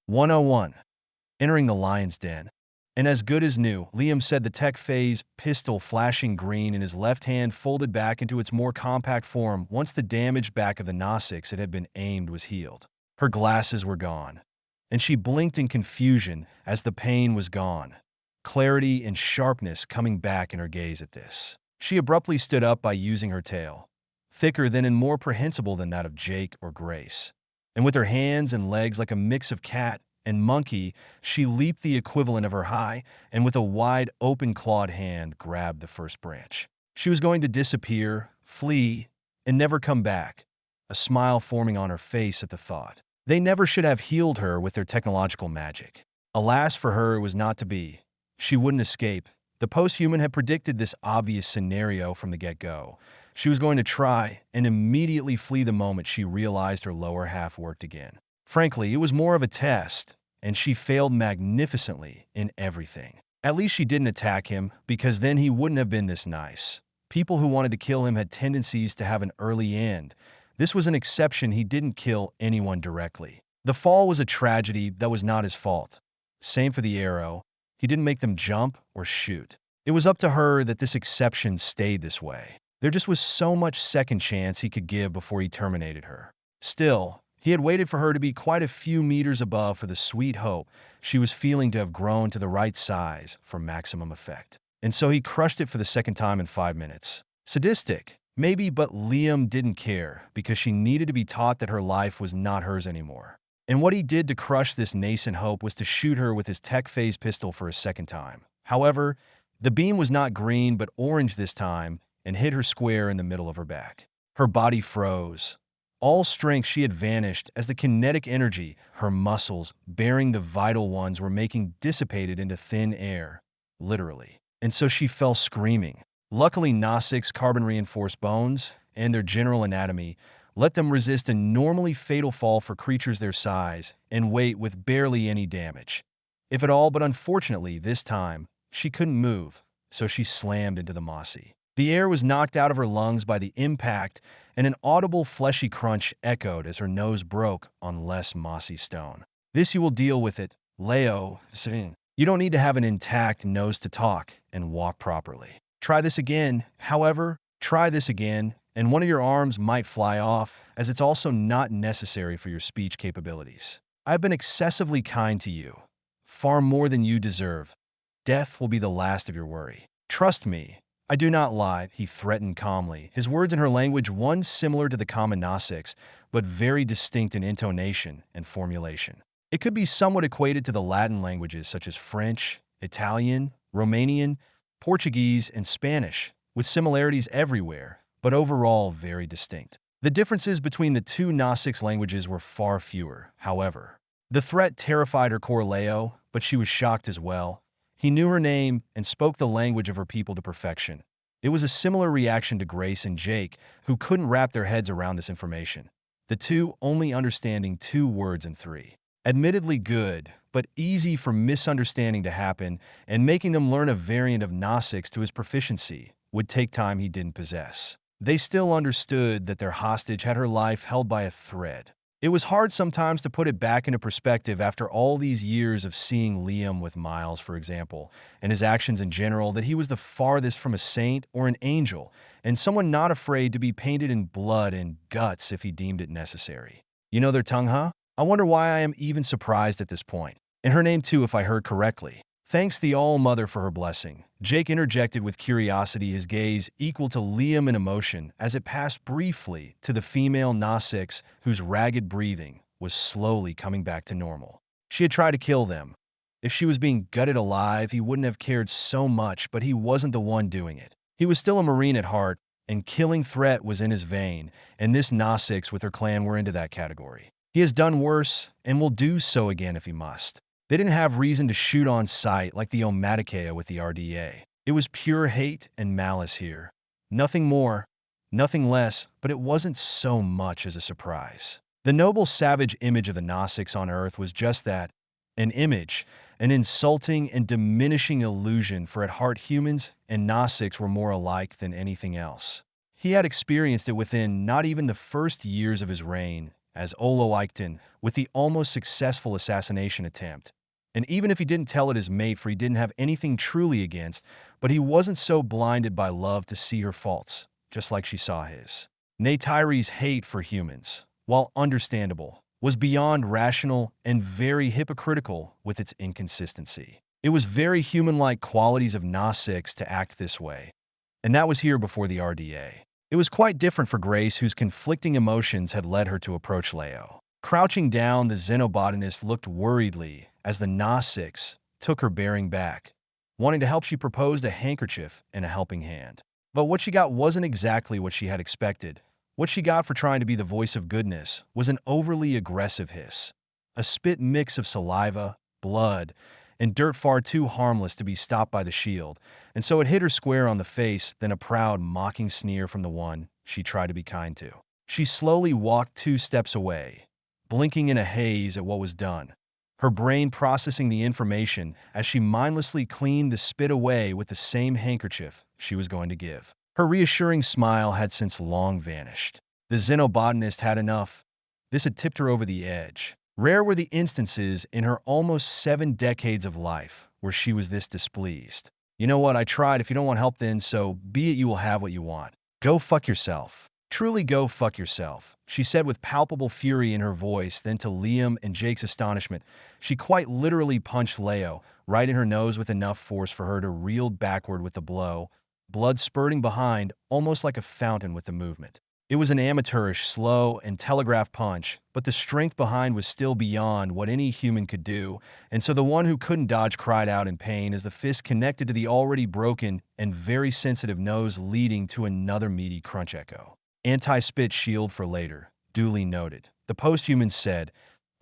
101. Entering the lion's den. And as good as new, Liam said, the tech phase, pistol flashing green in his left hand folded back into its more compact form once the damaged back of the Gnostics it had been aimed was healed. Her glasses were gone, and she blinked in confusion as the pain was gone, clarity and sharpness coming back in her gaze at this. She abruptly stood up by using her tail, thicker than and more prehensile than that of Jake or Grace. And with her hands and legs like a mix of cat and monkey, she leaped the equivalent of her high, and with a wide, open clawed hand grabbed the first branch. She was going to disappear, flee, and never come back, a smile forming on her face at the thought. They never should have healed her with their technological magic. Alas, for her, it was not to be. She wouldn't escape. The post-human had predicted this obvious scenario from the get-go. She was going to try and immediately flee the moment she realized her lower half worked again. Frankly, it was more of a test, and she failed magnificently in everything. At least she didn't attack him, because then he wouldn't have been this nice. People who wanted to kill him had tendencies to have an early end. This was an exception. He didn't kill anyone directly. The fall was a tragedy that was not his fault. Same for the arrow. He didn't make them jump or shoot. It was up to her that this exception stayed this way. There just was so much second chance he could give before he terminated her. Still, he had waited for her to be quite a few meters above for the sweet hope she was feeling to have grown to the right size for maximum effect. And so he crushed it for the second time in 5 minutes. Sadistic, maybe, but Liam didn't care because she needed to be taught that her life was not hers anymore. And what he did to crush this nascent hope was to shoot her with his tech phase pistol for a second time. However, the beam was not green but orange this time and hit her square in the middle of her back. Her body froze. All strength she had vanished as the kinetic energy her muscles, bearing the vital ones, were making dissipated into thin air, literally. And so she fell screaming. Luckily, Gnostic's carbon-reinforced bones and their general anatomy let them resist a normally fatal fall for creatures their size and weight with barely any damage, if at all. But unfortunately, this time, she couldn't move, so she slammed into the mossy. The air was knocked out of her lungs by the impact, and an audible fleshy crunch echoed as her nose broke on less mossy stone. This you will deal with it, Leo. You don't need to have an intact nose to talk and walk properly. Try this again, however, try this again, and one of your arms might fly off, as it's also not necessary for your speech capabilities. I've been excessively kind to you, far more than you deserve. Death will be the last of your worry. Trust me, I do not lie, he threatened calmly, his words in her language, one similar to the common Gnostics, but very distinct in intonation and formulation. It could be somewhat equated to the Latin languages such as French, Italian, Romanian, Portuguese, and Spanish, with similarities everywhere, but overall very distinct. The differences between the two Gnostics languages were far fewer, however. The threat terrified her core Leo, but she was shocked as well. He knew her name and spoke the language of her people to perfection. It was a similar reaction to Grace and Jake, who couldn't wrap their heads around this information, the two only understanding 2 words in 3. Admittedly good, but easy for misunderstanding to happen, and making them learn a variant of Gnostics to his proficiency would take time he didn't possess. They still understood that their hostage had her life held by a thread. It was hard sometimes to put it back into perspective after all these years of seeing Liam with Miles, for example, and his actions in general, that he was the farthest from a saint or an angel, and someone not afraid to be painted in blood and guts if he deemed it necessary. You know their tongue, huh? I wonder why I am even surprised at this point. And her name too, if I heard correctly. Thanks the All-Mother for her blessing. Jake interjected with curiosity, his gaze equal to Liam in emotion, as it passed briefly to the female Gnostics, whose ragged breathing was slowly coming back to normal. She had tried to kill them. If she was being gutted alive, he wouldn't have cared so much, but he wasn't the one doing it. He was still a Marine at heart, and killing threat was in his vein, and this Gnostics with her clan were into that category. He has done worse, and will do so again if he must. They didn't have reason to shoot on sight like the Obelisks with the RDA. It was pure hate and malice here. Nothing more, nothing less, but it wasn't so much as a surprise. The noble savage image of the Gnostics on Earth was just that, an image, an insulting and diminishing illusion, for at heart humans and Gnostics were more alike than anything else. He had experienced it within not even the first years of his reign, as Olo Eichten with the almost successful assassination attempt. And even if he didn't tell it his mate for he didn't have anything truly against, but he wasn't so blinded by love to see her faults, just like she saw his. Neytiri's hate for humans, while understandable, was beyond rational and very hypocritical with its inconsistency. It was very human-like qualities of Na-6 to act this way. And that was here before the RDA. It was quite different for Grace, whose conflicting emotions had led her to approach Leo. Crouching down, the xenobotanist looked worriedly as the Na-6 took her bearing back. Wanting to help, she proposed a handkerchief and a helping hand. But what she got wasn't exactly what she had expected. What she got for trying to be the voice of goodness was an overly aggressive hiss. A spit mix of saliva, blood, and dirt far too harmless to be stopped by the shield, and so it hit her square on the face, then a proud, mocking sneer from the one she tried to be kind to. She slowly walked 2 steps away, blinking in a haze at what was done, her brain processing the information as she mindlessly cleaned the spit away with the same handkerchief she was going to give. Her reassuring smile had since long vanished. The xenobotanist had enough. This had tipped her over the edge. Rare were the instances in her almost 7 decades of life where she was this displeased. You know what, I tried. If you don't want help then, so be it, you will have what you want. Go fuck yourself. Truly go fuck yourself, she said with palpable fury in her voice. Then to Liam and Jake's astonishment, she quite literally punched Leo right in her nose with enough force for her to reel backward with the blow, blood spurting behind almost like a fountain with the movement. It was an amateurish, slow, and telegraph punch, but the strength behind was still beyond what any human could do, and so the one who couldn't dodge cried out in pain as the fist connected to the already broken and very sensitive nose, leading to another meaty crunch echo. Anti-spit shield for later, duly noted, the posthuman said,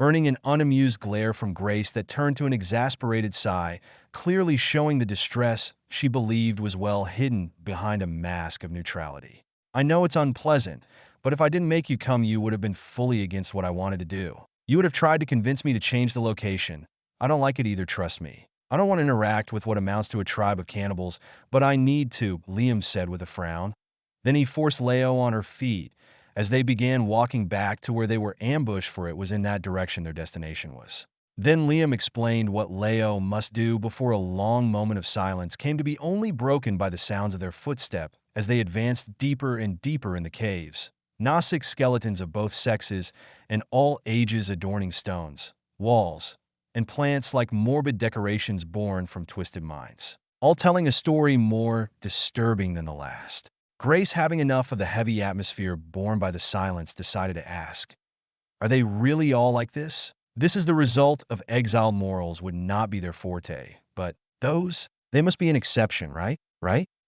earning an unamused glare from Grace that turned to an exasperated sigh, clearly showing the distress she believed was well hidden behind a mask of neutrality. I know it's unpleasant, but if I didn't make you come, you would have been fully against what I wanted to do. You would have tried to convince me to change the location. I don't like it either, trust me. I don't want to interact with what amounts to a tribe of cannibals, but I need to, Liam said with a frown. Then he forced Leo on her feet as they began walking back to where they were ambushed, for it was in that direction their destination was. Then Liam explained what Leo must do before a long moment of silence came to be only broken by the sounds of their footsteps as they advanced deeper and deeper in the caves. Na-6 skeletons of both sexes and all ages adorning stones, walls, and plants like morbid decorations born from twisted minds, all telling a story more disturbing than the last. Grace, having enough of the heavy atmosphere borne by the silence, decided to ask, are they really all like this? This is the result of exiled morals would not be their forte, but those, they must be an exception, right?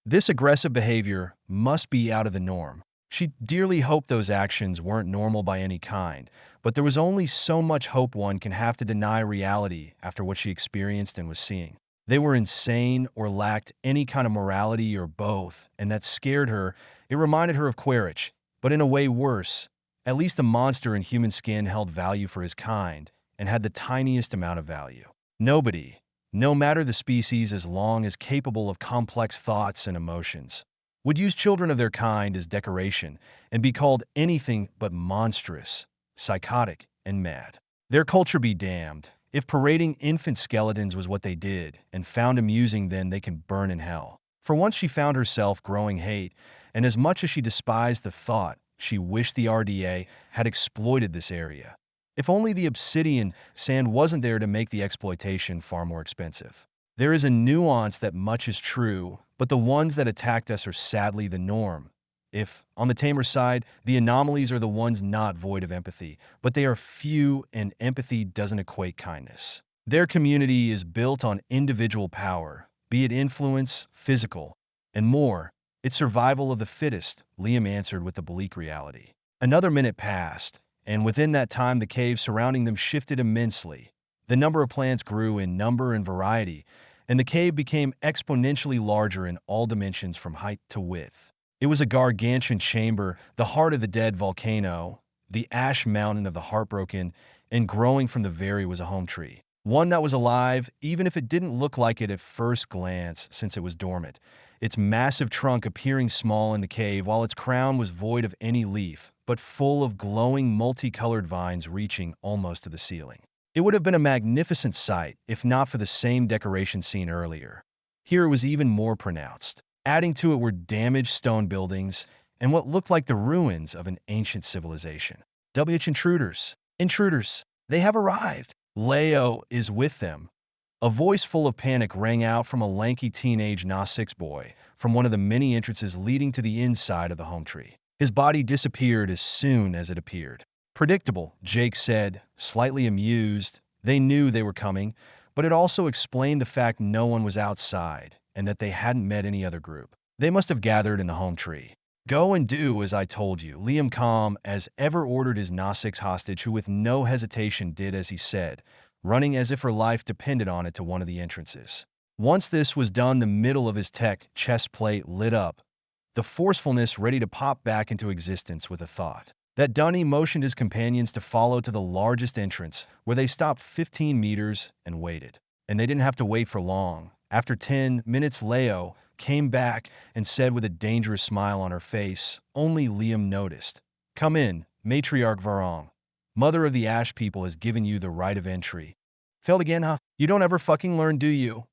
This aggressive behavior must be out of the norm. She dearly hoped those actions weren't normal by any kind, but there was only so much hope one can have to deny reality after what she experienced and was seeing. They were insane or lacked any kind of morality or both, and that scared her. It reminded her of Quaritch, but in a way worse. At least the monster in human skin held value for his kind and had the tiniest amount of value. Nobody, no matter the species, as long as capable of complex thoughts and emotions, would use children of their kind as decoration and be called anything but monstrous, psychotic, and mad. Their culture be damned. If parading infant skeletons was what they did and found amusing, then they can burn in hell. For once she found herself growing hate, and as much as she despised the thought, she wished the RDA had exploited this area. If only the obsidian sand wasn't there to make the exploitation far more expensive. There is a nuance that much is true, but the ones that attacked us are sadly the norm. If, on the tamer side, the anomalies are the ones not void of empathy, but they are few and empathy doesn't equate kindness. Their community is built on individual power, be it influence, physical, and more. It's survival of the fittest, Liam answered with a bleak reality. Another minute passed, and within that time the cave surrounding them shifted immensely. The number of plants grew in number and variety, and the cave became exponentially larger in all dimensions from height to width. It was a gargantuan chamber, the heart of the dead volcano, the ash mountain of the heartbroken, and growing from the very was a home tree. One that was alive, even if it didn't look like it at first glance since it was dormant. Its massive trunk appearing small in the cave while its crown was void of any leaf, but full of glowing multicolored vines reaching almost to the ceiling. It would have been a magnificent sight if not for the same decoration seen earlier. Here it was even more pronounced. Adding to it were damaged stone buildings and what looked like the ruins of an ancient civilization. Intruders! Intruders! They have arrived! Leo is with them. A voice full of panic rang out from a lanky teenage Na-6 boy from one of the many entrances leading to the inside of the home tree. His body disappeared as soon as it appeared. Predictable, Jake said, slightly amused. They knew they were coming, but it also explained the fact no one was outside and that they hadn't met any other group. They must have gathered in the home tree. Go and do as I told you, Liam calm as ever ordered his Na-6 hostage, who with no hesitation did as he said, running as if her life depended on it to one of the entrances. Once this was done, the middle of his tech chest plate lit up, the forcefulness ready to pop back into existence with a thought. That done, he motioned his companions to follow to the largest entrance, where they stopped 15 meters and waited. And they didn't have to wait for long. After 10 minutes, Leo came back and said with a dangerous smile on her face, only Liam noticed, "Come in, Matriarch Varong. Mother of the Ash people has given you the right of entry." Failed again, huh? You don't ever fucking learn, do you?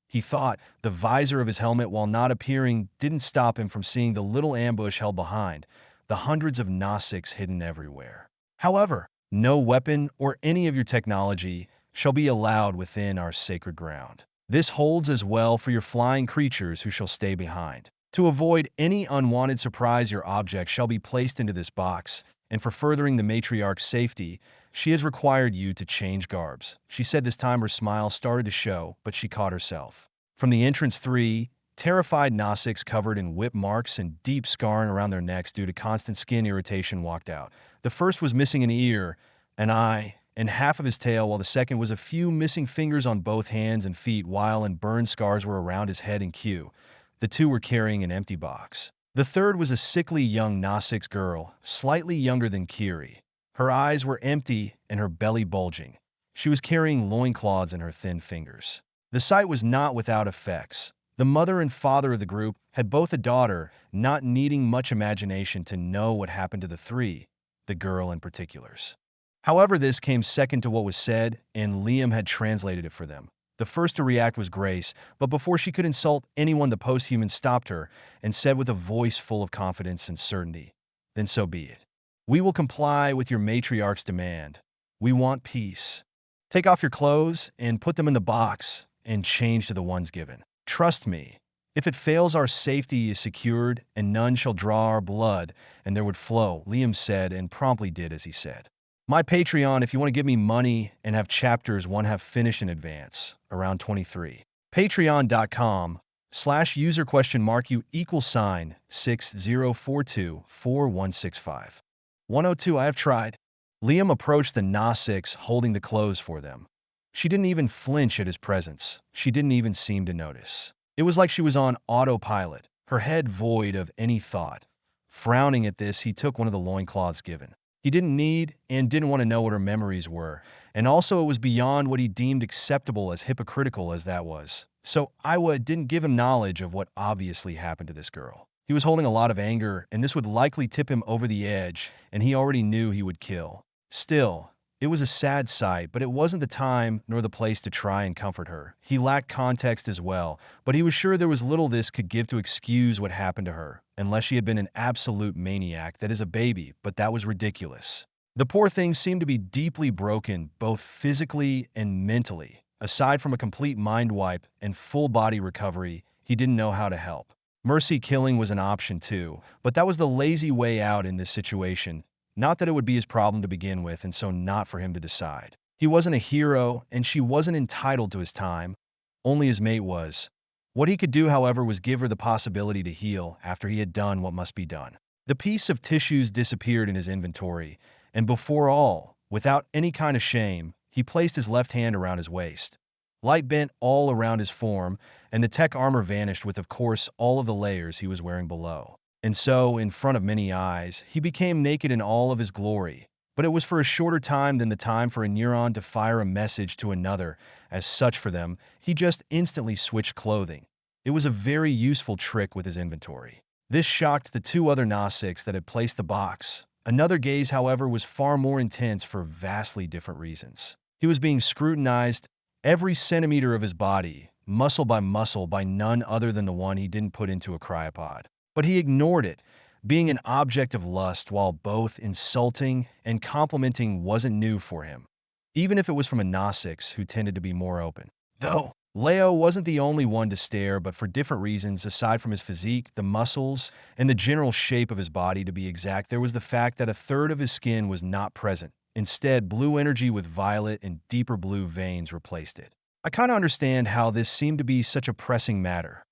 He thought. The visor of his helmet, while not appearing, didn't stop him from seeing the little ambush held behind, the hundreds of Na-6 hidden everywhere. However, no weapon or any of your technology shall be allowed within our sacred ground. This holds as well for your flying creatures who shall stay behind. To avoid any unwanted surprise, your object shall be placed into this box, and for furthering the matriarch's safety, she has required you to change garbs. She said this time her smile started to show, but she caught herself. From the entrance, 3 terrified Na-6 covered in whip marks and deep scarring around their necks due to constant skin irritation walked out. The first was missing an ear, an eye, and half of his tail, while the second was a few missing fingers on both hands and feet, while and burn scars were around his head and queue. The 2 were carrying an empty box. The third was a sickly young Na-6 girl, slightly younger than Kiri. Her eyes were empty and her belly bulging. She was carrying loincloths in her thin fingers. The sight was not without effects. The mother and father of the group had both a daughter, not needing much imagination to know what happened to the 3, the girl in particulars. However, this came second to what was said, and Liam had translated it for them. The first to react was Grace, but before she could insult anyone, the posthuman stopped her and said with a voice full of confidence and certainty, "Then so be it. We will comply with your matriarch's demand. We want peace. Take off your clothes and put them in the box and change to the ones given. Trust me, if it fails, our safety is secured and none shall draw our blood, and there would flow," Liam said, and promptly did as he said. My Patreon, if you want to give me money and have chapters 1 finished in advance, around 23. Patreon.com/user?mark_60424165. 102. I have tried. Liam approached the Na-6 holding the clothes for them. She didn't even flinch at his presence. She didn't even seem to notice. It was like she was on autopilot, her head void of any thought. Frowning at this, he took one of the loincloths given. He didn't need and didn't want to know what her memories were, and also it was beyond what he deemed acceptable, as hypocritical as that was. So Iwa didn't give him knowledge of what obviously happened to this girl. He was holding a lot of anger, and this would likely tip him over the edge, and he already knew he would kill. Still, it was a sad sight, but it wasn't the time nor the place to try and comfort her. He lacked context as well, but he was sure there was little this could give to excuse what happened to her, unless she had been an absolute maniac, that is a baby, but that was ridiculous. The poor thing seemed to be deeply broken, both physically and mentally. Aside from a complete mind wipe and full body recovery, he didn't know how to help. Mercy killing was an option too, but that was the lazy way out in this situation. Not that it would be his problem to begin with, and so not for him to decide. He wasn't a hero, and she wasn't entitled to his time. Only his mate was. What he could do, however, was give her the possibility to heal after he had done what must be done. The piece of tissues disappeared in his inventory, and before all, without any kind of shame, he placed his left hand around his waist. Light bent all around his form, and the tech armor vanished with, of course, all of the layers he was wearing below. And so, in front of many eyes, he became naked in all of his glory. But it was for a shorter time than the time for a neuron to fire a message to another. As such, for them, he just instantly switched clothing. It was a very useful trick with his inventory. This shocked the 2 other Na-6 that had placed the box, Another gaze, however, was far more intense for vastly different reasons. He was being scrutinized, every centimeter of his body, muscle by none other than the one he didn't put into a cryopod. But he ignored it. Being an object of lust while both insulting and complimenting wasn't new for him, even if it was from a Gnosix who tended to be more open. Though Leo wasn't the only one to stare, but for different reasons aside from his physique, the muscles, and the general shape of his body. To be exact, there was the fact that a third of his skin was not present. Instead, blue energy with violet and deeper blue veins replaced it. I kind of understand how this seemed to be such a pressing matter,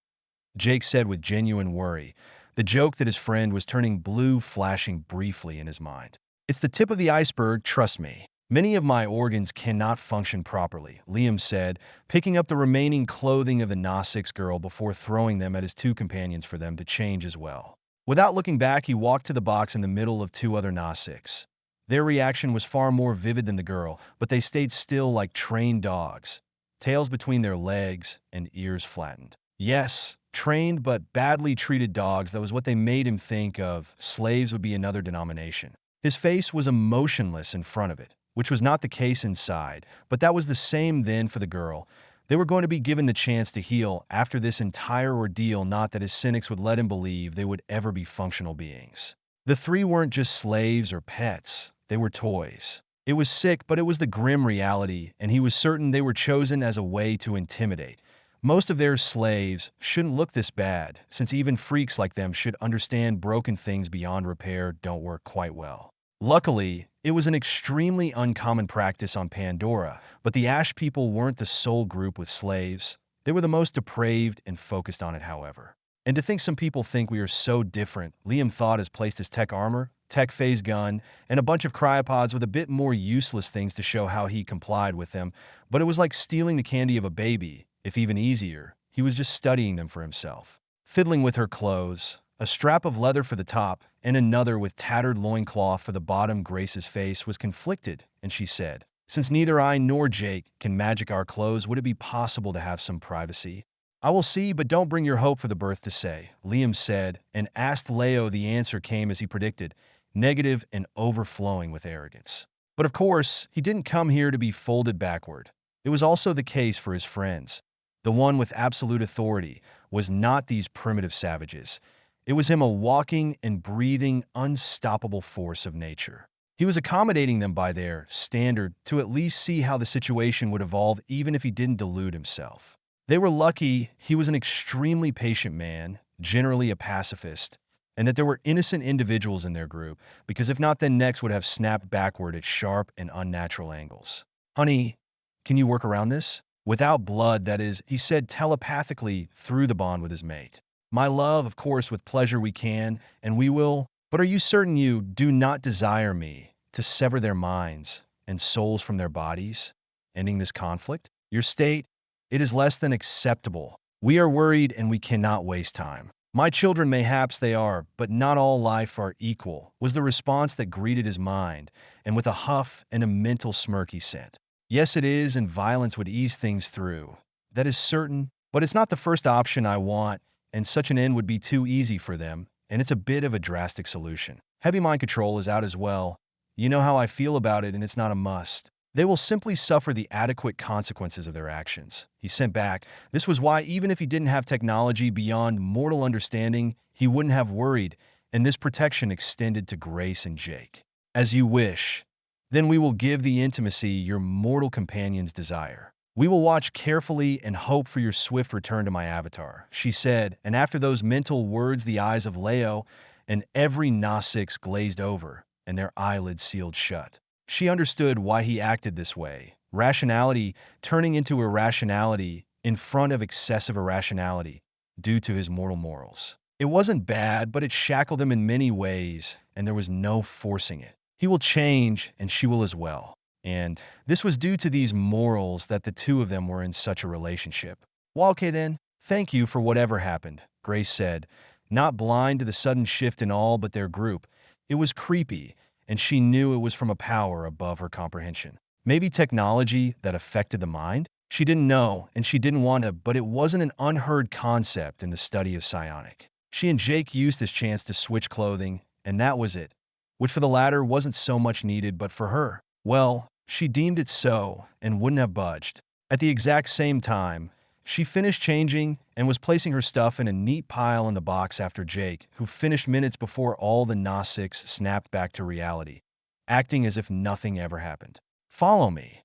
Jake said with genuine worry, the joke that his friend was turning blue flashing briefly in his mind. It's the tip of the iceberg, trust me. Many of my organs cannot function properly, Liam said, picking up the remaining clothing of the Gnosix girl before throwing them at his two companions for them to change as well. Without looking back, he walked to the box in the middle of two other Gnosix. Their reaction was far more vivid than the girl, but they stayed still like trained dogs, tails between their legs and ears flattened. Yes, trained but badly treated dogs, that was what they made him think of. Slaves would be another denomination. His face was emotionless in front of it, which was not the case inside, but that was the same then for the girl. They were going to be given the chance to heal after this entire ordeal, not that his cynics would let him believe they would ever be functional beings. The three weren't just slaves or pets, they were toys. It was sick, but it was the grim reality, and he was certain they were chosen as a way to intimidate. Most of their slaves shouldn't look this bad, since even freaks like them should understand broken things beyond repair don't work quite well. Luckily, it was an extremely uncommon practice on Pandora, but the Ash people weren't the sole group with slaves. They were the most depraved and focused on it, however. And to think some people think we are so different, Liam thought has placed his tech armor, tech phase gun, and a bunch of cryopods with a bit more useless things to show how he complied with them, but it was like stealing the candy of a baby, if even easier. He was just studying them for himself. Fiddling with her clothes, a strap of leather for the top, and another with tattered loincloth for the bottom. Grace's face was conflicted, and she said, "Since neither I nor Jake can magic our clothes, would it be possible to have some privacy?" "I will see, but don't bring your hope for the birth to say," Liam said, and asked Leo. The answer came as he predicted, negative and overflowing with arrogance. But of course, he didn't come here to be folded backward. It was also the case for his friends. The one with absolute authority was not these primitive savages. It was him, a walking and breathing, unstoppable force of nature. He was accommodating them by their standard to at least see how the situation would evolve, even if he didn't delude himself. They were lucky he was an extremely patient man, generally a pacifist, and that there were innocent individuals in their group, because if not, then necks would have snapped backward at sharp and unnatural angles. "Honey, can you work around this?" "Without blood, that is," he said telepathically through the bond with his mate. "My love, of course, with pleasure we can, and we will. But are you certain you do not desire me to sever their minds and souls from their bodies, ending this conflict? Your state, it is less than acceptable. We are worried and we cannot waste time." "My children, mayhaps they are, but not all life are equal," was the response that greeted his mind, and with a huff and a mental smirk he said, "Yes, it is, and violence would ease things through. That is certain, but it's not the first option I want, and such an end would be too easy for them, and it's a bit of a drastic solution. Heavy mind control is out as well. You know how I feel about it, and it's not a must. They will simply suffer the adequate consequences of their actions." He sent back. This was why, even if he didn't have technology beyond mortal understanding, he wouldn't have worried, and this protection extended to Grace and Jake. "As you wish. Then we will give the intimacy your mortal companions desire. We will watch carefully and hope for your swift return to my avatar," she said, and after those mental words, the eyes of Leo and every Gnosix glazed over, and their eyelids sealed shut. She understood why he acted this way. Rationality turning into irrationality in front of excessive irrationality due to his mortal morals. It wasn't bad, but it shackled him in many ways, and there was no forcing it. He will change, and she will as well. And this was due to these morals that the two of them were in such a relationship. "Well, okay then. Thank you for whatever happened," Grace said, not blind to the sudden shift in all but their group. It was creepy, and she knew it was from a power above her comprehension. Maybe technology that affected the mind? She didn't know, and she didn't want to, but it wasn't an unheard concept in the study of psionic. She and Jake used this chance to switch clothing, and that was it. which for the latter wasn't so much needed, but for her, well, she deemed it so and wouldn't have budged. At the exact same time, she finished changing and was placing her stuff in a neat pile in the box after Jake, who finished minutes before all the Gnostics snapped back to reality, acting as if nothing ever happened. "Follow me,"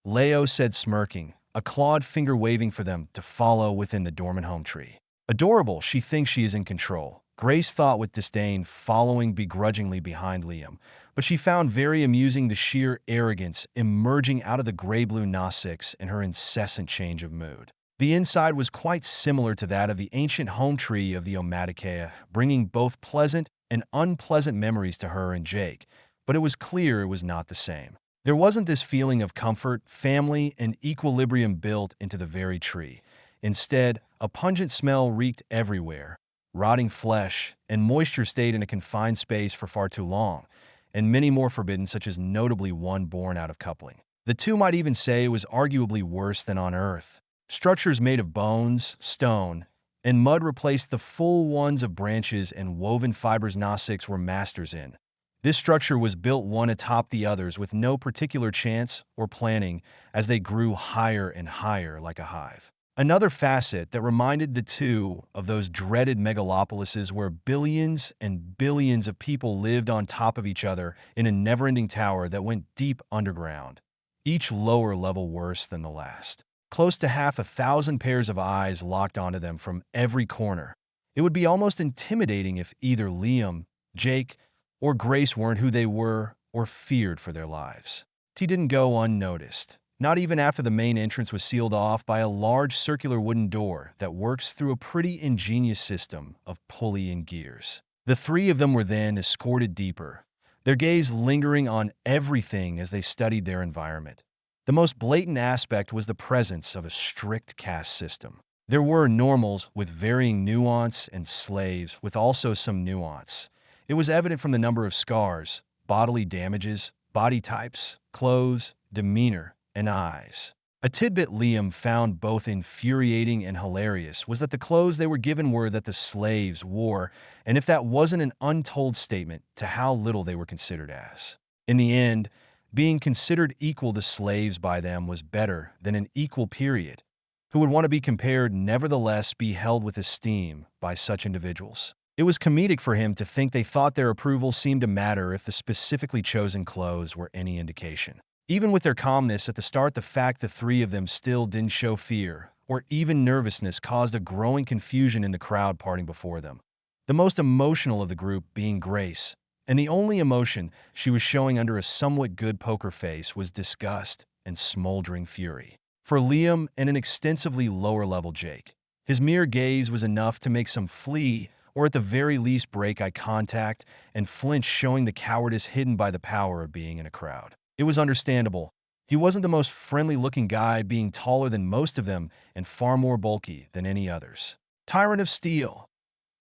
Leo said, smirking, a clawed finger waving for them to follow within the dormant home tree. Adorable, she thinks she is in control, Grace thought with disdain, following begrudgingly behind Liam, but she found very amusing the sheer arrogance emerging out of the gray-blue Gnostics and her incessant change of mood. The inside was quite similar to that of the ancient home tree of the Obelisks, bringing both pleasant and unpleasant memories to her and Jake, but it was clear it was not the same. There wasn't this feeling of comfort, family, and equilibrium built into the very tree. Instead, a pungent smell reeked everywhere. Rotting flesh and moisture stayed in a confined space for far too long, and many more forbidden, such as notably one born out of coupling. The two might even say it was arguably worse than on Earth. Structures made of bones, stone, and mud replaced the full ones of branches and woven fibers Gnostics were masters in. This structure was built one atop the others with no particular chance or planning as they grew higher and higher like a hive. Another facet that reminded the two of those dreaded megalopolises where billions and billions of people lived on top of each other in a never-ending tower that went deep underground, each lower level worse than the last. Close to 500 pairs of eyes locked onto them from every corner. It would be almost intimidating if either Liam, Jake, or Grace weren't who they were or feared for their lives. He didn't go unnoticed. Not even after the main entrance was sealed off by a large circular wooden door that works through a pretty ingenious system of pulley and gears. The three of them were then escorted deeper, their gaze lingering on everything as they studied their environment. The most blatant aspect was the presence of a strict caste system. There were normals with varying nuance and slaves with also some nuance. It was evident from the number of scars, bodily damages, body types, clothes, demeanor, and eyes. A tidbit Liam found both infuriating and hilarious was that the clothes they were given were that the slaves wore, and if that wasn't an untold statement to how little they were considered as. In the end, being considered equal to slaves by them was better than an equal period, who would want to be compared nevertheless be held with esteem by such individuals. It was comedic for him to think they thought their approval seemed to matter if the specifically chosen clothes were any indication. Even with their calmness at the start, the fact the three of them still didn't show fear or even nervousness caused a growing confusion in the crowd parting before them. The most emotional of the group being Grace, and the only emotion she was showing under a somewhat good poker face was disgust and smoldering fury. For Liam and an extensively lower-level Jake, his mere gaze was enough to make some flee or at the very least break eye contact and flinch, showing the cowardice hidden by the power of being in a crowd. It was understandable. He wasn't the most friendly-looking guy, being taller than most of them and far more bulky than any others. Tyrant of Steel.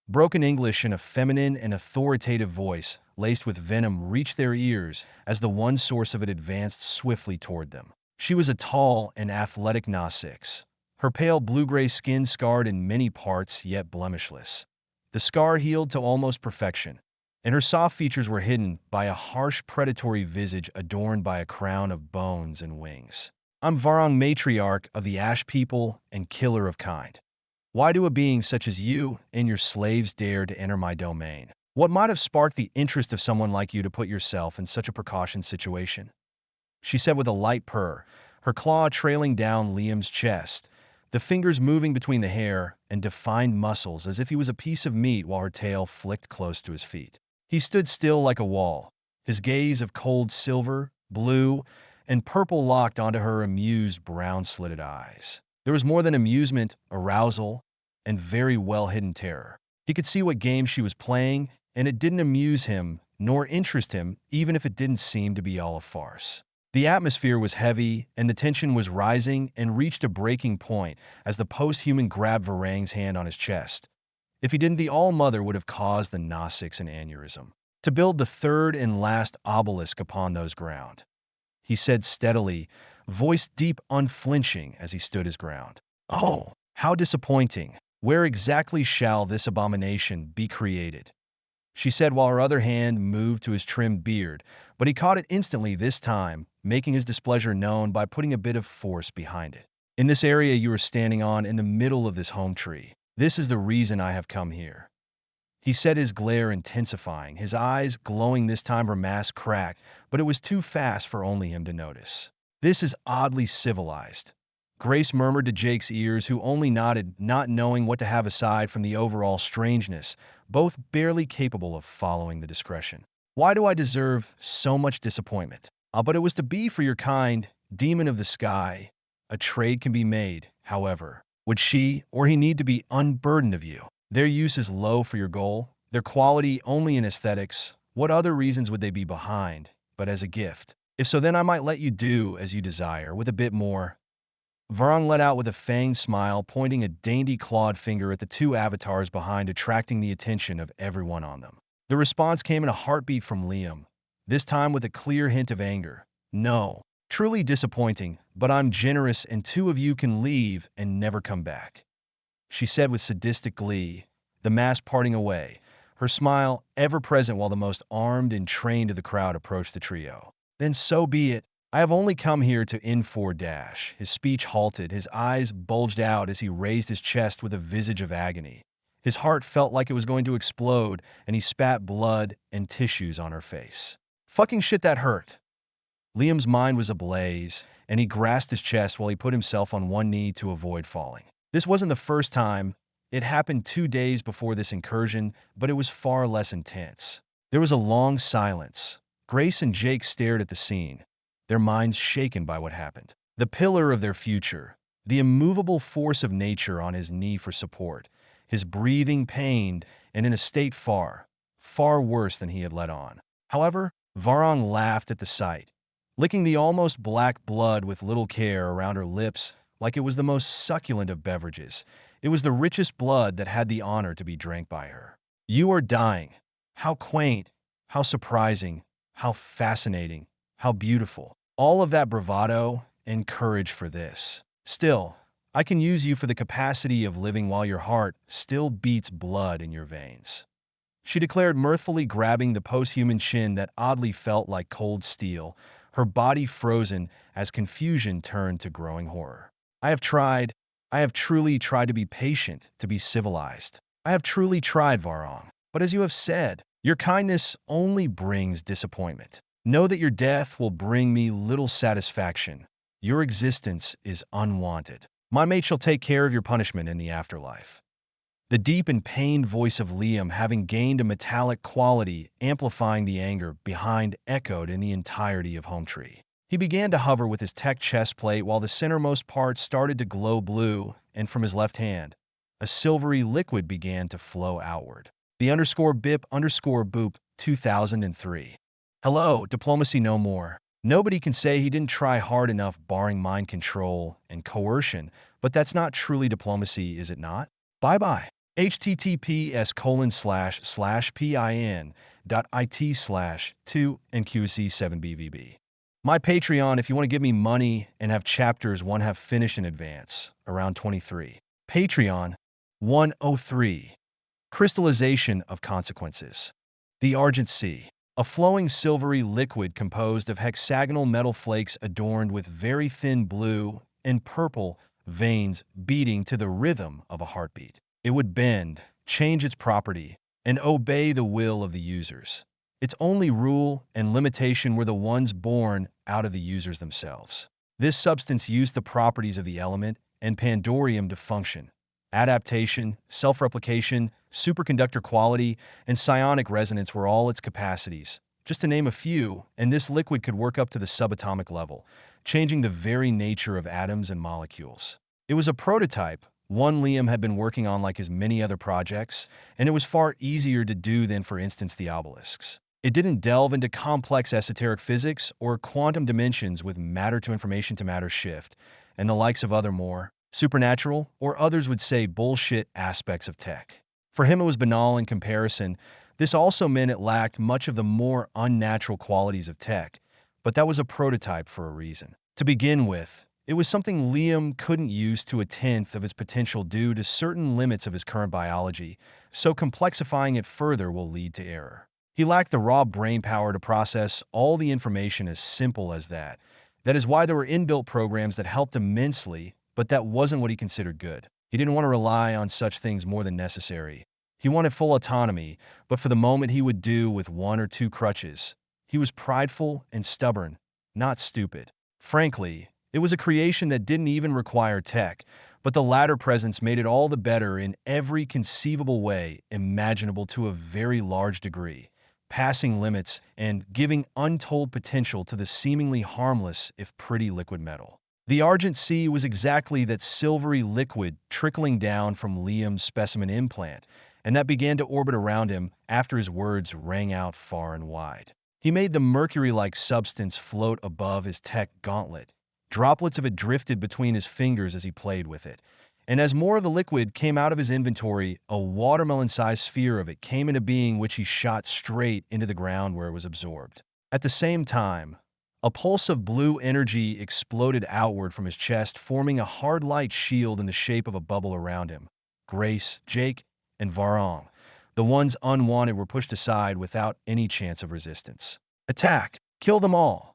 Broken English in a feminine and authoritative voice, laced with venom, reached their ears as the one source of it advanced swiftly toward them. She was a tall and athletic Gnostics, her pale blue-gray skin scarred in many parts yet blemishless. The scar healed to almost perfection, and her soft features were hidden by a harsh predatory visage adorned by a crown of bones and wings. "I'm Varong, Matriarch of the Ash People and Killer of Kind. Why do a being such as you and your slaves dare to enter my domain? What might have sparked the interest of someone like you to put yourself in such a precaution situation?" she said with a light purr, her claw trailing down Liam's chest, the fingers moving between the hair and defined muscles as if he was a piece of meat while her tail flicked close to his feet. He stood still like a wall, his gaze of cold silver, blue, and purple locked onto her amused brown-slitted eyes. There was more than amusement, arousal, and very well-hidden terror. He could see what game she was playing, and it didn't amuse him nor interest him, even if it didn't seem to be all a farce. The atmosphere was heavy, and the tension was rising and reached a breaking point as the post-human grabbed Varang's hand on his chest. If he didn't, the All-Mother would have caused the Gnostics an aneurysm. "To build the third and last obelisk upon those ground," he said steadily, voice deep, unflinching as he stood his ground. "Oh, how disappointing! Where exactly shall this abomination be created?" she said while her other hand moved to his trimmed beard, but he caught it instantly this time, making his displeasure known by putting a bit of force behind it. In this area you are standing on in the middle of this home tree. This is the reason I have come here. He said, his glare intensifying, his eyes glowing. This time her mask cracked, but it was too fast for only him to notice. This is oddly civilized, Grace murmured to Jake's ears, who only nodded, not knowing what to have aside from the overall strangeness, both barely capable of following the discretion. Why do I deserve so much disappointment? But it was to be for your kind, demon of the sky. A trade can be made, however. Would she or he need to be unburdened of you? Their use is low for your goal, their quality only in aesthetics. What other reasons would they be behind, but as a gift? If so, then I might let you do as you desire, with a bit more. Varang let out with a fanged smile, pointing a dainty clawed finger at the two avatars behind, attracting the attention of everyone on them. The response came in a heartbeat from Liam, this time with a clear hint of anger. No, truly disappointing, but I'm generous and two of you can leave and never come back, she said with sadistic glee, the mask parting away, her smile ever present while the most armed and trained of the crowd approached the trio. Then so be it. I have only come here to N4-. His speech halted, his eyes bulged out as he raised his chest with a visage of agony. His heart felt like it was going to explode, and he spat blood and tissues on her face. Fucking shit, that hurt. Liam's mind was ablaze, and he grasped his chest while he put himself on one knee to avoid falling. This wasn't the first time. It happened 2 days before this incursion, but it was far less intense. There was a long silence. Grace and Jake stared at the scene, their minds shaken by what happened. The pillar of their future, the immovable force of nature on his knee for support, his breathing pained and in a state far, far worse than he had let on. However, Varang laughed at the sight, licking the almost black blood with little care around her lips like it was the most succulent of beverages. It was the richest blood that had the honor to be drank by her. You are dying. How quaint, how surprising, how fascinating, how beautiful. All of that bravado and courage for this. Still, I can use you for the capacity of living while your heart still beats blood in your veins, she declared, mirthfully grabbing the post-human chin that oddly felt like cold steel, her body frozen as confusion turned to growing horror. I have truly tried to be patient, to be civilized. I have truly tried, Varang. But as you have said, your kindness only brings disappointment. Know that your death will bring me little satisfaction. Your existence is unwanted. My mate shall take care of your punishment in the afterlife. The deep and pained voice of Liam, having gained a metallic quality, amplifying the anger behind, echoed in the entirety of Home Tree. He began to hover with his tech chest plate while the centermost part started to glow blue, and from his left hand, a silvery liquid began to flow outward. The _BIP_boop 2003. Hello, diplomacy no more. Nobody can say he didn't try hard enough barring mind control and coercion, but that's not truly diplomacy, is it not? Bye-bye. https://pin.it/2nqc7bvb. My Patreon, if you want to give me money and have chapters 1 have finished in advance, around 23. Patreon 103. Crystallization of consequences. The Argent Sea. A flowing silvery liquid composed of hexagonal metal flakes adorned with very thin blue and purple veins beating to the rhythm of a heartbeat. It would bend, change its property, and obey the will of the users. Its only rule and limitation were the ones born out of the users themselves. This substance used the properties of the element and Pandorium to function. Adaptation, self-replication, superconductor quality, and psionic resonance were all its capacities, just to name a few, and this liquid could work up to the subatomic level, changing the very nature of atoms and molecules. It was a prototype, one Liam had been working on like his many other projects, and it was far easier to do than, for instance, the Obelisks. It didn't delve into complex esoteric physics or quantum dimensions with matter-to-information to matter shift, and the likes of other more supernatural, or others would say bullshit, aspects of tech. For him it was banal in comparison. This also meant it lacked much of the more unnatural qualities of tech, but that was a prototype for a reason. To begin with, It was something Liam couldn't use to a tenth of its potential due to certain limits of his current biology, so complexifying it further will lead to error. He lacked the raw brain power to process all the information as simple as that. That is why there were inbuilt programs that helped immensely, but that wasn't what he considered good. He didn't want to rely on such things more than necessary. He wanted full autonomy, but for the moment he would do with one or two crutches. He was prideful and stubborn, not stupid. Frankly, it was a creation that didn't even require tech, but the latter presence made it all the better in every conceivable way imaginable to a very large degree, passing limits and giving untold potential to the seemingly harmless if pretty liquid metal. The Argent Sea was exactly that silvery liquid trickling down from Liam's specimen implant, and that began to orbit around him after his words rang out far and wide. He made the mercury-like substance float above his tech gauntlet. Droplets of it drifted between his fingers as he played with it, and as more of the liquid came out of his inventory, a watermelon-sized sphere of it came into being, which he shot straight into the ground where it was absorbed. At the same time, a pulse of blue energy exploded outward from his chest, forming a hard light shield in the shape of a bubble around him. Grace, Jake, and Varong, the ones unwanted, were pushed aside without any chance of resistance. Attack! Kill them all!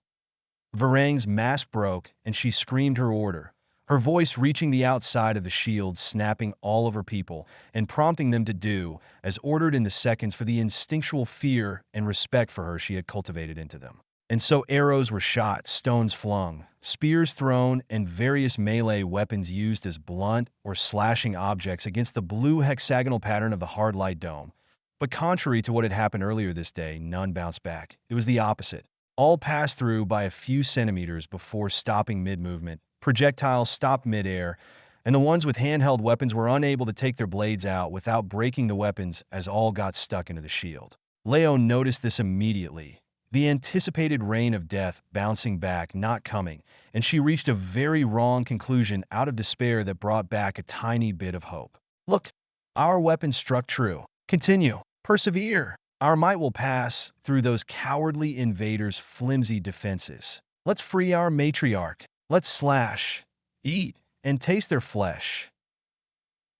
Varang's mask broke, and she screamed her order, her voice reaching the outside of the shield, snapping all of her people and prompting them to do as ordered in the seconds for the instinctual fear and respect for her she had cultivated into them. And so arrows were shot, stones flung, spears thrown, and various melee weapons used as blunt or slashing objects against the blue hexagonal pattern of the hard light dome. But contrary to what had happened earlier this day, none bounced back. It was the opposite. All passed through by a few centimeters before stopping mid-movement. Projectiles stopped mid-air, and the ones with handheld weapons were unable to take their blades out without breaking the weapons as all got stuck into the shield. Leo noticed this immediately. The anticipated rain of death bouncing back, not coming, and she reached a very wrong conclusion out of despair that brought back a tiny bit of hope. Look, our weapon struck true. Continue. Persevere. Our might will pass through those cowardly invaders' flimsy defenses. Let's free our Matriarch. Let's slash, eat, and taste their flesh.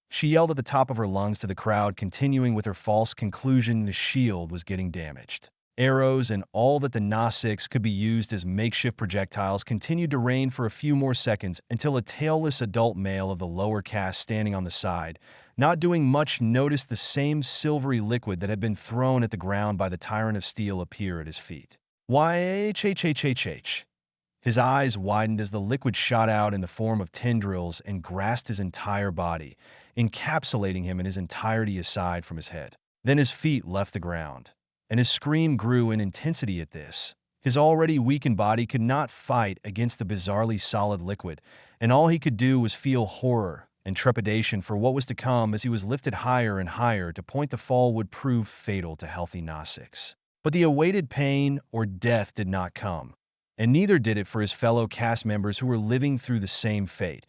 She yelled at the top of her lungs to the crowd, continuing with her false conclusion the shield was getting damaged. Arrows and all that the Gnostics could be used as makeshift projectiles continued to rain for a few more seconds until a tailless adult male of the lower caste standing on the side, not doing much, noticed the same silvery liquid that had been thrown at the ground by the Tyrant of Steel appear at his feet. Hh. His eyes widened as the liquid shot out in the form of tendrils and grasped his entire body, encapsulating him in his entirety aside from his head. Then his feet left the ground, and his scream grew in intensity at this. His already weakened body could not fight against the bizarrely solid liquid, and all he could do was feel horror and trepidation for what was to come as he was lifted higher and higher to point the fall would prove fatal to healthy Gnostics. But the awaited pain or death did not come, and neither did it for his fellow cast members who were living through the same fate,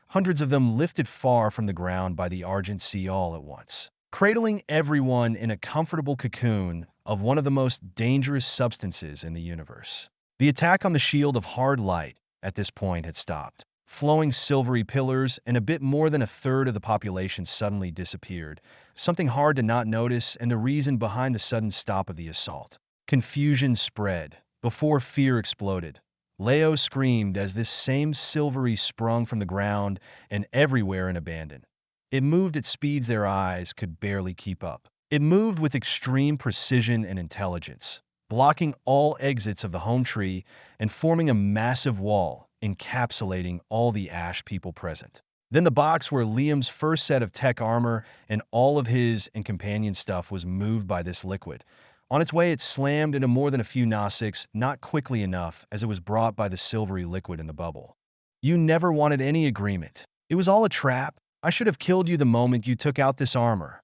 hundreds of them lifted far from the ground by the Argent Sea all at once, cradling everyone in a comfortable cocoon of one of the most dangerous substances in the universe. The attack on the shield of hard light at this point had stopped. Flowing silvery pillars and a bit more than a third of the population suddenly disappeared, something hard to not notice and the reason behind the sudden stop of the assault. Confusion spread before fear exploded. Leo screamed as this same silvery sprung from the ground and everywhere in abandon. It moved at speeds their eyes could barely keep up. It moved with extreme precision and intelligence, blocking all exits of the home tree and forming a massive wall, encapsulating all the Ash people present. Then the box where Liam's first set of tech armor and all of his and companion stuff was moved by this liquid. On its way, it slammed into more than a few Gnostics, not quickly enough as it was brought by the silvery liquid in the bubble. You never wanted any agreement. It was all a trap. I should have killed you the moment you took out this armor.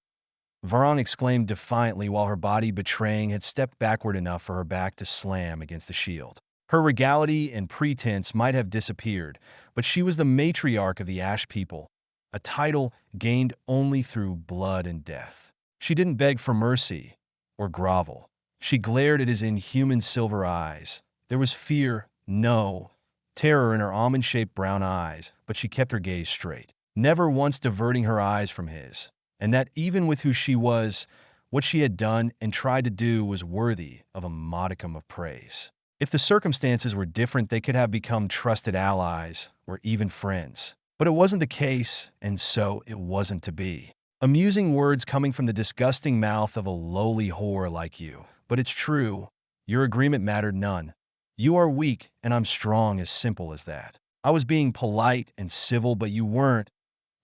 Varong exclaimed defiantly while her body, betraying, had stepped backward enough for her back to slam against the shield. Her regality and pretense might have disappeared, but she was the matriarch of the Ash people, a title gained only through blood and death. She didn't beg for mercy or grovel. She glared at his inhuman silver eyes. There was fear, no, terror in her almond-shaped brown eyes, but she kept her gaze straight, never once diverting her eyes from his. And that even with who she was, what she had done and tried to do was worthy of a modicum of praise. If the circumstances were different, they could have become trusted allies or even friends. But it wasn't the case, and so it wasn't to be. Amusing words coming from the disgusting mouth of a lowly whore like you. But it's true. Your agreement mattered none. You are weak, and I'm strong, as simple as that. I was being polite and civil, but you weren't.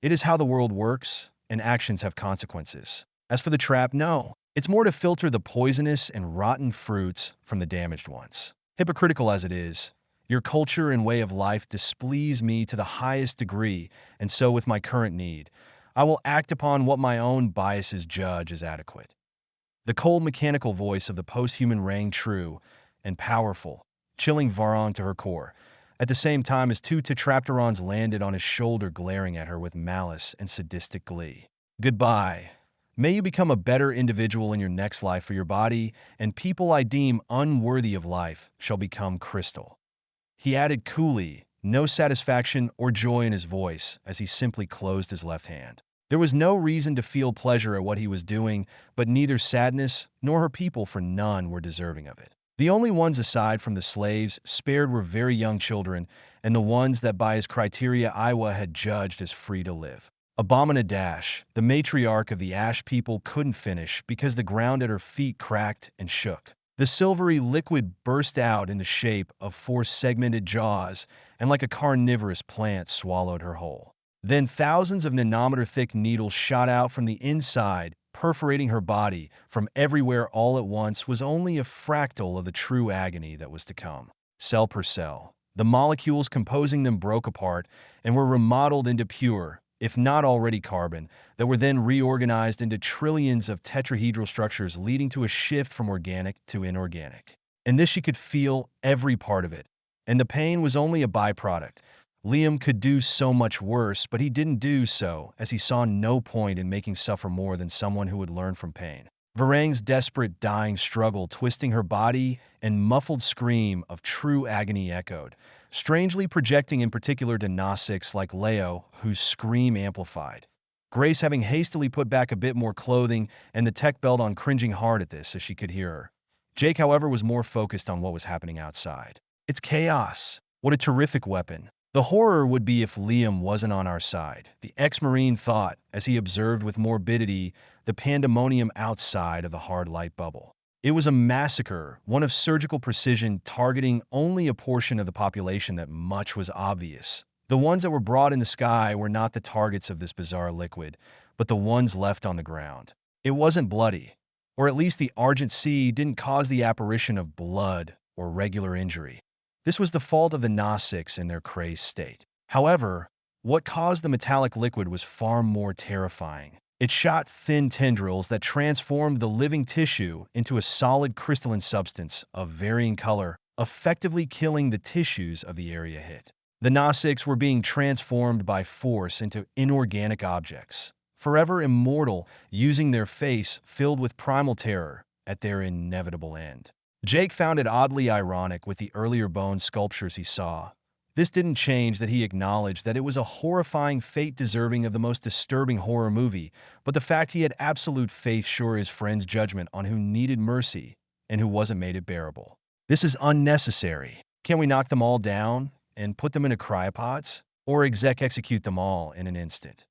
It is how the world works, and actions have consequences. As for the trap, no. It's more to filter the poisonous and rotten fruits from the damaged ones. Hypocritical as it is, your culture and way of life displease me to the highest degree, and so with my current need, I will act upon what my own biases judge as adequate. The cold mechanical voice of the post-human rang true and powerful, chilling Varon to her core, at the same time as two tetrapterons landed on his shoulder, glaring at her with malice and sadistic glee. Goodbye. May you become a better individual in your next life, for your body and people I deem unworthy of life shall become crystal. He added coolly, no satisfaction or joy in his voice as he simply closed his left hand. There was no reason to feel pleasure at what he was doing, but neither sadness nor her people, for none were deserving of it. The only ones aside from the slaves spared were very young children, and the ones that by his criteria Iwa had judged as free to live. Abominadash, the matriarch of the Ash people, couldn't finish because the ground at her feet cracked and shook. The silvery liquid burst out in the shape of four segmented jaws and like a carnivorous plant swallowed her whole. Then thousands of nanometer-thick needles shot out from the inside, perforating her body from everywhere all at once. Was only a fractal of the true agony that was to come. Cell per cell, the molecules composing them broke apart and were remodeled into pure, if not already carbon, that were then reorganized into trillions of tetrahedral structures, leading to a shift from organic to inorganic. And this she could feel, every part of it. And the pain was only a byproduct. Liam could do so much worse, but he didn't do so, as he saw no point in making suffer more than someone who would learn from pain. Varang's desperate, dying struggle, twisting her body, and muffled scream of true agony echoed, strangely projecting in particular to Gnostics like Leo, whose scream amplified. Grace, having hastily put back a bit more clothing and the tech belt on, cringing hard at this as she could hear her. Jake, however, was more focused on what was happening outside. It's chaos. What a terrific weapon. The horror would be if Liam wasn't on our side, the ex-Marine thought as he observed with morbidity the pandemonium outside of the hard light bubble. It was a massacre, one of surgical precision, targeting only a portion of the population. That much was obvious. The ones that were brought in the sky were not the targets of this bizarre liquid, but the ones left on the ground. It wasn't bloody, or at least the Argent Sea didn't cause the apparition of blood or regular injury. This was the fault of the Gnostics in their crazed state. However, what caused the metallic liquid was far more terrifying. It shot thin tendrils that transformed the living tissue into a solid crystalline substance of varying color, effectively killing the tissues of the area hit. The Gnostics were being transformed by force into inorganic objects, forever immortal, using their face filled with primal terror at their inevitable end. Jake found it oddly ironic with the earlier bone sculptures he saw. This didn't change that he acknowledged that it was a horrifying fate deserving of the most disturbing horror movie, but the fact he had absolute faith sure his friend's judgment on who needed mercy and who wasn't made it bearable. This is unnecessary. Can we knock them all down and put them into cryopods? Or execute them all in an instant?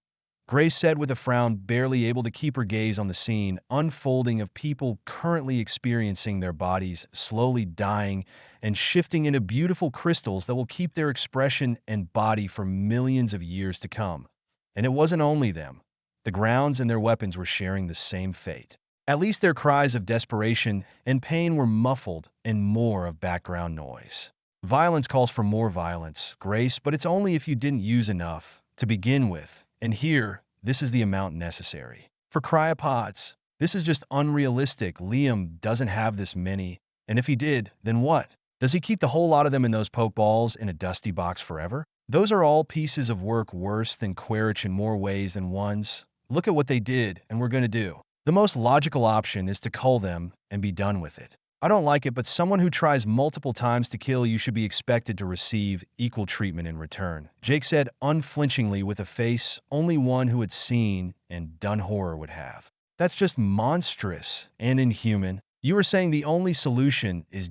Grace said with a frown, barely able to keep her gaze on the scene unfolding of people currently experiencing their bodies slowly dying and shifting into beautiful crystals that will keep their expression and body for millions of years to come. And it wasn't only them. The grounds and their weapons were sharing the same fate. At least their cries of desperation and pain were muffled in more of background noise. Violence calls for more violence, Grace, but it's only if you didn't use enough to begin with. And here, this is the amount necessary. For cryopods, this is just unrealistic. Liam doesn't have this many. And if he did, then what? Does he keep the whole lot of them in those pokeballs in a dusty box forever? Those are all pieces of work worse than Quaritch in more ways than ones. Look at what they did and we're going to do. The most logical option is to cull them and be done with it. I don't like it, but someone who tries multiple times to kill you should be expected to receive equal treatment in return, Jake said unflinchingly with a face only one who had seen and done horror would have. That's just monstrous and inhuman. You were saying the only solution is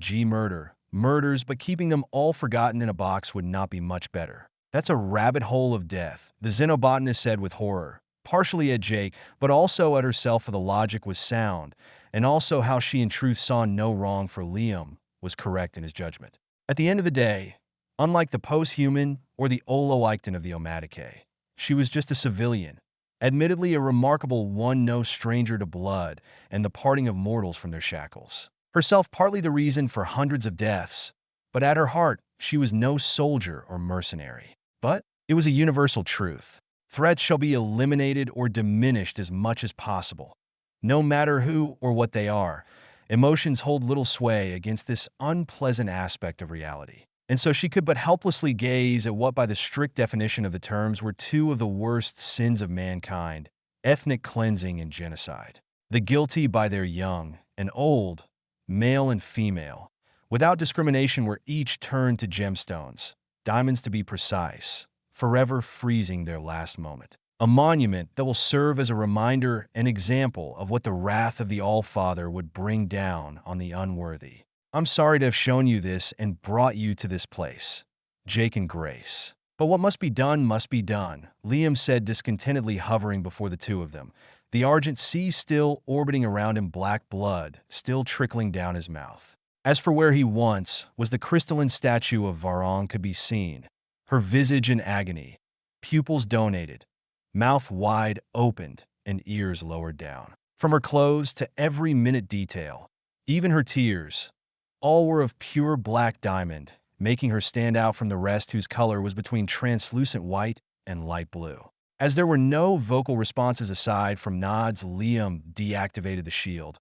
murders, but keeping them all forgotten in a box would not be much better. That's a rabbit hole of death, the xenobotanist said with horror, partially at Jake, but also at herself, for the logic was sound, and also how she in truth saw no wrong, for Liam was correct in his judgment. At the end of the day, unlike the post-human or the Oloicton of the Obelisks, she was just a civilian, admittedly a remarkable one, no stranger to blood and the parting of mortals from their shackles. Herself partly the reason for hundreds of deaths, but at her heart, she was no soldier or mercenary. But it was a universal truth. Threats shall be eliminated or diminished as much as possible. No matter who or what they are, emotions hold little sway against this unpleasant aspect of reality. And so she could but helplessly gaze at what, by the strict definition of the terms, were two of the worst sins of mankind: ethnic cleansing and genocide. The guilty by their young and old, male and female, without discrimination, were each turned to gemstones, diamonds to be precise, forever freezing their last moment. A monument that will serve as a reminder and example of what the wrath of the All-Father would bring down on the unworthy. I'm sorry to have shown you this and brought you to this place, Jake and Grace. But what must be done, Liam said discontentedly, hovering before the two of them, the argent sea still orbiting around him, black blood still trickling down his mouth. As for where he once was, the crystalline statue of Varong could be seen, her visage in agony, pupils donated, mouth wide opened, and ears lowered down. From her clothes to every minute detail, even her tears, all were of pure black diamond, making her stand out from the rest, whose color was between translucent white and light blue. As there were no vocal responses aside from nods, Liam deactivated the shield.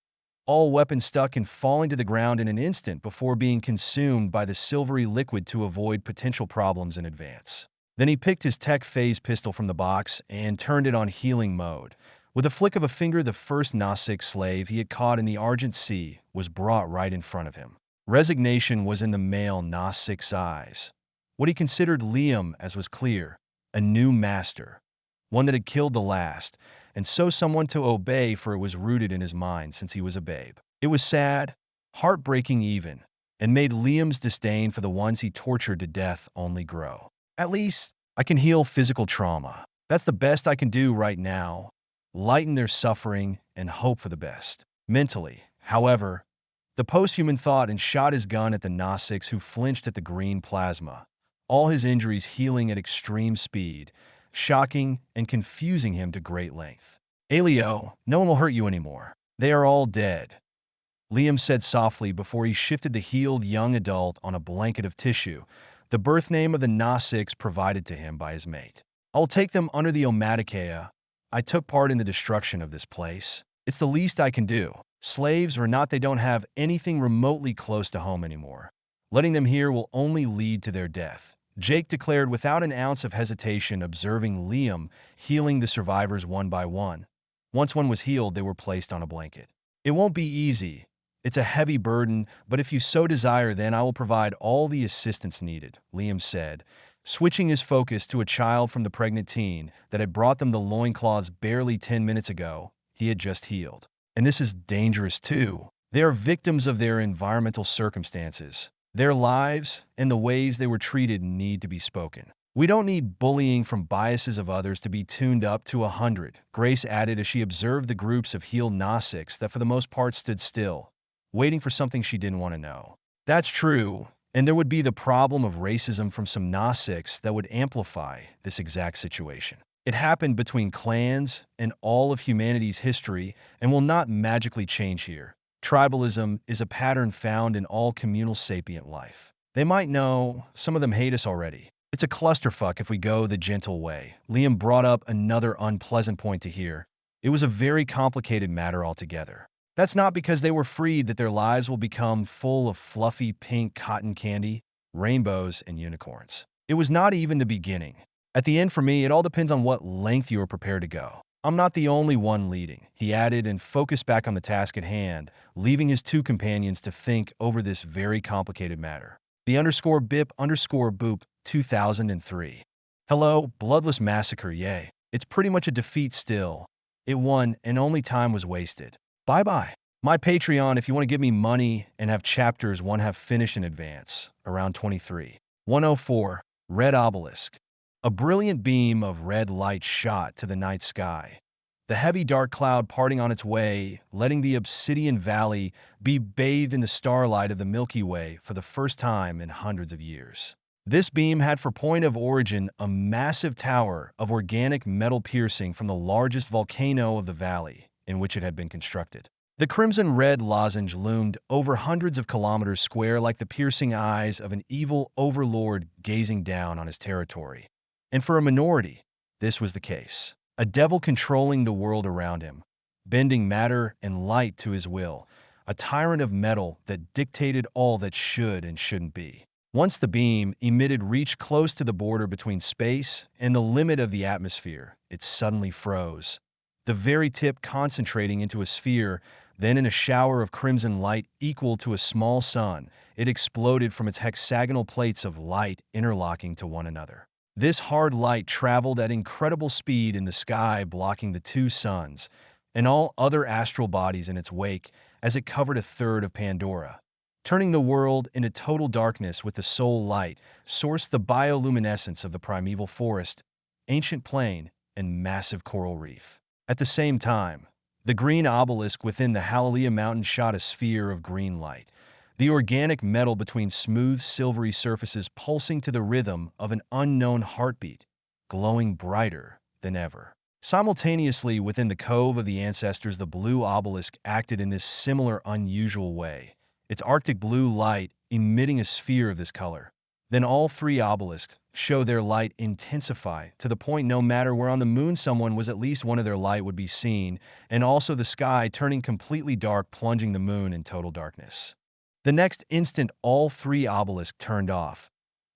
All weapons stuck and falling to the ground in an instant before being consumed by the silvery liquid to avoid potential problems in advance. Then he picked his tech phase pistol from the box and turned it on healing mode. With a flick of a finger, the first Gnostic slave he had caught in the Argent Sea was brought right in front of him. Resignation was in the male Gnostic's eyes. What he considered Liam as was clear: a new master, one that had killed the last, and so someone to obey, for it was rooted in his mind since he was a babe. It was sad, heartbreaking even, and made Liam's disdain for the ones he tortured to death only grow. At least, I can heal physical trauma. That's the best I can do right now. Lighten their suffering and hope for the best. Mentally, however, the post-human thought and shot his gun at the Gnostics, who flinched at the green plasma, all his injuries healing at extreme speed, shocking and confusing him to great length. Alio, no one will hurt you anymore. They are all dead, Liam said softly before he shifted the healed young adult on a blanket of tissue, the birth name of the Gnostics provided to him by his mate. I'll take them under the Obelisks. I took part in the destruction of this place. It's the least I can do. Slaves or not, they don't have anything remotely close to home anymore. Letting them here will only lead to their death, Jake declared without an ounce of hesitation, observing Liam healing the survivors one by one. Once one was healed, they were placed on a blanket. It won't be easy. It's a heavy burden, but if you so desire, then I will provide all the assistance needed, Liam said, switching his focus to a child from the pregnant teen that had brought them the loincloths barely 10 minutes ago. He had just healed. And this is dangerous too. They are victims of their environmental circumstances. Their lives and the ways they were treated need to be spoken. We don't need bullying from biases of others to be tuned up to 100, Grace added as she observed the groups of healed Gnostics that for the most part stood still, waiting for something she didn't want to know. That's true, and there would be the problem of racism from some Gnostics that would amplify this exact situation. It happened between clans and all of humanity's history and will not magically change here. Tribalism is a pattern found in all communal sapient life. They might know, some of them hate us already. It's a clusterfuck if we go the gentle way. Liam brought up another unpleasant point to hear. It was a very complicated matter altogether. That's not because they were freed that their lives will become full of fluffy pink cotton candy, rainbows, and unicorns. It was not even the beginning. At the end, for me, it all depends on what length you are prepared to go. I'm not the only one leading, he added and focused back on the task at hand, leaving his two companions to think over this very complicated matter. The underscore bip underscore boop 2003. Hello, bloodless massacre, yay. It's pretty much a defeat still. It won, and only time was wasted. Bye-bye. My Patreon if you want to give me money and have chapters 1/2 finished in advance. Around 23. 104. Red Obelisk. A brilliant beam of red light shot to the night sky. The heavy dark cloud parting on its way, letting the obsidian valley be bathed in the starlight of the Milky Way for the first time in hundreds of years. This beam had for point of origin a massive tower of organic metal piercing from the largest volcano of the valley in which it had been constructed. The crimson-red lozenge loomed over hundreds of kilometers square like the piercing eyes of an evil overlord gazing down on his territory. And for a minority, this was the case. A devil controlling the world around him, bending matter and light to his will, a tyrant of metal that dictated all that should and shouldn't be. Once the beam emitted reached close to the border between space and the limit of the atmosphere, it suddenly froze. The very tip concentrating into a sphere, then in a shower of crimson light equal to a small sun, it exploded from its hexagonal plates of light interlocking to one another. This hard light traveled at incredible speed in the sky, blocking the two suns and all other astral bodies in its wake as it covered a third of Pandora, turning the world into total darkness with the sole light sourced the bioluminescence of the primeval forest, ancient plain, and massive coral reef. At the same time, the green obelisk within the Hallelujah Mountain shot a sphere of green light, the organic metal between smooth silvery surfaces pulsing to the rhythm of an unknown heartbeat, glowing brighter than ever. Simultaneously within the Cove of the Ancestors, the blue obelisk acted in this similar unusual way, its arctic blue light emitting a sphere of this color. Then all three obelisks show their light intensify to the point no matter where on the moon someone was, at least one of their light would be seen, and also the sky turning completely dark, plunging the moon in total darkness. The next instant, all three obelisks turned off,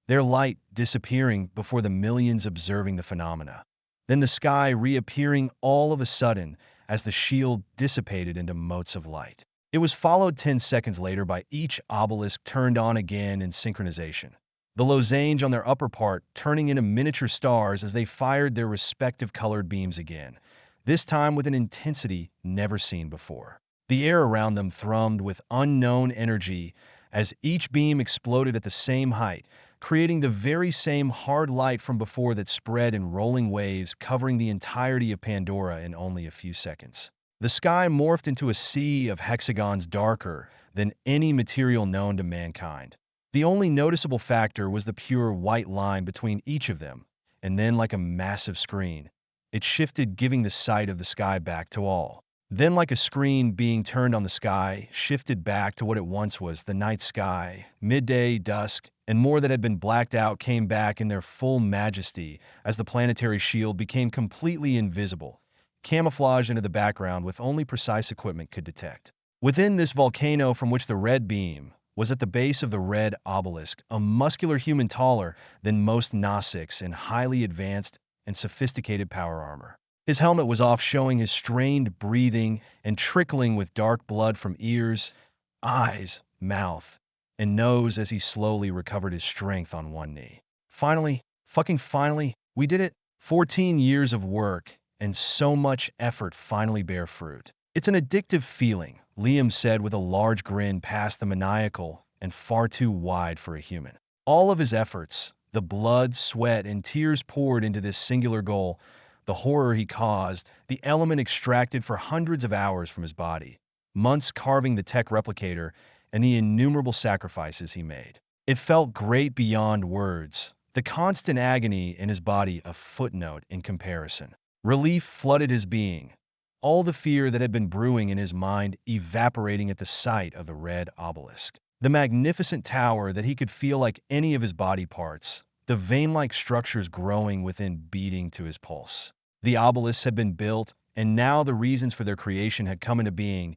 their light disappearing before the millions observing the phenomena. Then the sky reappearing all of a sudden as the shield dissipated into motes of light. It was followed 10 seconds later by each obelisk turned on again in synchronization, the losange on their upper part turning into miniature stars as they fired their respective colored beams again, this time with an intensity never seen before. The air around them thrummed with unknown energy as each beam exploded at the same height, creating the very same hard light from before that spread in rolling waves covering the entirety of Pandora in only a few seconds. The sky morphed into a sea of hexagons darker than any material known to mankind. The only noticeable factor was the pure white line between each of them, and then like a massive screen, it shifted, giving the sight of the sky back to all. Then like a screen being turned on, the sky shifted back to what it once was, the night sky, midday, dusk, and more that had been blacked out came back in their full majesty as the planetary shield became completely invisible, camouflaged into the background with only precise equipment could detect. Within this volcano from which the red beam was at the base of the red obelisk, a muscular human taller than most Gnostics in highly advanced and sophisticated power armor. His helmet was off, showing his strained breathing and trickling with dark blood from ears, eyes, mouth, and nose as he slowly recovered his strength on one knee. Finally, we did it. 14 years of work and so much effort finally bear fruit. It's an addictive feeling, Liam said with a large grin past the maniacal and far too wide for a human. All of his efforts, the blood, sweat, and tears poured into this singular goal, the horror he caused, the element extracted for hundreds of hours from his body, months carving the tech replicator, and the innumerable sacrifices he made. It felt great beyond words, the constant agony in his body a footnote in comparison. Relief flooded his being, all the fear that had been brewing in his mind evaporating at the sight of the red obelisk. The magnificent tower that he could feel like any of his body parts, the vein-like structures growing within, beating to his pulse. The obelisks had been built, and now the reasons for their creation had come into being.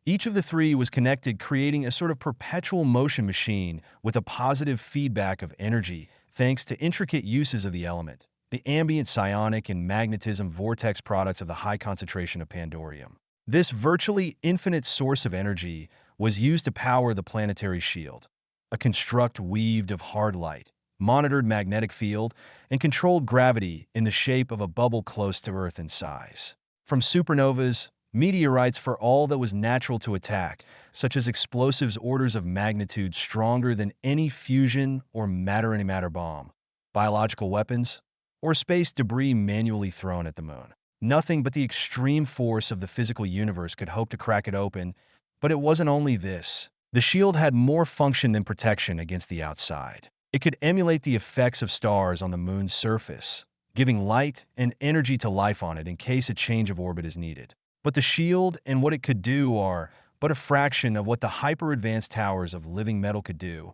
Each of the three was connected, creating a sort of perpetual motion machine with a positive feedback of energy thanks to intricate uses of the element. the ambient psionic and magnetism vortex products of the high concentration of Pandorium. This virtually infinite source of energy was used to power the planetary shield, a construct weaved of hard light, monitored magnetic field, and controlled gravity in the shape of a bubble close to Earth in size. From supernovas, meteorites for all that was natural to attack, such as explosives orders of magnitude stronger than any fusion or matter-antimatter bomb, biological weapons, or space debris manually thrown at the moon. Nothing but the extreme force of the physical universe could hope to crack it open, but it wasn't only this. The shield had more function than protection against the outside. It could emulate the effects of stars on the moon's surface, giving light and energy to life on it in case a change of orbit is needed. But the shield and what it could do are but a fraction of what the hyper-advanced towers of living metal could do.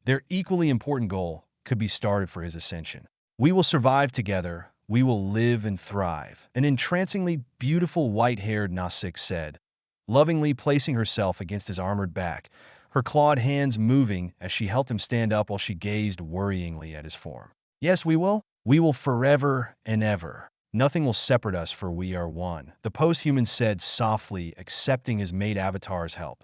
Their equally important goal could be started for his ascension. "We will survive together. We will live and thrive," an entrancingly beautiful white-haired Nausicaa said, lovingly placing herself against his armored back, her clawed hands moving as she helped him stand up while she gazed worryingly at his form. "Yes, we will. We will forever and ever. Nothing will separate us, for we are one," the post-human said softly, accepting his mate Avatar's help.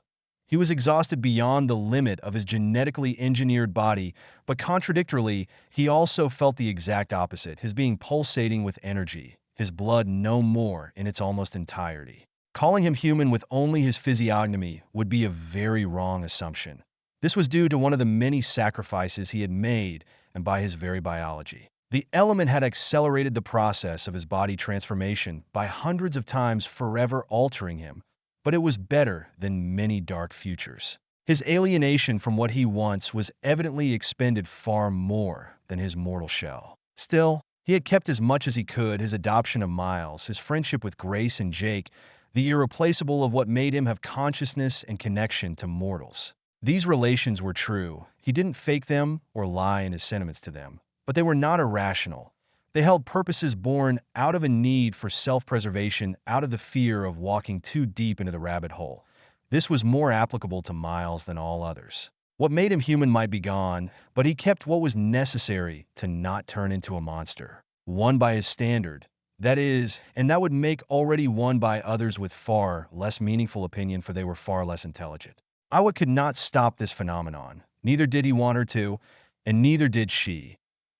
He was exhausted beyond the limit of his genetically engineered body, but contradictorily, he also felt the exact opposite, his being pulsating with energy, his blood no more in its almost entirety. Calling him human with only his physiognomy would be a very wrong assumption. This was due to one of the many sacrifices he had made and by his very biology. The element had accelerated the process of his body transformation by hundreds of times, forever altering him, but it was better than many dark futures. His alienation from what he once was evidently expended far more than his mortal shell. Still, he had kept as much as he could, his adoption of Miles, his friendship with Grace and Jake, the irreplaceable of what made him have consciousness and connection to mortals. These relations were true. He didn't fake them or lie in his sentiments to them, but they were not irrational. They held purposes born out of a need for self-preservation, out of the fear of walking too deep into the rabbit hole. This was more applicable to Miles than all others. What made him human might be gone, but he kept what was necessary to not turn into a monster. One by his standard, that is, and that would make already one by others with far less meaningful opinion, for they were far less intelligent. Iwa could not stop this phenomenon. Neither did he want her to, and neither did she.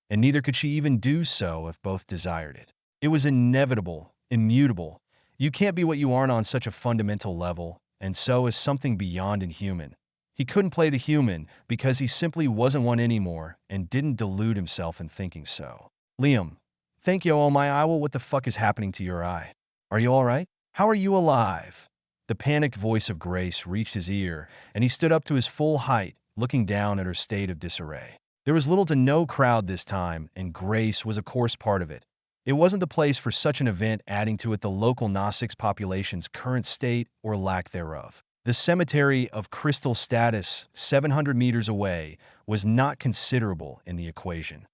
And neither could she even do so if both desired it. It was inevitable, immutable. You can't be what you aren't on such a fundamental level, and so is something beyond inhuman. He couldn't play the human because he simply wasn't one anymore and didn't delude himself in thinking so. "Liam, thank you, oh my Iwa, what the fuck is happening to your eye? Are you alright? How are you alive?" The panicked voice of Grace reached his ear, and he stood up to his full height, looking down at her state of disarray. There was little to no crowd this time, and Grace was of course part of it. It wasn't the place for such an event, adding to it the local Nausicaa population's current state or lack thereof. The cemetery of Crystal Status, 700 meters away, was not considerable in the equation.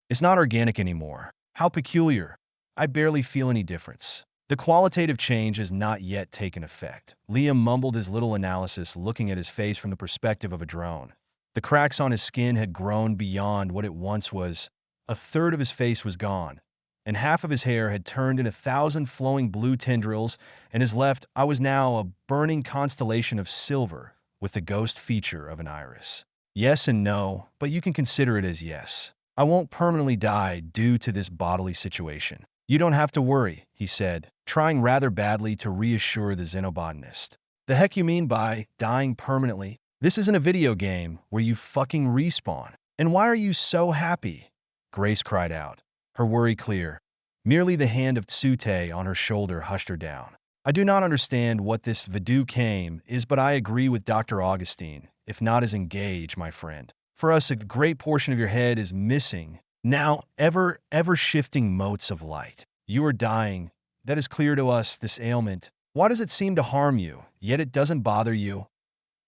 It's not organic anymore. How peculiar. I barely feel any difference. The qualitative change has not yet taken effect. Liam mumbled his little analysis, looking at his face from the perspective of a drone. The cracks on his skin had grown beyond what it once was. A third of his face was gone, and half of his hair had turned into 1,000 flowing blue tendrils, and his left eye was now a burning constellation of silver with the ghost feature of an iris. Yes and no, but you can consider it as yes. I won't permanently die due to this bodily situation. You don't have to worry, he said, trying rather badly to reassure the xenobotanist. The heck you mean by dying permanently? This isn't a video game where you fucking respawn. And why are you so happy? Grace cried out, her worry clear. Merely the hand of Tsute on her shoulder hushed her down. I do not understand what this Vidu came is, but I agree with Dr. Augustine, if not as engaged, my friend. For us, a great portion of your head is missing. Now, ever shifting motes of light. You are dying. That is clear to us, this ailment. Why does it seem to harm you, yet it doesn't bother you?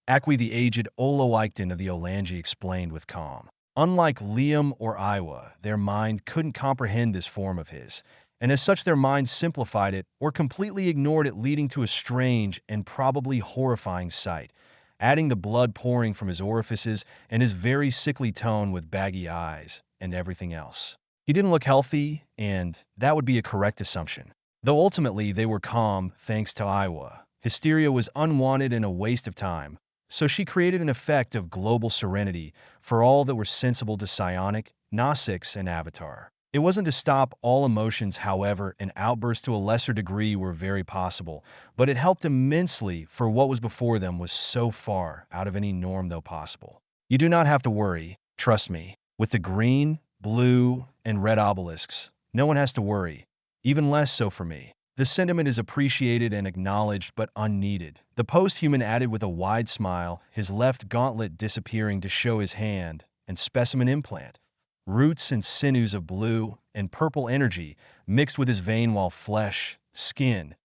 Akwi, the aged Oloikton of the Olangi, explained with calm. Unlike Liam or Iwa, their mind couldn't comprehend this form of his, and as such their minds simplified it or completely ignored it, leading to a strange and probably horrifying sight, adding the blood pouring from his orifices and his very sickly tone with baggy eyes and everything else. He didn't look healthy, and that would be a correct assumption. Though ultimately they were calm thanks to Iowa. Hysteria was unwanted and a waste of time, so she created an effect of global serenity for all that were sensible to Psionic, Gnostics, and Avatar. It wasn't to stop all emotions, however, and outbursts to a lesser degree were very possible, but it helped immensely for what was before them was so far out of any norm though possible. You do not have to worry, trust me. With the green, blue, and red obelisks, no one has to worry, even less so for me. The sentiment is appreciated and acknowledged but unneeded. The post-human added with a wide smile, his left gauntlet disappearing to show his hand and specimen implant. Roots and sinews of blue and purple energy mixed with his vein while flesh, skin,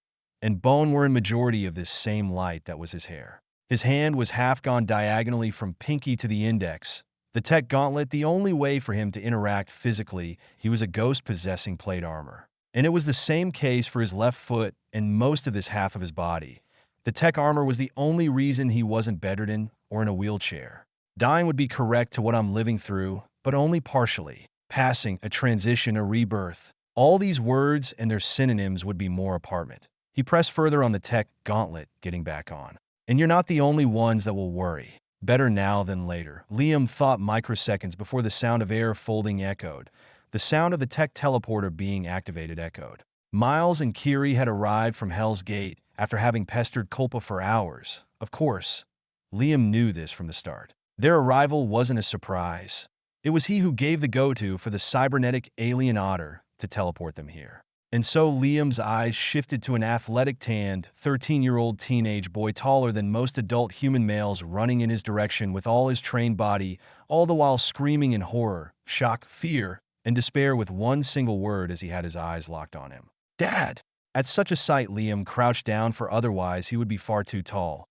and bone were in majority of this same light that was his hair. His hand was half gone diagonally from pinky to the index. The tech gauntlet, the only way for him to interact physically, he was a ghost possessing plate armor. And it was the same case for his left foot and most of this half of his body. The tech armor was the only reason he wasn't bedridden or in a wheelchair. Dying would be correct to what I'm living through, but only partially. Passing, a transition, a rebirth. All these words and their synonyms would be more apartment. He pressed further on the tech gauntlet, getting back on. And you're not the only ones that will worry. Better now than later. Liam thought microseconds before the sound of air folding echoed. The sound of the tech teleporter being activated echoed. Miles and Kiri had arrived from Hell's Gate after having pestered Culpa for hours. Of course, Liam knew this from the start. Their arrival wasn't a surprise. It was he who gave the go-to for the cybernetic alien otter to teleport them here. And so Liam's eyes shifted to an athletic-tanned, 13-year-old teenage boy taller than most adult human males running in his direction with all his trained body, all the while screaming in horror, shock, fear, and despair with one single word as he had his eyes locked on him. Dad! At such a sight, Liam crouched down, for otherwise he would be far too tall.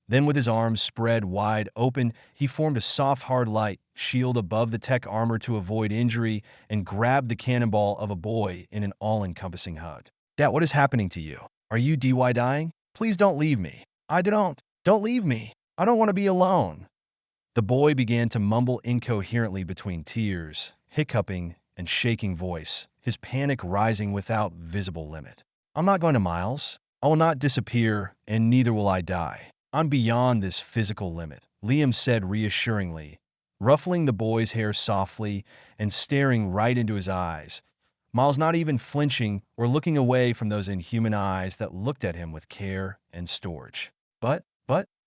Then with his arms spread wide open, he formed a soft, hard light shield above the tech armor to avoid injury and grabbed the cannonball of a boy in an all-encompassing hug. Dad, what is happening to you? Are you dying? Please don't leave me. Don't leave me. I don't want to be alone. The boy began to mumble incoherently between tears, hiccuping, and shaking voice, his panic rising without visible limit. I'm not going to Miles. I will not disappear, and neither will I die. I'm beyond this physical limit, Liam said reassuringly, ruffling the boy's hair softly and staring right into his eyes. Miles not even flinching or looking away from those inhuman eyes that looked at him with care and storage. But,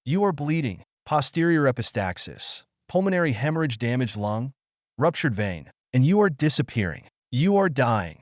you are bleeding. Posterior epistaxis, pulmonary hemorrhage, damaged lung, ruptured vein, and you are disappearing. You are dying.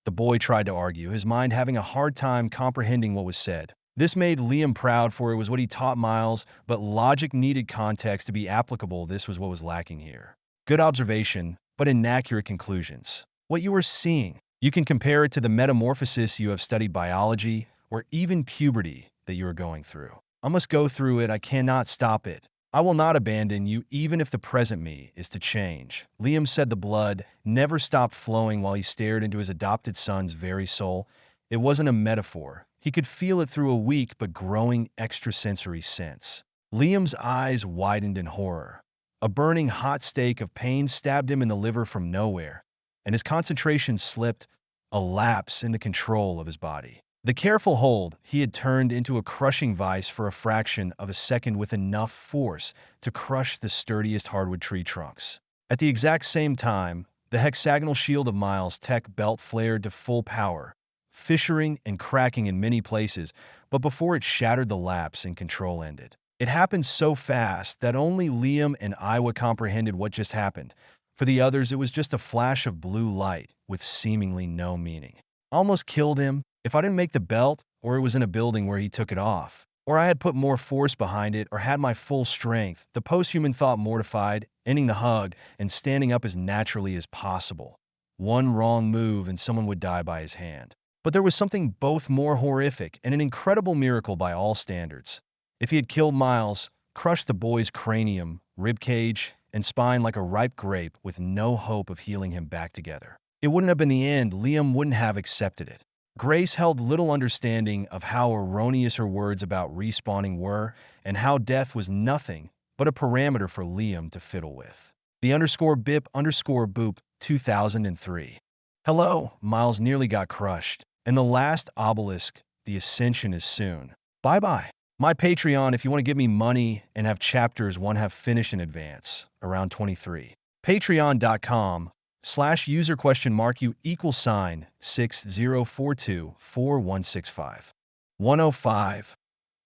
The boy tried to argue, his mind having a hard time comprehending what was said. This made Liam proud, for it was what he taught Miles, but logic needed context to be applicable. This was what was lacking here. Good observation, but inaccurate conclusions. What you are seeing, you can compare it to the metamorphosis you have studied biology, or even puberty that you are going through. I must go through it, I cannot stop it. I will not abandon you even if the present me is to change. Liam said the blood never stopped flowing while he stared into his adopted son's very soul. It wasn't a metaphor. He could feel it through a weak but growing extrasensory sense. Liam's eyes widened in horror. A burning hot stake of pain stabbed him in the liver from nowhere, and his concentration slipped, a lapse in the control of his body. The careful hold he had turned into a crushing vice for a fraction of a second with enough force to crush the sturdiest hardwood tree trunks. At the exact same time, the hexagonal shield of Miles' tech belt flared to full power, fissuring and cracking in many places, but before it shattered, the lapse in control ended. It happened so fast that only Liam and Iowa comprehended what just happened. For the others, it was just a flash of blue light with seemingly no meaning. Almost killed him. If I didn't make the belt, or it was in a building where he took it off, or I had put more force behind it, or had my full strength, the post-human thought, mortified, ending the hug, and standing up as naturally as possible. One wrong move and someone would die by his hand. But there was something both more horrific and an incredible miracle by all standards. If he had killed Miles, crushed the boy's cranium, ribcage, and spine like a ripe grape with no hope of healing him back together, it wouldn't have been the end. Liam wouldn't have accepted it. Grace held little understanding of how erroneous her words about respawning were, and how death was nothing but a parameter for Liam to fiddle with. The underscore bip underscore boop 2003. Hello, Miles nearly got crushed. And the last obelisk, the Ascension, is soon. Bye-bye. My Patreon if you want to give me money and have chapters 1 have finished in advance, around 23. Patreon.com/user U =sign 60424165. 105.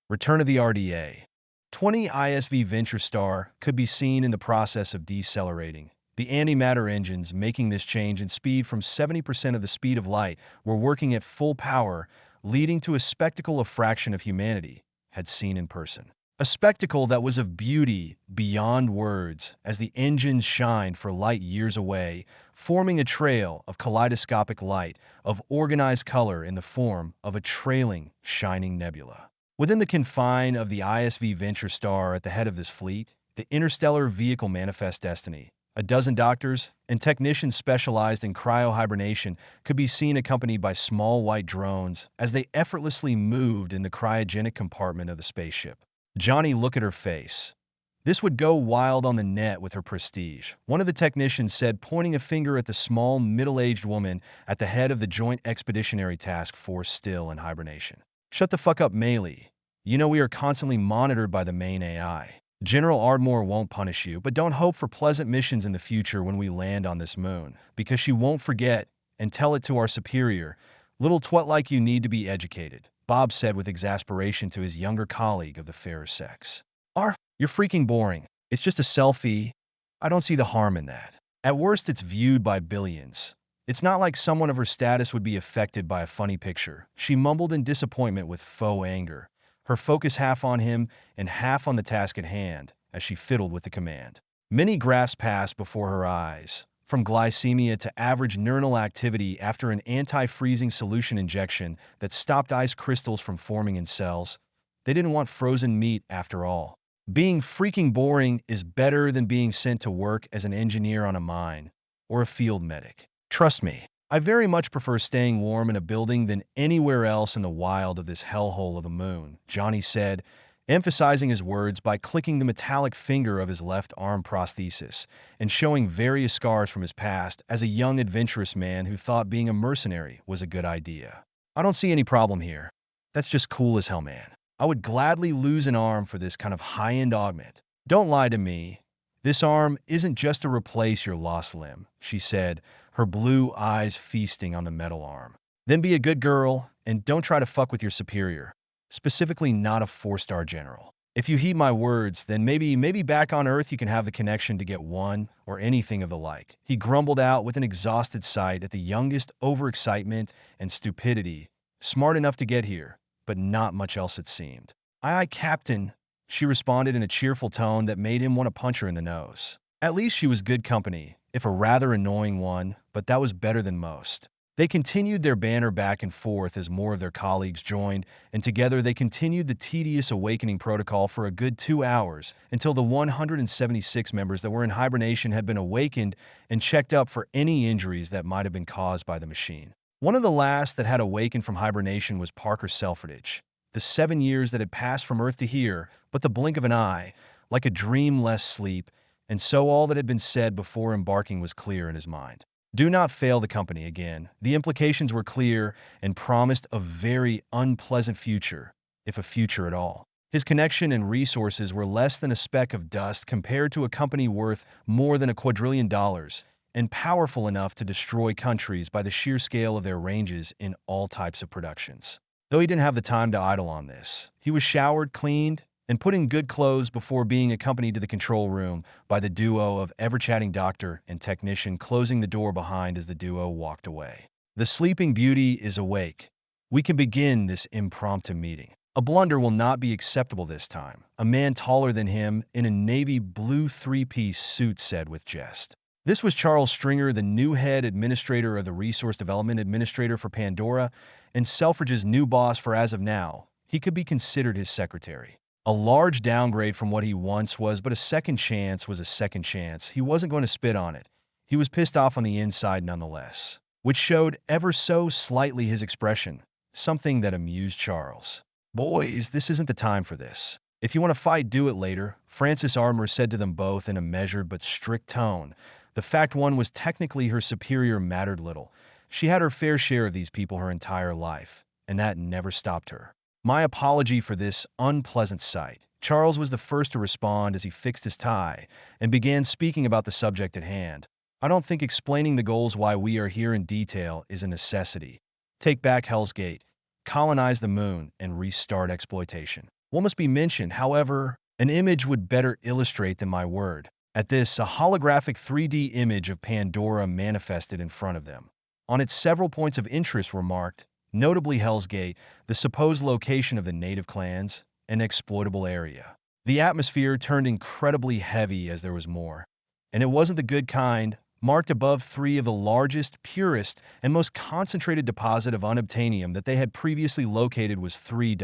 Return of the RDA. 20 ISV Venture Star could be seen in the process of decelerating. The antimatter engines making this change in speed from 70% of the speed of light were working at full power, leading to a spectacle a fraction of humanity had seen in person. A spectacle that was of beauty beyond words as the engines shined for light years away, forming a trail of kaleidoscopic light of organized color in the form of a trailing, shining nebula. Within the confine of the ISV Venture Star at the head of this fleet, the interstellar vehicle Manifest Destiny, a dozen doctors and technicians specialized in cryohibernation could be seen accompanied by small white drones as they effortlessly moved in the cryogenic compartment of the spaceship. Johnny, look at her face. This would go wild on the net with her prestige, one of the technicians said, pointing a finger at the small, middle-aged woman at the head of the Joint Expeditionary Task Force still in hibernation. Shut the fuck up, Melee. You know we are constantly monitored by the main AI. General Ardmore won't punish you, but don't hope for pleasant missions in the future when we land on this moon, because she won't forget and tell it to our superior. Little twat like you need to be educated, Bob said with exasperation to his younger colleague of the fairer sex. You're freaking boring. It's just a selfie. I don't see the harm in that. At worst, it's viewed by billions. It's not like someone of her status would be affected by a funny picture, she mumbled in disappointment with faux anger, her focus half on him and half on the task at hand as she fiddled with the command. Many graphs passed before her eyes, from glycemia to average neuronal activity after an anti-freezing solution injection that stopped ice crystals from forming in cells. They didn't want frozen meat after all. Being freaking boring is better than being sent to work as an engineer on a mine or a field medic. Trust me, I very much prefer staying warm in a building than anywhere else in the wild of this hellhole of the moon, Johnny said, emphasizing his words by clicking the metallic finger of his left arm prosthesis and showing various scars from his past as a young adventurous man who thought being a mercenary was a good idea. I don't see any problem here. That's just cool as hell, man. I would gladly lose an arm for this kind of high-end augment. Don't lie to me. This arm isn't just to replace your lost limb, she said, her blue eyes feasting on the metal arm. Then be a good girl and don't try to fuck with your superior, specifically not a 4-star general. If you heed my words, then maybe back on Earth you can have the connection to get one or anything of the like, he grumbled out with an exhausted sight at the youngest overexcitement and stupidity, smart enough to get here, but not much else it seemed. Aye, Captain, she responded in a cheerful tone that made him want to punch her in the nose. At least she was good company, if a rather annoying one, but that was better than most. They continued their banter back and forth as more of their colleagues joined, and together they continued the tedious awakening protocol for a good 2 hours until the 176 members that were in hibernation had been awakened and checked up for any injuries that might have been caused by the machine. One of the last that had awakened from hibernation was Parker Selfridge. The 7 years that had passed from Earth to here, but the blink of an eye, like a dream less sleep, and so all that had been said before embarking was clear in his mind. Do not fail the company again. The implications were clear and promised a very unpleasant future, if a future at all. His connection and resources were less than a speck of dust compared to a company worth more than $1 quadrillion, and powerful enough to destroy countries by the sheer scale of their ranges in all types of productions. Though he didn't have the time to idle on this, he was showered, cleaned, and put in good clothes before being accompanied to the control room by the duo of ever-chatting doctor and technician, closing the door behind as the duo walked away. The sleeping beauty is awake. We can begin this impromptu meeting. A blunder will not be acceptable this time, a man taller than him in a navy blue 3-piece suit said with jest. This was Charles Stringer, the new head administrator of the Resource Development Administrator for Pandora, and Selfridge's new boss for as of now. He could be considered his secretary. A large downgrade from what he once was, but a second chance was a second chance. He wasn't going to spit on it. He was pissed off on the inside nonetheless, which showed ever so slightly his expression, something that amused Charles. Boys, this isn't the time for this. If you want to fight, do it later, Francis Armour said to them both in a measured but strict tone. The fact one was technically her superior mattered little. She had her fair share of these people her entire life, and that never stopped her. My apology for this unpleasant sight. Charles was the first to respond as he fixed his tie and began speaking about the subject at hand. I don't think explaining the goals why we are here in detail is a necessity. Take back Hell's Gate, colonize the moon, and restart exploitation. What must be mentioned, however, an image would better illustrate than my word. At this, a holographic 3D image of Pandora manifested in front of them. On it, several points of interest were marked, notably Hell's Gate, the supposed location of the native clans, an exploitable area. The atmosphere turned incredibly heavy as there was more. And it wasn't the good kind. Marked above 3 of the largest, purest, and most concentrated deposit of unobtainium that they had previously located was 3.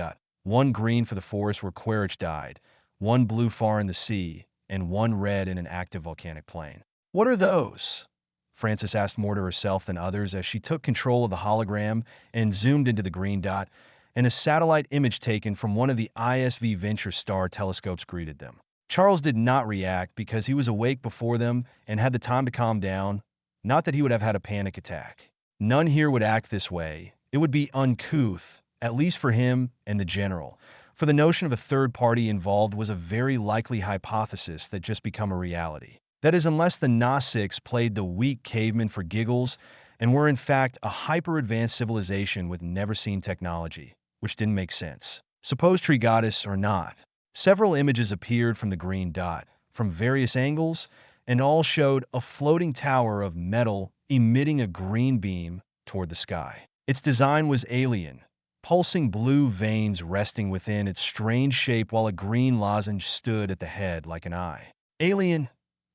1 green for the forest where Quaritch died, 1 blue far in the sea, and 1 red in an active volcanic plain. What are those? Francis asked more to herself than others as she took control of the hologram and zoomed into the green dot, and a satellite image taken from one of the ISV Venture Star telescopes greeted them. Charles did not react because he was awake before them and had the time to calm down, not that he would have had a panic attack. None here would act this way. It would be uncouth, at least for him and the general, for the notion of a third party involved was a very likely hypothesis that just become a reality. That is, unless the Gnostics played the weak caveman for giggles and were in fact a hyper-advanced civilization with never-seen technology, which didn't make sense. Suppose tree goddess or not. Several images appeared from the green dot, from various angles, and all showed a floating tower of metal emitting a green beam toward the sky. Its design was alien, pulsing blue veins resting within its strange shape while a green lozenge stood at the head like an eye. Alien,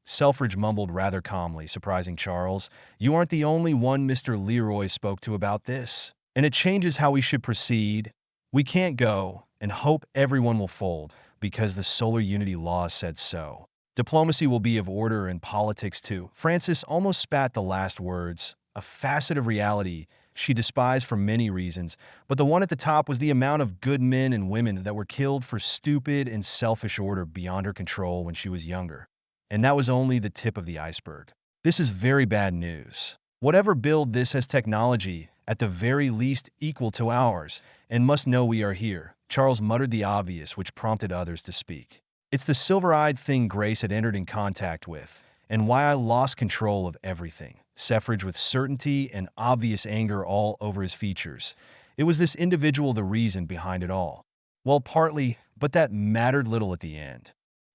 Selfridge mumbled rather calmly, surprising Charles. You aren't the only one Mr. Leroy spoke to about this. And it changes how we should proceed. We can't go and hope everyone will fold, because the solar unity law said so. Diplomacy will be of order and politics too. Francis almost spat the last words, a facet of reality she despised for many reasons, but the one at the top was the amount of good men and women that were killed for stupid and selfish order beyond her control when she was younger. And that was only the tip of the iceberg. This is very bad news. Whatever build this has technology, at the very least equal to ours, and must know we are here. Charles muttered the obvious, which prompted others to speak. It's the silver-eyed thing Grace had entered in contact with, and why I lost control of everything. Selfridge with certainty and obvious anger all over his features. It was this individual the reason behind it all. Well, partly, but that mattered little at the end.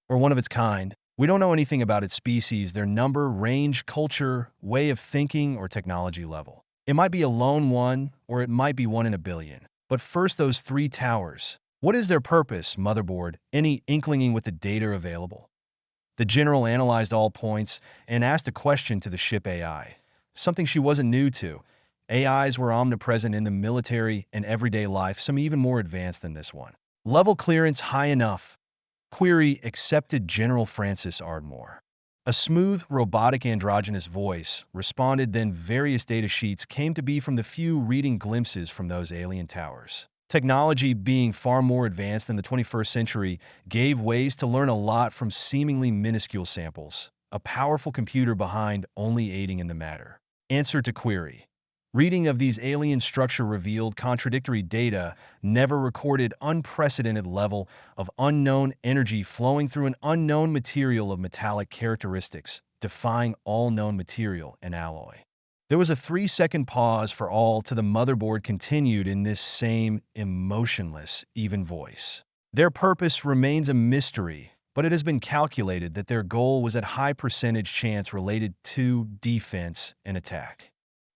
Or one of its kind. We don't know anything about its species, their number, range, culture, way of thinking, or technology level. It might be a lone one, or it might be 1 in a billion. But first, those 3 towers. What is their purpose, motherboard? Any inklinging with the data available? The general analyzed all points and asked a question to the ship AI, something she wasn't new to. AIs were omnipresent in the military and everyday life, some even more advanced than this one. Level clearance high enough. Query accepted General Francis Ardmore. A smooth, robotic androgynous voice responded, then various data sheets came to be from the few reading glimpses from those alien towers. Technology, being far more advanced than the 21st century, gave ways to learn a lot from seemingly minuscule samples, a powerful computer behind only aiding in the matter. Answer to query. Reading of these alien structure revealed contradictory data, never recorded unprecedented level of unknown energy flowing through an unknown material of metallic characteristics, defying all known material and alloy. There was a 3-second pause for all till the motherboard continued in this same emotionless, even voice. Their purpose remains a mystery, but it has been calculated that their goal was at high percentage chance related to defense and attack.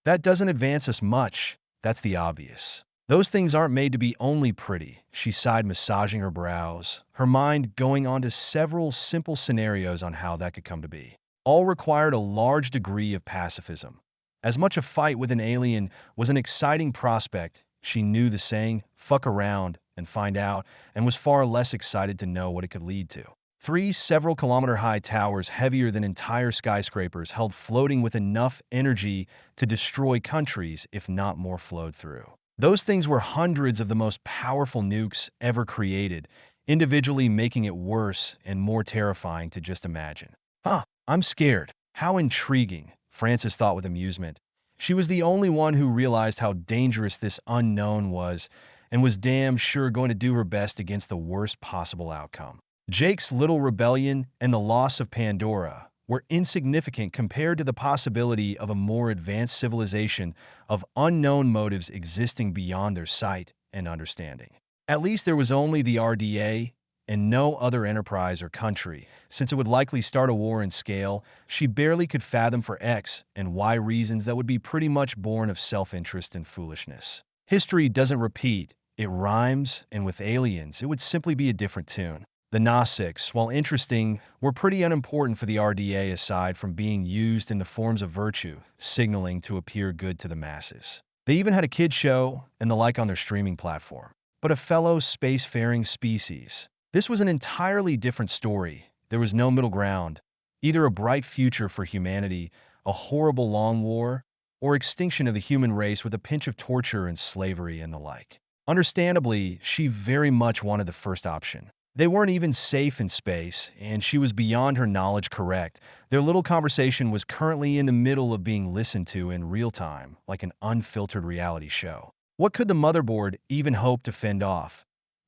That doesn't advance us much, that's the obvious. Those things aren't made to be only pretty, she sighed, massaging her brows, her mind going on to several simple scenarios on how that could come to be. All required a large degree of pacifism. As much a fight with an alien was an exciting prospect, she knew the saying, fuck around and find out, and was far less excited to know what it could lead to. 3 several-kilometer-high towers heavier than entire skyscrapers held floating with enough energy to destroy countries if not more flowed through. Those things were hundreds of the most powerful nukes ever created, individually making it worse and more terrifying to just imagine. Huh, I'm scared. How intriguing, Frances thought with amusement. She was the only one who realized how dangerous this unknown was and was damn sure going to do her best against the worst possible outcome. Jake's little rebellion and the loss of Pandora were insignificant compared to the possibility of a more advanced civilization of unknown motives existing beyond their sight and understanding. At least there was only the RDA and no other enterprise or country. Since it would likely start a war in scale, she barely could fathom for X and Y reasons that would be pretty much born of self-interest and foolishness. History doesn't repeat, it rhymes, and with aliens, it would simply be a different tune. The Gnostics, while interesting, were pretty unimportant for the RDA aside from being used in the forms of virtue, signaling to appear good to the masses. They even had a kid show and the like on their streaming platform. But a fellow spacefaring species. This was an entirely different story. There was no middle ground. Either a bright future for humanity, a horrible long war, or extinction of the human race with a pinch of torture and slavery and the like. Understandably, she very much wanted the first option. They weren't even safe in space, and she was beyond her knowledge correct. Their little conversation was currently in the middle of being listened to in real time, like an unfiltered reality show. What could the motherboard even hope to fend off?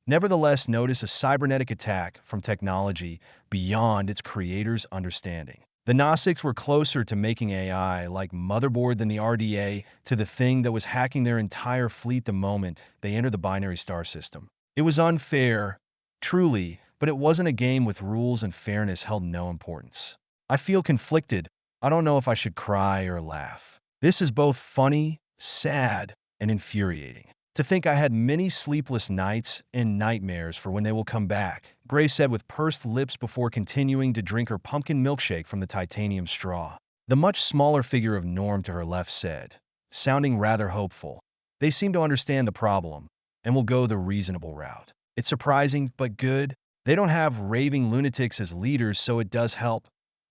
Nevertheless, notice a cybernetic attack from technology beyond its creator's understanding. The Gnostics were closer to making AI like motherboard than the RDA to the thing that was hacking their entire fleet the moment they entered the binary star system. It was unfair, truly, but it wasn't a game with rules, and fairness held no importance. I feel conflicted. I don't know if I should cry or laugh. This is both funny, sad, and infuriating. To think I had many sleepless nights and nightmares for when they will come back, Gray said with pursed lips before continuing to drink her pumpkin milkshake from the titanium straw. The much smaller figure of Norm to her left said, sounding rather hopeful, they seem to understand the problem and will go the reasonable route. It's surprising, but good. They don't have raving lunatics as leaders, so it does help,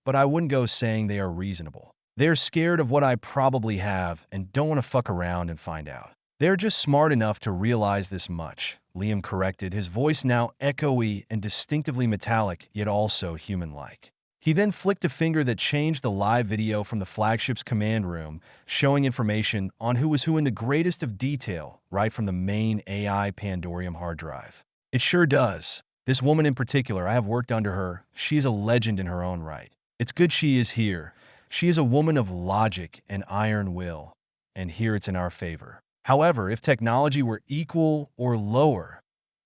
but I wouldn't go saying they are reasonable. They're scared of what I probably have and don't want to fuck around and find out. They're just smart enough to realize this much, Liam corrected, his voice now echoey and distinctively metallic, yet also human-like. He then flicked a finger that changed the live video from the flagship's command room, showing information on who was who in the greatest of detail, right from the main AI Pandorium hard drive. It sure does. This woman in particular, I have worked under her. She is a legend in her own right. It's good she is here. She is a woman of logic and iron will, and here it's in our favor. However, if technology were equal or lower,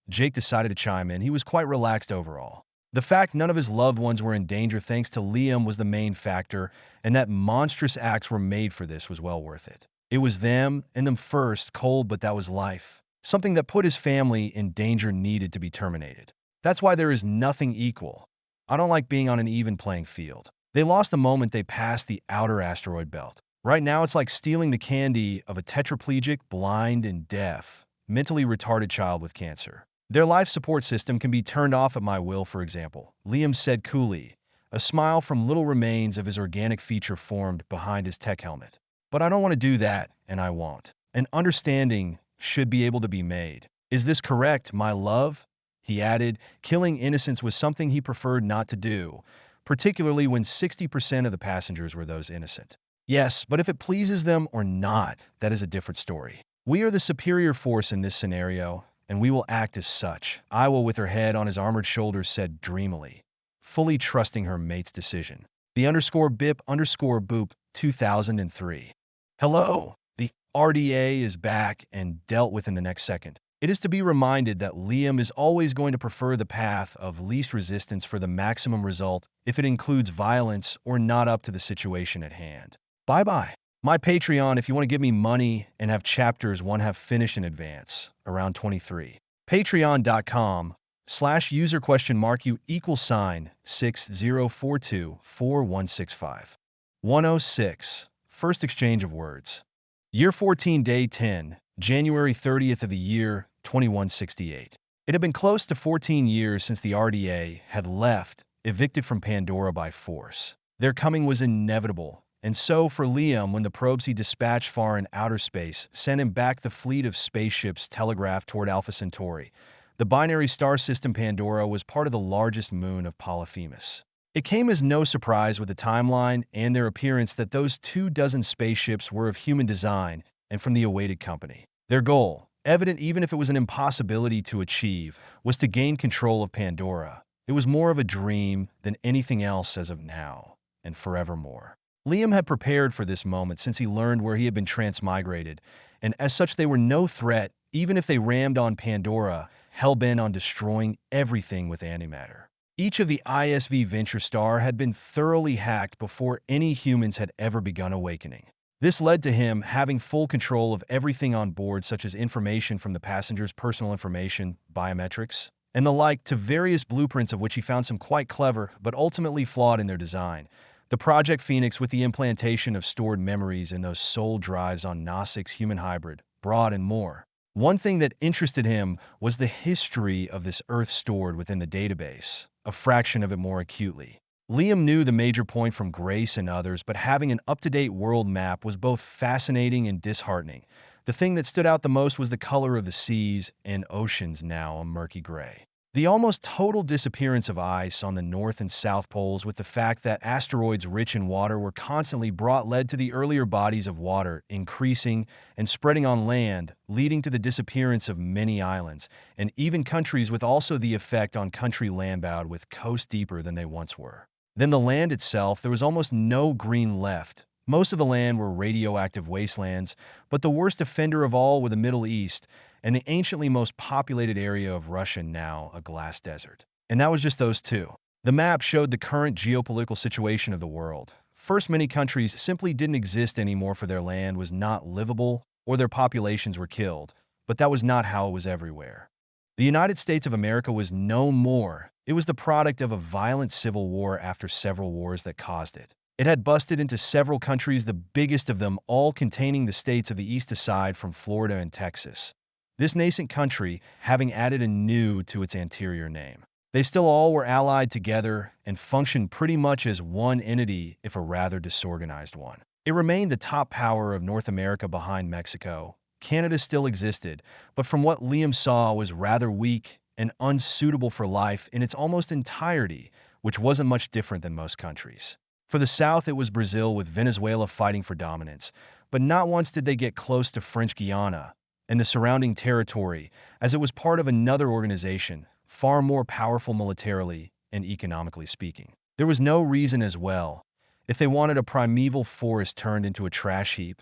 Jake decided to chime in. He was quite relaxed overall. The fact none of his loved ones were in danger thanks to Liam was the main factor, and that monstrous acts were made for this was well worth it. It was them, and them first, cold, but that was life. Something that put his family in danger needed to be terminated. That's why there is nothing equal. I don't like being on an even playing field. They lost the moment they passed the outer asteroid belt. Right now, it's like stealing the candy of a tetraplegic, blind, and deaf, mentally retarded child with cancer. Their life support system can be turned off at my will, for example, Liam said coolly, a smile from little remains of his organic feature formed behind his tech helmet. But I don't want to do that, and I won't. An understanding should be able to be made. Is this correct, my love? He added, killing innocents was something he preferred not to do, particularly when 60% of the passengers were those innocent. Yes, but if it pleases them or not, that is a different story. We are the superior force in this scenario, and we will act as such, Iowa with her head on his armored shoulders said dreamily, fully trusting her mate's decision. The _bip_boop 2003. Hello, the RDA is back and dealt with in the next second. It is to be reminded that Liam is always going to prefer the path of least resistance for the maximum result if it includes violence or not up to the situation at hand. Bye-bye. My Patreon if you want to give me money and have chapters 1 have finished in advance, around 23. Patreon.com/user?U=60424165. 106. First exchange of words. Year 14, day 10, January 30th of the year 2168. It had been close to 14 years since the RDA had left, evicted from Pandora by force. Their coming was inevitable. And so, for Liam, when the probes he dispatched far in outer space sent him back the fleet of spaceships telegraphed toward Alpha Centauri, The binary star system Pandora was part of the largest moon of Polyphemus. It came as no surprise with the timeline and their appearance that those 24 spaceships were of human design and from the awaited company. Their goal, evident even if it was an impossibility to achieve, was to gain control of Pandora. It was more of a dream than anything else as of now, and forevermore. Liam had prepared for this moment since he learned where he had been transmigrated, and as such they were no threat even if they rammed on Pandora, hell-bent on destroying everything with antimatter. Each of the ISV Venture Star had been thoroughly hacked before any humans had ever begun awakening. This led to him having full control of everything on board, such as information from the passengers' personal information, biometrics, and the like, to various blueprints of which he found some quite clever but ultimately flawed in their design. The Project Phoenix, with the implantation of stored memories in those soul drives on Gnostic's human hybrid, Broad, and more. One thing that interested him was the history of this Earth stored within the database, a fraction of it more acutely. Liam knew the major point from Grace and others, but having an up-to-date world map was both fascinating and disheartening. The thing that stood out the most was the color of the seas and oceans, now a murky gray. The almost total disappearance of ice on the north and south poles, with the fact that asteroids rich in water were constantly brought, led to the earlier bodies of water increasing and spreading on land, leading to the disappearance of many islands, and even countries, with also the effect on country landbound with coasts deeper than they once were. Then the land itself, there was almost no green left. Most of the land were radioactive wastelands, but the worst offender of all were the Middle East, and the anciently most populated area of Russia, now a glass desert. And that was just those two. The map showed the current geopolitical situation of the world. First, many countries simply didn't exist anymore, for their land was not livable or their populations were killed, but that was not how it was everywhere. The United States of America was no more. It was the product of a violent civil war after several wars that caused it. It had busted into several countries, the biggest of them all containing the states of the east aside from Florida and Texas. This nascent country having added a new to its anterior name. They still all were allied together and functioned pretty much as one entity, if a rather disorganized one. It remained the top power of North America behind Mexico. Canada still existed, but from what Liam saw was rather weak and unsuitable for life in its almost entirety, which wasn't much different than most countries. For the south, it was Brazil, with Venezuela fighting for dominance, but not once did they get close to French Guiana and the surrounding territory, as it was part of another organization, far more powerful militarily and economically speaking. There was no reason as well. If they wanted a primeval forest turned into a trash heap,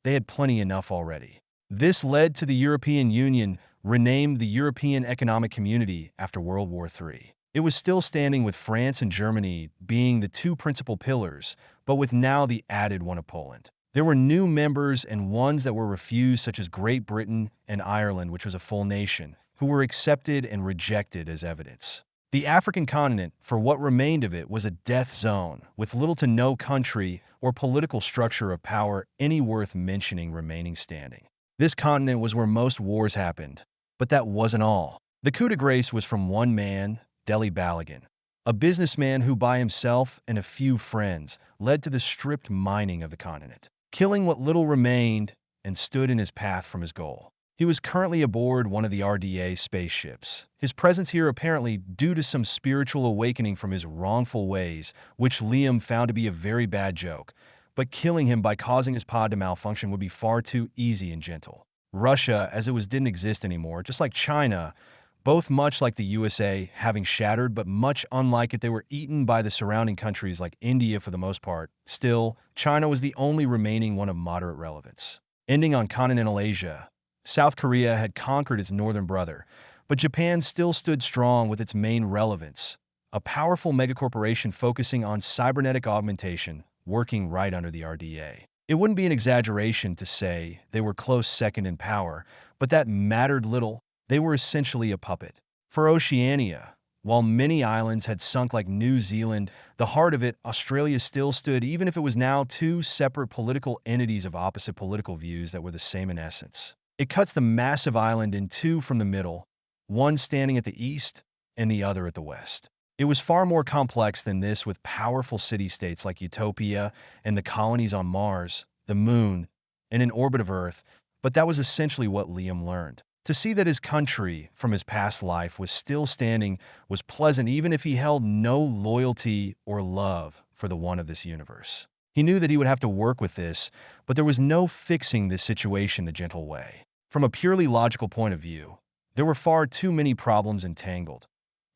they had plenty enough already. This led to the European Union, renamed the European Economic Community after World War III. It was still standing, with France and Germany being the two principal pillars, but with now the added one of Poland. There were new members and ones that were refused, such as Great Britain and Ireland, which was a full nation, who were accepted and rejected as evidence. The African continent, for what remained of it, was a death zone, with little to no country or political structure of power any worth mentioning remaining standing. This continent was where most wars happened, but that wasn't all. The coup de grace was from one man, Deli Balagan, a businessman who by himself and a few friends led to the stripped mining of the continent, killing what little remained and stood in his path from his goal. He was currently aboard one of the RDA spaceships. His presence here apparently due to some spiritual awakening from his wrongful ways, which Liam found to be a very bad joke, but killing him by causing his pod to malfunction would be far too easy and gentle. Russia, as it was, didn't exist anymore, just like China, both much like the USA, having shattered, but much unlike it, they were eaten by the surrounding countries like India for the most part. Still, China was the only remaining one of moderate relevance. Ending on continental Asia, South Korea had conquered its northern brother, but Japan still stood strong with its main relevance, a powerful megacorporation focusing on cybernetic augmentation, working right under the RDA. It wouldn't be an exaggeration to say they were close second in power, but that mattered little. They were essentially a puppet. For Oceania, while many islands had sunk like New Zealand, the heart of it, Australia, still stood, even if it was now two separate political entities of opposite political views that were the same in essence. It cuts the massive island in two from the middle, one standing at the east and the other at the west. It was far more complex than this, with powerful city-states like Utopia and the colonies on Mars, the Moon, and in orbit of Earth, but that was essentially what Liam learned. To see that his country, from his past life, was still standing was pleasant even if he held no loyalty or love for the one of this universe. He knew that he would have to work with this, but there was no fixing this situation the gentle way. From a purely logical point of view, there were far too many problems entangled,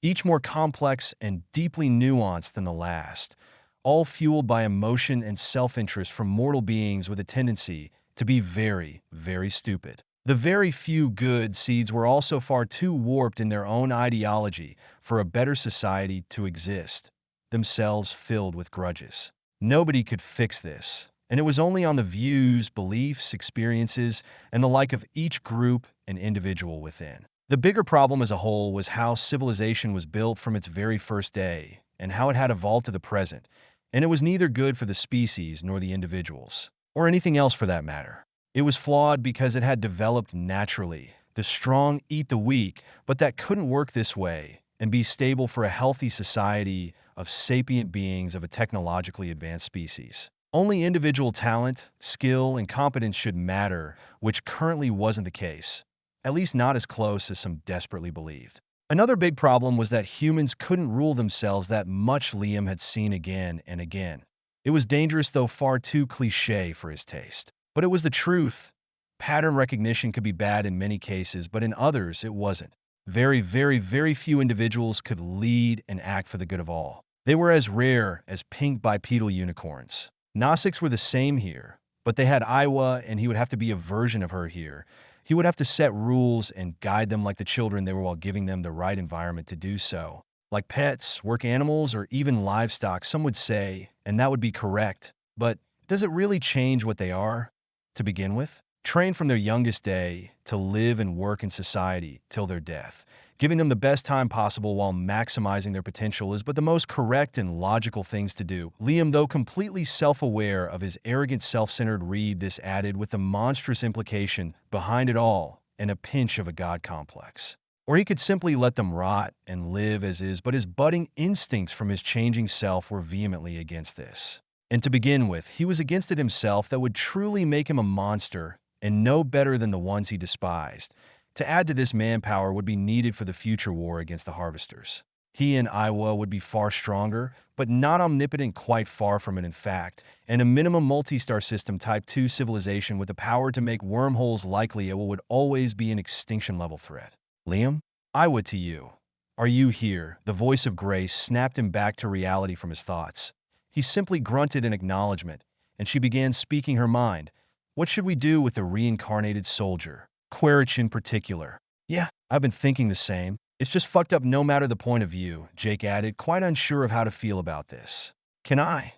each more complex and deeply nuanced than the last, all fueled by emotion and self-interest from mortal beings with a tendency to be very, very stupid. The very few good seeds were also far too warped in their own ideology for a better society to exist, themselves filled with grudges. Nobody could fix this, and it was only on the views, beliefs, experiences, and the like of each group and individual within. The bigger problem as a whole was how civilization was built from its very first day, and how it had evolved to the present, and it was neither good for the species nor the individuals, or anything else for that matter. It was flawed because it had developed naturally. The strong eat the weak, but that couldn't work this way and be stable for a healthy society of sapient beings of a technologically advanced species. Only individual talent, skill, and competence should matter, which currently wasn't the case, at least not as close as some desperately believed. Another big problem was that humans couldn't rule themselves that much. Liam had seen again and again. It was dangerous, though far too cliché for his taste. But it was the truth. Pattern recognition could be bad in many cases, but in others it wasn't. Very, very, very few individuals could lead and act for the good of all. They were as rare as pink bipedal unicorns. Gnostics were the same here, but they had Iowa, and he would have to be a version of her here. He would have to set rules and guide them like the children they were while giving them the right environment to do so. Like pets, work animals, or even livestock, some would say, and that would be correct. But does it really change what they are? To begin with, trained from their youngest day to live and work in society till their death, giving them the best time possible while maximizing their potential is but the most correct and logical things to do. Liam, though completely self-aware of his arrogant, self-centered read, this added with the monstrous implication behind it all and a pinch of a god complex. Or he could simply let them rot and live as is, but his budding instincts from his changing self were vehemently against this. And to begin with, he was against it himself that would truly make him a monster and no better than the ones he despised. To add to this, manpower would be needed for the future war against the Harvesters. He and Iowa would be far stronger, but not omnipotent, quite far from it in fact, and a minimum multi-star system Type 2 civilization with the power to make wormholes likely it would always be an extinction-level threat. Liam, Iowa to you. Are you here? The voice of Grace snapped him back to reality from his thoughts. He simply grunted in acknowledgement, and she began speaking her mind. What should we do with the reincarnated soldier? Quaritch in particular. Yeah, I've been thinking the same. It's just fucked up no matter the point of view, Jake added, quite unsure of how to feel about this. Can I?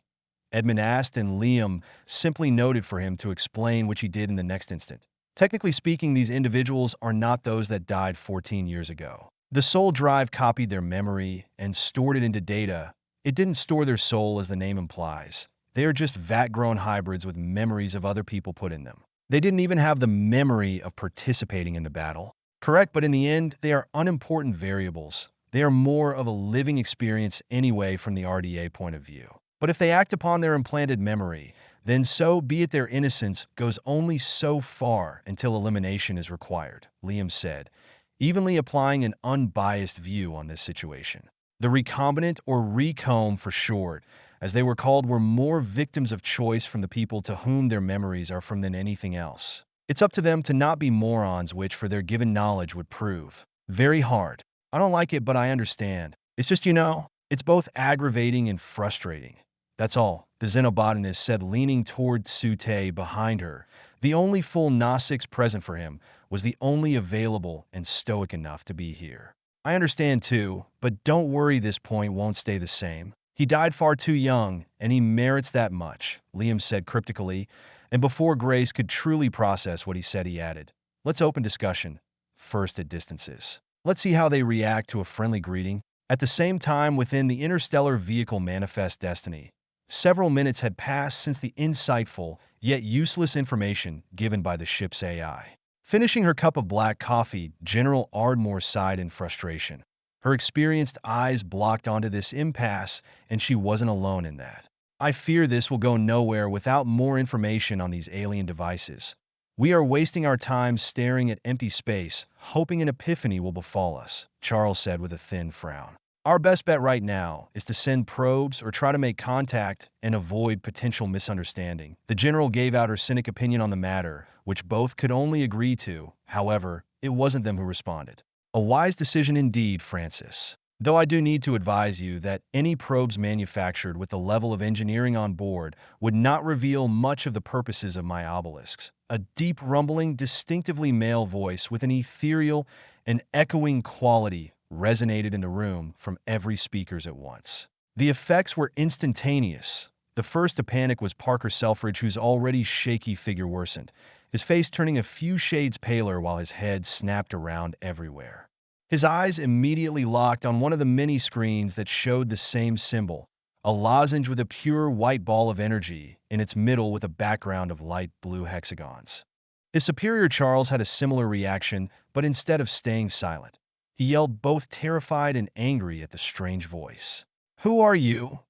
Edmund asked, and Liam simply noted for him to explain, which he did in the next instant. Technically speaking, these individuals are not those that died 14 years ago. The soul drive copied their memory and stored it into data. It didn't store their soul as the name implies. They are just vat-grown hybrids with memories of other people put in them. They didn't even have the memory of participating in the battle. Correct, but in the end, they are unimportant variables. They are more of a living experience anyway from the RDA point of view. But if they act upon their implanted memory, then so be it. Their innocence goes only so far until elimination is required, Liam said, evenly applying an unbiased view on this situation. The recombinant, or recomb for short, as they were called, were more victims of choice from the people to whom their memories are from than anything else. It's up to them to not be morons, which for their given knowledge would prove very hard. I don't like it, but I understand. It's just, it's both aggravating and frustrating. That's all, the xenobotanist said, leaning toward Sute behind her. The only full Gnostics present for him was the only available and stoic enough to be here. I understand too, but don't worry, this point won't stay the same. He died far too young, and he merits that much, Liam said cryptically, and before Grace could truly process what he said, he added, let's open discussion, first at distances. Let's see how they react to a friendly greeting. At the same time, within the interstellar vehicle Manifest Destiny, several minutes had passed since the insightful, yet useless information given by the ship's AI. Finishing her cup of black coffee, General Ardmore sighed in frustration. Her experienced eyes blocked onto this impasse, and she wasn't alone in that. I fear this will go nowhere without more information on these alien devices. We are wasting our time staring at empty space, hoping an epiphany will befall us, Charles said with a thin frown. Our best bet right now is to send probes or try to make contact and avoid potential misunderstanding. The general gave out her cynic opinion on the matter, which both could only agree to. However, it wasn't them who responded. A wise decision indeed, Francis. Though I do need to advise you that any probes manufactured with the level of engineering on board would not reveal much of the purposes of my obelisks. A deep rumbling, distinctively male voice with an ethereal and echoing quality resonated in the room from every speakers at once. The effects were instantaneous. The first to panic was Parker Selfridge, whose already shaky figure worsened, his face turning a few shades paler while his head snapped around everywhere. His eyes immediately locked on one of the many screens that showed the same symbol, a lozenge with a pure white ball of energy in its middle with a background of light blue hexagons. His superior Charles had a similar reaction, but instead of staying silent, he yelled, both terrified and angry at the strange voice. "Who are you?"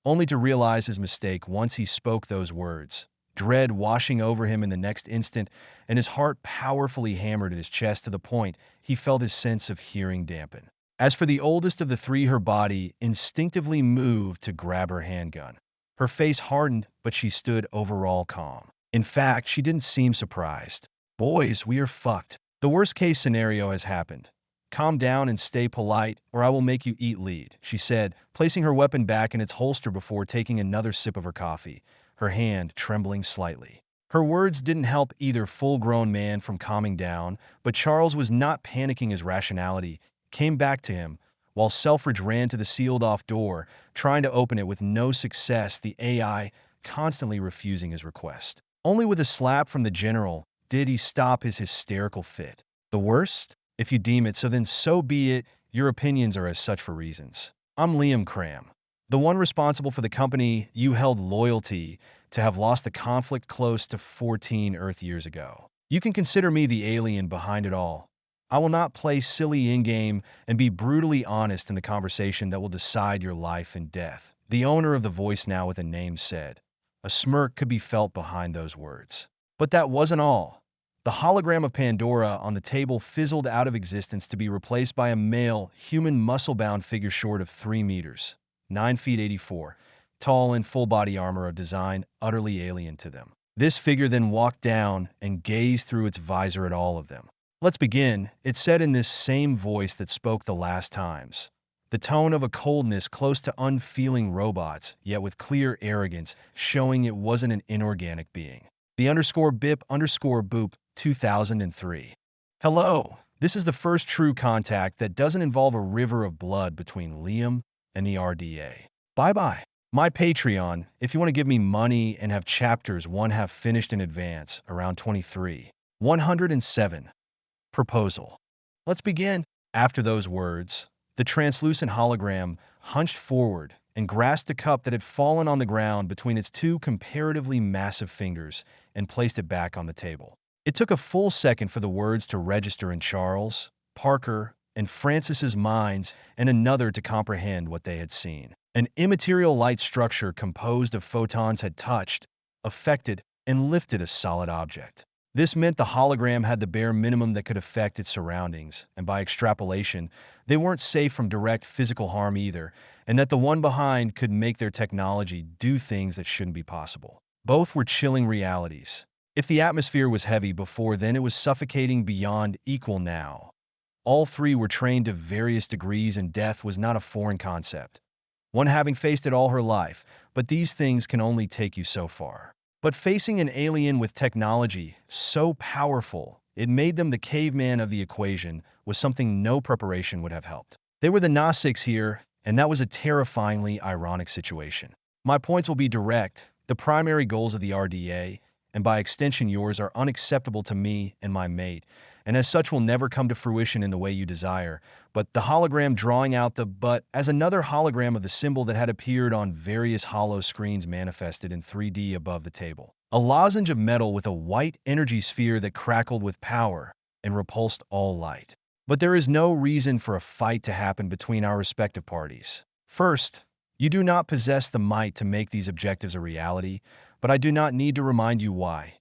Only to realize his mistake once he spoke those words, dread washing over him in the next instant, and his heart powerfully hammered at his chest to the point he felt his sense of hearing dampen. As for the oldest of the three, her body instinctively moved to grab her handgun. Her face hardened, but she stood overall calm. In fact, she didn't seem surprised. "Boys, we are fucked. The worst-case scenario has happened. Calm down and stay polite, or I will make you eat lead," she said, placing her weapon back in its holster before taking another sip of her coffee, her hand trembling slightly. Her words didn't help either full-grown man from calming down, but Charles was not panicking. His rationality came back to him, while Selfridge ran to the sealed-off door, trying to open it with no success, the AI constantly refusing his request. Only with a slap from the general did he stop his hysterical fit. "The worst? If you deem it so, then so be it. Your opinions are as such for reasons. I'm Liam Cram, the one responsible for the company you held loyalty to have lost the conflict close to 14 Earth years ago. You can consider me the alien behind it all. I will not play silly in-game and be brutally honest in the conversation that will decide your life and death," the owner of the voice, now with a name, said. A smirk could be felt behind those words. But that wasn't all. The hologram of Pandora on the table fizzled out of existence to be replaced by a male, human, muscle-bound figure short of 3 meters, 9 feet 84, tall in full-body armor of design utterly alien to them. This figure then walked down and gazed through its visor at all of them. "Let's begin," it said in this same voice that spoke the last times. The tone of a coldness close to unfeeling robots, yet with clear arrogance, showing it wasn't an inorganic being. The _bip_boop 2003. "Hello. This is the first true contact that doesn't involve a river of blood between Liam and the RDA. Bye-bye. My Patreon, if you want to give me money and have chapters 1/2 finished in advance, around 23. 107. Proposal. Let's begin." After those words, the translucent hologram hunched forward and grasped a cup that had fallen on the ground between its two comparatively massive fingers and placed it back on the table. It took a full second for the words to register in Charles, Parker, and Francis's minds, and another to comprehend what they had seen. An immaterial light structure composed of photons had touched, affected, and lifted a solid object. This meant the hologram had the bare minimum that could affect its surroundings, and by extrapolation, they weren't safe from direct physical harm either, and that the one behind could make their technology do things that shouldn't be possible. Both were chilling realities. If the atmosphere was heavy before, then it was suffocating beyond equal now. All three were trained to various degrees, and death was not a foreign concept, one having faced it all her life, but these things can only take you so far. But facing an alien with technology so powerful it made them the caveman of the equation was something no preparation would have helped. They were the Gnostics here, and that was a terrifyingly ironic situation. My points will be direct. The primary goals of the RDA, and by extension yours, are unacceptable to me and my mate, and as such will never come to fruition in the way you desire. But the hologram drawing out the "but" as another hologram of the symbol that had appeared on various hollow screens manifested in 3D above the table. A lozenge of metal with a white energy sphere that crackled with power and repulsed all light. But there is no reason for a fight to happen between our respective parties. First, you do not possess the might to make these objectives a reality, but I do not need to remind you why.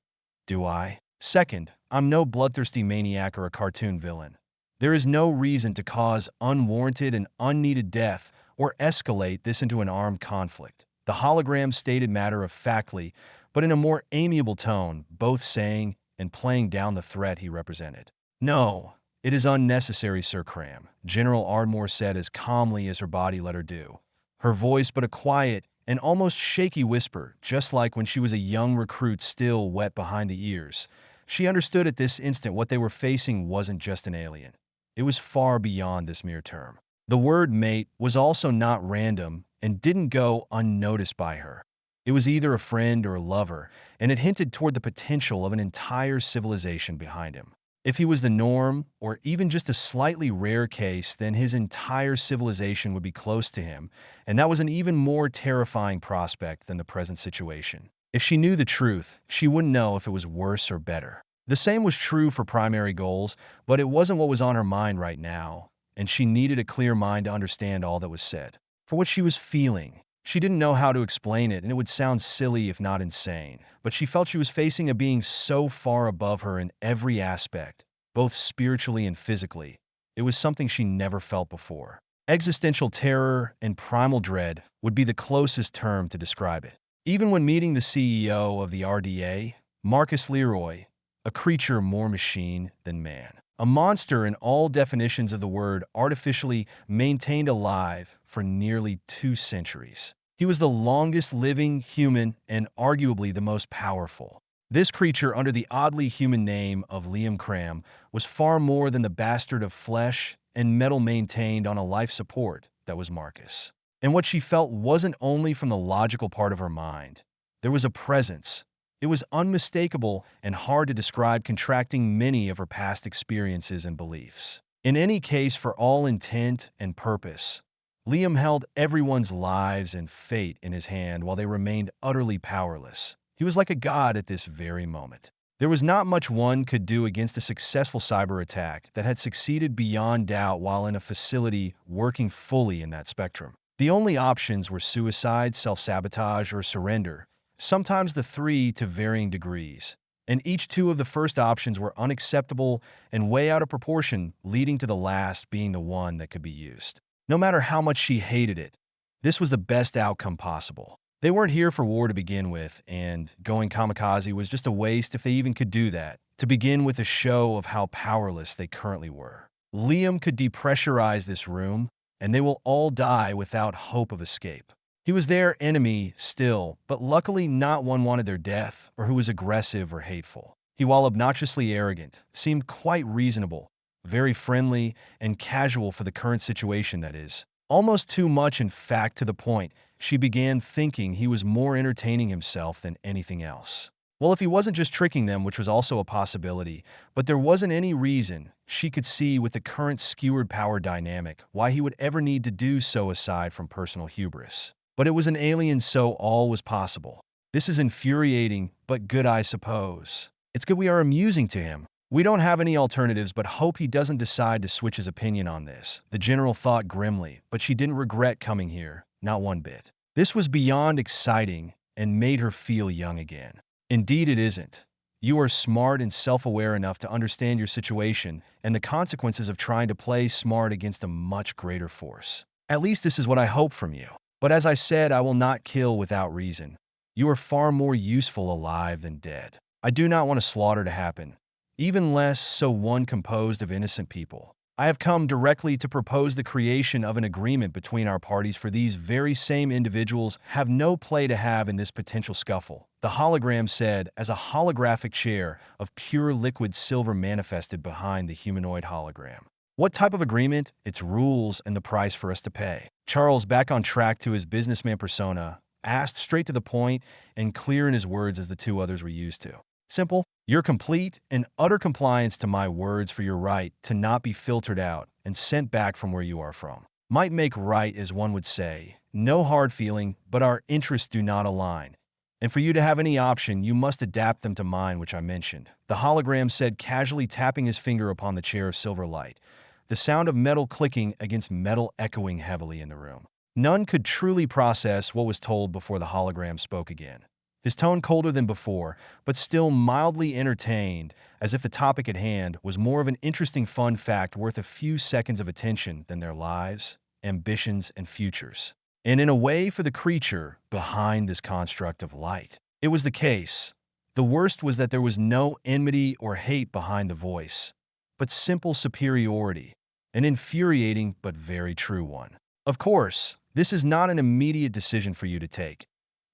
Do I? Second, I'm no bloodthirsty maniac or a cartoon villain. There is no reason to cause unwarranted and unneeded death or escalate this into an armed conflict. The hologram stated matter-of-factly, but in a more amiable tone, both saying and playing down the threat he represented. "No, it is unnecessary, Sir Cram," General Ardmore said as calmly as her body let her do. Her voice but a quiet and almost shaky whisper, just like when she was a young recruit still wet behind the ears. She understood at this instant what they were facing wasn't just an alien. It was far beyond this mere term. The word mate was also not random and didn't go unnoticed by her. It was either a friend or a lover, and it hinted toward the potential of an entire civilization behind him. If he was the norm, or even just a slightly rare case, then his entire civilization would be close to him, and that was an even more terrifying prospect than the present situation. If she knew the truth, she wouldn't know if it was worse or better. The same was true for primary goals, but it wasn't what was on her mind right now, and she needed a clear mind to understand all that was said. For what she was feeling, she didn't know how to explain it, and it would sound silly if not insane, but she felt she was facing a being so far above her in every aspect, both spiritually and physically. It was something she never felt before. Existential terror and primal dread would be the closest term to describe it. Even when meeting the CEO of the RDA, Marcus Leroy, a creature more machine than man. A monster in all definitions of the word, artificially maintained alive for nearly 2 centuries. He was the longest living human and arguably the most powerful. This creature, under the oddly human name of Liam Cram, was far more than the bastard of flesh and metal maintained on a life support that was Marcus. And what she felt wasn't only from the logical part of her mind. There was a presence. It was unmistakable and hard to describe, contracting many of her past experiences and beliefs. In any case, for all intent and purpose, Liam held everyone's lives and fate in his hand while they remained utterly powerless. He was like a god at this very moment. There was not much one could do against a successful cyber attack that had succeeded beyond doubt while in a facility working fully in that spectrum. The only options were suicide, self-sabotage, or surrender, sometimes the three to varying degrees. And each two of the first options were unacceptable and way out of proportion, leading to the last being the one that could be used. No matter how much she hated it, this was the best outcome possible. They weren't here for war to begin with, and going kamikaze was just a waste if they even could do that, to begin with a show of how powerless they currently were. Liam could depressurize this room, and they will all die without hope of escape. He was their enemy still, but luckily not one wanted their death or who was aggressive or hateful. He, while obnoxiously arrogant, seemed quite reasonable, very friendly and casual for the current situation, that is. Almost too much, in fact, to the point she began thinking he was more entertaining himself than anything else. Well, if he wasn't just tricking them, which was also a possibility, but there wasn't any reason she could see with the current skewered power dynamic why he would ever need to do so aside from personal hubris. But it was an alien, so all was possible. This is infuriating, but good, I suppose. It's good we are amusing to him. We don't have any alternatives, but hope he doesn't decide to switch his opinion on this, the general thought grimly, but she didn't regret coming here, not one bit. This was beyond exciting and made her feel young again. Indeed it isn't. You are smart and self-aware enough to understand your situation and the consequences of trying to play smart against a much greater force. At least this is what I hope from you. But as I said, I will not kill without reason. You are far more useful alive than dead. I do not want a slaughter to happen, even less so one composed of innocent people. I have come directly to propose the creation of an agreement between our parties, for these very same individuals have no play to have in this potential scuffle, the hologram said as a holographic chair of pure liquid silver manifested behind the humanoid hologram. What type of agreement? Its rules and the price for us to pay. Charles, back on track to his businessman persona, asked straight to the point and clear in his words as the two others were used to. Simple. Your complete and utter compliance to my words for your right to not be filtered out and sent back from where you are from. Might make right, as one would say. No hard feeling, but our interests do not align. And for you to have any option, you must adapt them to mine, which I mentioned. The hologram said, casually tapping his finger upon the chair of silver light, the sound of metal clicking against metal echoing heavily in the room. None could truly process what was told before the hologram spoke again. his tone colder than before, but still mildly entertained, as if the topic at hand was more of an interesting fun fact worth a few seconds of attention than their lives, ambitions, and futures. And in a way for the creature behind this construct of light. It was the case. The worst was that there was no enmity or hate behind the voice, but simple superiority, an infuriating but very true one. Of course, this is not an immediate decision for you to take.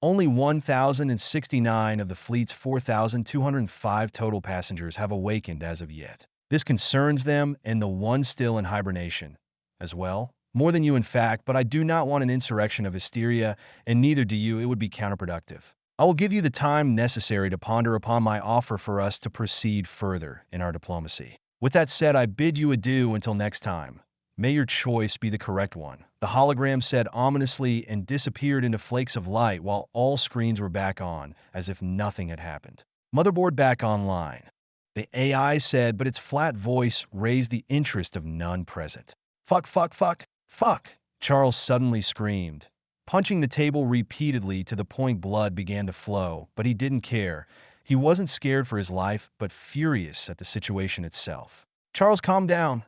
Only 1,069 of the fleet's 4,205 total passengers have awakened as of yet. This concerns them and the one still in hibernation as well. More than you, in fact, but I do not want an insurrection of hysteria, and neither do you. It would be counterproductive. I will give you the time necessary to ponder upon my offer for us to proceed further in our diplomacy. With that said, I bid you adieu until next time. May your choice be the correct one. The hologram said ominously and disappeared into flakes of light while all screens were back on, as if nothing had happened. Motherboard back online. The AI said, but its flat voice raised the interest of none present. Fuck, fuck, fuck, fuck, Charles suddenly screamed, punching the table repeatedly to the point blood began to flow, but he didn't care. He wasn't scared for his life, but furious at the situation itself. Charles, calm down,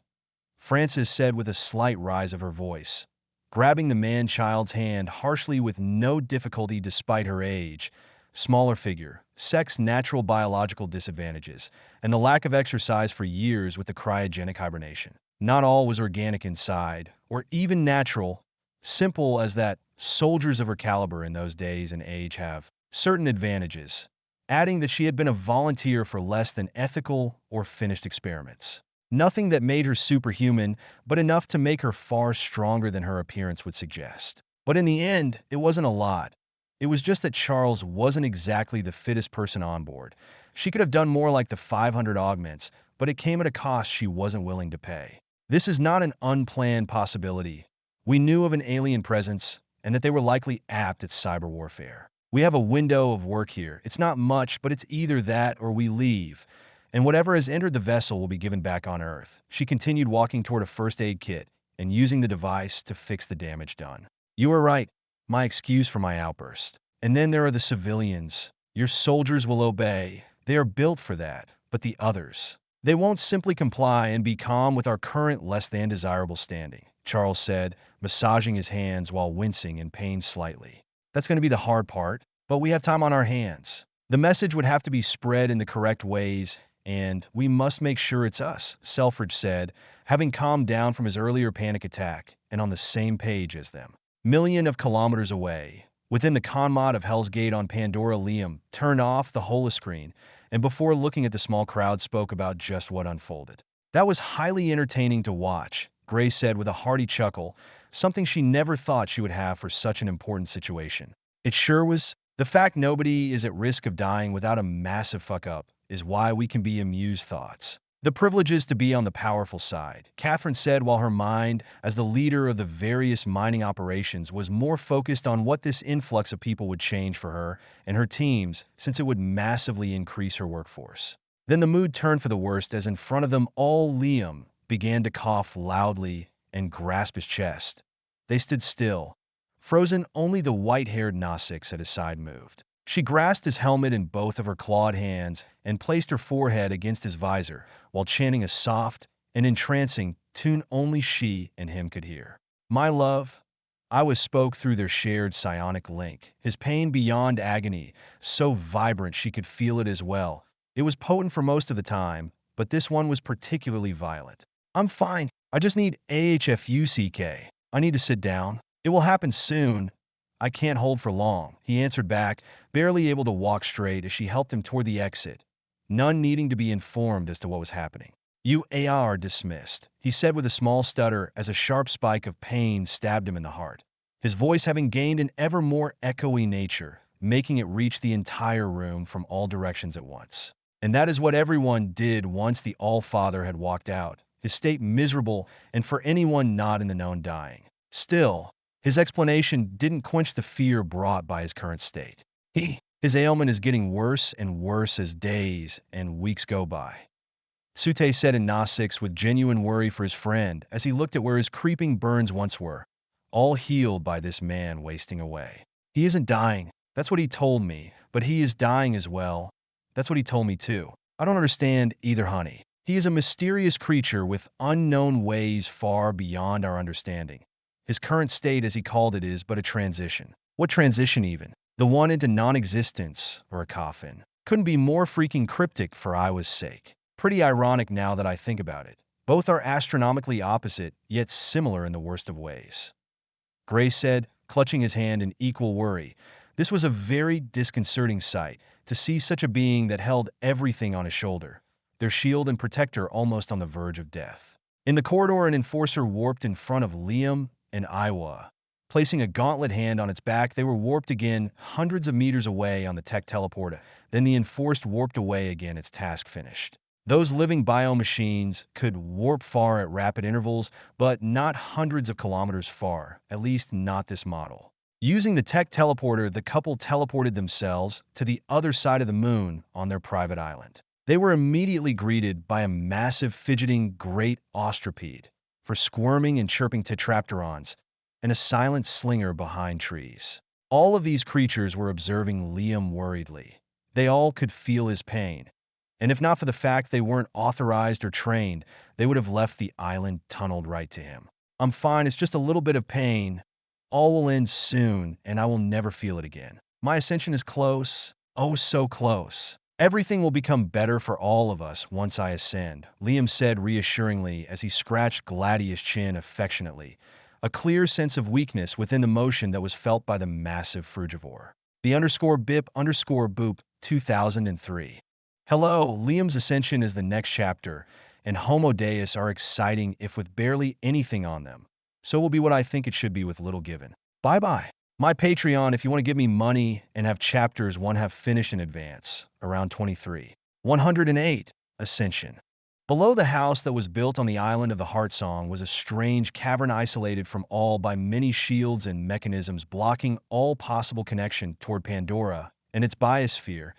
Frances said with a slight rise of her voice, grabbing the man-child's hand harshly with no difficulty despite her age, smaller figure, sex, natural biological disadvantages, and the lack of exercise for years with the cryogenic hibernation. Not all was organic inside, or even natural, simple as that soldiers of her caliber in those days and age have certain advantages, adding that she had been a volunteer for less than ethical or finished experiments. Nothing that made her superhuman, but enough to make her far stronger than her appearance would suggest. But in the end, it wasn't a lot. It was just that Charles wasn't exactly the fittest person on board. She could have done more like the 500 augments, but it came at a cost she wasn't willing to pay. This is not an unplanned possibility. We knew of an alien presence, and that they were likely apt at cyber warfare. We have a window of work here. It's not much, but it's either that or we leave. And whatever has entered the vessel will be given back on Earth. She continued walking toward a first aid kit and using the device to fix the damage done. You are right. My excuse for my outburst. And then there are the civilians. Your soldiers will obey. They are built for that. But the others, they won't simply comply and be calm with our current less than desirable standing, Charles said, massaging his hands while wincing in pain slightly. That's going to be the hard part, but we have time on our hands. The message would have to be spread in the correct ways, and we must make sure it's us, Selfridge said, having calmed down from his earlier panic attack and on the same page as them. Million of kilometers away, within the conmod of Hell's Gate on Pandora, Liam turned off the holoscreen and before looking at the small crowd spoke about just what unfolded. That was highly entertaining to watch, Gray said with a hearty chuckle, something she never thought she would have for such an important situation. It sure was. The fact nobody is at risk of dying without a massive fuck-up is why we can be amused thoughts. The privilege is to be on the powerful side, Catherine said while her mind, as the leader of the various mining operations, was more focused on what this influx of people would change for her and her teams, since it would massively increase her workforce. Then the mood turned for the worst as in front of them all Liam began to cough loudly and grasp his chest. They stood still, frozen. Only the white-haired Gnostics at his side moved. She grasped his helmet in both of her clawed hands and placed her forehead against his visor while chanting a soft and entrancing tune only she and him could hear. My love, I was spoke through their shared psionic link, his pain beyond agony, so vibrant she could feel it as well. It was potent for most of the time, but this one was particularly violent. I'm fine. I just need AHFUCK. I need to sit down. It will happen soon. I can't hold for long, he answered back, barely able to walk straight as she helped him toward the exit, none needing to be informed as to what was happening. You are dismissed, he said with a small stutter as a sharp spike of pain stabbed him in the heart, his voice having gained an ever more echoey nature, making it reach the entire room from all directions at once. And that is what everyone did once the All-Father had walked out, his state miserable and for anyone not in the known dying. Still, his explanation didn't quench the fear brought by his current state. His ailment is getting worse and worse as days and weeks go by, Sute said in Gnostics with genuine worry for his friend as he looked at where his creeping burns once were, all healed by this man wasting away. He isn't dying, That's what he told me, but he is dying as well. That's what he told me too. I don't understand either, honey. He is a mysterious creature with unknown ways far beyond our understanding. His current state, as he called it, is but a transition. What transition even? The one into non-existence or a coffin. Couldn't be more freaking cryptic for Iowa's sake. Pretty ironic now that I think about it. Both are astronomically opposite, yet similar in the worst of ways. Gray said, clutching his hand in equal worry. This was a very disconcerting sight, to see such a being that held everything on his shoulder, their shield and protector almost on the verge of death. In the corridor, an enforcer warped in front of Liam and Iowa. Placing a gauntlet hand on its back, they were warped again, hundreds of meters away on the tech teleporter. Then the enforced warped away again, its task finished. Those living biomachines could warp far at rapid intervals, but not hundreds of kilometers far, at least not this model. Using the tech teleporter, the couple teleported themselves to the other side of the moon on their private island. They were immediately greeted by a massive fidgeting great ostropede for squirming and chirping tetrapterons, and a silent slinger behind trees. All of these creatures were observing Liam worriedly. They all could feel his pain, and if not for the fact they weren't authorized or trained, they would have left the island tunneled right to him. I'm fine, it's just a little bit of pain. All will end soon, and I will never feel it again. My ascension is close, oh so close. Everything will become better for all of us once I ascend, Liam said reassuringly as he scratched Gladius' chin affectionately, a clear sense of weakness within the motion that was felt by the massive frugivore. The _bip_boop 2003. Hello, Liam's ascension is the next chapter, and Homo Deus are exciting if with barely anything on them. So will be what I think it should be with little given. Bye-bye. My Patreon, if you want to give me money and have chapters 1 finished in advance, around 23. 108. Ascension. Below the house that was built on the island of the Heart Song was a strange cavern isolated from all by many shields and mechanisms blocking all possible connection toward Pandora and its biosphere.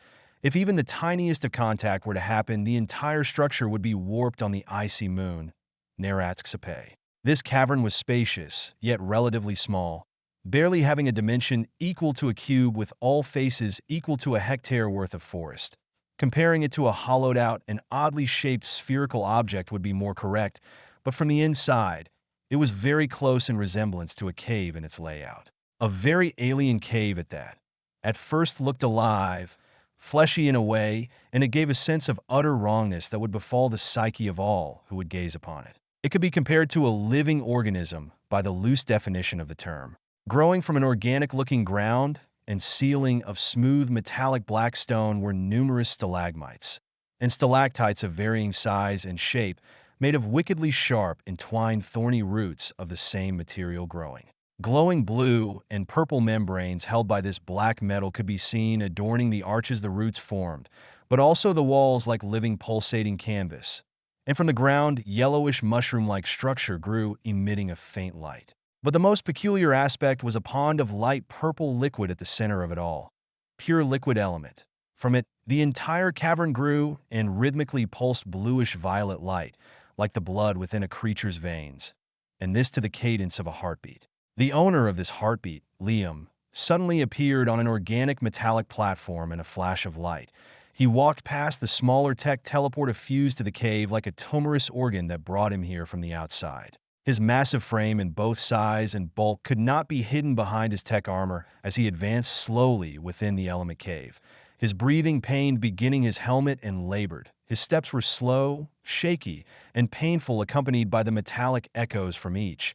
If even the tiniest of contact were to happen, the entire structure would be warped on the icy moon, Neratsksepe. This cavern was spacious, yet relatively small, barely having a dimension equal to a cube with all faces equal to a hectare worth of forest. Comparing it to a hollowed-out and oddly shaped spherical object would be more correct, but from the inside, it was very close in resemblance to a cave in its layout. A very alien cave at that. At first looked alive, fleshy in a way, and it gave a sense of utter wrongness that would befall the psyche of all who would gaze upon it. It could be compared to a living organism by the loose definition of the term. Growing from an organic-looking ground and ceiling of smooth metallic black stone were numerous stalagmites and stalactites of varying size and shape, made of wickedly sharp, entwined thorny roots of the same material growing. Glowing blue and purple membranes held by this black metal could be seen adorning the arches the roots formed, but also the walls like living pulsating canvas. And from the ground, yellowish mushroom-like structure grew, emitting a faint light. But the most peculiar aspect was a pond of light purple liquid at the center of it all. Pure liquid element. From it, the entire cavern grew and rhythmically pulsed bluish-violet light, like the blood within a creature's veins, and this to the cadence of a heartbeat. The owner of this heartbeat, Liam, suddenly appeared on an organic metallic platform in a flash of light. He walked past the smaller tech teleporter fused to the cave like a tumorous organ that brought him here from the outside. His massive frame in both size and bulk could not be hidden behind his tech armor as he advanced slowly within the element cave. His breathing pained beginning his helmet and labored. His steps were slow, shaky, and painful, accompanied by the metallic echoes from each,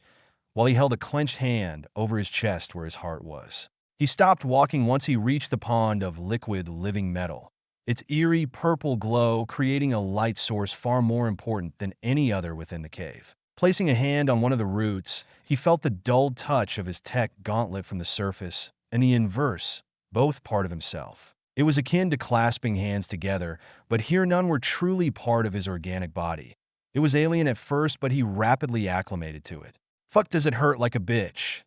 while he held a clenched hand over his chest where his heart was. He stopped walking once he reached the pond of liquid living metal, its eerie purple glow creating a light source far more important than any other within the cave. Placing a hand on one of the roots, he felt the dulled touch of his tech gauntlet from the surface and the inverse, both part of himself. It was akin to clasping hands together, but here none were truly part of his organic body. It was alien at first, but he rapidly acclimated to it. Fuck, does it hurt like a bitch?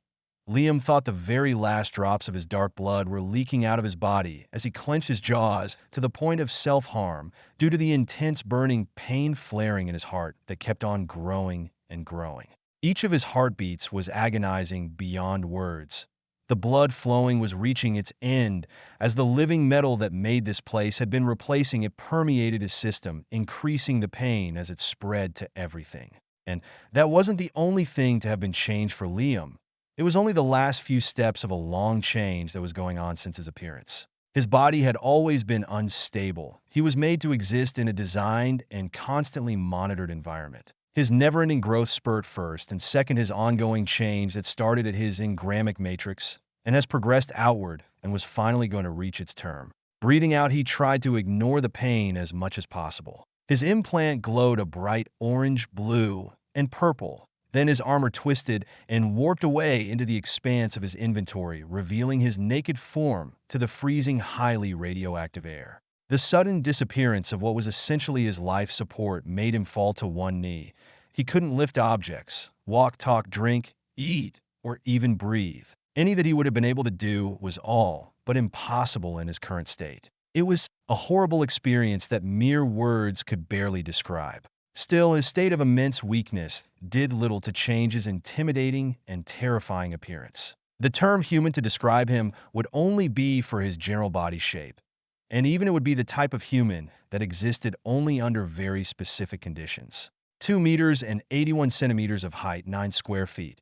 Liam thought the very last drops of his dark blood were leaking out of his body as he clenched his jaws to the point of self-harm due to the intense burning pain flaring in his heart that kept on growing and growing. Each of his heartbeats was agonizing beyond words. The blood flowing was reaching its end as the living metal that made this place had been replacing it permeated his system, increasing the pain as it spread to everything. And that wasn't the only thing to have been changed for Liam. It was only the last few steps of a long change that was going on since his appearance. His body had always been unstable. He was made to exist in a designed and constantly monitored environment. His never-ending growth spurt first, and second his ongoing change that started at his engramic matrix and has progressed outward and was finally going to reach its term. Breathing out, he tried to ignore the pain as much as possible. His implant glowed a bright orange, blue, and purple. Then his armor twisted and warped away into the expanse of his inventory, revealing his naked form to the freezing, highly radioactive air. The sudden disappearance of what was essentially his life support made him fall to one knee. He couldn't lift objects, walk, talk, drink, eat, or even breathe. Any that he would have been able to do was all but impossible in his current state. It was a horrible experience that mere words could barely describe. Still, his state of immense weakness did little to change his intimidating and terrifying appearance. The term human to describe him would only be for his general body shape, and even it would be the type of human that existed only under very specific conditions. 2 meters and 81 centimeters of height, 9 square feet,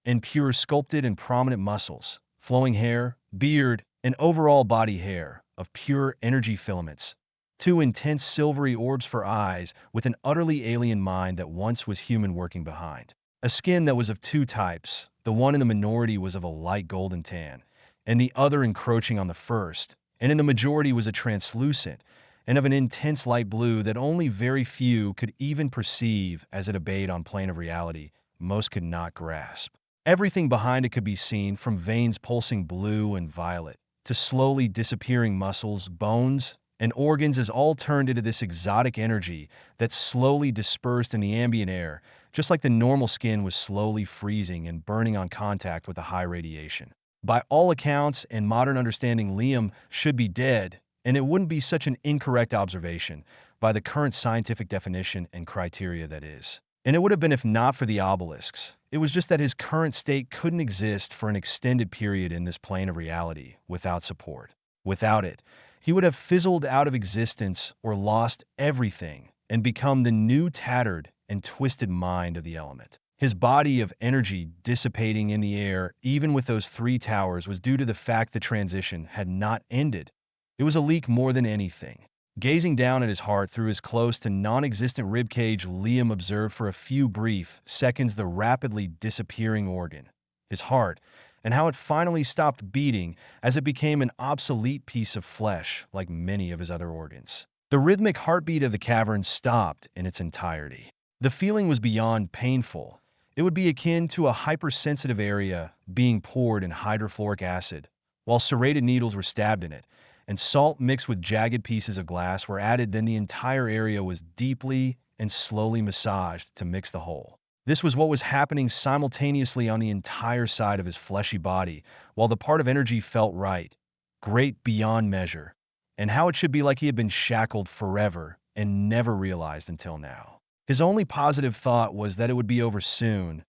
and pure sculpted and prominent muscles, flowing hair, beard, and overall body hair of pure energy filaments. 2 intense silvery orbs for eyes with an utterly alien mind that once was human working behind. A skin that was of 2 types. The one in the minority was of a light golden tan, and the other encroaching on the first, and in the majority was a translucent and of an intense light blue that only very few could even perceive as it obeyed on plane of reality most could not grasp. Everything behind it could be seen, from veins pulsing blue and violet to slowly disappearing muscles, bones, and organs, as all turned into this exotic energy that slowly dispersed in the ambient air, just like the normal skin was slowly freezing and burning on contact with the high radiation. By all accounts and modern understanding, Liam should be dead, and it wouldn't be such an incorrect observation by the current scientific definition and criteria that is. And it would have been if not for the Obelisks. It was just that his current state couldn't exist for an extended period in this plane of reality without support. Without it, he would have fizzled out of existence or lost everything and become the new tattered and twisted mind of the element. His body of energy dissipating in the air, even with those 3 towers, was due to the fact the transition had not ended. It was a leak more than anything. Gazing down at his heart through his close to non-existent ribcage, Liam observed for a few brief seconds the rapidly disappearing organ, his heart, and how it finally stopped beating as it became an obsolete piece of flesh like many of his other organs. The rhythmic heartbeat of the cavern stopped in its entirety. The feeling was beyond painful. It would be akin to a hypersensitive area being poured in hydrofluoric acid, while serrated needles were stabbed in it, and salt mixed with jagged pieces of glass were added. Then the entire area was deeply and slowly massaged to mix the whole. This was what was happening simultaneously on the entire side of his fleshy body, while the part of energy felt right, great beyond measure, and how it should be, like he had been shackled forever and never realized until now. His only positive thought was that it would be over soon.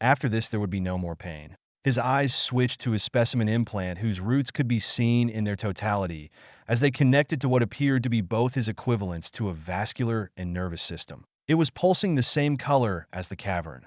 After this, there would be no more pain. His eyes switched to his specimen implant, whose roots could be seen in their totality as they connected to what appeared to be both his equivalents to a vascular and nervous system. It was pulsing the same color as the cavern,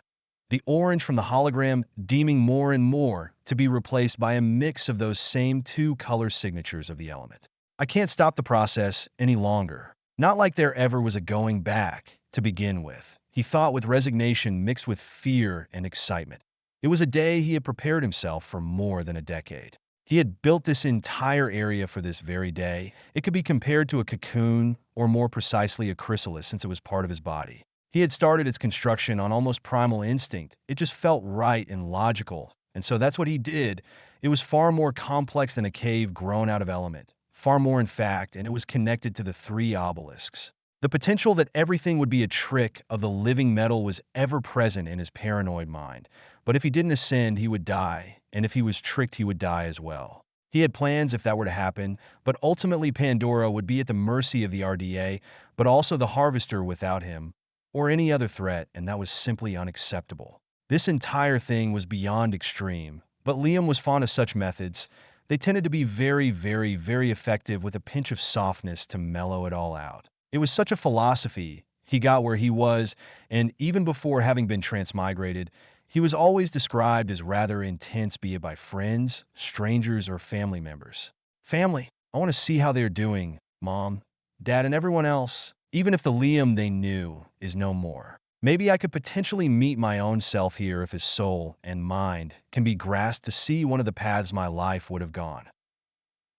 the orange from the hologram deeming more and more to be replaced by a mix of those same 2 color signatures of the element. I can't stop the process any longer. Not like there ever was a going back to begin with, he thought with resignation mixed with fear and excitement. It was a day he had prepared himself for more than a decade. He had built this entire area for this very day. It could be compared to a cocoon, or more precisely a chrysalis, since it was part of his body. He had started its construction on almost primal instinct. It just felt right and logical, and so that's what he did. It was far more complex than a cave grown out of element. Far more, in fact, and it was connected to the 3 obelisks. The potential that everything would be a trick of the living metal was ever present in his paranoid mind. But if he didn't ascend, he would die, and if he was tricked, he would die as well. He had plans if that were to happen, but ultimately Pandora would be at the mercy of the RDA, but also the Harvester without him, or any other threat, and that was simply unacceptable. This entire thing was beyond extreme, But Liam was fond of such methods. They tended to be very, very, very effective with a pinch of softness to mellow it all out. It was such a philosophy. He got where he was, and even before having been transmigrated, he was always described as rather intense, be it by friends, strangers, or family members. Family, I want to see how they're doing, Mom, Dad, and everyone else, even if the Liam they knew is no more. Maybe I could potentially meet my own self here if his soul and mind can be grasped to see one of the paths my life would have gone.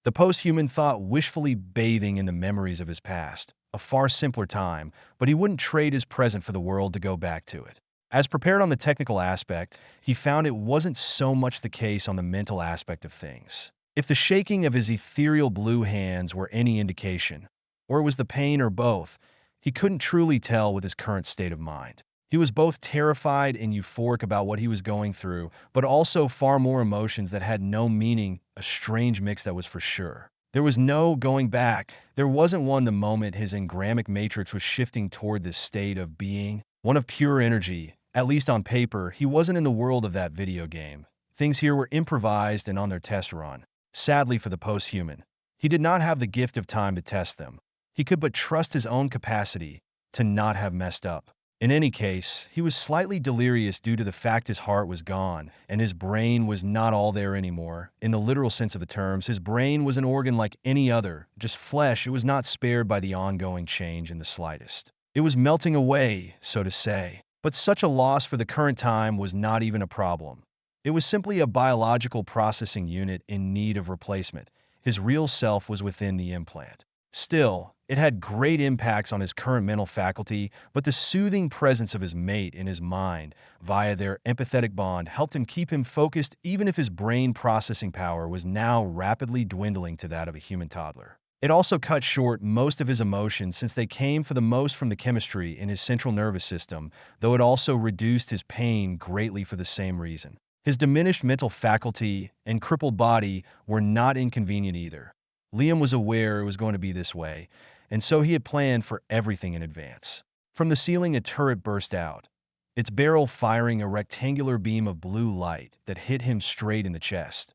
The post-human thought, wishfully bathing in the memories of his past, a far simpler time, but he wouldn't trade his present for the world to go back to it. As prepared on the technical aspect, he found it wasn't so much the case on the mental aspect of things. If the shaking of his ethereal blue hands were any indication, or it was the pain or both, he couldn't truly tell with his current state of mind. He was both terrified and euphoric about what he was going through, but also far more emotions that had no meaning, a strange mix that was for sure. There was no going back. There wasn't one the moment his engramic matrix was shifting toward this state of being, one of pure energy. At least on paper, he wasn't in the world of that video game. Things here were improvised and on their test run. Sadly for the post-human, he did not have the gift of time to test them. He could but trust his own capacity to not have messed up. In any case, he was slightly delirious due to the fact his heart was gone, and his brain was not all there anymore. In the literal sense of the terms, his brain was an organ like any other, just flesh. It was not spared by the ongoing change in the slightest. It was melting away, so to say. But such a loss for the current time was not even a problem. It was simply a biological processing unit in need of replacement. His real self was within the implant. Still, it had great impacts on his current mental faculty, but the soothing presence of his mate in his mind via their empathetic bond helped him keep him focused even if his brain processing power was now rapidly dwindling to that of a human toddler. It also cut short most of his emotions since they came for the most from the chemistry in his central nervous system, though it also reduced his pain greatly for the same reason. His diminished mental faculty and crippled body were not inconvenient either. Liam was aware it was going to be this way, and so he had planned for everything in advance. From the ceiling, a turret burst out, its barrel firing a rectangular beam of blue light that hit him straight in the chest.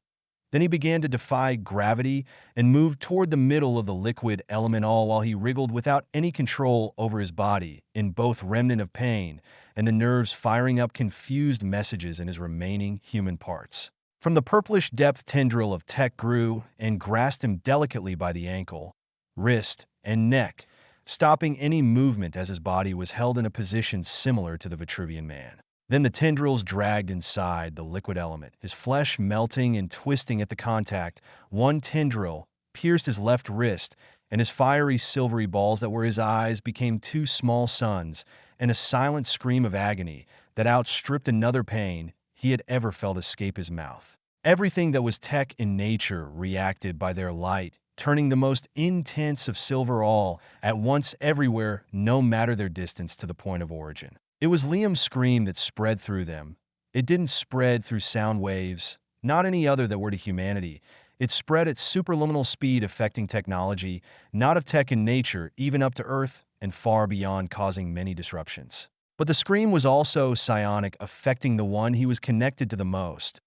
Then he began to defy gravity and moved toward the middle of the liquid element, all while he wriggled without any control over his body, in both remnant of pain and the nerves firing up confused messages in his remaining human parts. From the purplish depth, tendril of tech grew and grasped him delicately by the ankle, wrist, and neck, stopping any movement as his body was held in a position similar to the Vitruvian man. Then the tendrils dragged inside the liquid element, his flesh melting and twisting at the contact. One tendril pierced his left wrist, and his fiery silvery balls that were his eyes became two small suns, and a silent scream of agony that outstripped another pain he had ever felt escape his mouth. Everything that was tech in nature reacted by their light, turning the most intense of silver all at once everywhere, no matter their distance to the point of origin. It was Liam's scream that spread through them. It didn't spread through sound waves, not any other that were to humanity. It spread at superluminal speed, affecting technology, not of tech in nature, even up to Earth and far beyond, causing many disruptions. But the scream was also psionic, affecting the one he was connected to the most.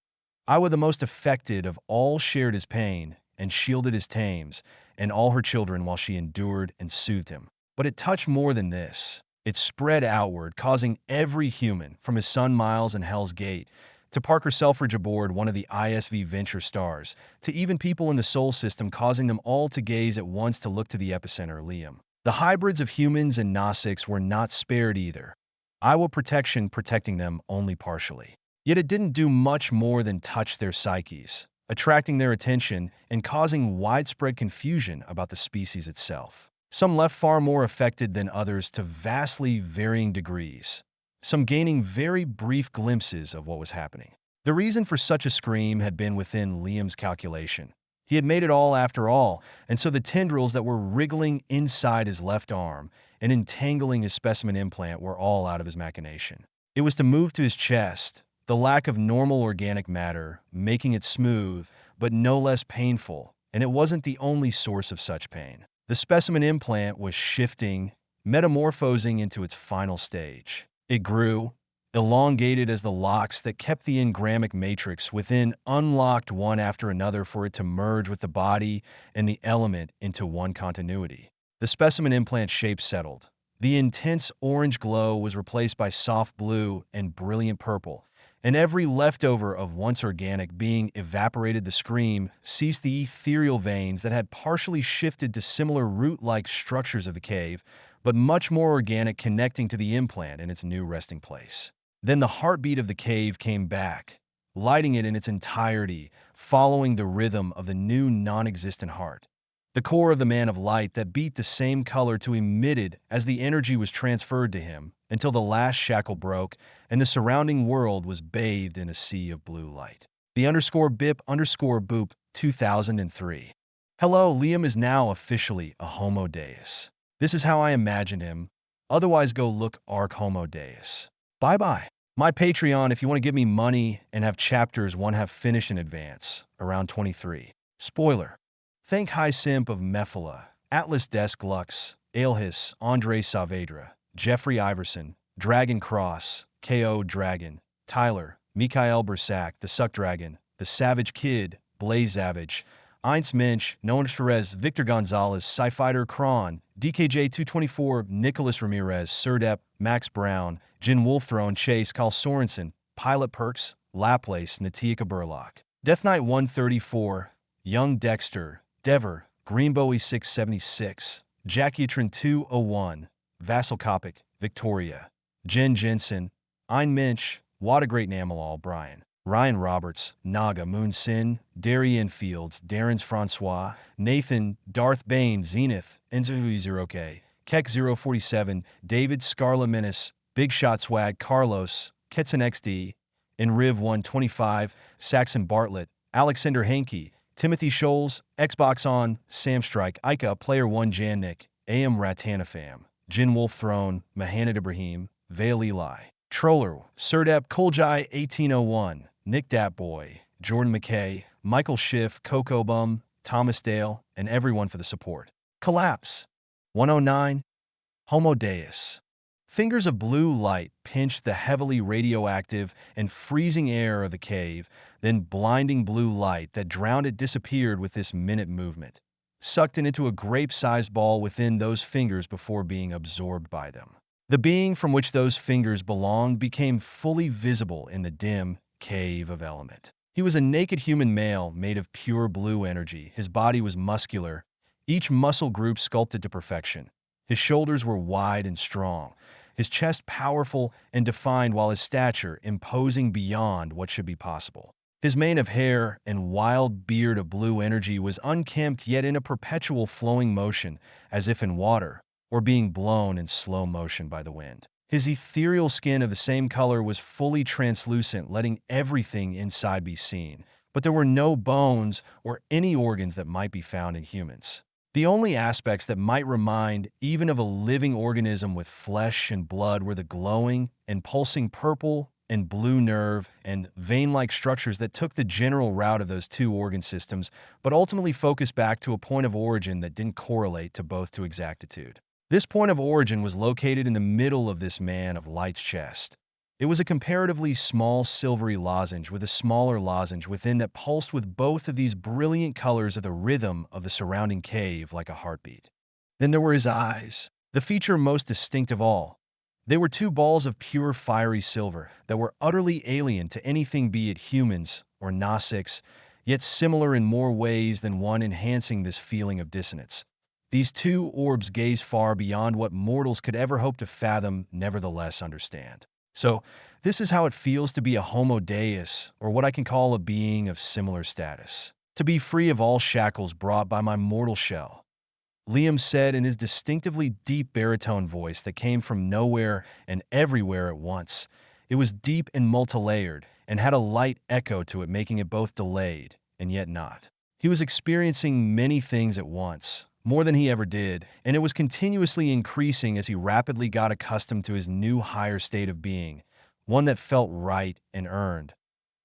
Iwa, the most affected of all, shared his pain and shielded his tames and all her children while she endured and soothed him. But it touched more than this. It spread outward, causing every human, from his son Miles in Hell's Gate to Parker Selfridge aboard one of the ISV Venture stars, to even people in the Sol system, causing them all to gaze at once to look to the epicenter, Liam. The hybrids of humans and Gnostics were not spared either. Iwa protection protecting them only partially. Yet it didn't do much more than touch their psyches, attracting their attention and causing widespread confusion about the species itself. Some left far more affected than others to vastly varying degrees, some gaining very brief glimpses of what was happening. The reason for such a scream had been within Liam's calculation. He had made it all after all, and so the tendrils that were wriggling inside his left arm and entangling his specimen implant were all out of his machination. It was to move to his chest, the lack of normal organic matter making it smooth, but no less painful, and it wasn't the only source of such pain. The specimen implant was shifting, metamorphosing into its final stage. It grew, elongated as the locks that kept the engrammic matrix within unlocked one after another for it to merge with the body and the element into one continuity. The specimen implant shape settled. The intense orange glow was replaced by soft blue and brilliant purple, and every leftover of once organic being evaporated. The scream ceased. The ethereal veins that had partially shifted to similar root-like structures of the cave, but much more organic, connecting to the implant in its new resting place. Then the heartbeat of the cave came back, lighting it in its entirety, following the rhythm of the new non-existent heart. The core of the man of light that beat the same color to emitted as the energy was transferred to him, until the last shackle broke and the surrounding world was bathed in a sea of blue light. The _BIP_boop 2003. Hello, Liam is now officially a Homo Deus. This is how I imagined him. Otherwise, go look ARK Homo Deus. Bye-bye. My Patreon if you want to give me money and have chapters 1 have finished in advance, around 23. Spoiler. Thank High Simp of Mephala, Atlas Desk Lux, Aelhis, Andre Saavedra, Jeffrey Iverson, Dragon Cross, K.O. Dragon, Tyler, Mikhail Bersak, The Suck Dragon, The Savage Kid, Blaze Savage, Eins Mensch, Noah Perez, Victor Gonzalez, Sci-Fighter Kron, DKJ224, Nicholas Ramirez, Surdep, Max Brown, Jin Wolfthrone, Chase, Carl Sorensen, Pilot Perks, Laplace, Natia Burlock, Death Knight 134, Young Dexter, Dever, Greenbowie 676, Jackiatron 201, Vassal Kopic, Victoria, Jen Jensen, Ein Mensch, What a Great Namalal, Brian, Ryan Roberts, Naga, Moon Sin, Darian Fields, Darren's Francois, Nathan, Darth Bane, Zenith, Enzo 0K, Keck 047, David Scarla Menace, Big Shot Swag, Carlos, Ketson XD, Enriv 125, Saxon Bartlett, Alexander Henke, Timothy Scholes, Xbox On, Sam Strike, Ica, Player 1 Jannik, AM Ratanafam, Jin Wolf Throne, Mahanad Ibrahim, Vale Eli, Troller, Surdep, Koljai 1801, Nick Datboy, Jordan McKay, Michael Schiff, Coco Bum, Thomas Dale, and everyone for the support. Collapse. 109. Homo Deus. Fingers of blue light pinched the heavily radioactive and freezing air of the cave, then blinding blue light that drowned it disappeared with this minute movement, sucked into a grape-sized ball within those fingers before being absorbed by them. The being from which those fingers belonged became fully visible in the dim cave of element. He was a naked human male made of pure blue energy. His body was muscular, each muscle group sculpted to perfection. His shoulders were wide and strong, his chest powerful and defined, while his stature imposing beyond what should be possible. His mane of hair and wild beard of blue energy was unkempt yet in a perpetual flowing motion, as if in water, or being blown in slow motion by the wind. His ethereal skin of the same color was fully translucent, letting everything inside be seen, but there were no bones or any organs that might be found in humans. The only aspects that might remind even of a living organism with flesh and blood were the glowing and pulsing purple and blue nerve and vein-like structures that took the general route of those two organ systems, but ultimately focused back to a point of origin that didn't correlate to both to exactitude. This point of origin was located in the middle of this man of light's chest. It was a comparatively small silvery lozenge with a smaller lozenge within that pulsed with both of these brilliant colors of the rhythm of the surrounding cave like a heartbeat. Then there were his eyes, the feature most distinct of all. They were two balls of pure fiery silver that were utterly alien to anything, be it humans or Gnostics, yet similar in more ways than one, enhancing this feeling of dissonance. These two orbs gaze far beyond what mortals could ever hope to fathom, nevertheless understand. So, this is how it feels to be a Homo Deus, or what I can call a being of similar status. To be free of all shackles brought by my mortal shell. Liam said in his distinctively deep baritone voice that came from nowhere and everywhere at once. It was deep and multilayered, and had a light echo to it, making it both delayed and yet not. He was experiencing many things at once, more than he ever did, and it was continuously increasing as he rapidly got accustomed to his new higher state of being, one that felt right and earned.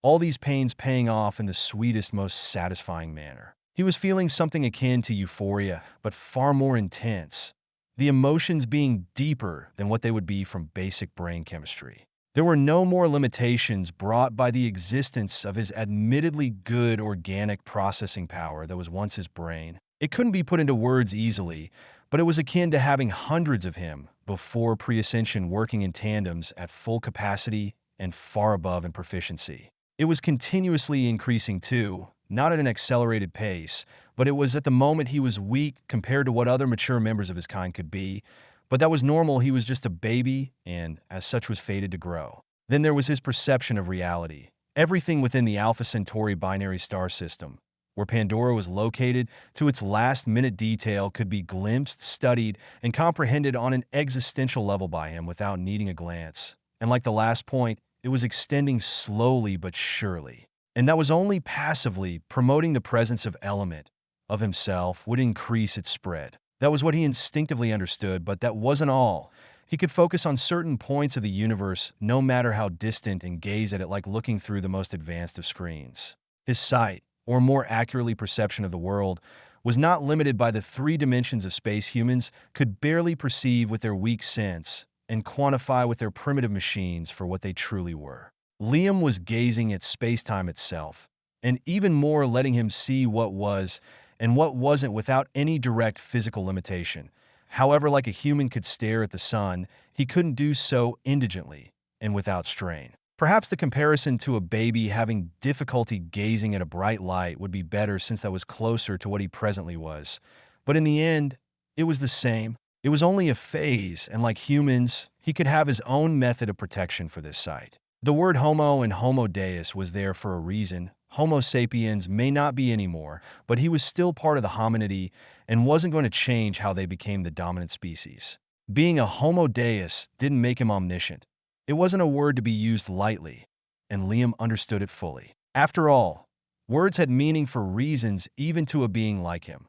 All these pains paying off in the sweetest, most satisfying manner. He was feeling something akin to euphoria, but far more intense, the emotions being deeper than what they would be from basic brain chemistry. There were no more limitations brought by the existence of his admittedly good organic processing power that was once his brain. It couldn't be put into words easily, but it was akin to having hundreds of him before pre-ascension working in tandems at full capacity and far above in proficiency. It was continuously increasing too, not at an accelerated pace, but it was at the moment he was weak compared to what other mature members of his kind could be. But that was normal. He was just a baby and, as such, was fated to grow. Then there was his perception of reality. Everything within the Alpha Centauri binary star system, where Pandora was located, to its last-minute detail could be glimpsed, studied, and comprehended on an existential level by him without needing a glance. And like the last point, it was extending slowly but surely. And that was only passively promoting the presence of element of himself would increase its spread. That was what he instinctively understood, but that wasn't all. He could focus on certain points of the universe, no matter how distant, and gaze at it like looking through the most advanced of screens. His sight, or more accurately perception of the world, was not limited by the 3 dimensions of space humans could barely perceive with their weak sense and quantify with their primitive machines for what they truly were. Liam was gazing at space-time itself, and even more letting him see what was and what wasn't without any direct physical limitation. However, like a human could stare at the sun, he couldn't do so indigently and without strain. Perhaps the comparison to a baby having difficulty gazing at a bright light would be better since that was closer to what he presently was. But in the end, it was the same. It was only a phase, and like humans, he could have his own method of protection for this sight. The word Homo and Homo Deus was there for a reason. Homo sapiens may not be anymore, but he was still part of the hominidae and wasn't going to change how they became the dominant species. Being a Homo Deus didn't make him omniscient. It wasn't a word to be used lightly, and Liam understood it fully. After all, words had meaning for reasons even to a being like him.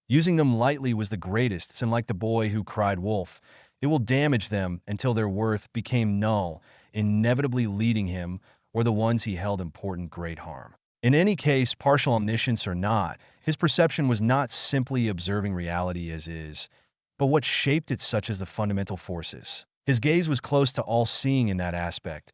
Using them lightly was the greatest, and like the boy who cried wolf, it will damage them until their worth became null, inevitably leading him, or the ones he held important, great harm. In any case, partial omniscience or not, his perception was not simply observing reality as is, but what shaped it, such as the fundamental forces. His gaze was close to all-seeing in that aspect,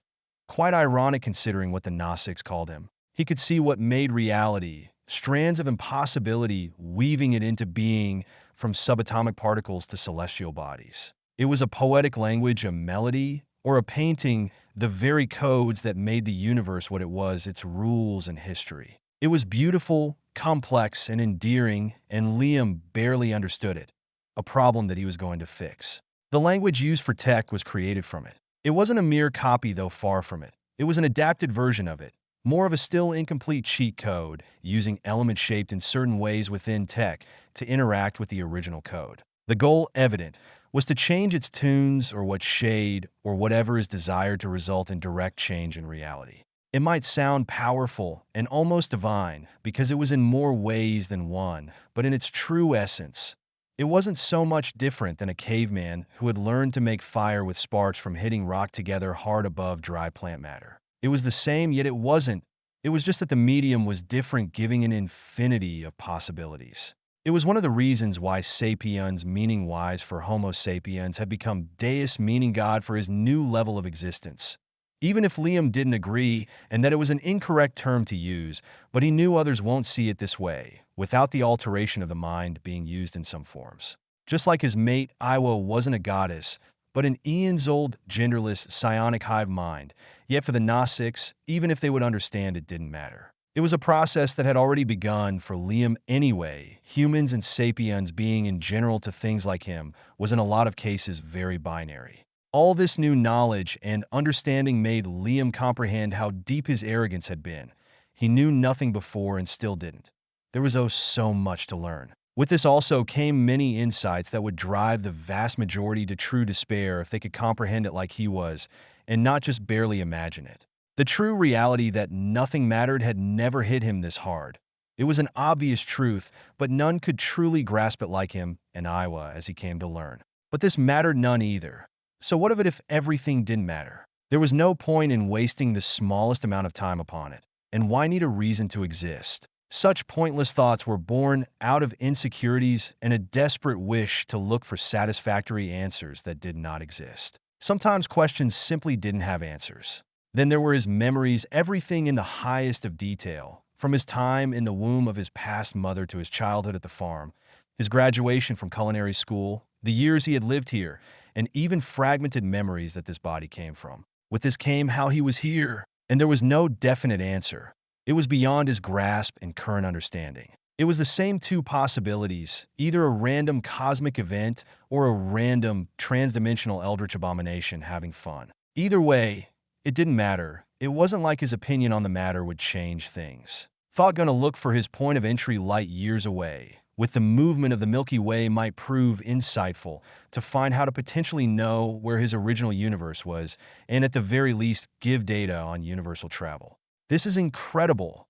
quite ironic considering what the Gnostics called him. He could see what made reality, strands of impossibility weaving it into being from subatomic particles to celestial bodies. It was a poetic language, a melody, or a painting, the very codes that made the universe what it was, its rules and history. It was beautiful, complex, and endearing, and Liam barely understood it, a problem that he was going to fix. The language used for tech was created from it. It wasn't a mere copy, though far from it. It was an adapted version of it, more of a still incomplete cheat code, using elements shaped in certain ways within tech to interact with the original code. The goal, evident, was to change its tunes or what shade or whatever is desired to result in direct change in reality. It might sound powerful and almost divine because it was in more ways than one, but in its true essence, it wasn't so much different than a caveman who had learned to make fire with sparks from hitting rock together hard above dry plant matter. It was the same, yet it wasn't. It was just that the medium was different, giving an infinity of possibilities. It was one of the reasons why sapiens, meaning wise for Homo sapiens, had become Deus, meaning God, for his new level of existence. Even if Liam didn't agree, and that it was an incorrect term to use, but he knew others won't see it this way, without the alteration of the mind being used in some forms. Just like his mate, Iwa wasn't a goddess, but an eons-old, genderless, psionic hive mind, yet for the Gnostics, even if they would understand, it didn't matter. It was a process that had already begun for Liam anyway. Humans and sapiens being in general to things like him was in a lot of cases very binary. All this new knowledge and understanding made Liam comprehend how deep his arrogance had been. He knew nothing before and still didn't. There was so much to learn. With this also came many insights that would drive the vast majority to true despair if they could comprehend it like he was, and not just barely imagine it. The true reality that nothing mattered had never hit him this hard. It was an obvious truth, but none could truly grasp it like him and Iwa, as he came to learn. But this mattered none either. So what of it if everything didn't matter? There was no point in wasting the smallest amount of time upon it. And why need a reason to exist? Such pointless thoughts were born out of insecurities and a desperate wish to look for satisfactory answers that did not exist. Sometimes questions simply didn't have answers. Then there were his memories, everything in the highest of detail, from his time in the womb of his past mother to his childhood at the farm, his graduation from culinary school, the years he had lived here, and even fragmented memories that this body came from. With this came how he was here, and there was no definite answer. It was beyond his grasp and current understanding. It was the same two possibilities, either a random cosmic event or a random transdimensional eldritch abomination having fun. Either way, it didn't matter. It wasn't like his opinion on the matter would change things. Thought gonna look for his point of entry light years away. With the movement of the Milky Way might prove insightful to find how to potentially know where his original universe was, and at the very least give data on universal travel. This is incredible,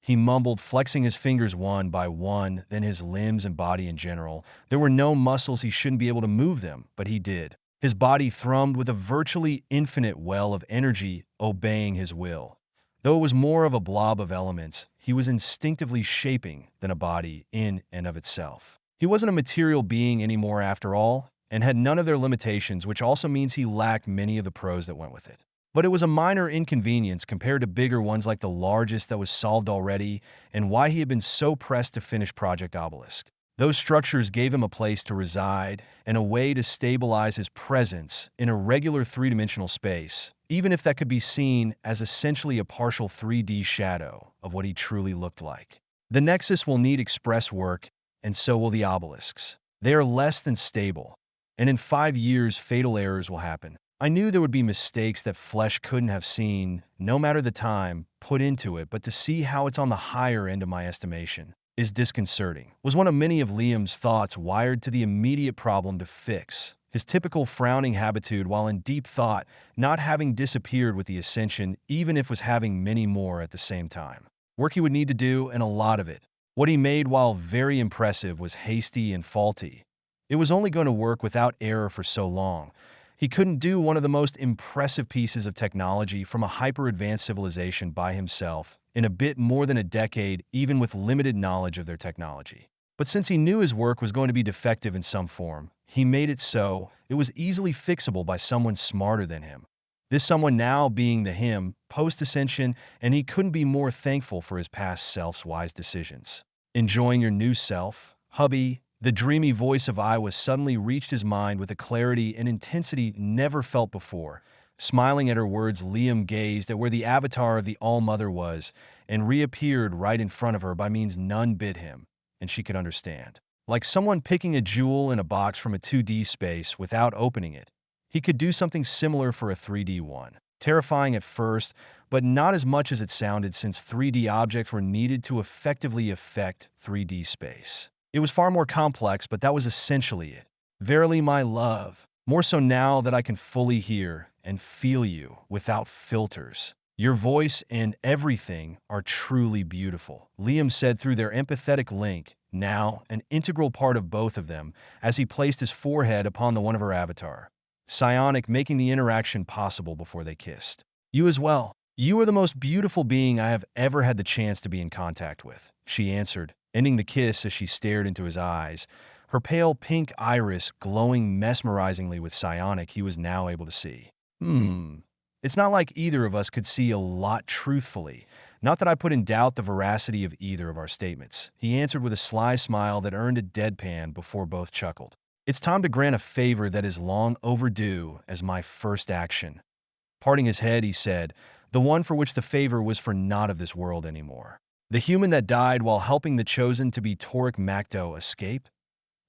he mumbled, flexing his fingers one by one, then his limbs and body in general. There were no muscles, he shouldn't be able to move them, but he did. His body thrummed with a virtually infinite well of energy obeying his will. Though it was more of a blob of elements, he was instinctively shaping than a body in and of itself. He wasn't a material being anymore after all, and had none of their limitations, which also means he lacked many of the pros that went with it. But it was a minor inconvenience compared to bigger ones like the largest that was solved already, and why he had been so pressed to finish Project Obelisk. Those structures gave him a place to reside and a way to stabilize his presence in a regular three-dimensional space, even if that could be seen as essentially a partial 3D shadow of what he truly looked like. The Nexus will need express work, and so will the Obelisks. They are less than stable, and in 5 years fatal errors will happen. I knew there would be mistakes that flesh couldn't have seen, no matter the time put into it, but to see how it's on the higher end of my estimation is disconcerting, was one of many of Liam's thoughts wired to the immediate problem to fix. His typical frowning habitude while in deep thought not having disappeared with the Ascension, even if was having many more at the same time. Work he would need to do, and a lot of it. What he made, while very impressive, was hasty and faulty. It was only going to work without error for so long. He couldn't do one of the most impressive pieces of technology from a hyper-advanced civilization by himself in a bit more than a decade, even with limited knowledge of their technology. But since he knew his work was going to be defective in some form, he made it so it was easily fixable by someone smarter than him. This someone now being the him, post-Ascension, and he couldn't be more thankful for his past self's wise decisions. Enjoying your new self, hubby? The dreamy voice of Iowa suddenly reached his mind with a clarity and intensity never felt before. Smiling at her words, Liam gazed at where the avatar of the All-Mother was and reappeared right in front of her by means none bid him, and she could understand. Like someone picking a jewel in a box from a 2D space without opening it. He could do something similar for a 3D one. Terrifying at first, but not as much as it sounded, since 3D objects were needed to effectively affect 3D space. It was far more complex, but that was essentially it. Verily, my love, more so now that I can fully hear and feel you without filters. Your voice and everything are truly beautiful, Liam said through their empathetic link, now an integral part of both of them, as he placed his forehead upon the one of her avatar. Psionic, making the interaction possible before they kissed. You as well. You are the most beautiful being I have ever had the chance to be in contact with, she answered, ending the kiss as she stared into his eyes, her pale pink iris glowing mesmerizingly with psionic he was now able to see. It's not like either of us could see a lot truthfully. Not that I put in doubt the veracity of either of our statements, he answered with a sly smile that earned a deadpan before both chuckled. It's time to grant a favor that is long overdue as my first action. Parting his head, he said, the one for which the favor was for not of this world anymore. The human that died while helping the chosen to be Toric Macto escape?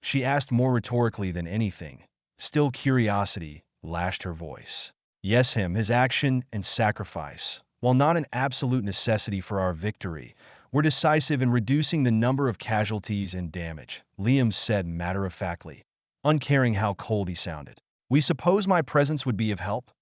She asked more rhetorically than anything. Still curiosity lashed her voice. Yes, him, his action and sacrifice, while not an absolute necessity for our victory, were decisive in reducing the number of casualties and damage, Liam said matter-of-factly, uncaring how cold he sounded. We suppose my presence would be of help?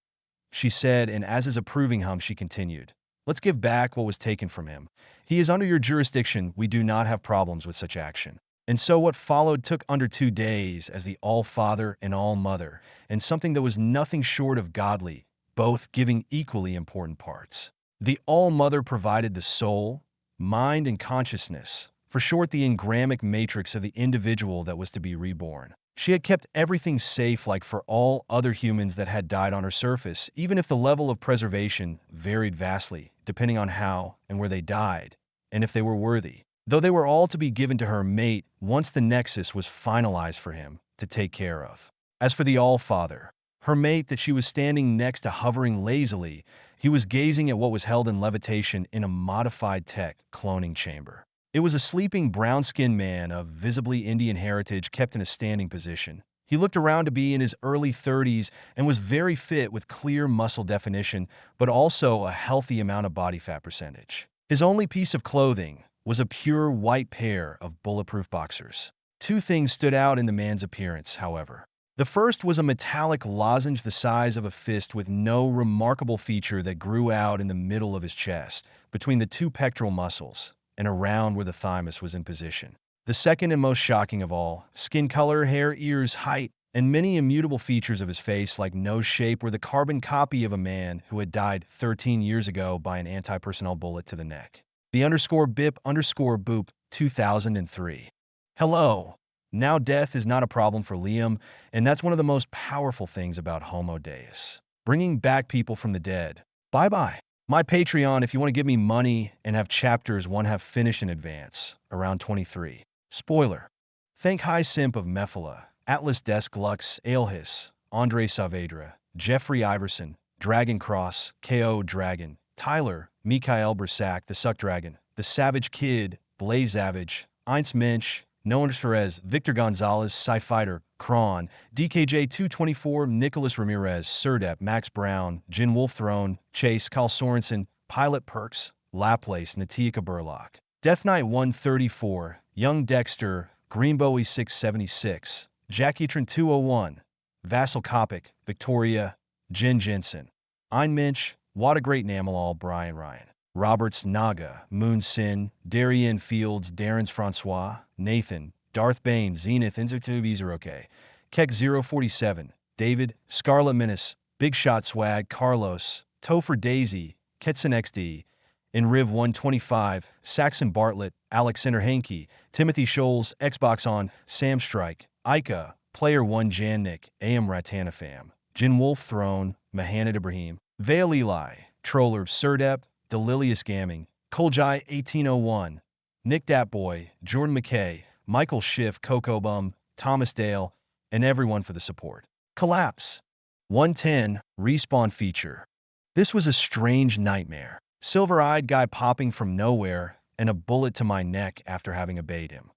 She said, and as his approving hum, she continued. Let's give back what was taken from him. He is under your jurisdiction. We do not have problems with such action. And so what followed took under 2 days as the All-Father and All-Mother, and something that was nothing short of godly, both giving equally important parts. The All-Mother provided the soul, mind, and consciousness, for short the engrammic matrix of the individual that was to be reborn. She had kept everything safe like for all other humans that had died on her surface, even if the level of preservation varied vastly, depending on how and where they died, and if they were worthy. Though they were all to be given to her mate once the Nexus was finalized for him to take care of. As for the All-Father, her mate that she was standing next to hovering lazily, he was gazing at what was held in levitation in a modified tech cloning chamber. It was a sleeping brown-skinned man of visibly Indian heritage kept in a standing position. He looked around to be in his early 30s and was very fit with clear muscle definition, but also a healthy amount of body fat percentage. His only piece of clothing was a pure white pair of bulletproof boxers. Two things stood out in the man's appearance, however. The first was a metallic lozenge the size of a fist with no remarkable feature that grew out in the middle of his chest, between the two pectoral muscles, and around where the thymus was in position. The second and most shocking of all, skin color, hair, ears, height, and many immutable features of his face like nose shape were the carbon copy of a man who had died 13 years ago by an anti-personnel bullet to the neck. The _BIP_boop 2003. Hello. Now death is not a problem for Liam, and that's one of the most powerful things about Homo Deus. Bringing back people from the dead. Bye-bye. My Patreon if you want to give me money and have chapters 1/2 finished in advance, around 23. Spoiler. Thank High Simp of Mephala, Atlas Desk Lux, Aelhis, Andre Saavedra, Jeffrey Iverson, Dragon Cross, KO Dragon, Tyler, Mikael Bersac, The Suck Dragon, The Savage Kid, Blaze Savage, Eins Mensch, Noah Perez, Victor Gonzalez, Sci-Fighter, Kron, DKJ224, Nicholas Ramirez, Surdep, Max Brown, Jin Wolf Throne, Chase, Kyle Sorensen, Pilot Perks, Laplace, Natika Burlock, Death Knight 134, Young Dexter, Greenbowie 676, Jackie-Tron 201, Vassal Kopic, Victoria, Jen Jensen, Ein Minch, What a Great Namalal, Brian Ryan, Roberts Naga, Moon Sin, Darien Fields, Darren's Francois, Nathan, Darth Bane, Zenith, Inzertubizeroke, Keck 047, David, Scarlet Menace, Big Shot Swag, Carlos, Topher Daisy, Ketson XD, Enriv 125, Saxon Bartlett, Alex Henke, Timothy Scholes, Xbox On, Sam Strike, Ica, Player 1 Jannik, AM Ratanafam, Jin Wolf Throne, Mahanad Ibrahim, Vale Eli, Troller, Surdep, Delilious Gamming, Koljai 1801, Nick Datboy, Jordan McKay, Michael Schiff, Coco Bum, Thomas Dale, and everyone for the support. Collapse. 110, Respawn feature. This was a strange nightmare. Silver-eyed guy popping from nowhere and a bullet to my neck after having obeyed him.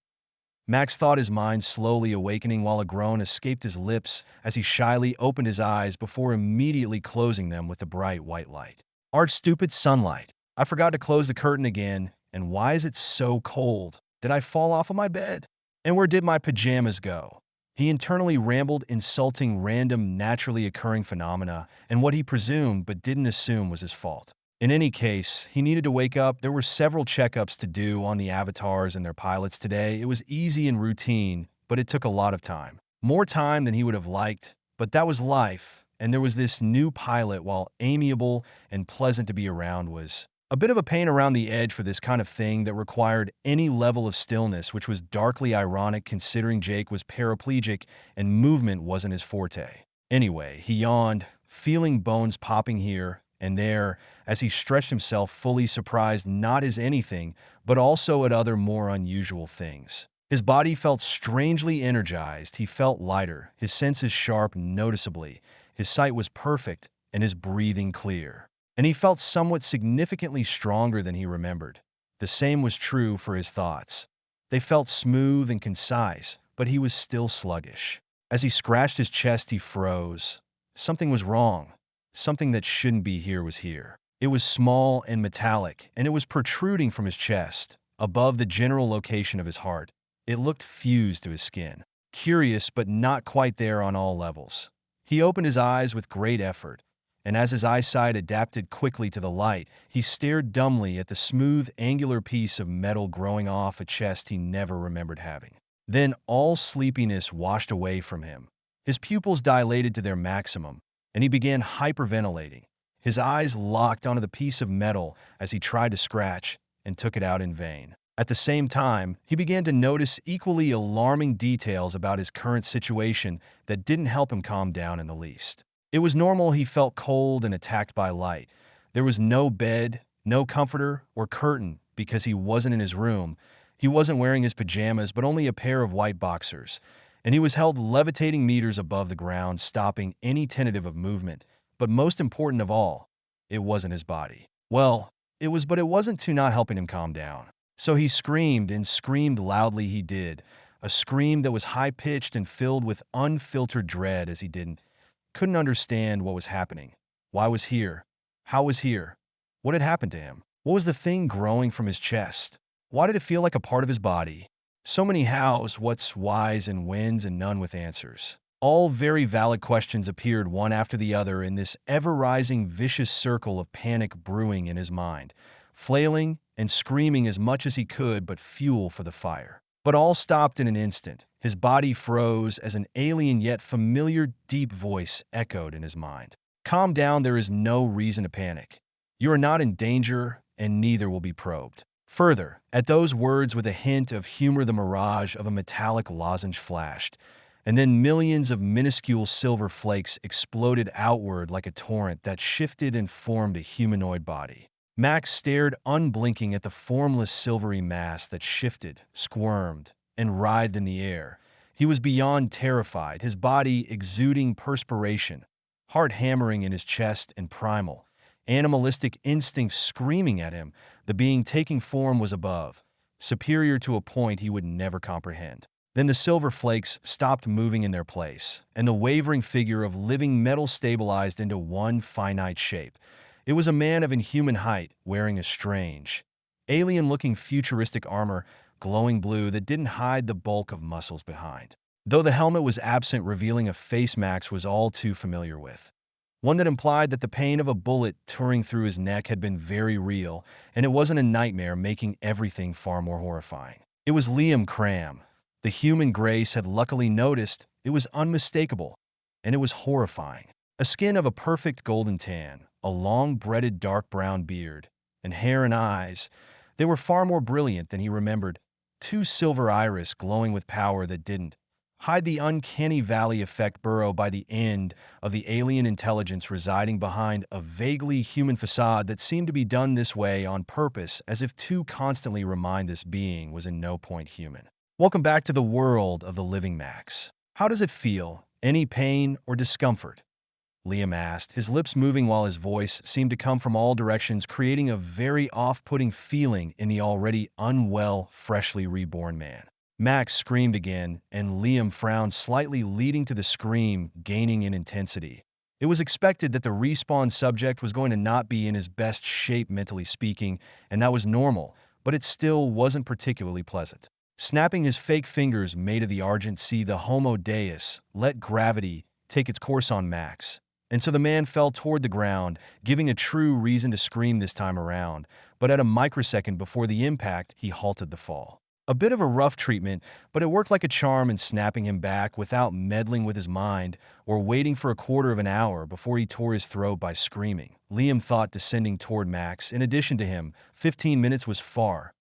Max thought his mind slowly awakening while a groan escaped his lips as he shyly opened his eyes before immediately closing them with the bright white light. Arch stupid sunlight. I forgot to close the curtain again, and why is it so cold? Did I fall off of my bed? And where did my pajamas go? He internally rambled, insulting random, naturally occurring phenomena, and what he presumed but didn't assume was his fault. In any case, he needed to wake up. There were several checkups to do on the avatars and their pilots today. It was easy and routine, but it took a lot of time. More time than he would have liked, but that was life, and there was this new pilot, while amiable and pleasant to be around, was a bit of a pain around the edge for this kind of thing that required any level of stillness, which was darkly ironic considering Jake was paraplegic and movement wasn't his forte. Anyway, he yawned, feeling bones popping here and there as he stretched himself, fully surprised not as anything, but also at other more unusual things. His body felt strangely energized. He felt lighter, his senses sharp noticeably. His sight was perfect and his breathing clear. And he felt somewhat significantly stronger than he remembered. The same was true for his thoughts. They felt smooth and concise, but he was still sluggish. As he scratched his chest, he froze. Something was wrong. Something that shouldn't be here was here. It was small and metallic, and it was protruding from his chest, above the general location of his heart. It looked fused to his skin. Curious, but not quite there on all levels. He opened his eyes with great effort, and as his eyesight adapted quickly to the light, he stared dumbly at the smooth, angular piece of metal growing off a chest he never remembered having. Then all sleepiness washed away from him. His pupils dilated to their maximum, and he began hyperventilating. His eyes locked onto the piece of metal as he tried to scratch and took it out in vain. At the same time, he began to notice equally alarming details about his current situation that didn't help him calm down in the least. It was normal he felt cold and attacked by light. There was no bed, no comforter or curtain because he wasn't in his room. He wasn't wearing his pajamas, but only a pair of white boxers. And he was held levitating meters above the ground, stopping any tentative of movement. But most important of all, it wasn't his body. Well, it was, but it wasn't to not helping him calm down. So he screamed, and screamed loudly he did, a scream that was high-pitched and filled with unfiltered dread as he couldn't understand what was happening. Why was here? How was here? What had happened to him? What was the thing growing from his chest? Why did it feel like a part of his body? So many hows, what's, whys, and whens, and none with answers. All very valid questions appeared one after the other in this ever-rising vicious circle of panic brewing in his mind, flailing and screaming as much as he could but fuel for the fire. But all stopped in an instant. His body froze as an alien yet familiar deep voice echoed in his mind. Calm down, there is no reason to panic. You are not in danger, and neither will be probed. Further, at those words with a hint of humor, the mirage of a metallic lozenge flashed, and then millions of minuscule silver flakes exploded outward like a torrent that shifted and formed a humanoid body. Max stared unblinking at the formless silvery mass that shifted, squirmed, and writhed in the air. He was beyond terrified, his body exuding perspiration, heart hammering in his chest and primal, animalistic instincts screaming at him. The being taking form was above, superior to a point he would never comprehend. Then the silver flakes stopped moving in their place, and the wavering figure of living metal stabilized into one finite shape. It was a man of inhuman height, wearing a strange, alien-looking futuristic armor, glowing blue that didn't hide the bulk of muscles behind. Though the helmet was absent, revealing a face Max was all too familiar with. One that implied that the pain of a bullet tearing through his neck had been very real, and it wasn't a nightmare, making everything far more horrifying. It was Liam Cram. The human Grace had luckily noticed. It was unmistakable, and it was horrifying. A skin of a perfect golden tan, a long breaded dark brown beard, and hair and eyes. They were far more brilliant than he remembered. Two silver iris glowing with power that didn't hide the uncanny valley effect burrow by the end of the alien intelligence residing behind a vaguely human facade that seemed to be done this way on purpose, as if to constantly remind this being was in no point human. Welcome back to the world of the living Max. How does it feel? Any pain or discomfort? Liam asked, his lips moving while his voice seemed to come from all directions, creating a very off-putting feeling in the already unwell, freshly reborn man. Max screamed again, and Liam frowned slightly, leading to the scream gaining in intensity. It was expected that the respawn subject was going to not be in his best shape mentally speaking, and that was normal, but it still wasn't particularly pleasant. Snapping his fake fingers made of the Argent Sea, the Homo Deus let gravity take its course on Max. And so the man fell toward the ground, giving a true reason to scream this time around, but at a microsecond before the impact, he halted the fall. A bit of a rough treatment, but it worked like a charm in snapping him back without meddling with his mind or waiting for a quarter of an hour before he tore his throat by screaming. Liam thought, descending toward Max. In addition to him, 15 minutes was far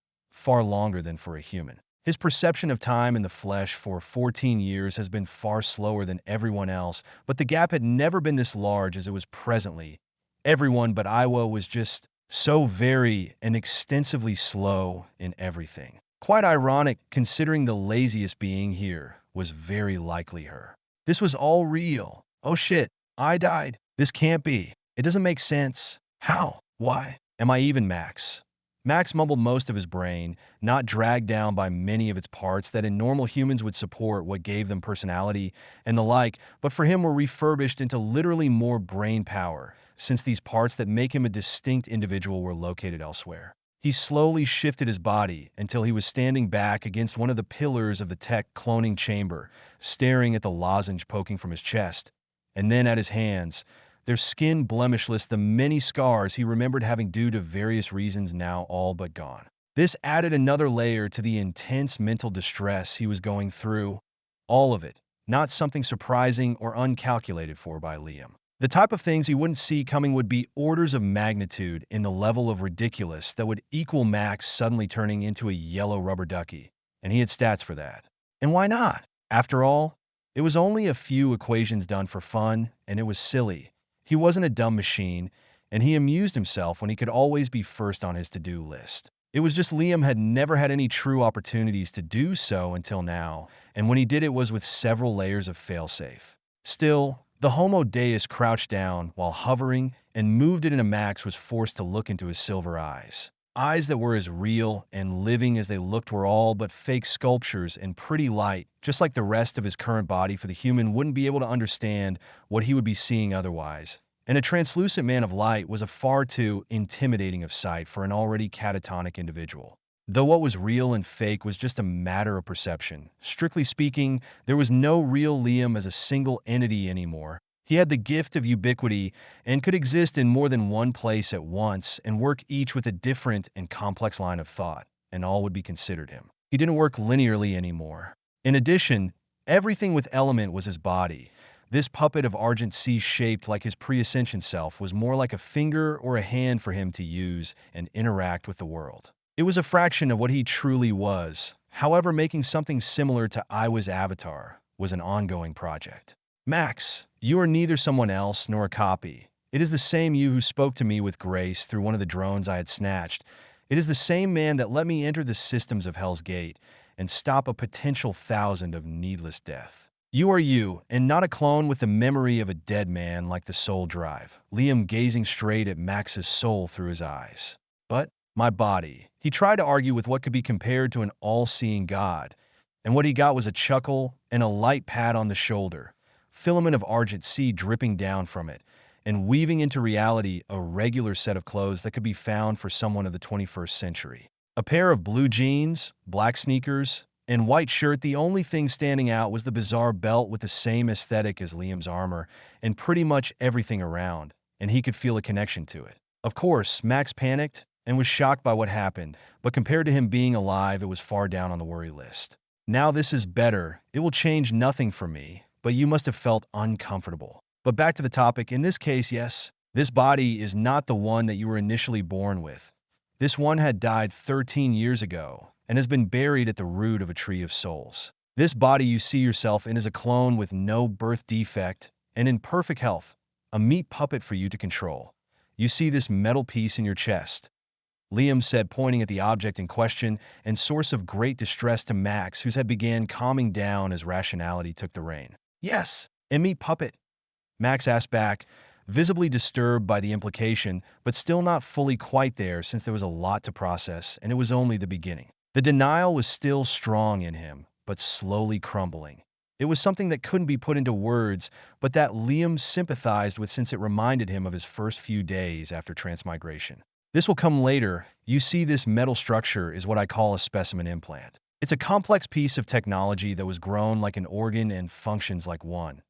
longer than for a human. His perception of time in the flesh for 14 years has been far slower than everyone else, but the gap had never been this large as it was presently. Everyone but Iwa was just so very and extensively slow in everything. Quite ironic, considering the laziest being here was very likely her. This was all real. Oh shit, I died. This can't be. It doesn't make sense. How? Why? Am I even Max? Max mumbled most of his brain, not dragged down by many of its parts that in normal humans would support what gave them personality and the like, but for him were refurbished into literally more brain power, since these parts that make him a distinct individual were located elsewhere. He slowly shifted his body until he was standing back against one of the pillars of the tech cloning chamber, staring at the lozenge poking from his chest, and then at his hands, their skin blemishless, the many scars he remembered having due to various reasons now all but gone. This added another layer to the intense mental distress he was going through. All of it, not something surprising or uncalculated for by Liam. The type of things he wouldn't see coming would be orders of magnitude in the level of ridiculous that would equal Max suddenly turning into a yellow rubber ducky, and he had stats for that. And why not? After all, it was only a few equations done for fun, and it was silly. He wasn't a dumb machine, and he amused himself when he could always be first on his to-do list. It was just Liam had never had any true opportunities to do so until now, and when he did it was with several layers of failsafe. Still, the Homo Deus crouched down while hovering, and moved it into Max was forced to look into his silver eyes. Eyes that were as real and living as they looked were all but fake sculptures and pretty light, just like the rest of his current body, for the human wouldn't be able to understand what he would be seeing otherwise. And a translucent man of light was a far too intimidating of sight for an already catatonic individual. Though what was real and fake was just a matter of perception. Strictly speaking, there was no real Liam as a single entity anymore. He had the gift of ubiquity and could exist in more than one place at once and work each with a different and complex line of thought, and all would be considered him. He didn't work linearly anymore. In addition, everything with element was his body. This puppet of Argent Sea shaped like his pre-ascension self was more like a finger or a hand for him to use and interact with the world. It was a fraction of what he truly was. However, making something similar to Iwa's avatar was an ongoing project. Max, you are neither someone else nor a copy. It is the same you who spoke to me with grace through one of the drones I had snatched. It is the same man that let me enter the systems of Hell's Gate and stop a potential 1,000 of needless death. You are you, and not a clone with the memory of a dead man like the soul drive. Liam gazing straight at Max's soul through his eyes. But my body. He tried to argue with what could be compared to an all-seeing god, and what he got was a chuckle and a light pat on the shoulder, filament of Argent Sea dripping down from it, and weaving into reality a regular set of clothes that could be found for someone of the 21st century. A pair of blue jeans, black sneakers, and white shirt. The only thing standing out was the bizarre belt with the same aesthetic as Liam's armor, and pretty much everything around, and he could feel a connection to it. Of course, Max panicked and was shocked by what happened, but compared to him being alive, it was far down on the worry list. Now this is better. It will change nothing for me, but you must have felt uncomfortable. But back to the topic, in this case, yes, this body is not the one that you were initially born with. This one had died 13 years ago and has been buried at the root of a tree of souls. This body you see yourself in is a clone with no birth defect and in perfect health, a meat puppet for you to control. You see this metal piece in your chest, Liam said, pointing at the object in question, and source of great distress to Max, whose head began calming down as rationality took the rein. Yes, a meat puppet, Max asked back, visibly disturbed by the implication, but still not fully quite there since there was a lot to process, and it was only the beginning. The denial was still strong in him, but slowly crumbling. It was something that couldn't be put into words, but that Liam sympathized with since it reminded him of his first few days after transmigration. This will come later. You see, this metal structure is what I call a specimen implant. It's a complex piece of technology that was grown like an organ and functions like one.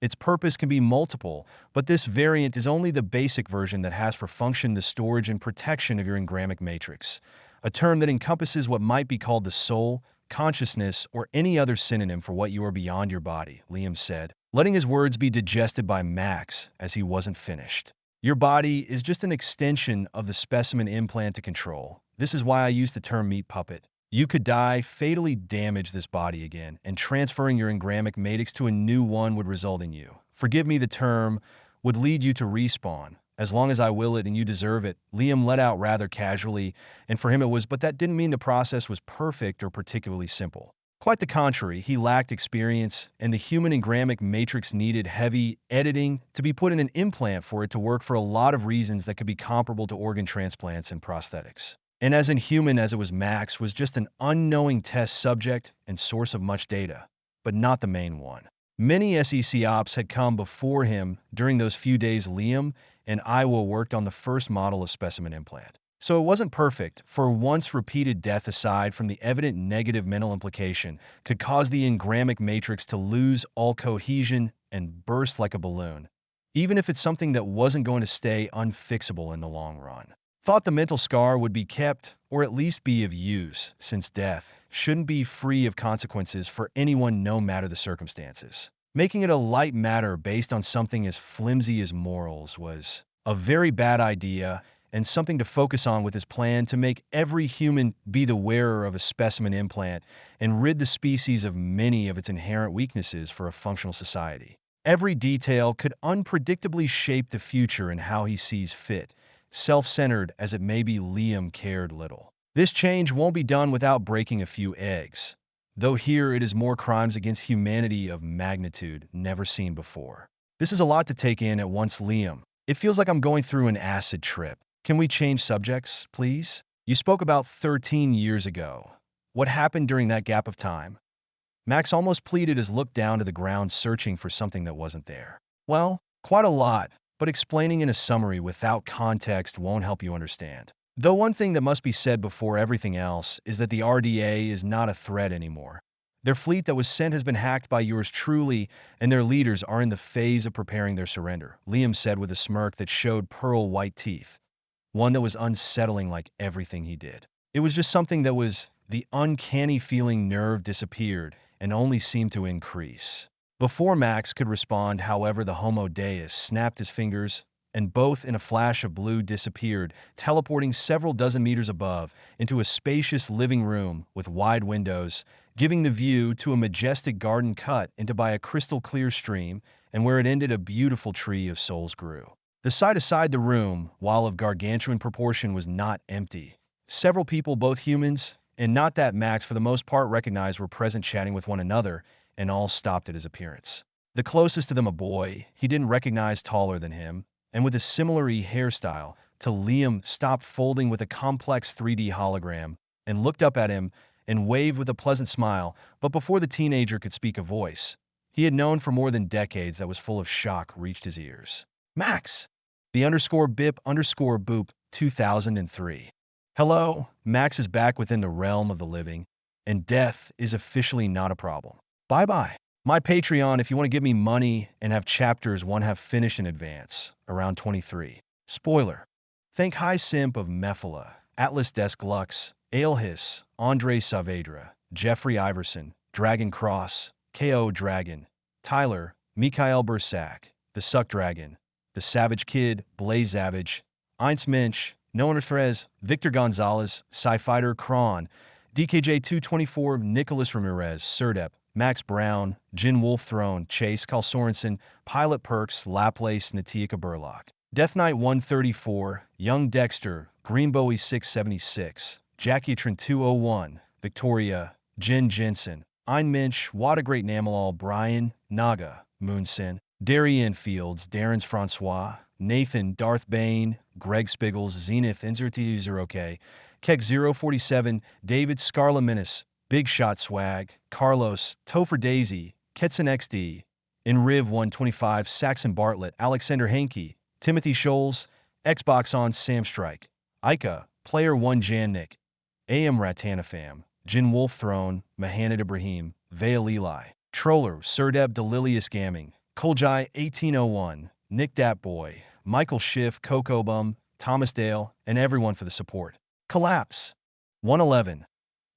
Its purpose can be multiple, but this variant is only the basic version that has for function the storage and protection of your engramic matrix, a term that encompasses what might be called the soul, consciousness, or any other synonym for what you are beyond your body, Liam said, letting his words be digested by Max as he wasn't finished. Your body is just an extension of the specimen implant to control. This is why I use the term meat puppet. You could die, fatally damage this body again, and transferring your engramic matrix to a new one would result in you. Forgive me, the term would lead you to respawn. As long as I will it and you deserve it, Liam let out rather casually, and for him it was, but that didn't mean the process was perfect or particularly simple. Quite the contrary, he lacked experience, and the human engramic matrix needed heavy editing to be put in an implant for it to work for a lot of reasons that could be comparable to organ transplants and prosthetics. And as inhuman as it was, Max was just an unknowing test subject and source of much data, but not the main one. Many SEC ops had come before him during those few days Liam and Iwa worked on the first model of specimen implant. So it wasn't perfect, for once repeated death aside from the evident negative mental implication could cause the engramic matrix to lose all cohesion and burst like a balloon, even if it's something that wasn't going to stay unfixable in the long run. Thought the mental scar would be kept, or at least be of use, since death shouldn't be free of consequences for anyone no matter the circumstances. Making it a light matter based on something as flimsy as morals was a very bad idea and something to focus on with his plan to make every human be the wearer of a specimen implant and rid the species of many of its inherent weaknesses for a functional society. Every detail could unpredictably shape the future in how he sees fit, self-centered as it may be. Liam cared little. This change won't be done without breaking a few eggs, though here it is more crimes against humanity of magnitude never seen before. This is a lot to take in at once, Liam. It feels like I'm going through an acid trip. Can we change subjects, please? You spoke about 13 years ago. What happened during that gap of time? Max almost pleaded as looked down to the ground searching for something that wasn't there. Well, quite a lot, but explaining in a summary without context won't help you understand. Though one thing that must be said before everything else is that the RDA is not a threat anymore. Their fleet that was sent has been hacked by yours truly, and their leaders are in the phase of preparing their surrender, Liam said with a smirk that showed pearl-white teeth, one that was unsettling like everything he did. It was just something that was the uncanny feeling nerve disappeared and only seemed to increase. Before Max could respond, however, the Homo Deus snapped his fingers, and both in a flash of blue disappeared, teleporting several dozen meters above into a spacious living room with wide windows, giving the view to a majestic garden cut into by a crystal-clear stream, and where it ended a beautiful tree of souls grew. The side aside the room, while of gargantuan proportion, was not empty. Several people, both humans and not that Max for the most part recognized, were present chatting with one another, and all stopped at his appearance. The closest to them, a boy he didn't recognize, taller than him, and with a similar-y hairstyle to Liam, stopped folding with a complex 3D hologram and looked up at him and waved with a pleasant smile. But before the teenager could speak, a voice he had known for more than decades that was full of shock reached his ears. Max! The _bip_boop 2003. Hello, Max is back within the realm of the living, and death is officially not a problem. Bye-bye. My Patreon if you want to give me money and have chapters 1 have finished in advance, around 23. Spoiler. Thank High Simp of Mephala, Atlas Desk Lux, Aelhis, Andre Saavedra, Jeffrey Iverson, Dragon Cross, KO Dragon, Tyler, Mikhail Bursak, The Suck Dragon, The Savage Kid, Blaze Savage, Eins Mensch, Noah Therese, Victor Gonzalez, Sci-Fighter Kron, DKJ224, Nicholas Ramirez, Serdep, Max Brown, Jin Wolf Throne, Chase Carl Sorensen, Pilot Perks, Laplace, Natiaka Burlock, Death Knight 134, Young Dexter, Green Bowie 676, Jackiatron 201, Victoria, Jen Jensen, Ein Mensch, What a Great Namalal, Brian, Naga, Moonsin, Darian Fields, Darren's Francois, Nathan, Darth Bane, Greg Spiggles, Zenith, Inzerti0K, Keck 047, David Scarlaminis, Big Shot Swag, Carlos, Topher Daisy, Ketson XD, Inriv 125, Saxon Bartlett, Alexander Hankey, Timothy Scholes, Xbox on Sam Strike, Ica, Player 1 Jan Nick, AM Ratanafam, Jin Wolf Throne, Mahanad Ibrahim, Vale Eli, Troller, Serdeb Delilius Gamming, Koljai 1801, Nick Dat Boy, Michael Schiff, Coco Bum, Thomas Dale, and everyone for the support. Collapse. 111.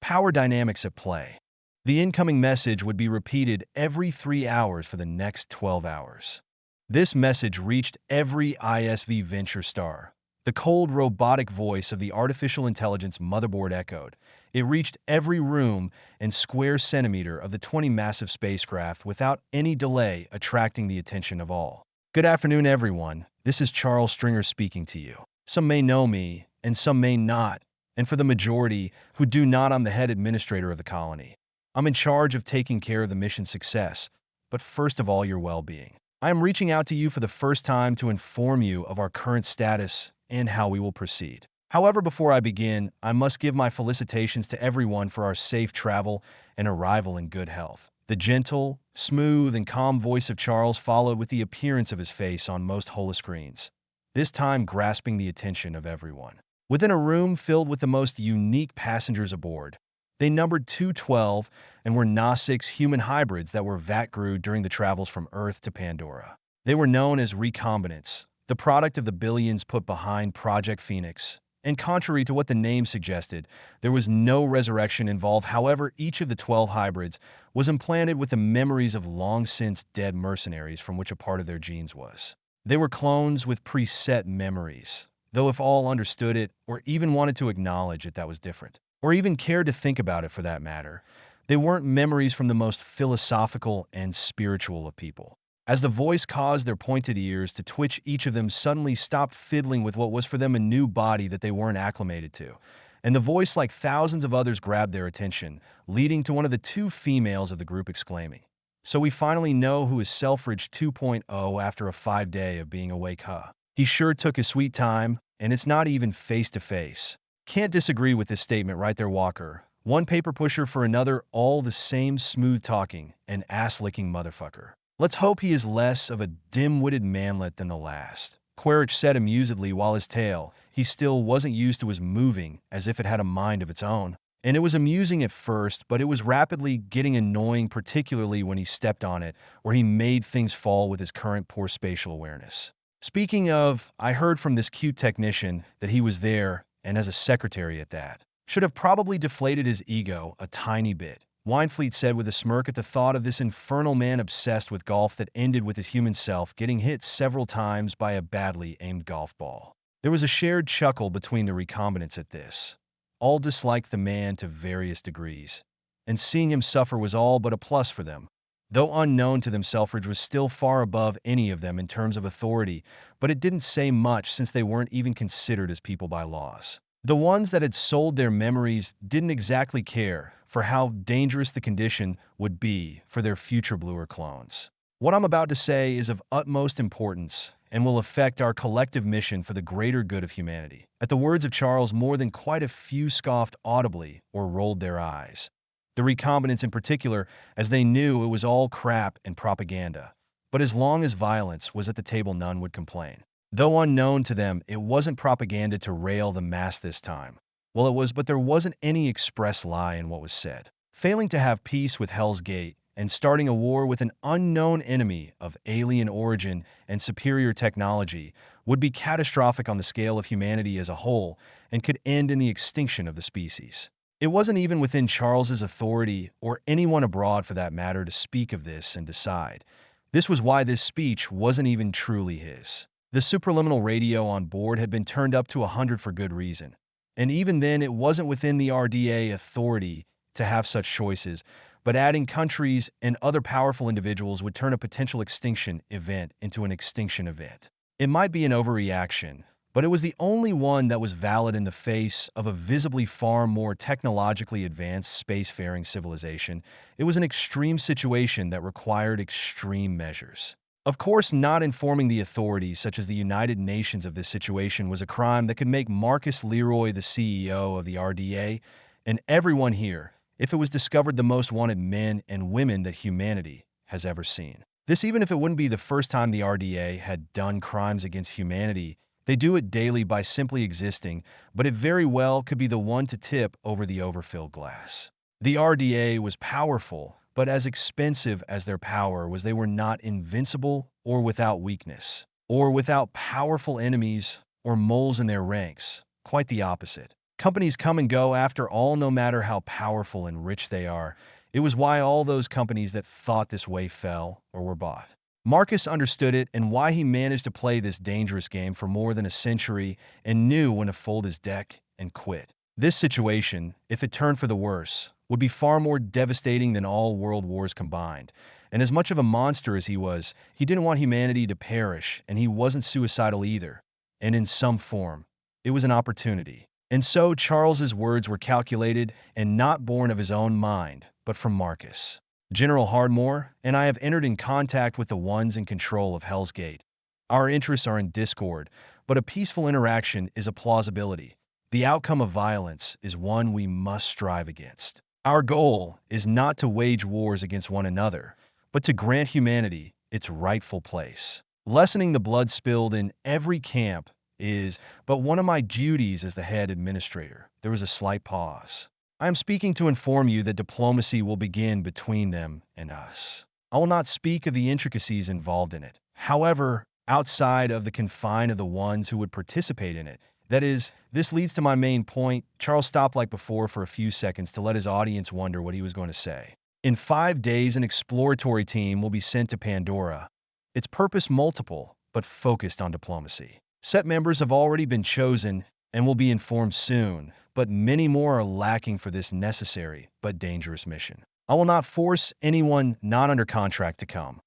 Power dynamics at play. The incoming message would be repeated every 3 hours for the next 12 hours. This message reached every ISV Venture star. The cold, robotic voice of the artificial intelligence motherboard echoed. It reached every room and square centimeter of the 20 massive spacecraft without any delay, attracting the attention of all. Good afternoon, everyone. This is Charles Stringer speaking to you. Some may know me, and some may not. And for the majority who do not, I'm the head administrator of the colony. I'm in charge of taking care of the mission's success, but first of all, your well-being. I am reaching out to you for the first time to inform you of our current status and how we will proceed. However, before I begin, I must give my felicitations to everyone for our safe travel and arrival in good health. The gentle, smooth, and calm voice of Charles followed with the appearance of his face on most holoscreens, this time grasping the attention of everyone. Within a room filled with the most unique passengers aboard, they numbered 212 and were Gnostics human hybrids that were vat-grew during the travels from Earth to Pandora. They were known as recombinants, the product of the billions put behind Project Phoenix, And contrary to what the name suggested, there was no resurrection involved. However, each of the 12 hybrids was implanted with the memories of long-since dead mercenaries from which a part of their genes was. They were clones with preset memories, though if all understood it, or even wanted to acknowledge it, that was different, or even cared to think about it for that matter, they weren't memories from the most philosophical and spiritual of people. As the voice caused their pointed ears to twitch, each of them suddenly stopped fiddling with what was for them a new body that they weren't acclimated to. And the voice, like thousands of others, grabbed their attention, leading to one of the two females of the group exclaiming, "So we finally know who is Selfridge 2.0 after a 5-day of being awake, huh? He sure took his sweet time, and it's not even face-to-face." Can't disagree with this statement right there, Walker. One paper pusher for another, all the same smooth-talking and ass-licking motherfucker. Let's hope he is less of a dim-witted manlet than the last, Quaritch said amusedly, while his tail, he still wasn't used to, was moving as if it had a mind of its own. And it was amusing at first, but it was rapidly getting annoying, particularly when he stepped on it, or he made things fall with his current poor spatial awareness. Speaking of, I heard from this cute technician that he was there, and as a secretary at that. Should have probably deflated his ego a tiny bit, Winefleet said with a smirk at the thought of this infernal man obsessed with golf that ended with his human self getting hit several times by a badly aimed golf ball. There was a shared chuckle between the recombinants at this. All disliked the man to various degrees, and seeing him suffer was all but a plus for them. Though unknown to them, Selfridge was still far above any of them in terms of authority, but it didn't say much since they weren't even considered as people by laws. The ones that had sold their memories didn't exactly care for how dangerous the condition would be for their future bluer clones. What I'm about to say is of utmost importance and will affect our collective mission for the greater good of humanity. At the words of Charles, more than quite a few scoffed audibly or rolled their eyes. The recombinants in particular, as they knew it was all crap and propaganda. But as long as violence was at the table, none would complain. Though unknown to them, it wasn't propaganda to rail the mass this time. Well, it was, but there wasn't any express lie in what was said. Failing to have peace with Hell's Gate and starting a war with an unknown enemy of alien origin and superior technology would be catastrophic on the scale of humanity as a whole and could end in the extinction of the species. It wasn't even within Charles's authority, or anyone abroad for that matter, to speak of this and decide. This was why this speech wasn't even truly his. The supraliminal radio on board had been turned up to 100 for good reason. And even then, it wasn't within the RDA authority to have such choices, but adding countries and other powerful individuals would turn a potential extinction event into an extinction event. It might be an overreaction, but it was the only one that was valid in the face of a visibly far more technologically advanced spacefaring civilization. It was an extreme situation that required extreme measures. Of course, not informing the authorities, such as the United Nations, of this situation was a crime that could make Marcus Leroy the CEO of the RDA, and everyone here, if it was discovered, the most wanted men and women that humanity has ever seen. This even if it wouldn't be the first time the RDA had done crimes against humanity. They do it daily by simply existing, but it very well could be the one to tip over the overfilled glass. The RDA was powerful, but as expensive as their power was, they were not invincible or without weakness, or without powerful enemies or moles in their ranks. Quite the opposite. Companies come and go after all, no matter how powerful and rich they are. It was why all those companies that thought this way fell or were bought. Marcus understood it and why he managed to play this dangerous game for more than a century and knew when to fold his deck and quit. This situation, if it turned for the worse, would be far more devastating than all world wars combined. And as much of a monster as he was, he didn't want humanity to perish, and he wasn't suicidal either. And in some form, it was an opportunity. And so Charles's words were calculated and not born of his own mind, but from Marcus. General Hardmore and I have entered in contact with the ones in control of Hell's Gate. Our interests are in discord, but a peaceful interaction is a plausibility. The outcome of violence is one we must strive against. Our goal is not to wage wars against one another, but to grant humanity its rightful place. Lessening the blood spilled in every camp is but one of my duties as the head administrator. There was a slight pause. I am speaking to inform you that diplomacy will begin between them and us. I will not speak of the intricacies involved in it. However, outside of the confine of the ones who would participate in it, That is, this leads to my main point. Charles stopped like before for a few seconds to let his audience wonder what he was going to say. In 5 days, an exploratory team will be sent to Pandora. Its purpose multiple, but focused on diplomacy. Set members have already been chosen and will be informed soon, but many more are lacking for this necessary but dangerous mission. I will not force anyone not under contract to come.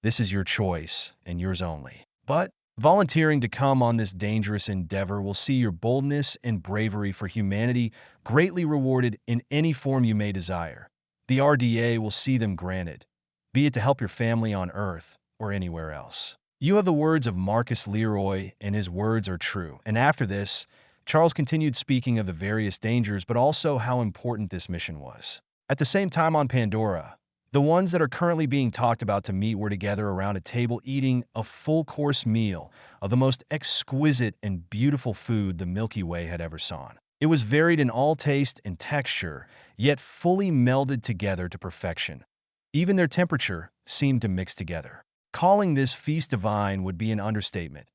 This is your choice and yours only. But volunteering to come on this dangerous endeavor will see your boldness and bravery for humanity greatly rewarded in any form you may desire. The RDA will see them granted, be it to help your family on Earth or anywhere else. You have the words of Marcus Leroy, and his words are true. And after this, Charles continued speaking of the various dangers, but also how important this mission was. At the same time on Pandora, the ones that are currently being talked about to meet were together around a table eating a full-course meal of the most exquisite and beautiful food the Milky Way had ever seen. It was varied in all taste and texture, yet fully melded together to perfection. Even their temperature seemed to mix together. Calling this feast divine would be an understatement.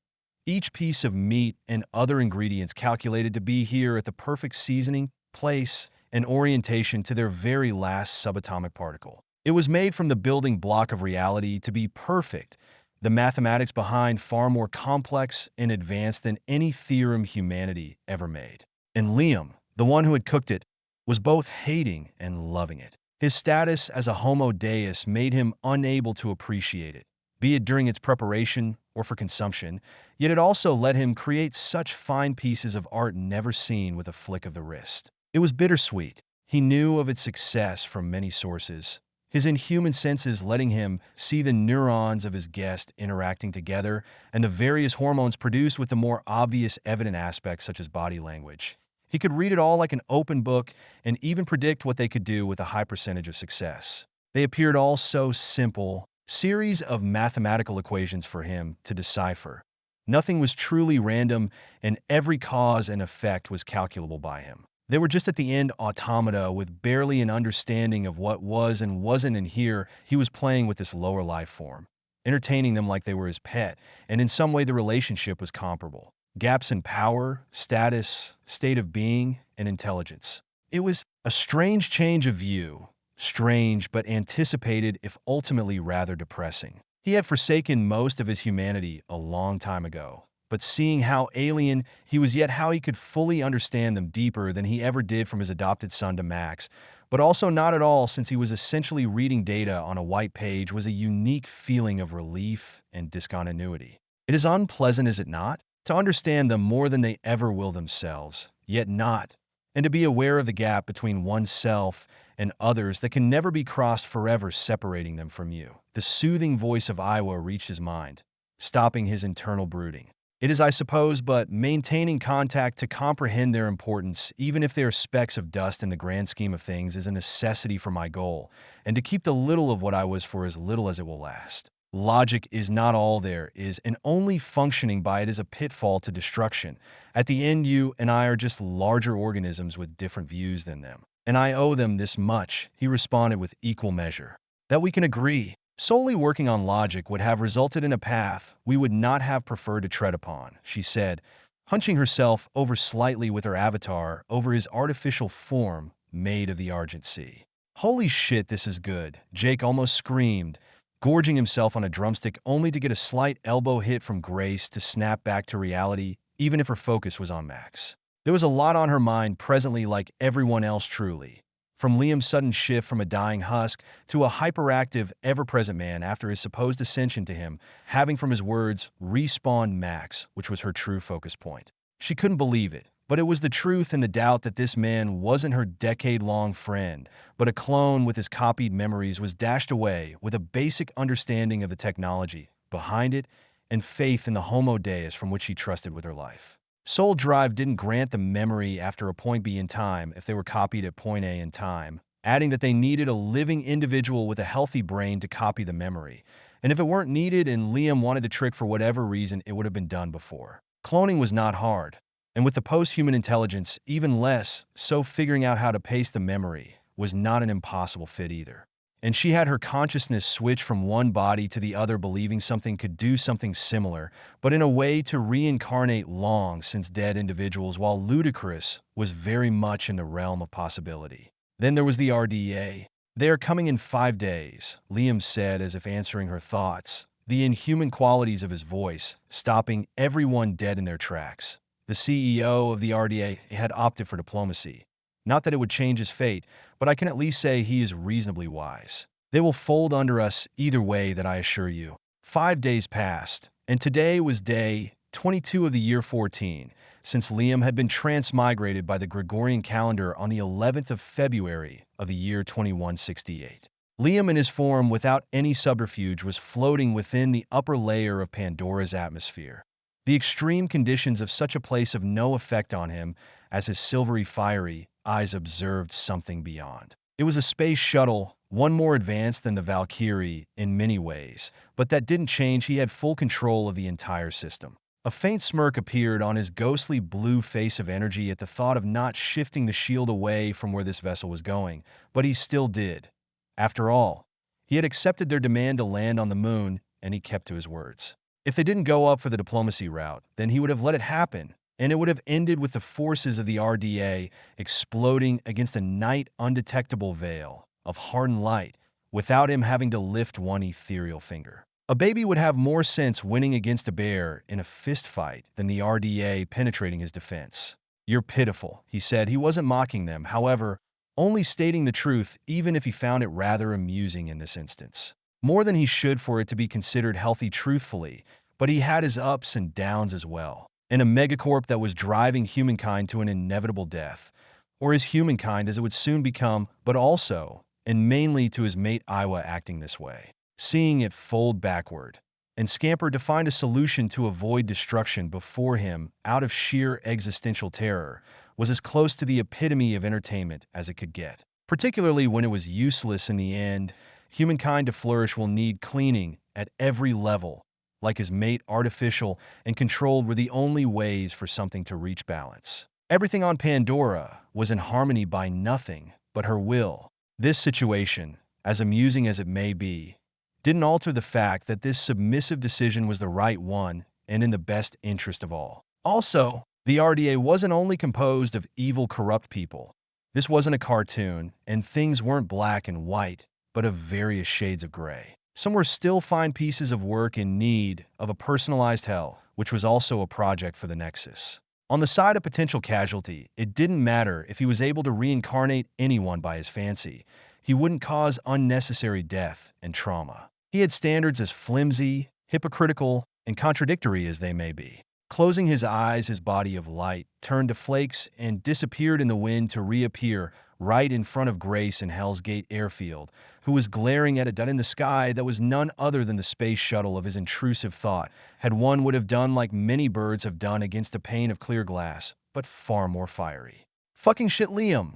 Each piece of meat and other ingredients calculated to be here at the perfect seasoning, place, and orientation to their very last subatomic particle. It was made from the building block of reality to be perfect, the mathematics behind far more complex and advanced than any theorem humanity ever made. And Liam, the one who had cooked it, was both hating and loving it. His status as a Homo Deus made him unable to appreciate it, be it during its preparation or for consumption, yet it also let him create such fine pieces of art never seen with a flick of the wrist. It was bittersweet. He knew of its success from many sources, his inhuman senses letting him see the neurons of his guest interacting together and the various hormones produced with the more obvious evident aspects such as body language. He could read it all like an open book and even predict what they could do with a high percentage of success. They appeared all so simple, series of mathematical equations for him to decipher. Nothing was truly random, and every cause and effect was calculable by him. They were just at the end automata with barely an understanding of what was and wasn't, and here he was playing with this lower life form, entertaining them like they were his pet, and in some way the relationship was comparable. Gaps in power, status, state of being, and intelligence. It was a strange change of view, strange but anticipated if ultimately rather depressing. He had forsaken most of his humanity a long time ago, but seeing how alien he was yet how he could fully understand them deeper than he ever did from his adopted son to Max, but also not at all since he was essentially reading data on a white page was a unique feeling of relief and discontinuity. It is unpleasant, is it not? To understand them more than they ever will themselves, yet not, and to be aware of the gap between oneself and others that can never be crossed, forever separating them from you. The soothing voice of Iowa reached his mind, stopping his internal brooding. It is, I suppose, but maintaining contact to comprehend their importance, even if they are specks of dust in the grand scheme of things, is a necessity for my goal, and to keep the little of what I was for as little as it will last. Logic is not all there is, and only functioning by it is a pitfall to destruction. At the end, you and I are just larger organisms with different views than them. And I owe them this much, he responded with equal measure. That we can agree. Solely working on logic would have resulted in a path we would not have preferred to tread upon, she said, hunching herself over slightly with her avatar over his artificial form made of the Argent Sea. Holy shit, this is good, Jake almost screamed, gorging himself on a drumstick only to get a slight elbow hit from Grace to snap back to reality, even if her focus was on Max. There was a lot on her mind presently, like everyone else truly. From Liam's sudden shift from a dying husk to a hyperactive, ever-present man after his supposed ascension to him, having from his words respawned Max, which was her true focus point. She couldn't believe it, but it was the truth, and the doubt that this man wasn't her decade-long friend, but a clone with his copied memories was dashed away with a basic understanding of the technology behind it and faith in the Homo Deus from which she trusted with her life. Soul Drive didn't grant the memory after a point B in time if they were copied at point A in time, adding that they needed a living individual with a healthy brain to copy the memory, and if it weren't needed and Liam wanted to trick for whatever reason, it would have been done before. Cloning was not hard, and with the post-human intelligence, even less, so figuring out how to paste the memory was not an impossible fit either. and she had her consciousness switch from one body to the other, believing something could do something similar, but in a way to reincarnate long-since dead individuals, while ludicrous was very much in the realm of possibility. Then there was the RDA. "They are coming in 5 days," Liam said as if answering her thoughts, the inhuman qualities of his voice stopping everyone dead in their tracks. The CEO of the RDA had opted for diplomacy. Not that it would change his fate, but I can at least say he is reasonably wise. "They will fold under us either way, that I assure you." 5 days passed, and today was day 22 of the year 14, since Liam had been transmigrated by the Gregorian calendar on the 11th of February of the year 2168. Liam in his form, without any subterfuge, was floating within the upper layer of Pandora's atmosphere. The extreme conditions of such a place have no effect on him, as his silvery fiery eyes observed something beyond. It was a space shuttle, one more advanced than the Valkyrie in many ways, but that didn't change. He had full control of the entire system. A faint smirk appeared on his ghostly blue face of energy at the thought of not shifting the shield away from where this vessel was going, but he still did. After all, he had accepted their demand to land on the moon, and he kept to his words. If they didn't go up for the diplomacy route, then he would have let it happen, and it would have ended with the forces of the RDA exploding against a night undetectable veil of hardened light without him having to lift one ethereal finger. A baby would have more sense winning against a bear in a fist fight than the RDA penetrating his defense. "You're pitiful," he said. He wasn't mocking them, however, only stating the truth, even if he found it rather amusing in this instance. More than he should for it to be considered healthy truthfully, but he had his ups and downs as well. In a megacorp that was driving humankind to an inevitable death, or his humankind as it would soon become, but also, and mainly to his mate Iwa acting this way. Seeing it fold backward, and scamper to find a solution to avoid destruction before him out of sheer existential terror, was as close to the epitome of entertainment as it could get. Particularly when it was useless in the end. Humankind to flourish will need cleaning at every level. Like his mate, artificial and controlled were the only ways for something to reach balance. Everything on Pandora was in harmony by nothing but her will. This situation, as amusing as it may be, didn't alter the fact that this submissive decision was the right one and in the best interest of all. Also, the RDA wasn't only composed of evil, corrupt people. This wasn't a cartoon, and things weren't black and white, but of various shades of gray. Some were still fine pieces of work in need of a personalized hell, which was also a project for the Nexus. On the side of potential casualty, it didn't matter if he was able to reincarnate anyone by his fancy. He wouldn't cause unnecessary death and trauma. He had standards as flimsy, hypocritical, and contradictory as they may be. Closing his eyes, his body of light turned to flakes and disappeared in the wind to reappear right in front of Grace in Hell's Gate airfield, who was glaring at a dot in the sky that was none other than the space shuttle of his intrusive thought. Had one would have done like many birds have done against a pane of clear glass, but far more fiery. "Fucking shit, Liam,"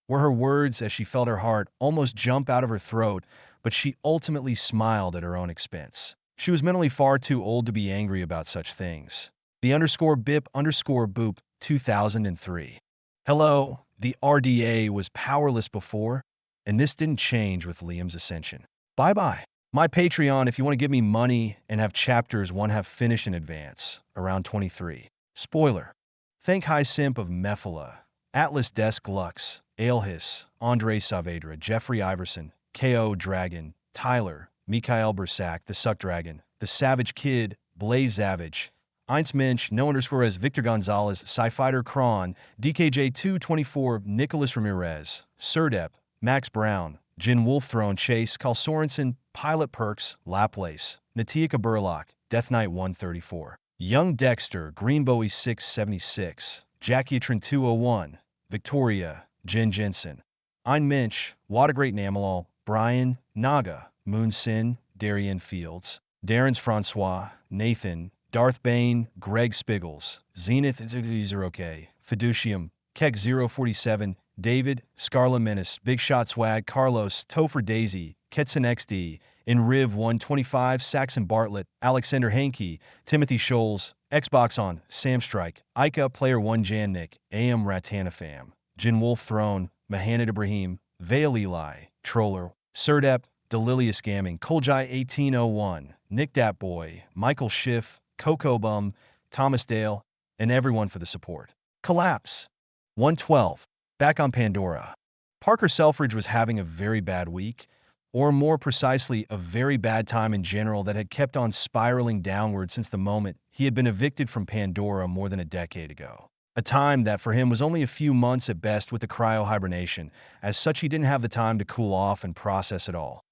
were her words as she felt her heart almost jump out of her throat, but she ultimately smiled at her own expense. She was mentally far too old to be angry about such things. The _bip_boop 2003. Hello, the RDA was powerless before, and this didn't change with Liam's ascension. Bye-bye. My Patreon if you want to give me money and have chapters 1 finished in advance, around 23. Spoiler. Thank High Simp of Mephala, Atlas Desk Lux, Aelhis, Andre Saavedra, Jeffrey Iverson, KO Dragon, Tyler, Mikhail Bersak, The Suck Dragon, The Savage Kid, Blaze Savage, Eins Mensch, No _ as Victor Gonzalez, Sci-Fighter Kron, DKJ224, Nicholas Ramirez, Surdep, Max Brown, Jin Wolf Throne Chase, Carl Sorensen, Pilot Perks, Laplace, Natiaka Burlock, Death Knight 134, Young Dexter, Greenbowie 676, Jackiatron 201, Victoria, Jen Jensen, Ein Mensch, Watergreat Namalol, Brian, Naga, Moon Sin, Darian Fields, Darren's Francois, Nathan, Darth Bane, Greg Spiggles, Zenith 0K, Fiducium, Keck 047, David, Scarla Menace, Big Shot Swag, Carlos, Topher Daisy, Ketson XD, Riv 125, Saxon Bartlett, Alexander Hankey, Timothy Scholes, Xbox On, Sam Strike, Ica, Player 1 Jannik, AM Ratanafam, Jin Wolf Throne, Mahanad Ibrahim, Vale Eli, Troller, Surdep, Delilious Gamming, Koljai 1801, Nick Dat Boy, Michael Schiff, Coco Bum, Thomas Dale, and everyone for the support. Collapse. 112. Back on Pandora. Parker Selfridge was having a very bad week, or more precisely, a very bad time in general that had kept on spiraling downward since the moment he had been evicted from Pandora more than a decade ago. A time that for him was only a few months at best with the cryo-hibernation. As such, he didn't have the time to cool off and process it all.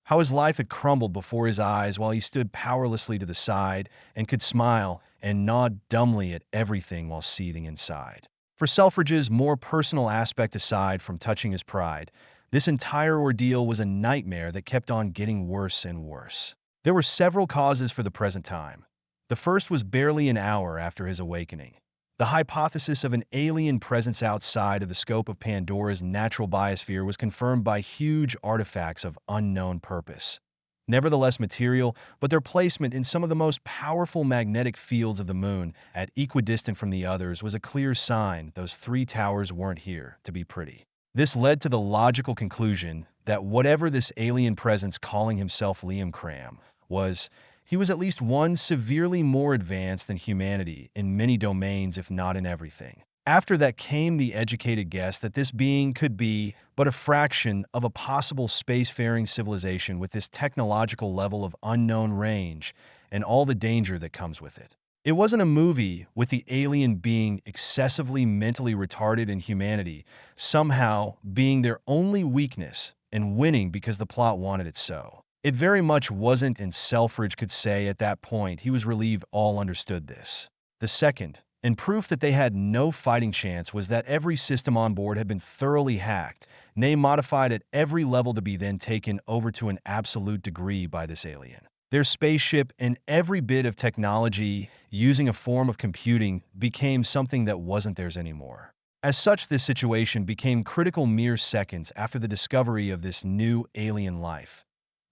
How his life had crumbled before his eyes while he stood powerlessly to the side and could smile and nod dumbly at everything while seething inside. For Selfridge's more personal aspect aside from touching his pride, this entire ordeal was a nightmare that kept on getting worse and worse. There were several causes for the present time. The first was barely an hour after his awakening. The hypothesis of an alien presence outside of the scope of Pandora's natural biosphere was confirmed by huge artifacts of unknown purpose. Nevertheless material, but their placement in some of the most powerful magnetic fields of the moon, at equidistant from the others, was a clear sign those three towers weren't here to be pretty. This led to the logical conclusion that whatever this alien presence calling himself Liam Cram was, he was at least one severely more advanced than humanity in many domains, if not in everything. After that came the educated guess that this being could be but a fraction of a possible spacefaring civilization with this technological level of unknown range and all the danger that comes with it. It wasn't a movie with the alien being excessively mentally retarded and humanity somehow being their only weakness and winning because the plot wanted it so. It very much wasn't, and Selfridge could say at that point he was relieved all understood this. The second, and proof that they had no fighting chance, was that every system on board had been thoroughly hacked, nay modified at every level to be then taken over to an absolute degree by this alien. Their spaceship and every bit of technology using a form of computing became something that wasn't theirs anymore. As such, this situation became critical mere seconds after the discovery of this new alien life.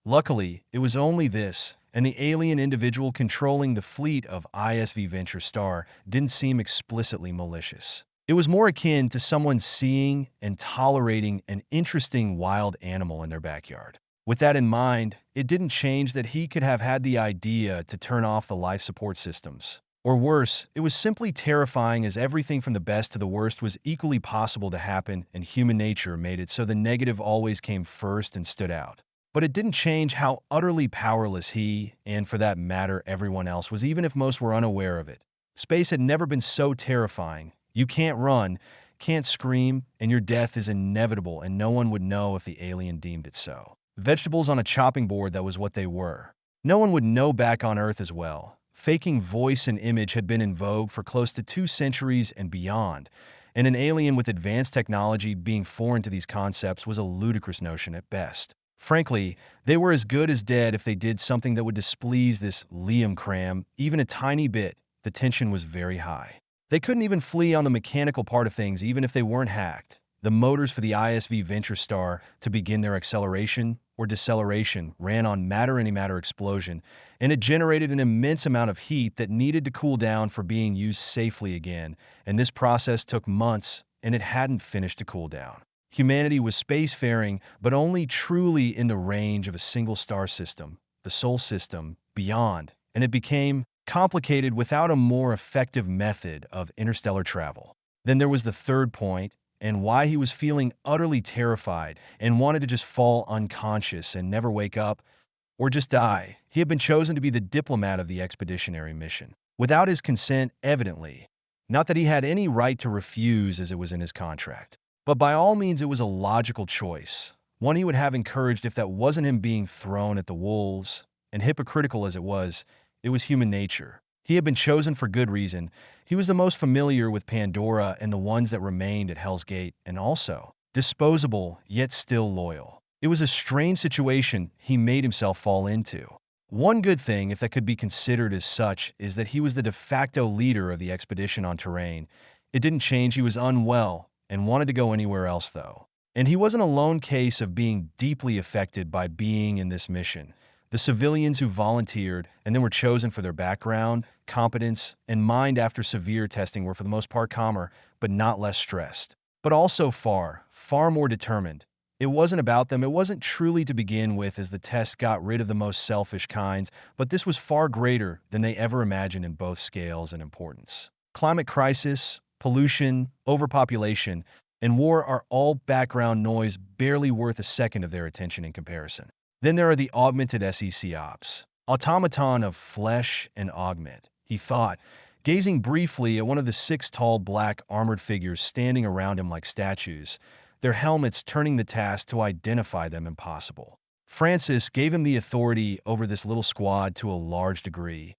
Luckily, it was only this, and the alien individual controlling the fleet of ISV Venture Star didn't seem explicitly malicious. It was more akin to someone seeing and tolerating an interesting wild animal in their backyard. With that in mind, it didn't change that he could have had the idea to turn off the life support systems. Or worse, it was simply terrifying, as everything from the best to the worst was equally possible to happen, and human nature made it so the negative always came first and stood out. But it didn't change how utterly powerless he, and for that matter everyone else, was, even if most were unaware of it. Space had never been so terrifying. You can't run, can't scream, and your death is inevitable, and no one would know if the alien deemed it so. Vegetables on a chopping board, that was what they were. No one would know back on Earth as well. Faking voice and image had been in vogue for close to 2 centuries and beyond, and an alien with advanced technology being foreign to these concepts was a ludicrous notion at best. Frankly, they were as good as dead if they did something that would displease this Liam Cram even a tiny bit. The tension was very high. They couldn't even flee on the mechanical part of things even if they weren't hacked. The motors for the ISV Venture Star to begin their acceleration or deceleration ran on matter-antimatter explosion, and it generated an immense amount of heat that needed to cool down for being used safely again, and this process took months, and it hadn't finished to cool down. Humanity was spacefaring, but only truly in the range of a single star system, the Sol system, beyond, and it became complicated without a more effective method of interstellar travel. Then there was the third point, and why he was feeling utterly terrified and wanted to just fall unconscious and never wake up or just die. He had been chosen to be the diplomat of the expeditionary mission. Without his consent, evidently. Not that he had any right to refuse, as it was in his contract. But by all means, it was a logical choice, one he would have encouraged if that wasn't him being thrown at the wolves, and hypocritical as it was human nature. He had been chosen for good reason. He was the most familiar with Pandora and the ones that remained at Hell's Gate, and also disposable, yet still loyal. It was a strange situation he made himself fall into. One good thing, if that could be considered as such, is that he was the de facto leader of the expedition on terrain. It didn't change he was unwell and wanted to go anywhere else, though. And he wasn't a lone case of being deeply affected by being in this mission. The civilians who volunteered and then were chosen for their background, competence, and mind after severe testing were for the most part calmer, but not less stressed. But also far, far more determined. It wasn't about them, it wasn't truly to begin with, as the test got rid of the most selfish kinds, but this was far greater than they ever imagined in both scales and importance. Climate crisis, pollution, overpopulation, and war are all background noise barely worth a second of their attention in comparison. Then there are the augmented SEC ops. Automaton of flesh and augment, he thought, gazing briefly at one of the 6 tall black armored figures standing around him like statues, their helmets turning the task to identify them impossible. Francis gave him the authority over this little squad to a large degree.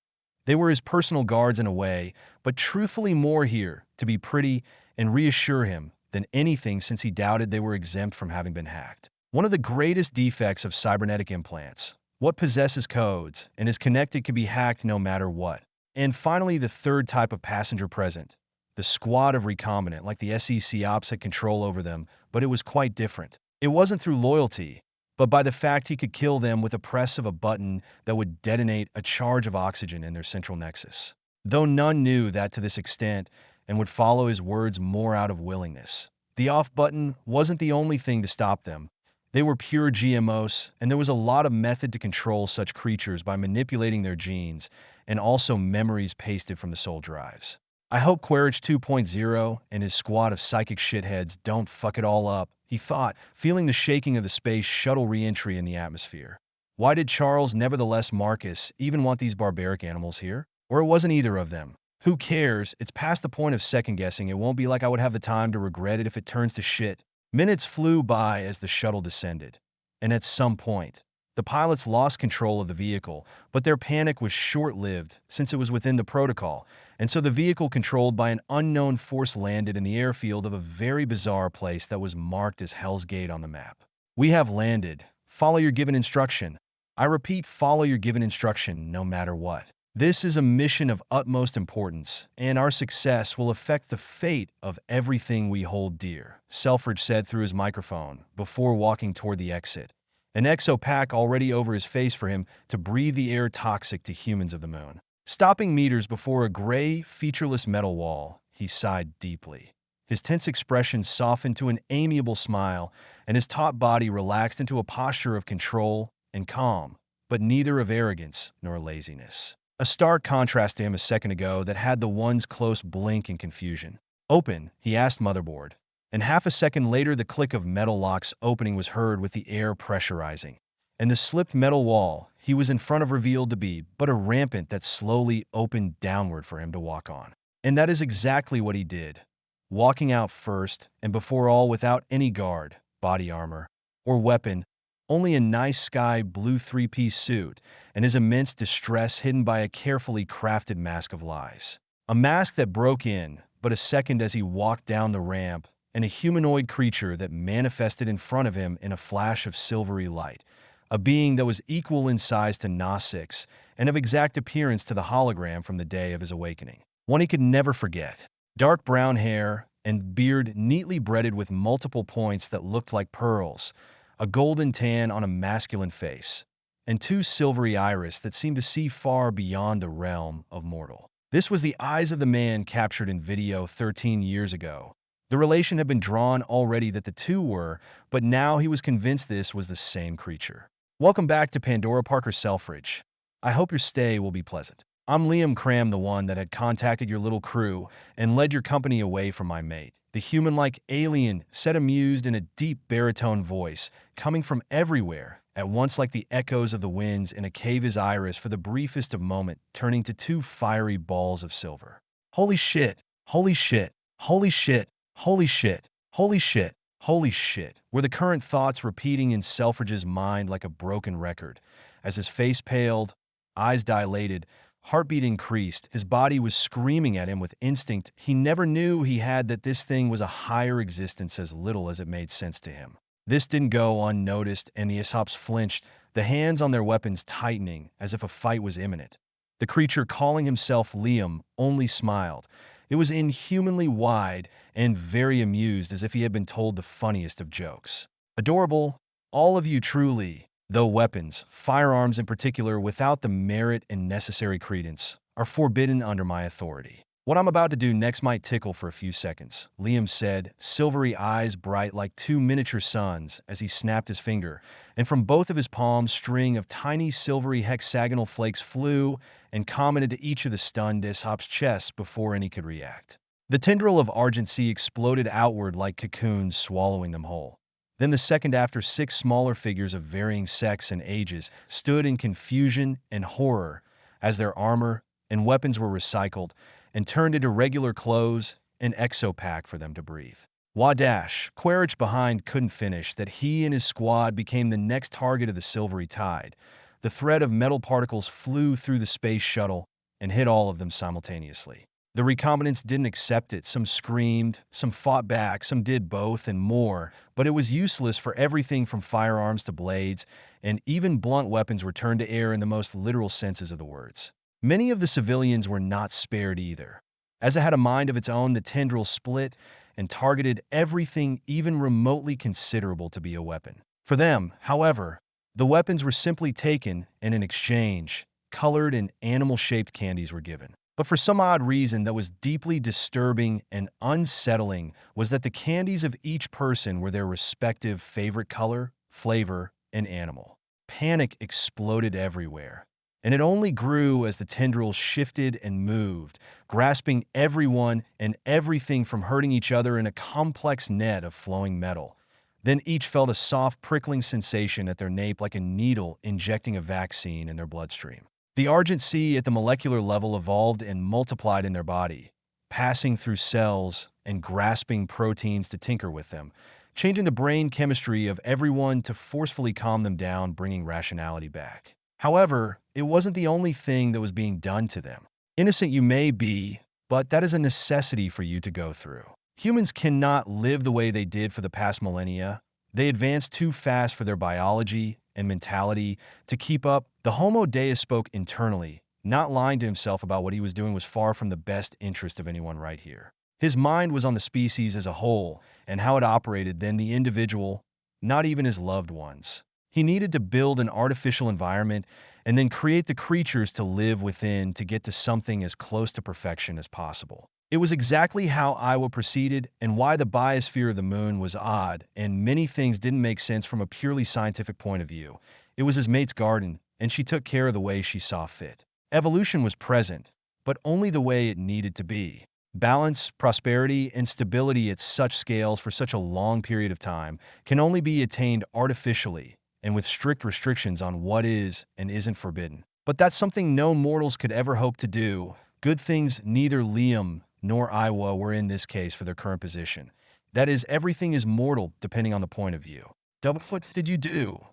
They were his personal guards in a way, but truthfully more here to be pretty and reassure him than anything, since he doubted they were exempt from having been hacked. One of the greatest defects of cybernetic implants: what possesses codes and is connected can be hacked no matter what. And finally, the third type of passenger present: the squad of recombinant, like the SEC ops had control over them, but it was quite different. It wasn't through loyalty, but by the fact he could kill them with a press of a button that would detonate a charge of oxygen in their central nexus. Though none knew that to this extent and would follow his words more out of willingness. The off button wasn't the only thing to stop them. They were pure GMOs, and there was a lot of method to control such creatures by manipulating their genes, and also memories pasted from the soul drives. I hope Quaritch 2.0 and his squad of psychic shitheads don't fuck it all up, he thought, feeling the shaking of the space shuttle re-entry in the atmosphere. Why did Charles, nevertheless Marcus, even want these barbaric animals here? Or it wasn't either of them. Who cares? It's past the point of second-guessing. It won't be like I would have the time to regret it if it turns to shit. Minutes flew by as the shuttle descended, and at some point, the pilots lost control of the vehicle, but their panic was short-lived since it was within the protocol, and so the vehicle controlled by an unknown force landed in the airfield of a very bizarre place that was marked as Hell's Gate on the map. We have landed. Follow your given instruction. I repeat, follow your given instruction no matter what. This is a mission of utmost importance, and our success will affect the fate of everything we hold dear, Selfridge said through his microphone before walking toward the exit, an exopack already over his face for him to breathe the air toxic to humans of the moon. Stopping meters before a gray, featureless metal wall, he sighed deeply. His tense expression softened to an amiable smile, and his taut body relaxed into a posture of control and calm, but neither of arrogance nor laziness. A stark contrast to him a second ago that had the one's close blink in confusion. Open, he asked motherboard, and half a second later the click of metal locks opening was heard with the air pressurizing, and the slipped metal wall he was in front of revealed to be but a rampant that slowly opened downward for him to walk on. And that is exactly what he did, walking out first and before all without any guard, body armor, or weapon, only a nice sky blue 3-piece suit, and his immense distress hidden by a carefully crafted mask of lies. A mask that broke in but a second as he walked down the ramp, and a humanoid creature that manifested in front of him in a flash of silvery light, a being that was equal in size to Gnosix and of exact appearance to the hologram from the day of his awakening. One he could never forget. Dark brown hair and beard neatly braided with multiple points that looked like pearls, a golden tan on a masculine face, and 2 silvery iris that seemed to see far beyond the realm of mortal. This was the eyes of the man captured in video 13 years ago. The relation had been drawn already that the two were, but now he was convinced this was the same creature. Welcome back to Pandora Parker Selfridge. I hope your stay will be pleasant. I'm Liam Cram, the one that had contacted your little crew and led your company away from my mate. The human-like alien said, amused, in a deep baritone voice, coming from everywhere, at once like the echoes of the winds in a cave, his iris for the briefest of moment turning to 2 fiery balls of silver. Holy shit, holy shit, holy shit, holy shit, holy shit, holy shit, were the current thoughts repeating in Selfridge's mind like a broken record. As his face paled, eyes dilated, heartbeat increased, his body was screaming at him with instinct he never knew he had that this thing was a higher existence as little as it made sense to him. This didn't go unnoticed, and the Aesopes flinched, the hands on their weapons tightening as if a fight was imminent. The creature, calling himself Liam, only smiled. It was inhumanly wide and very amused, as if he had been told the funniest of jokes. Adorable, all of you truly. Though weapons, firearms in particular, without the merit and necessary credence, are forbidden under my authority. What I'm about to do next might tickle for a few seconds, Liam said, silvery eyes bright like two miniature suns as he snapped his finger, and from both of his palms string of tiny silvery hexagonal flakes flew and commented to each of the stunned Ishop's chests before any could react. The tendril of argency exploded outward like cocoons, swallowing them whole. Then the second after, 6 smaller figures of varying sex and ages stood in confusion and horror as their armor and weapons were recycled and turned into regular clothes and exopack for them to breathe. Wadash, Quaritch behind, couldn't finish that he and his squad became the next target of the silvery tide. The thread of metal particles flew through the space shuttle and hit all of them simultaneously. The recombinants didn't accept it. Some screamed, some fought back, some did both and more, but it was useless for everything from firearms to blades, and even blunt weapons were turned to air in the most literal senses of the words. Many of the civilians were not spared either. As it had a mind of its own, the tendril split and targeted everything even remotely considerable to be a weapon. For them, however, the weapons were simply taken, and in exchange, colored and animal-shaped candies were given. But for some odd reason that was deeply disturbing and unsettling was that the candies of each person were their respective favorite color, flavor, and animal. Panic exploded everywhere, and it only grew as the tendrils shifted and moved, grasping everyone and everything from hurting each other in a complex net of flowing metal. Then each felt a soft prickling sensation at their nape like a needle injecting a vaccine in their bloodstream. The argency at the molecular level evolved and multiplied in their body, passing through cells and grasping proteins to tinker with them, changing the brain chemistry of everyone to forcefully calm them down, bringing rationality back. However, it wasn't the only thing that was being done to them. Innocent you may be, but that is a necessity for you to go through. Humans cannot live the way they did for the past millennia. They advanced too fast for their biology and mentality to keep up. The Homo Deus spoke internally, not lying to himself about what he was doing was far from the best interest of anyone right here. His mind was on the species as a whole and how it operated, then the individual, not even his loved ones. He needed to build an artificial environment and then create the creatures to live within to get to something as close to perfection as possible. It was exactly how Iowa proceeded and why the biosphere of the moon was odd, and many things didn't make sense from a purely scientific point of view. It was his mate's garden, and she took care of the way she saw fit. Evolution was present, but only the way it needed to be. Balance, prosperity, and stability at such scales for such a long period of time can only be attained artificially and with strict restrictions on what is and isn't forbidden. But that's something no mortals could ever hope to do. Good things neither Liam nor Iowa were in this case for their current position. That is, everything is mortal depending on the point of view. What did you do?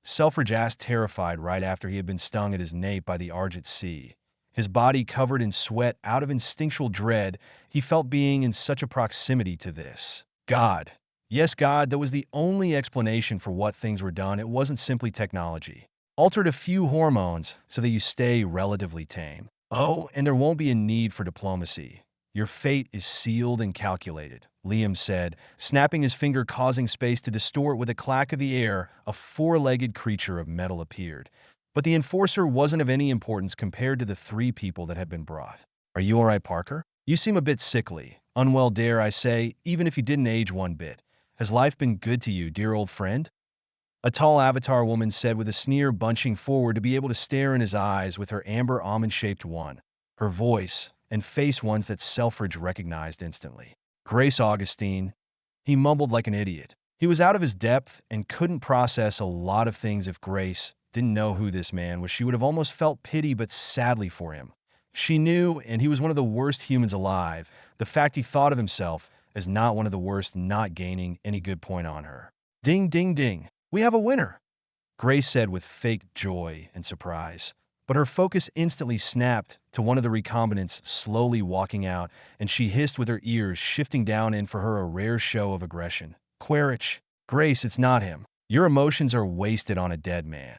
Selfridge asked, terrified right after he had been stung at his nape by the Argent Sea. His body covered in sweat out of instinctual dread, he felt being in such a proximity to this. God. Yes, God, that was the only explanation for what things were done. It wasn't simply technology. Altered a few hormones so that you stay relatively tame. Oh, and there won't be a need for diplomacy. Your fate is sealed and calculated, Liam said, snapping his finger, causing space to distort. With a clack of the air, a 4-legged creature of metal appeared. But the enforcer wasn't of any importance compared to the 3 people that had been brought. Are you all right, Parker? You seem a bit sickly. Unwell, dare I say, even if you didn't age one bit. Has life been good to you, dear old friend? A tall avatar woman said with a sneer, bunching forward to be able to stare in his eyes with her amber almond-shaped one. Her voice and face ones that Selfridge recognized instantly. Grace Augustine. He mumbled like an idiot. He was out of his depth and couldn't process a lot of things. If Grace didn't know who this man was, she would have almost felt pity, but sadly for him. She knew, and he was one of the worst humans alive. The fact he thought of himself as not one of the worst, not gaining any good point on her. Ding, ding, ding. We have a winner, Grace said with fake joy and surprise. But her focus instantly snapped to one of the recombinants slowly walking out, and she hissed with her ears shifting down in for her a rare show of aggression. Quaritch. Grace, it's not him. Your emotions are wasted on a dead man.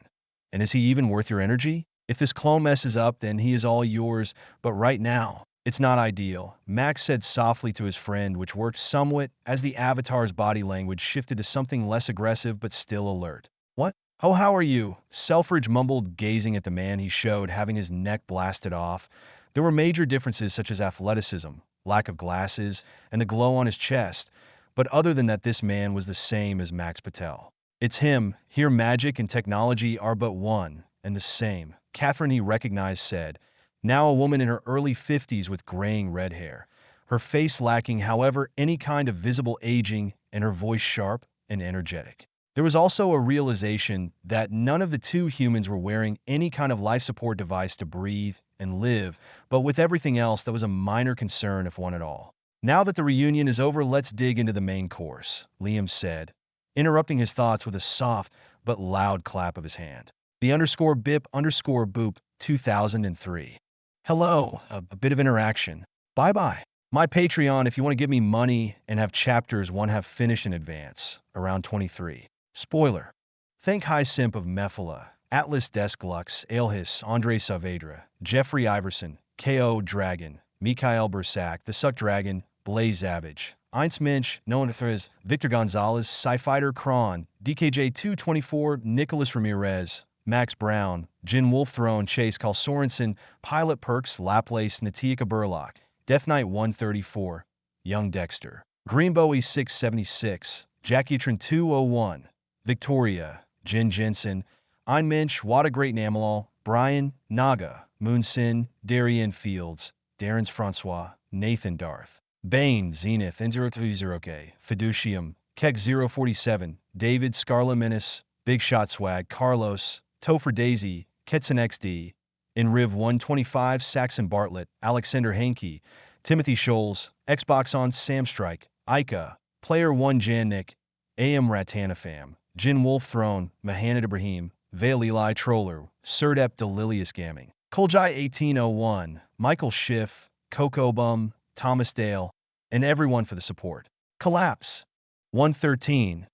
And is he even worth your energy? If this clone messes up, then he is all yours, but right now, it's not ideal, Max said softly to his friend, which worked somewhat as the avatar's body language shifted to something less aggressive but still alert. What? Oh, how are you? Selfridge mumbled, gazing at the man he showed, having his neck blasted off. There were major differences such as athleticism, lack of glasses, and the glow on his chest, but other than that, this man was the same as Max Patel. It's him. Here magic and technology are but one and the same. Catherine, he recognized, said, now a woman in her early 50s with graying red hair, her face lacking, however, any kind of visible aging, and her voice sharp and energetic. There was also a realization that none of the two humans were wearing any kind of life support device to breathe and live, but with everything else, that was a minor concern, if one at all. Now that the reunion is over, let's dig into the main course, Liam said, interrupting his thoughts with a soft but loud clap of his hand. The _bip_boop 2003. Hello, a bit of interaction. Bye-bye. My Patreon if you want to give me money and have chapters 1 have finished in advance, around 23. Spoiler. Thank High Simp of Mephala, Atlas Desk Lux, Aelhis, Andre Saavedra, Jeffrey Iverson, K.O. Dragon, Mikhail Bursak, The Suck Dragon, Blaze Savage, Eins Minch, known as Victor Gonzalez, Sci-Fighter Kron, DKJ224, Nicholas Ramirez, Max Brown, Jin Wolf Throne, Chase Carl Sorensen, Pilot Perks, Laplace, Natika Burlock, Death Knight 134, Young Dexter, Greenbowie 676, Jackietron 201, Victoria, Jin Jensen, Ein Minch, Wada Great Namalal, Brian, Naga, Moonsin, Darian Fields, Darren's Francois, Nathan Darth, Bane, Zenith, N030K, Fiducium, Keck 047, David, Scarla Menace, Big Shot Swag, Carlos, Topher Daisy, Ketson XD, Inriv 125, Saxon Bartlett, Alexander Hankey, Timothy Scholes, Xbox on Sam Strike, Ica, Player 1 Jannik, AM Ratanafam, Jin Wolf Throne, Mahanad Ibrahim, Vale Eli Troller, Serdep Delilius Gamming, Koljai 1801, Michael Schiff, Coco Bum, Thomas Dale, and everyone for the support. Collapse. 113.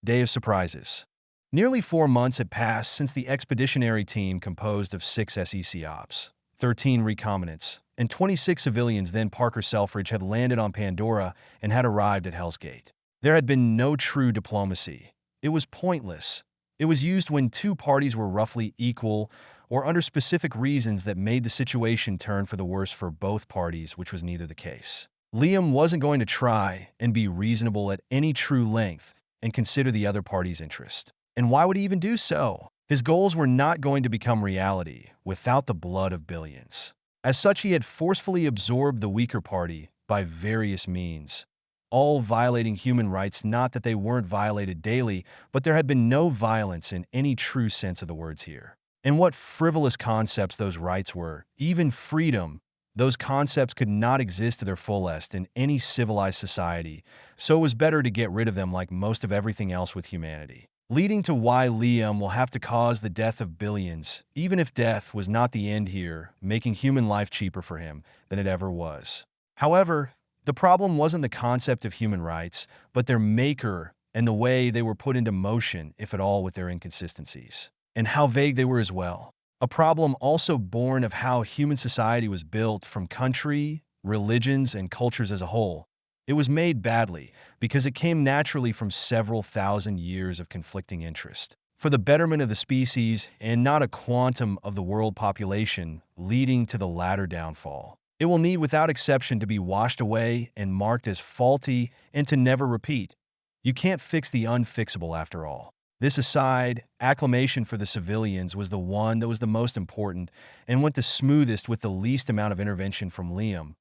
Day of Surprises. Nearly 4 months had passed since the expeditionary team composed of 6 SEC ops, 13 recombinants, and 26 civilians, then Parker Selfridge, had landed on Pandora and had arrived at Hell's Gate. There had been no true diplomacy. It was pointless. It was used when two parties were roughly equal or under specific reasons that made the situation turn for the worse for both parties, which was neither the case. Liam wasn't going to try and be reasonable at any true length and consider the other party's interest. And why would he even do so? His goals were not going to become reality without the blood of billions. As such, he had forcefully absorbed the weaker party by various means, all violating human rights. Not that they weren't violated daily, but there had been no violence in any true sense of the words here. And what frivolous concepts those rights were, even freedom, those concepts could not exist to their fullest in any civilized society, so it was better to get rid of them like most of everything else with humanity. Leading to why Liam will have to cause the death of billions, even if death was not the end here, making human life cheaper for him than it ever was. However, the problem wasn't the concept of human rights, but their maker and the way they were put into motion, if at all, with their inconsistencies. And how vague they were as well. A problem also born of how human society was built from country, religions, and cultures as a whole. It was made badly because it came naturally from several thousand years of conflicting interest for the betterment of the species and not a quantum of the world population, leading to the latter downfall. It will need without exception to be washed away and marked as faulty and to never repeat. You can't fix the unfixable after all. This aside, acclamation for the civilians was the one that was the most important and went the smoothest with the least amount of intervention from Liam.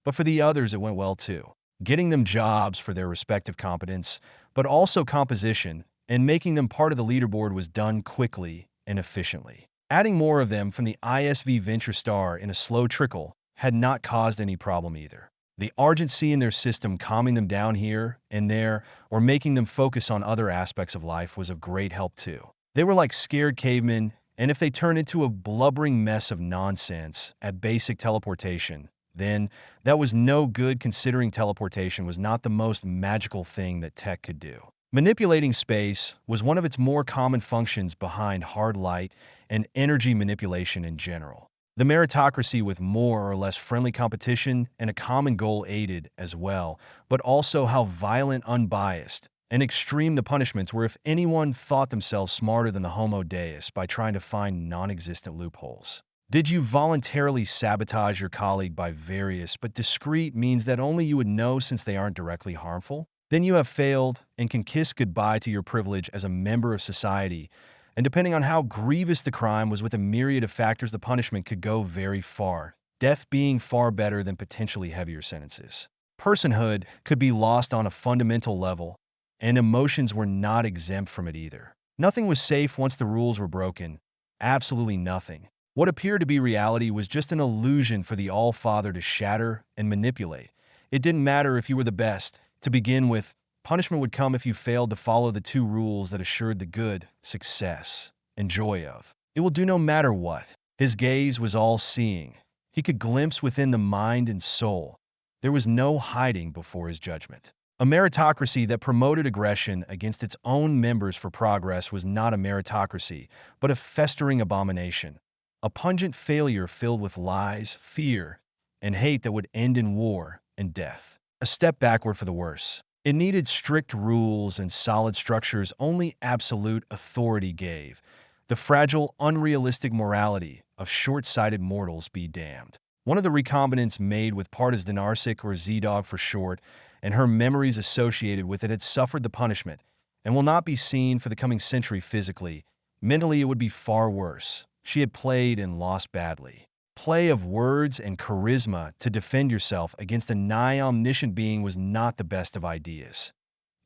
But for the others, it went well too. Getting them jobs for their respective competence, but also composition, and making them part of the leaderboard was done quickly and efficiently. Adding more of them from the ISV Venture Star in a slow trickle had not caused any problem either. The urgency in their system calming them down here and there, or making them focus on other aspects of life, was of great help too. They were like scared cavemen, and if they turned into a blubbering mess of nonsense at basic teleportation, then that was no good, considering teleportation was not the most magical thing that tech could do. Manipulating space was one of its more common functions behind hard light and energy manipulation in general. The meritocracy with more or less friendly competition and a common goal aided as well, but also how violent, unbiased, and extreme the punishments were if anyone thought themselves smarter than the Homo Deus by trying to find non-existent loopholes. Did you voluntarily sabotage your colleague by various but discreet means that only you would know since they aren't directly harmful? Then you have failed and can kiss goodbye to your privilege as a member of society. And depending on how grievous the crime was with a myriad of factors, the punishment could go very far, death being far better than potentially heavier sentences. Personhood could be lost on a fundamental level, and emotions were not exempt from it either. Nothing was safe once the rules were broken. Absolutely nothing. What appeared to be reality was just an illusion for the All-Father to shatter and manipulate. It didn't matter if you were the best. To begin with, punishment would come if you failed to follow the two rules that assured the good, success, and joy of. It will do no matter what. His gaze was all-seeing. He could glimpse within the mind and soul. There was no hiding before his judgment. A meritocracy that promoted aggression against its own members for progress was not a meritocracy, but a festering abomination. A pungent failure filled with lies, fear, and hate that would end in war and death. A step backward for the worse. It needed strict rules and solid structures only absolute authority gave. The fragile, unrealistic morality of short-sighted mortals be damned. One of the recombinants made with Partas Dinarsic, or Z-Dog for short, and her memories associated with it had suffered the punishment and will not be seen for the coming century physically. Mentally, it would be far worse. She had played and lost badly. Play of words and charisma to defend yourself against a nigh-omniscient being was not the best of ideas.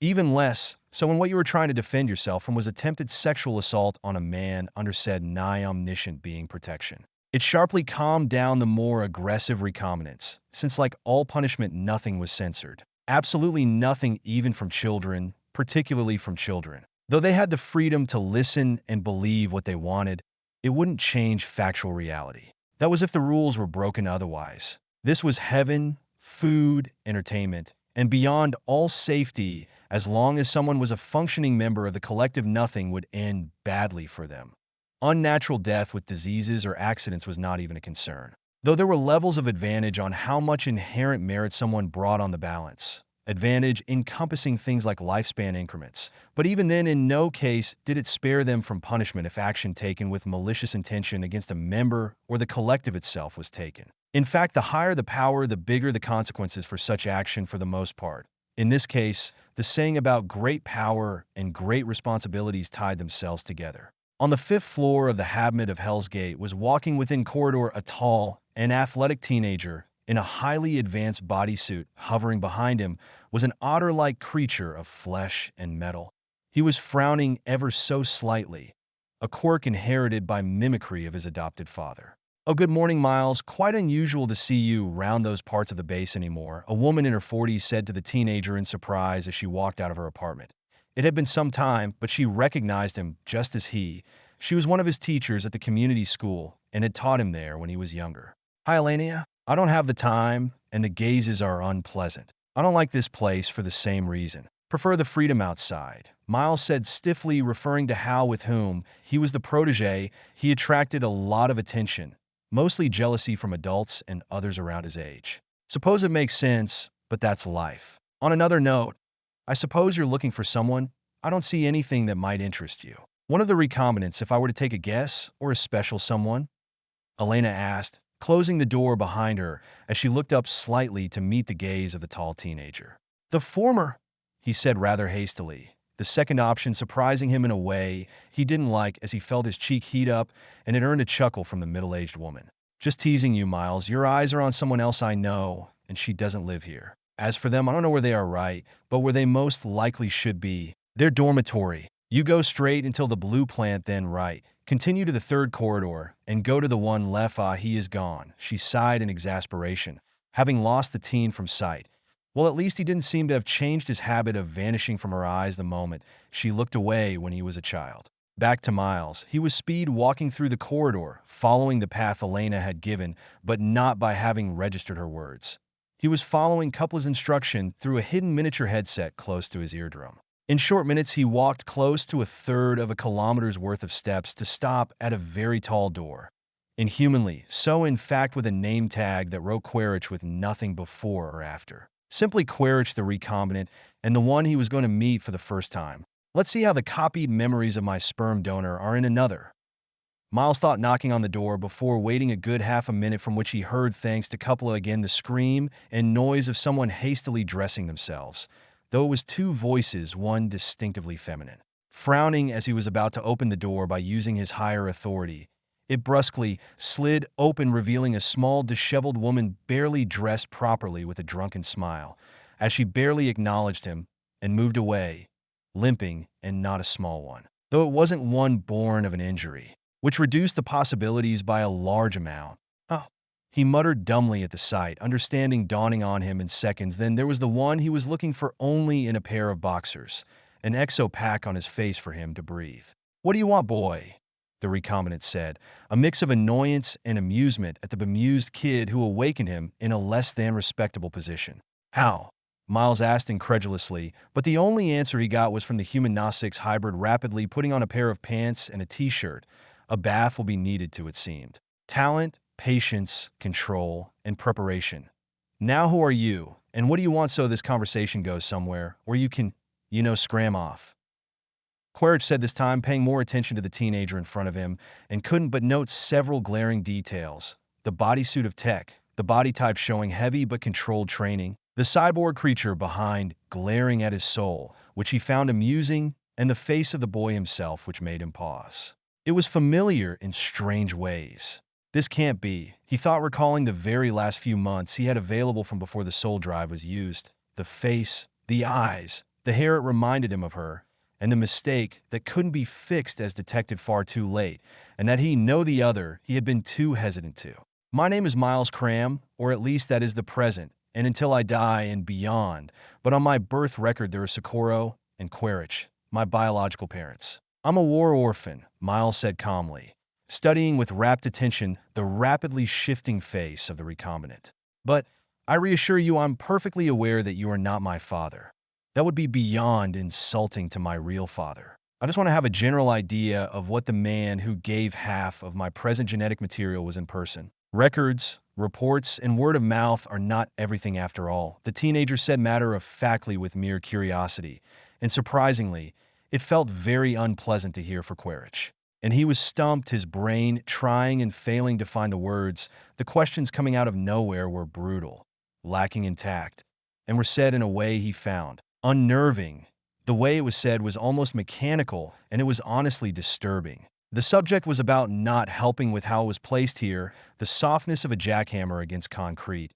Even less so when what you were trying to defend yourself from was attempted sexual assault on a man under said nigh-omniscient being protection. It sharply calmed down the more aggressive recombinants, since like all punishment, nothing was censored. Absolutely nothing, even from children, particularly from children. Though they had the freedom to listen and believe what they wanted, it wouldn't change factual reality. That was if the rules were broken otherwise. This was heaven, food, entertainment, and beyond all safety, as long as someone was a functioning member of the collective, nothing would end badly for them. Unnatural death with diseases or accidents was not even a concern. Though there were levels of advantage on how much inherent merit someone brought on the balance. Advantage encompassing things like lifespan increments. But even then, in no case did it spare them from punishment if action taken with malicious intention against a member or the collective itself was taken. In fact, the higher the power, the bigger the consequences for such action for the most part. In this case, the saying about great power and great responsibilities tied themselves together. On the 5th floor of the Habit of Hell's Gate was walking within corridor a tall and athletic teenager in a highly advanced bodysuit. Hovering behind him was an otter-like creature of flesh and metal. He was frowning ever so slightly, a quirk inherited by mimicry of his adopted father. "Oh, good morning, Miles. Quite unusual to see you round those parts of the base anymore," a woman in her 40s said to the teenager in surprise as she walked out of her apartment. It had been some time, but she recognized him just as she was one of his teachers at the community school and had taught him there when he was younger. "Hi, Elenia. I don't have the time, and the gazes are unpleasant. I don't like this place for the same reason. Prefer the freedom outside," Miles said stiffly, referring to how, with whom he was the protege, he attracted a lot of attention, mostly jealousy from adults and others around his age. "Suppose it makes sense, but that's life. On another note, I suppose you're looking for someone. I don't see anything that might interest you." "One of the recombinants, if I were to take a guess, or a special someone?" Elena asked, closing the door behind her as she looked up slightly to meet the gaze of the tall teenager. "The former," he said rather hastily, the second option surprising him in a way he didn't like as he felt his cheek heat up, and it earned a chuckle from the middle-aged woman. "Just teasing you, Miles. Your eyes are on someone else I know, and she doesn't live here. As for them, I don't know where they are right, but where they most likely should be. Their dormitory. You go straight until the blue plant, then right. Continue to the 3rd corridor, and go to the one left. Ah, he is gone," she sighed in exasperation, having lost the teen from sight. Well, at least he didn't seem to have changed his habit of vanishing from her eyes the moment she looked away when he was a child. Back to Miles. He was speed walking through the corridor, following the path Elena had given, but not by having registered her words. He was following Coupla's instruction through a hidden miniature headset close to his eardrum. In short minutes, he walked close to a third of a kilometer's worth of steps to stop at a very tall door. Inhumanly, so in fact with a name tag that wrote Quaritch with nothing before or after. Simply Quaritch the recombinant, and the one he was going to meet for the first time. "Let's see how the copied memories of my sperm donor are in another." Miles thought knocking on the door before waiting a good half a minute, from which he heard, thanks to Coupla again, the scream and noise of someone hastily dressing themselves, though it was two voices, one distinctively feminine. Frowning as he was about to open the door by using his higher authority, it brusquely slid open, revealing a small, disheveled woman barely dressed properly with a drunken smile, as she barely acknowledged him and moved away, limping, and not a small one, though it wasn't one born of an injury, which reduced the possibilities by a large amount. Oh, he muttered dumbly at the sight, understanding dawning on him in seconds. Then there was the one he was looking for, only in a pair of boxers, an exo pack on his face for him to breathe. "What do you want, boy?" the recombinant said, a mix of annoyance and amusement at the bemused kid who awakened him in a less than respectable position. "How?" Miles asked incredulously, but the only answer he got was from the human Gnostics hybrid, rapidly putting on a pair of pants and a t-shirt. A bath will be needed to, it seemed. Talent, patience, control, and preparation. "Now who are you, and what do you want, so this conversation goes somewhere, where you can, scram off?" Quaritch said, this time paying more attention to the teenager in front of him, and couldn't but note several glaring details. The bodysuit of tech, the body type showing heavy but controlled training, the cyborg creature behind glaring at his soul, which he found amusing, and the face of the boy himself, which made him pause. It was familiar in strange ways. This can't be, he thought, recalling the very last few months he had available from before the soul drive was used. The face, the eyes, the hair, it reminded him of her, and the mistake that couldn't be fixed as detected far too late, and that he know the other he had been too hesitant to. "My name is Miles Cram, or at least that is the present, and until I die and beyond, but on my birth record there are Socorro and Quaritch, my biological parents. I'm a war orphan," Miles said calmly, studying with rapt attention the rapidly shifting face of the recombinant. "But I reassure you, I'm perfectly aware that you are not my father. That would be beyond insulting to my real father. I just want to have a general idea of what the man who gave half of my present genetic material was in person. Records, reports, and word of mouth are not everything after all," the teenager said matter-of-factly with mere curiosity, and surprisingly, it felt very unpleasant to hear for Quaritch. And he was stumped, his brain trying and failing to find the words. The questions coming out of nowhere were brutal, lacking in tact, and were said in a way he found unnerving. The way it was said was almost mechanical, and it was honestly disturbing. The subject was about not helping with how it was placed here, the softness of a jackhammer against concrete,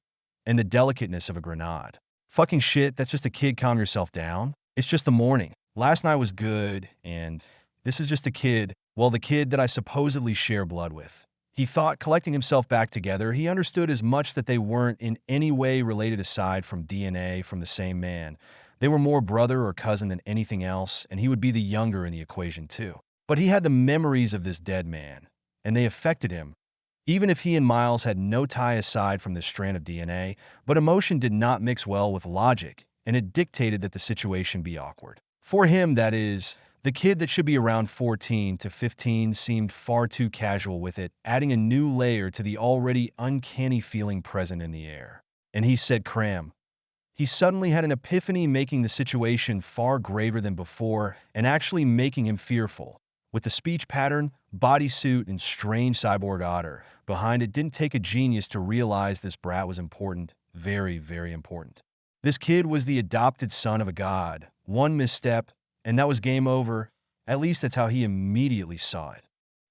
and the delicateness of a grenade. "Fucking shit, that's just a kid, calm yourself down. It's just the morning. Last night was good, and this is just a kid, well, the kid that I supposedly share blood with." He thought, collecting himself back together. He understood as much that they weren't in any way related aside from DNA from the same man. They were more brother or cousin than anything else, and he would be the younger in the equation too. But he had the memories of this dead man, and they affected him, even if he and Miles had no tie aside from this strand of DNA. But emotion did not mix well with logic, and it dictated that the situation be awkward. For him, that is. The kid that should be around 14 to 15 seemed far too casual with it, adding a new layer to the already uncanny feeling present in the air. And he said, "Cram." He suddenly had an epiphany, making the situation far graver than before, and actually making him fearful. With the speech pattern, bodysuit, and strange cyborg otter behind it, didn't take a genius to realize this brat was important, very, very important. This kid was the adopted son of a god. One misstep, and that was game over. At least that's how he immediately saw it.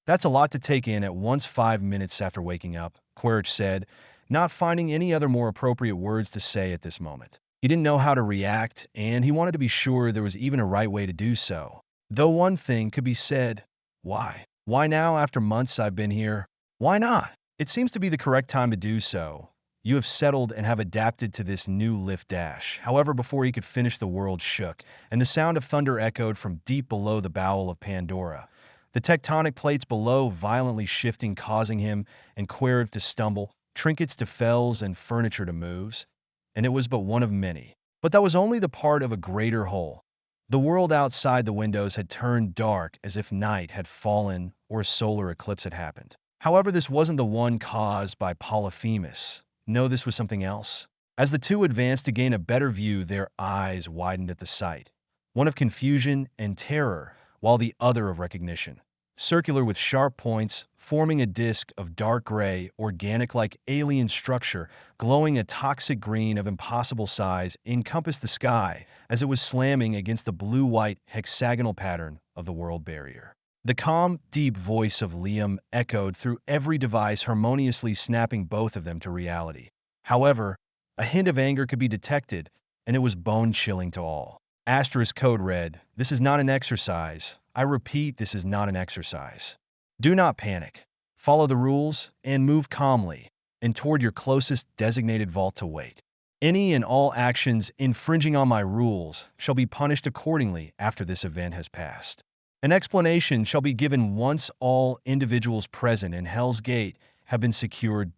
"That's a lot to take in at once." 5 minutes after waking up, Quaritch said, not finding any other more appropriate words to say at this moment. He didn't know how to react, and he wanted to be sure there was even a right way to do so. Though one thing could be said: why? Why now, after months I've been here? Why not? It seems to be the correct time to do so. You have settled and have adapted to this new lift dash. However, before he could finish, the world shook, and the sound of thunder echoed from deep below the bowel of Pandora, the tectonic plates below violently shifting, causing him and Quaritch to stumble, trinkets to fells and furniture to moves. And it was but one of many. But that was only the part of a greater whole. The world outside the windows had turned dark, as if night had fallen or a solar eclipse had happened. However, this wasn't the one caused by Polyphemus. No, this was something else. As the two advanced to gain a better view, their eyes widened at the sight, one of confusion and terror, while the other of recognition. circular with sharp points, forming a disk of dark gray, organic-like alien structure, glowing a toxic green of impossible size, encompassed the sky as it was slamming against the blue-white hexagonal pattern of the world barrier. The calm, deep voice of Liam echoed through every device, harmoniously snapping both of them to reality. However, a hint of anger could be detected, and it was bone-chilling to all. Asterisk code read, "This is not an exercise. I repeat, this is not an exercise. Do not panic. Follow the rules and move calmly and toward your closest designated vault to wait. Any and all actions infringing on my rules shall be punished accordingly after this event has passed. An explanation shall be given once all individuals present in Hell's Gate have been secured ***.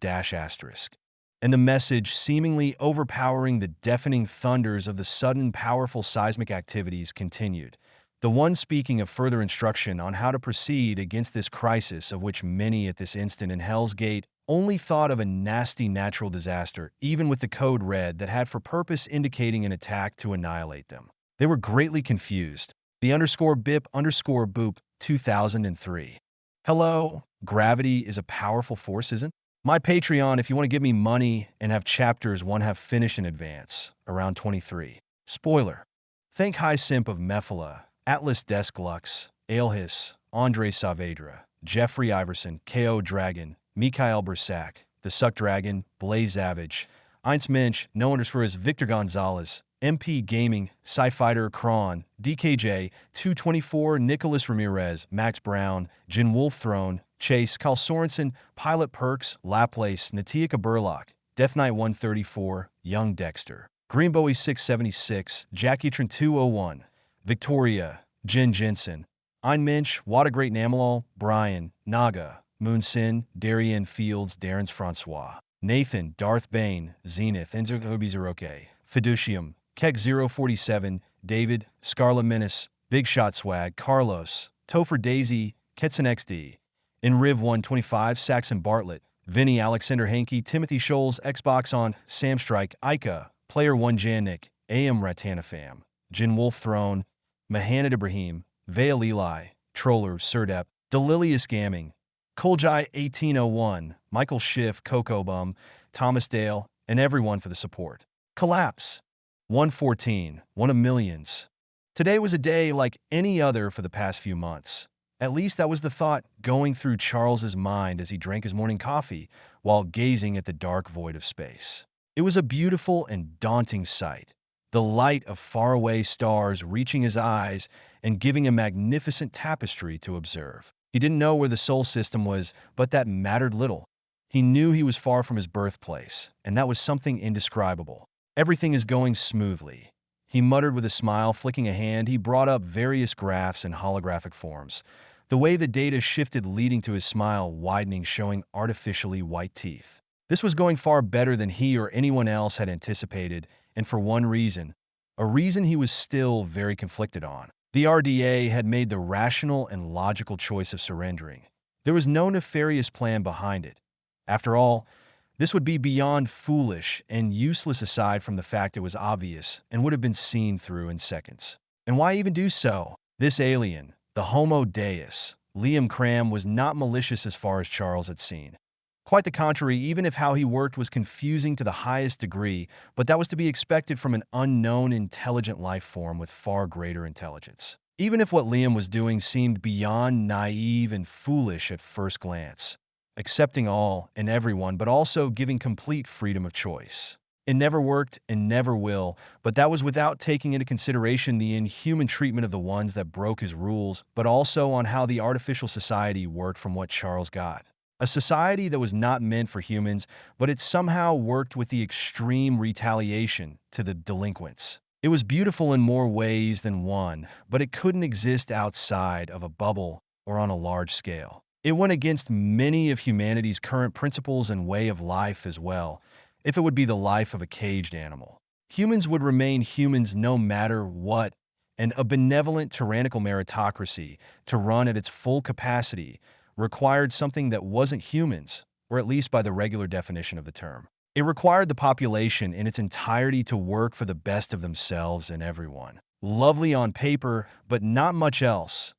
And the message, seemingly overpowering the deafening thunders of the sudden powerful seismic activities, continued. The one speaking of further instruction on how to proceed against this crisis, of which many at this instant in Hell's Gate only thought of a nasty natural disaster, even with the code red that had for purpose indicating an attack to annihilate them. They were greatly confused. The _BIP_boop 2003. Hello, gravity is a powerful force, isn't? My Patreon, if you want to give me money and have chapters 1 have finished in advance, around 23. Spoiler. Thank High Simp of Mephala, Atlas Desk Lux, Aelhis, Andre Saavedra, Jeffrey Iverson, KO Dragon, Mikhail Bersak, The Suck Dragon, Blaze Savage, Eins Mensch, No_is Victor Gonzalez, MP Gaming, Sci-Fighter Kron, DKJ, 224, Nicholas Ramirez, Max Brown, Jin Wolf Throne, Chase, Kyle Sorensen, Pilot Perks, Laplace, Natiaka Burlock, Death Knight 134, Young Dexter, Greenbowie 676, Jackie Trin 201, Victoria, Jen Jensen, Ein Mensch, What a Great Namalal, Brian, Naga, Moonsin, Darien Fields, Darren's Francois, Nathan, Darth Bane, Zenith, Enzo Bizaroke, Fiducium, Keck 047, David, Scarlet Menace, Big Shot Swag, Carlos, Topher Daisy, Ketson XD, Riv 125, Saxon Bartlett, Vinny Alexander Hankey, Timothy Scholes, Xbox On, Sam Strike, Ica, Player 1 Janik, AM Ratanafam, Jin Wolf Throne, Mahanad Ibrahim, Vale Eli, Troller, Surdep, Delilious Gamming, Koljai 1801, Michael Schiff, Coco Bum, Thomas Dale, and everyone for the support. Collapse. 114, one of millions. Today was a day like any other for the past few months. At least that was the thought going through Charles's mind as he drank his morning coffee while gazing at the dark void of space. It was a beautiful and daunting sight, the light of faraway stars reaching his eyes and giving a magnificent tapestry to observe. He didn't know where the Sol system was, but that mattered little. He knew he was far from his birthplace, and that was something indescribable. Everything is going smoothly, he muttered with a smile. Flicking a hand, he brought up various graphs in holographic forms. The way the data shifted, leading to his smile widening, showing artificially white teeth. This was going far better than he or anyone else had anticipated, and for one reason, a reason he was still very conflicted on. The RDA had made the rational and logical choice of surrendering. There was no nefarious plan behind it. After all, this would be beyond foolish and useless aside from the fact it was obvious and would have been seen through in seconds. And why even do so? This alien, the Homo Deus, Liam Cram, was not malicious as far as Charles had seen. Quite the contrary, even if how he worked was confusing to the highest degree, but that was to be expected from an unknown intelligent life form with far greater intelligence. Even if what Liam was doing seemed beyond naive and foolish at first glance. Accepting all and everyone, but also giving complete freedom of choice. It never worked and never will, but that was without taking into consideration the inhuman treatment of the ones that broke his rules, but also on how the artificial society worked from what Charles got. A society that was not meant for humans, but it somehow worked with the extreme retaliation to the delinquents. It was beautiful in more ways than one, but it couldn't exist outside of a bubble or on a large scale. It went against many of humanity's current principles and way of life as well, if it would be the life of a caged animal. Humans would remain humans no matter what, and a benevolent tyrannical meritocracy, to run at its full capacity, required something that wasn't humans, or at least by the regular definition of the term. It required the population in its entirety to work for the best of themselves and everyone. Lovely on paper, but not much else.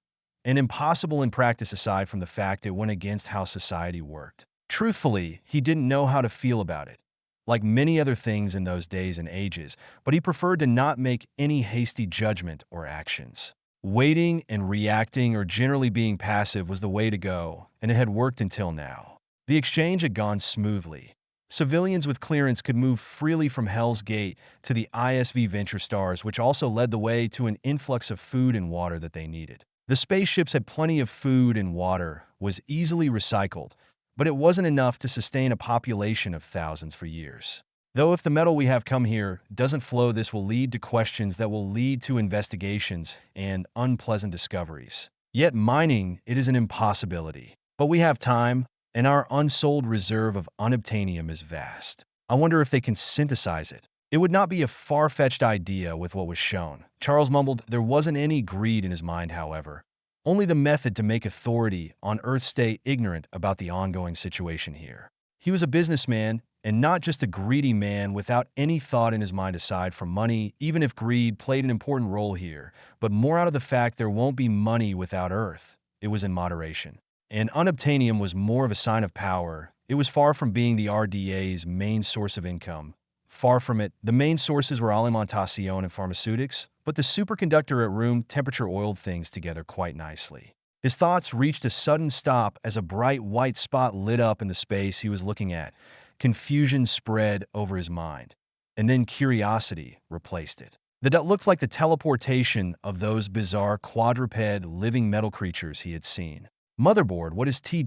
and impossible in practice aside from the fact it went against how society worked. Truthfully, he didn't know how to feel about it, like many other things in those days and ages, but he preferred to not make any hasty judgment or actions. Waiting and reacting or generally being passive was the way to go, and it had worked until now. The exchange had gone smoothly. Civilians with clearance could move freely from Hell's Gate to the ISV Venture Stars, which also led the way to an influx of food and water that they needed. The spaceships had plenty of food and water, was easily recycled, but it wasn't enough to sustain a population of thousands for years. Though if the metal we have come here doesn't flow, this will lead to questions that will lead to investigations and unpleasant discoveries. Yet mining, it is an impossibility. But we have time, and our unsold reserve of unobtainium is vast. I wonder if they can synthesize it. It would not be a far-fetched idea with what was shown. Charles mumbled. There wasn't any greed in his mind, however. Only the method to make authority on Earth stay ignorant about the ongoing situation here. He was a businessman, and not just a greedy man without any thought in his mind aside from money, even if greed played an important role here, but more out of the fact there won't be money without Earth. It was in moderation. And unobtainium was more of a sign of power. It was far from being the RDA's main source of income. Far from it, the main sources were alimentation and pharmaceutics, but the superconductor at room temperature oiled things together quite nicely. His thoughts reached a sudden stop as a bright white spot lit up in the space he was looking at. Confusion spread over his mind, and then curiosity replaced it. That looked like the teleportation of those bizarre quadruped living metal creatures he had seen. Motherboard, what is T-?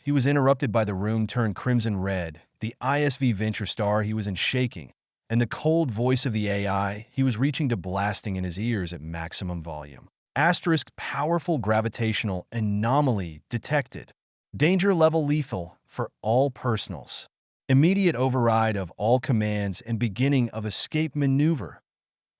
He was interrupted by the room turned crimson red, the ISV Venture Star he was in shaking, and the cold voice of the AI he was reaching to blasting in his ears at maximum volume. Asterisk powerful gravitational anomaly detected. Danger level lethal for all personals. Immediate override of all commands and beginning of escape maneuver.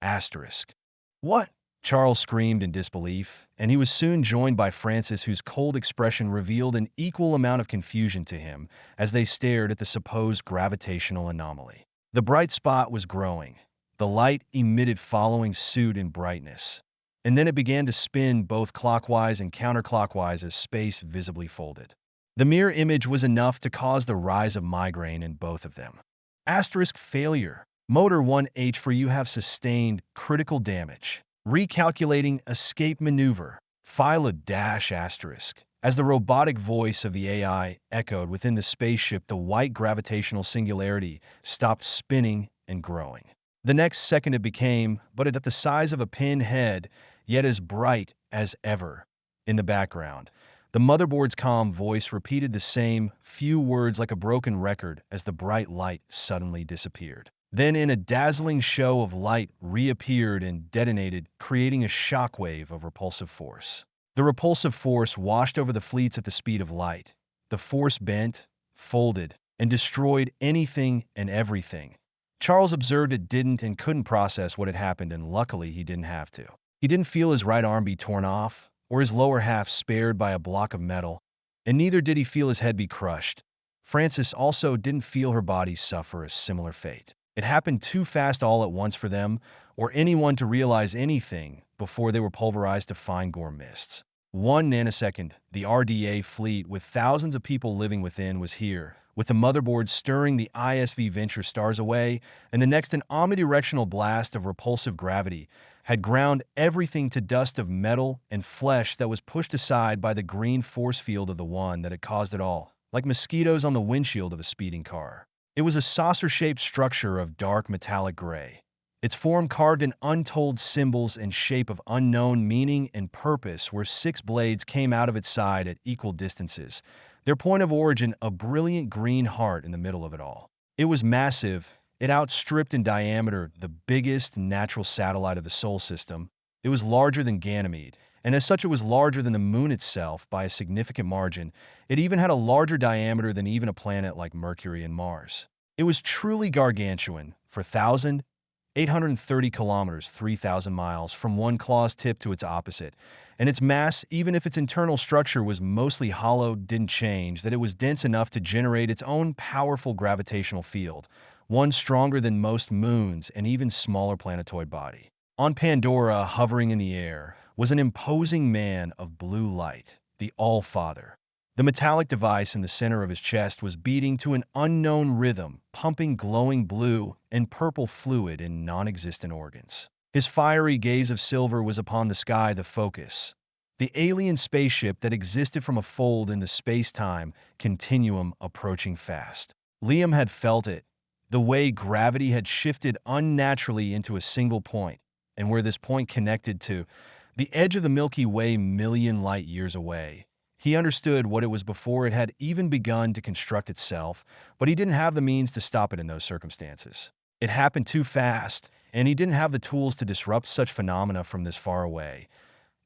Asterisk. What? Charles screamed in disbelief, and he was soon joined by Francis, whose cold expression revealed an equal amount of confusion to him as they stared at the supposed gravitational anomaly. The bright spot was growing, the light emitted following suit in brightness, and then it began to spin both clockwise and counterclockwise as space visibly folded. The mere image was enough to cause the rise of migraine in both of them. Asterisk failure. Motor 1H for you have sustained critical damage. Recalculating escape maneuver. File a dash asterisk. As the robotic voice of the AI echoed within the spaceship, the white gravitational singularity stopped spinning and growing. The next second it became, but at the size of a pinhead, yet as bright as ever. In the background, the motherboard's calm voice repeated the same few words like a broken record as the bright light suddenly disappeared. Then, in a dazzling show of light, reappeared and detonated, creating a shockwave of repulsive force. The repulsive force washed over the fleets at the speed of light. The force bent, folded, and destroyed anything and everything. Charles observed it didn't and couldn't process what had happened, and luckily he didn't have to. He didn't feel his right arm be torn off, or his lower half spared by a block of metal, and neither did he feel his head be crushed. Francis also didn't feel her body suffer a similar fate. It happened too fast all at once for them, or anyone to realize anything before they were pulverized to fine gore mists. 1 nanosecond, the RDA fleet with thousands of people living within was here, with the motherboard stirring the ISV Venture Stars away, and the next an omnidirectional blast of repulsive gravity had ground everything to dust of metal and flesh that was pushed aside by the green force field of the one that had caused it all, like mosquitoes on the windshield of a speeding car. It was a saucer-shaped structure of dark metallic gray, its form carved in untold symbols and shape of unknown meaning and purpose, where 6 blades came out of its side at equal distances, their point of origin a brilliant green heart in the middle of it all. It was massive. It outstripped in diameter the biggest natural satellite of the Sol system. It was larger than Ganymede, and as such it was larger than the Moon itself by a significant margin. It even had a larger diameter than even a planet like Mercury and Mars. It was truly gargantuan, for 1,830 kilometers, 3,000 miles, from one claw's tip to its opposite, and its mass, even if its internal structure was mostly hollow, didn't change, that it was dense enough to generate its own powerful gravitational field, one stronger than most moons and even smaller planetoid body. On Pandora, hovering in the air, was an imposing man of blue light, the All-Father. The metallic device in the center of his chest was beating to an unknown rhythm, pumping glowing blue and purple fluid in non-existent organs. His fiery gaze of silver was upon the sky, the focus. The alien spaceship that existed from a fold in the space-time continuum approaching fast. Liam had felt it, the way gravity had shifted unnaturally into a single point, and where this point connected to the edge of the Milky Way million light years away. He understood what it was before it had even begun to construct itself, but he didn't have the means to stop it in those circumstances. It happened too fast, and he didn't have the tools to disrupt such phenomena from this far away,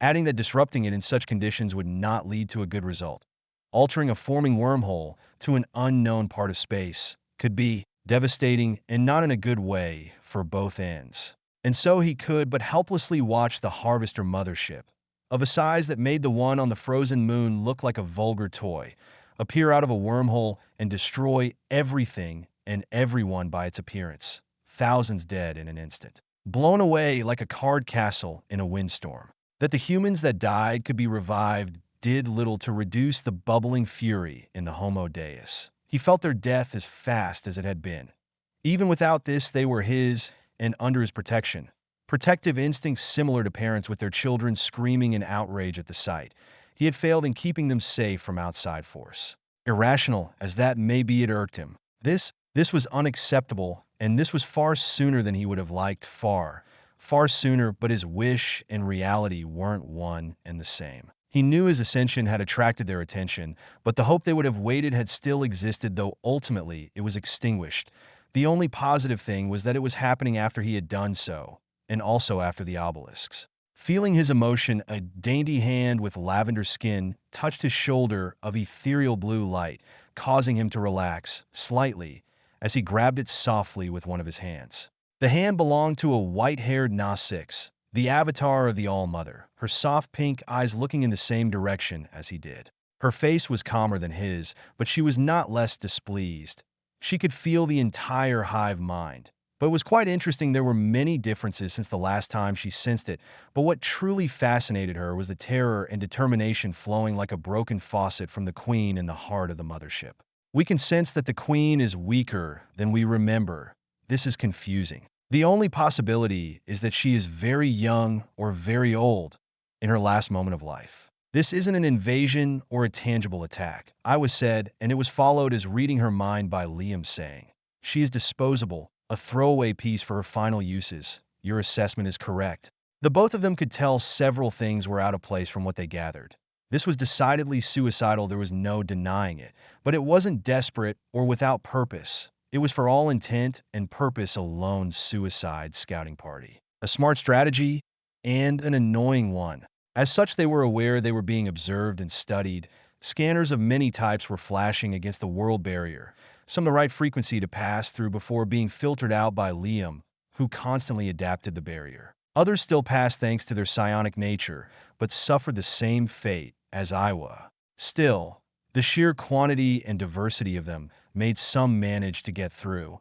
adding that disrupting it in such conditions would not lead to a good result. Altering a forming wormhole to an unknown part of space could be devastating and not in a good way for both ends. And so he could but helplessly watch the Harvester mothership, of a size that made the one on the frozen moon look like a vulgar toy, appear out of a wormhole and destroy everything and everyone by its appearance, thousands dead in an instant, blown away like a card castle in a windstorm. That the humans that died could be revived did little to reduce the bubbling fury in the Homo Deus. He felt their death as fast as it had been. Even without this, they were his and under his protection. Protective instincts similar to parents with their children screaming in outrage at the sight. He had failed in keeping them safe from outside force. Irrational as that may be, it irked him. This was unacceptable, and this was far sooner than he would have liked. Far sooner, but his wish and reality weren't one and the same. He knew his ascension had attracted their attention, but the hope they would have waited had still existed, though ultimately it was extinguished. The only positive thing was that it was happening after he had done so, and also after the Obelisks. Feeling his emotion, a dainty hand with lavender skin touched his shoulder of ethereal blue light, causing him to relax slightly as he grabbed it softly with one of his hands. The hand belonged to a white-haired Na-6, the avatar of the All-Mother, her soft pink eyes looking in the same direction as he did. Her face was calmer than his, but she was not less displeased. She could feel the entire hive mind. But it was quite interesting. There were many differences since the last time she sensed it, but what truly fascinated her was the terror and determination flowing like a broken faucet from the queen in the heart of the mothership. We can sense that the queen is weaker than we remember. This is confusing. The only possibility is that she is very young or very old in her last moment of life. This isn't an invasion or a tangible attack, I was said, and it was followed as reading her mind by Liam saying, "She is disposable, a throwaway piece for her final uses. Your assessment is correct." The both of them could tell several things were out of place from what they gathered. This was decidedly suicidal, there was no denying it, but it wasn't desperate or without purpose. It was for all intent and purpose a lone suicide scouting party. A smart strategy and an annoying one. As such, they were aware they were being observed and studied. Scanners of many types were flashing against the world barrier, some the right frequency to pass through before being filtered out by Liam, who constantly adapted the barrier. Others still passed thanks to their psionic nature, but suffered the same fate as Iowa. Still, the sheer quantity and diversity of them made some manage to get through,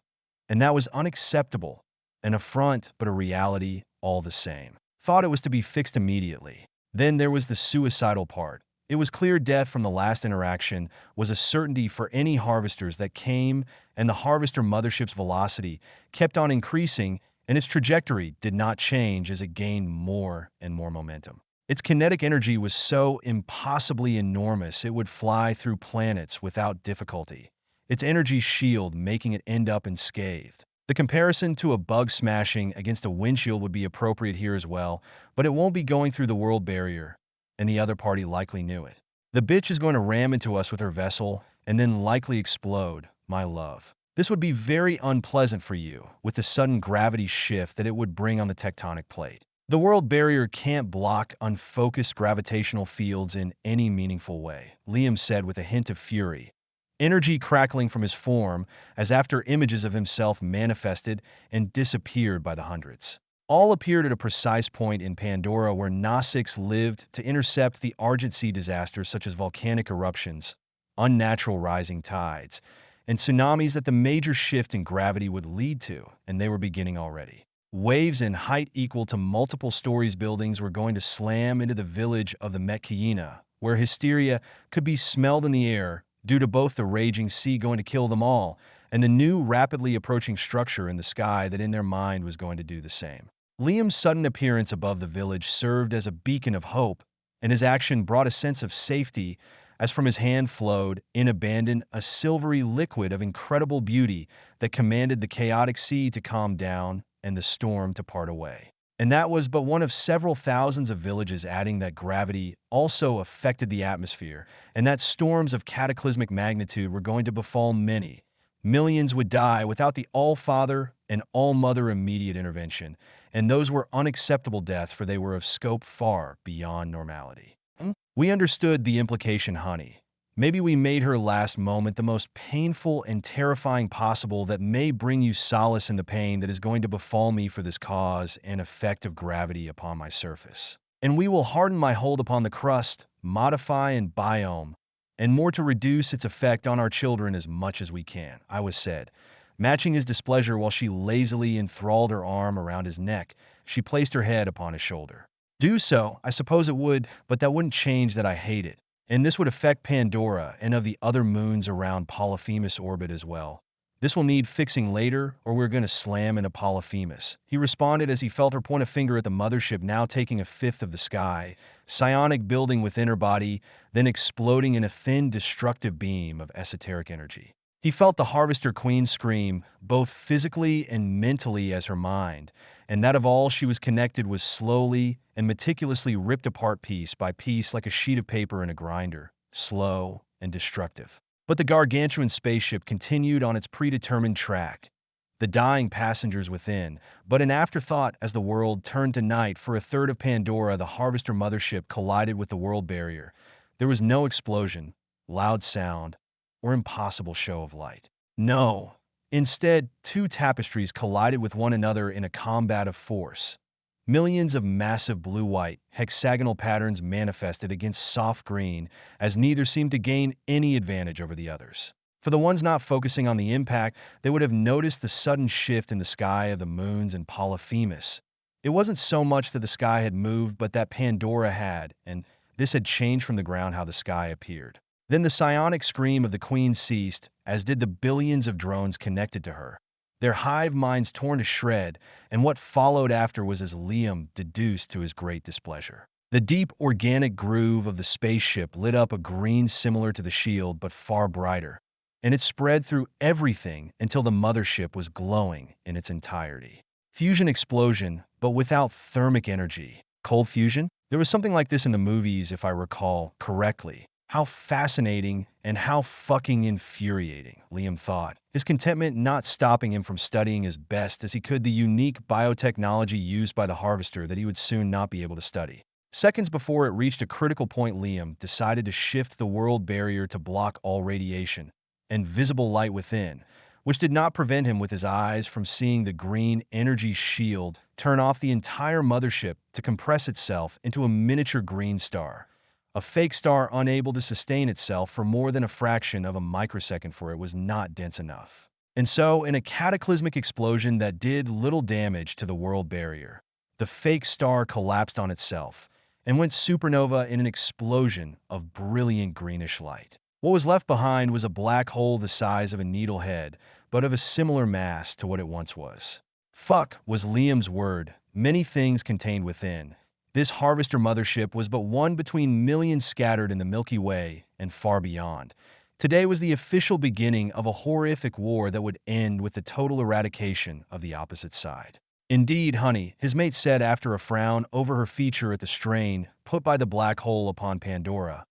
and that was unacceptable. An affront, but a reality all the same. Thought it was to be fixed immediately. Then there was the suicidal part. It was clear death from the last interaction was a certainty for any harvesters that came, and the harvester mothership's velocity kept on increasing, and its trajectory did not change as it gained more and more momentum. Its kinetic energy was so impossibly enormous it would fly through planets without difficulty, its energy shield making it end up unscathed. The comparison to a bug smashing against a windshield would be appropriate here as well, but it won't be going through the world barrier, and the other party likely knew it. The bitch is going to ram into us with her vessel and then likely explode, my love. This would be very unpleasant for you, with the sudden gravity shift that it would bring on the tectonic plate. The world barrier can't block unfocused gravitational fields in any meaningful way, Liam said with a hint of fury, energy crackling from his form as after images of himself manifested and disappeared by the hundreds. All appeared at a precise point in Pandora where Na-6 lived to intercept the Argent Sea disasters such as volcanic eruptions, unnatural rising tides, and tsunamis that the major shift in gravity would lead to, and they were beginning already. Waves in height equal to multiple stories buildings were going to slam into the village of the Metkayina, where hysteria could be smelled in the air due to both the raging sea going to kill them all and the new rapidly approaching structure in the sky that in their mind was going to do the same. Liam's sudden appearance above the village served as a beacon of hope, and his action brought a sense of safety as from his hand flowed, in abandon, a silvery liquid of incredible beauty that commanded the chaotic sea to calm down and the storm to part away. And that was but one of several thousands of villages, adding that gravity also affected the atmosphere, and that storms of cataclysmic magnitude were going to befall many. Millions would die without the All-Father and All-Mother immediate intervention, and those were unacceptable deaths, for they were of scope far beyond normality. We understood the implication, honey. Maybe we made her last moment the most painful and terrifying possible, that may bring you solace in the pain that is going to befall me for this cause and effect of gravity upon my surface. And we will harden my hold upon the crust, modify and biome, and more to reduce its effect on our children as much as we can, I was said. Matching his displeasure while she lazily enthralled her arm around his neck, she placed her head upon his shoulder. Do so, I suppose it would, but that wouldn't change that I hate it. And this would affect Pandora and of the other moons around Polyphemus orbit as well. This will need fixing later, or we're going to slam into Polyphemus, he responded as he felt her point a finger at the mothership, now taking a fifth of the sky, psionic building within her body, then exploding in a thin, destructive beam of esoteric energy. He felt the Harvester Queen scream, both physically and mentally, as her mind, and that of all she was connected, was slowly and meticulously ripped apart piece by piece like a sheet of paper in a grinder, slow and destructive. But the gargantuan spaceship continued on its predetermined track, the dying passengers within, but an afterthought as the world turned to night for a third of Pandora. The Harvester mothership collided with the world barrier. There was no explosion, loud sound, or impossible show of light. No. Instead, two tapestries collided with one another in a combat of force. Millions of massive blue-white, hexagonal patterns manifested against soft green, as neither seemed to gain any advantage over the others. For the ones not focusing on the impact, they would have noticed the sudden shift in the sky of the moons and Polyphemus. It wasn't so much that the sky had moved, but that Pandora had, and this had changed from the ground how the sky appeared. Then the psionic scream of the Queen ceased, as did the billions of drones connected to her, their hive minds torn to shred, and what followed after was as Liam deduced to his great displeasure. The deep organic groove of the spaceship lit up a green similar to the shield, but far brighter, and it spread through everything until the mothership was glowing in its entirety. Fusion explosion, but without thermic energy. Cold fusion? There was something like this in the movies, if I recall correctly. How fascinating and how fucking infuriating, Liam thought, his contentment not stopping him from studying as best as he could the unique biotechnology used by the Harvester that he would soon not be able to study. Seconds before it reached a critical point, Liam decided to shift the world barrier to block all radiation and visible light within, which did not prevent him with his eyes from seeing the green energy shield turn off the entire mothership to compress itself into a miniature green star. A fake star unable to sustain itself for more than a fraction of a microsecond, for it was not dense enough. And so, in a cataclysmic explosion that did little damage to the world barrier, the fake star collapsed on itself and went supernova in an explosion of brilliant greenish light. What was left behind was a black hole the size of a needlehead, but of a similar mass to what it once was. Fuck was Liam's word, many things contained within. This Harvester mothership was but one between millions scattered in the Milky Way and far beyond. Today was the official beginning of a horrific war that would end with the total eradication of the opposite side. Indeed, honey, his mate said after a frown over her feature at the strain put by the black hole upon Pandora.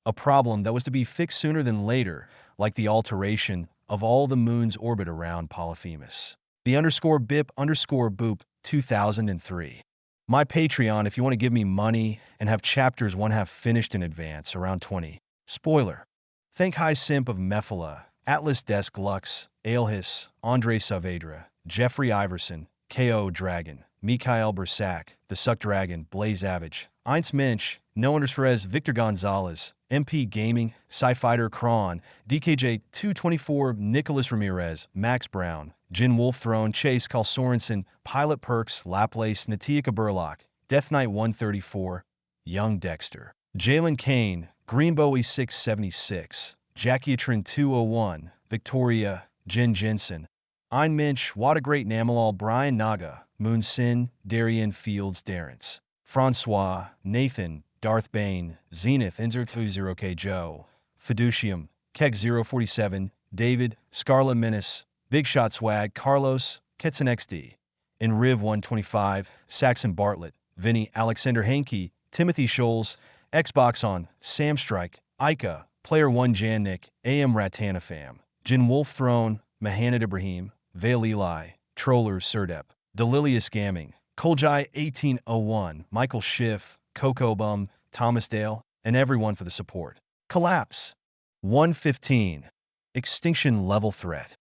A problem that was to be fixed sooner than later, like the alteration of all the moon's orbit around Polyphemus. The _BIP_boop 2003. My Patreon if you want to give me money and have chapters 1/2 finished in advance, around 20. Spoiler. Thank High Simp of Mephala, Atlas Desk Lux, Aelhis, Andre Saavedra, Jeffrey Iverson, K.O. Dragon, Mikhail Bersak, The Suck Dragon, Blaze Avage, Eins Mensch, No_Ferez, Victor Gonzalez, MP Gaming, Sci-Fighter Kron, DKJ 224, Nicholas Ramirez, Max Brown, Jin Wolf Throne, Chase Carl Sorensen, Pilot Perks, Laplace, Natia Burlock, Death Knight 134, Young Dexter, Jalen Kane, Greenbowie 676, Jackiatrin 201, Victoria, Jen Jensen, Ein Minch, What a Great Namalal, Brian Naga, Moon Sin, Darian Fields Darrence, Francois, Nathan, Darth Bane, Zenith, Inzer20K Joe, Fiducium, Keg 047, David, Scarlet Menace, Big Shot Swag, Carlos, Ketson XD, in Riv 125, Saxon Bartlett, Vinny, Alexander Hankey, Timothy Scholes, Xbox on, Sam Strike, Ica, Player 1 Jannik, AM Ratanafam, Jin Wolf Throne, Mahanad Ibrahim, Vale Eli, Trollers Surdep, Delilious Gaming, Koljai 1801, Michael Schiff, Coco Bum, Thomas Dale, and everyone for the support. Collapse. 115. Extinction level threat.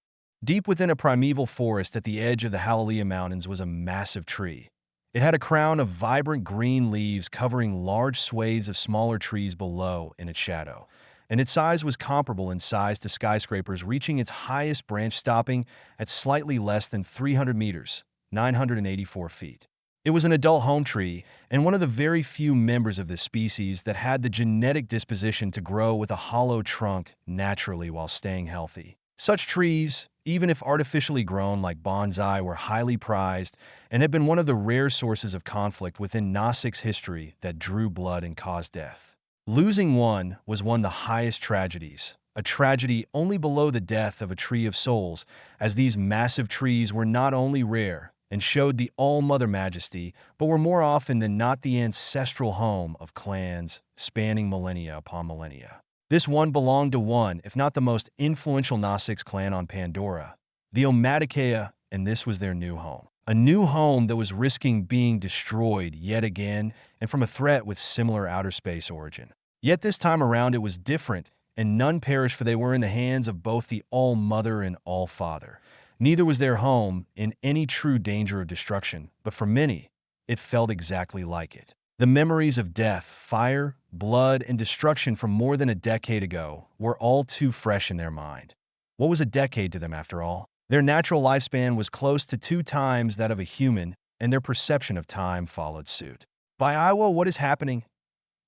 Deep within a primeval forest at the edge of the Hallelujah Mountains was a massive tree. It had a crown of vibrant green leaves covering large swathes of smaller trees below in its shadow, and its size was comparable in size to skyscrapers, reaching its highest branch stopping at slightly less than 300 meters, 984 feet. It was an adult home tree, and one of the very few members of this species that had the genetic disposition to grow with a hollow trunk naturally while staying healthy. Such trees, even if artificially grown like bonsai, were highly prized and have been one of the rare sources of conflict within Gnostics history that drew blood and caused death. Losing one was one of the highest tragedies, a tragedy only below the death of a tree of souls, as these massive trees were not only rare and showed the all-mother majesty, but were more often than not the ancestral home of clans spanning millennia upon millennia. This one belonged to one, if not the most influential Gnostics clan on Pandora, the Omadikeia, and this was their new home. A new home that was risking being destroyed yet again, and from a threat with similar outer space origin. Yet this time around it was different, and none perished, for they were in the hands of both the All-Mother and All-Father. Neither was their home in any true danger of destruction, but for many, it felt exactly like it. The memories of death, fire, blood, and destruction from more than a decade ago were all too fresh in their mind. What was a decade to them, after all? Their natural lifespan was close to 2 times that of a human, and their perception of time followed suit. By Iowa, what is happening?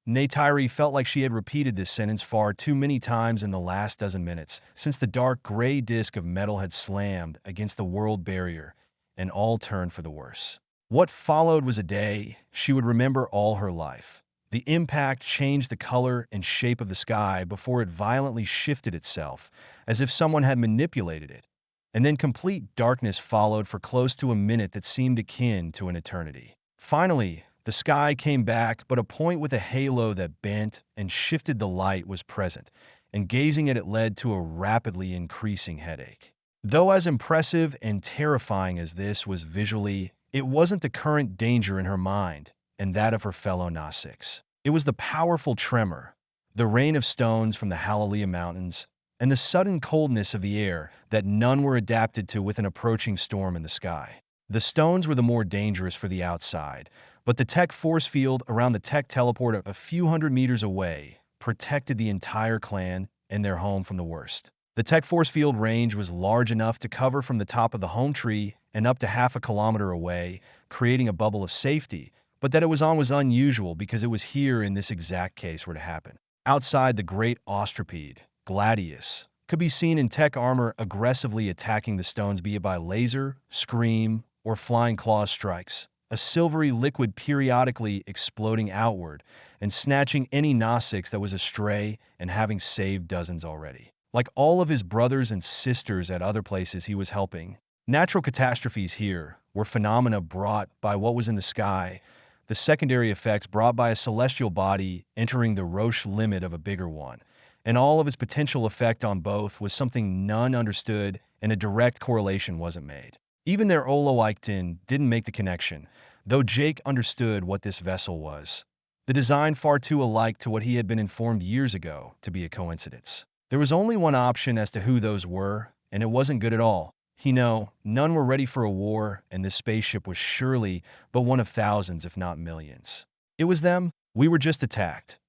Neytiri felt like she had repeated this sentence far too many times in the last dozen minutes, since the dark gray disk of metal had slammed against the world barrier, and all turned for the worse. What followed was a day she would remember all her life. The impact changed the color and shape of the sky before it violently shifted itself, as if someone had manipulated it. And then complete darkness followed for close to a minute that seemed akin to an eternity. Finally, the sky came back, but a point with a halo that bent and shifted the light was present, and gazing at it led to a rapidly increasing headache. Though as impressive and terrifying as this was visually, it wasn't the current danger in her mind and that of her fellow Gnostics. It was the powerful tremor, the rain of stones from the Hallelujah Mountains, and the sudden coldness of the air that none were adapted to with an approaching storm in the sky. The stones were the more dangerous for the outside, but the tech force field around the tech teleport a few hundred meters away protected the entire clan and their home from the worst. The tech force field range was large enough to cover from the top of the home tree and up to half a kilometer away, creating a bubble of safety, but that it was on was unusual because it was here in this exact case were to happen. Outside, the great Ostropede, Gladius, could be seen in tech armor aggressively attacking the stones, be it by laser, scream, or flying claw strikes, a silvery liquid periodically exploding outward and snatching any Gnostics that was astray and having saved dozens already. Like all of his brothers and sisters at other places he was helping, natural catastrophes here were phenomena brought by what was in the sky, the secondary effects brought by a celestial body entering the Roche limit of a bigger one, and all of its potential effect on both was something none understood and a direct correlation wasn't made. Even their Oloikton didn't make the connection, though Jake understood what this vessel was. The design far too alike to what he had been informed years ago to be a coincidence. There was only one option as to who those were, and it wasn't good at all. None were ready for a war, and this spaceship was surely but one of thousands, if not millions. It was them, "We were just attacked."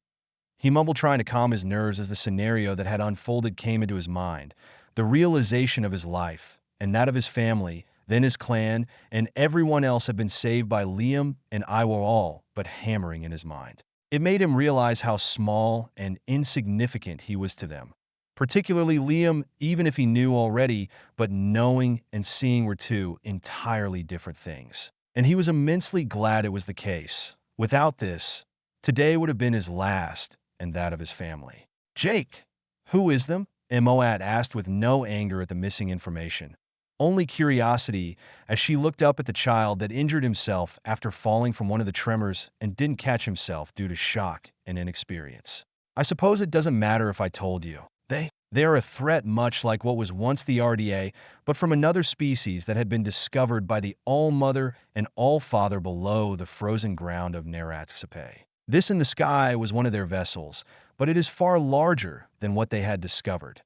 He mumbled, trying to calm his nerves as the scenario that had unfolded came into his mind. The realization of his life, and that of his family, then his clan, and everyone else had been saved by Liam and I were all but hammering in his mind. It made him realize how small and insignificant he was to them. Particularly Liam, even if he knew already, but knowing and seeing were two entirely different things. And he was immensely glad it was the case. Without this, today would have been his last, and that of his family. "Jake, who is them?" Moat asked with no anger at the missing information. Only curiosity, as she looked up at the child that injured himself after falling from one of the tremors and didn't catch himself due to shock and inexperience. "I suppose it doesn't matter if I told you. They are a threat much like what was once the RDA, but from another species that had been discovered by the All-Mother and All-Father below the frozen ground of Naratsipay. This in the sky was one of their vessels, but it is far larger than what they had discovered,"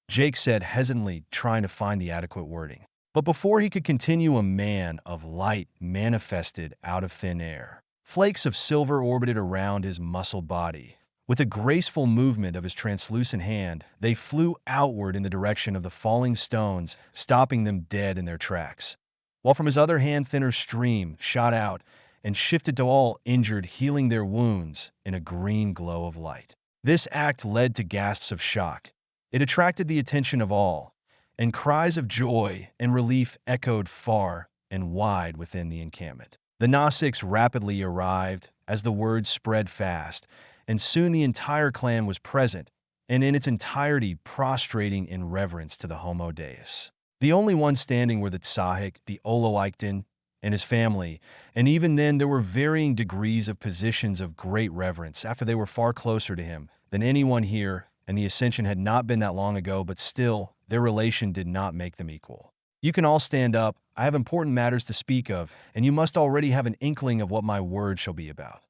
Jake said hesitantly, trying to find the adequate wording. But before he could continue, a man of light manifested out of thin air. Flakes of silver orbited around his muscled body. With a graceful movement of his translucent hand, they flew outward in the direction of the falling stones, stopping them dead in their tracks. While from his other hand, thinner stream shot out and shifted to all injured, healing their wounds in a green glow of light. This act led to gasps of shock. It attracted the attention of all, and cries of joy and relief echoed far and wide within the encampment. The Nasics rapidly arrived as the word spread fast, and soon the entire clan was present, and in its entirety prostrating in reverence to the Homo Deus. The only ones standing were the Tsahik, the Oloikton, and his family, and even then there were varying degrees of positions of great reverence after they were far closer to him than anyone here, and the Ascension had not been that long ago, but still, their relation did not make them equal. "You can all stand up. I have important matters to speak of, and you must already have an inkling of what my word shall be about,"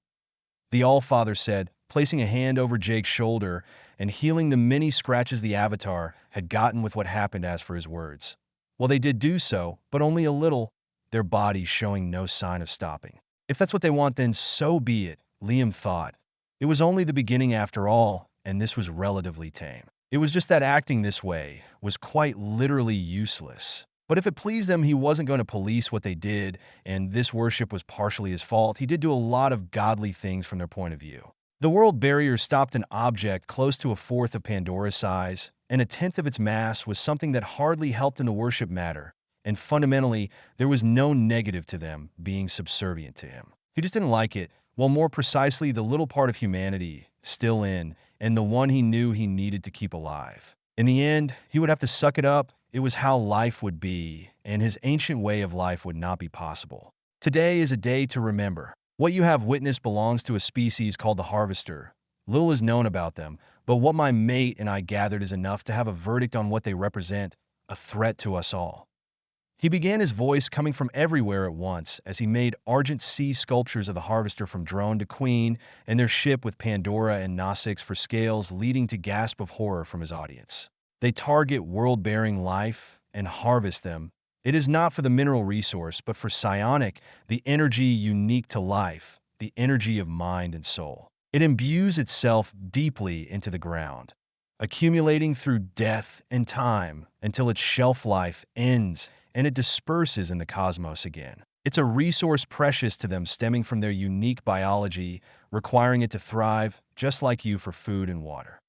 the All-Father said, placing a hand over Jake's shoulder and healing the many scratches the Avatar had gotten with what happened. As for his words, well, they did do so, but only a little, their bodies showing no sign of stopping. "If that's what they want, then so be it," Liam thought. It was only the beginning after all, and this was relatively tame. It was just that acting this way was quite literally useless. But if it pleased them, he wasn't going to police what they did, and this worship was partially his fault. He did do a lot of godly things from their point of view. The world barrier stopped an object close to a fourth of Pandora's size, and a tenth of its mass was something that hardly helped in the worship matter, and fundamentally, there was no negative to them being subservient to him. He just didn't like it, well, more precisely, the little part of humanity still in, and the one he knew he needed to keep alive. In the end, he would have to suck it up. It was how life would be, and his ancient way of life would not be possible. Today is a day to remember. What you have witnessed belongs to a species called the Harvester. Little is known about them, but what my mate and I gathered is enough to have a verdict on what they represent, a threat to us all. He began, his voice coming from everywhere at once as he made argent sea sculptures of the Harvester from drone to queen and their ship with Pandora and Nasics for scales, leading to gasp of horror from his audience. They target world-bearing life and harvest them. It is not for the mineral resource, but for psionic, the energy unique to life, the energy of mind and soul. It imbues itself deeply into the ground, accumulating through death and time until its shelf life ends and it disperses in the cosmos again. It's a resource precious to them, stemming from their unique biology, requiring it to thrive just like you for food and water.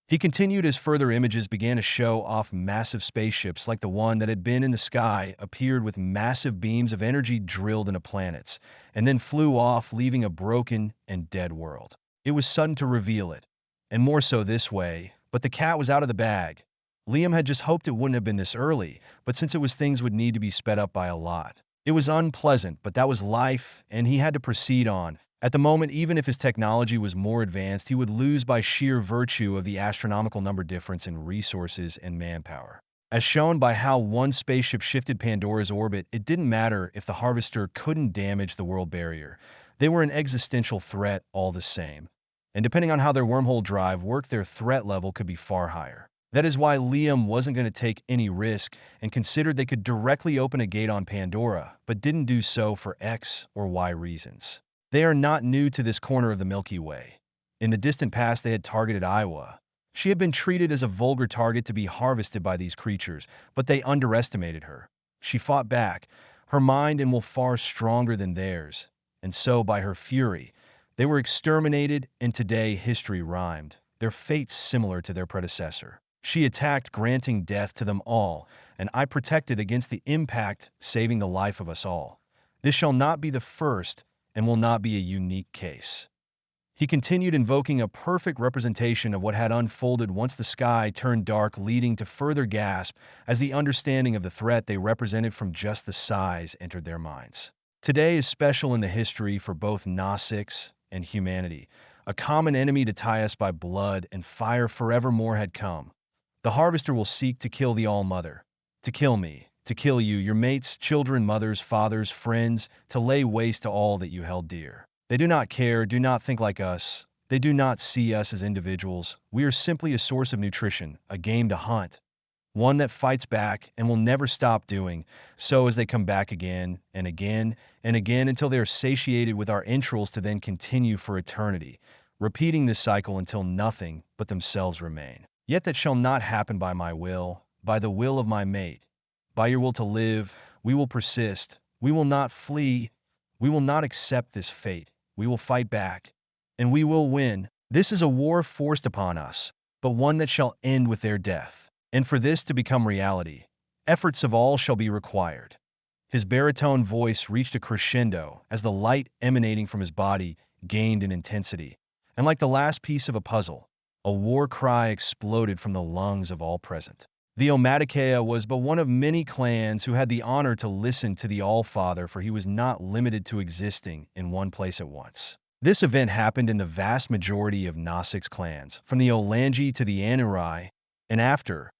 He continued as further images began to show off. Massive spaceships like the one that had been in the sky appeared with massive beams of energy drilled into planets, and then flew off, leaving a broken and dead world. It was sudden to reveal it, and more so this way, but the cat was out of the bag. Liam had just hoped it wouldn't have been this early, but since it was, things would need to be sped up by a lot. It was unpleasant, but that was life, and he had to proceed on. At the moment, even if his technology was more advanced, he would lose by sheer virtue of the astronomical number difference in resources and manpower. As shown by how one spaceship shifted Pandora's orbit, it didn't matter if the Harvester couldn't damage the world barrier. They were an existential threat all the same. And depending on how their wormhole drive worked, their threat level could be far higher. That is why Liam wasn't going to take any risk and considered they could directly open a gate on Pandora, but didn't do so for X or Y reasons. They are not new to this corner of the Milky Way. In the distant past, they had targeted Iowa. She had been treated as a vulgar target to be harvested by these creatures, but they underestimated her. She fought back, her mind and will far stronger than theirs, and so, by her fury, they were exterminated, and today history rhymed, their fates similar to their predecessor. She attacked, granting death to them all, and I protected against the impact, saving the life of us all. This shall not be the first, and will not be a unique case. He continued, invoking a perfect representation of what had unfolded once the sky turned dark, leading to further gasp as the understanding of the threat they represented from just the size entered their minds. Today is special in the history for both Gnostics and humanity. A common enemy to tie us by blood and fire forevermore had come. The Harvester will seek to kill the All-Mother, to kill me, to kill you, your mates, children, mothers, fathers, friends, to lay waste to all that you held dear. They do not care, do not think like us. They do not see us as individuals. We are simply a source of nutrition, a game to hunt, one that fights back and will never stop doing so as they come back again and again and again until they are satiated with our entrails, to then continue for eternity, repeating this cycle until nothing but themselves remain. Yet that shall not happen by my will, by the will of my mate. By your will to live, we will persist. We will not flee. We will not accept this fate. We will fight back, and we will win. This is a war forced upon us, but one that shall end with their death. And for this to become reality, efforts of all shall be required. His baritone voice reached a crescendo as the light emanating from his body gained in intensity, and like the last piece of a puzzle, a war cry exploded from the lungs of all present. The Obelisks was but one of many clans who had the honor to listen to the All-Father, for he was not limited to existing in one place at once. This event happened in the vast majority of Gnostics clans, from the Olangi to the Anurai, and after.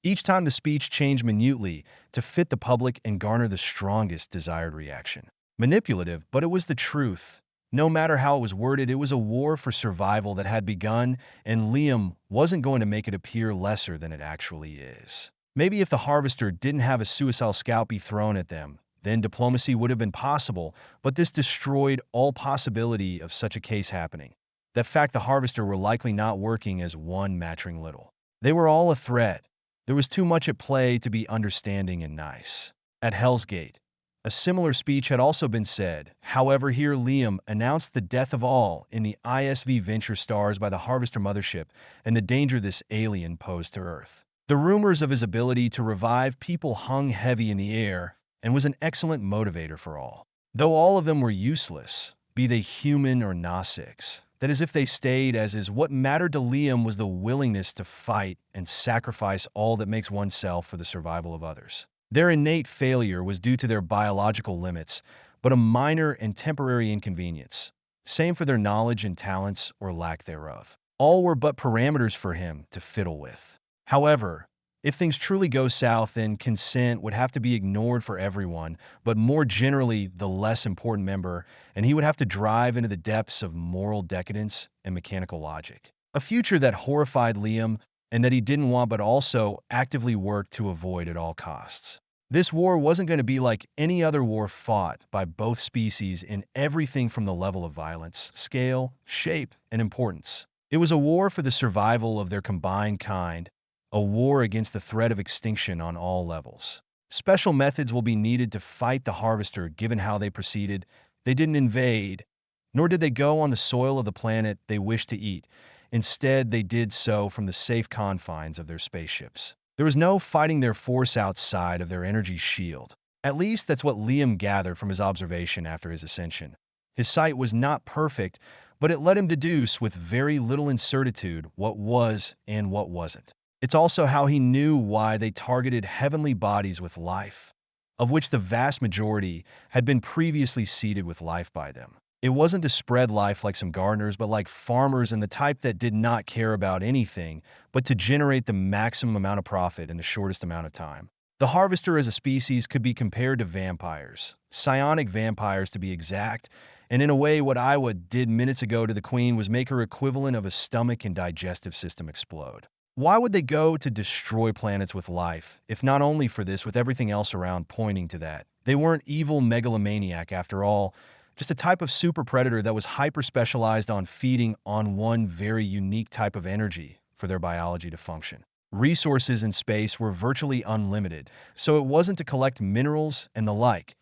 Each time the speech changed minutely to fit the public and garner the strongest desired reaction. Manipulative, but it was the truth. No matter how it was worded, it was a war for survival that had begun, and Liam wasn't going to make it appear lesser than it actually is. Maybe if the Harvester didn't have a suicidal scout be thrown at them, then diplomacy would have been possible, but this destroyed all possibility of such a case happening. That fact, the Harvester were likely not working as one mattering little. They were all a threat. There was too much at play to be understanding and nice. At Hell's Gate, a similar speech had also been said. However, here Liam announced the death of all in the ISV Venture stars by the Harvester mothership and the danger this alien posed to Earth. The rumors of his ability to revive people hung heavy in the air and was an excellent motivator for all. Though all of them were useless, be they human or Gnostics, that is, if they stayed as is, what mattered to Liam was the willingness to fight and sacrifice all that makes oneself for the survival of others. Their innate failure was due to their biological limits, but a minor and temporary inconvenience. Same for their knowledge and talents or lack thereof. All were but parameters for him to fiddle with. However, if things truly go south, then consent would have to be ignored for everyone, but more generally the less important member, and he would have to drive into the depths of moral decadence and mechanical logic. A future that horrified Liam and that he didn't want but also actively worked to avoid at all costs. This war wasn't going to be like any other war fought by both species in everything from the level of violence, scale, shape, and importance. It was a war for the survival of their combined kind, a war against the threat of extinction on all levels. Special methods will be needed to fight the Harvester given how they proceeded. They didn't invade, nor did they go on the soil of the planet they wished to eat. Instead, they did so from the safe confines of their spaceships. There was no fighting their force outside of their energy shield. At least that's what Liam gathered from his observation after his ascension. His sight was not perfect, but it let him deduce with very little incertitude what was and what wasn't. It's also how he knew why they targeted heavenly bodies with life, of which the vast majority had been previously seeded with life by them. It wasn't to spread life like some gardeners, but like farmers, and the type that did not care about anything, but to generate the maximum amount of profit in the shortest amount of time. The Harvester as a species could be compared to vampires, psionic vampires to be exact, and in a way what Iowa did minutes ago to the Queen was make her equivalent of a stomach and digestive system explode. Why would they go to destroy planets with life, if not only for this, with everything else around pointing to that? They weren't evil megalomaniac after all. just a type of super predator that was hyper-specialized on feeding on one very unique type of energy for their biology to function. Resources in space were virtually unlimited, so it wasn't to collect minerals and the like,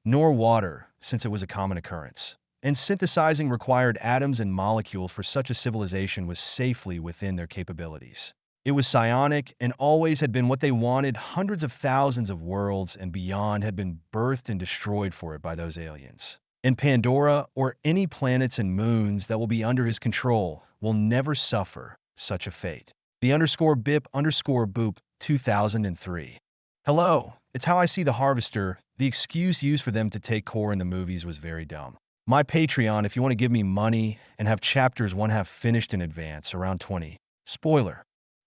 nor water, since it was a common occurrence. And synthesizing required atoms and molecules for such a civilization was safely within their capabilities. It was psionic and always had been what they wanted. Hundreds of thousands of worlds and beyond had been birthed and destroyed for it by those aliens. And Pandora, or any planets and moons that will be under his control, will never suffer such a fate. The _BIP_boop 2003. Hello, it's how I see the Harvester. The excuse used for them to take core in the movies was very dumb. My Patreon, if you want to give me money and have chapters 1/2 finished in advance, around 20. Spoiler.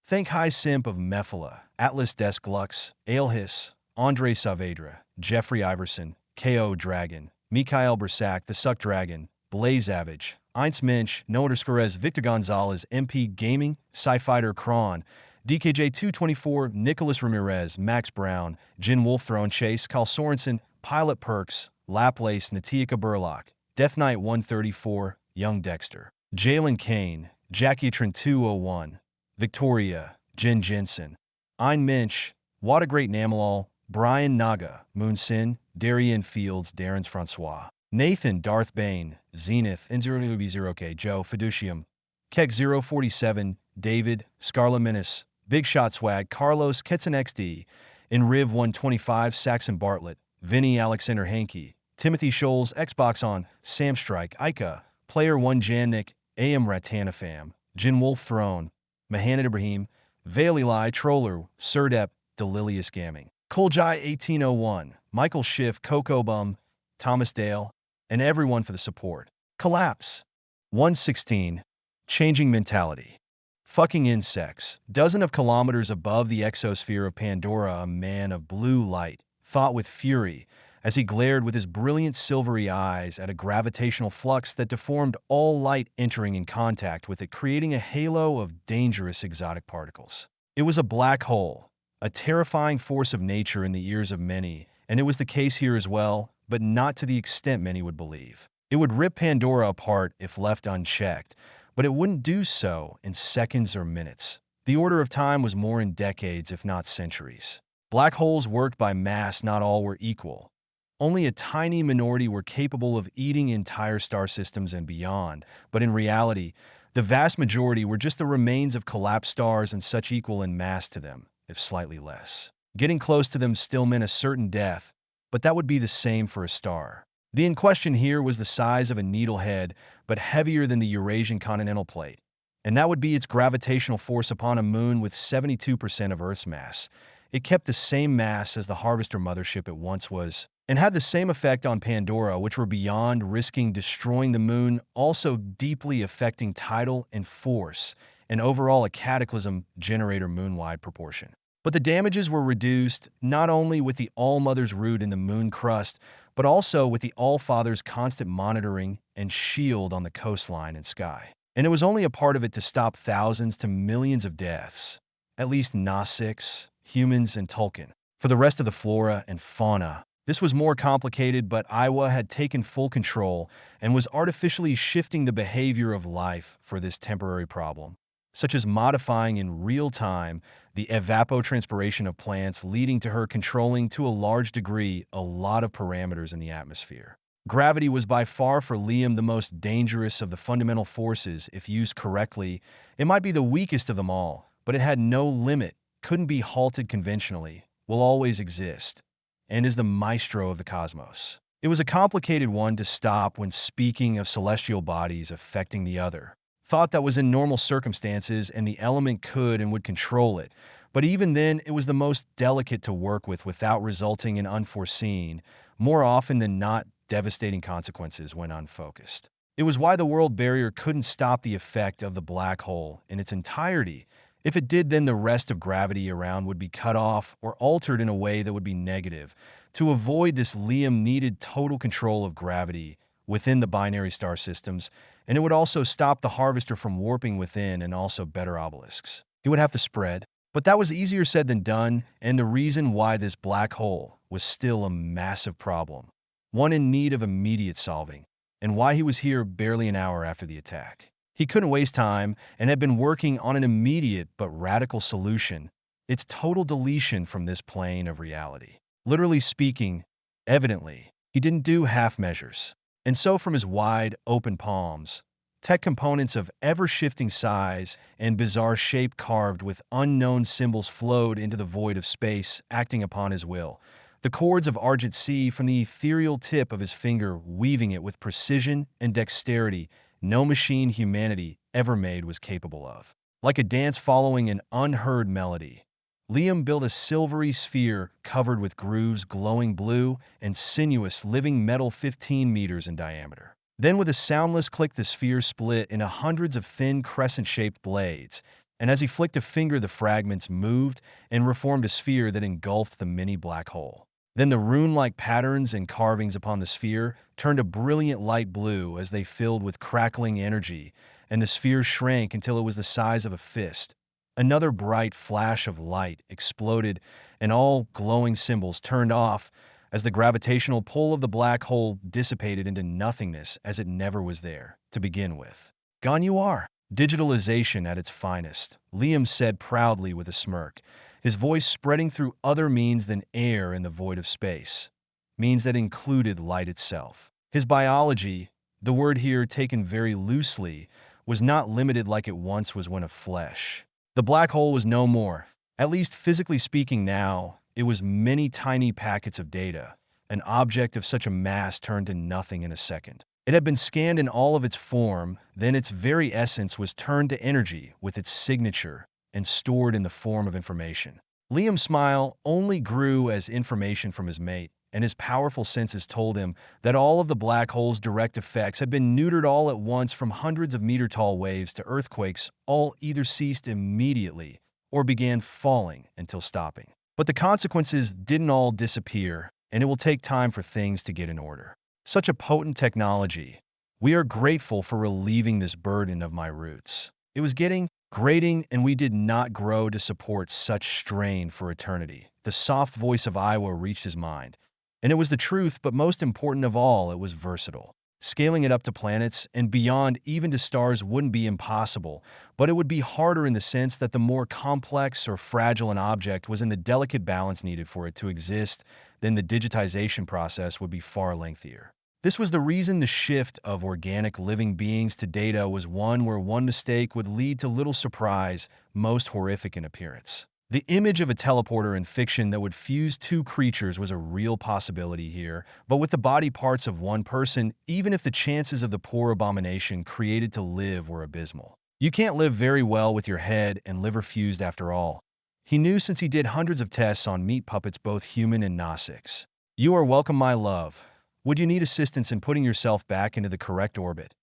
Thank High Simp of Mephala, Atlas Desk Lux, Aelhis, Andre Saavedra, Jeffrey Iverson, K.O. Dragon, Mikhail Bersak, The Suck Dragon, Blaze Savage, Eins Mensch, No_S, Victor Gonzalez, MP Gaming, Sci-Fighter Kron, DKJ224, Nicholas Ramirez, Max Brown, Jin Wolf Throne Chase, Carl Sorensen, Pilot Perks, Laplace, Natiaka Burlock, Death Knight 134, Young Dexter, Jalen Kane, Jackietron 201, Victoria, Jen Jensen, Ein Mensch, What a Great Namalal, Brian Naga, Moon Sin, Darian Fields, Darren's Francois, Nathan, Darth Bane, Zenith, N0B0K, Joe, Fiducium, Keck 047, David, Scarla Menace, Big Shot Swag, Carlos, Ketson XD, Riv 125, Saxon Bartlett, Vinny, Alexander Hankey, Timothy Scholes, Xbox On, Sam Strike, Ika, Player 1 Jannik, AM Ratanafam, Jin Wolf Throne, Mahanad Ibrahim, Vailili, Troller, Surdep, Delilious Gamming, Koljai 1801, Michael Schiff, Coco Bum, Thomas Dale, and everyone for the support. Collapse. 116. Changing mentality. Fucking insects. Dozen of kilometers above the exosphere of Pandora, a man of blue light thought with fury as he glared with his brilliant silvery eyes at a gravitational flux that deformed all light entering in contact with it, creating a halo of dangerous exotic particles. It was a black hole, a terrifying force of nature in the ears of many, and it was the case here as well, but not to the extent many would believe. It would rip Pandora apart if left unchecked, but it wouldn't do so in seconds or minutes. The order of time was more in decades, if not centuries. Black holes worked by mass, not all were equal. Only a tiny minority were capable of eating entire star systems and beyond, but in reality, the vast majority were just the remains of collapsed stars and such equal in mass to them, if slightly less. Getting close to them still meant a certain death, but that would be the same for a star. The in question here was the size of a needlehead, but heavier than the Eurasian continental plate, and that would be its gravitational force upon a moon with 72% of Earth's mass. It kept the same mass as the Harvester mothership it once was, and had the same effect on Pandora, which were beyond risking destroying the moon, also deeply affecting tidal and force, and overall a cataclysm generator moon-wide proportion. But the damages were reduced not only with the All-Mother's root in the moon crust, but also with the All-Father's constant monitoring and shield on the coastline and sky. And it was only a part of it to stop thousands to millions of deaths, at least Gnostics, humans, and Tolkien. For the rest of the flora and fauna, this was more complicated, but Iowa had taken full control and was artificially shifting the behavior of life for this temporary problem, such as modifying in real time the evapotranspiration of plants, leading to her controlling to a large degree a lot of parameters in the atmosphere. Gravity was by far for Liam the most dangerous of the fundamental forces. If used correctly, it might be the weakest of them all, but it had no limit, couldn't be halted conventionally, will always exist, and is the maestro of the cosmos. It was a complicated one to stop when speaking of celestial bodies affecting the other. Thought that was in normal circumstances and the element could and would control it, but even then it was the most delicate to work with without resulting in unforeseen, more often than not devastating consequences when unfocused. It was why the world barrier couldn't stop the effect of the black hole in its entirety. If it did, then the rest of gravity around would be cut off or altered in a way that would be negative. To avoid this, Liam needed total control of gravity within the binary star systems, and it would also stop the Harvester from warping within and also better Obelisks. He would have to spread, but that was easier said than done, and the reason why this black hole was still a massive problem, one in need of immediate solving. and why he was here barely an hour after the attack. He couldn't waste time and had been working on an immediate but radical solution: its total deletion from this plane of reality. Literally speaking, evidently, he didn't do half measures. And so from his wide, open palms, tech components of ever-shifting size and bizarre shape carved with unknown symbols flowed into the void of space, acting upon his will. The chords of Argent Sea from the ethereal tip of his finger, weaving it with precision and dexterity no machine humanity ever made was capable of. Like a dance following an unheard melody, Liam built a silvery sphere covered with grooves glowing blue and sinuous living metal 15 meters in diameter. Then with a soundless click, the sphere split into hundreds of thin crescent-shaped blades, and as he flicked a finger, the fragments moved and reformed a sphere that engulfed the mini black hole. Then the rune-like patterns and carvings upon the sphere turned a brilliant light blue as they filled with crackling energy, and the sphere shrank until it was the size of a fist. Another bright flash of light exploded, and all glowing symbols turned off as the gravitational pull of the black hole dissipated into nothingness as it never was there to begin with. Gone you are. Digitalization at its finest, Liam said proudly with a smirk, his voice spreading through other means than air in the void of space, means that included light itself. His biology, the word here taken very loosely, was not limited like it once was when of flesh. The black hole was no more, at least physically speaking now. It was many tiny packets of data, an object of such a mass turned to nothing in a second. It had been scanned in all of its form, then its very essence was turned to energy with its signature and stored in the form of information. Liam's smile only grew as information from his mate, and his powerful senses told him that all of the black hole's direct effects had been neutered all at once. From hundreds of meter-tall waves to earthquakes, all either ceased immediately or began falling until stopping. But the consequences didn't all disappear, and it will take time for things to get in order. Such a potent technology. We are grateful for relieving this burden of my roots. It was getting grating, and we did not grow to support such strain for eternity. The soft voice of Iowa reached his mind, and it was the truth, but most important of all, it was versatile. Scaling it up to planets and beyond, even to stars, wouldn't be impossible, but it would be harder in the sense that the more complex or fragile an object was in the delicate balance needed for it to exist, then the digitization process would be far lengthier. This was the reason the shift of organic living beings to data was one where one mistake would lead to little surprise, most horrific in appearance. The image of a teleporter in fiction that would fuse two creatures was a real possibility here, but with the body parts of one person, even if the chances of the poor abomination created to live were abysmal. You can't live very well with your head and liver fused after all. He knew since he did hundreds of tests on meat puppets, both human and Gnostics. You are welcome, my love. Would you need assistance in putting yourself back into the correct orbit?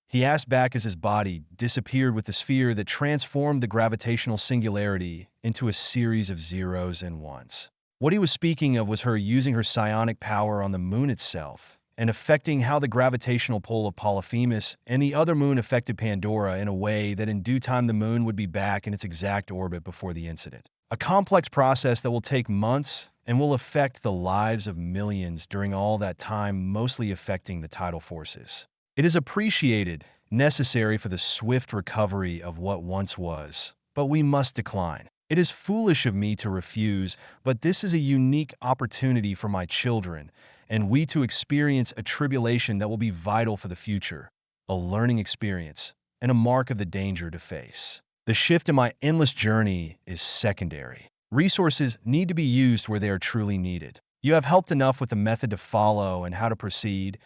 He asked back as his body disappeared with the sphere that transformed the gravitational singularity into a series of zeros and ones. What he was speaking of was her using her psionic power on the moon itself and affecting how the gravitational pull of Polyphemus and the other moon affected Pandora in a way that in due time the moon would be back in its exact orbit before the incident. A complex process that will take months and will affect the lives of millions during all that time, mostly affecting the tidal forces. It is appreciated, necessary for the swift recovery of what once was, but we must decline. It is foolish of me to refuse, but this is a unique opportunity for my children, and we to experience a tribulation that will be vital for the future, a learning experience, and a mark of the danger to face. The shift in my endless journey is secondary. Resources need to be used where they are truly needed. You have helped enough with the method to follow and how to proceed.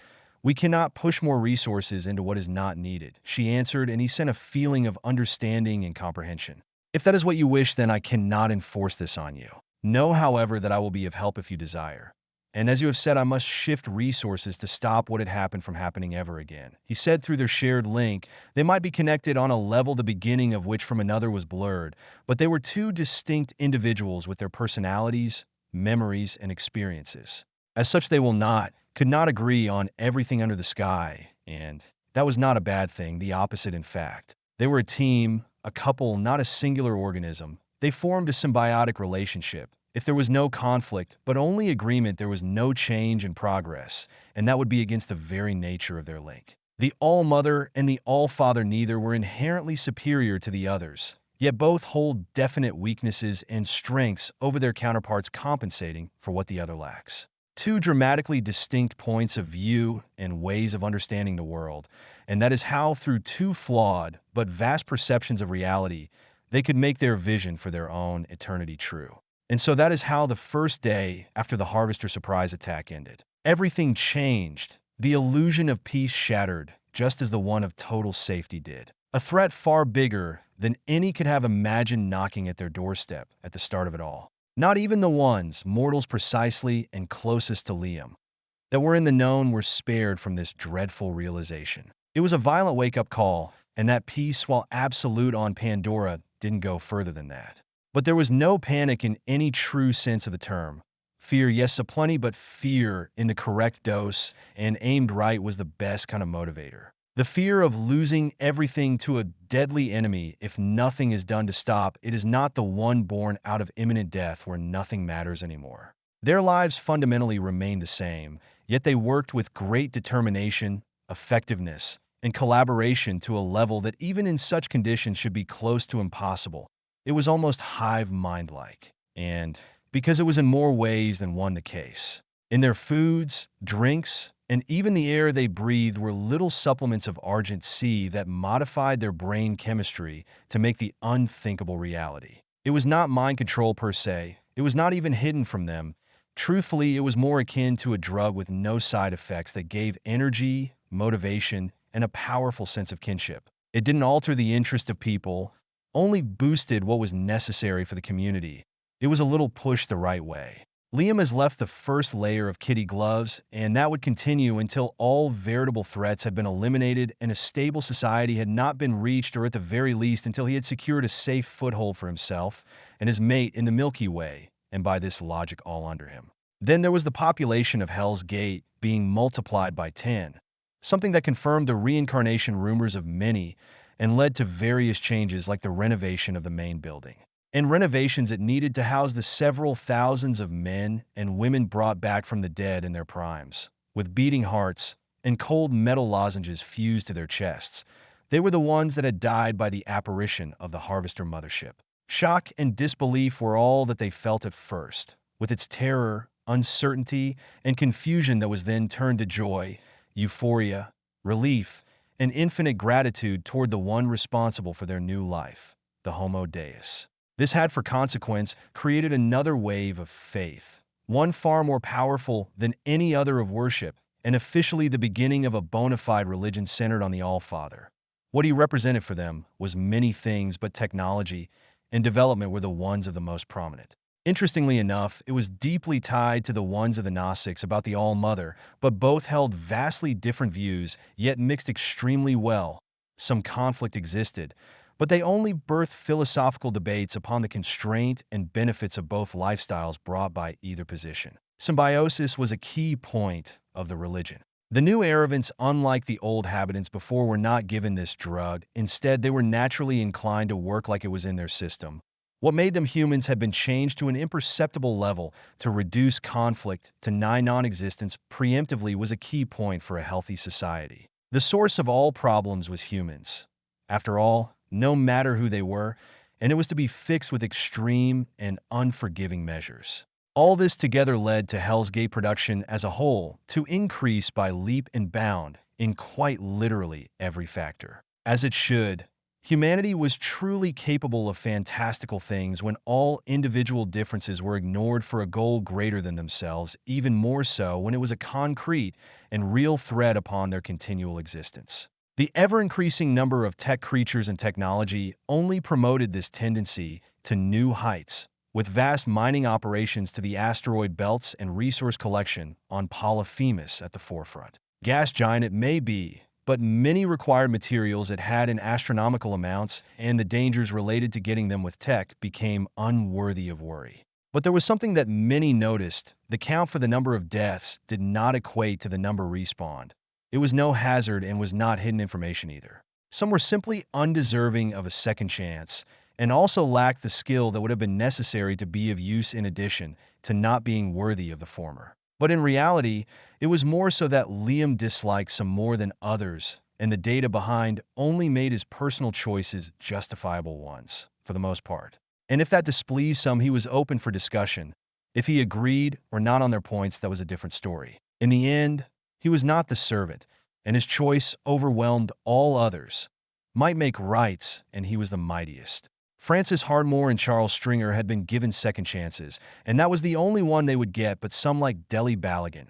We cannot push more resources into what is not needed, she answered, and he sent a feeling of understanding and comprehension. If that is what you wish, then I cannot enforce this on you. Know, however, that I will be of help if you desire. And as you have said, I must shift resources to stop what had happened from happening ever again. He said through their shared link, they might be connected on a level the beginning of which from another was blurred, but they were two distinct individuals with their personalities, memories, and experiences. As such, they could not agree on everything under the sky, and that was not a bad thing, the opposite in fact. They were a team, a couple, not a singular organism. They formed a symbiotic relationship. If there was no conflict, but only agreement, there was no change and progress, and that would be against the very nature of their link. The All-Mother and the All-Father neither were inherently superior to the others, yet both hold definite weaknesses and strengths over their counterparts, compensating for what the other lacks. Two dramatically distinct points of view and ways of understanding the world, and that is how, through two flawed but vast perceptions of reality, they could make their vision for their own eternity true. And so that is how the first day after the Harvester surprise attack ended. Everything changed. The illusion of peace shattered, just as the one of total safety did. A threat far bigger than any could have imagined knocking at their doorstep at the start of it all. Not even the ones, mortals precisely and closest to Liam, that were in the known were spared from this dreadful realization. It was a violent wake-up call, and that peace, while absolute on Pandora, didn't go further than that. But there was no panic in any true sense of the term. Fear, yes, aplenty, but fear in the correct dose and aimed right was the best kind of motivator. The fear of losing everything to a deadly enemy if nothing is done to stop it is not the one born out of imminent death where nothing matters anymore. Their lives fundamentally remained the same, yet they worked with great determination, effectiveness, and collaboration to a level that even in such conditions should be close to impossible. It was almost hive mind-like, and because it was in more ways than one the case. In their foods, drinks, and even the air they breathed were little supplements of Argent Sea that modified their brain chemistry to make the unthinkable reality. It was not mind control per se. It was not even hidden from them. Truthfully, it was more akin to a drug with no side effects that gave energy, motivation, and a powerful sense of kinship. It didn't alter the interest of people, only boosted what was necessary for the community. It was a little push the right way. Liam has left the first layer of kitty gloves, and that would continue until all veritable threats had been eliminated and a stable society had not been reached, or at the very least until he had secured a safe foothold for himself and his mate in the Milky Way, and by this logic all under him. Then there was the population of Hell's Gate being multiplied by 10, something that confirmed the reincarnation rumors of many and led to various changes like the renovation of the main building. And renovations it needed to house the several thousands of men and women brought back from the dead in their primes, with beating hearts and cold metal lozenges fused to their chests. They were the ones that had died by the apparition of the Harvester mothership. Shock and disbelief were all that they felt at first, with its terror, uncertainty, and confusion that was then turned to joy, euphoria, relief, and infinite gratitude toward the one responsible for their new life, the Homo Deus. This had for consequence created another wave of faith, one far more powerful than any other of worship, and officially the beginning of a bona fide religion centered on the All-Father. What he represented for them was many things, but technology and development were the ones of the most prominent. Interestingly enough, it was deeply tied to the ones of the Gnostics about the All-Mother, but both held vastly different views, yet mixed extremely well. Some conflict existed, but they only birthed philosophical debates upon the constraint and benefits of both lifestyles brought by either position. Symbiosis was a key point of the religion. The new Eravants, unlike the old habitants before, were not given this drug. Instead, they were naturally inclined to work like it was in their system. What made them humans had been changed to an imperceptible level to reduce conflict to nigh non-existence preemptively was a key point for a healthy society. The source of all problems was humans. After all, no matter who they were, and it was to be fixed with extreme and unforgiving measures. All this together led to Hell's Gate production as a whole to increase by leap and bound in quite literally every factor. As it should. Humanity was truly capable of fantastical things when all individual differences were ignored for a goal greater than themselves, even more so when it was a concrete and real threat upon their continual existence. The ever-increasing number of tech creatures and technology only promoted this tendency to new heights, with vast mining operations to the asteroid belts and resource collection on Polyphemus at the forefront. Gas giant it may be, but many required materials it had in astronomical amounts, and the dangers related to getting them with tech became unworthy of worry. But there was something that many noticed. The count for the number of deaths did not equate to the number respawned. It was no hazard and was not hidden information either. Some were simply undeserving of a second chance, and also lacked the skill that would have been necessary to be of use in addition to not being worthy of the former. But in reality, it was more so that Liam disliked some more than others, and the data behind only made his personal choices justifiable ones, for the most part. And if that displeased some, he was open for discussion. If he agreed or not on their points, that was a different story. In the end, he was not the servant, and his choice overwhelmed all others. Might make rights, and he was the mightiest. Francis Hardmore and Charles Stringer had been given second chances, and that was the only one they would get, but some like Deli Balagan,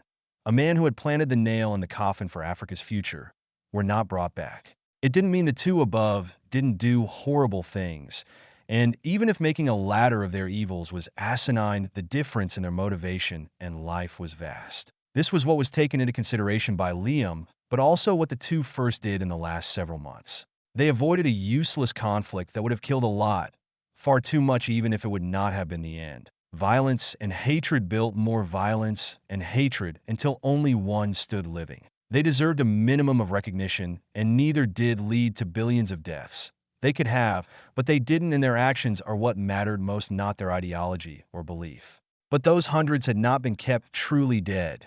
a man who had planted the nail in the coffin for Africa's future, were not brought back. It didn't mean the two above didn't do horrible things, and even if making a ladder of their evils was asinine, the difference in their motivation and life was vast. This was what was taken into consideration by Liam, but also what the two first did in the last several months. They avoided a useless conflict that would have killed a lot, far too much even if it would not have been the end. Violence and hatred built more violence and hatred until only one stood living. They deserved a minimum of recognition, and neither did lead to billions of deaths. They could have, but they didn't, and their actions are what mattered most, not their ideology or belief. But those hundreds had not been kept truly dead.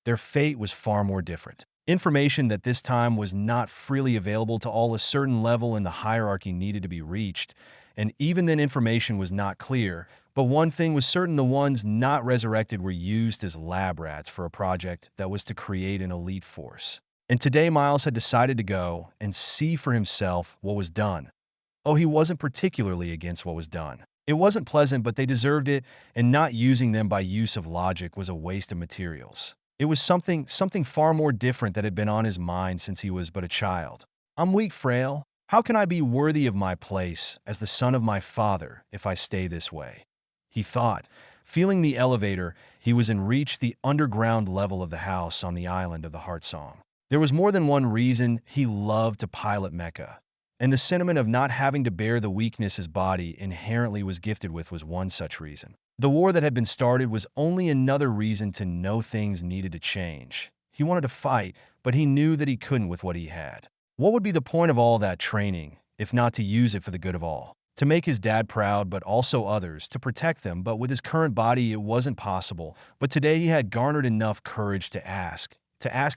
Their fate was far more different. Information that this time was not freely available to all. A certain level in the hierarchy needed to be reached, and even then information was not clear. But one thing was certain: the ones not resurrected were used as lab rats for a project that was to create an elite force. And today Miles had decided to go and see for himself what was done. Oh, he wasn't particularly against what was done. It wasn't pleasant, but they deserved it, and not using them by use of logic was a waste of materials. It was something far more different that had been on his mind since he was but a child. I'm weak, frail. How can I be worthy of my place as the son of my father if I stay this way? He thought. Feeling the elevator, he was in reach the underground level of the house on the island of the Heart Song. There was more than one reason he loved to pilot mecha, and the sentiment of not having to bear the weakness his body inherently was gifted with was one such reason. The war that had been started was only another reason to know things needed to change. He wanted to fight, but he knew that he couldn't with what he had. What would be the point of all that training, if not to use it for the good of all? To make his dad proud, but also others, to protect them, but with his current body it wasn't possible. But today he had garnered enough courage to ask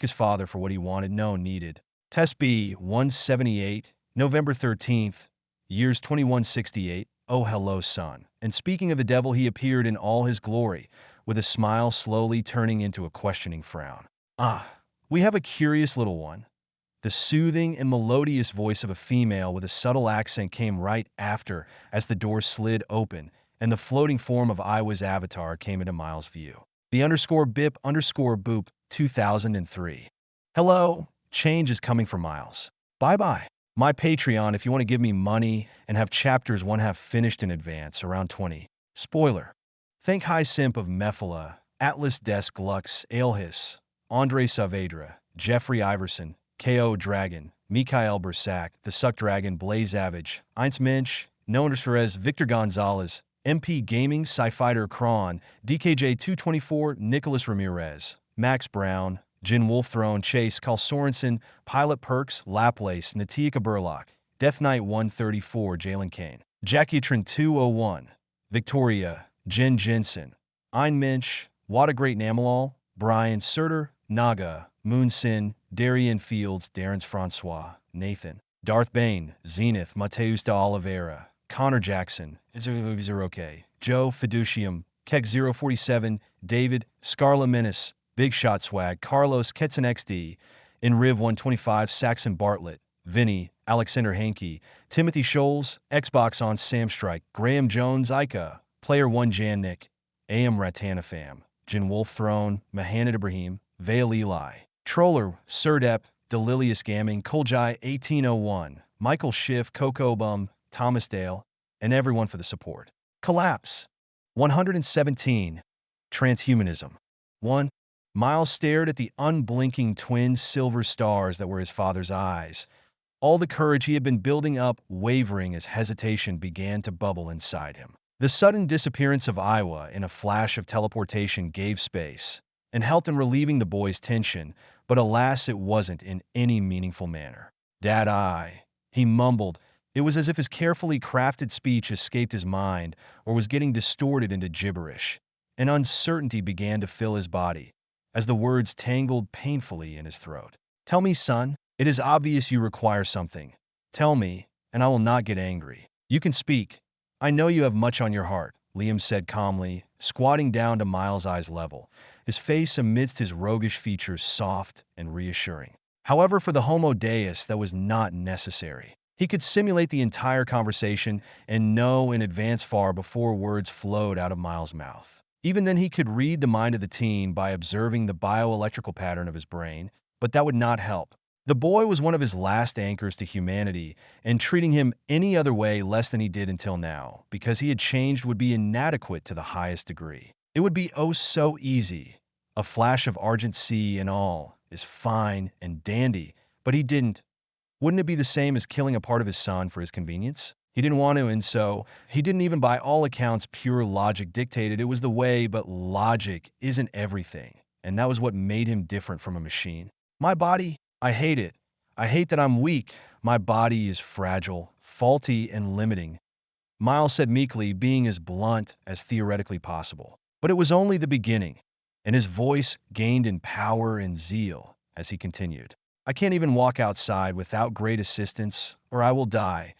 his father for what he wanted, needed. Test B 178, November 13th, years 2168. Oh, hello, son. And speaking of the devil, he appeared in all his glory, with a smile slowly turning into a questioning frown. Ah, we have a curious little one. The soothing and melodious voice of a female with a subtle accent came right after as the door slid open and the floating form of Iwa's avatar came into Miles' view. The _bip_boop 2003. Hello, change is coming for Miles. Bye-bye. My Patreon if you want to give me money and have chapters 1/2 finished in advance, around 20. Spoiler. Thank High Simp of Mephala, Atlas Desk Lux, Aelhis, Andre Saavedra, Jeffrey Iverson, K.O. Dragon, Mikhail Bersak, The Suck Dragon, Blaze Savage, Eins Mensch, Noah Perez, Victor Gonzalez, MP Gaming, Sci-Fighter Kron, DKJ 224, Nicholas Ramirez, Max Brown, Jin Wolf Throne, Chase, Carl Sorensen, Pilot Perks, Laplace, Natika Burlock, Death Knight 134, Jalen Kane, Jackietron 201, Victoria, Jen Jensen, Ein Mensch, What a Great Namalal, Brian Surter, Naga, Moon Sin, Darian Fields, Darren's Francois, Nathan, Darth Bane, Zenith, Mateus de Oliveira, Connor Jackson, Izuroke, Joe Fiducium, Keck 047, David, Scarla Menace, Big Shot Swag, Carlos Ketson XD, Riv 125, Saxon Bartlett, Vinny, Alexander Hankey, Timothy Scholes, Xbox on Sam Strike, Graham Jones, Ica, Player 1 Jan Nick, AM Ratanafam, Jin Wolf Throne, Mahanad Ibrahim, Vale Eli, Troller, Surdep, Delilius Gaming, Koljai 1801, Michael Schiff, Coco Bum, Thomas Dale, and everyone for the support. Collapse. 117. Transhumanism. 1. Miles stared at the unblinking twin silver stars that were his father's eyes. All the courage he had been building up wavering as hesitation began to bubble inside him. The sudden disappearance of Iwa in a flash of teleportation gave space and helped in relieving the boy's tension, but alas, it wasn't in any meaningful manner. Dad, he mumbled, It was as if his carefully crafted speech escaped his mind or was getting distorted into gibberish. An uncertainty began to fill his body as the words tangled painfully in his throat. "Tell me, son. It is obvious you require something. Tell me, and I will not get angry. You can speak. I know you have much on your heart," Liam said calmly, squatting down to Miles' eyes level, his face amidst his roguish features soft and reassuring. However, for the Homo Deus, that was not necessary. He could simulate the entire conversation and know in advance far before words flowed out of Miles' mouth. Even then, he could read the mind of the teen by observing the bioelectrical pattern of his brain, but that would not help. The boy was one of his last anchors to humanity, and treating him any other way less than he did until now, because he had changed, would be inadequate to the highest degree. It would be oh so easy. A flash of argent sea and all is fine and dandy, but he didn't. Wouldn't it be the same as killing a part of his son for his convenience? He didn't want to, and so he didn't. Even by all accounts, pure logic dictated it was the way, but logic isn't everything, and that was what made him different from a machine. My body, I hate it. I hate that I'm weak. My body is fragile, faulty, and limiting, Miles said meekly, being as blunt as theoretically possible. But it was only the beginning, and his voice gained in power and zeal as he continued. "I can't even walk outside without great assistance, or I will die.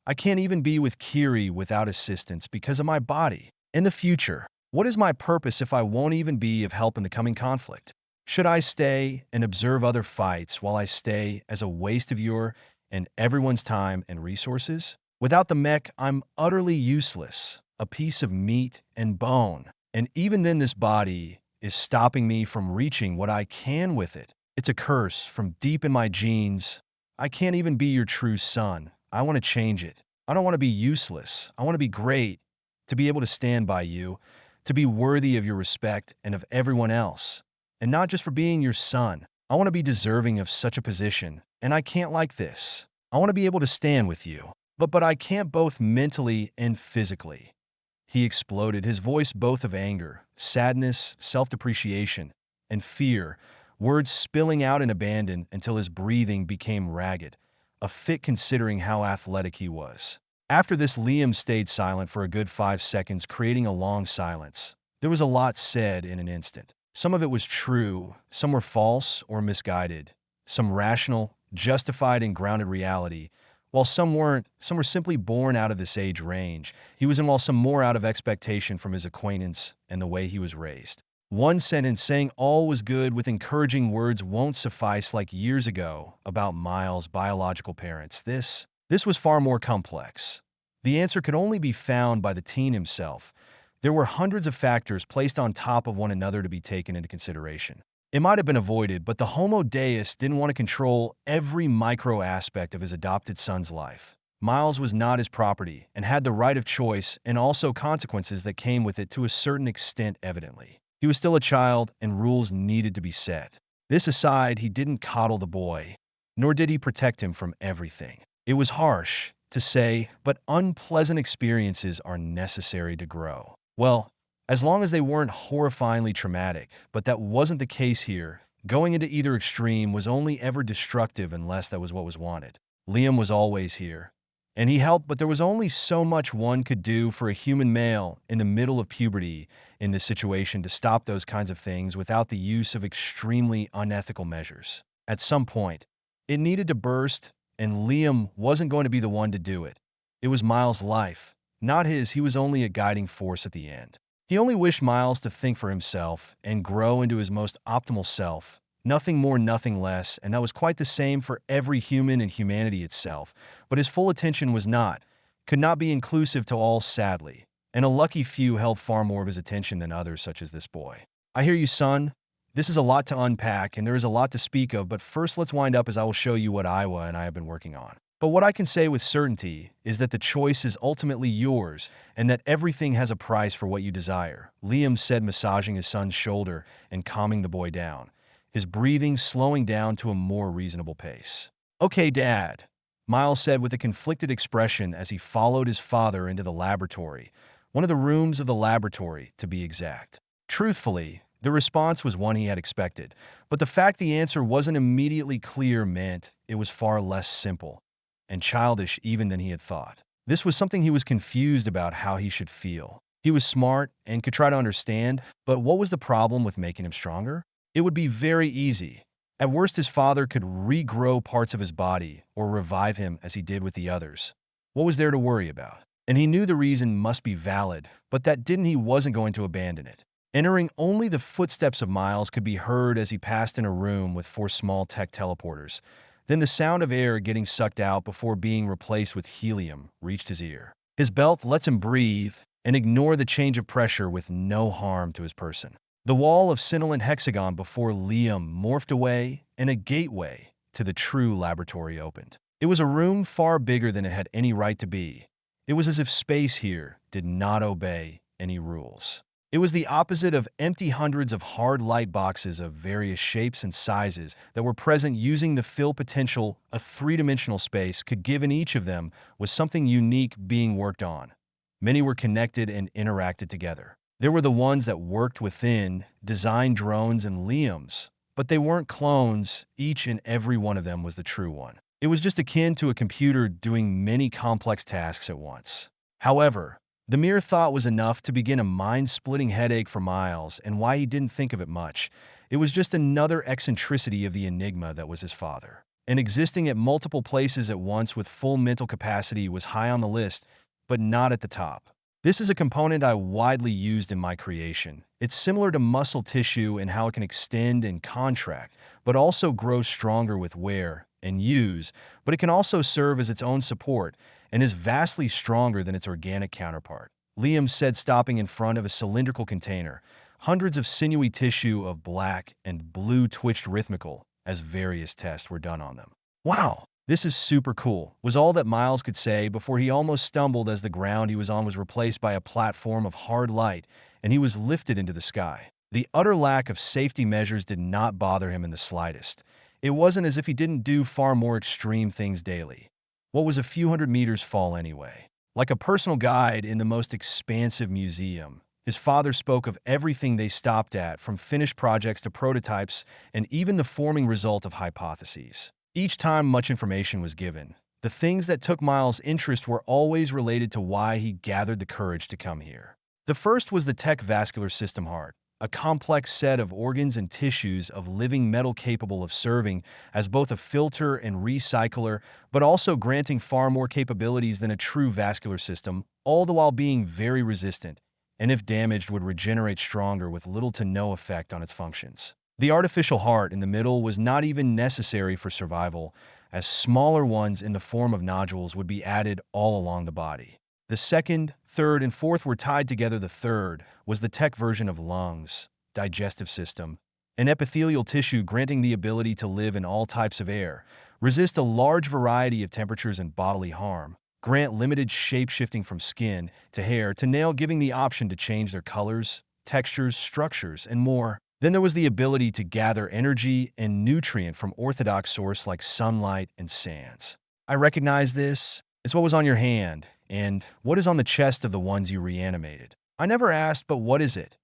I can't even be with Kiri without assistance because of my body. In the future, what is my purpose if I won't even be of help in the coming conflict? Should I stay and observe other fights while I stay as a waste of your and everyone's time and resources? Without the mech, I'm utterly useless, a piece of meat and bone. And even then, this body is stopping me from reaching what I can with it. It's a curse from deep in my genes. I can't even be your true son. I want to change it. I don't want to be useless. I want to be great, to be able to stand by you, to be worthy of your respect and of everyone else. And not just for being your son. I want to be deserving of such a position, and I can't like this. I want to be able to stand with you. But I can't, both mentally and physically." He exploded, his voice both of anger, sadness, self-depreciation, and fear, words spilling out in abandon until his breathing became ragged, a fit considering how athletic he was. After this, Liam stayed silent for a good 5 seconds, creating a long silence. There was a lot said in an instant. Some of it was true, some were false or misguided, some rational, justified and grounded reality, while some weren't. Some were simply born out of this age range he was in, while some more out of expectation from his acquaintance and the way he was raised. One sentence saying all was good with encouraging words won't suffice, like years ago about Miles' biological parents. This was far more complex. The answer could only be found by the teen himself. There were hundreds of factors placed on top of one another to be taken into consideration. It might have been avoided, but the Homo Deus didn't want to control every micro aspect of his adopted son's life. Miles was not his property and had the right of choice, and also consequences that came with it to a certain extent. Evidently, he was still a child and rules needed to be set. This aside, he didn't coddle the boy, nor did he protect him from everything. It was harsh to say, but unpleasant experiences are necessary to grow. Well, as long as they weren't horrifyingly traumatic, but that wasn't the case here. Going into either extreme was only ever destructive unless that was what was wanted. Liam was always here, and he helped, but there was only so much one could do for a human male in the middle of puberty in this situation to stop those kinds of things without the use of extremely unethical measures. At some point, it needed to burst, and Liam wasn't going to be the one to do it. It was Miles' life, not his. He was only a guiding force at the end. He only wished Miles to think for himself and grow into his most optimal self. Nothing more, nothing less, and that was quite the same for every human and humanity itself. But his full attention could not be inclusive to all, sadly, and a lucky few held far more of his attention than others, such as this boy. "I hear you, son. This is a lot to unpack, and there is a lot to speak of, but first let's wind up as I will show you what Iowa and I have been working on. But what I can say with certainty is that the choice is ultimately yours, and that everything has a price for what you desire," Liam said, massaging his son's shoulder and calming the boy down, his breathing slowing down to a more reasonable pace. "Okay, Dad," Miles said with a conflicted expression as he followed his father into the laboratory, one of the rooms of the laboratory, to be exact. Truthfully, the response was one he had expected, but the fact the answer wasn't immediately clear meant it was far less simple. and childish even than he had thought. This was something he was confused about how he should feel. He was smart and could try to understand, but what was the problem with making him stronger? It would be very easy. At worst, his father could regrow parts of his body or revive him as he did with the others. What was there to worry about? And he knew the reason must be valid, but that didn't he wasn't going to abandon it. Entering only the footsteps of Miles could be heard as he passed in a room with 4 small tech teleporters. Then the sound of air getting sucked out before being replaced with helium reached his ear. His belt lets him breathe and ignore the change of pressure with no harm to his person. The wall of scintillant hexagon before Liam morphed away and a gateway to the true laboratory opened. It was a room far bigger than it had any right to be. It was as if space here did not obey any rules. It was the opposite of empty hundreds of hard light boxes of various shapes and sizes that were present using the fill potential a three-dimensional space could give in each of them was something unique being worked on. Many were connected and interacted together. There were the ones that worked within, designed drones and Liams, but they weren't clones. Each and every one of them was the true one. It was just akin to a computer doing many complex tasks at once. However, the mere thought was enough to begin a mind-splitting headache for Miles, and why he didn't think of it much. It was just another eccentricity of the enigma that was his father. And existing at multiple places at once with full mental capacity was high on the list, but not at the top. This is a component I widely used in my creation. It's similar to muscle tissue in how it can extend and contract, but also grow stronger with wear and use, but it can also serve as its own support and is vastly stronger than its organic counterpart. Liam said, stopping in front of a cylindrical container. Hundreds of sinewy tissue of black and blue twitched rhythmical as various tests were done on them. Wow, this is super cool, was all that Miles could say before he almost stumbled as the ground he was on was replaced by a platform of hard light and he was lifted into the sky. The utter lack of safety measures did not bother him in the slightest. It wasn't as if he didn't do far more extreme things daily. What was a few hundred meters fall anyway? Like a personal guide in the most expansive museum, his father spoke of everything they stopped at, from finished projects to prototypes and even the forming result of hypotheses. Each time much information was given, the things that took Miles' interest were always related to why he gathered the courage to come here. The first was the tech vascular system heart, a complex set of organs and tissues of living metal capable of serving as both a filter and recycler, but also granting far more capabilities than a true vascular system, all the while being very resistant, and if damaged would regenerate stronger with little to no effect on its functions. The artificial heart in the middle was not even necessary for survival, as smaller ones in the form of nodules would be added all along the body. The second, third, and fourth were tied together. The third was the tech version of lungs, digestive system, and epithelial tissue, granting the ability to live in all types of air, resist a large variety of temperatures and bodily harm, grant limited shape-shifting from skin to hair to nail, giving the option to change their colors, textures, structures, and more. Then there was the ability to gather energy and nutrient from orthodox source like sunlight and sands. I recognize this. It's what was on your hand, and what is on the chest of the ones you reanimated. I never asked, but what is it?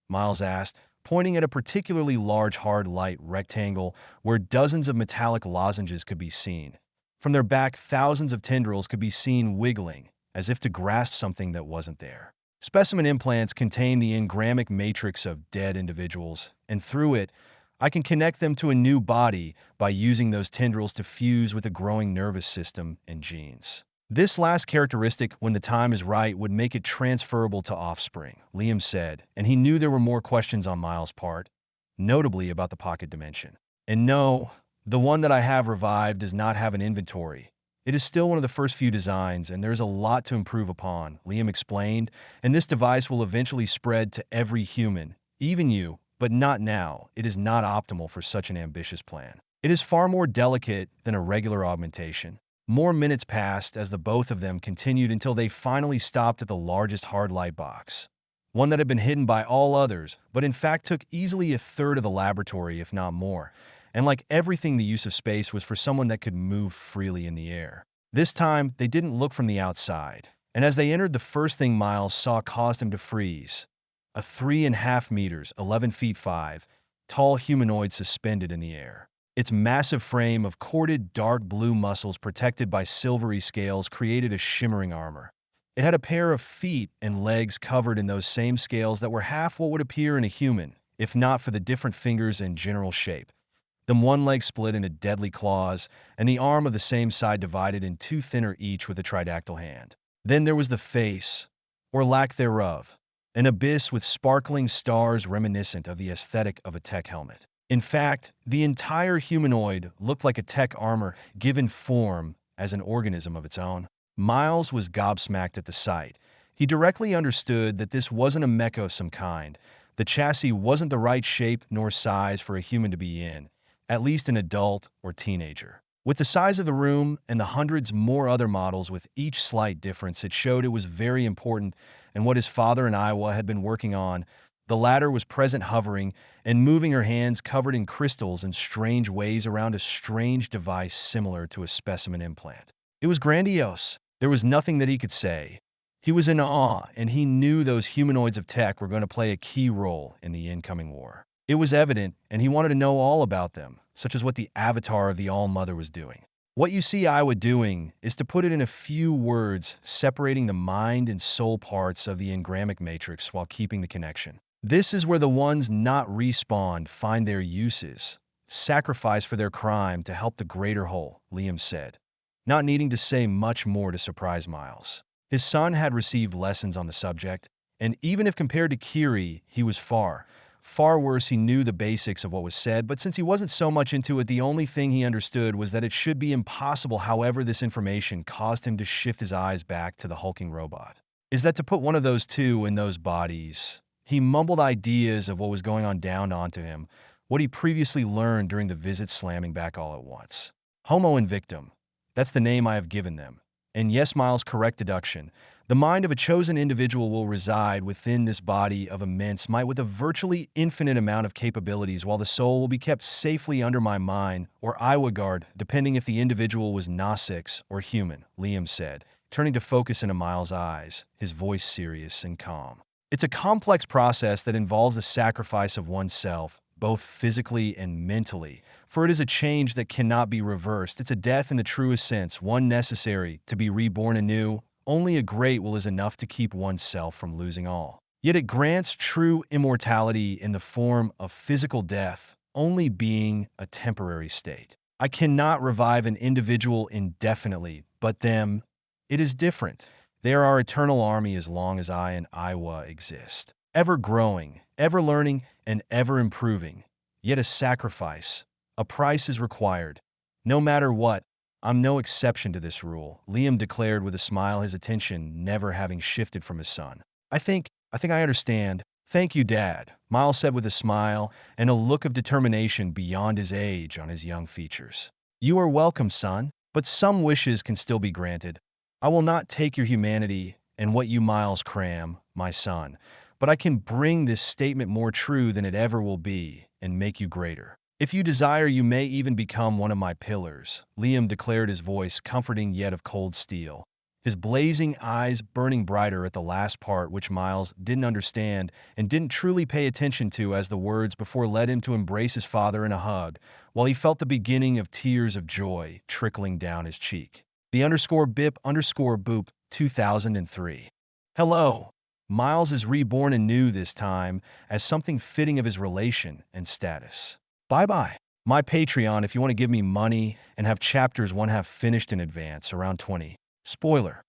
Miles asked, pointing at a particularly large hard light rectangle where dozens of metallic lozenges could be seen. From their back, thousands of tendrils could be seen wiggling, as if to grasp something that wasn't there. Specimen implants contain the engrammic matrix of dead individuals, and through it, I can connect them to a new body by using those tendrils to fuse with a growing nervous system and genes. This last characteristic, when the time is right, would make it transferable to offspring, Liam said, and he knew there were more questions on Miles' part, notably about the pocket dimension. And no, the one that I have revived does not have an inventory. It is still one of the first few designs, and there is a lot to improve upon, Liam explained, and this device will eventually spread to every human, even you, but not now. It is not optimal for such an ambitious plan. It is far more delicate than a regular augmentation. More minutes passed as the both of them continued until they finally stopped at the largest hard light box. One that had been hidden by all others, but in fact took easily a third of the laboratory, if not more. And like everything, the use of space was for someone that could move freely in the air. This time, they didn't look from the outside. And as they entered, the first thing Miles saw caused him to freeze. A 3.5 meters, 11 feet 5, tall humanoid suspended in the air. Its massive frame of corded dark blue muscles protected by silvery scales created a shimmering armor. It had a pair of feet and legs covered in those same scales that were half what would appear in a human, if not for the different fingers and general shape. The one leg split into deadly claws, and the arm of the same side divided in two thinner each with a tridactyl hand. Then there was the face, or lack thereof, an abyss with sparkling stars reminiscent of the aesthetic of a tech helmet. In fact, the entire humanoid looked like a tech armor given form as an organism of its own. Miles was gobsmacked at the sight. He directly understood that this wasn't a mecha of some kind. The chassis wasn't the right shape nor size for a human to be in, at least an adult or teenager. With the size of the room and the hundreds more other models with each slight difference, it showed it was very important and what his father and Iowa had been working on. The latter was present, hovering and moving her hands covered in crystals in strange ways around a strange device similar to a specimen implant. It was grandiose. There was nothing that he could say. He was in awe, and he knew those humanoids of tech were going to play a key role in the incoming war. It was evident, and he wanted to know all about them, such as what the avatar of the All-Mother was doing. What you see Iowa doing is to put it in a few words, separating the mind and soul parts of the engrammic matrix while keeping the connection. This is where the ones not respawned find their uses, sacrifice for their crime to help the greater whole, Liam said, not needing to say much more to surprise Miles. His son had received lessons on the subject, and even if compared to Kiri, he was far worse. He knew the basics of what was said, but since he wasn't so much into it, the only thing he understood was that it should be impossible. However, this information caused him to shift his eyes back to the hulking robot. Is that to put one of those two in those bodies? He mumbled ideas of what was going on down onto him, what he previously learned during the visit, slamming back all at once. Homo Invictum. That's the name I have given them. And yes, Miles' correct deduction. The mind of a chosen individual will reside within this body of immense might with a virtually infinite amount of capabilities, while the soul will be kept safely under my mind or Iowa guard, depending if the individual was Gnosix or human, Liam said, turning to focus into Miles' eyes, his voice serious and calm. It's a complex process that involves the sacrifice of oneself, both physically and mentally, for it is a change that cannot be reversed. It's a death in the truest sense, one necessary to be reborn anew. Only a great will is enough to keep oneself from losing all. Yet it grants true immortality in the form of physical death, only being a temporary state. I cannot revive an individual indefinitely, but them, it is different. They are our eternal army as long as I and Iowa exist. Ever growing, ever learning, and ever improving. Yet a sacrifice, a price is required. No matter what, I'm no exception to this rule, Liam declared with a smile, his attention never having shifted from his son. I think I understand. Thank you, Dad, Miles said with a smile and a look of determination beyond his age on his young features. You are welcome, son, but some wishes can still be granted. I will not take your humanity and what you Miles cram, my son, but I can bring this statement more true than it ever will be and make you greater. If you desire, you may even become one of my pillars, Liam declared, his voice comforting yet of cold steel. His blazing eyes burning brighter at the last part, which Miles didn't understand and didn't truly pay attention to as the words before led him to embrace his father in a hug, while he felt the beginning of tears of joy trickling down his cheek. The _bip_boop 2003. Hello. Miles is reborn anew this time as something fitting of his relation and status. Bye-bye. My Patreon if you want to give me money and have chapters 1/2 finished in advance, around 20. Spoiler.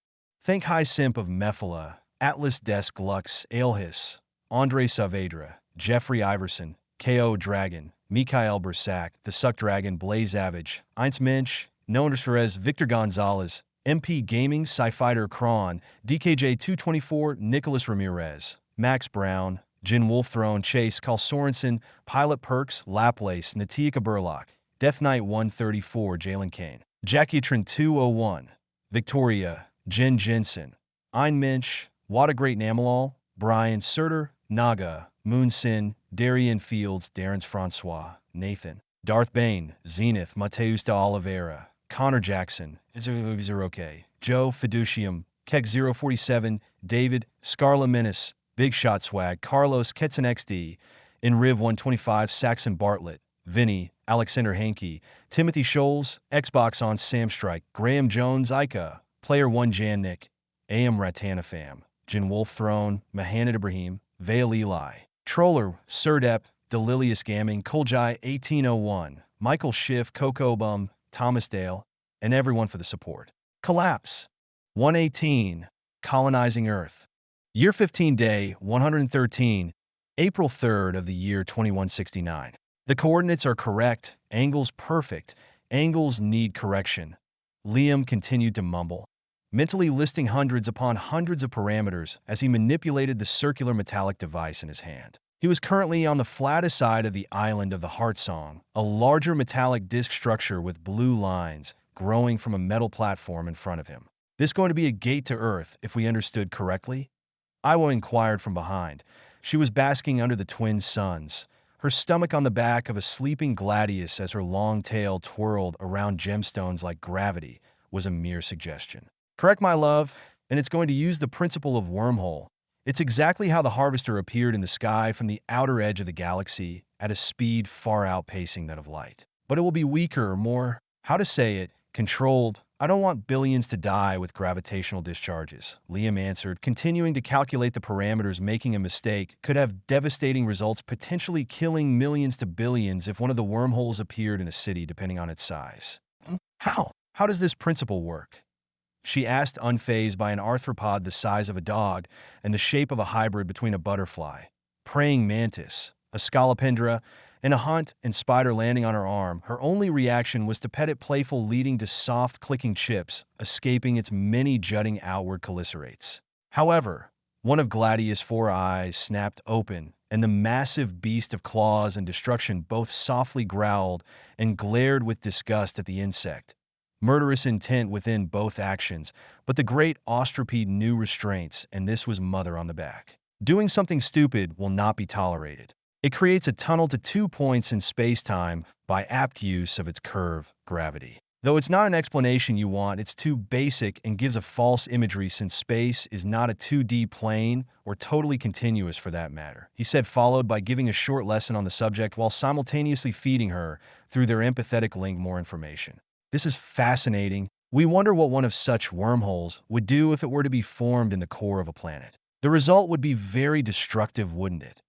Thank High Simp of Mephala, Atlas Desk Lux, Aelhis, Andre Saavedra, Jeffrey Iverson, K.O. Dragon, Mikhail Bersak, The Suck Dragon, Blaze Savage, Eins Mensch, Noah Perez, Victor Gonzalez, MP Gaming, Sci-Fighter Kron, DKJ 224, Nicholas Ramirez, Max Brown, Jin Wolf Throne, Chase, Carl Sorensen, Pilot Perks, Laplace, Natika Burlock, Death Knight 134, Jalen Kane, Jackie Trin 201, Victoria, Jen Jensen, Ein Mensch, What a Great Namalal, Brian Surter, Naga, Moonsin, Darian Fields, Darren's Francois, Nathan, Darth Bane, Zenith, Mateus de Oliveira, Connor Jackson, Zeroke, Joe Fiducium, Keck 047, David, Scarla Menace, Big Shot Swag, Carlos Ketson XD, Riv 125, Saxon Bartlett, Vinny, Alexander Hankey, Timothy Scholes, Xbox on Samstrike, Graham Jones, Ica, Player 1 Jan Nick, AM Ratanafam, Jin Wolf Throne, Mahanad Ibrahim, Vale Eli, Troller, Surdep, Delilius Gaming, Koljai 1801, Michael Schiff, Coco Bum, Thomas Dale, and everyone for the support. Collapse. 118. Colonizing Earth. Year 15 Day 113, April 3rd of the year 2169. The coordinates are correct, angles perfect, angles need correction. Liam continued to mumble, mentally listing hundreds upon hundreds of parameters as he manipulated the circular metallic device in his hand. He was currently on the flattest side of the island of the Heart Song, a larger metallic disc structure with blue lines growing from a metal platform in front of him. This going to be a gate to Earth, if we understood correctly? Iwa inquired from behind. She was basking under the twin suns, her stomach on the back of a sleeping gladius as her long tail twirled around gemstones like gravity was a mere suggestion. Correct, my love, and it's going to use the principle of wormhole. It's exactly how the Harvester appeared in the sky from the outer edge of the galaxy at a speed far outpacing that of light. But it will be weaker, more, how to say it, controlled. I don't want billions to die with gravitational discharges, Liam answered, continuing to calculate the parameters. Making a mistake could have devastating results, potentially killing millions to billions if one of the wormholes appeared in a city, depending on its size. How? How does this principle work? She asked, unfazed by an arthropod the size of a dog and the shape of a hybrid between a butterfly, praying mantis, a scolopendra, and a hunt and spider landing on her arm. Her only reaction was to pet it, playful, leading to soft clicking chips, escaping its many jutting outward chelicerates. However, one of Gladius' four eyes snapped open, and the massive beast of claws and destruction both softly growled and glared with disgust at the insect. Murderous intent within both actions, but the great ostropede knew restraints, and this was mother on the back. Doing something stupid will not be tolerated. It creates a tunnel to 2 points in space-time by apt use of its curve, gravity. Though it's not an explanation you want, it's too basic and gives a false imagery since space is not a 2D plane or totally continuous for that matter, he said, followed by giving a short lesson on the subject while simultaneously feeding her, through their empathetic link, more information. This is fascinating. We wonder what one of such wormholes would do if it were to be formed in the core of a planet. The result would be very destructive, wouldn't it?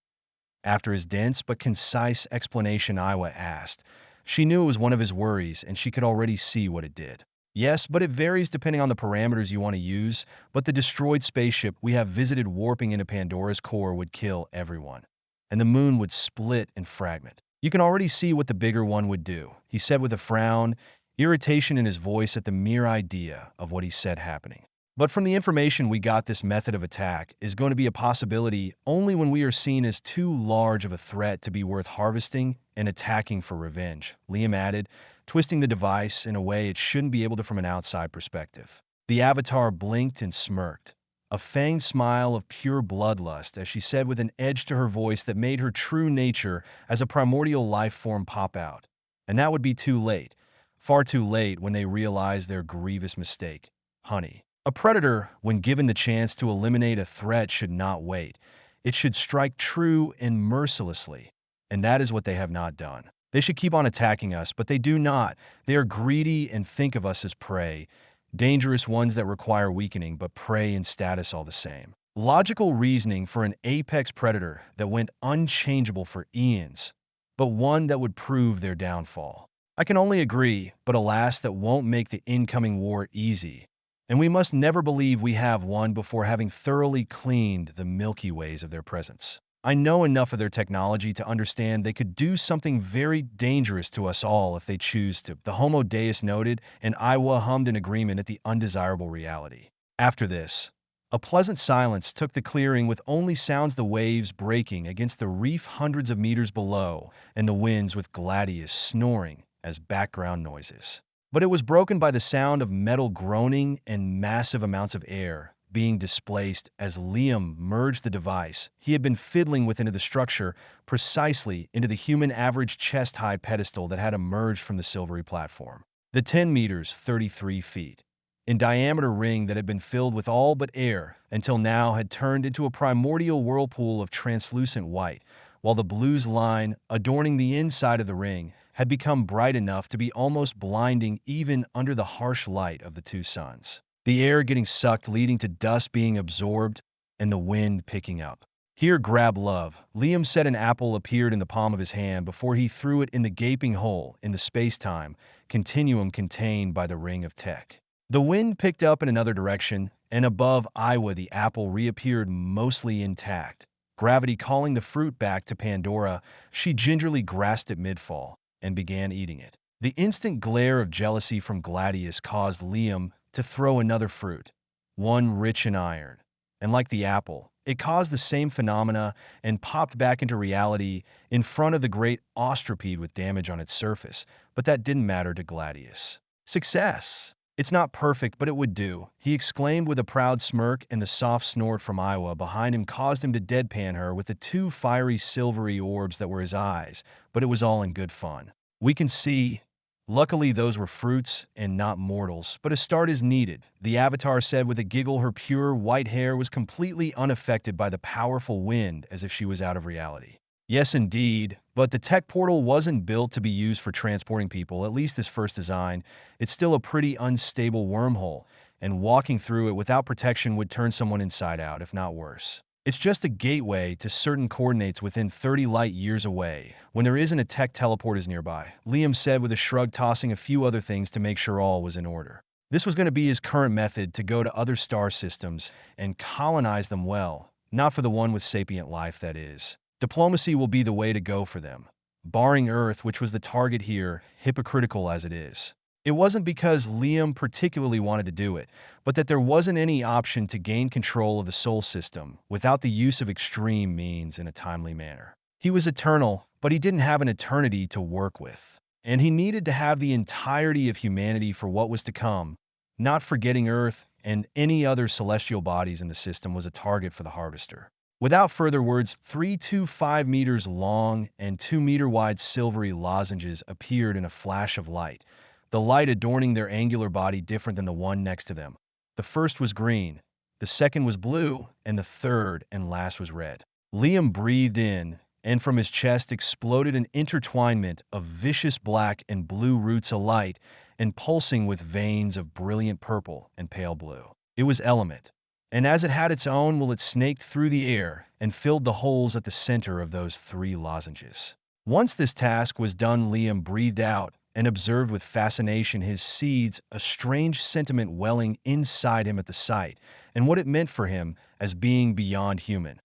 After his dense but concise explanation, Iwa asked. She knew it was one of his worries, and she could already see what it did. Yes, but it varies depending on the parameters you want to use, but the destroyed spaceship we have visited warping into Pandora's core would kill everyone, and the moon would split and fragment. You can already see what the bigger one would do, he said with a frown, irritation in his voice at the mere idea of what he said happening. But from the information we got, this method of attack is going to be a possibility only when we are seen as too large of a threat to be worth harvesting and attacking for revenge, Liam added, twisting the device in a way it shouldn't be able to from an outside perspective. The avatar blinked and smirked, a fanged smile of pure bloodlust as she said with an edge to her voice that made her true nature as a primordial life form pop out. And that would be too late, far too late when they realize their grievous mistake, honey. A predator, when given the chance to eliminate a threat, should not wait. It should strike true and mercilessly, and that is what they have not done. They should keep on attacking us, but they do not. They are greedy and think of us as prey, dangerous ones that require weakening, but prey in status all the same. Logical reasoning for an apex predator that went unchangeable for eons, but one that would prove their downfall. I can only agree, but alas, that won't make the incoming war easy. And we must never believe we have one before having thoroughly cleaned the Milky Ways of their presence. I know enough of their technology to understand they could do something very dangerous to us all if they choose to, the Homo Deus noted, and Iwa hummed in agreement at the undesirable reality. After this, a pleasant silence took the clearing, with only sounds the waves breaking against the reef hundreds of meters below and the winds with Gladius snoring as background noises. But it was broken by the sound of metal groaning and massive amounts of air being displaced as Liam merged the device he had been fiddling with into the structure, precisely into the human average chest-high pedestal that had emerged from the silvery platform. The 10 meters, 33 feet, in diameter ring that had been filled with all but air until now had turned into a primordial whirlpool of translucent white, while the blues line adorning the inside of the ring had become bright enough to be almost blinding even under the harsh light of the two suns. The air getting sucked, leading to dust being absorbed and the wind picking up. "Here, grab love," Liam said. An apple appeared in the palm of his hand before he threw it in the gaping hole in the space-time continuum contained by the ring of tech. The wind picked up in another direction, and above Iowa the apple reappeared mostly intact. Gravity calling the fruit back to Pandora, she gingerly grasped it mid-fall and began eating it. The instant glare of jealousy from Gladius caused Liam to throw another fruit, one rich in iron. And like the apple, it caused the same phenomena and popped back into reality in front of the great ostropede with damage on its surface, but that didn't matter to Gladius. "Success! It's not perfect, but it would do," he exclaimed with a proud smirk, and the soft snort from Iowa behind him caused him to deadpan her with the two fiery silvery orbs that were his eyes, but it was all in good fun. "We can see." Luckily, those were fruits and not mortals, but a start is needed, the Avatar said with a giggle. Her pure white hair was completely unaffected by the powerful wind, as if she was out of reality. "Yes, indeed, but the tech portal wasn't built to be used for transporting people, at least this first design. It's still a pretty unstable wormhole, and walking through it without protection would turn someone inside out, if not worse. It's just a gateway to certain coordinates within 30 light years away, when there isn't a tech teleporters nearby," Liam said with a shrug, tossing a few other things to make sure all was in order. This was going to be his current method to go to other star systems and colonize them, well, not for the one with sapient life, that is. Diplomacy will be the way to go for them. Barring Earth, which was the target here, hypocritical as it is. It wasn't because Liam particularly wanted to do it, but that there wasn't any option to gain control of the Sol system without the use of extreme means in a timely manner. He was eternal, but he didn't have an eternity to work with. And he needed to have the entirety of humanity for what was to come. Not forgetting Earth and any other celestial bodies in the system was a target for the Harvester. Without further words, 3 to 5 meters long and 2 meter wide silvery lozenges appeared in a flash of light, the light adorning their angular body different than the one next to them. The first was green, the second was blue, and the third and last was red. Liam breathed in, and from his chest exploded an intertwinement of vicious black and blue roots alight and pulsing with veins of brilliant purple and pale blue. It was Element, and as it had its own will, it snaked through the air and filled the holes at the center of those 3 lozenges. Once this task was done, Liam breathed out and observed with fascination his seeds, a strange sentiment welling inside him at the sight, and what it meant for him as being beyond human.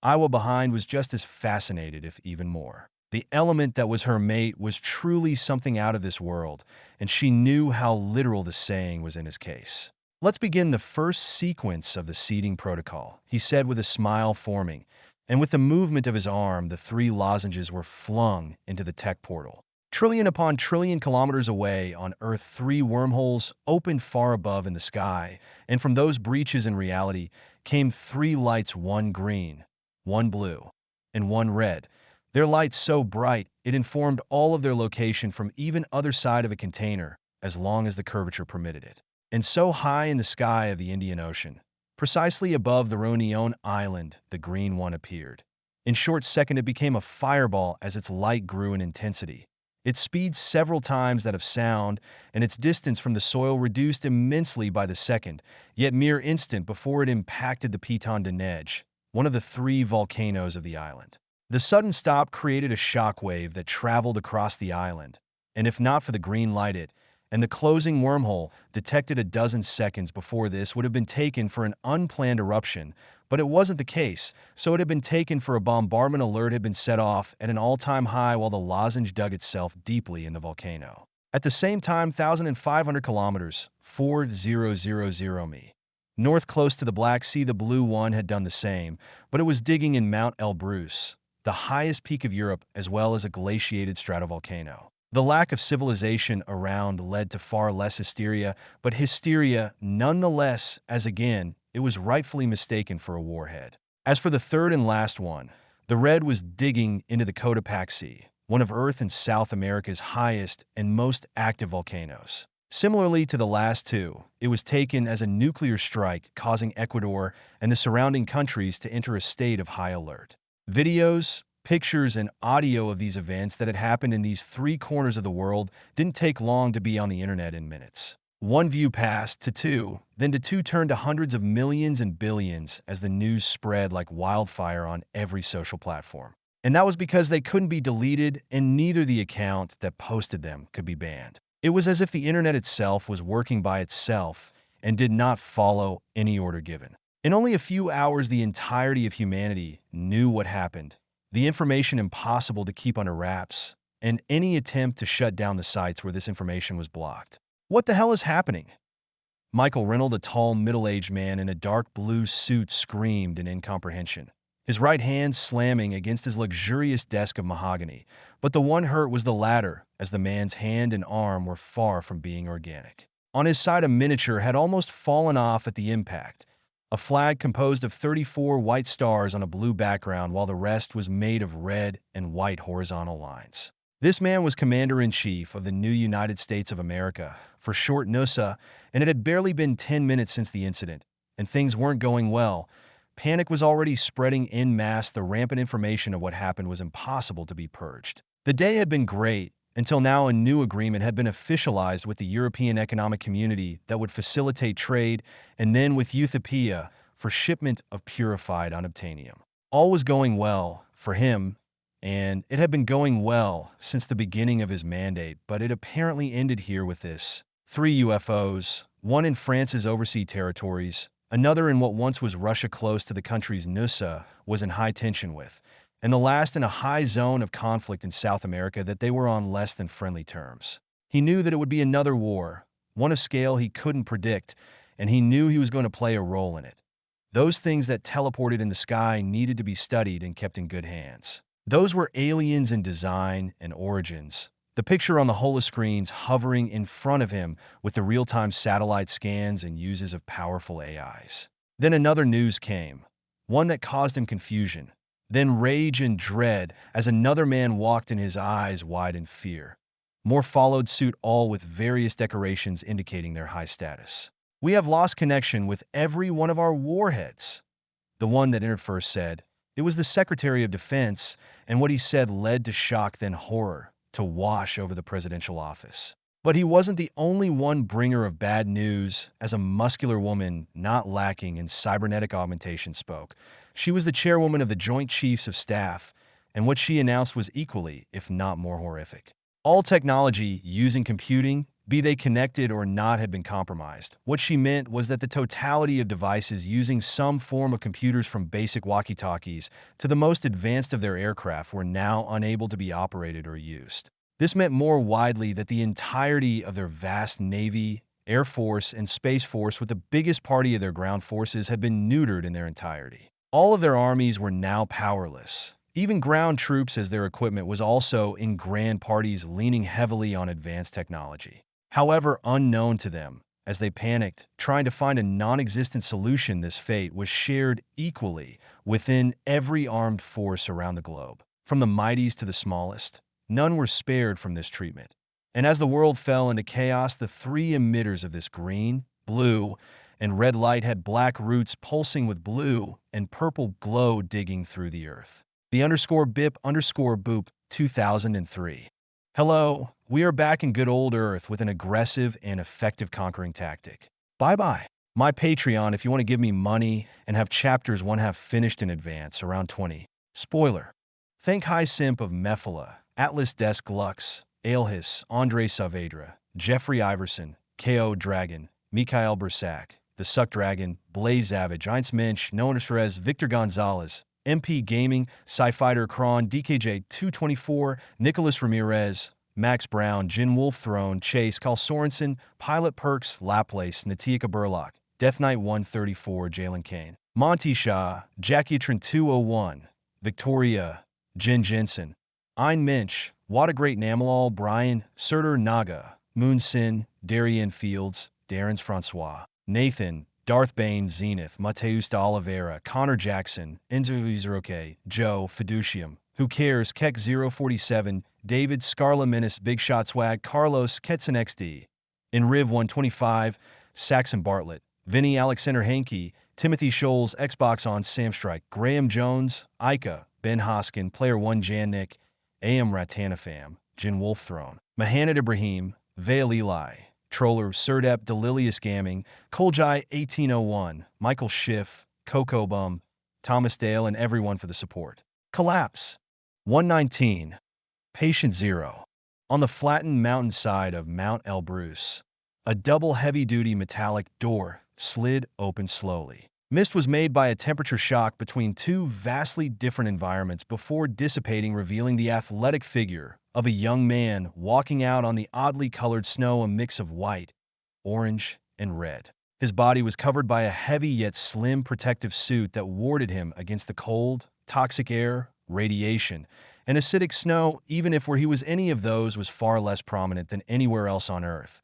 Iowa behind was just as fascinated, if even more. The element that was her mate was truly something out of this world, and she knew how literal the saying was in his case. "Let's begin the first sequence of the seeding protocol," he said with a smile forming, and with the movement of his arm, the 3 lozenges were flung into the tech portal. Trillion upon trillion kilometers away on Earth, 3 wormholes opened far above in the sky, and from those breaches in reality came 3 lights, one green, one blue, and one red. Their lights so bright it informed all of their location from even other side of a container, as long as the curvature permitted it. And so high in the sky of the Indian Ocean, precisely above the Ronion Island, the green one appeared. In short second, it became a fireball as its light grew in intensity. Its speed several times that of sound, and its distance from the soil reduced immensely by the second, yet mere instant before it impacted the Piton de Neige, one of the 3 volcanoes of the island. The sudden stop created a shockwave that traveled across the island, and if not for the green light it, and the closing wormhole, detected a dozen seconds before this, would have been taken for an unplanned eruption, but it wasn't the case, so it had been taken for a bombardment alert had been set off at an all-time high while the lozenge dug itself deeply in the volcano. At the same time, 1,500 kilometers, 4000 mi. North close to the Black Sea, the blue one had done the same, but it was digging in Mount Elbrus, the highest peak of Europe, as well as a glaciated stratovolcano. The lack of civilization around led to far less hysteria, but hysteria nonetheless, as again, it was rightfully mistaken for a warhead. As for the third and last one, the red was digging into the Cotopaxi, one of Earth and South America's highest and most active volcanoes. Similarly to the last 2, it was taken as a nuclear strike, causing Ecuador and the surrounding countries to enter a state of high alert. Videos, Pictures and audio of these events that had happened in these three corners of the world didn't take long to be on the internet in minutes. One view passed to two, then to two turned to hundreds of millions and billions as the news spread like wildfire on every social platform. And that was because they couldn't be deleted, and neither the account that posted them could be banned. It was as if the internet itself was working by itself and did not follow any order given. In only a few hours, the entirety of humanity knew what happened, the information impossible to keep under wraps, and any attempt to shut down the sites where this information was blocked. What the hell is happening? Michael Reynolds, a tall, middle-aged man in a dark blue suit, screamed in incomprehension, his right hand slamming against his luxurious desk of mahogany. But the one hurt was the latter, as the man's hand and arm were far from being organic. On his side, a miniature had almost fallen off at the impact, a flag composed of 34 white stars on a blue background, while the rest was made of red and white horizontal lines. This man was Commander-in-Chief of the new United States of America, for short NUSA, and it had barely been 10 minutes since the incident, and things weren't going well. Panic was already spreading en masse. The rampant information of what happened was impossible to be purged. The day had been great, until now a new agreement had been officialized with the European Economic Community that would facilitate trade, and then with Ethiopia for shipment of purified unobtainium. All was going well for him, and it had been going well since the beginning of his mandate, but it apparently ended here with this. 3 UFOs, one in France's overseas territories, another in what once was Russia close to the country's NUSA, was in high tension with, and the last in a high zone of conflict in South America that they were on less than friendly terms. He knew that it would be another war, one of scale he couldn't predict, and he knew he was going to play a role in it. Those things that teleported in the sky needed to be studied and kept in good hands. Those were aliens in design and origins. The picture on the holoscreens hovering in front of him with the real-time satellite scans and uses of powerful AIs. Then another news came, one that caused him confusion, then rage and dread as another man walked in, his eyes wide in fear. More followed suit, all with various decorations indicating their high status. "We have lost connection with every one of our warheads," the one that entered first said. It was the Secretary of Defense, and what he said led to shock, then horror, to wash over the presidential office. But he wasn't the only one bringer of bad news, as a muscular woman not lacking in cybernetic augmentation spoke. She was the chairwoman of the Joint Chiefs of Staff, and what she announced was equally, if not more horrific. All technology using computing, be they connected or not, had been compromised. What she meant was that the totality of devices using some form of computers, from basic walkie-talkies to the most advanced of their aircraft, were now unable to be operated or used. This meant more widely that the entirety of their vast Navy, Air Force, and Space Force, with the biggest party of their ground forces, had been neutered in their entirety. All of their armies were now powerless. Even ground troops, as their equipment was also in grand parties leaning heavily on advanced technology. However, unknown to them, as they panicked, trying to find a non-existent solution, this fate was shared equally within every armed force around the globe. From the mightiest to the smallest, none were spared from this treatment. And as the world fell into chaos, the three emitters of this green, blue, and red light had black roots pulsing with blue and purple glow digging through the earth. The _BIP_boop 2003. Hello, we are back in good old Earth with an aggressive and effective conquering tactic. Bye-bye. My Patreon if you want to give me money and have chapters 1/2 finished in advance, around 20. Spoiler. Thank High Simp of Mephala, Atlas Desk Lux, Aelhis, Andre Saavedra, Jeffrey Iverson, KO Dragon, Mikhail Bersak, The Suck Dragon, Blaze Savage, Heinz Mensch, Noah Perez, Victor Gonzalez, MP Gaming, Sci-Fighter Kron, DKJ 224, Nicholas Ramirez, Max Brown, Jin Wolf Throne, Chase, Carl Sorensen, Pilot Perks, Laplace, Natika Burlock, Death Knight 134, Jalen Kane, Monty Shaw, Jackietron 201, Victoria, Jen Jensen, Ein Mensch, What a Great Namalal, Brian, Surtur Naga, Moon Sin, Darien Fields, Darren's Francois, Nathan, Darth Bane, Zenith, Mateus de Oliveira, Connor Jackson, Enzo Vizeroke, Joe, Fiducium, Who Cares, Keck 047, David, Scarla Menace, Big Shot Swag, Carlos, Ketson XD, Enriv 125, Saxon Bartlett, Vinny Alexander Hankey, Timothy Scholes, Xbox on Samstrike, Graham Jones, Ica, Ben Hoskin, Player 1 Jannik, AM Ratanafam, Jin Wolfthrone, Mahanad Ibrahim, Vale Eli, Troller, Surdep, Delilius Gamming, Koljai 1801, Michael Schiff, Coco Bum, Thomas Dale, and everyone for the support. Collapse. 119. Patient Zero. On the flattened mountainside of Mount Elbrus, a double heavy-duty metallic door slid open slowly. Mist was made by a temperature shock between two vastly different environments before dissipating, revealing the athletic figure of a young man walking out on the oddly colored snow, a mix of white, orange, and red. His body was covered by a heavy yet slim protective suit that warded him against the cold, toxic air, radiation, and acidic snow, even if where he was any of those was far less prominent than anywhere else on Earth.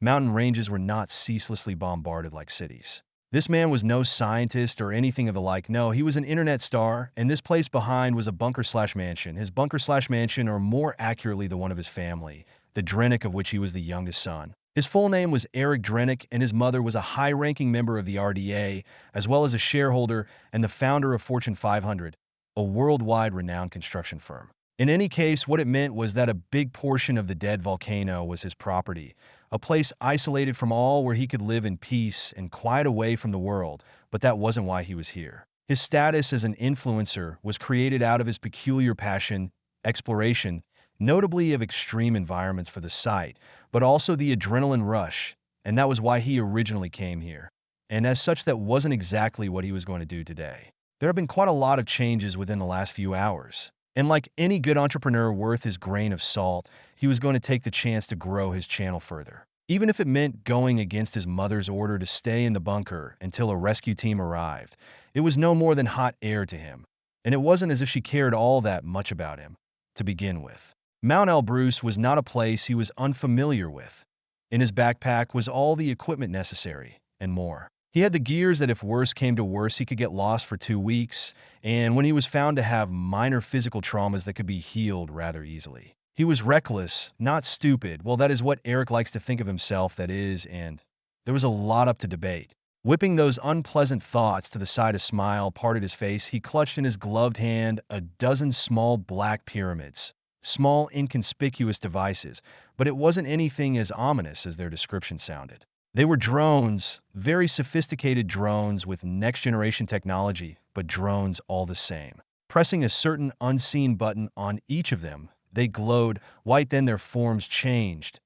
Mountain ranges were not ceaselessly bombarded like cities. This man was no scientist or anything of the like. No, he was an internet star, and this place behind was a bunker/mansion. His bunker/mansion, or more accurately the one of his family, the Drennick of which he was the youngest son. His full name was Eric Drennick, and his mother was a high-ranking member of the RDA, as well as a shareholder and the founder of Fortune 500, a worldwide renowned construction firm. In any case, what it meant was that a big portion of the dead volcano was his property, a place isolated from all where he could live in peace and quiet away from the world, but that wasn't why he was here. His status as an influencer was created out of his peculiar passion, exploration, notably of extreme environments for the site, but also the adrenaline rush, and that was why he originally came here. And as such, that wasn't exactly what he was going to do today. There have been quite a lot of changes within the last few hours. And like any good entrepreneur worth his grain of salt, he was going to take the chance to grow his channel further. Even if it meant going against his mother's order to stay in the bunker until a rescue team arrived, it was no more than hot air to him. And it wasn't as if she cared all that much about him, to begin with. Mount Elbrus was not a place he was unfamiliar with. In his backpack was all the equipment necessary, and more. He had the gears that if worse came to worse, he could get lost for 2 weeks, and when he was found to have minor physical traumas that could be healed rather easily. He was reckless, not stupid. Well, that is what Eric likes to think of himself, that is, and there was a lot up to debate. Whipping those unpleasant thoughts to the side, a smile parted his face. He clutched in his gloved hand a dozen small black pyramids, small inconspicuous devices, but it wasn't anything as ominous as their description sounded. They were drones, very sophisticated drones with next-generation technology, but drones all the same. Pressing a certain unseen button on each of them, they glowed white, then their forms changed.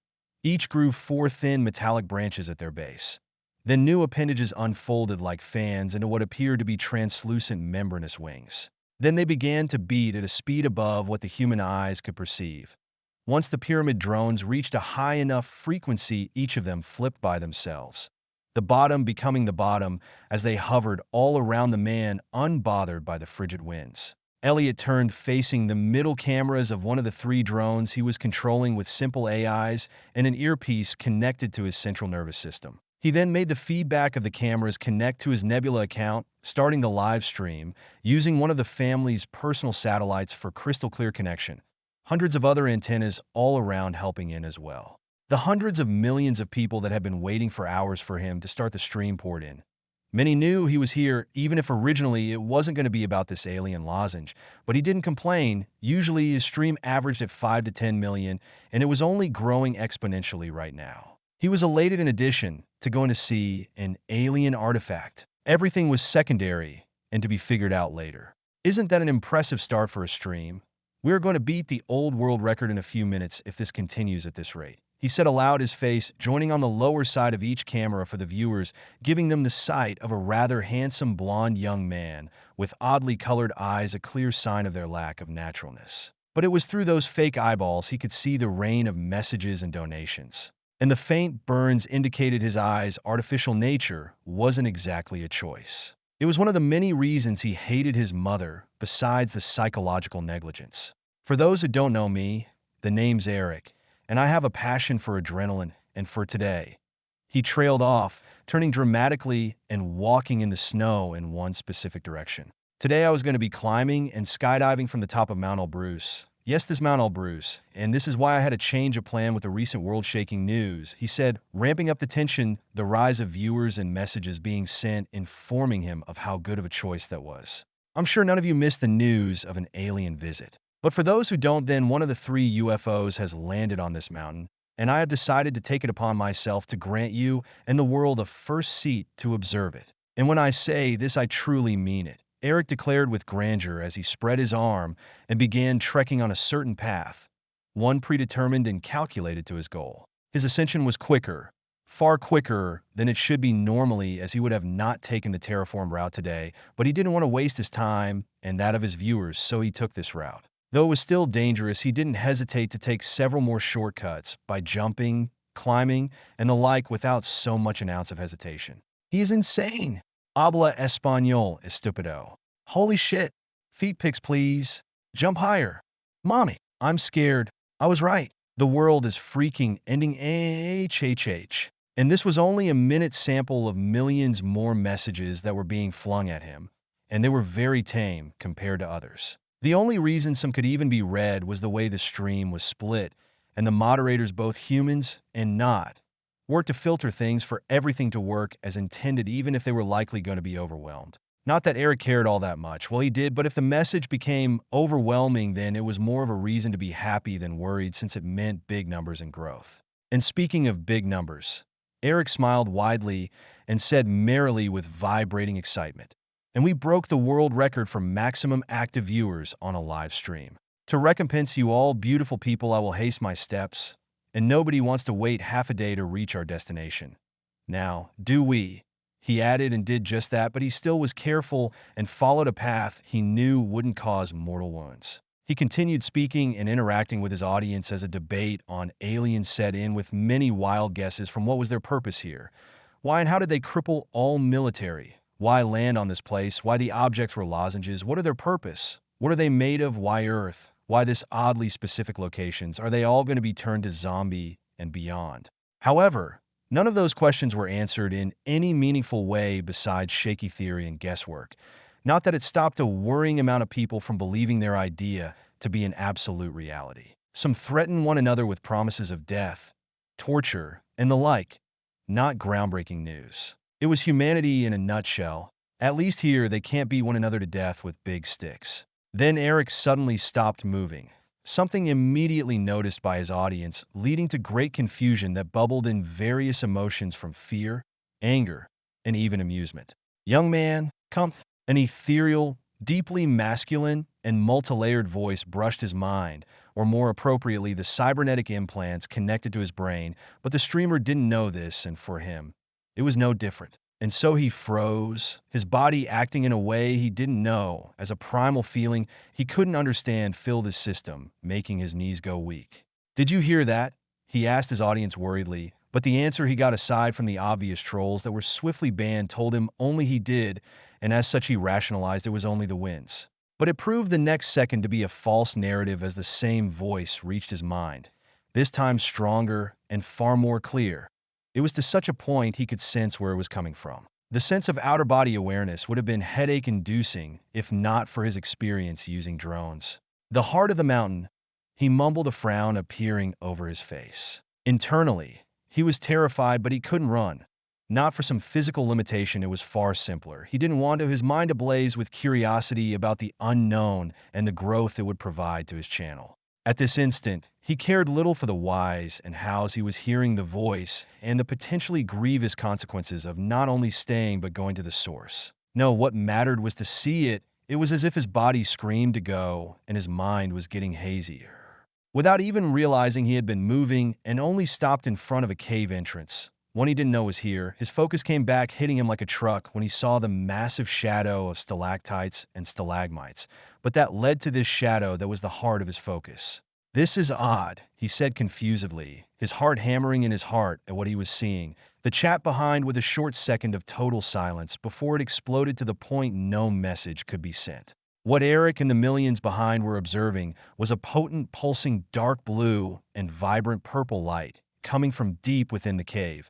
Each grew 4 thin metallic branches at their base. Then new appendages unfolded like fans into what appeared to be translucent membranous wings. Then they began to beat at a speed above what the human eyes could perceive. Once the pyramid drones reached a high enough frequency, each of them flipped by themselves, the bottom becoming the bottom as they hovered all around the man, unbothered by the frigid winds. Elliot turned, facing the middle cameras of one of the 3 drones he was controlling with simple AIs and an earpiece connected to his central nervous system. He then made the feedback of the cameras connect to his Nebula account, starting the live stream, using one of the family's personal satellites for crystal clear connection. Hundreds of other antennas all around helping in as well. The hundreds of millions of people that had been waiting for hours for him to start the stream poured in. Many knew he was here, even if originally it wasn't going to be about this alien lozenge, but he didn't complain. Usually his stream averaged at 5 to 10 million, and it was only growing exponentially right now. He was elated in addition to going to see an alien artifact. Everything was secondary and to be figured out later. Isn't that an impressive start for a stream? We're going to beat the old world record in a few minutes if this continues at this rate. He said aloud, his face joining on the lower side of each camera for the viewers, giving them the sight of a rather handsome blonde young man with oddly colored eyes, a clear sign of their lack of naturalness. But it was through those fake eyeballs he could see the rain of messages and donations. And the faint burns indicated his eyes' artificial nature wasn't exactly a choice. It was one of the many reasons he hated his mother, besides the psychological negligence. For those who don't know me, the name's Eric, and I have a passion for adrenaline and for today. He trailed off, turning dramatically and walking in the snow in one specific direction. Today I was going to be climbing and skydiving from the top of Mount Elbrus. Yes, this Mount Elbrus, and this is why I had a change of plan with the recent world-shaking news. He said, ramping up the tension, the rise of viewers and messages being sent, informing him of how good of a choice that was. I'm sure none of you missed the news of an alien visit. But for those who don't, then one of the 3 UFOs has landed on this mountain, and I have decided to take it upon myself to grant you and the world a first seat to observe it. And when I say this, I truly mean it, Eric declared with grandeur as he spread his arm and began trekking on a certain path, one predetermined and calculated to his goal. His ascension was quicker, far quicker than it should be normally, as he would have not taken the terraform route today, but he didn't want to waste his time and that of his viewers, so he took this route. Though it was still dangerous, he didn't hesitate to take several more shortcuts by jumping, climbing, and the like without so much an ounce of hesitation. He is insane. Habla español, estúpido. Holy shit. Feet pics, please. Jump higher. Mommy, I'm scared. I was right. The world is freaking ending HHH. And this was only a minute sample of millions more messages that were being flung at him, and they were very tame compared to others. The only reason some could even be read was the way the stream was split, and the moderators, both humans and not, worked to filter things for everything to work as intended, even if they were likely going to be overwhelmed. Not that Eric cared all that much. Well, he did, but if the message became overwhelming, then it was more of a reason to be happy than worried, since it meant big numbers and growth. And speaking of big numbers, Eric smiled widely and said merrily with vibrating excitement, "And we broke the world record for maximum active viewers on a live stream. To recompense you all beautiful people, I will haste my steps, and nobody wants to wait half a day to reach our destination. Now, do we?" He added and did just that, but he still was careful and followed a path he knew wouldn't cause mortal wounds. He continued speaking and interacting with his audience as a debate on aliens set in, with many wild guesses from what was their purpose here. Why and how did they cripple all military? Why land on this place? Why the objects were lozenges? What are their purpose? What are they made of? Why Earth? Why this oddly specific locations? Are they all going to be turned to zombie and beyond? However, none of those questions were answered in any meaningful way besides shaky theory and guesswork. Not that it stopped a worrying amount of people from believing their idea to be an absolute reality. Some threatened one another with promises of death, torture, and the like. Not groundbreaking news. It was humanity in a nutshell. At least here, they can't beat one another to death with big sticks. Then Eric suddenly stopped moving, something immediately noticed by his audience, leading to great confusion that bubbled in various emotions from fear, anger, and even amusement. "Young man, come." An ethereal, deeply masculine, and multi-layered voice brushed his mind, or more appropriately, the cybernetic implants connected to his brain, but the streamer didn't know this, and for him, it was no different. And so he froze, his body acting in a way he didn't know, as a primal feeling he couldn't understand filled his system, making his knees go weak. "Did you hear that?" he asked his audience worriedly, but the answer he got, aside from the obvious trolls that were swiftly banned, told him only he did, and as such he rationalized it was only the winds. But it proved the next second to be a false narrative as the same voice reached his mind, this time stronger and far more clear. It was to such a point he could sense where it was coming from. The sense of outer-body awareness would have been headache-inducing if not for his experience using drones. "The heart of the mountain," he mumbled, a frown appearing over his face. Internally, he was terrified, but he couldn't run. Not for some physical limitation, it was far simpler. He didn't want his mind ablaze with curiosity about the unknown and the growth it would provide to his channel. At this instant, he cared little for the whys and hows. He was hearing the voice and the potentially grievous consequences of not only staying but going to the source. No, what mattered was to see it. It was as if his body screamed to go and his mind was getting hazier. Without even realizing, he had been moving and only stopped in front of a cave entrance. One he didn't know was here. His focus came back, hitting him like a truck when he saw the massive shadow of stalactites and stalagmites. But that led to this shadow that was the heart of his focus. "This is odd," he said confusedly, his heart hammering in his heart at what he was seeing. The chat behind with a short second of total silence before it exploded to the point no message could be sent. What Eric and the millions behind were observing was a potent, pulsing dark blue and vibrant purple light coming from deep within the cave,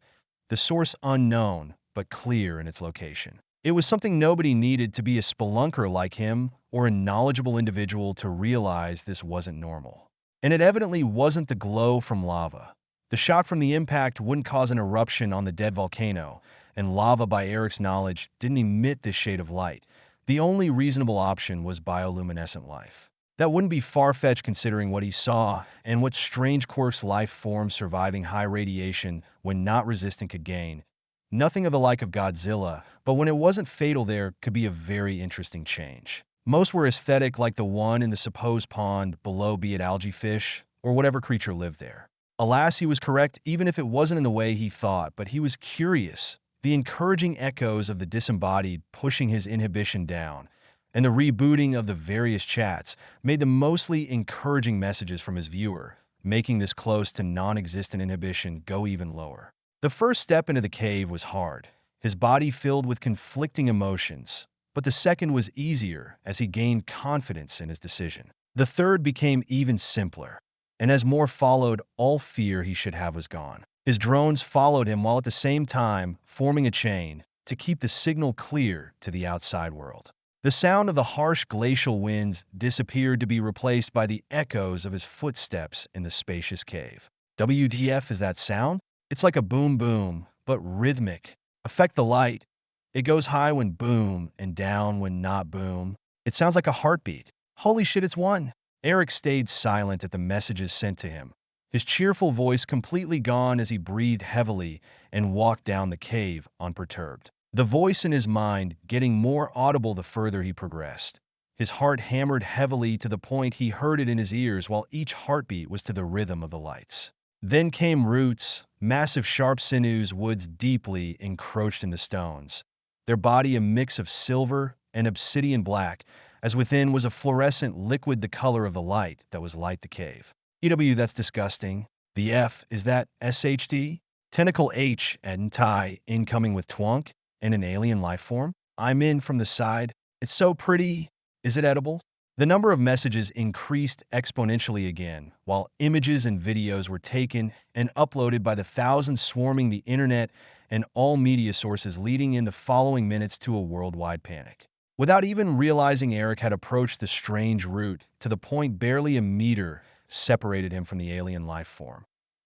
the source unknown but clear in its location. It was something nobody needed to be a spelunker like him or a knowledgeable individual to realize this wasn't normal. And it evidently wasn't the glow from lava. The shock from the impact wouldn't cause an eruption on the dead volcano, and lava, by Eric's knowledge, didn't emit this shade of light. The only reasonable option was bioluminescent life. That wouldn't be far-fetched considering what he saw and what strange quarks life forms surviving high radiation when not resistant could gain. Nothing of the like of Godzilla, but when it wasn't fatal there could be a very interesting change. Most were aesthetic, like the one in the supposed pond below, be it algae fish or whatever creature lived there. Alas, he was correct, even if it wasn't in the way he thought, but he was curious. The encouraging echoes of the disembodied pushing his inhibition down, and the rebooting of the various chats made the mostly encouraging messages from his viewer, making this close to non-existent inhibition go even lower. The first step into the cave was hard, his body filled with conflicting emotions, but the second was easier as he gained confidence in his decision. The third became even simpler, and as more followed, all fear he should have was gone. His drones followed him while at the same time forming a chain to keep the signal clear to the outside world. The sound of the harsh glacial winds disappeared to be replaced by the echoes of his footsteps in the spacious cave. WTF is that sound? It's like a boom-boom, but rhythmic. Affect the light. It goes high when boom and down when not boom. It sounds like a heartbeat. Holy shit, it's one. Eric stayed silent at the messages sent to him, his cheerful voice completely gone as he breathed heavily and walked down the cave unperturbed. The voice in his mind getting more audible the further he progressed. His heart hammered heavily to the point he heard it in his ears while each heartbeat was to the rhythm of the lights. Then came roots, massive sharp sinews, woods deeply encroached in the stones, their body a mix of silver and obsidian black, as within was a fluorescent liquid the color of the light that was light the cave. EW, that's disgusting. The F, is that SHD? Tentacle H and Tai incoming with twunk and an alien life form? I'm in from the side. It's so pretty. Is it edible? The number of messages increased exponentially again, while images and videos were taken and uploaded by the thousands swarming the internet and all media sources, leading in the following minutes to a worldwide panic. Without even realizing, Eric had approached the strange route to the point barely a meter separated him from the alien life form.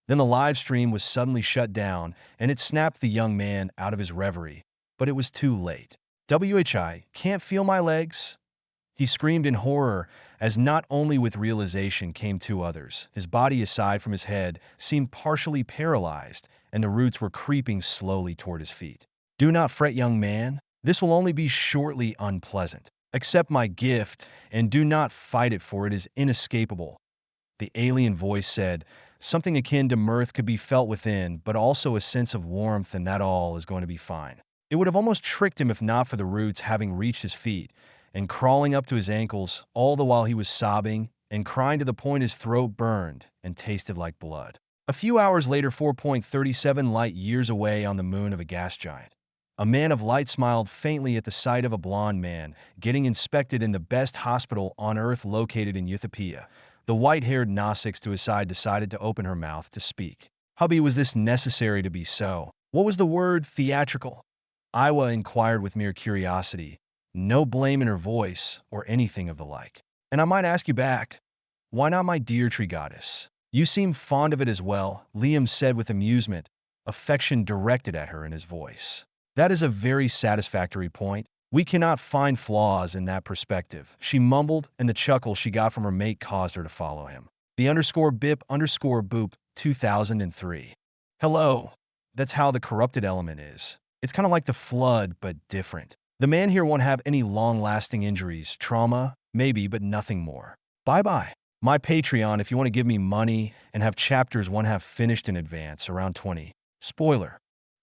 Then the live stream was suddenly shut down, and it snapped the young man out of his reverie. But it was too late. WHI, can't feel my legs? He screamed in horror as not only with realization came two others. His body, aside from his head, seemed partially paralyzed, and the roots were creeping slowly toward his feet. Do not fret, young man. This will only be shortly unpleasant. Accept my gift, and do not fight it, for it is inescapable. The alien voice said. Something akin to mirth could be felt within, but also a sense of warmth, and that all is going to be fine. It would have almost tricked him if not for the roots having reached his feet and crawling up to his ankles, all the while he was sobbing and crying to the point his throat burned and tasted like blood. A few hours later, 4.37 light years away on the moon of a gas giant, a man of light smiled faintly at the sight of a blonde man getting inspected in the best hospital on Earth located in Utopia. The white-haired Gnostics to his side decided to open her mouth to speak. Hubby, was this necessary to be so? What was the word theatrical? Iwa inquired with mere curiosity, no blame in her voice or anything of the like. And I might ask you back, why not my dear tree goddess? You seem fond of it as well, Liam said with amusement, affection directed at her in his voice. That is a very satisfactory point. We cannot find flaws in that perspective, she mumbled, and the chuckle she got from her mate caused her to follow him. The _bip_boop 2003. Hello. That's how the corrupted element is. It's kind of like the flood, but different. The man here won't have any long-lasting injuries, trauma, maybe, but nothing more. Bye-bye. My Patreon if you want to give me money and have chapters 1/2 finished in advance, around 20. Spoiler.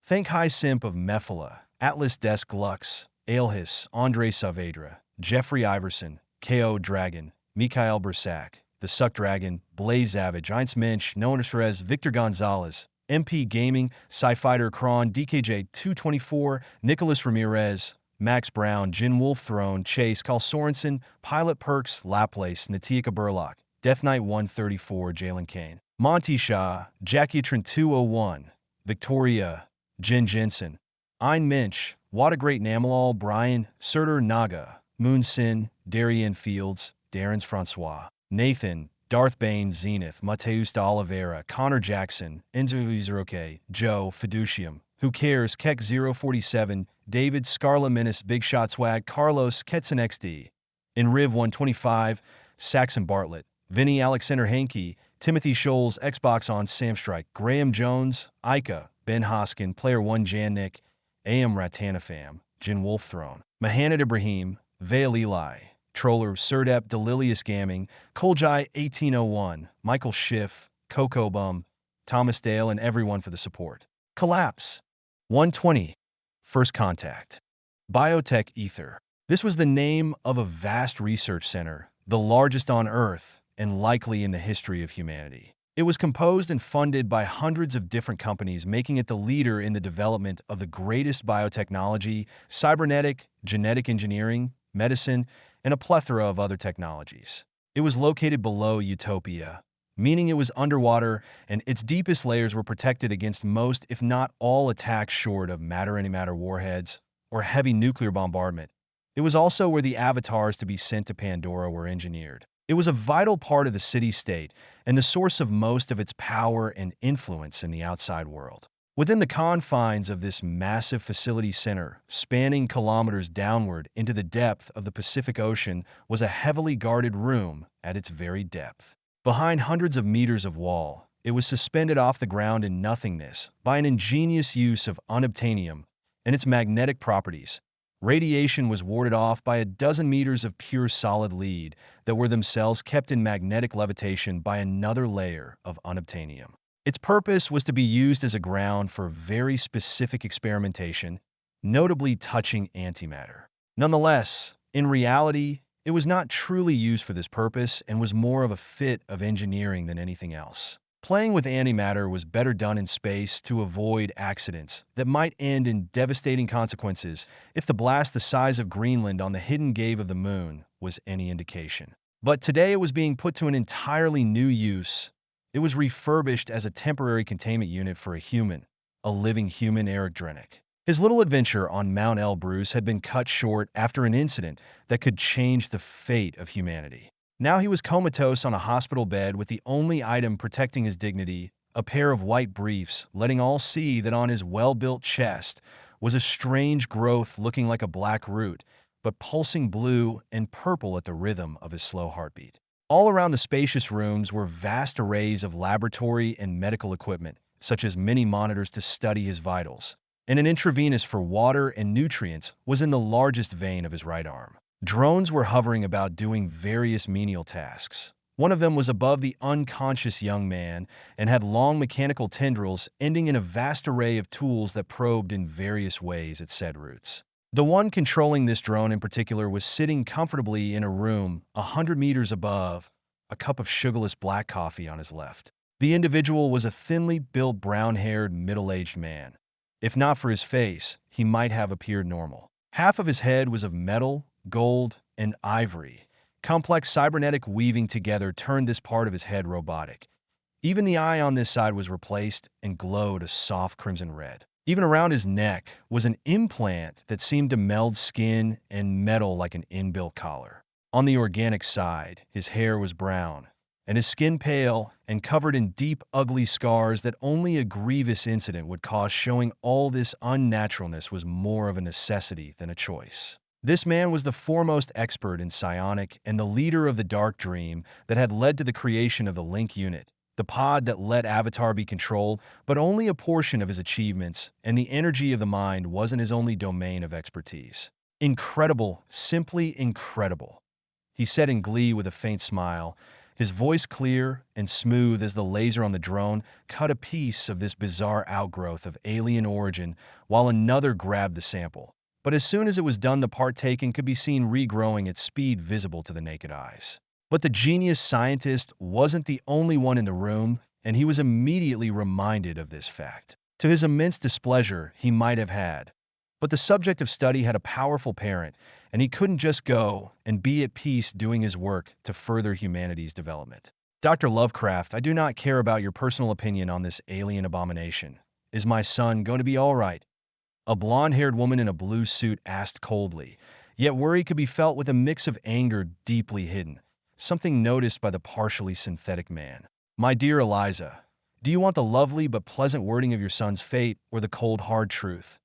Thank High Simp of Mephala, Atlas Desk Lux, Aelhis, Andre Saavedra, Jeffrey Iverson, KO Dragon, Mikhail Bersak, The Suck Dragon, Blaze Savage, Heinz Minch, Noah Perez, Victor Gonzalez, MP Gaming, Sci-Fighter Kron, DKJ 224, Nicholas Ramirez, Max Brown, Jin Wolf Throne, Chase, Carl Sorensen, Pilot Perks, Laplace, Natika Burlock, Death Knight 134, Jalen Kane, Monty Shaw, Jackie Trin 201, Victoria, Jen Jensen, Ein Minch, What a Great Namalal, Brian, Surtur Naga, Moon Sin, Darian Fields, Darren's Francois, Nathan, Darth Bane, Zenith, Mateus de Oliveira, Connor Jackson, Enzo Izroke, Joe, Fiducium, Who Cares, Keck 047, David Scarla Menace, Big Shot Swag, Carlos Ketson XD. In Riv 125, Saxon Bartlett, Vinny Alexander Hankey, Timothy Scholes, Xbox on Samstrike, Graham Jones, Ica, Ben Hoskin, Player 1 Jan Nick, AM Ratanafam, Jin Wolf Throne, Mahanad Ibrahim, Vale Eli, Troller, Surdep, Delilius Gamming, Koljai 1801, Michael Schiff, Coco Bum, Thomas Dale, and everyone for the support. Collapse. 120. First Contact. Biotech Ether. This was the name of a vast research center, the largest on Earth and likely in the history of humanity. It was composed and funded by hundreds of different companies, making it the leader in the development of the greatest biotechnology, cybernetic, genetic engineering, medicine, and a plethora of other technologies. It was located below Utopia, meaning it was underwater, and its deepest layers were protected against most, if not all, attacks short of matter-antimatter warheads or heavy nuclear bombardment. It was also where the avatars to be sent to Pandora were engineered. It was a vital part of the city-state and the source of most of its power and influence in the outside world. Within the confines of this massive facility center, spanning kilometers downward into the depth of the Pacific Ocean, was a heavily guarded room at its very depth. Behind hundreds of meters of wall, it was suspended off the ground in nothingness by an ingenious use of unobtainium and its magnetic properties. Radiation was warded off by a dozen meters of pure solid lead that were themselves kept in magnetic levitation by another layer of unobtainium. Its purpose was to be used as a ground for very specific experimentation, notably touching antimatter. Nonetheless, in reality, it was not truly used for this purpose and was more of a fit of engineering than anything else. Playing with antimatter was better done in space to avoid accidents that might end in devastating consequences if the blast the size of Greenland on the hidden gave of the moon was any indication. But today it was being put to an entirely new use. It was refurbished as a temporary containment unit for a living human, Eric Drennick. His little adventure on Mount Elbrus had been cut short after an incident that could change the fate of humanity. Now he was comatose on a hospital bed with the only item protecting his dignity, a pair of white briefs, letting all see that on his well-built chest was a strange growth looking like a black root, but pulsing blue and purple at the rhythm of his slow heartbeat. All around the spacious rooms were vast arrays of laboratory and medical equipment, such as mini monitors to study his vitals, and an intravenous for water and nutrients was in the largest vein of his right arm. Drones were hovering about doing various menial tasks. One of them was above the unconscious young man and had long mechanical tendrils ending in a vast array of tools that probed in various ways at said roots. The one controlling this drone in particular was sitting comfortably in a room 100 meters above, a cup of sugarless black coffee on his left. The individual was a thinly built, brown-haired, middle-aged man. If not for his face, he might have appeared normal. Half of his head was of metal, gold, and ivory. Complex cybernetic weaving together turned this part of his head robotic. Even the eye on this side was replaced and glowed a soft crimson red. Even around his neck was an implant that seemed to meld skin and metal like an inbuilt collar. On the organic side, his hair was brown, and his skin pale and covered in deep, ugly scars that only a grievous incident would cause. Showing all this unnaturalness was more of a necessity than a choice. This man was the foremost expert in psionic and the leader of the dark dream that had led to the creation of the Link unit, the pod that let Avatar be controlled, but only a portion of his achievements, and the energy of the mind wasn't his only domain of expertise. Incredible, simply incredible, he said in glee with a faint smile, his voice clear and smooth as the laser on the drone cut a piece of this bizarre outgrowth of alien origin while another grabbed the sample. But as soon as it was done, the part taken could be seen regrowing at speed visible to the naked eyes. But the genius scientist wasn't the only one in the room, and he was immediately reminded of this fact. To his immense displeasure, he might have had. But the subject of study had a powerful parent, and he couldn't just go and be at peace doing his work to further humanity's development. Dr. Lovecraft, I do not care about your personal opinion on this alien abomination. Is my son going to be all right? A blonde-haired woman in a blue suit asked coldly, yet worry could be felt with a mix of anger deeply hidden, something noticed by the partially synthetic man. My dear Eliza, Do you want the lovely but pleasant wording of your son's fate or the cold, hard truth?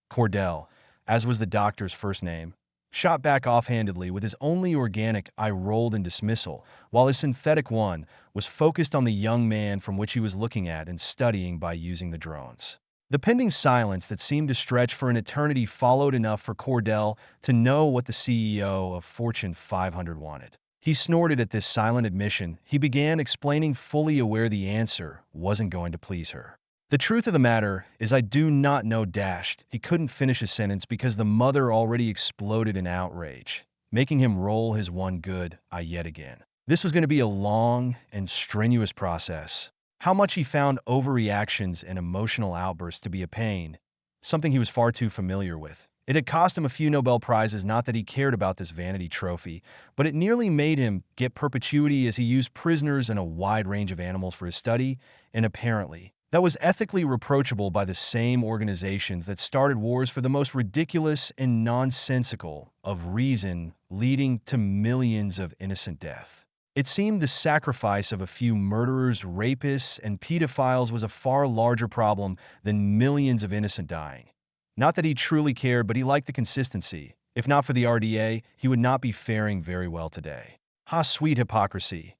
Cordell, as was the doctor's first name, shot back offhandedly with his only organic eye rolled in dismissal, while his synthetic one was focused on the young man from which he was looking at and studying by using the drones. The pending silence that seemed to stretch for an eternity followed enough for Cordell to know what the CEO of Fortune 500 wanted. He snorted at this silent admission. He began explaining, fully aware the answer wasn't going to please her. The truth of the matter is I do not know dashed. He couldn't finish his sentence because the mother already exploded in outrage, making him roll his one good eye yet again. This was going to be a long and strenuous process. How much he found overreactions and emotional outbursts to be a pain, something he was far too familiar with. It had cost him a few Nobel Prizes, not that he cared about this vanity trophy, but it nearly made him get perpetuity as he used prisoners and a wide range of animals for his study, and apparently, that was ethically reproachable by the same organizations that started wars for the most ridiculous and nonsensical of reason, leading to millions of innocent death. It seemed the sacrifice of a few murderers, rapists, and pedophiles was a far larger problem than millions of innocent dying. Not that he truly cared, but he liked the consistency. If not for the RDA, he would not be faring very well today. Ha, sweet hypocrisy.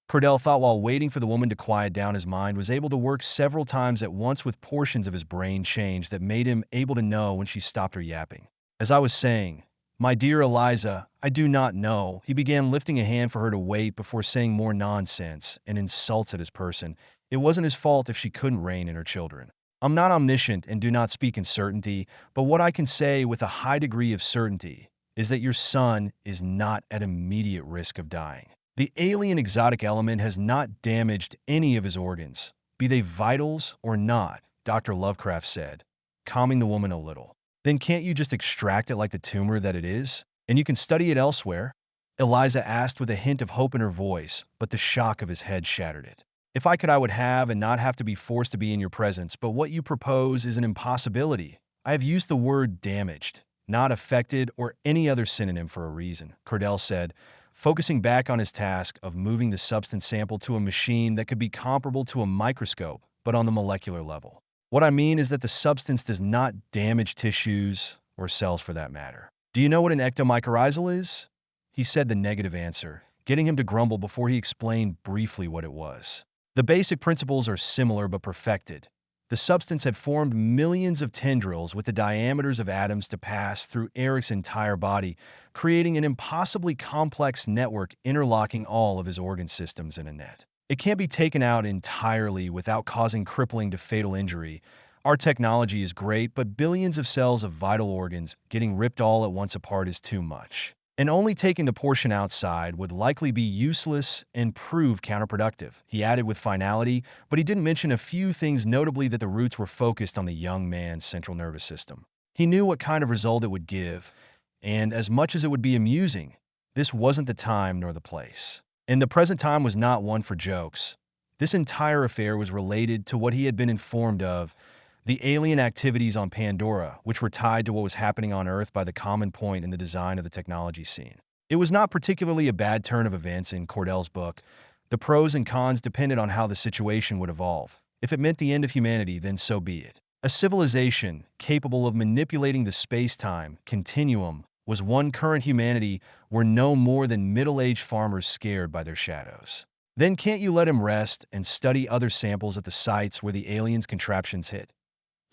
Cordell thought while waiting for the woman to quiet down. His mind was able to work several times at once with portions of his brain change that made him able to know when she stopped her yapping. As I was saying, my dear Eliza, I do not know. He began, lifting a hand for her to wait before saying more nonsense and insults at his person. It wasn't his fault if she couldn't rein in her children. I'm not omniscient and do not speak in certainty, but what I can say with a high degree of certainty is that your son is not at immediate risk of dying. The alien exotic element has not damaged any of his organs, be they vitals or not, Dr. Lovecraft said, calming the woman a little. Then can't you just extract it like the tumor that it is? And you can study it elsewhere? Eliza asked with a hint of hope in her voice, but the shock of his head shattered it. If I could, I would have and not have to be forced to be in your presence, but what you propose is an impossibility. I have used the word damaged, not affected, or any other synonym for a reason, Cordell said, focusing back on his task of moving the substance sample to a machine that could be comparable to a microscope, but on the molecular level. What I mean is that the substance does not damage tissues or cells for that matter. Do you know what an ectomycorrhizal is? He said the negative answer, getting him to grumble before he explained briefly what it was. The basic principles are similar but perfected. The substance had formed millions of tendrils with the diameters of atoms to pass through Eric's entire body, creating an impossibly complex network interlocking all of his organ systems in a net. It can't be taken out entirely without causing crippling to fatal injury. Our technology is great, but billions of cells of vital organs getting ripped all at once apart is too much. And only taking the portion outside would likely be useless and prove counterproductive, he added with finality, but he didn't mention a few things, notably that the roots were focused on the young man's central nervous system. He knew what kind of result it would give, and as much as it would be amusing, this wasn't the time nor the place. And the present time was not one for jokes. This entire affair was related to what he had been informed of, the alien activities on Pandora, which were tied to what was happening on Earth by the common point in the design of the technology scene. It was not particularly a bad turn of events in Cordell's book. The pros and cons depended on how the situation would evolve. If it meant the end of humanity, then so be it. A civilization capable of manipulating the space-time continuum was one current humanity were no more than middle-aged farmers scared by their shadows. Then can't you let him rest and study other samples at the sites where the aliens' contraptions hit?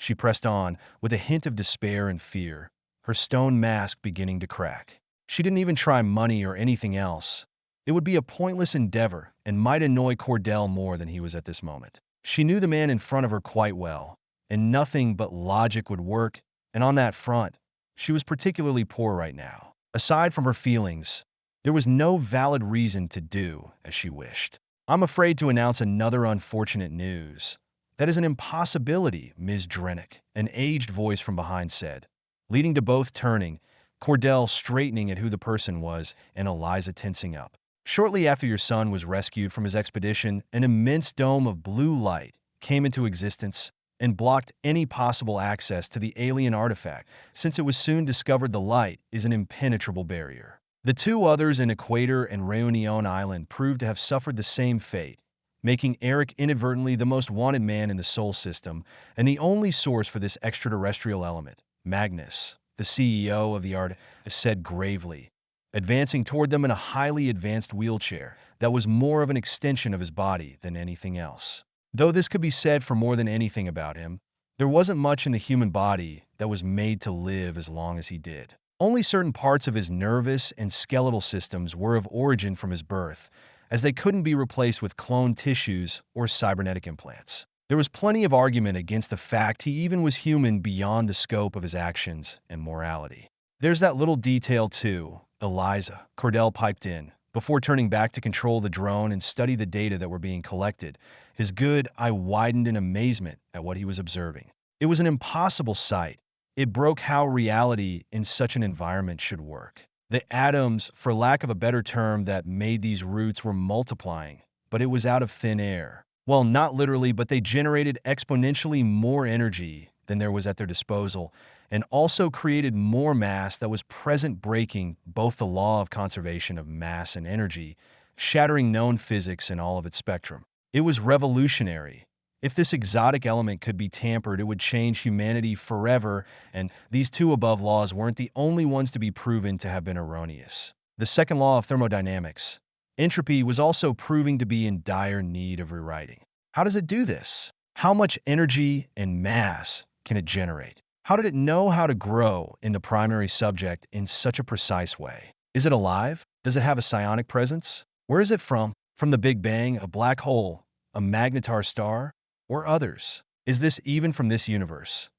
She pressed on, with a hint of despair and fear, her stone mask beginning to crack. She didn't even try money or anything else. It would be a pointless endeavor and might annoy Cordell more than he was at this moment. She knew the man in front of her quite well, and nothing but logic would work, and on that front, she was particularly poor right now. Aside from her feelings, there was no valid reason to do as she wished. I'm afraid to announce another unfortunate news. That is an impossibility, Ms. Drennick, an aged voice from behind said, leading to both turning, Cordell straightening at who the person was, and Eliza tensing up. Shortly after your son was rescued from his expedition, an immense dome of blue light came into existence and blocked any possible access to the alien artifact, since it was soon discovered the light is an impenetrable barrier. The two others in Equator and Réunion Island proved to have suffered the same fate, making ARK inadvertently the most wanted man in the Sol system and the only source for this extraterrestrial element. Magnus, the CEO of the RDA, said gravely, advancing toward them in a highly advanced wheelchair that was more of an extension of his body than anything else. Though this could be said for more than anything about him, there wasn't much in the human body that was made to live as long as he did. Only certain parts of his nervous and skeletal systems were of origin from his birth, as they couldn't be replaced with cloned tissues or cybernetic implants. There was plenty of argument against the fact he even was human beyond the scope of his actions and morality. There's that little detail too, Eliza, Cordell piped in, before turning back to control the drone and study the data that were being collected. His good eye widened in amazement at what he was observing. It was an impossible sight. It broke how reality in such an environment should work. The atoms, for lack of a better term, that made these roots were multiplying, but it was out of thin air. Well, not literally, but they generated exponentially more energy than there was at their disposal, and also created more mass that was present, breaking both the law of conservation of mass and energy, shattering known physics in all of its spectrum. It was revolutionary. If this exotic element could be tampered, it would change humanity forever, and these two above laws weren't the only ones to be proven to have been erroneous. The second law of thermodynamics, entropy, was also proving to be in dire need of rewriting. How does it do this? How much energy and mass can it generate? How did it know how to grow in the primary subject in such a precise way? Is it alive? Does it have a psionic presence? Where is it from? From the Big Bang, a black hole, a magnetar star, or others? Is this even from this universe?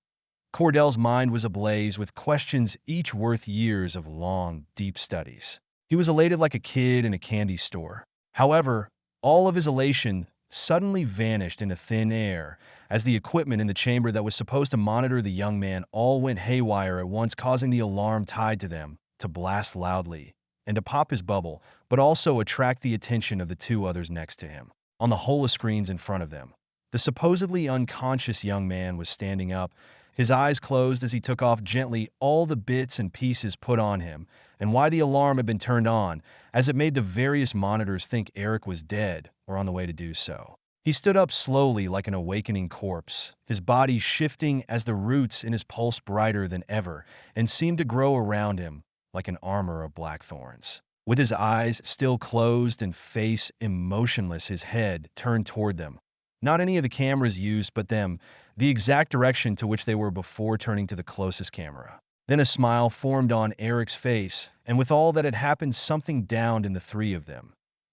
Cordell's mind was ablaze with questions, each worth years of long, deep studies. He was elated like a kid in a candy store. However, all of his elation suddenly vanished into thin air as the equipment in the chamber that was supposed to monitor the young man all went haywire at once, causing the alarm tied to them to blast loudly and to pop his bubble, but also attract the attention of the two others next to him. On the holoscreens in front of them, the supposedly unconscious young man was standing up, his eyes closed as he took off gently all the bits and pieces put on him, and why the alarm had been turned on, as it made the various monitors think ARK was dead or on the way to do so. He stood up slowly like an awakening corpse, his body shifting as the roots in his pulse brighter than ever, and seemed to grow around him like an armor of black thorns. With his eyes still closed and face emotionless, his head turned toward them. Not any of the cameras used, but them, the exact direction to which they were before turning to the closest camera. Then a smile formed on ARK's face, and with all that had happened, something downed in the three of them,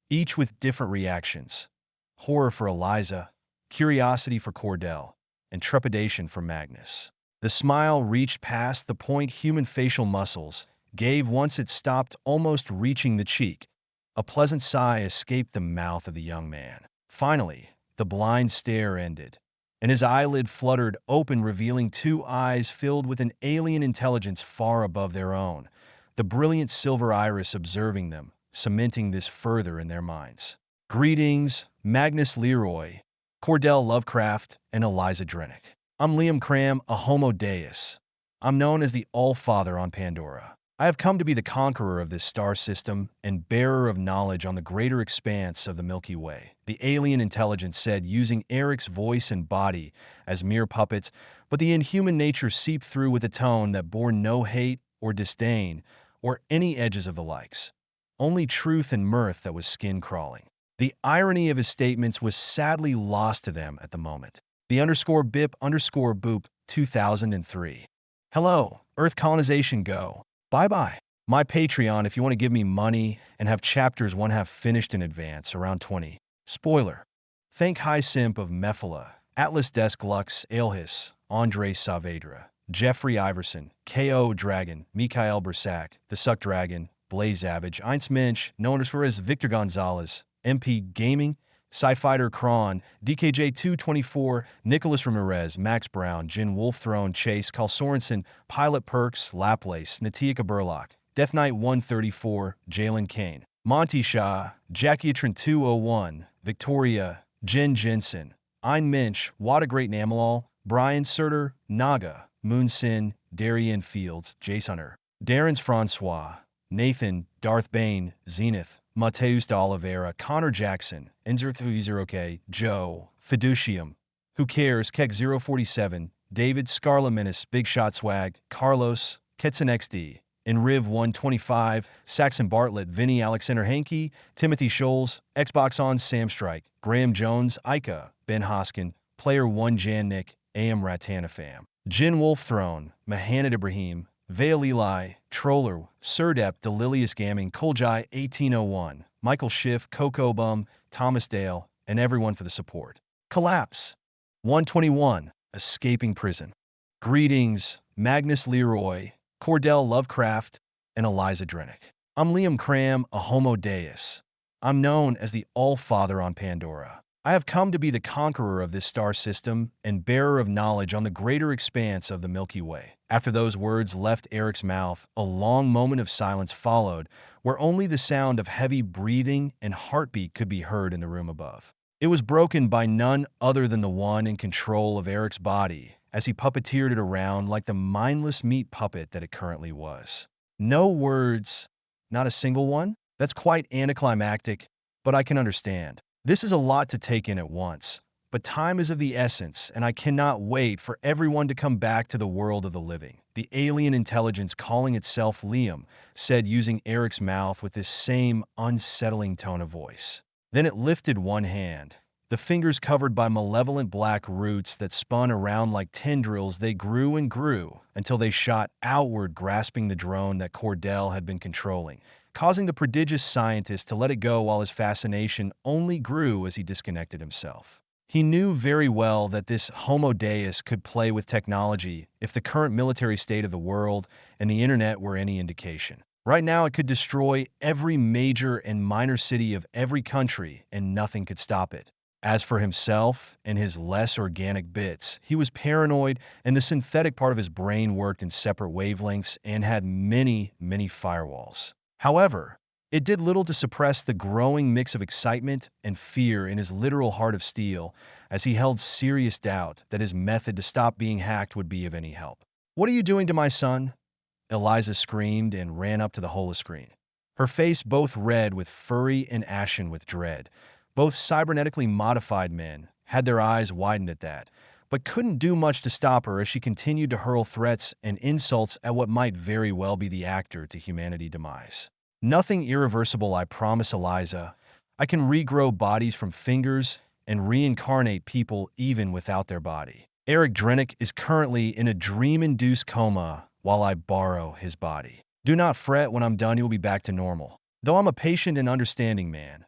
each with different reactions. Horror for Eliza, curiosity for Cordell, and trepidation for Magnus. The smile reached past the point human facial muscles gave once it stopped almost reaching the cheek. A pleasant sigh escaped the mouth of the young man. Finally, the blind stare ended, and his eyelid fluttered open, revealing two eyes filled with an alien intelligence far above their own, the brilliant silver iris observing them, cementing this further in their minds. Greetings, Magnus Leroy, Cordell Lovecraft, and Eliza Drennick. I'm Liam Cram, a Homo Deus. I'm known as the All-Father on Pandora. I have come to be the conqueror of this star system and bearer of knowledge on the greater expanse of the Milky Way, the alien intelligence said, using ARK's voice and body as mere puppets, but the inhuman nature seeped through with a tone that bore no hate or disdain or any edges of the likes, only truth and mirth that was skin-crawling. The irony of his statements was sadly lost to them at the moment. The _bip_boop 2003. Hello, Earth colonization go. Bye-bye. My Patreon if you want to give me money and have chapters 1/2 finished in advance, around 20. Spoiler. Thank High Simp of Mephala, Atlas Desk Lux, Aelhis, Andre Saavedra, Jeffrey Iverson, K.O. Dragon, Mikhail Bersak, The Suck Dragon, Blaze Savage, Einz Minch, known as Victor Gonzalez, MP Gaming, Sci-Fighter Kron, DKJ224, Nicholas Ramirez, Max Brown, Jin Wolf Throne, Chase, Carl Sorensen, Pilot Perks, Laplace, Natia Burlock, Death Knight 134, Jalen Kane, Monty Shah, Jackiatron 201, Victoria, Jen Jensen, Ein Minch, What a Great Namalal, Brian Surter, Naga, Moon Sin, Darian Fields, Jace Hunter, Darren's Francois, Nathan, Darth Bane, Zenith, Mateus de Oliveira, Connor Jackson, Enzer Joe, Fiducium, Who Cares, Keck 047, David Scarlaminis, Big Shot Swag, Carlos, Ketson XD, Enriv 125, Saxon Bartlett, Vinny Alexander Hankey, Timothy Scholes, Xbox On Sam Strike, Graham Jones, Ika, Ben Hoskin, Player 1 Jan Nick, AM Ratanafam, Jin Wolf Throne, Mahanad Ibrahim, Vale Eli, Troller, Surdep, Delilius Gamming, Koljai 1801, Michael Schiff, Coco Bum, Thomas Dale, and everyone for the support. Collapse 121, Escaping Prison. Greetings, Magnus Leroy, Cordell Lovecraft, and Eliza Drenick. I'm Liam Cram, a Homo Deus. I'm known as the All-Father on Pandora. I have come to be the conqueror of this star system and bearer of knowledge on the greater expanse of the Milky Way. After those words left Eric's mouth, a long moment of silence followed, where only the sound of heavy breathing and heartbeat could be heard in the room above. It was broken by none other than the one in control of Eric's body, as he puppeteered it around like the mindless meat puppet that it currently was. No words, not a single one? That's quite anticlimactic, but I can understand. This is a lot to take in at once, but time is of the essence, and I cannot wait for everyone to come back to the world of the living. The alien intelligence calling itself Liam said, using Eric's mouth with this same unsettling tone of voice. Then it lifted one hand. The fingers covered by malevolent black roots that spun around like tendrils, they grew and grew until they shot outward, grasping the drone that Cordell had been controlling, causing the prodigious scientist to let it go while his fascination only grew as he disconnected himself. He knew very well that this Homo Deus could play with technology if the current military state of the world and the internet were any indication. Right now, it could destroy every major and minor city of every country, and nothing could stop it. As for himself and his less organic bits, he was paranoid, and the synthetic part of his brain worked in separate wavelengths and had many, many firewalls. However, it did little to suppress the growing mix of excitement and fear in his literal heart of steel, as he held serious doubt that his method to stop being hacked would be of any help. "What are you doing to my son?" Eliza screamed and ran up to the holoscreen. Her face both red with fury and ashen with dread. Both cybernetically modified men had their eyes widened at that, but couldn't do much to stop her as she continued to hurl threats and insults at what might very well be the actor to humanity's demise. "Nothing irreversible, I promise, Eliza. I can regrow bodies from fingers and reincarnate people even without their body. Eric Drenick is currently in a dream-induced coma while I borrow his body. Do not fret, when I'm done he will be back to normal. Though I'm a patient and understanding man,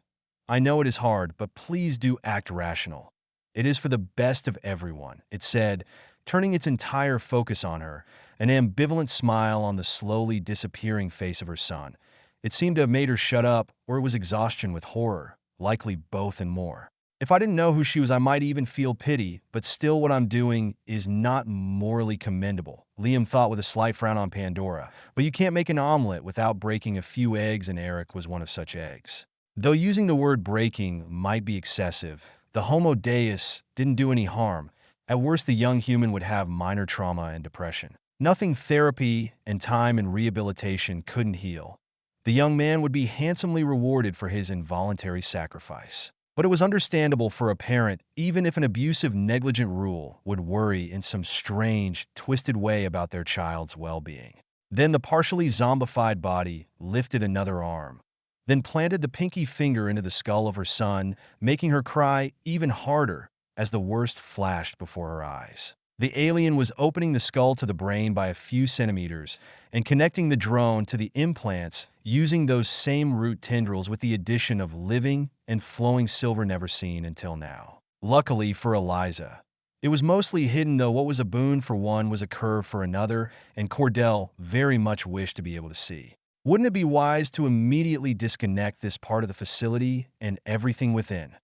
I know it is hard, but please do act rational. It is for the best of everyone," it said, turning its entire focus on her, an ambivalent smile on the slowly disappearing face of her son. It seemed to have made her shut up, or it was exhaustion with horror, likely both and more. "If I didn't know who she was, I might even feel pity, but still what I'm doing is not morally commendable," Liam thought with a slight frown on Pandora. But you can't make an omelet without breaking a few eggs, and Eric was one of such eggs. Though using the word breaking might be excessive, the Homo Deus didn't do any harm. At worst, the young human would have minor trauma and depression. Nothing therapy and time and rehabilitation couldn't heal. The young man would be handsomely rewarded for his involuntary sacrifice. But it was understandable for a parent, even if an abusive, negligent rule would worry in some strange, twisted way about their child's well-being. Then the partially zombified body lifted another arm, then planted the pinky finger into the skull of her son, making her cry even harder as the worst flashed before her eyes. The alien was opening the skull to the brain by a few centimeters and connecting the drone to the implants using those same root tendrils with the addition of living and flowing silver never seen until now. Luckily for Eliza, it was mostly hidden, though what was a boon for one was a curve for another, and Cordell very much wished to be able to see. Wouldn't it be wise to immediately disconnect this part of the facility and everything within?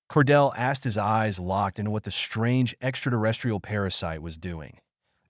Cordell asked, his eyes locked into what the strange extraterrestrial parasite was doing.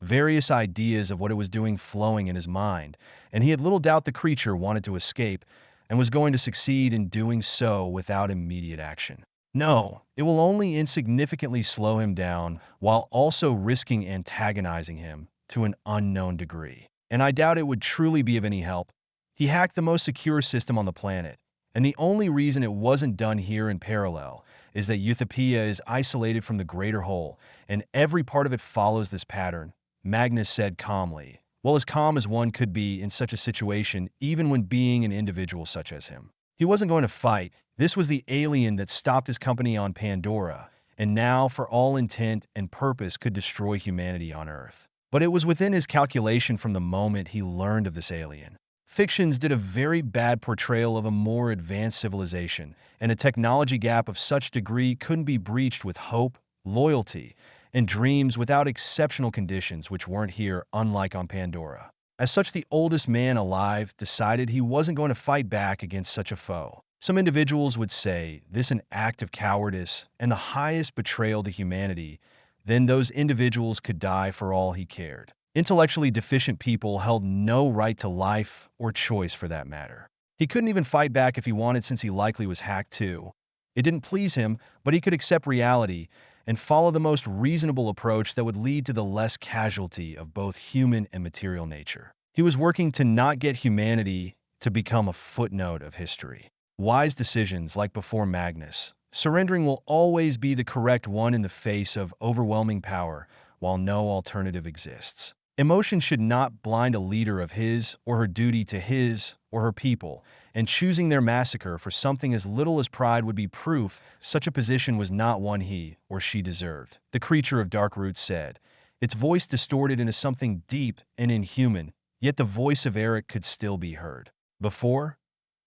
Various ideas of what it was doing flowing in his mind, and he had little doubt the creature wanted to escape and was going to succeed in doing so without immediate action. No, it will only insignificantly slow him down while also risking antagonizing him to an unknown degree. And I doubt it would truly be of any help. He hacked the most secure system on the planet, And the only reason it wasn't done here in parallel is that Euthopia is isolated from the greater whole, and every part of it follows this pattern, Magnus said calmly. Well, as calm as one could be in such a situation, even when being an individual such as him. He wasn't going to fight. This was the alien that stopped his company on Pandora, and now, for all intent and purpose, could destroy humanity on Earth. But it was within his calculation from the moment he learned of this alien. Fictions did a very bad portrayal of a more advanced civilization, and a technology gap of such degree couldn't be breached with hope, loyalty, and dreams without exceptional conditions which weren't here, unlike on Pandora. As such, the oldest man alive decided he wasn't going to fight back against such a foe. Some individuals would say this an act of cowardice and the highest betrayal to humanity. Then those individuals could die for all he cared. Intellectually deficient people held no right to life or choice for that matter. He couldn't even fight back if he wanted, since he likely was hacked too. It didn't please him, but he could accept reality and follow the most reasonable approach that would lead to the less casualty of both human and material nature. He was working to not get humanity to become a footnote of history. Wise decisions, like before Magnus. Surrendering will always be the correct one in the face of overwhelming power, while no alternative exists. Emotion should not blind a leader of his or her duty to his or her people, and choosing their massacre for something as little as pride would be proof such a position was not one he or she deserved. The creature of dark roots said, its voice distorted into something deep and inhuman, yet the voice of Eric could still be heard. Before,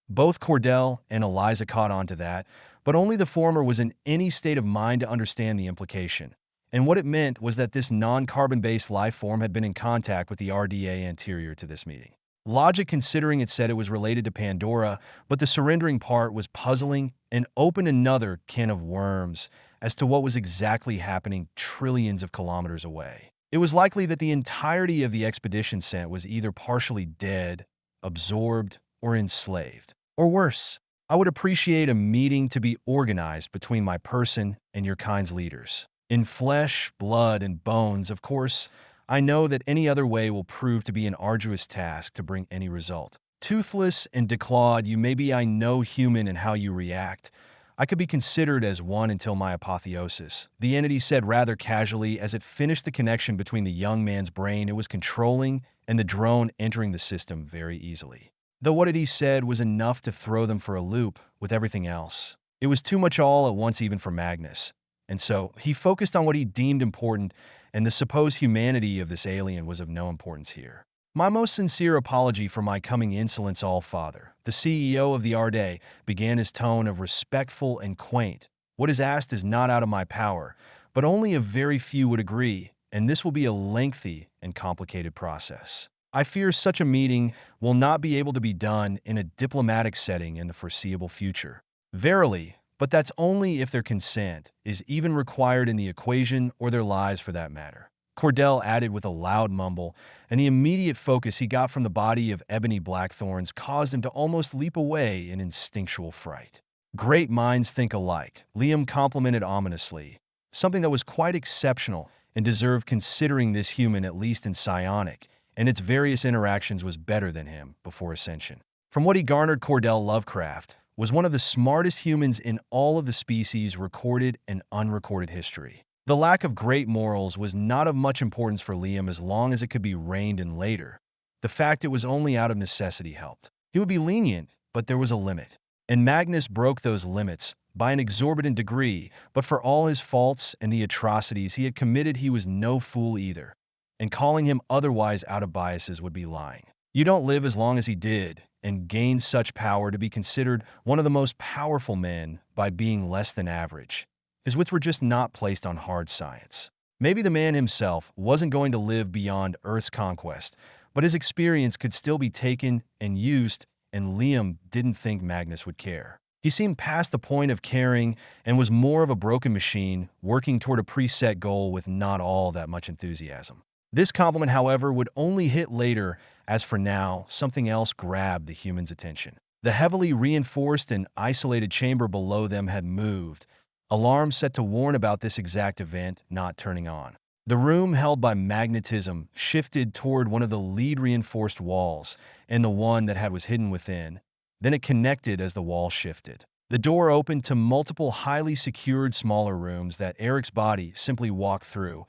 both Cordell and Eliza caught on to that, but only the former was in any state of mind to understand the implication. And what it meant was that this non-carbon-based life form had been in contact with the RDA anterior to this meeting. Logic, considering it said it was related to Pandora, but the surrendering part was puzzling and opened another can of worms as to what was exactly happening trillions of kilometers away. It was likely that the entirety of the expedition sent was either partially dead, absorbed, or enslaved. Or worse, I would appreciate a meeting to be organized between my person and your kind's leaders. In flesh, blood, and bones, of course. I know that any other way will prove to be an arduous task to bring any result. Toothless and declawed you may be, I know human in how you react. I could be considered as one until my apotheosis, the entity said rather casually as it finished the connection between the young man's brain it was controlling and the drone entering the system very easily. Though what it he said was enough to throw them for a loop with everything else. It was too much all at once even for Magnus. And so he focused on what he deemed important, and the supposed humanity of this alien was of no importance here. My most sincere apology for my coming insolence, All-Father. The CEO of the RDA began his tone of respectful and quaint. What is asked is not out of my power, but only a very few would agree, and this will be a lengthy and complicated process. I fear such a meeting will not be able to be done in a diplomatic setting in the foreseeable future. Verily, but that's only if their consent is even required in the equation, or their lives for that matter. Cordell added with a loud mumble, and the immediate focus he got from the body of Ebony Blackthorns caused him to almost leap away in instinctual fright. Great minds think alike, Liam complimented ominously, something that was quite exceptional and deserved considering this human, at least in psionic, and its various interactions was better than him before Ascension. From what he garnered, Cordell Lovecraft was one of the smartest humans in all of the species' recorded and unrecorded history. The lack of great morals was not of much importance for Liam as long as it could be reined in later. The fact it was only out of necessity helped. He would be lenient, but there was a limit. And Magnus broke those limits by an exorbitant degree, but for all his faults and the atrocities he had committed, he was no fool either. And calling him otherwise out of biases would be lying. You don't live as long as he did, and gain such power to be considered one of the most powerful men by being less than average. His wits were just not placed on hard science. Maybe the man himself wasn't going to live beyond Earth's conquest, but his experience could still be taken and used, and Liam didn't think Magnus would care. He seemed past the point of caring and was more of a broken machine, working toward a preset goal with not all that much enthusiasm. This compliment, however, would only hit later, as for now, something else grabbed the human's attention. The heavily reinforced and isolated chamber below them had moved, alarms set to warn about this exact event not turning on. The room held by magnetism shifted toward one of the lead reinforced walls, and the one that was hidden within, Then it connected as the wall shifted. The door opened to multiple highly secured smaller rooms that Eric's body simply walked through,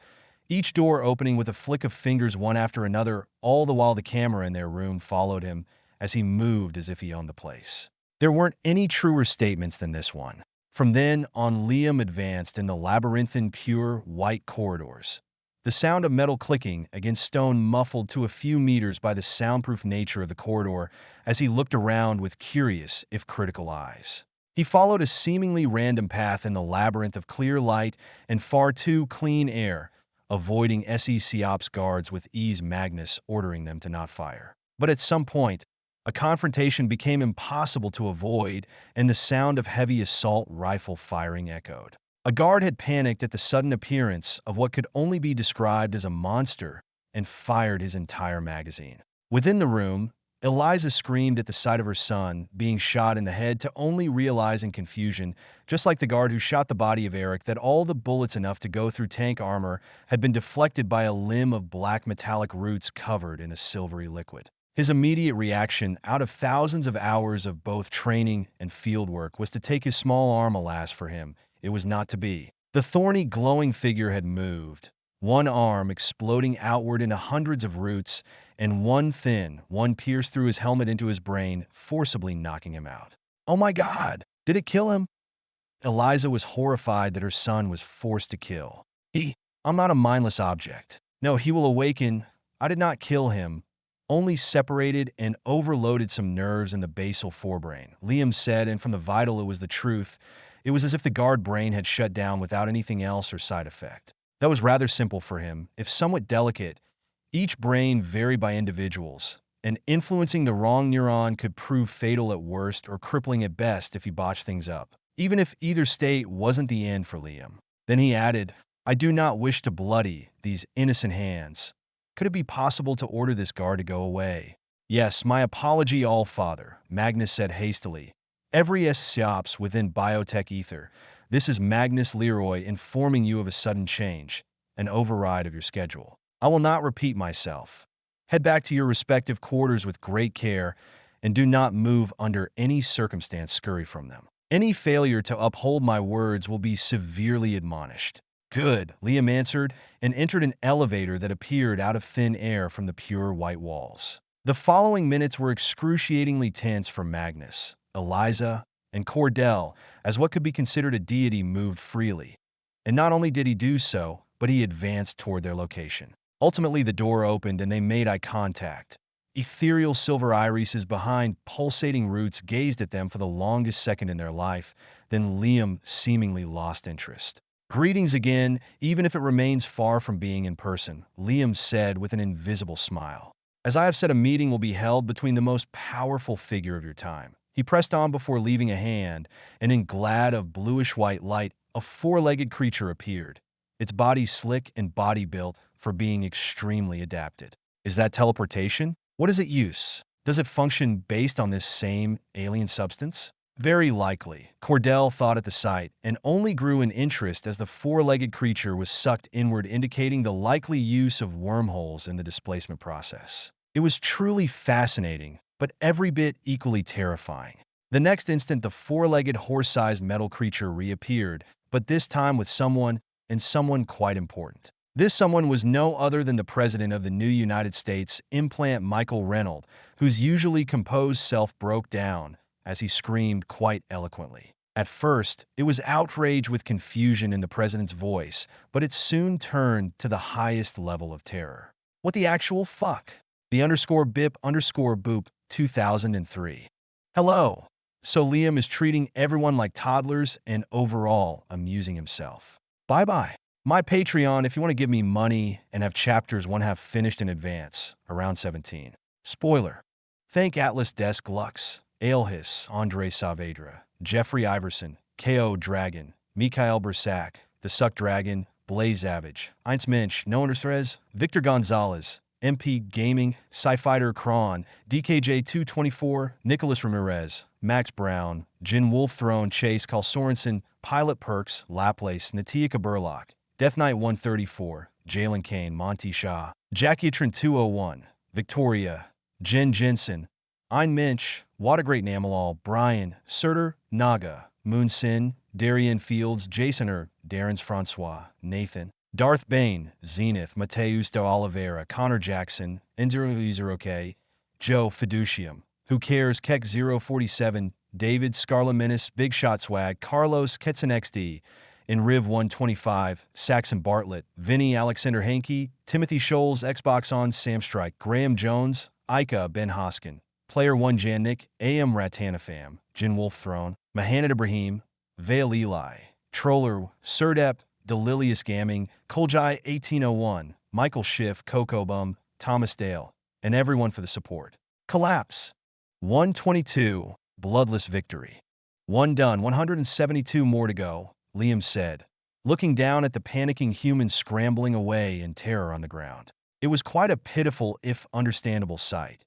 each door opening with a flick of fingers one after another, all the while the camera in their room followed him as he moved as if he owned the place. There weren't any truer statements than this one. From then on, Liam advanced in the labyrinthine, pure, white corridors. The sound of metal clicking against stone muffled to a few meters by the soundproof nature of the corridor as he looked around with curious, if critical eyes. He followed a seemingly random path in the labyrinth of clear light and far too clean air, avoiding SECOPS guards with ease, Magnus ordering them to not fire. But at some point, a confrontation became impossible to avoid, and the sound of heavy assault rifle firing echoed. A guard had panicked at the sudden appearance of what could only be described as a monster and fired his entire magazine. Within the room, Eliza screamed at the sight of her son being shot in the head, to only realize in confusion, just like the guard who shot the body of Eric, that all the bullets enough to go through tank armor had been deflected by a limb of black metallic roots covered in a silvery liquid. His immediate reaction, out of thousands of hours of both training and field work, was to take his small arm. Alas for him, it was not to be. The thorny, glowing figure had moved, one arm exploding outward into hundreds of roots, and one pierced through his helmet into his brain, forcibly knocking him out. Oh my God! Did it kill him? Eliza was horrified that her son was forced to kill. I'm not a mindless object. No, he will awaken. I did not kill him. Only separated and overloaded some nerves in the basal forebrain, Liam said, and from the vital it was the truth. It was as if the guard brain had shut down without anything else or side effect. That was rather simple for him, if somewhat delicate. Each brain varied by individuals, and influencing the wrong neuron could prove fatal at worst or crippling at best if he botched things up, even if either state wasn't the end for Liam. Then he added, I do not wish to bloody these innocent hands. Could it be possible to order this guard to go away? Yes, my apology, All-Father, Magnus said hastily. Every SCOPS within biotech ether. This is Magnus Leroy informing you of a sudden change, an override of your schedule. I will not repeat myself. Head back to your respective quarters with great care, and do not move under any circumstance. Scurry from them. Any failure to uphold my words will be severely admonished. Good, Liam answered, and entered an elevator that appeared out of thin air from the pure white walls. The following minutes were excruciatingly tense for Magnus, Eliza, and Cordell, as what could be considered a deity moved freely. And not only did he do so, but he advanced toward their location. Ultimately, the door opened and they made eye contact. Ethereal silver irises behind pulsating roots gazed at them for the longest second in their life. Then Liam seemingly lost interest. Greetings again, even if it remains far from being in person, Liam said with an invisible smile. As I have said, a meeting will be held between the most powerful figure of your time. He pressed on before leaving a hand, and in glad of bluish-white light, a four-legged creature appeared, its body slick and body-built for being extremely adapted. Is that teleportation? What is its use? Does it function based on this same alien substance? Very likely, Cordell thought at the sight, and only grew in interest as the four-legged creature was sucked inward, indicating the likely use of wormholes in the displacement process. It was truly fascinating, but every bit equally terrifying. The next instant, the four-legged horse-sized metal creature reappeared, but this time with someone, and someone quite important. This someone was no other than the President of the new United States, Implant Michael Reynolds, whose usually composed self broke down as he screamed quite eloquently. At first, it was outrage with confusion in the president's voice, but it soon turned to the highest level of terror. What the actual fuck? The _bip_boop 2003. Hello. So Liam is treating everyone like toddlers and overall amusing himself. Bye-bye. My Patreon if you want to give me money and have chapters 1/2 finished in advance, around 17. Spoiler. Thank Atlas Desk Lux, Aelhis, Andre Saavedra, Jeffrey Iverson, K.O. Dragon, Mikhail Bersak, The Suck Dragon, Blaze Savage, Eins Mensch, No Underthrez, Victor Gonzalez, MP Gaming, Sci-Fighter Kron, DKJ224, Nicholas Ramirez, Max Brown, Jin Wolf Throne, Chase Carl Sorensen, Pilot Perks, Laplace, Natia Burlock, Death Knight 134, Jalen Kane, Monty Shaw, Jackie Trin 201, Victoria, Jen Jensen, Ein Minch, Watergreat Namalal, Brian, Surtur, Naga, Moonsin, Darian Fields, Jasoner, Darren's Francois, Nathan, Darth Bane, Zenith, Mateus de Oliveira, Connor Jackson, Enzeroke, Joe Fiducium, Who Cares, Keck 047, David, Scarla Menace, Big Shot Swag, Carlos, Ketson XD, in Riv 125, Saxon Bartlett, Vinny, Alexander Hankey, Timothy Scholes, Xbox On, Sam Strike, Graham Jones, Ika, Ben Hoskin, Player 1 Jannik, AM Ratanafam, Jin Wolf Throne, Mahanad Ibrahim, Vale Eli, Troller, Surdep, Delilius Gamming, Koljai 1801, Michael Schiff, Coco Bum, Thomas Dale, and everyone for the support. Collapse. 122, Bloodless Victory. 1 done, 172 more to go, Liam said, looking down at the panicking humans scrambling away in terror on the ground. It was quite a pitiful, if understandable, sight.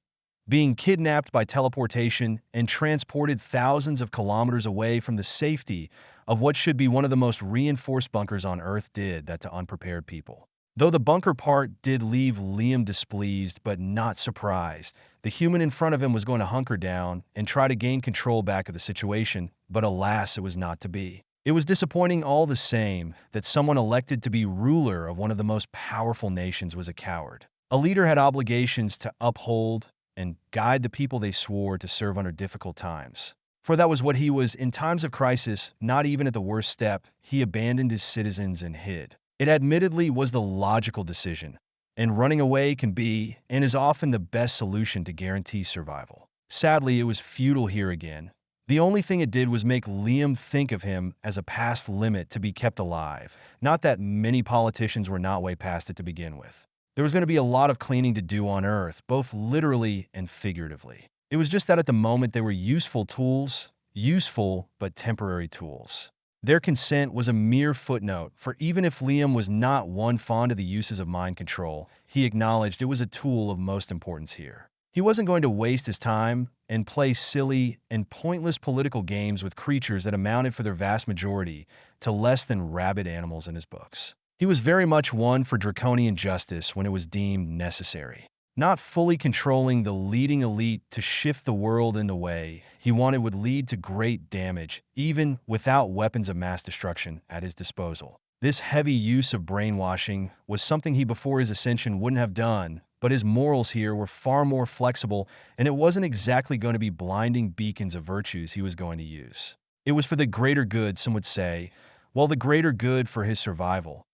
Being kidnapped by teleportation and transported thousands of kilometers away from the safety of what should be one of the most reinforced bunkers on Earth did that to unprepared people. Though the bunker part did leave Liam displeased but not surprised, the human in front of him was going to hunker down and try to gain control back of the situation, but alas, it was not to be. It was disappointing all the same that someone elected to be ruler of one of the most powerful nations was a coward. A leader had obligations to uphold and guide the people they swore to serve under difficult times. For that was what he was in times of crisis. Not even at the worst step, he abandoned his citizens and hid. It admittedly was the logical decision, and running away can be and is often the best solution to guarantee survival. Sadly, it was futile here again. The only thing it did was make Liam think of him as a past limit to be kept alive, not that many politicians were not way past it to begin with. There was going to be a lot of cleaning to do on Earth, both literally and figuratively. It was just that at the moment they were useful tools, useful but temporary tools. Their consent was a mere footnote, for even if Liam was not one fond of the uses of mind control, he acknowledged it was a tool of most importance here. He wasn't going to waste his time and play silly and pointless political games with creatures that amounted for their vast majority to less than rabid animals in his books. He was very much one for draconian justice when it was deemed necessary. Not fully controlling the leading elite to shift the world in the way he wanted would lead to great damage, even without weapons of mass destruction at his disposal. This heavy use of brainwashing was something he before his ascension wouldn't have done, but his morals here were far more flexible, and it wasn't exactly going to be blinding beacons of virtues he was going to use. It was for the greater good, some would say, well, the greater good for his survival,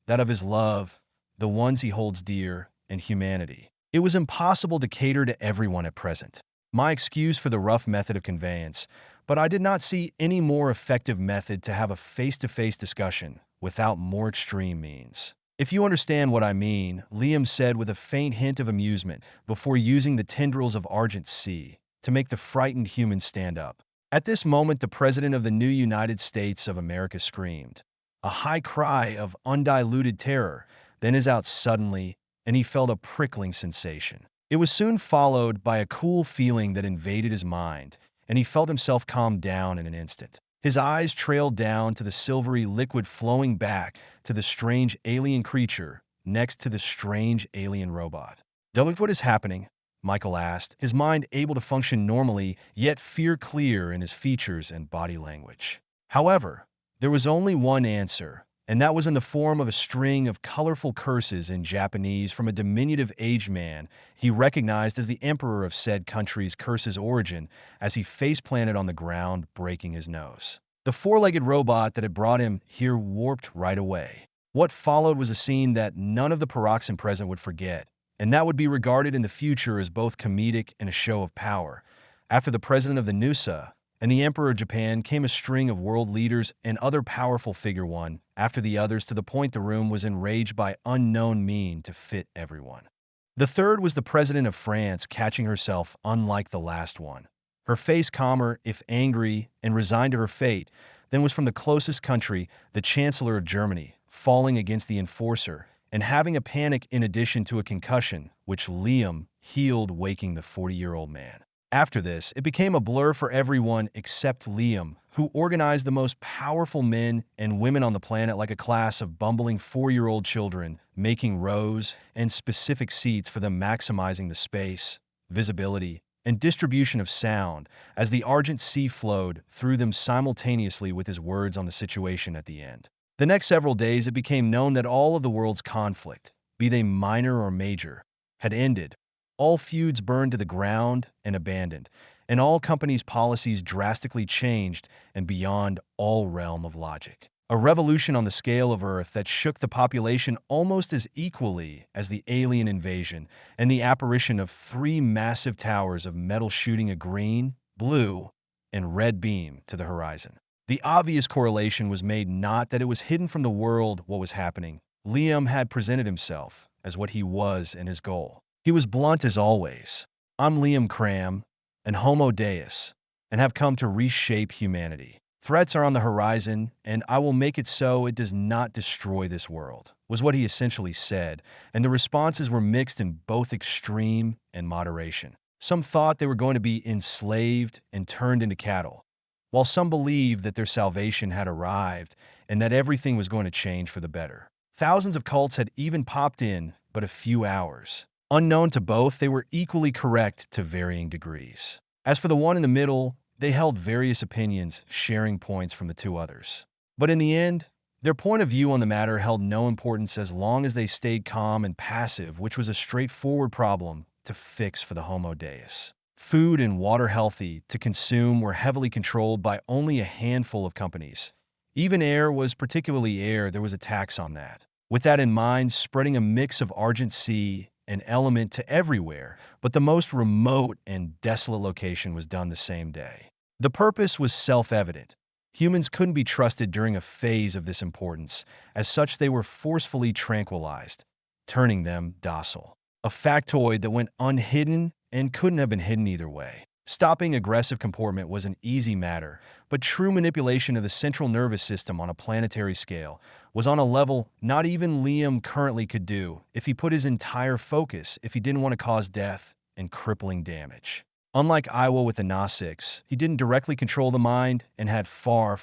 that of his love, the ones he holds dear, and humanity. It was impossible to cater to everyone at present. My excuse for the rough method of conveyance, but I did not see any more effective method to have a face-to-face discussion without more extreme means. If you understand what I mean, Liam said with a faint hint of amusement before using the tendrils of Argent Sea to make the frightened humans stand up. At this moment, the President of the new United States of America screamed. A high cry of undiluted terror then is out suddenly, and he felt a prickling sensation. It was soon followed by a cool feeling that invaded his mind, and he felt himself calm down in an instant. His eyes trailed down to the silvery liquid flowing back to the strange alien creature next to the strange alien robot. What is happening? Michael asked, his mind able to function normally, yet fear clear in his features and body language. However, there was only one answer, and that was in the form of a string of colorful curses in Japanese from a diminutive aged man he recognized as the emperor of said country's curse's origin as he face-planted on the ground, breaking his nose. The four-legged robot that had brought him here warped right away. What followed was a scene that none of the Paroxysm present would forget, and that would be regarded in the future as both comedic and a show of power. After the president of the NUSA and the Emperor of Japan came a string of world leaders and other powerful figure one after the others to the point the room was enraged by unknown mean to fit everyone. The third was the President of France catching herself unlike the last one. Her face calmer, if angry, and resigned to her fate, then was from the closest country, the Chancellor of Germany, falling against the enforcer and having a panic in addition to a concussion, which Liam healed, waking the 40-year-old man. After this, it became a blur for everyone except Liam, who organized the most powerful men and women on the planet like a class of bumbling 4-year-old children, making rows and specific seats for them, maximizing the space, visibility, and distribution of sound as the Argent Sea flowed through them simultaneously with his words on the situation at the end. The next several days, it became known that all of the world's conflict, be they minor or major, had ended. All feuds burned to the ground and abandoned, and all companies' policies drastically changed and beyond all realm of logic. A revolution on the scale of Earth that shook the population almost as equally as the alien invasion and the apparition of 3 massive towers of metal shooting a green, blue, and red beam to the horizon. The obvious correlation was made not that it was hidden from the world what was happening. Liam had presented himself as what he was in his goal. He was blunt as always. I'm Liam Cram, an Homo Deus, and have come to reshape humanity. Threats are on the horizon, and I will make it so it does not destroy this world, was what he essentially said, and the responses were mixed in both extreme and moderation. Some thought they were going to be enslaved and turned into cattle, while some believed that their salvation had arrived and that everything was going to change for the better. Thousands of cults had even popped in but a few hours. Unknown to both, they were equally correct to varying degrees. As for the one in the middle, they held various opinions, sharing points from the 2 others. But in the end, their point of view on the matter held no importance as long as they stayed calm and passive, which was a straightforward problem to fix for the Homo Deus. Food and water healthy to consume were heavily controlled by only a handful of companies. Even air was particularly air, there was a tax on that. With that in mind, spreading a mix of Argent Sea an element to everywhere, but the most remote and desolate location was done the same day. The purpose was self-evident. Humans couldn't be trusted during a phase of this importance. As such, they were forcefully tranquilized, turning them docile. A factoid that went unhidden and couldn't have been hidden either way. Stopping aggressive comportment was an easy matter, but true manipulation of the central nervous system on a planetary scale was on a level not even Liam currently could do if he put his entire focus if he didn't want to cause death and crippling damage. Unlike Iwa with the Gnostics, he didn't directly control the mind and had far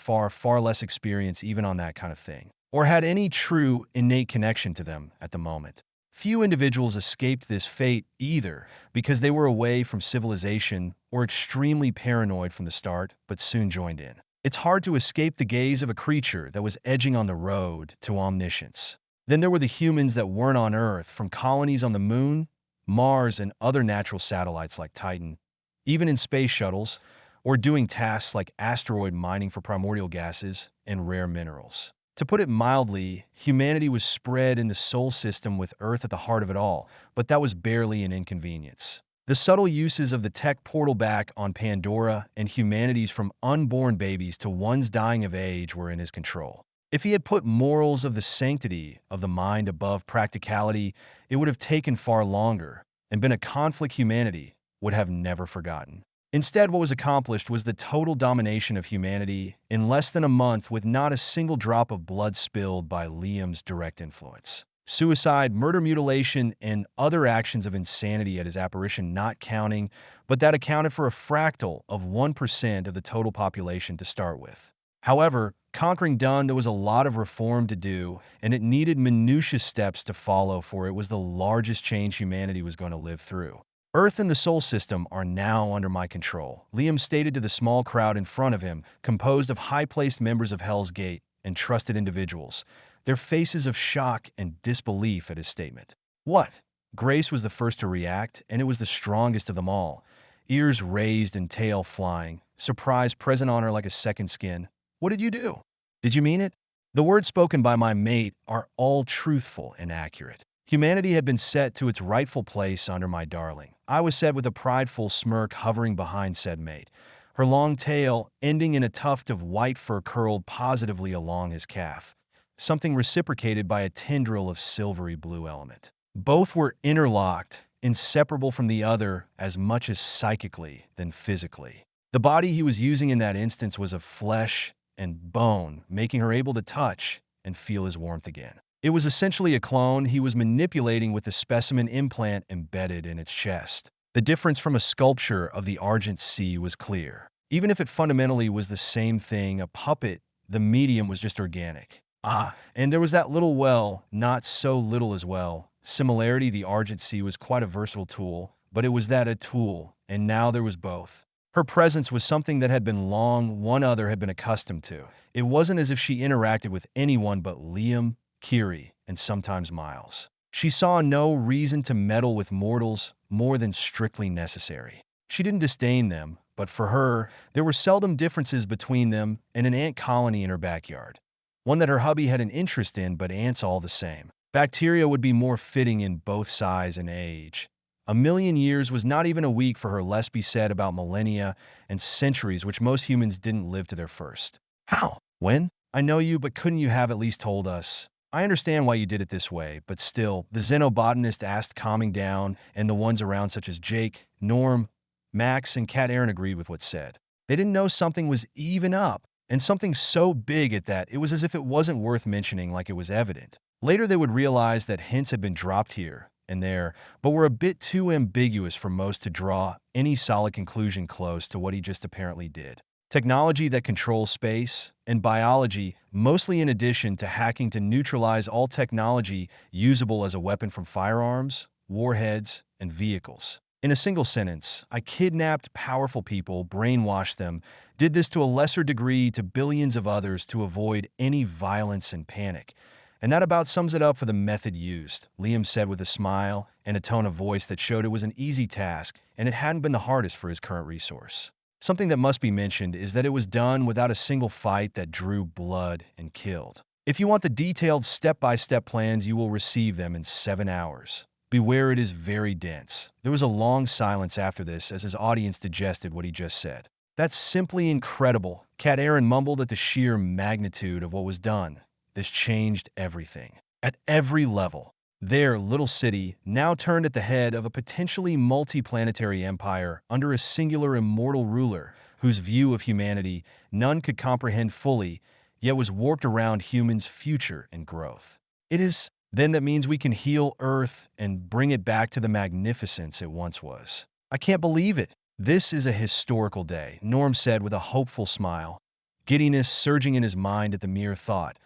less experience even on that kind of thing, or had any true innate connection to them at the moment. Few individuals escaped this fate either because they were away from civilization or extremely paranoid from the start, but soon joined in. It's hard to escape the gaze of a creature that was edging on the road to omniscience. Then there were the humans that weren't on Earth, from colonies on the Moon, Mars, and other natural satellites like Titan, even in space shuttles, or doing tasks like asteroid mining for primordial gases and rare minerals. To put it mildly, humanity was spread in the Sol system with Earth at the heart of it all, but that was barely an inconvenience. The subtle uses of the tech portal back on Pandora and humanities from unborn babies to ones dying of age were in his control. If he had put morals of the sanctity of the mind above practicality, it would have taken far longer and been a conflict humanity would have never forgotten. Instead, what was accomplished was the total domination of humanity in less than a month with not a single drop of blood spilled by Liam's direct influence. Suicide, murder, mutilation, and other actions of insanity at his apparition not counting, but that accounted for a fractal of 1% of the total population to start with. However, conquering done, there was a lot of reform to do, and it needed minutiae steps to follow, for it was the largest change humanity was going to live through. Earth and the Sol system are now under my control, Liam stated to the small crowd in front of him, composed of high-placed members of Hell's Gate and trusted individuals, their faces of shock and disbelief at his statement. What? Grace was the first to react, and it was the strongest of them all. Ears raised and tail flying, surprise present on her like a second skin. What did you do? Did you mean it? The words spoken by my mate are all truthful and accurate. Humanity had been set to its rightful place under my darling. I was said with a prideful smirk hovering behind said mate, her long tail ending in a tuft of white fur curled positively along his calf, something reciprocated by a tendril of silvery blue element. Both were interlocked, inseparable from the other as much as psychically than physically. The body he was using in that instance was of flesh and bone, making her able to touch and feel his warmth again. It was essentially a clone he was manipulating with the specimen implant embedded in its chest. The difference from a sculpture of the Argent Sea was clear. Even if it fundamentally was the same thing, a puppet, the medium was just organic. And there was that little not so little as well. Similarity, the Argent Sea was quite a versatile tool, but it was that a tool, and now there was both. Her presence was something that had been long one other had been accustomed to. It wasn't as if she interacted with anyone but Liam, Kiri, and sometimes Miles. She saw no reason to meddle with mortals more than strictly necessary. She didn't disdain them, but for her, there were seldom differences between them and an ant colony in her backyard. One that her hubby had an interest in, but ants all the same. Bacteria would be more fitting in both size and age. A million years was not even a week for her, less be said about millennia and centuries which most humans didn't live to their first. How? When? I know you, but couldn't you have at least told us? I understand why you did it this way, but still, the xenobotanist asked, calming down, and the ones around such as Jake, Norm, Max, and Cat Aaron agreed with what's said. They didn't know something was even up, and something so big at that, it was as if it wasn't worth mentioning, like it was evident. Later they would realize that hints had been dropped here and there, but were a bit too ambiguous for most to draw any solid conclusion close to what he just apparently did. Technology that controls space, and biology, mostly in addition to hacking to neutralize all technology usable as a weapon from firearms, warheads, and vehicles. In a single sentence, I kidnapped powerful people, brainwashed them, did this to a lesser degree to billions of others to avoid any violence and panic. And that about sums it up for the method used, Liam said with a smile and a tone of voice that showed it was an easy task and it hadn't been the hardest for his current resource. Something that must be mentioned is that it was done without a single fight that drew blood and killed. If you want the detailed step-by-step plans, you will receive them in 7 hours. Beware, it is very dense. There was a long silence after this as his audience digested what he just said. That's simply incredible, Cat Aaron mumbled at the sheer magnitude of what was done. This changed everything. At every level. Their little city now turned at the head of a potentially multi-planetary empire under a singular immortal ruler whose view of humanity none could comprehend fully, yet was warped around humans' future and growth. It is then that means we can heal Earth and bring it back to the magnificence it once was. I can't believe it. This is a historical day, Norm said with a hopeful smile, giddiness surging in his mind at the mere thought,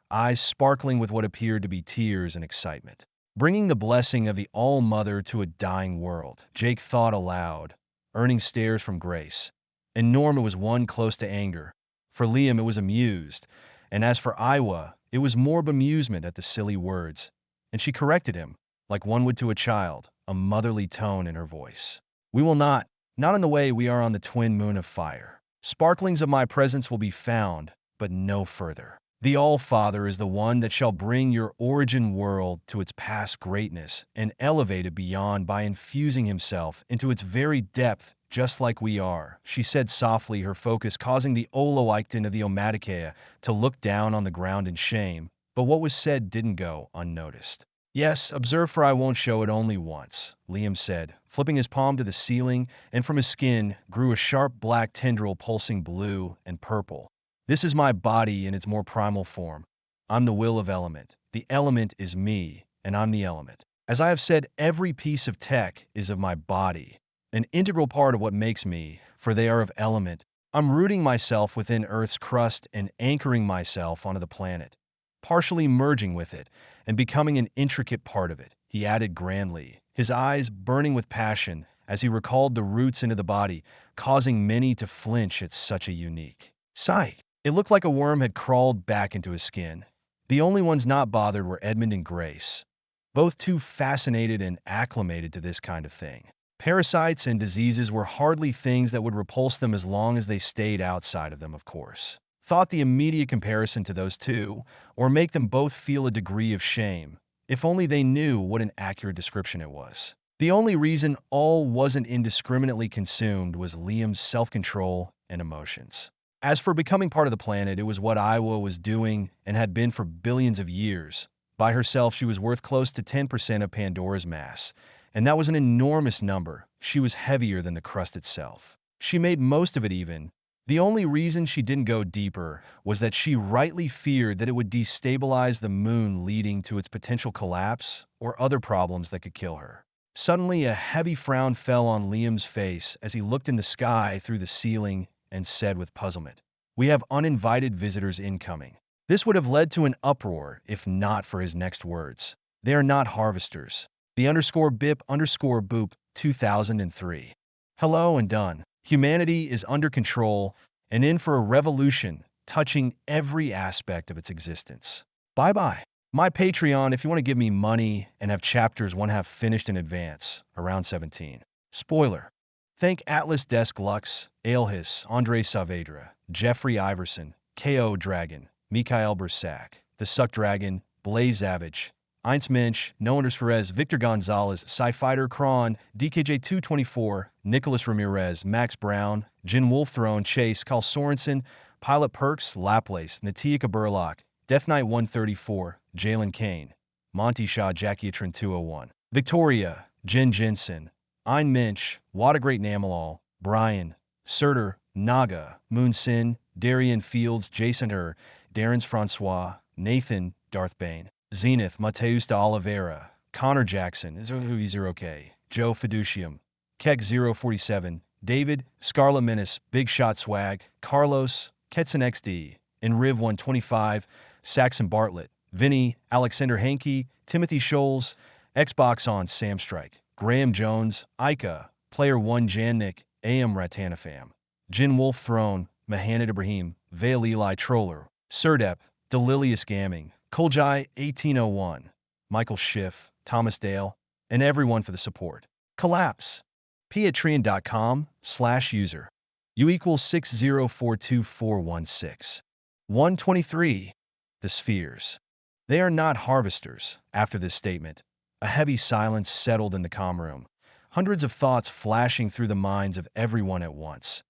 eyes sparkling with what appeared to be tears and excitement. Bringing the blessing of the All-Mother to a dying world, Jake thought aloud, earning stares from Grace. In Norm it was one close to anger. For Liam it was amused, and as for Iwa, it was more bemusement at the silly words. And she corrected him, like one would to a child, a motherly tone in her voice. We will not in the way we are on the twin moon of fire. Sparklings of my presence will be found, but no further. The All-Father is the one that shall bring your origin world to its past greatness and elevate it beyond by infusing himself into its very depth, just like we are, she said softly, her focus causing the Oloikton of the Omadikeia to look down on the ground in shame, but what was said didn't go unnoticed. Yes, observe, for I won't show it only once, Liam said, flipping his palm to the ceiling, and from his skin grew a sharp black tendril pulsing blue and purple. This is my body in its more primal form. I'm the will of element. The element is me, and I'm the element. As I have said, every piece of tech is of my body, an integral part of what makes me, for they are of element. I'm rooting myself within Earth's crust and anchoring myself onto the planet, partially merging with it and becoming an intricate part of it, he added grandly, his eyes burning with passion as he recalled the roots into the body, causing many to flinch at such a unique sight. It looked like a worm had crawled back into his skin. The only ones not bothered were Edmund and Grace, both too fascinated and acclimated to this kind of thing. Parasites and diseases were hardly things that would repulse them as long as they stayed outside of them, of course. Thought the immediate comparison to those two, or make them both feel a degree of shame, if only they knew what an accurate description it was. The only reason all wasn't indiscriminately consumed was Liam's self-control and emotions. As for becoming part of the planet, it was what Iowa was doing and had been for billions of years. By herself, she was worth close to 10% of Pandora's mass, and that was an enormous number. She was heavier than the crust itself. She made most of it even. The only reason she didn't go deeper was that she rightly feared that it would destabilize the moon, leading to its potential collapse or other problems that could kill her. Suddenly, a heavy frown fell on Liam's face as he looked in the sky through the ceiling and said with puzzlement, "We have uninvited visitors incoming." This would have led to an uproar if not for his next words. They are not harvesters. The _bip_boop 2003. Hello and done. Humanity is under control and in for a revolution touching every aspect of its existence. Bye-bye. My Patreon if you want to give me money and have chapters 1/2 finished in advance, around 17. Spoiler. Thank Atlas Desk Lux, Aelhis, Andre Saavedra, Jeffrey Iverson, K.O. Dragon, Mikhail Bersak, The Suck Dragon, Blaze Zavage, Eins Mensch, Noanders Ferez, Victor Gonzalez, Sci-Fighter Kron, DKJ224, Nicholas Ramirez, Max Brown, Jin Wolf Throne, Chase, Carl Sorensen, Pilot Perks, Laplace, Natia Burlock, Death Knight 134, Jalen Kane, Monty Shaw, Jackie Atrin 201, Victoria, Jen Jensen, Ein Mensch, Great Namalal, Brian, Surtur, Naga, Moon Sin, Darian Fields, Jason Her, Darren's Francois, Nathan, Darth Bane, Zenith, Mateus de Oliveira, Connor Jackson, 0K, Joe Fiducium, Keck 047, David, Scarlet Menace, Big Shot Swag, Carlos, Ketson XD, Enriv 125, Saxon Bartlett, Vinny, Alexander Hankey, Timothy Scholes, Xbox on Sam Strike, Graham Jones, Ika, Player 1 Jannik, AM Ratanafam, Jin Wolf Throne, Mahanad Ibrahim, Vale Eli Troller, Surdep, Delilius Gamming, Koljai 1801, Michael Schiff, Thomas Dale, and everyone for the support. Collapse. Patreon.com/user. U equals 6042416. 123. The Spheres. They are not harvesters. After this statement, a heavy silence settled in the comm room, hundreds of thoughts flashing through the minds of everyone at once,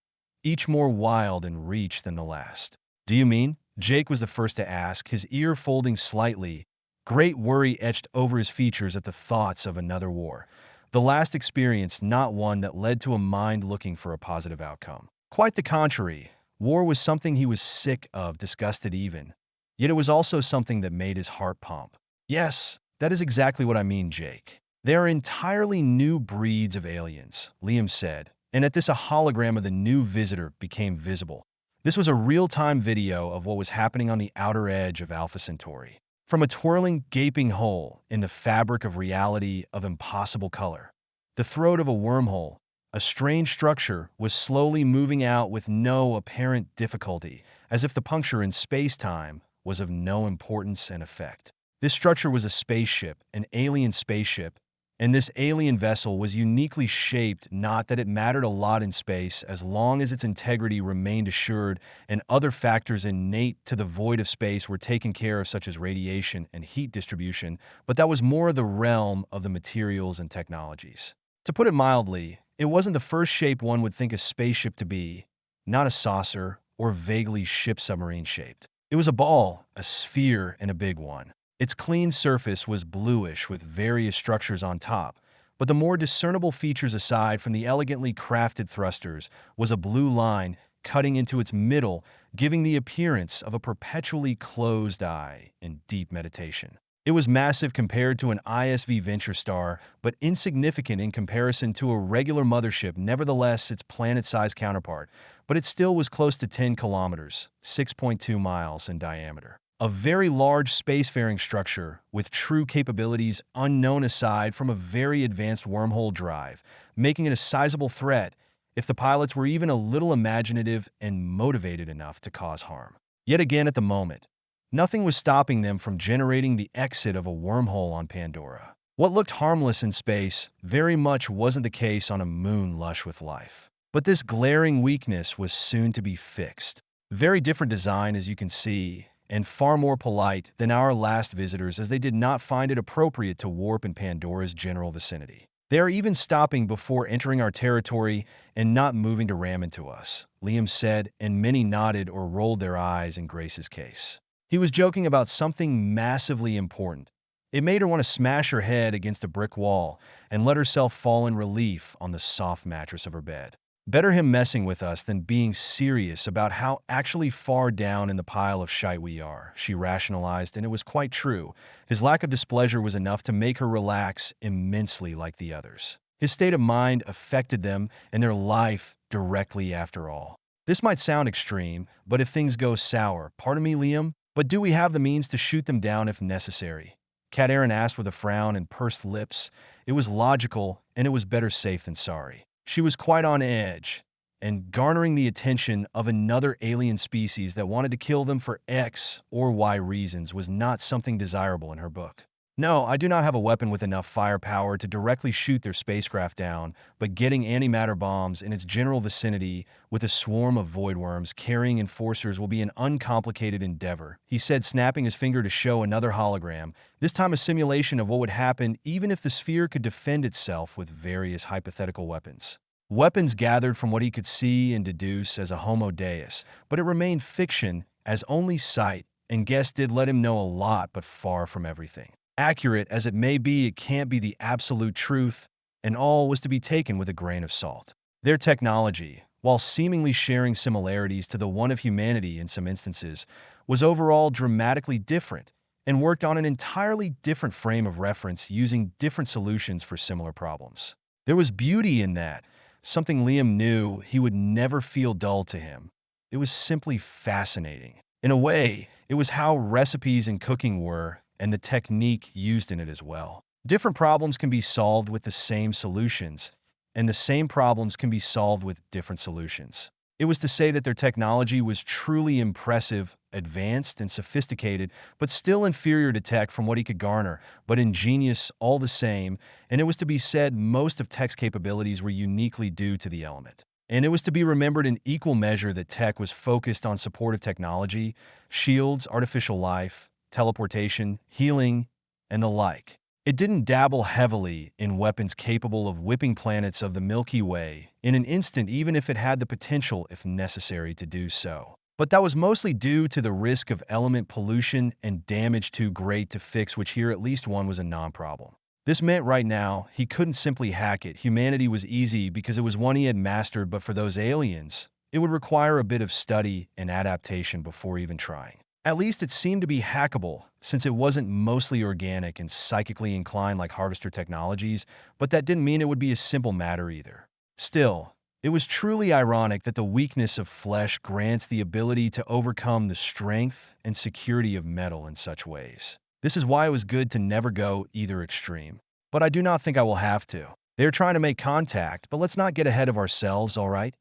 each more wild and reach than the last. Do you mean? Jake was the first to ask, his ear folding slightly, great worry etched over his features at the thoughts of another war. The last experience, not one that led to a mind looking for a positive outcome. Quite the contrary, war was something he was sick of, disgusted even. Yet it was also something that made his heart pump. Yes, that is exactly what I mean, Jake. They are entirely new breeds of aliens, Liam said, and at this a hologram of the new visitor became visible. This was a real-time video of what was happening on the outer edge of Alpha Centauri. From a twirling, gaping hole in the fabric of reality of impossible color, the throat of a wormhole, a strange structure was slowly moving out with no apparent difficulty, as if the puncture in space-time was of no importance and effect. This structure was a spaceship, an alien spaceship, and this alien vessel was uniquely shaped, not that it mattered a lot in space as long as its integrity remained assured and other factors innate to the void of space were taken care of, such as radiation and heat distribution, but that was more the realm of the materials and technologies. To put it mildly, it wasn't the first shape one would think a spaceship to be, not a saucer or vaguely ship-submarine shaped. It was a ball, a sphere, and a big one. Its clean surface was bluish with various structures on top, but the more discernible features aside from the elegantly crafted thrusters was a blue line cutting into its middle, giving the appearance of a perpetually closed eye in deep meditation. It was massive compared to an ISV Venture Star, but insignificant in comparison to a regular mothership, nevertheless its planet-sized counterpart, but it still was close to 10 kilometers, 6.2 miles in diameter. A very large spacefaring structure with true capabilities unknown aside from a very advanced wormhole drive, making it a sizable threat if the pilots were even a little imaginative and motivated enough to cause harm. Yet again at the moment, nothing was stopping them from generating the exit of a wormhole on Pandora. What looked harmless in space very much wasn't the case on a moon lush with life. But this glaring weakness was soon to be fixed. Very different design, as you can see, and far more polite than our last visitors, as they did not find it appropriate to warp in Pandora's general vicinity. They are even stopping before entering our territory and not moving to ram into us, Liam said, and many nodded or rolled their eyes in Grace's case. He was joking about something massively important. It made her want to smash her head against a brick wall and let herself fall in relief on the soft mattress of her bed. Better him messing with us than being serious about how actually far down in the pile of shite we are, she rationalized, and it was quite true. His lack of displeasure was enough to make her relax immensely like the others. His state of mind affected them and their life directly after all. This might sound extreme, but if things go sour, pardon me, Liam, but do we have the means to shoot them down if necessary? Cat Aaron asked with a frown and pursed lips. It was logical, and it was better safe than sorry. She was quite on edge, and garnering the attention of another alien species that wanted to kill them for X or Y reasons was not something desirable in her book. No, I do not have a weapon with enough firepower to directly shoot their spacecraft down, but getting antimatter bombs in its general vicinity with a swarm of voidworms carrying enforcers will be an uncomplicated endeavor, he said, snapping his finger to show another hologram, this time a simulation of what would happen even if the sphere could defend itself with various hypothetical weapons. Weapons gathered from what he could see and deduce as a Homo Deus, but it remained fiction as only sight and guess did let him know a lot but far from everything. Accurate as it may be, it can't be the absolute truth, and all was to be taken with a grain of salt. Their technology, while seemingly sharing similarities to the one of humanity in some instances, was overall dramatically different and worked on an entirely different frame of reference using different solutions for similar problems. There was beauty in that, something Liam knew he would never feel dull to him. It was simply fascinating. In a way, it was how recipes and cooking were, and the technique used in it as well. Different problems can be solved with the same solutions, and the same problems can be solved with different solutions. It was to say that their technology was truly impressive, advanced, and sophisticated, but still inferior to tech from what he could garner, but ingenious all the same, and it was to be said most of tech's capabilities were uniquely due to the element. And it was to be remembered in equal measure that tech was focused on supportive technology, shields, artificial life, teleportation, healing, and the like. It didn't dabble heavily in weapons capable of whipping planets of the Milky Way in an instant, even if it had the potential, if necessary, to do so. But that was mostly due to the risk of element pollution and damage too great to fix, which here at least one was a non-problem. This meant right now he couldn't simply hack it. Humanity was easy because it was one he had mastered, but for those aliens, it would require a bit of study and adaptation before even trying. At least it seemed to be hackable, since it wasn't mostly organic and psychically inclined like harvester technologies, but that didn't mean it would be a simple matter either. Still, it was truly ironic that the weakness of flesh grants the ability to overcome the strength and security of metal in such ways. This is why it was good to never go either extreme. But I do not think I will have to. They are trying to make contact, but let's not get ahead of ourselves, all right?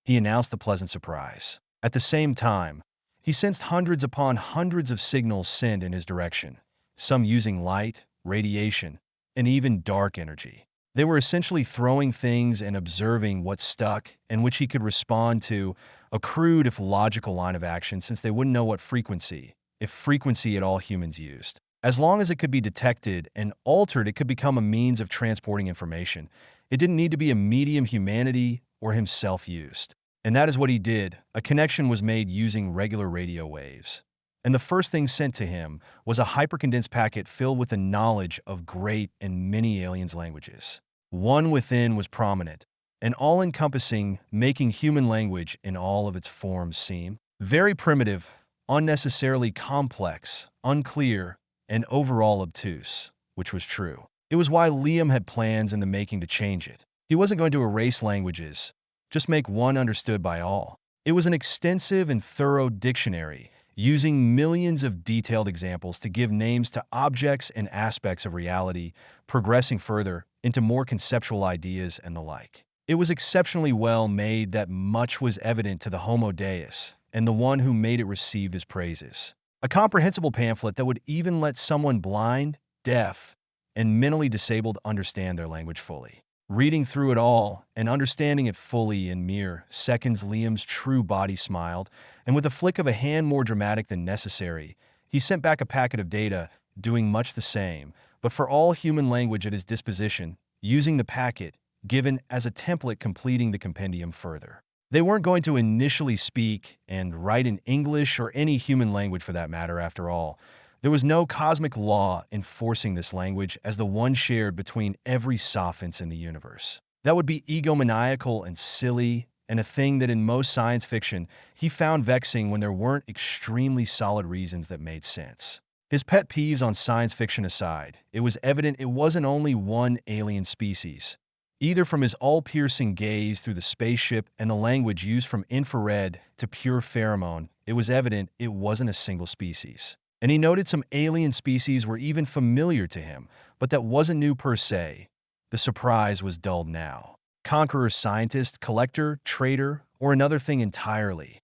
He announced the pleasant surprise. At the same time, he sensed hundreds upon hundreds of signals sent in his direction, some using light, radiation, and even dark energy. They were essentially throwing things and observing what stuck and which he could respond to, a crude if logical line of action since they wouldn't know what frequency, if frequency at all, humans used. As long as it could be detected and altered, it could become a means of transporting information. It didn't need to be a medium humanity or himself used. And that is what he did. A connection was made using regular radio waves. And the first thing sent to him was a hypercondensed packet filled with the knowledge of great and many aliens' languages. One within was prominent, and all-encompassing, making human language in all of its forms seem very primitive, unnecessarily complex, unclear, and overall obtuse, which was true. It was why Liam had plans in the making to change it. He wasn't going to erase languages, just make one understood by all. It was an extensive and thorough dictionary, using millions of detailed examples to give names to objects and aspects of reality, progressing further into more conceptual ideas and the like. It was exceptionally well made that much was evident to the Homo Deus, and the one who made it received his praises. A comprehensible pamphlet that would even let someone blind, deaf, and mentally disabled understand their language fully. Reading through it all and understanding it fully in mere seconds, Liam's true body smiled, and with a flick of a hand more dramatic than necessary, he sent back a packet of data, doing much the same, but for all human language at his disposition, using the packet, given as a template completing the compendium further. They weren't going to initially speak and write in English or any human language for that matter, after all. There was no cosmic law enforcing this language as the one shared between every sophist in the universe. That would be egomaniacal and silly, and a thing that in most science fiction he found vexing when there weren't extremely solid reasons that made sense. His pet peeves on science fiction aside, it was evident it wasn't only one alien species. Either from his all-piercing gaze through the spaceship and the language used from infrared to pure pheromone, it was evident it wasn't a single species. and he noted some alien species were even familiar to him, but that wasn't new per se. The surprise was dulled now. Conqueror, scientist, collector, trader, or another thing entirely?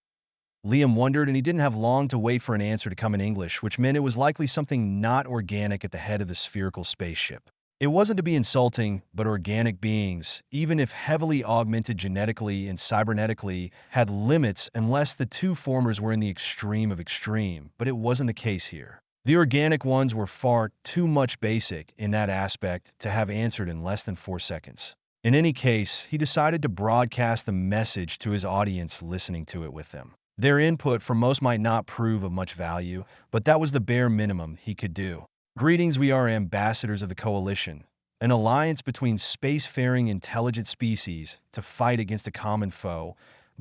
Liam wondered, and he didn't have long to wait for an answer to come in English, which meant it was likely something not organic at the head of the spherical spaceship. It wasn't to be insulting, but organic beings, even if heavily augmented genetically and cybernetically, had limits unless the two formers were in the extreme of extreme, but it wasn't the case here. The organic ones were far too much basic in that aspect to have answered in less than 4 seconds. In any case, he decided to broadcast the message to his audience listening to it with them. Their input for most might not prove of much value, but that was the bare minimum he could do. Greetings, we are ambassadors of the Coalition, an alliance between spacefaring intelligent species to fight against a common foe,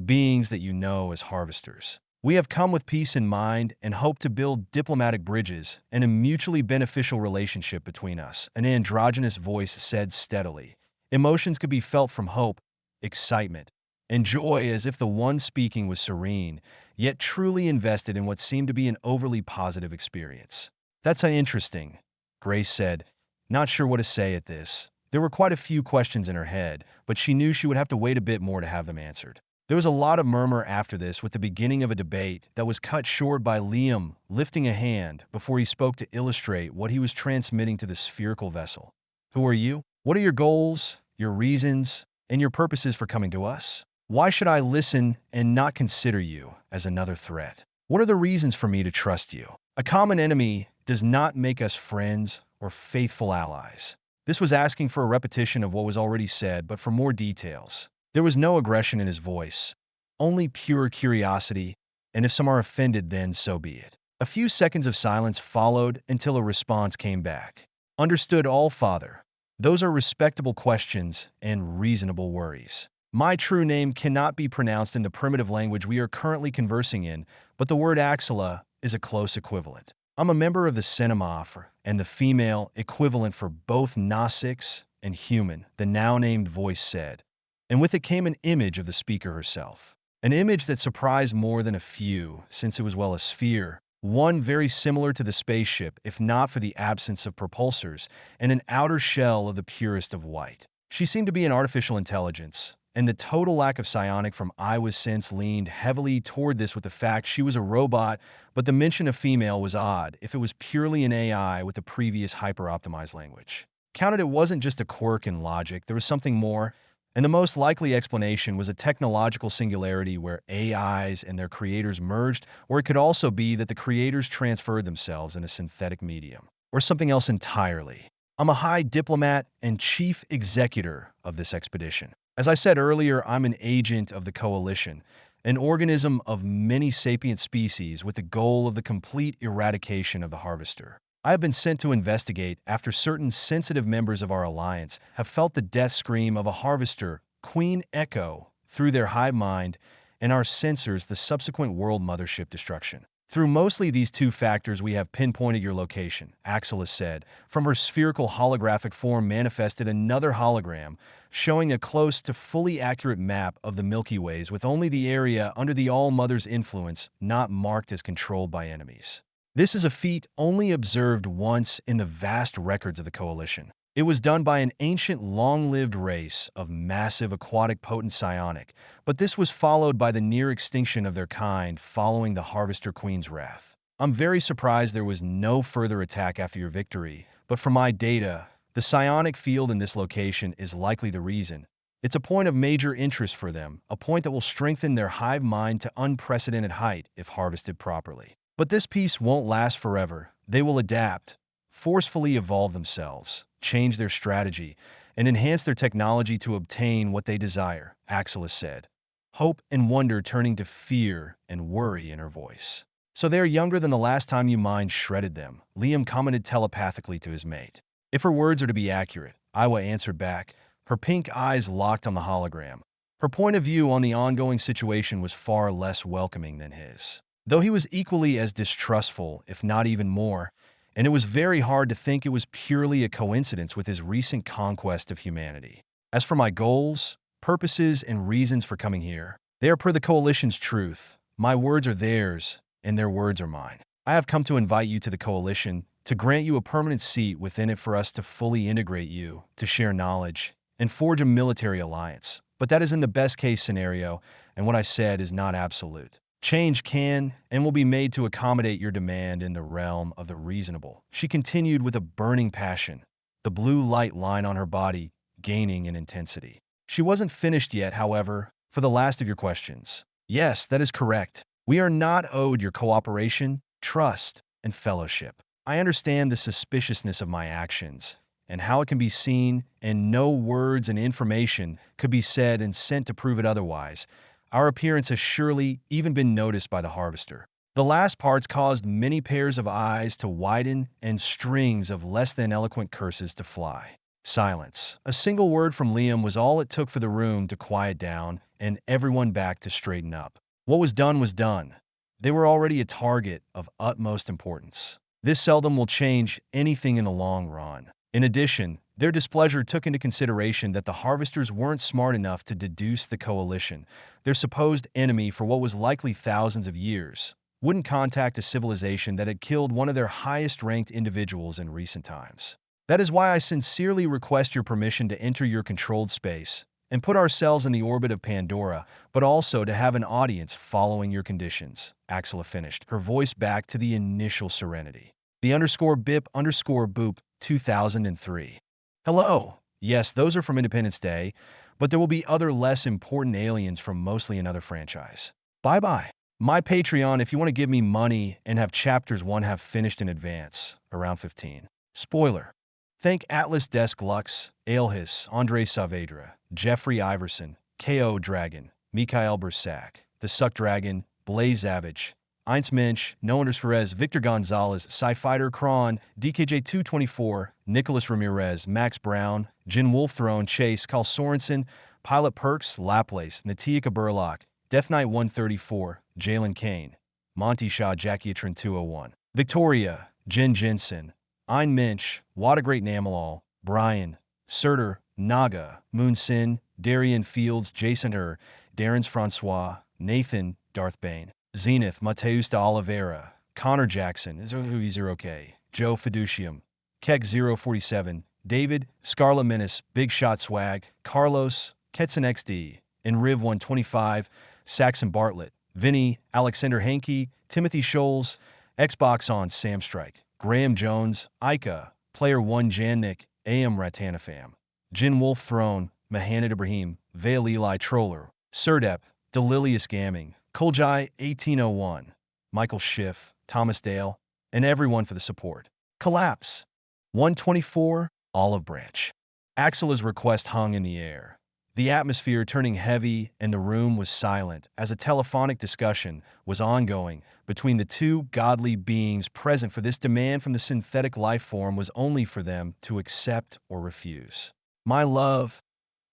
beings that you know as harvesters. We have come with peace in mind and hope to build diplomatic bridges and a mutually beneficial relationship between us, an androgynous voice said steadily. Emotions could be felt from hope, excitement, and joy, as if the one speaking was serene, yet truly invested in what seemed to be an overly positive experience. That's interesting, Grace said, not sure what to say at this. There were quite a few questions in her head, but she knew she would have to wait a bit more to have them answered. There was a lot of murmur after this, with the beginning of a debate that was cut short by Liam lifting a hand before he spoke to illustrate what he was transmitting to the spherical vessel. Who are you? What are your goals, your reasons, and your purposes for coming to us? Why should I listen and not consider you as another threat? What are the reasons for me to trust you? A common enemy does not make us friends or faithful allies. This was asking for a repetition of what was already said, but for more details. There was no aggression in his voice, only pure curiosity, and if some are offended, then so be it. A few seconds of silence followed until a response came back. Understood, all father. Those are respectable questions and reasonable worries. My true name cannot be pronounced in the primitive language we are currently conversing in, but the word Axilla is a close equivalent. I'm a member of the Cinemoph, and the female equivalent for both Gnostics and human, the now-named voice said. And with it came an image of the speaker herself. An image that surprised more than a few, since it was, well, a sphere, one very similar to the spaceship, if not for the absence of propulsors, and an outer shell of the purest of white. She seemed to be an artificial intelligence, and the total lack of psionic from Iowa's sense leaned heavily toward this, with the fact she was a robot, but the mention of female was odd if it was purely an AI with the previous hyper-optimized language. Counted, it wasn't just a quirk in logic, there was something more, and the most likely explanation was a technological singularity where AIs and their creators merged, or it could also be that the creators transferred themselves in a synthetic medium, or something else entirely. I'm a high diplomat and chief executor of this expedition. As I said earlier, I'm an agent of the Coalition, an organism of many sapient species with the goal of the complete eradication of the Harvester. I have been sent to investigate after certain sensitive members of our alliance have felt the death scream of a Harvester, Queen, echo through their hive mind and our sensors the subsequent world mothership destruction. Through mostly these two factors, we have pinpointed your location, Axilla said. From her spherical holographic form manifested another hologram, showing a close to fully accurate map of the Milky Ways with only the area under the All-Mother's influence not marked as controlled by enemies. This is a feat only observed once in the vast records of the Coalition. It was done by an ancient, long-lived race of massive aquatic potent psionic, but this was followed by the near extinction of their kind following the Harvester Queen's wrath. I'm very surprised there was no further attack after your victory, but from my data, the psionic field in this location is likely the reason. It's a point of major interest for them, a point that will strengthen their hive mind to unprecedented height if harvested properly. But this piece won't last forever. They will adapt, forcefully evolve themselves, change their strategy, and enhance their technology to obtain what they desire, Axilla said, hope and wonder turning to fear and worry in her voice. So they are younger than the last time you mind shredded them, Liam commented telepathically to his mate. If her words are to be accurate, Iwa answered back, her pink eyes locked on the hologram. Her point of view on the ongoing situation was far less welcoming than his, though he was equally as distrustful, if not even more, and it was very hard to think it was purely a coincidence with his recent conquest of humanity. As for my goals, purposes, and reasons for coming here, they are per the Coalition's truth. My words are theirs, and their words are mine. I have come to invite you to the Coalition, to grant you a permanent seat within it for us to fully integrate you, to share knowledge, and forge a military alliance. But that is in the best-case scenario, and what I said is not absolute. Change can and will be made to accommodate your demand in the realm of the reasonable. She continued with a burning passion, the blue light line on her body gaining in intensity. She wasn't finished yet, however, for the last of your questions. Yes, that is correct. We are not owed your cooperation, trust, and fellowship. I understand the suspiciousness of my actions, and how it can be seen, and no words and information could be said and sent to prove it otherwise. Our appearance has surely even been noticed by the harvester. The last parts caused many pairs of eyes to widen and strings of less than eloquent curses to fly. Silence. A single word from Liam was all it took for the room to quiet down and everyone back to straighten up. What was done was done. They were already a target of utmost importance. This seldom will change anything in the long run. In addition, their displeasure took into consideration that the harvesters weren't smart enough to deduce the Coalition, their supposed enemy for what was likely thousands of years, wouldn't contact a civilization that had killed one of their highest-ranked individuals in recent times. That is why I sincerely request your permission to enter your controlled space and put ourselves in the orbit of Pandora, but also to have an audience following your conditions. Axela finished, her voice back to the initial serenity. The _bip_boop 2003. Hello. Yes, those are from Independence Day, but there will be other less important aliens from mostly another franchise. Bye-bye. My Patreon if you want to give me money and have chapters 1 have finished in advance, around 15. Spoiler. Thank Atlas Desk Lux, Aelhis, Andre Saavedra, Jeffrey Iverson, K.O. Dragon, Mikhail Bersak, The Suck Dragon, Blaze Savage, Eins Mensch, Noah Perez, Victor Gonzalez, Sci-Fighter Kron, DKJ224, Nicholas Ramirez, Max Brown, Jin Wolf Throne, Chase, Carl Sorensen, Pilot Perks, Laplace, Natia Burlock, Death Knight 134, Jalen Kane, Monty Shaw, Jackiatron 201, Victoria, Jen Jensen, Ein Mensch, Wadagrate Namalal, Brian, Surtur, Naga, Moon Sin, Darian Fields, Jason Darren's Francois, Nathan, Darth Bane, Zenith, Mateus de Oliveira, Connor Jackson, 0K, Joe Fiducium, Keck 047, David, Scarlet Menace, Big Shot Swag, Carlos, Ketson XD, and Riv 125, Saxon Bartlett, Vinny, Alexander Hankey, Timothy Scholes, Xbox on Sam Strike, Graham Jones, Ika, Player 1 Jannik, AM Ratanafam, Jin Wolf Throne, Mahanad Ibrahim, Vale Eli Troller, Surdep, Delilius Gamming, Koljai 1801, Michael Schiff, Thomas Dale, and everyone for the support. Collapse. 124, Olive Branch. Axela's request hung in the air, the atmosphere turning heavy, and the room was silent as a telephonic discussion was ongoing between the two godly beings present, for this demand from the synthetic life form was only for them to accept or refuse. My love,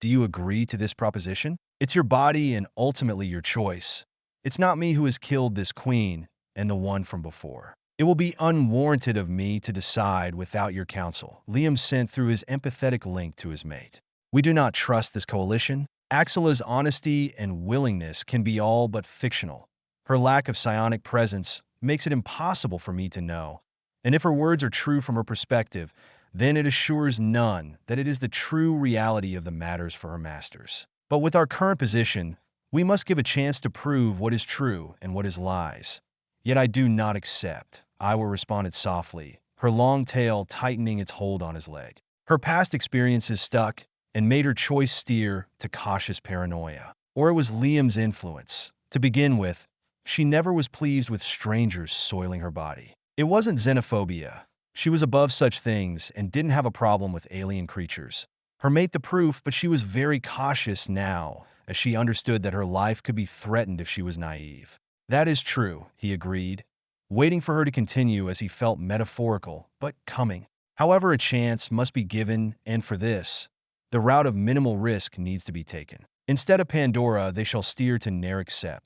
do you agree to this proposition? It's your body and ultimately your choice. It's not me who has killed this queen and the one from before. It will be unwarranted of me to decide without your counsel, Liam sent through his empathetic link to his mate. We do not trust this coalition. Axela's honesty and willingness can be all but fictional. Her lack of psionic presence makes it impossible for me to know. And if her words are true from her perspective, then it assures none that it is the true reality of the matters for her masters. But with our current position, we must give a chance to prove what is true and what is lies. Yet I do not accept, Iwa responded softly, her long tail tightening its hold on his leg. Her past experiences stuck and made her choice steer to cautious paranoia. Or it was Liam's influence. To begin with, she never was pleased with strangers soiling her body. It wasn't xenophobia. She was above such things and didn't have a problem with alien creatures. Her mate the proof, but she was very cautious now, as she understood that her life could be threatened if she was naive. That is true, he agreed, waiting for her to continue as he felt metaphorical, but coming. However, a chance must be given, and for this, the route of minimal risk needs to be taken. Instead of Pandora, they shall steer to Narek Sep.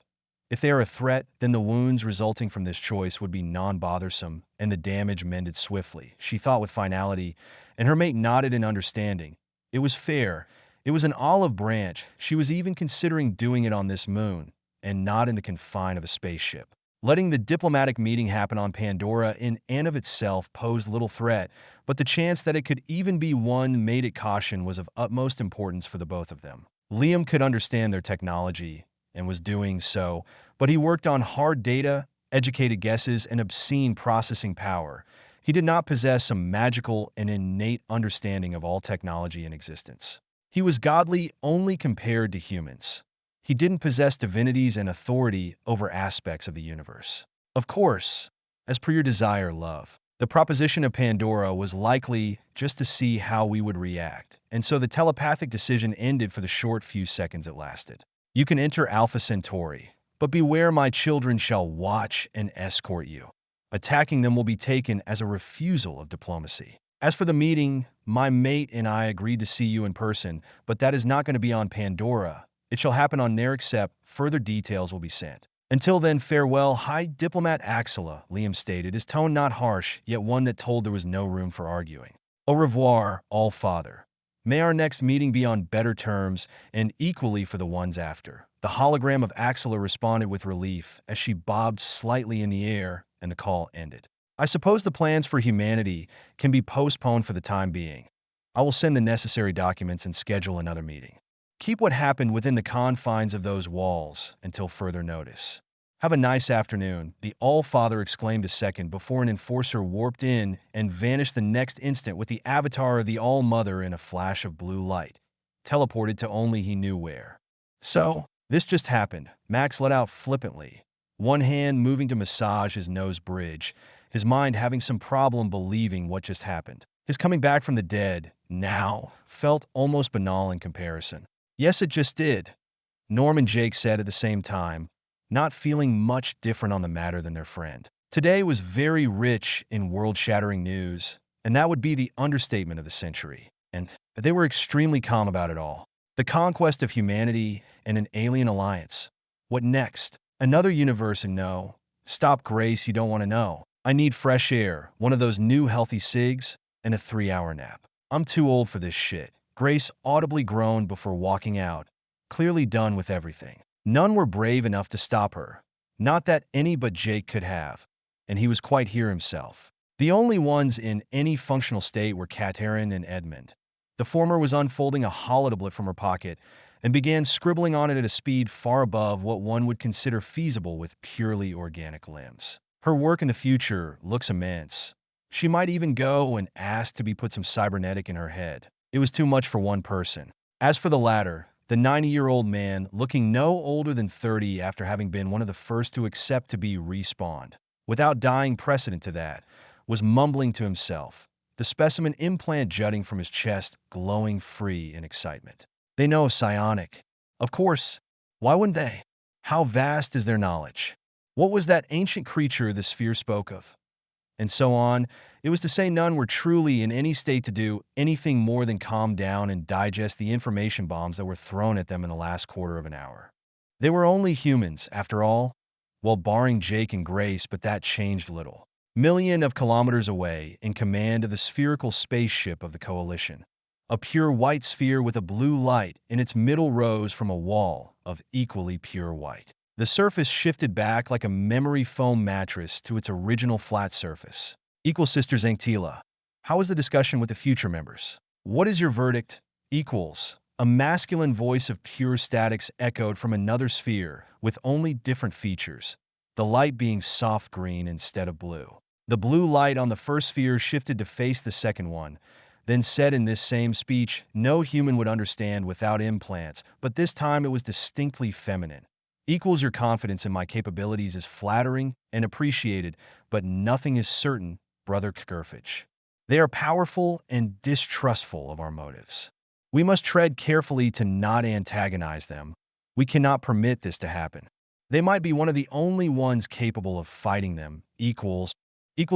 If they are a threat, then the wounds resulting from this choice would be non-bothersome and the damage mended swiftly, she thought with finality, and her mate nodded in understanding. It was fair. It was an olive branch. She was even considering doing it on this moon, and not in the confine of a spaceship. Letting the diplomatic meeting happen on Pandora in and of itself posed little threat, but the chance that it could even be one made it caution was of utmost importance for the both of them. Liam could understand their technology, and was doing so, but he worked on hard data, educated guesses, and obscene processing power. He did not possess some magical and innate understanding of all technology in existence. He was godly only compared to humans. He didn't possess divinities and authority over aspects of the universe. Of course, as per your desire, love, the proposition of Pandora was likely just to see how we would react, and so the telepathic decision ended for the short few seconds it lasted. You can enter Alpha Centauri, but beware, my children shall watch and escort you. Attacking them will be taken as a refusal of diplomacy. As for the meeting, my mate and I agreed to see you in person, but that is not going to be on Pandora. It shall happen on Ner, except further details will be sent. Until then, farewell, High Diplomat Axela, Liam stated, his tone not harsh, yet one that told there was no room for arguing. Au revoir, All-Father. May our next meeting be on better terms, and equally for the ones after. The hologram of Axela responded with relief as she bobbed slightly in the air, and the call ended. I suppose the plans for humanity can be postponed for the time being. I will send the necessary documents and schedule another meeting. Keep what happened within the confines of those walls until further notice. Have a nice afternoon, the All-Father exclaimed a second before an enforcer warped in and vanished the next instant with the avatar of the All-Mother in a flash of blue light, teleported to only he knew where. So, this just happened, Max let out flippantly, one hand moving to massage his nose bridge, his mind having some problem believing what just happened. His coming back from the dead, now, felt almost banal in comparison. Yes, it just did, Norm and Jake said at the same time, not feeling much different on the matter than their friend. Today was very rich in world-shattering news, and that would be the understatement of the century. And they were extremely calm about it all. The conquest of humanity and an alien alliance. What next? Another universe, and no. Stop, Grace, you don't want to know. I need fresh air, one of those new healthy cigs, and a 3-hour nap. I'm too old for this shit. Grace audibly groaned before walking out, clearly done with everything. None were brave enough to stop her. Not that any but Jake could have, and he was quite here himself. The only ones in any functional state were Katerin and Edmund. The former was unfolding a holodoblet from her pocket and began scribbling on it at a speed far above what one would consider feasible with purely organic limbs. Her work in the future looks immense. She might even go and ask to be put some cybernetic in her head. It was too much for one person. As for the latter, the 90-year-old man, looking no older than 30 after having been one of the first to accept to be respawned, without dying precedent to that, was mumbling to himself, the specimen implant jutting from his chest, glowing free in excitement. They know psionic. Of course, why wouldn't they? How vast is their knowledge? What was that ancient creature the sphere spoke of? And so on. It was to say none were truly in any state to do anything more than calm down and digest the information bombs that were thrown at them in the last quarter of an hour. They were only humans, after all, well, barring Jake and Grace, but that changed little. Million of kilometers away, in command of the spherical spaceship of the Coalition, a pure white sphere with a blue light in its middle rose from a wall of equally pure white. The surface shifted back like a memory foam mattress to its original flat surface. Equal Sister Zanktila. How was the discussion with the future members? What is your verdict? Equals. A masculine voice of pure statics echoed from another sphere with only different features, the light being soft green instead of blue. The blue light on the first sphere shifted to face the second one, then said in this same speech, no human would understand without implants, but this time it was distinctly feminine. Equals, your confidence in my capabilities is flattering and appreciated, but nothing is certain, Brother Kgerfich. They are powerful and distrustful of our motives. We must tread carefully to not antagonize them. We cannot permit this to happen. They might be one of the only ones capable of fighting them. Equals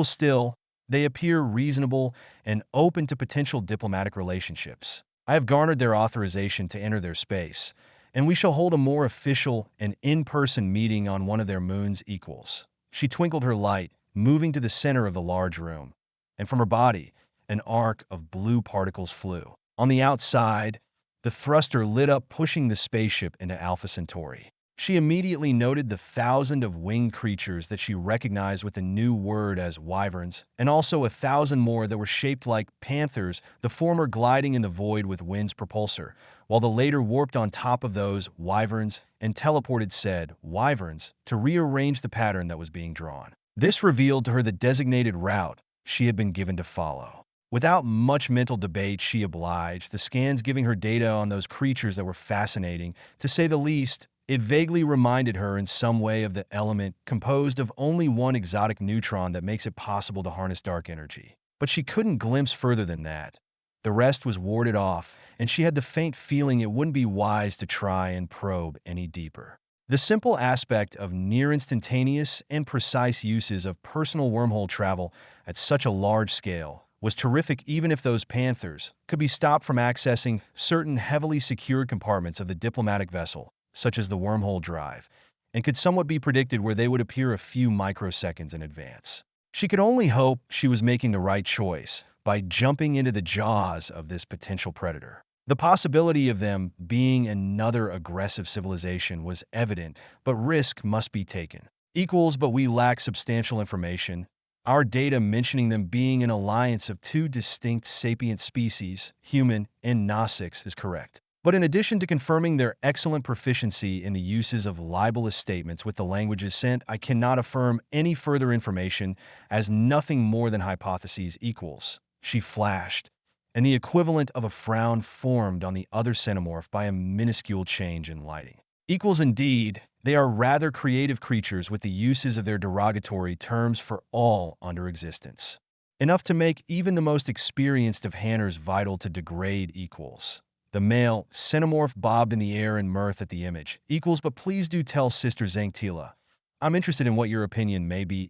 still, they appear reasonable and open to potential diplomatic relationships. I have garnered their authorization to enter their space, and we shall hold a more official and in-person meeting on one of their moons. Equals. She twinkled her light, moving to the center of the large room, and from her body, an arc of blue particles flew. On the outside, the thruster lit up, pushing the spaceship into Alpha Centauri. She immediately noted the thousand of winged creatures that she recognized with the new word as wyverns, and also 1,000 more that were shaped like panthers, the former gliding in the void with wind's propulsor, while the later warped on top of those wyverns and teleported said wyverns to rearrange the pattern that was being drawn. This revealed to her the designated route she had been given to follow. Without much mental debate, she obliged, the scans giving her data on those creatures that were fascinating, to say the least. It vaguely reminded her in some way of the element composed of only one exotic neutron that makes it possible to harness dark energy. But she couldn't glimpse further than that. The rest was warded off, and she had the faint feeling it wouldn't be wise to try and probe any deeper. The simple aspect of near-instantaneous and precise uses of personal wormhole travel at such a large scale was terrific, even if those panthers could be stopped from accessing certain heavily secured compartments of the diplomatic vessel, such as the wormhole drive, and could somewhat be predicted where they would appear a few microseconds in advance. She could only hope she was making the right choice by jumping into the jaws of this potential predator. The possibility of them being another aggressive civilization was evident, but risk must be taken. But we lack substantial information. Our data mentioning them being an alliance of two distinct sapient species, human and Gnostics, is correct. But in addition to confirming their excellent proficiency in the uses of libelous statements with the languages sent, I cannot affirm any further information, as nothing more than hypotheses equals. She flashed, and the equivalent of a frown formed on the other xenomorph by a minuscule change in lighting. Indeed, they are rather creative creatures with the uses of their derogatory terms for all under existence. Enough to make even the most experienced of Hanners vital to degrade equals. The male xenomorph bobbed in the air in mirth at the image. But please do tell Sister Zanktila. I'm interested in what your opinion may be.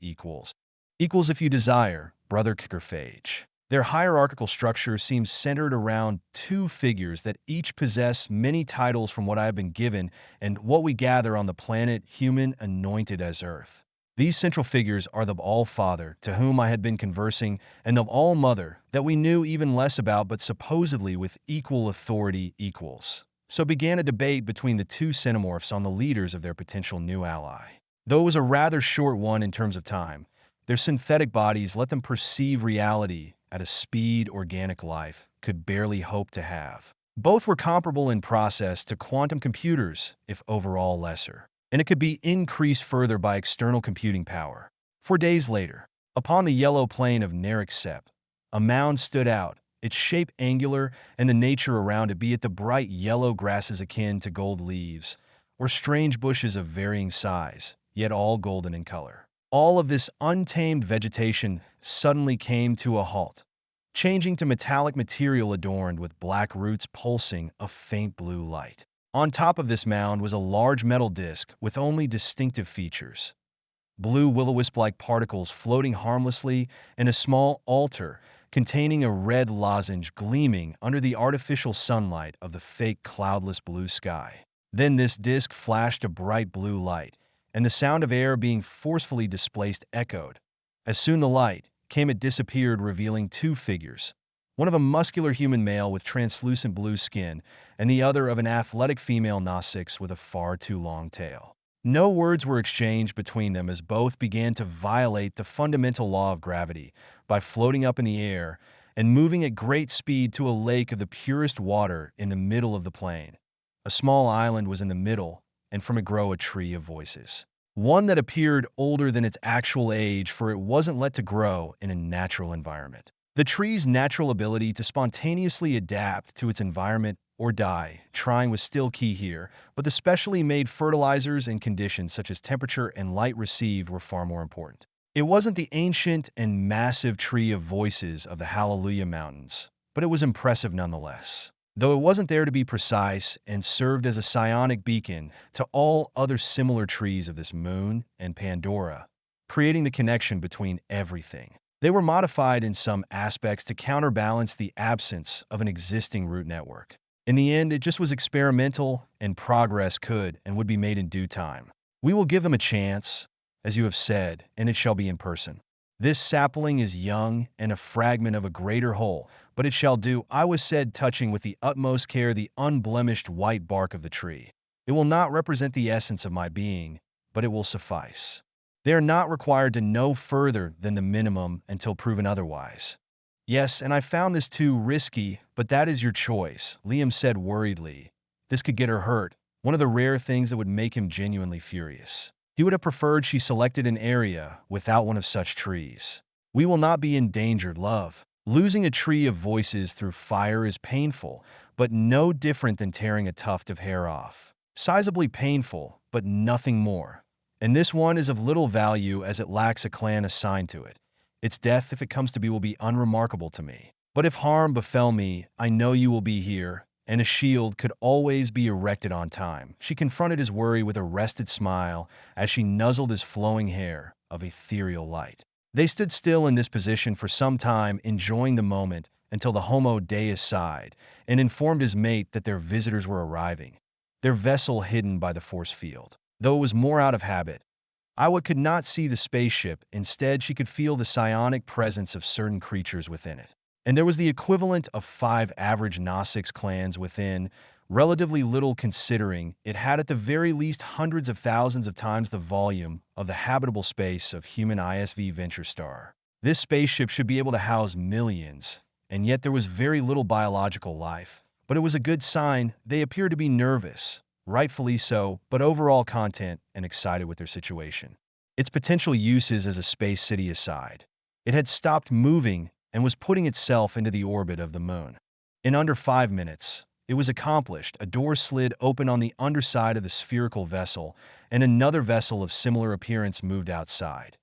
If you desire, Brother Kickerphage. Their hierarchical structure seems centered around two figures that each possess many titles from what I have been given and what we gather on the planet human anointed as Earth. These central figures are the All-Father, to whom I had been conversing, and the All-Mother, that we knew even less about but supposedly with equal authority equals. So began a debate between the two xenomorphs on the leaders of their potential new ally. Though it was a rather short one in terms of time, their synthetic bodies let them perceive reality at a speed organic life could barely hope to have. Both were comparable in process to quantum computers, if overall lesser, and it could be increased further by external computing power. 4 days later, upon the yellow plain of Narek Sept, a mound stood out, its shape angular and the nature around it, be it the bright yellow grasses akin to gold leaves, or strange bushes of varying size, yet all golden in color. All of this untamed vegetation suddenly came to a halt, changing to metallic material adorned with black roots pulsing a faint blue light. On top of this mound was a large metal disc with only distinctive features: blue will-o-wisp-like particles floating harmlessly, and a small altar containing a red lozenge gleaming under the artificial sunlight of the fake cloudless blue sky. Then this disc flashed a bright blue light, and the sound of air being forcefully displaced echoed. As soon the light came, it disappeared, revealing two figures, one of a muscular human male with translucent blue skin, and the other of an athletic female Gnostics with a far too long tail. No words were exchanged between them, as both began to violate the fundamental law of gravity by floating up in the air and moving at great speed to a lake of the purest water in the middle of the plain. A small island was in the middle, and from it grew a tree of voices. One that appeared older than its actual age, for it wasn't let to grow in a natural environment. The tree's natural ability to spontaneously adapt to its environment or die trying was still key here, but the specially made fertilizers and conditions such as temperature and light received were far more important. It wasn't the ancient and massive tree of voices of the Hallelujah Mountains, but it was impressive nonetheless, though it wasn't there to be precise, and served as a psionic beacon to all other similar trees of this moon and Pandora, creating the connection between everything. They were modified in some aspects to counterbalance the absence of an existing root network. In the end, it just was experimental, and progress could and would be made in due time. We will give them a chance, as you have said, and it shall be in person. This sapling is young and a fragment of a greater whole, but it shall do, I was said, touching with the utmost care the unblemished white bark of the tree. It will not represent the essence of my being, but it will suffice. They are not required to know further than the minimum until proven otherwise. Yes, and I found this too risky, but that is your choice, Liam said worriedly. This could get her hurt, one of the rare things that would make him genuinely furious. He would have preferred she selected an area without one of such trees. We will not be endangered, love. Losing a tree of voices through fire is painful, but no different than tearing a tuft of hair off. Sizably painful, but nothing more. And this one is of little value as it lacks a clan assigned to it. Its death, if it comes to be, will be unremarkable to me. But if harm befell me, I know you will be here, and a shield could always be erected on time. She confronted his worry with a rested smile as she nuzzled his flowing hair of ethereal light. They stood still in this position for some time, enjoying the moment until the Homo Deus sighed and informed his mate that their visitors were arriving, their vessel hidden by the force field. Though it was more out of habit, Iwa could not see the spaceship. Instead, she could feel the psionic presence of certain creatures within it. And there was the equivalent of 5 average Gnostics clans within, relatively little considering it had at the very least hundreds of thousands of times the volume of the habitable space of human ISV Venture Star. This spaceship should be able to house millions, and yet there was very little biological life. But it was a good sign. They appeared to be nervous, rightfully so, but overall content and excited with their situation. Its potential uses as a space city aside, it had stopped moving and was putting itself into the orbit of the moon. In under 5 minutes, it was accomplished. A door slid open on the underside of the spherical vessel, and another vessel of similar appearance moved outside.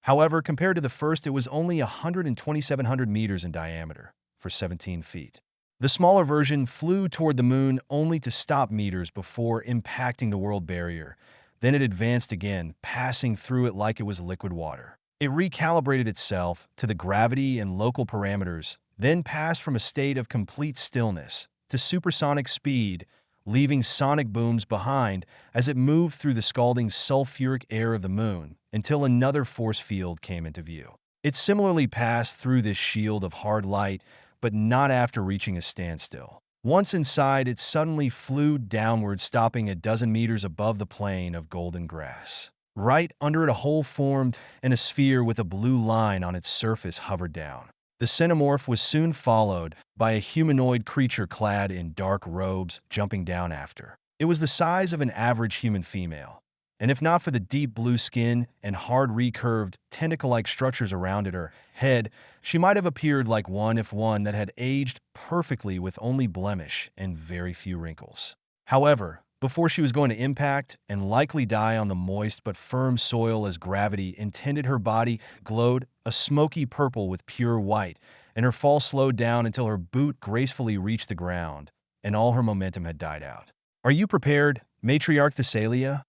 However, compared to the first, it was only 2,700 meters in diameter, for 17 feet. The smaller version flew toward the moon only to stop meters before impacting the world barrier. Then it advanced again, passing through it like it was liquid water. It recalibrated itself to the gravity and local parameters, then passed from a state of complete stillness to supersonic speed, leaving sonic booms behind as it moved through the scalding sulfuric air of the moon until another force field came into view. It similarly passed through this shield of hard light, but not after reaching a standstill. Once inside, it suddenly flew downward, stopping a dozen meters above the plain of golden grass. Right under it, a hole formed, and a sphere with a blue line on its surface hovered down. The xenomorph was soon followed by a humanoid creature clad in dark robes jumping down after. It was the size of an average human female, and if not for the deep blue skin and hard recurved, tentacle-like structures around her head, she might have appeared like one if one that had aged perfectly with only blemish and very few wrinkles. However, before she was going to impact and likely die on the moist but firm soil as gravity intended, her body glowed a smoky purple with pure white, and her fall slowed down until her boot gracefully reached the ground, and all her momentum had died out. "Are you prepared, Matriarch Thessalia?"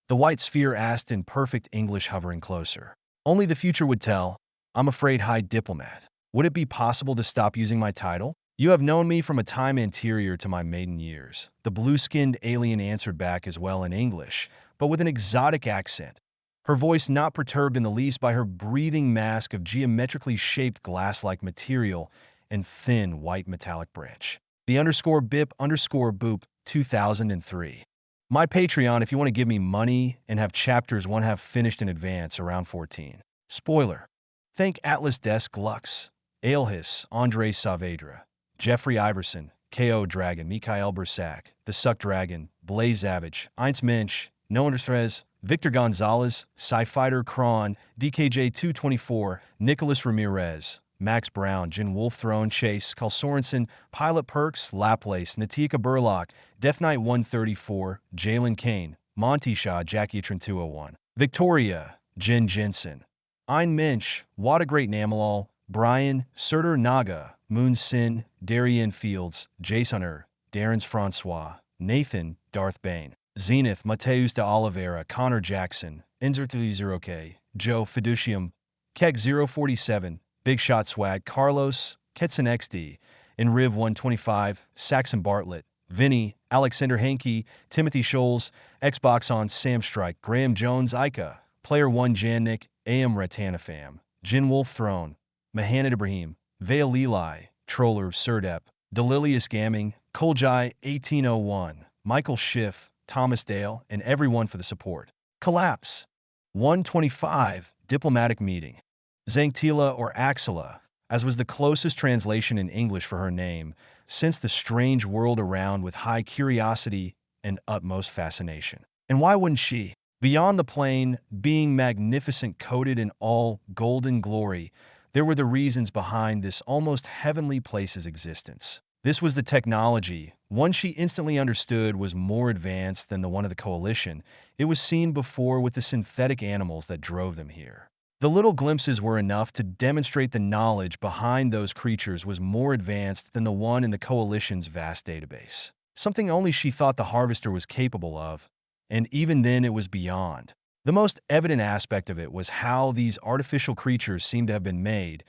The white sphere asked in perfect English, hovering closer. "Only the future would tell. I'm afraid, High Diplomat. Would it be possible to stop using my title? You have known me from a time anterior to my maiden years." The blue-skinned alien answered back as well in English, but with an exotic accent, her voice not perturbed in the least by her breathing mask of geometrically shaped glass-like material and thin white metallic branch. The _BIP_boop 2003. My Patreon if you want to give me money and have chapters 1/2 finished in advance around 14. Spoiler. Thank Atlas Desk Lux, Aelhis, Andre Saavedra, Jeffrey Iverson, K.O. Dragon, Mikhail Bersak, The Suck Dragon, Blaze Savage, Eins Mensch, Noandres, Victor Gonzalez, Sci-Fighter Kron, DKJ 224, Nicholas Ramirez, Max Brown, Jin Wolf Throne, Chase, Carl Sorensen, Pilot Perks, Laplace, Natika Burlock, Death Knight 134, Jalen Kane, Monty Shaw, Jackie Trin 201, Victoria, Jen Jensen, Ein Mensch, What a Great Namalal, Brian, Surtur Naga, Moon Sin, Darien Fields, Jasoner, Darren's Francois, Nathan, Darth Bane, Zenith, Mateus de Oliveira, Connor Jackson, Inzer30K, Joe Fiducium, Keg 047, Big Shot Swag, Carlos, Ketson XD, Enriv 125, Saxon Bartlett, Vinny, Alexander Hankey, Timothy Scholes, Xbox on Sam Strike, Graham Jones, Ica, Player 1 Jannik, AM Ratanafam, Jin Wolf Throne, Mahanad Ibrahim, Vale Eli, Troller, Surdep, Delilius Gamming, Koljai 1801, Michael Schiff, Thomas Dale, and everyone for the support. Collapse. 125. Diplomatic meeting. Zanktila or Axela, as was the closest translation in English for her name, sensed the strange world around with high curiosity and utmost fascination. And why wouldn't she? Beyond the plane, being magnificent, coated in all golden glory, there were the reasons behind this almost heavenly place's existence. This was the technology. One she instantly understood was more advanced than the one of the Coalition. It was seen before with the synthetic animals that drove them here. The little glimpses were enough to demonstrate the knowledge behind those creatures was more advanced than the one in the Coalition's vast database. Something only she thought the Harvester was capable of, and even then it was beyond. The most evident aspect of it was how these artificial creatures seemed to have been made,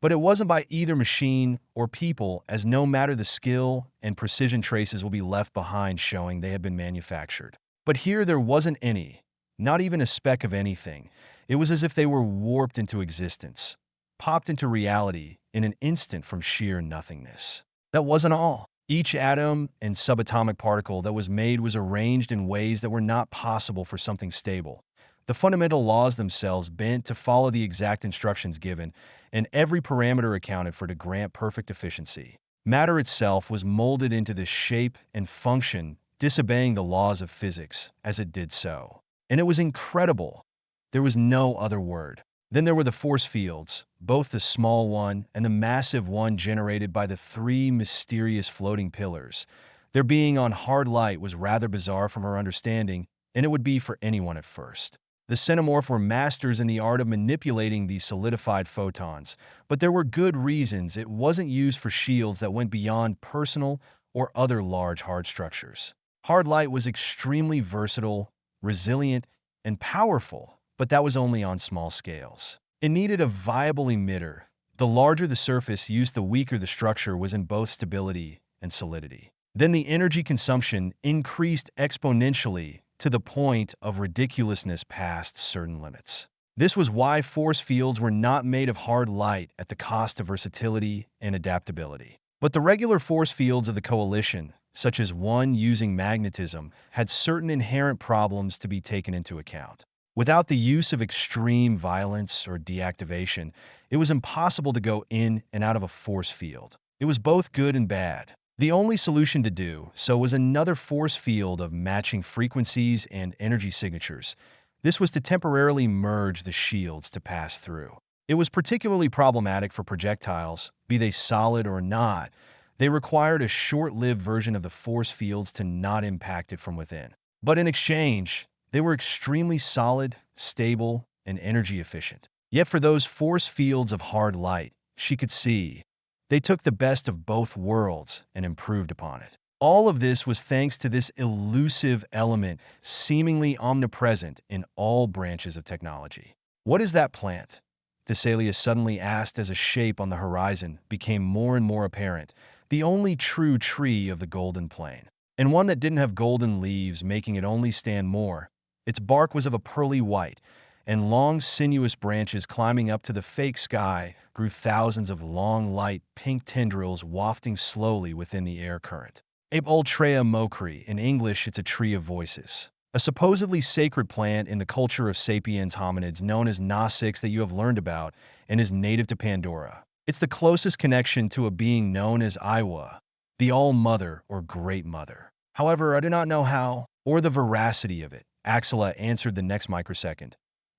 but it wasn't by either machine or people, as no matter the skill and precision, traces will be left behind showing they had been manufactured. But here there wasn't any, not even a speck of anything. It was as if they were warped into existence, popped into reality in an instant from sheer nothingness. That wasn't all. Each atom and subatomic particle that was made was arranged in ways that were not possible for something stable. The fundamental laws themselves bent to follow the exact instructions given, and every parameter accounted for to grant perfect efficiency. Matter itself was molded into this shape and function, disobeying the laws of physics as it did so. And it was incredible. There was no other word. Then there were the force fields, both the small one and the massive one generated by the three mysterious floating pillars. Their being on hard light was rather bizarre from her understanding, and it would be for anyone at first. The Xenomorph were masters in the art of manipulating these solidified photons, but there were good reasons it wasn't used for shields that went beyond personal or other large hard structures. Hard light was extremely versatile, resilient, and powerful, but that was only on small scales. It needed a viable emitter. The larger the surface used, the weaker the structure was in both stability and solidity. Then the energy consumption increased exponentially to the point of ridiculousness past certain limits. This was why force fields were not made of hard light at the cost of versatility and adaptability. But the regular force fields of the Coalition, such as one using magnetism, had certain inherent problems to be taken into account. Without the use of extreme violence or deactivation, it was impossible to go in and out of a force field. It was both good and bad. The only solution to do so was another force field of matching frequencies and energy signatures. This was to temporarily merge the shields to pass through. It was particularly problematic for projectiles, be they solid or not. They required a short-lived version of the force fields to not impact it from within. But in exchange, they were extremely solid, stable, and energy efficient. Yet for those force fields of hard light, she could see, they took the best of both worlds and improved upon it. All of this was thanks to this elusive element seemingly omnipresent in all branches of technology. What is that plant? Thessalius suddenly asked as a shape on the horizon became more and more apparent, the only true tree of the Golden Plain, and one that didn't have golden leaves making it only stand more. Its bark was of a pearly white, and long sinuous branches climbing up to the fake sky grew thousands of long light pink tendrils wafting slowly within the air current. Aboltrea mokri, in English it's a tree of voices. A supposedly sacred plant in the culture of sapiens hominids known as Gnostics that you have learned about and is native to Pandora. It's the closest connection to a being known as Iwa, the All-Mother or Great Mother. However, I do not know how or the veracity of it. Axela answered the next microsecond,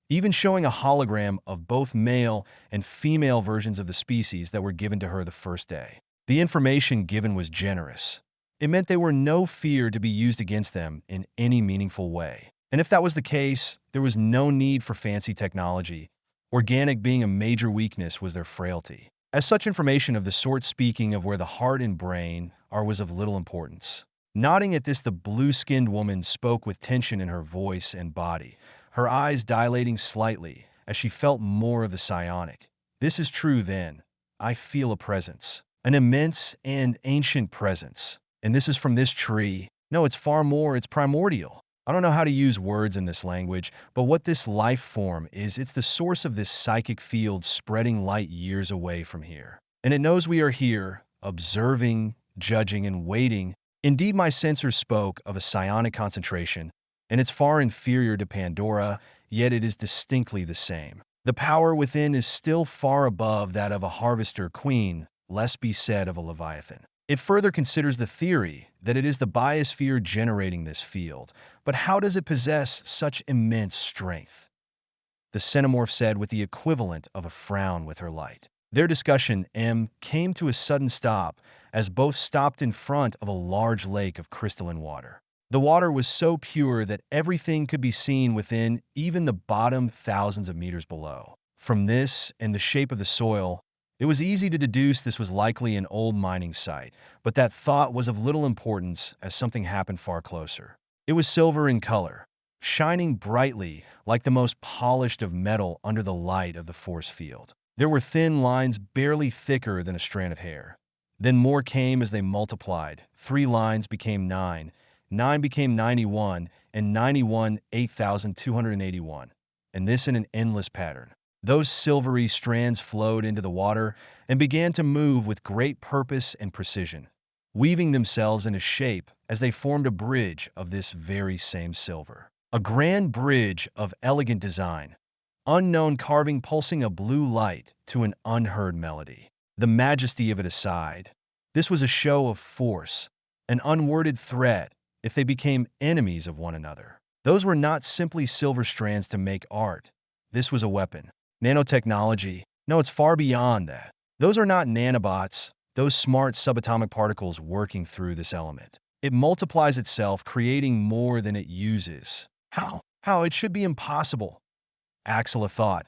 even showing a hologram of both male and female versions of the species that were given to her the first day. The information given was generous. It meant they were no fear to be used against them in any meaningful way. And if that was the case, there was no need for fancy technology. Organic being a major weakness was their frailty. As such, information of the sort speaking of where the heart and brain are was of little importance. Nodding at this, the blue-skinned woman spoke with tension in her voice and body, her eyes dilating slightly as she felt more of the psionic. This is true then. I feel a presence, an immense and ancient presence. And this is from this tree. No, it's far more, it's primordial. I don't know how to use words in this language, but what this life form is, it's the source of this psychic field spreading light years away from here. And it knows we are here, observing, judging, and waiting Indeed, my sensors spoke of a psionic concentration, and it's far inferior to Pandora, yet it is distinctly the same. The power within is still far above that of a harvester queen, less be said of a leviathan. It further considers the theory that it is the biosphere generating this field, but how does it possess such immense strength? The xenomorph said with the equivalent of a frown with her light. Their discussion, came to a sudden stop as both stopped in front of a large lake of crystalline water. The water was so pure that everything could be seen within, even the bottom thousands of meters below. From this and the shape of the soil, it was easy to deduce this was likely an old mining site, but that thought was of little importance as something happened far closer. It was silver in color, shining brightly like the most polished of metal under the light of the force field. There were thin lines barely thicker than a strand of hair. Then more came as they multiplied. 3 lines became 9, 9 became 91, and 91 8,281. And this in an endless pattern. Those silvery strands flowed into the water and began to move with great purpose and precision, weaving themselves into shape as they formed a bridge of this very same silver. A grand bridge of elegant design, unknown carving pulsing a blue light to an unheard melody. The majesty of it aside, this was a show of force, an unworded threat if they became enemies of one another. Those were not simply silver strands to make art. This was a weapon. Nanotechnology, no, it's far beyond that. Those are not nanobots, those smart subatomic particles working through this element. It multiplies itself, creating more than it uses. How? How? It should be impossible. Axela thought,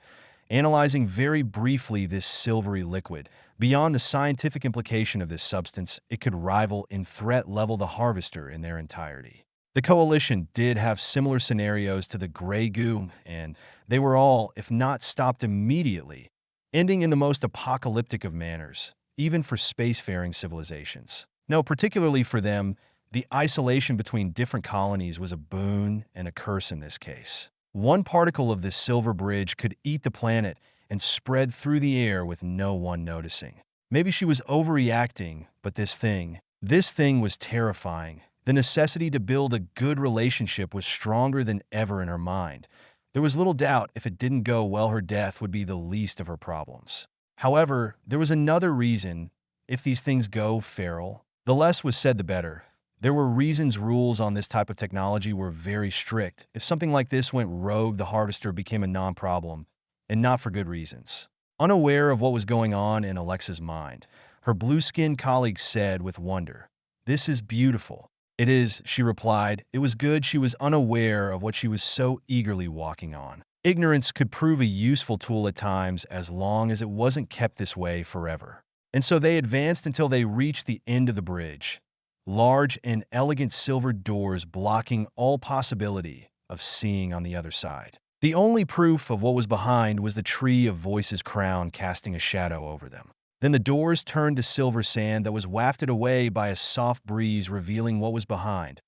analyzing very briefly this silvery liquid. Beyond the scientific implication of this substance, it could rival in threat level the Harvester in their entirety. The Coalition did have similar scenarios to the Grey Goo, and they were all, if not stopped immediately, ending in the most apocalyptic of manners, even for spacefaring civilizations. No, particularly for them, the isolation between different colonies was a boon and a curse in this case. One particle of this silver bridge could eat the planet and spread through the air with no one noticing. Maybe she was overreacting, but this thing was terrifying. The necessity to build a good relationship was stronger than ever in her mind. There was little doubt if it didn't go well, her death would be the least of her problems. However, there was another reason. If these things go feral, the less was said the better. There were reasons. Rules on this type of technology were very strict. If something like this went rogue, the Harvester became a non-problem, and not for good reasons. Unaware of what was going on in Alexa's mind, her blue-skinned colleague said with wonder, "This is beautiful." "It is," she replied. It was good she was unaware of what she was so eagerly walking on. Ignorance could prove a useful tool at times as long as it wasn't kept this way forever. And so they advanced until they reached the end of the bridge. Large and elegant silver doors blocking all possibility of seeing on the other side. The only proof of what was behind was the tree of Voices crown casting a shadow over them. Then the doors turned to silver sand that was wafted away by a soft breeze, revealing what was behind.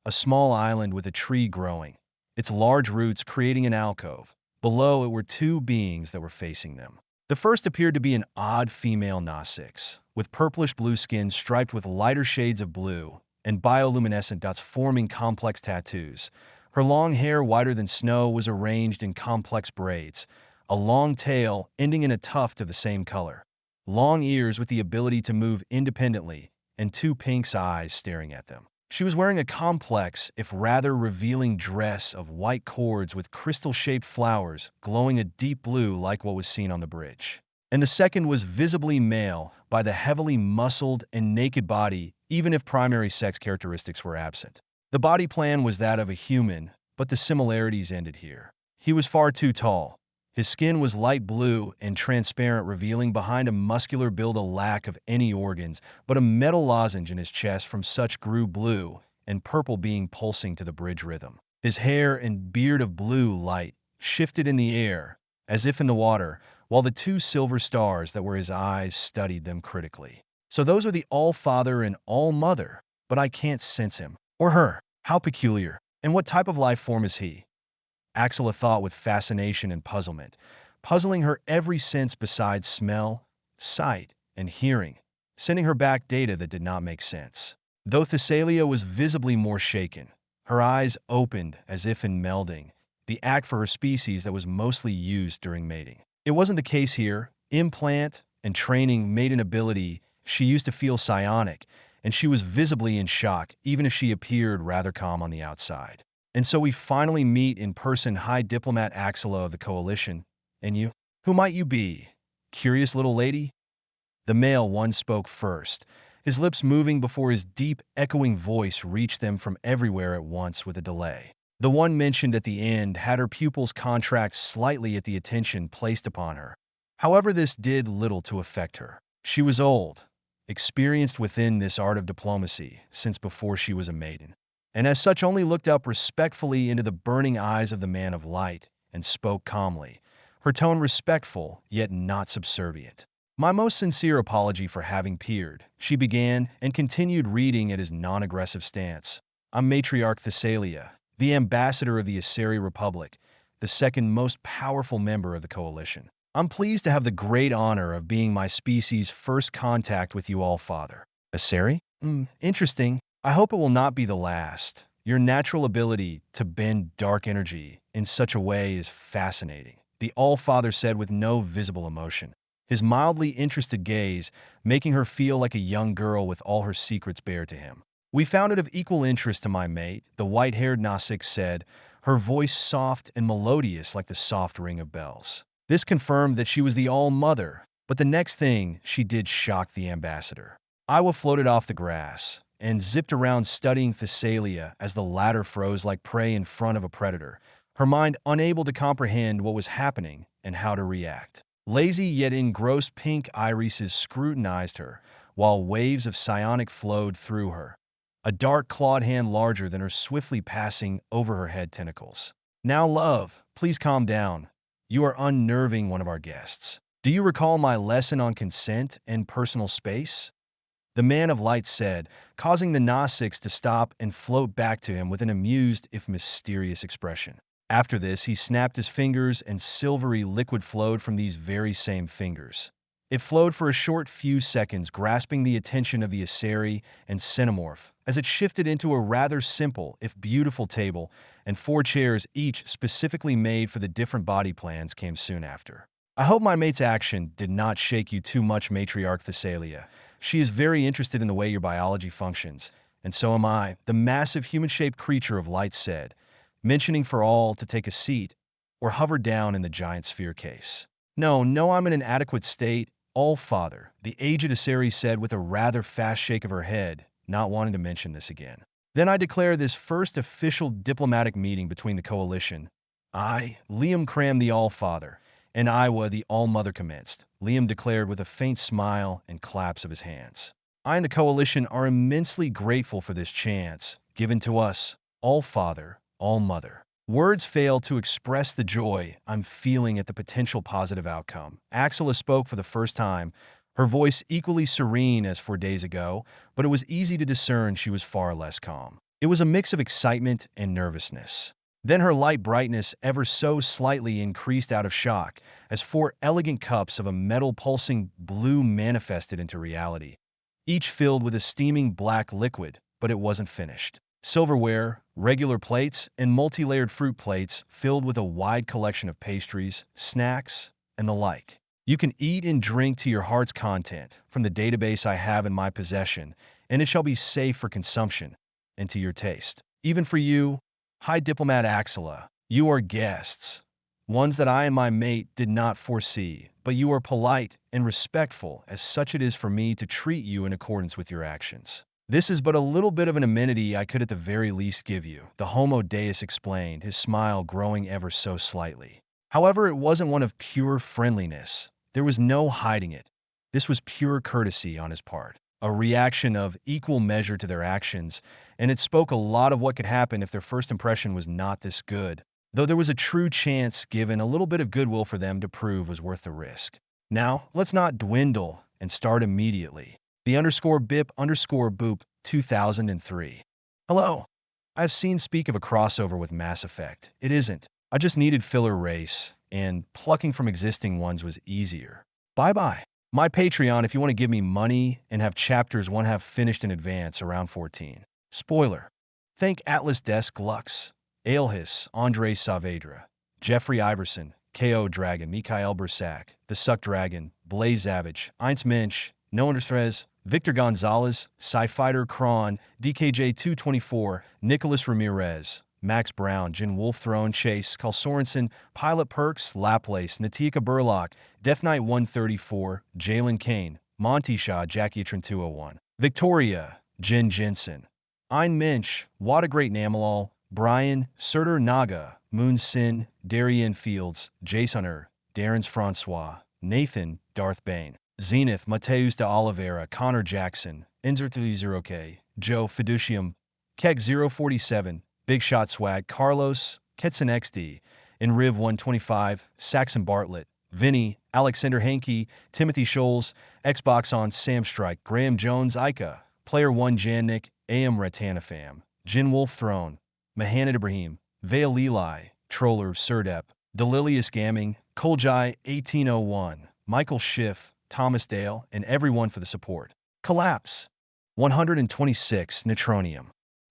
A small island with a tree growing, its large roots creating an alcove. Below it were 2 beings that were facing them. The first appeared to be an odd female Gnosix, with purplish blue skin striped with lighter shades of blue, and bioluminescent dots forming complex tattoos. Her long hair, whiter than snow, was arranged in complex braids, a long tail ending in a tuft of the same color. Long ears with the ability to move independently, and 2 pink's eyes staring at them. She was wearing a complex, if rather revealing dress of white cords with crystal-shaped flowers glowing a deep blue like what was seen on the bridge. And the second was visibly male by the heavily muscled and naked body, even if primary sex characteristics were absent. The body plan was that of a human, but the similarities ended here. He was far too tall. His skin was light blue and transparent, revealing behind a muscular build a lack of any organs, but a metal lozenge in his chest from such grew blue and purple being pulsing to the bridge rhythm. His hair and beard of blue light shifted in the air, as if in the water, while the 2 silver stars that were his eyes studied them critically. So those are the All-Father and All-Mother, but I can't sense him. Or her. How peculiar. And what type of life form is he? Axela thought with fascination and puzzlement, puzzling her every sense besides smell, sight, and hearing, sending her back data that did not make sense. though Thessalia was visibly more shaken. Her eyes opened as if in melding, the act for her species that was mostly used during mating. It wasn't the case here. Implant and training made an ability she used to feel psionic, and she was visibly in shock, even if she appeared rather calm on the outside. And so we finally meet in person High Diplomat Axela of the Coalition. And you? Who might you be? Curious little lady? The male one spoke first, his lips moving before his deep, echoing voice reached them from everywhere at once with a delay. The one mentioned at the end had her pupils contract slightly at the attention placed upon her. However, this did little to affect her. She was old, experienced within this art of diplomacy since before she was a maiden, and as such only looked up respectfully into the burning eyes of the man of light and spoke calmly, her tone respectful yet not subservient. My most sincere apology for having peered, she began and continued reading at his non-aggressive stance. I'm Matriarch Thessalia, the ambassador of the Aseri Republic, the second most powerful member of the Coalition. I'm pleased to have the great honor of being my species' first contact with you all, Father. Aseri? Interesting. I hope it will not be the last. Your natural ability to bend dark energy in such a way is fascinating, the All-Father said with no visible emotion, his mildly interested gaze making her feel like a young girl with all her secrets bare to him. We found it of equal interest to my mate, the white-haired Nausicaa said, her voice soft and melodious like the soft ring of bells. This confirmed that she was the All-Mother, but the next thing she did shocked the ambassador. Iwa floated off the grass and zipped around studying Thessalia as the latter froze like prey in front of a predator, her mind unable to comprehend what was happening and how to react. Lazy yet engrossed pink irises scrutinized her, while waves of psionic flowed through her, a dark clawed hand larger than her swiftly passing over her head tentacles. Now, love, please calm down. You are unnerving one of our guests. Do you recall my lesson on consent and personal space? The man of light said, causing the Nausicaa to stop and float back to him with an amused if mysterious expression. After this, he snapped his fingers and silvery liquid flowed from these very same fingers. It flowed for a short few seconds, grasping the attention of the Aseri and Xenomorph, as it shifted into a rather simple, if beautiful table, and 4 chairs, each specifically made for the different body plans, came soon after. I hope my mate's action did not shake you too much, Matriarch Thessalia. She is very interested in the way your biology functions, and so am I, the massive human-shaped creature of light said, mentioning for all to take a seat or hover down in the giant sphere case. No, I'm in an adequate state, All-Father, the aged Aseri said with a rather fast shake of her head, not wanting to mention this again. Then I declare this first official diplomatic meeting between the Coalition. I, Liam Cram the All-Father, and Iwa the All-Mother commenced, Liam declared with a faint smile and claps of his hands. I and the Coalition are immensely grateful for this chance given to us, All-Father, All-Mother. Words fail to express the joy I'm feeling at the potential positive outcome. Axela spoke for the first time, her voice equally serene as 4 days ago, but it was easy to discern she was far less calm. It was a mix of excitement and nervousness. Then her light brightness ever so slightly increased out of shock as 4 elegant cups of a metal pulsing blue manifested into reality, each filled with a steaming black liquid, but it wasn't finished. Silverware, regular plates, and multi-layered fruit plates filled with a wide collection of pastries, snacks, and the like. You can eat and drink to your heart's content from the database I have in my possession, and it shall be safe for consumption and to your taste. Even for you, High Diplomat Axela, you are guests, ones that I and my mate did not foresee, but you are polite and respectful, as such it is for me to treat you in accordance with your actions. This is but a little bit of an amenity I could at the very least give you, the Homo Deus explained, his smile growing ever so slightly. However, it wasn't one of pure friendliness. There was no hiding it. This was pure courtesy on his part, a reaction of equal measure to their actions, and it spoke a lot of what could happen if their first impression was not this good, though there was a true chance given a little bit of goodwill for them to prove was worth the risk. Now, let's not dwindle and start immediately. The _BIP_boop 2003. Hello. I've seen speak of a crossover with Mass Effect. It isn't. I just needed filler race, and plucking from existing ones was easier. Bye-bye. My Patreon if you want to give me money and have chapters 1/2 finished in advance around 14. Spoiler. Thank Atlas Desk Lux, Aelhis, Andre Saavedra, Jeffrey Iverson, KO Dragon, Mikhail Bersak, The Suck Dragon, Blaze Savage, Eins Mensch, No Understrez, Victor Gonzalez, Sci-Fighter Kron, DKJ224, Nicholas Ramirez, Max Brown, Jin Wolf Throne Chase, Carl Sorensen, Pilot Perks, Laplace, Natika Burlock, Death Knight 134, Jalen Kane, Monty Shaw, Jackie Trin 201, Victoria, Jin Jensen, Ein Mensch, What a Great Namalal, Brian, Surtur Naga, Moon Sin, Darian Fields, Jasoner, Darren's Francois, Nathan, Darth Bane, Zenith, Mateus de Oliveira, Connor Jackson, Inzer30K, Joe Fiducium, Keg 047, Big Shot Swag, Carlos, Ketson XD, Enriv 125, Saxon Bartlett, Vinny, Alexander Hankey, Timothy Scholes, Xbox on Sam Strike, Graham Jones, Ica, Player 1 Jannik, AM Ratanafam, Jin Wolf Throne, Mahanad Ibrahim, Vale Eli, Troller Surdep, Delilius Gamming, Koljai 1801, Michael Schiff, Thomas Dale, and everyone for the support. Collapse. 126 Neutronium.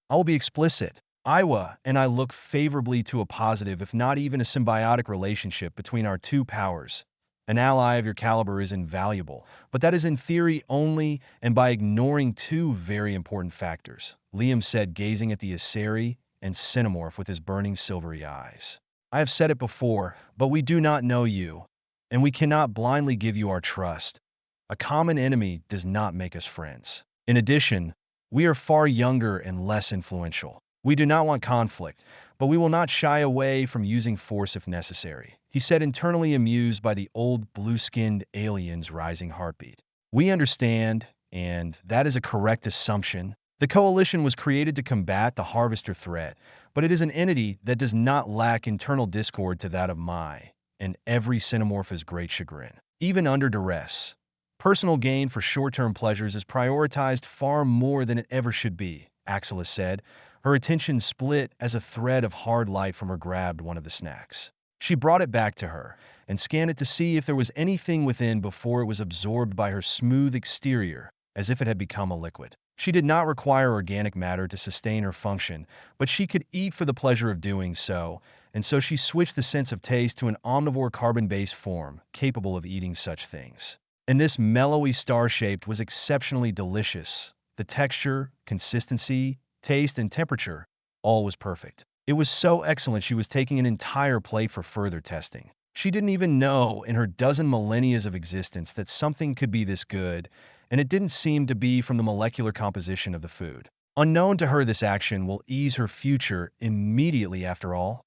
I will be explicit. Iowa and I look favorably to a positive, if not even a symbiotic relationship between our two powers. An ally of your caliber is invaluable, but that is in theory only and by ignoring two very important factors, Liam said, gazing at the Aseri and Cinemorph with his burning silvery eyes. I have said it before, but we do not know you, and we cannot blindly give you our trust. A common enemy does not make us friends. In addition, we are far younger and less influential. We do not want conflict, but we will not shy away from using force if necessary, he said, internally amused by the old blue-skinned alien's rising heartbeat. We understand, and that is a correct assumption. The Coalition was created to combat the Harvester threat, but it is an entity that does not lack internal discord to that of Mai, and every Cinemorph's great chagrin. Even under duress, personal gain for short-term pleasures is prioritized far more than it ever should be, Axela said, her attention split as a thread of hard light from her grabbed one of the snacks. She brought it back to her and scanned it to see if there was anything within before it was absorbed by her smooth exterior, as if it had become a liquid. She did not require organic matter to sustain her function, but she could eat for the pleasure of doing so, and so she switched the sense of taste to an omnivore carbon-based form capable of eating such things. And this mellowy star-shaped was exceptionally delicious. The texture, consistency, taste, and temperature, all was perfect. It was so excellent she was taking an entire plate for further testing. She didn't even know in her dozen millennia of existence that something could be this good, and it didn't seem to be from the molecular composition of the food. Unknown to her, this action will ease her future immediately after all.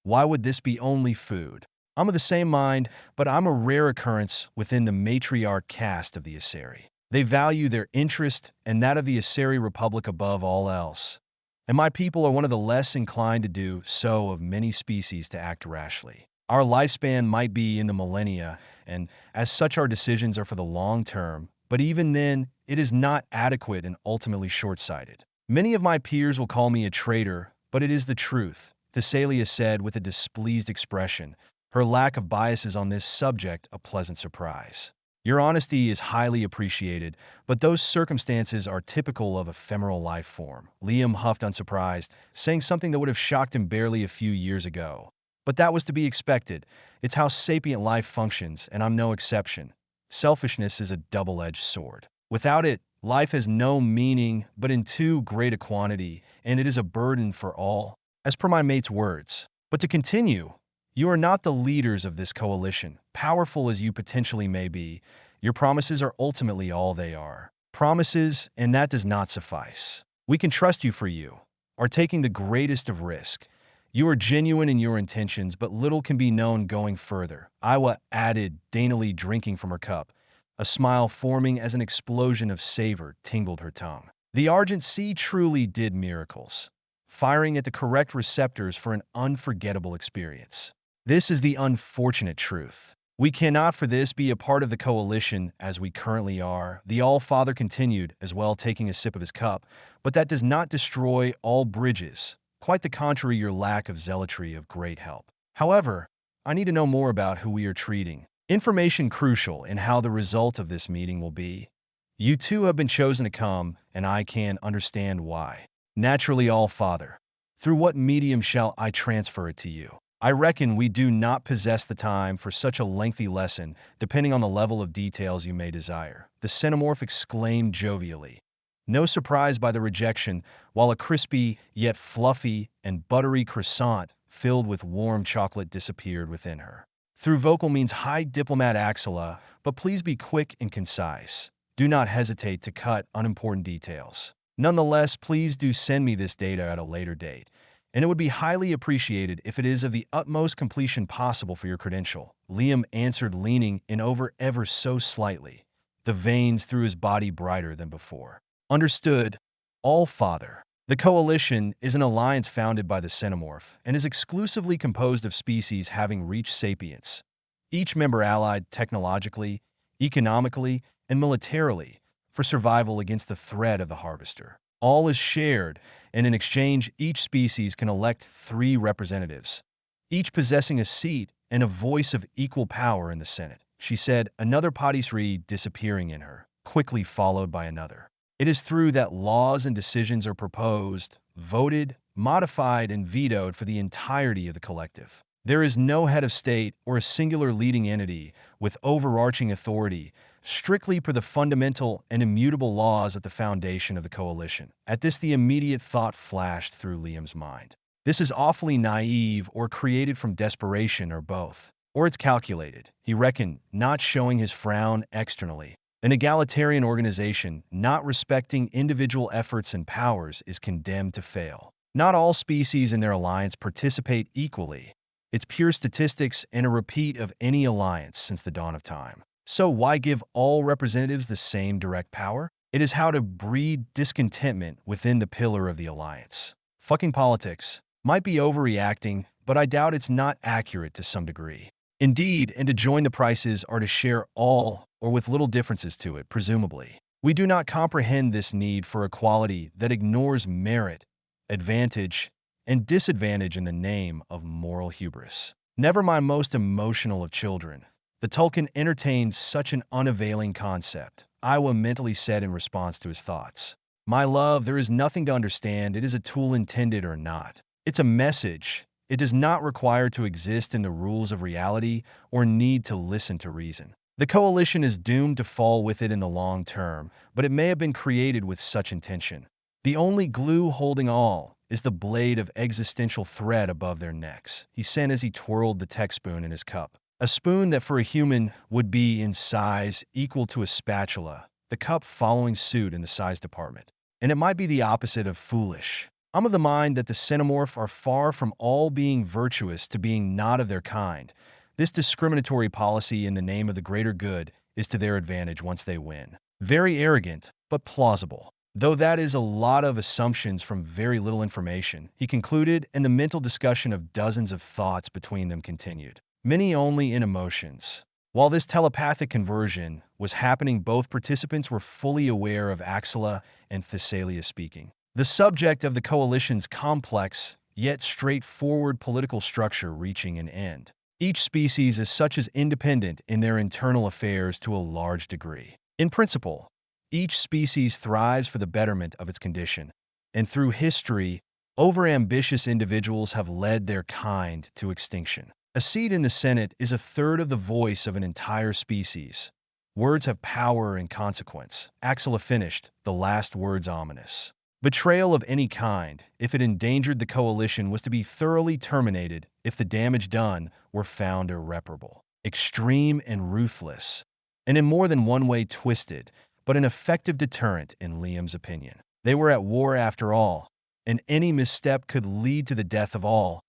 Why would this be only food? I'm of the same mind, but I'm a rare occurrence within the Matriarch caste of the Aseri. They value their interest and that of the Aseri Republic above all else. And my people are one of the less inclined to do so of many species to act rashly. Our lifespan might be in the millennia, and as such our decisions are for the long term, but even then, it is not adequate and ultimately short-sighted. Many of my peers will call me a traitor, but it is the truth, Thessalia said with a displeased expression, her lack of biases on this subject a pleasant surprise. Your honesty is highly appreciated, but those circumstances are typical of ephemeral life form. Liam huffed unsurprised, saying something that would have shocked him barely a few years ago. But that was to be expected. It's how sapient life functions, and I'm no exception. Selfishness is a double-edged sword. Without it, life has no meaning but in too great a quantity, and it is a burden for all, as per my mate's words. But to continue, you are not the leaders of this coalition. Powerful as you potentially may be, your promises are ultimately all they are. Promises, and that does not suffice. We can trust you for you are taking the greatest of risk. You are genuine in your intentions, but little can be known going further. Iwa added, daintily drinking from her cup. A smile forming as an explosion of savor tingled her tongue. The Argent Sea truly did miracles, firing at the correct receptors for an unforgettable experience. This is the unfortunate truth. We cannot for this be a part of the coalition as we currently are, the All-Father continued, as well taking a sip of his cup, but that does not destroy all bridges. Quite the contrary, your lack of zealotry of great help. However, I need to know more about who we are treating. Information crucial in how the result of this meeting will be. You two have been chosen to come, and I can understand why. Naturally, All-Father. Through what medium shall I transfer it to you? I reckon we do not possess the time for such a lengthy lesson, depending on the level of details you may desire. The xenomorph exclaimed jovially. No surprise by the rejection, while a crispy, yet fluffy and buttery croissant filled with warm chocolate disappeared within her. Through vocal means, hi Diplomat Axela, but please be quick and concise. Do not hesitate to cut unimportant details. Nonetheless, please do send me this data at a later date, and it would be highly appreciated if it is of the utmost completion possible for your credential. Liam answered, leaning in over ever so slightly, the veins through his body brighter than before. Understood, All-Father. The Coalition is an alliance founded by the Xenomorph and is exclusively composed of species having reached sapience, each member allied technologically, economically, and militarily for survival against the threat of the Harvester. All is shared, and in exchange, each species can elect 3 representatives, each possessing a seat and a voice of equal power in the Senate, she said, another patisserie disappearing in her, quickly followed by another. It is through that laws and decisions are proposed, voted, modified, and vetoed for the entirety of the collective. There is no head of state or a singular leading entity with overarching authority, strictly per the fundamental and immutable laws at the foundation of the Coalition. At this, the immediate thought flashed through Liam's mind. This is awfully naive or created from desperation or both. Or it's calculated, he reckoned, not showing his frown externally. An egalitarian organization not respecting individual efforts and powers is condemned to fail. Not all species in their alliance participate equally. It's pure statistics and a repeat of any alliance since the dawn of time. So why give all representatives the same direct power? It is how to breed discontentment within the pillar of the alliance. Fucking politics. Might be overreacting, but I doubt it's not accurate to some degree. Indeed, and to join the prices are to share all, or with little differences to it, presumably. We do not comprehend this need for equality that ignores merit, advantage, and disadvantage in the name of moral hubris. Never my most emotional of children. The Tulkun entertained such an unavailing concept, Iowa mentally said in response to his thoughts. My love, there is nothing to understand. It is a tool intended or not. It's a message. It does not require to exist in the rules of reality or need to listen to reason. The Coalition is doomed to fall with it in the long term, but it may have been created with such intention. The only glue holding all is the blade of existential thread above their necks, he said as he twirled the tech spoon in his cup. A spoon that for a human would be in size equal to a spatula, the cup following suit in the size department. And it might be the opposite of foolish. I'm of the mind that the Xenomorph are far from all being virtuous to being not of their kind. This discriminatory policy in the name of the greater good is to their advantage once they win. Very arrogant, but plausible. Though that is a lot of assumptions from very little information, he concluded, and the mental discussion of dozens of thoughts between them continued. Many only in emotions. While this telepathic conversion was happening, both participants were fully aware of Axela and Thessalia speaking. The subject of the Coalition's complex, yet straightforward political structure reaching an end. Each species is such as independent in their internal affairs to a large degree. In principle, each species thrives for the betterment of its condition, and through history, overambitious individuals have led their kind to extinction. A seat in the Senate is a third of the voice of an entire species. Words have power and consequence. Axela finished, the last words ominous. Betrayal of any kind, if it endangered the Coalition, was to be thoroughly terminated if the damage done were found irreparable. Extreme and ruthless, and in more than one way twisted, but an effective deterrent in Liam's opinion. They were at war after all, and any misstep could lead to the death of all.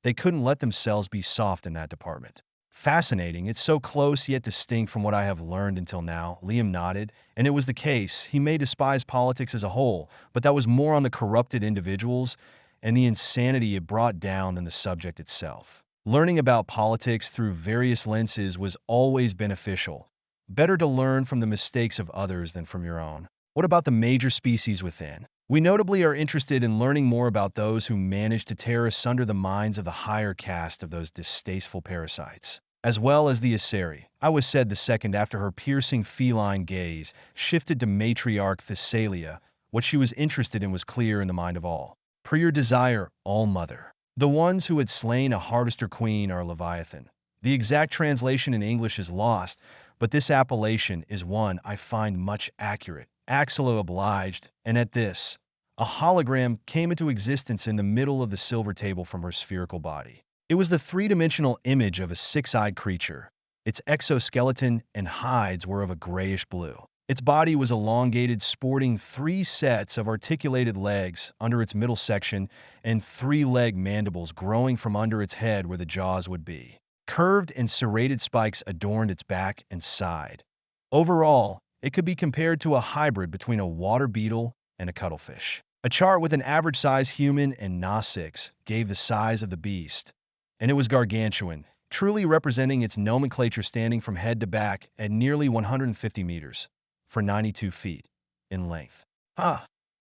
They couldn't let themselves be soft in that department. Fascinating, it's so close yet distinct from what I have learned until now. Liam nodded, and it was the case. He may despise politics as a whole, but that was more on the corrupted individuals and the insanity it brought down than the subject itself. Learning about politics through various lenses was always beneficial. Better to learn from the mistakes of others than from your own. What about the major species within? We notably are interested in learning more about those who managed to tear asunder the minds of the higher caste of those distasteful parasites. as well as the Aseri. Iwa said the second after her piercing feline gaze shifted to Matriarch Thessalia. What she was interested in was clear in the mind of all. Per your desire, All-Mother. The ones who had slain a Harvester Queen are Leviathan. The exact translation in English is lost, but this appellation is one I find much accurate. Axela obliged, and at this, a hologram came into existence in the middle of the silver table from her spherical body. It was the three-dimensional image of a six-eyed creature. Its exoskeleton and hides were of a grayish blue. Its body was elongated, sporting 3 sets of articulated legs under its middle section and 3-leg mandibles growing from under its head where the jaws would be. Curved and serrated spikes adorned its back and side. Overall, it could be compared to a hybrid between a water beetle and a cuttlefish. A chart with an average-size human and Gnostics gave the size of the beast, and it was gargantuan, truly representing its nomenclature standing from head to back at nearly 150 meters, for 92 feet, in length.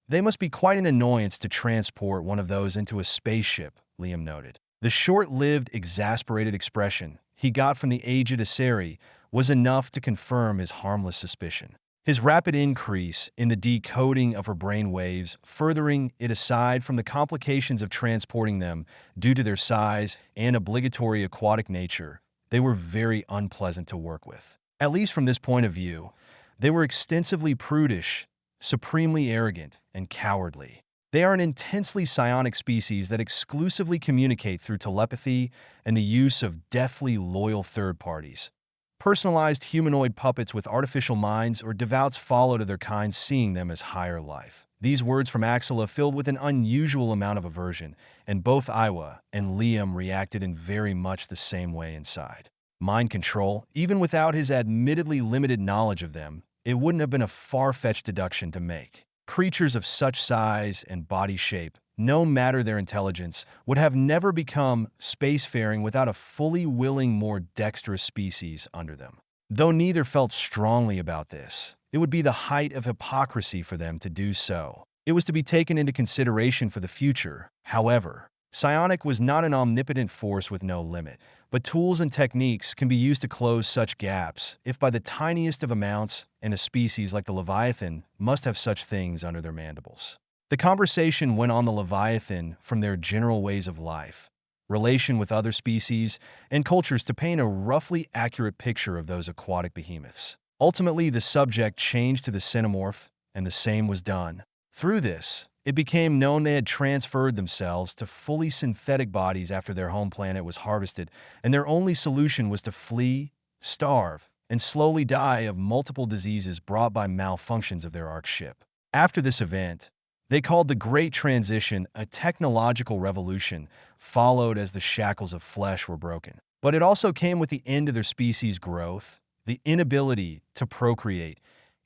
They must be quite an annoyance to transport one of those into a spaceship, Liam noted. The short-lived, exasperated expression he got from the aged Aseri was enough to confirm his harmless suspicion. His rapid increase in the decoding of her brain waves, furthering it aside from the complications of transporting them due to their size and obligatory aquatic nature, they were very unpleasant to work with. At least from this point of view, they were extensively prudish, supremely arrogant, and cowardly. They are an intensely psionic species that exclusively communicate through telepathy and the use of deathly loyal third parties. Personalized humanoid puppets with artificial minds or devout follow to their kind, seeing them as higher life. These words from Axela filled with an unusual amount of aversion, and both Iwa and Liam reacted in very much the same way inside. Mind control, even without his admittedly limited knowledge of them, it wouldn't have been a far-fetched deduction to make. Creatures of such size and body shape, no matter their intelligence, would have never become spacefaring without a fully willing, more dexterous species under them. Though neither felt strongly about this, it would be the height of hypocrisy for them to do so. It was to be taken into consideration for the future. However, psionic was not an omnipotent force with no limit, but tools and techniques can be used to close such gaps, if by the tiniest of amounts, and a species like the Leviathan must have such things under their mandibles. The conversation went on the Leviathan from their general ways of life, relation with other species, and cultures to paint a roughly accurate picture of those aquatic behemoths. Ultimately, the subject changed to the xenomorph, and the same was done. Through this, it became known they had transferred themselves to fully synthetic bodies after their home planet was harvested, and their only solution was to flee, starve, and slowly die of multiple diseases brought by malfunctions of their ARK ship. After this event, they called the Great Transition a technological revolution, followed as the shackles of flesh were broken. But it also came with the end of their species' growth, the inability to procreate.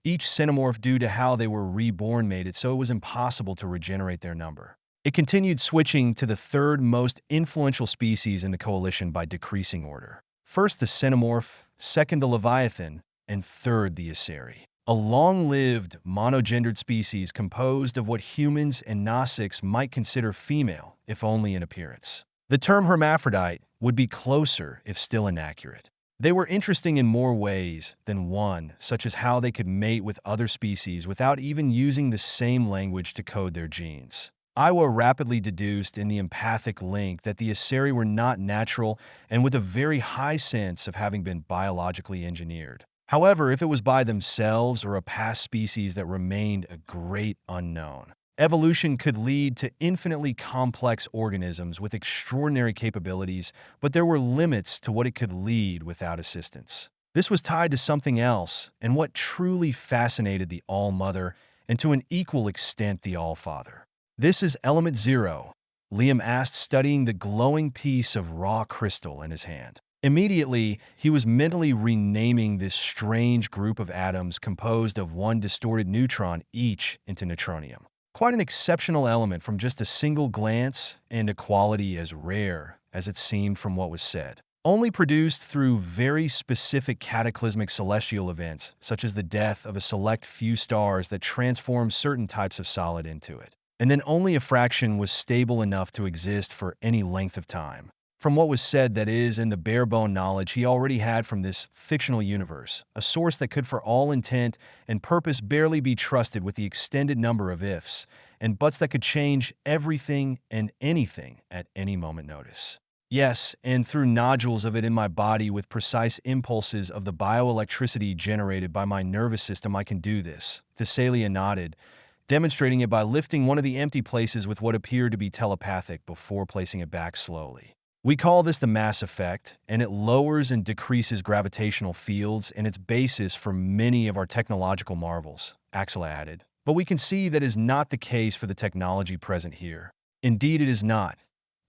Each xenomorph, due to how they were reborn, made it so it was impossible to regenerate their number. It continued switching to the third most influential species in the coalition by decreasing order. First the xenomorph, second the Leviathan, and third the Aseri. A long-lived, monogendered species composed of what humans and Gnostics might consider female, if only in appearance. The term hermaphrodite would be closer, if still inaccurate. They were interesting in more ways than one, such as how they could mate with other species without even using the same language to code their genes. Iwa rapidly deduced in the empathic link that the Aseri were not natural and with a very high sense of having been biologically engineered. However, if it was by themselves or a past species that remained a great unknown, evolution could lead to infinitely complex organisms with extraordinary capabilities, but there were limits to what it could lead without assistance. This was tied to something else, and what truly fascinated the All-Mother, and to an equal extent the All-Father. This is Element Zero, Liam asked, studying the glowing piece of raw crystal in his hand. Immediately, he was mentally renaming this strange group of atoms composed of one distorted neutron each into neutronium. Quite an exceptional element from just a single glance, and a quality as rare as it seemed from what was said. Only produced through very specific cataclysmic celestial events, such as the death of a select few stars that transformed certain types of solid into it. And then only a fraction was stable enough to exist for any length of time. from what was said, that is, in the bare-bone knowledge he already had from this fictional universe, a source that could for all intent and purpose barely be trusted with the extended number of ifs and buts that could change everything and anything at any moment notice. Yes, and through nodules of it in my body with precise impulses of the bioelectricity generated by my nervous system I can do this. Thessalia nodded, demonstrating it by lifting one of the empty places with what appeared to be telepathic before placing it back slowly. We call this the mass effect, and it lowers and decreases gravitational fields and its basis for many of our technological marvels, Axela added. But we can see that is not the case for the technology present here. Indeed, it is not.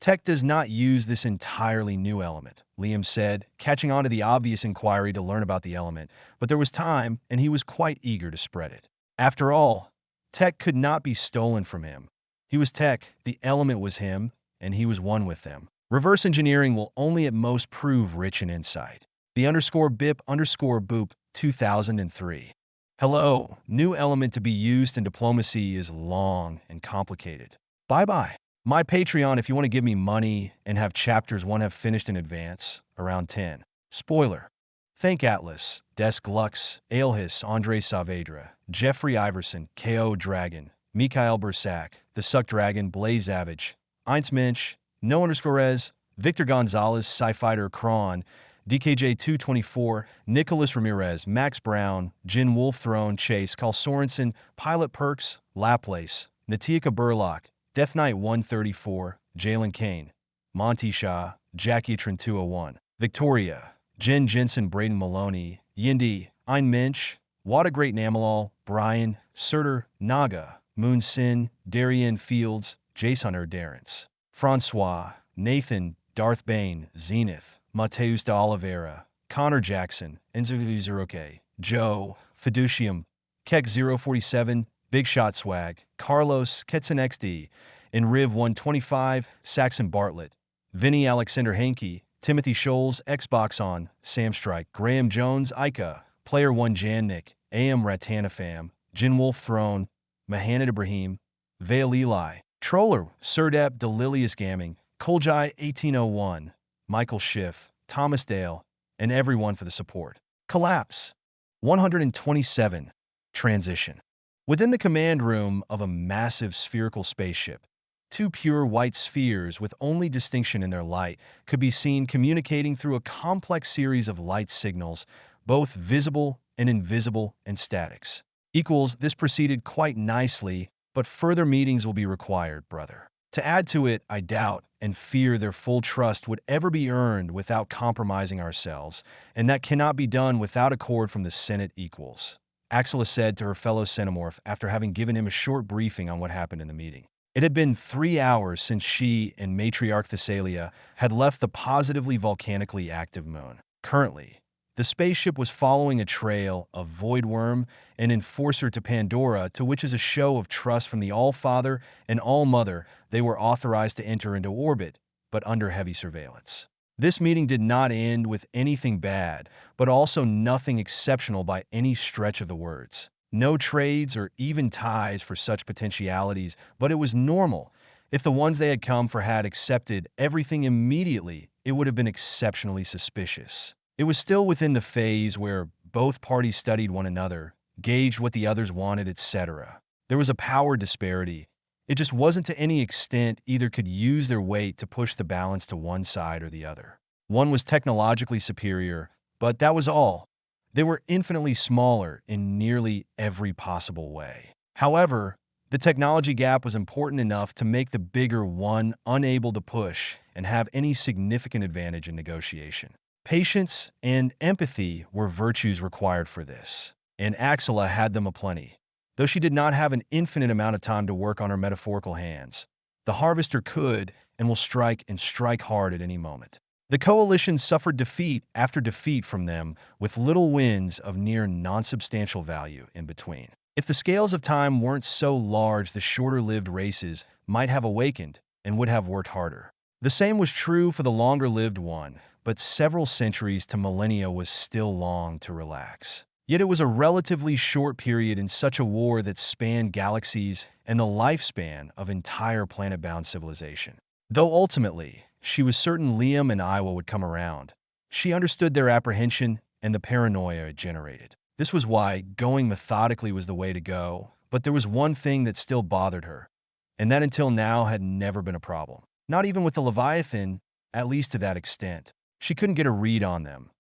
Tech does not use this entirely new element, Liam said, catching on to the obvious inquiry to learn about the element, but there was time, and he was quite eager to spread it. After all, tech could not be stolen from him. He was tech, the element was him, and he was one with them. Reverse engineering will only at most prove rich in insight. The _BIP_boop 2003. Hello, new element to be used in diplomacy is long and complicated. Bye-bye. My Patreon if you want to give me money and have chapters 1 have finished in advance, around 10. Spoiler. Thank Atlas, Desk Lux, Aelhis, Andre Saavedra, Jeffrey Iverson, K.O. Dragon, Mikhail Bursak, The Suck Dragon, Blaze Savage, Eins Mensch, No_Rez, Victor Gonzalez, Sci-Fighter Kron, DKJ224, Nicholas Ramirez, Max Brown, Jin Wolf Throne, Chase, Carl Sorensen, Pilot Perks, Laplace, Natika Burlock, Death Knight 134, Jalen Kane, Monty Shaw, Jackie Trin 201, Victoria, Jen Jensen, Braden Maloney, Yindi, Ein Mensch, Wada Great Namalal, Brian, Surtur, Naga, Moon Sin, Darian Fields, Jace Hunter Darrence, Francois, Nathan, Darth Bane, Zenith, Mateus de Oliveira, Connor Jackson, Enzo Zuroke, Joe, Fiducium, Keck 047, Big Shot Swag, Carlos, Ketson XD, and Riv 125, Saxon Bartlett, Vinny Alexander Hankey, Timothy Scholes, Xbox On, Sam Strike, Graham Jones, Ica, Player 1 Jan Nick, AM Ratanafam, Jin Wolf Throne, Mahanad Ibrahim, Vale Eli, Troller, Surdep, Delilius Gamming, Koljai 1801, Michael Schiff, Thomas Dale, and everyone for the support. Collapse. 127. Transition. Within the command room of a massive spherical spaceship, two pure white spheres with only distinction in their light could be seen communicating through a complex series of light signals, both visible and invisible and statics. This proceeded quite nicely, but further meetings will be required, brother. To add to it, I doubt and fear their full trust would ever be earned without compromising ourselves, and that cannot be done without accord from the Senate equals. Axela said to her fellow Xenomorph after having given him a short briefing on what happened in the meeting. It had been 3 hours since she and Matriarch Thessalia had left the positively volcanically active moon. Currently, the spaceship was following a trail of Voidworm, an enforcer to Pandora, to which is a show of trust from the All-Father and All-Mother they were authorized to enter into orbit, but under heavy surveillance. This meeting did not end with anything bad, but also nothing exceptional by any stretch of the words. No trades or even ties for such potentialities, but it was normal. If the ones they had come for had accepted everything immediately, it would have been exceptionally suspicious. It was still within the phase where both parties studied one another, gauged what the others wanted, etc. There was a power disparity. It just wasn't to any extent either could use their weight to push the balance to one side or the other. One was technologically superior, but that was all. They were infinitely smaller in nearly every possible way. However, the technology gap was important enough to make the bigger one unable to push and have any significant advantage in negotiation. Patience and empathy were virtues required for this, and Axela had them aplenty. Though she did not have an infinite amount of time to work on her metaphorical hands, the Harvester could and will strike and strike hard at any moment. The coalition suffered defeat after defeat from them, with little wins of near non-substantial value in between. If the scales of time weren't so large, the shorter-lived races might have awakened and would have worked harder. The same was true for the longer-lived one, but several centuries to millennia was still long to relax. Yet it was a relatively short period in such a war that spanned galaxies and the lifespan of entire planet-bound civilization. Though ultimately, she was certain Liam and Iowa would come around. She understood their apprehension and the paranoia it generated. This was why going methodically was the way to go, but there was one thing that still bothered her, and that until now had never been a problem. Not even with the Leviathan, at least to that extent. She couldn't get a read on them,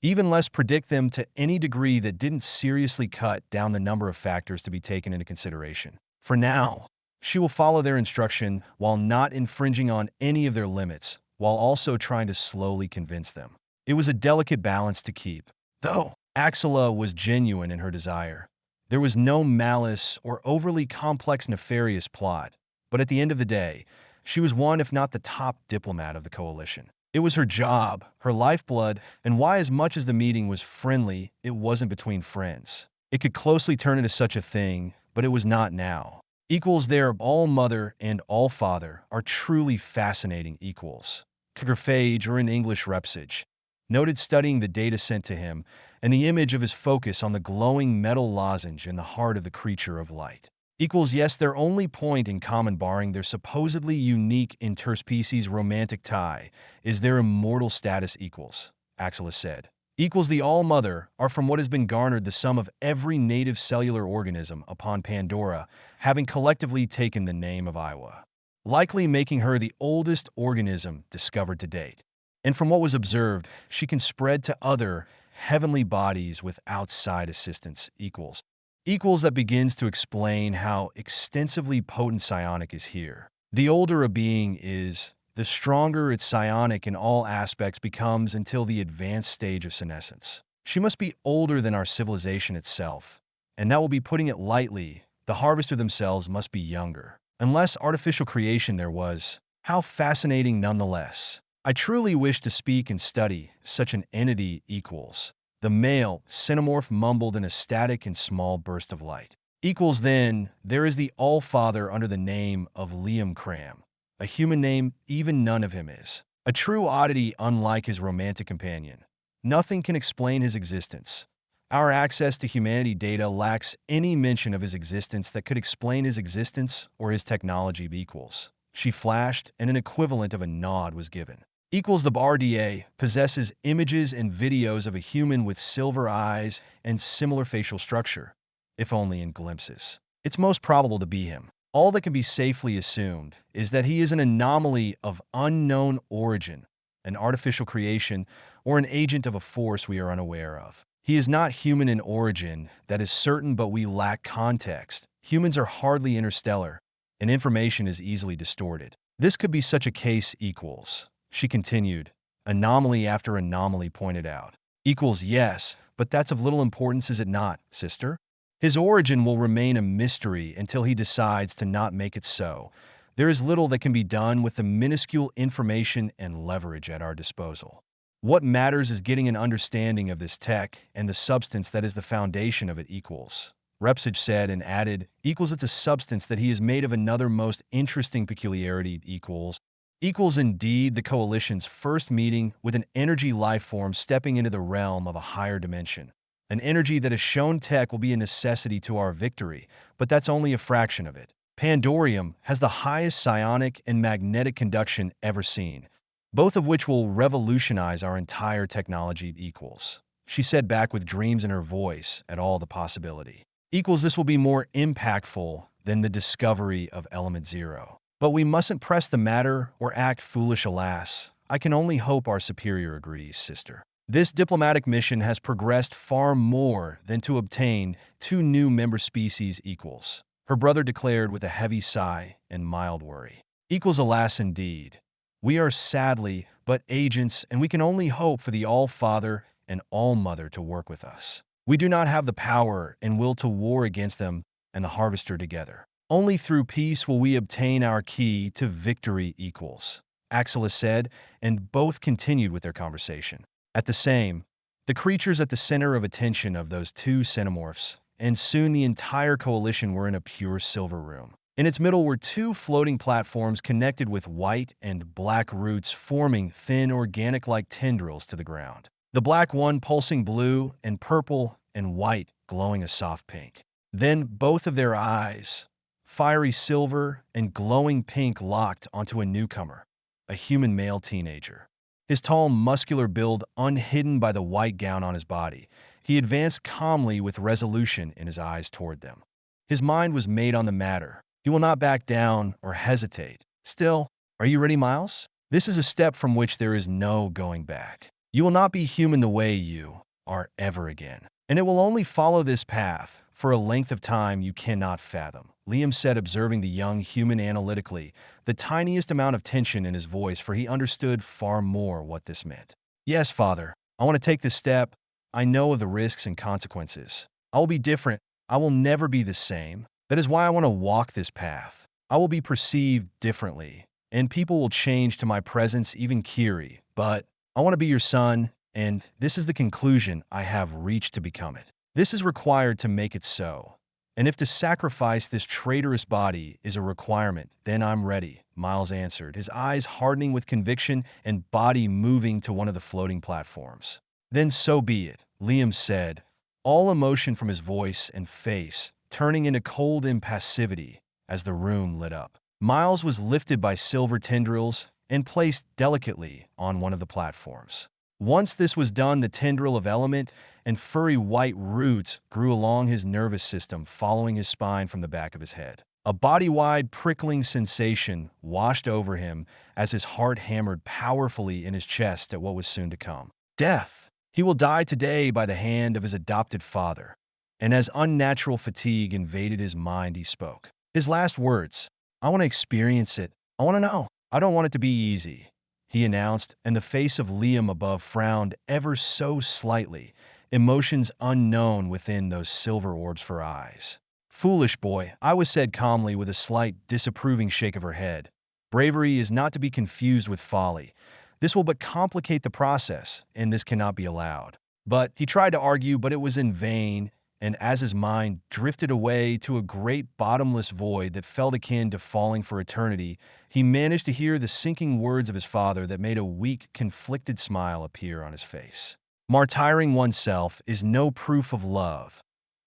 even less predict them to any degree that didn't seriously cut down the number of factors to be taken into consideration. For now, she will follow their instruction while not infringing on any of their limits, while also trying to slowly convince them. It was a delicate balance to keep. Though Axela was genuine in her desire, there was no malice or overly complex nefarious plot, but at the end of the day, she was one if not the top diplomat of the coalition. It was her job, her lifeblood, and why as much as the meeting was friendly, it wasn't between friends. It could closely turn into such a thing, but it was not now. Equals their all-mother and all-father are truly fascinating equals. Phage, or in English Repsage, noted studying the data sent to him and the image of his focus on the glowing metal lozenge in the heart of the creature of light. Equals yes, their only point in common barring their supposedly unique interspecies romantic tie is their immortal status equals, Axela said. Equals the All-Mother are from what has been garnered the sum of every native cellular organism upon Pandora having collectively taken the name of Iowa, likely making her the oldest organism discovered to date. And from what was observed, she can spread to other heavenly bodies with outside assistance equals. Equals that begins to explain how extensively potent psionic is here. The older a being is, the stronger its psionic in all aspects becomes until the advanced stage of senescence. She must be older than our civilization itself, and that will be putting it lightly. The harvester themselves must be younger. Unless artificial creation there was, how fascinating nonetheless. I truly wish to speak and study such an entity equals. The male xenomorph mumbled in a static and small burst of light. Equals then, there is the All-Father under the name of Liam Cram. A human name even none of him is. A true oddity unlike his romantic companion. Nothing can explain his existence. Our access to humanity data lacks any mention of his existence that could explain his existence or his technology equals. She flashed, and an equivalent of a nod was given. Equals the RDA possesses images and videos of a human with silver eyes and similar facial structure, if only in glimpses. It's most probable to be him. All that can be safely assumed is that he is an anomaly of unknown origin, an artificial creation, or an agent of a force we are unaware of. He is not human in origin, that is certain, but we lack context. Humans are hardly interstellar, and information is easily distorted. This could be such a case equals. She continued, anomaly after anomaly pointed out. Equals yes, but that's of little importance, is it not, sister? His origin will remain a mystery until he decides to not make it so. There is little that can be done with the minuscule information and leverage at our disposal. What matters is getting an understanding of this tech and the substance that is the foundation of it equals. Repsage said and added, equals it's a substance that he is made of another most interesting peculiarity equals. Equals indeed the Coalition's first meeting with an energy life form stepping into the realm of a higher dimension. An energy that has shown tech will be a necessity to our victory, but that's only a fraction of it. Pandorium has the highest psionic and magnetic conduction ever seen, both of which will revolutionize our entire technology equals. She said back with dreams in her voice at all the possibility. Equals this will be more impactful than the discovery of Element Zero. But we mustn't press the matter or act foolish, alas. I can only hope our superior agrees, sister. This diplomatic mission has progressed far more than to obtain 2 new member species equals. Her brother declared with a heavy sigh and mild worry. Equals alas indeed. We are sadly but agents, and we can only hope for the All-Father and All-Mother to work with us. We do not have the power and will to war against them and the Harvester together. Only through peace will we obtain our key to victory equals, Axela said, and both continued with their conversation. At the same, the creatures at the center of attention of those 2 xenomorphs, and soon the entire coalition were in a pure silver room. In its middle were 2 floating platforms connected with white and black roots forming thin organic-like tendrils to the ground. The black one pulsing blue and purple and white glowing a soft pink. Then both of their eyes, fiery silver and glowing pink, locked onto a newcomer. a human male teenager. His tall, muscular build unhidden by the white gown on his body, he advanced calmly with resolution in his eyes toward them. His mind was made on the matter. He will not back down or hesitate. Still, are you ready, Miles? This is a step from which there is no going back. You will not be human the way you are ever again. And it will only follow this path for a length of time you cannot fathom, Liam said, observing the young human analytically, the tiniest amount of tension in his voice, for he understood far more what this meant. Yes, father, I want to take this step. I know of the risks and consequences. I will be different. I will never be the same. That is why I want to walk this path. I will be perceived differently, and people will change to my presence, even Kiri. But I want to be your son, and this is the conclusion I have reached to become it. This is required to make it so. And if to sacrifice this traitorous body is a requirement, then I'm ready, Miles answered, his eyes hardening with conviction and body moving to one of the floating platforms. Then so be it, Liam said, all emotion from his voice and face turning into cold impassivity as the room lit up. Miles was lifted by silver tendrils and placed delicately on one of the platforms. Once this was done, the tendril of element and furry white roots grew along his nervous system, following his spine from the back of his head. A body-wide prickling sensation washed over him as his heart hammered powerfully in his chest at what was soon to come. Death. He will die today by the hand of his adopted father. And as unnatural fatigue invaded his mind, he spoke. His last words, I want to experience it. I want to know. I don't want it to be easy, he announced, and the face of Liam above frowned ever so slightly, emotions unknown within those silver orbs for eyes. Foolish boy, Iwa said calmly with a slight disapproving shake of her head. Bravery is not to be confused with folly. This will but complicate the process, and this cannot be allowed. But he tried to argue, but it was in vain, and as his mind drifted away to a great bottomless void that felt akin to falling for eternity, he managed to hear the sinking words of his father that made a weak, conflicted smile appear on his face. Martyring oneself is no proof of love.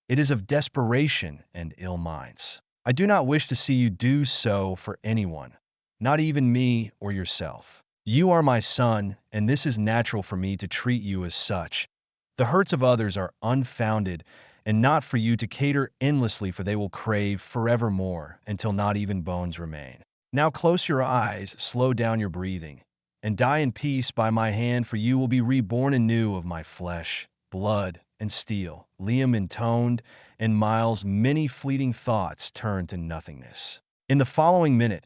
It is of desperation and ill minds. I do not wish to see you do so for anyone, not even me or yourself. You are my son, and this is natural for me to treat you as such. The hurts of others are unfounded, and not for you to cater endlessly, for they will crave forevermore until not even bones remain. Now close your eyes, slow down your breathing, and die in peace by my hand, for you will be reborn anew of my flesh, blood, and steel, Liam intoned, and Miles' many fleeting thoughts turned to nothingness. In the following minute,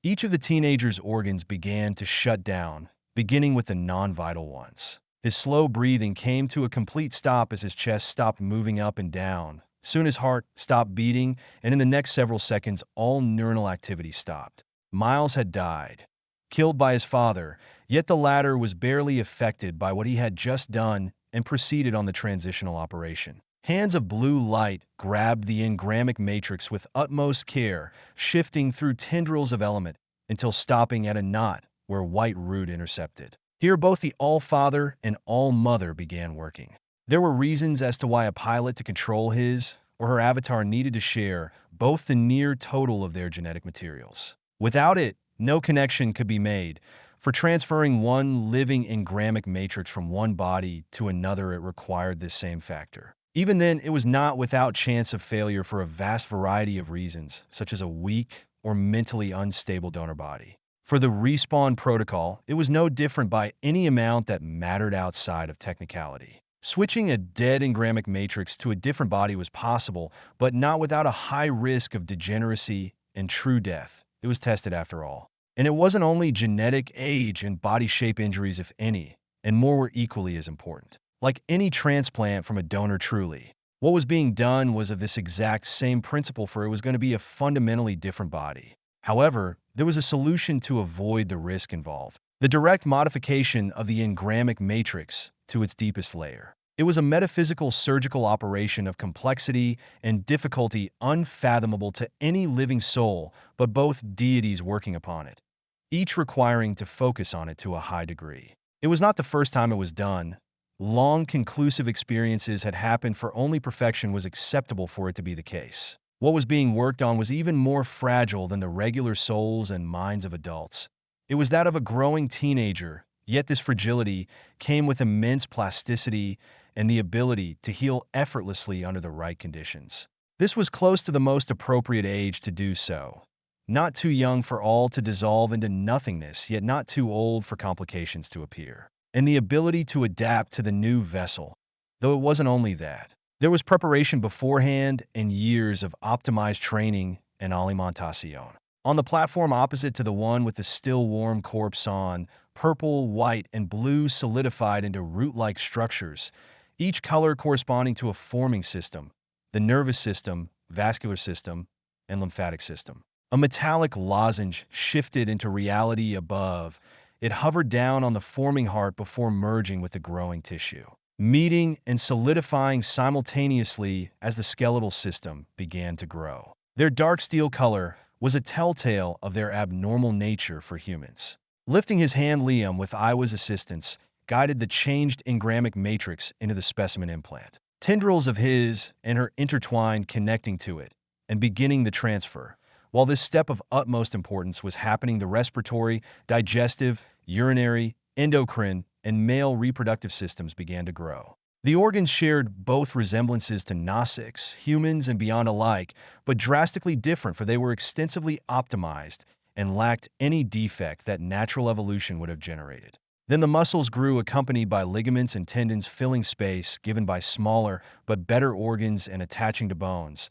each of the teenager's organs began to shut down, beginning with the non-vital ones. His slow breathing came to a complete stop as his chest stopped moving up and down. Soon his heart stopped beating, and in the next several seconds, all neuronal activity stopped. Miles had died, killed by his father, yet the latter was barely affected by what he had just done and proceeded on the transitional operation. Hands of blue light grabbed the engrammic matrix with utmost care, shifting through tendrils of element until stopping at a knot where white root intercepted. Here both the All-Father and All-Mother began working. There were reasons as to why a pilot to control his or her avatar needed to share both the near total of their genetic materials. Without it, no connection could be made. For transferring one living engrammic matrix from one body to another, it required this same factor. Even then, it was not without chance of failure for a vast variety of reasons, such as a weak or mentally unstable donor body. For the respawn protocol, it was no different by any amount that mattered outside of technicality. Switching a dead engrammic matrix to a different body was possible, but not without a high risk of degeneracy and true death. It was tested after all. And it wasn't only genetic, age, and body shape injuries, if any, and more were equally as important. Like any transplant from a donor truly, what was being done was of this exact same principle, for it was going to be a fundamentally different body. However, there was a solution to avoid the risk involved: the direct modification of the engrammic matrix to its deepest layer. It was a metaphysical surgical operation of complexity and difficulty unfathomable to any living soul, but both deities working upon it, each requiring to focus on it to a high degree. It was not the first time it was done. Long, conclusive experiences had happened, for only perfection was acceptable for it to be the case. What was being worked on was even more fragile than the regular souls and minds of adults. It was that of a growing teenager, yet this fragility came with immense plasticity and the ability to heal effortlessly under the right conditions. This was close to the most appropriate age to do so. Not too young for all to dissolve into nothingness, yet not too old for complications to appear. And the ability to adapt to the new vessel. Though it wasn't only that. There was preparation beforehand and years of optimized training and alimentación. On the platform opposite to the one with the still warm corpse on, purple, white, and blue solidified into root-like structures, each color corresponding to a forming system, the nervous system, vascular system, and lymphatic system. A metallic lozenge shifted into reality above. It hovered down on the forming heart before merging with the growing tissue, meeting and solidifying simultaneously as the skeletal system began to grow. Their dark steel color was a telltale of their abnormal nature for humans. Lifting his hand, Liam, with Iwa's assistance, guided the changed engrammic matrix into the specimen implant. Tendrils of his and her intertwined, connecting to it and beginning the transfer. While this step of utmost importance was happening, the respiratory, digestive, urinary, endocrine, and male reproductive systems began to grow. The organs shared both resemblances to Gnostics, humans and beyond alike, but drastically different, for they were extensively optimized and lacked any defect that natural evolution would have generated. Then the muscles grew, accompanied by ligaments and tendons filling space given by smaller but better organs and attaching to bones.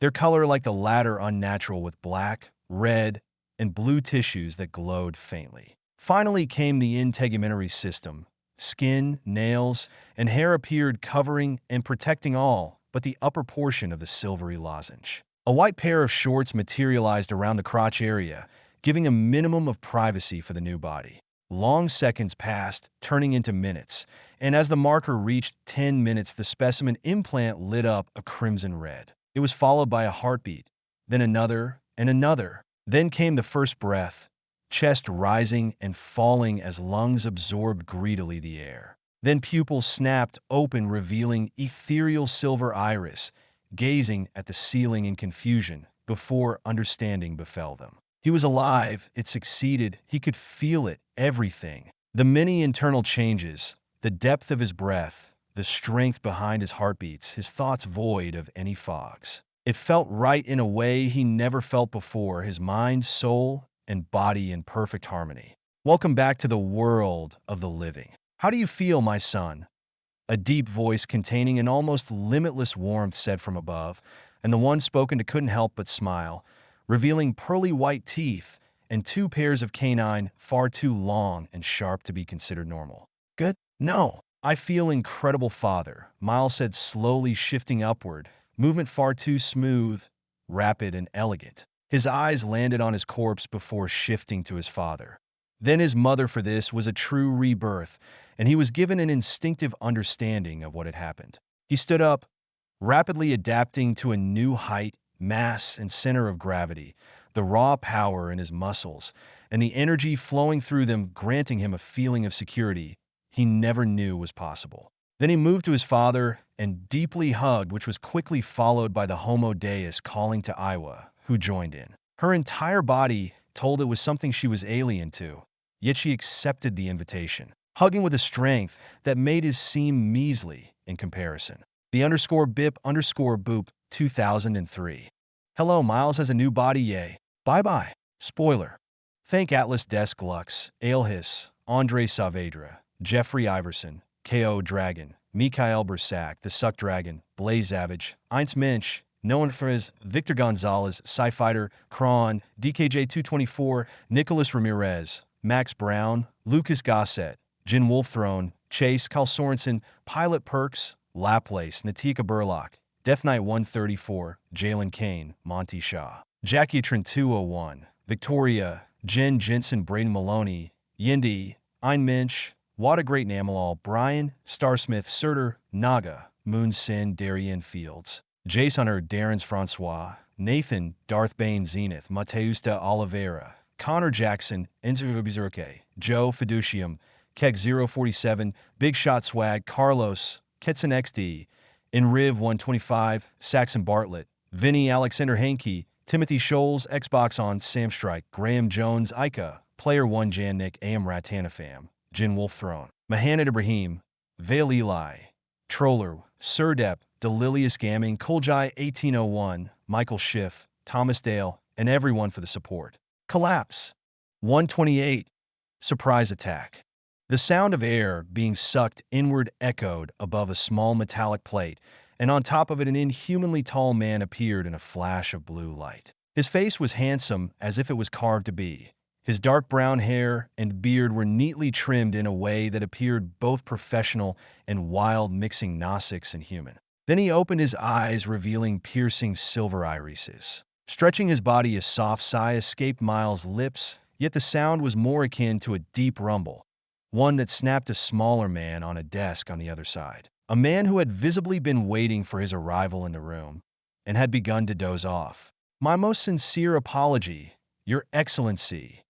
Their color like the latter unnatural, with black, red, and blue tissues that glowed faintly. Finally came the integumentary system. Skin, nails, and hair appeared, covering and protecting all but the upper portion of the silvery lozenge. A white pair of shorts materialized around the crotch area, giving a minimum of privacy for the new body. Long seconds passed, turning into minutes, and as the marker reached 10 minutes, the specimen implant lit up a crimson red. It was followed by a heartbeat, then another and another. Then came the first breath, chest rising and falling as lungs absorbed greedily the air. Then pupils snapped open, revealing ethereal silver iris, gazing at the ceiling in confusion before understanding befell them. He was alive. It succeeded. He could feel it, everything. The many internal changes, the depth of his breath, the strength behind his heartbeats, his thoughts void of any fogs. It felt right in a way he never felt before, his mind, soul, and body in perfect harmony. Welcome back to the world of the living. How do you feel, my son? A deep voice containing an almost limitless warmth said from above, and the one spoken to couldn't help but smile, revealing pearly white teeth and 2 pairs of canine far too long and sharp to be considered normal. Good? No. I feel incredible, father, Miles said, slowly shifting upward, movement far too smooth, rapid, and elegant. His eyes landed on his corpse before shifting to his father. Then his mother. For this was a true rebirth, and he was given an instinctive understanding of what had happened. He stood up, rapidly adapting to a new height, mass, and center of gravity, the raw power in his muscles, and the energy flowing through them granting him a feeling of security he never knew was possible. Then he moved to his father and deeply hugged, which was quickly followed by the Homo Deus calling to Iwa, who joined in. Her entire body told it was something she was alien to, yet she accepted the invitation, hugging with a strength that made his seem measly in comparison. The _bip_boop 2003. Hello, Miles has a new body, yay. Bye-bye. Spoiler. Thank Atlas Desk Lux, Aelhis, Andre Saavedra, Jeffrey Iverson, K.O. Dragon, Mikhail Bersak, The Suck Dragon, Blaze Savage, Eins Mensch, known for his Victor Gonzalez, Sci-Fighter, Kron, DKJ224, Nicholas Ramirez, Max Brown, Lucas Gossett, Jin Wolfthrone, Chase, Carl Sorensen, Pilot Perks, Laplace, Natika Burlock, Death Knight 134, Jalen Kane, Monty Shaw, Jackie Trin 201, Victoria, Jen Jensen, Braden Maloney, Yindi, Ein Mensch, What a Great Namalal, Brian, Starsmith, Surtur, Naga, Moon Sin, Darien Fields, Jace Hunter, Darren's Francois, Nathan, Darth Bane, Zenith, Mateusta Oliveira, Connor Jackson, Enzo Bizurke, Joe Fiducium, Keck 047, Big Shot Swag, Carlos, Ketson XD, Enriv 125, Saxon Bartlett, Vinny Alexander Hankey, Timothy Scholes, Xbox on, Sam Strike, Graham Jones, Ica, Player 1 Jannik Am Ratanafam, Jin Wolf Throne, Mahanad Ibrahim, Vale Eli, Troller, Surdep, Delilius Gaming, Koljai 1801, Michael Schiff, Thomas Dale, and everyone for the support. Collapse. 128. Surprise attack. The sound of air being sucked inward echoed above a small metallic plate, and on top of it an inhumanly tall man appeared in a flash of blue light. His face was handsome as if it was carved to be. His dark brown hair and beard were neatly trimmed in a way that appeared both professional and wild, mixing Gnostics and human. Then he opened his eyes, revealing piercing silver irises. Stretching his body, a soft sigh escaped Miles' lips, yet the sound was more akin to a deep rumble, one that snapped a smaller man on a desk on the other side. A man who had visibly been waiting for his arrival in the room and had begun to doze off. "My most sincere apology, Your Excellency,"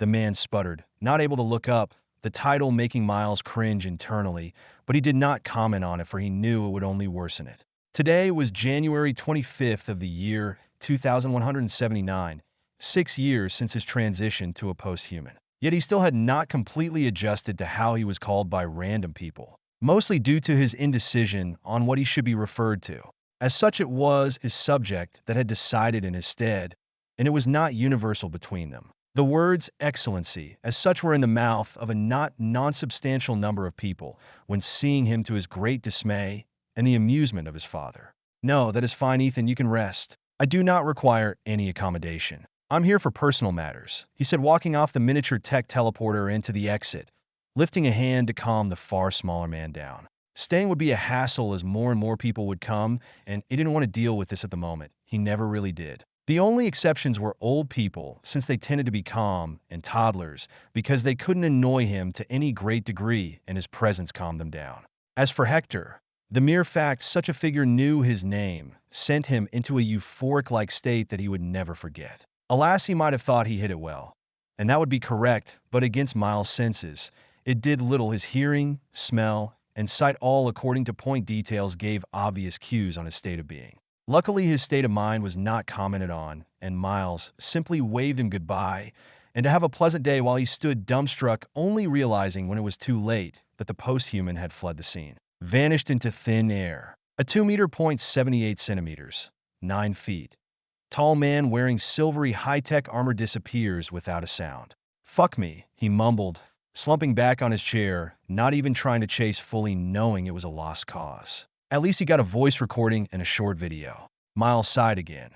the man sputtered, not able to look up, the title making Miles cringe internally, but he did not comment on it for he knew it would only worsen it. Today was January 25th of the year 2179, 6 years since his transition to a post-human. Yet he still had not completely adjusted to how he was called by random people, mostly due to his indecision on what he should be referred to. As such, it was his subject that had decided in his stead, and it was not universal between them. The words Excellency, as such, were in the mouth of a not non-substantial number of people when seeing him, to his great dismay and the amusement of his father. "No, that is fine, Ethan, you can rest. I do not require any accommodation. I'm here for personal matters," he said, walking off the miniature tech teleporter into the exit, lifting a hand to calm the far smaller man down. Staying would be a hassle as more and more people would come, and he didn't want to deal with this at the moment. He never really did. The only exceptions were old people, since they tended to be calm, and toddlers, because they couldn't annoy him to any great degree, and his presence calmed them down. As for Hector, the mere fact such a figure knew his name sent him into a euphoric-like state that he would never forget. Alas, he might have thought he hid it well, and that would be correct, but against Miles' senses, it did little. His hearing, smell, and sight, all according to point details, gave obvious cues on his state of being. Luckily, his state of mind was not commented on, and Miles simply waved him goodbye and to have a pleasant day while he stood dumbstruck, only realizing when it was too late that the post-human had fled the scene. Vanished into thin air. A 2.78 centimeters, 9 feet. Tall man wearing silvery high-tech armor disappears without a sound. "Fuck me," he mumbled, slumping back on his chair, not even trying to chase, fully knowing it was a lost cause. At least he got a voice recording and a short video. Miles sighed again.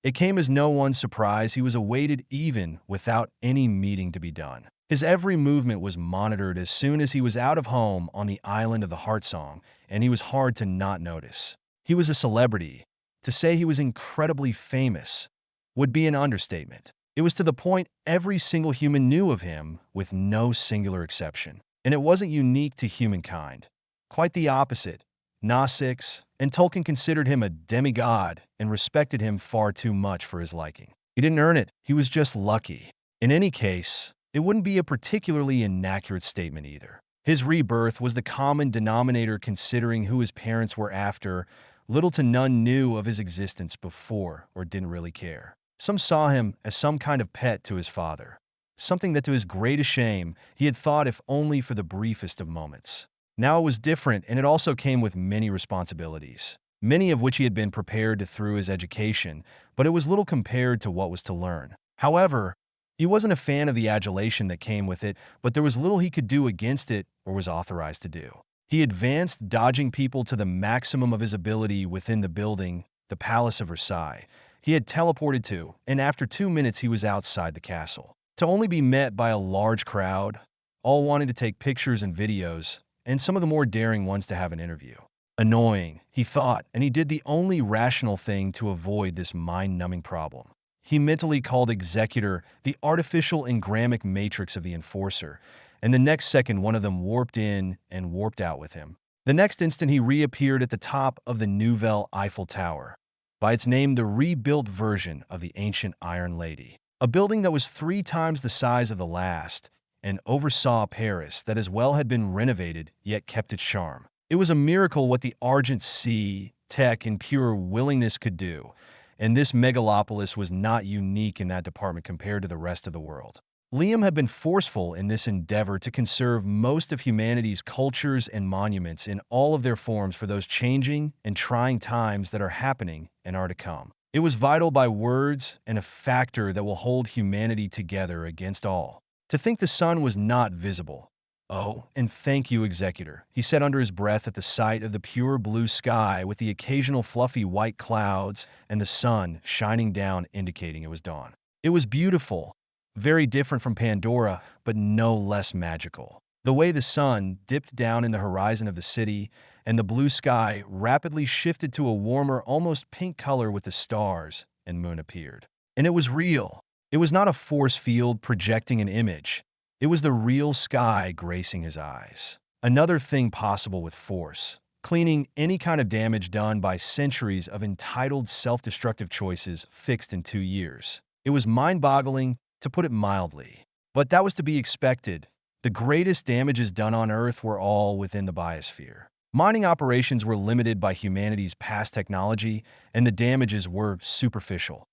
It came as no one's surprise. He was awaited even without any meeting to be done. His every movement was monitored as soon as he was out of home on the island of the Heartsong, and he was hard to not notice. He was a celebrity. To say he was incredibly famous would be an understatement. It was to the point every single human knew of him, with no singular exception. And it wasn't unique to humankind. Quite the opposite. Gnostics and Tolkien considered him a demigod and respected him far too much for his liking. He didn't earn it. He was just lucky. In any case, it wouldn't be a particularly inaccurate statement either. His rebirth was the common denominator, considering who his parents were after. Little to none knew of his existence before or didn't really care. Some saw him as some kind of pet to his father, something that to his greatest shame he had thought, if only for the briefest of moments. Now it was different, and it also came with many responsibilities, many of which he had been prepared to through his education, but it was little compared to what was to learn. However, he wasn't a fan of the adulation that came with it, but there was little he could do against it or was authorized to do. He advanced, dodging people to the maximum of his ability within the building, the Palace of Versailles, he had teleported to, and after 2 minutes he was outside the castle, to only be met by a large crowd, all wanting to take pictures and videos, and some of the more daring ones to have an interview. Annoying, he thought, and he did the only rational thing to avoid this mind-numbing problem. He mentally called Executor the artificial engrammic matrix of the Enforcer, and the next second one of them warped in and warped out with him. The next instant he reappeared at the top of the Nouvelle Eiffel Tower, by its name the rebuilt version of the ancient Iron Lady, a building that was 3 times the size of the last, and oversaw Paris that as well had been renovated yet kept its charm. It was a miracle what the Argent Sea, tech, and pure willingness could do, and this megalopolis was not unique in that department compared to the rest of the world. Liam had been forceful in this endeavor to conserve most of humanity's cultures and monuments in all of their forms for those changing and trying times that are happening and are to come. It was vital by words and a factor that will hold humanity together against all. To think the sun was not visible. Oh, and thank you, Executor, he said under his breath at the sight of the pure blue sky with the occasional fluffy white clouds and the sun shining down indicating it was dawn. It was beautiful, very different from Pandora, but no less magical. The way the sun dipped down in the horizon of the city and the blue sky rapidly shifted to a warmer, almost pink color with the stars and moon appeared. And it was real. It was not a force field projecting an image. It was the real sky gracing his eyes. Another thing possible with force, cleaning any kind of damage done by centuries of entitled self-destructive choices fixed in 2 years. It was mind-boggling, to put it mildly. But that was to be expected. The greatest damages done on Earth were all within the biosphere. Mining operations were limited by humanity's past technology, and the damages were superficial.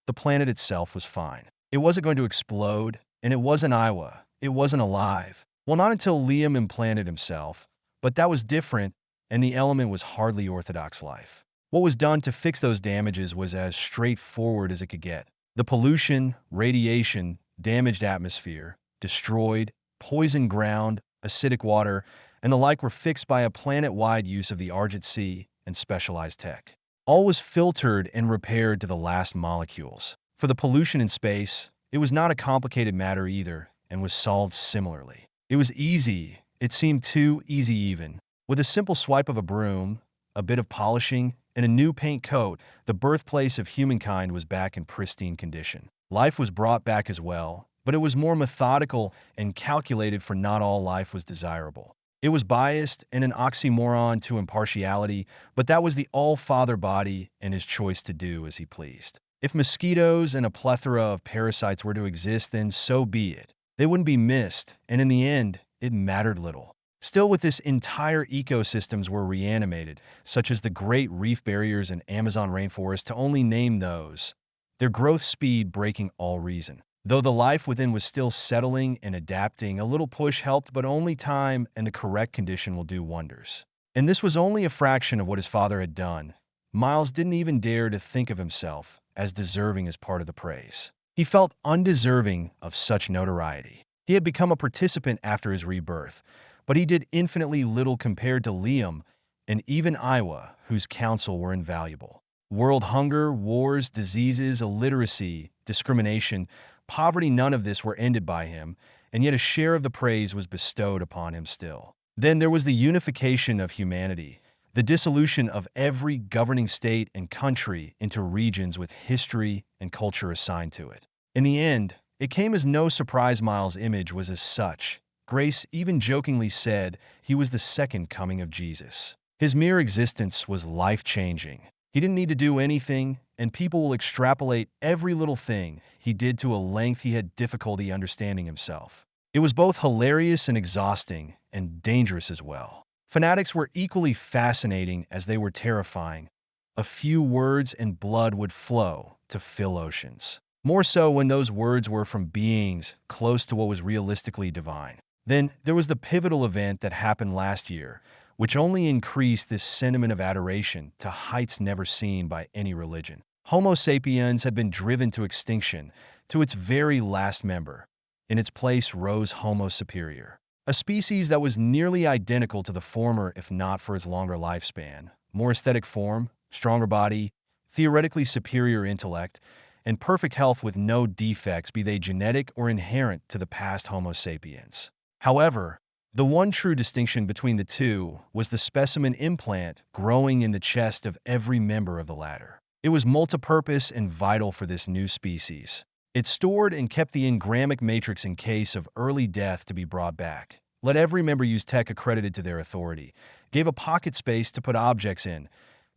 The planet itself was fine. It wasn't going to explode, and it wasn't Iowa. It wasn't alive. Well, not until Liam implanted himself, but that was different, and the element was hardly orthodox life. What was done to fix those damages was as straightforward as it could get. The pollution, radiation, damaged atmosphere, destroyed, poisoned ground, acidic water, and the like were fixed by a planet-wide use of the Argent Sea and specialized tech. All was filtered and repaired to the last molecules. For the pollution in space, it was not a complicated matter either, and was solved similarly. It was easy. It seemed too easy even. With a simple swipe of a broom, a bit of polishing, and a new paint coat, the birthplace of humankind was back in pristine condition. Life was brought back as well, but it was more methodical and calculated, for not all life was desirable. It was biased and an oxymoron to impartiality, but that was the all-father body and his choice to do as he pleased. If mosquitoes and a plethora of parasites were to exist, then so be it. They wouldn't be missed, and in the end, it mattered little. Still, with this, entire ecosystems were reanimated, such as the great reef barriers and Amazon rainforest, to only name those, their growth speed breaking all reason. Though the life within was still settling and adapting, a little push helped, but only time and the correct condition will do wonders. And this was only a fraction of what his father had done. Miles didn't even dare to think of himself as deserving as part of the praise. He felt undeserving of such notoriety. He had become a participant after his rebirth, but he did infinitely little compared to Liam and even Iowa, whose counsel were invaluable. World hunger, wars, diseases, illiteracy, discrimination, poverty, none of this were ended by him, and yet a share of the praise was bestowed upon him still. Then there was the unification of humanity, the dissolution of every governing state and country into regions with history and culture assigned to it. In the end, it came as no surprise Miles' image was as such. Grace even jokingly said he was the second coming of Jesus. His mere existence was life-changing. He didn't need to do anything, and people will extrapolate every little thing he did to a length he had difficulty understanding himself. It was both hilarious and exhausting, and dangerous as well. Fanatics were equally fascinating as they were terrifying. A few words and blood would flow to fill oceans. More so when those words were from beings close to what was realistically divine. Then there was the pivotal event that happened last year, which only increased this sentiment of adoration to heights never seen by any religion. Homo sapiens had been driven to extinction, to its very last member. In its place rose Homo superior, a species that was nearly identical to the former if not for its longer lifespan, more aesthetic form, stronger body, theoretically superior intellect, and perfect health with no defects, be they genetic or inherent to the past Homo sapiens. However, the one true distinction between the two was the specimen implant growing in the chest of every member of the latter. It was multipurpose and vital for this new species. It stored and kept the engramic matrix in case of early death to be brought back. Let every member use tech accredited to their authority, gave a pocket space to put objects in,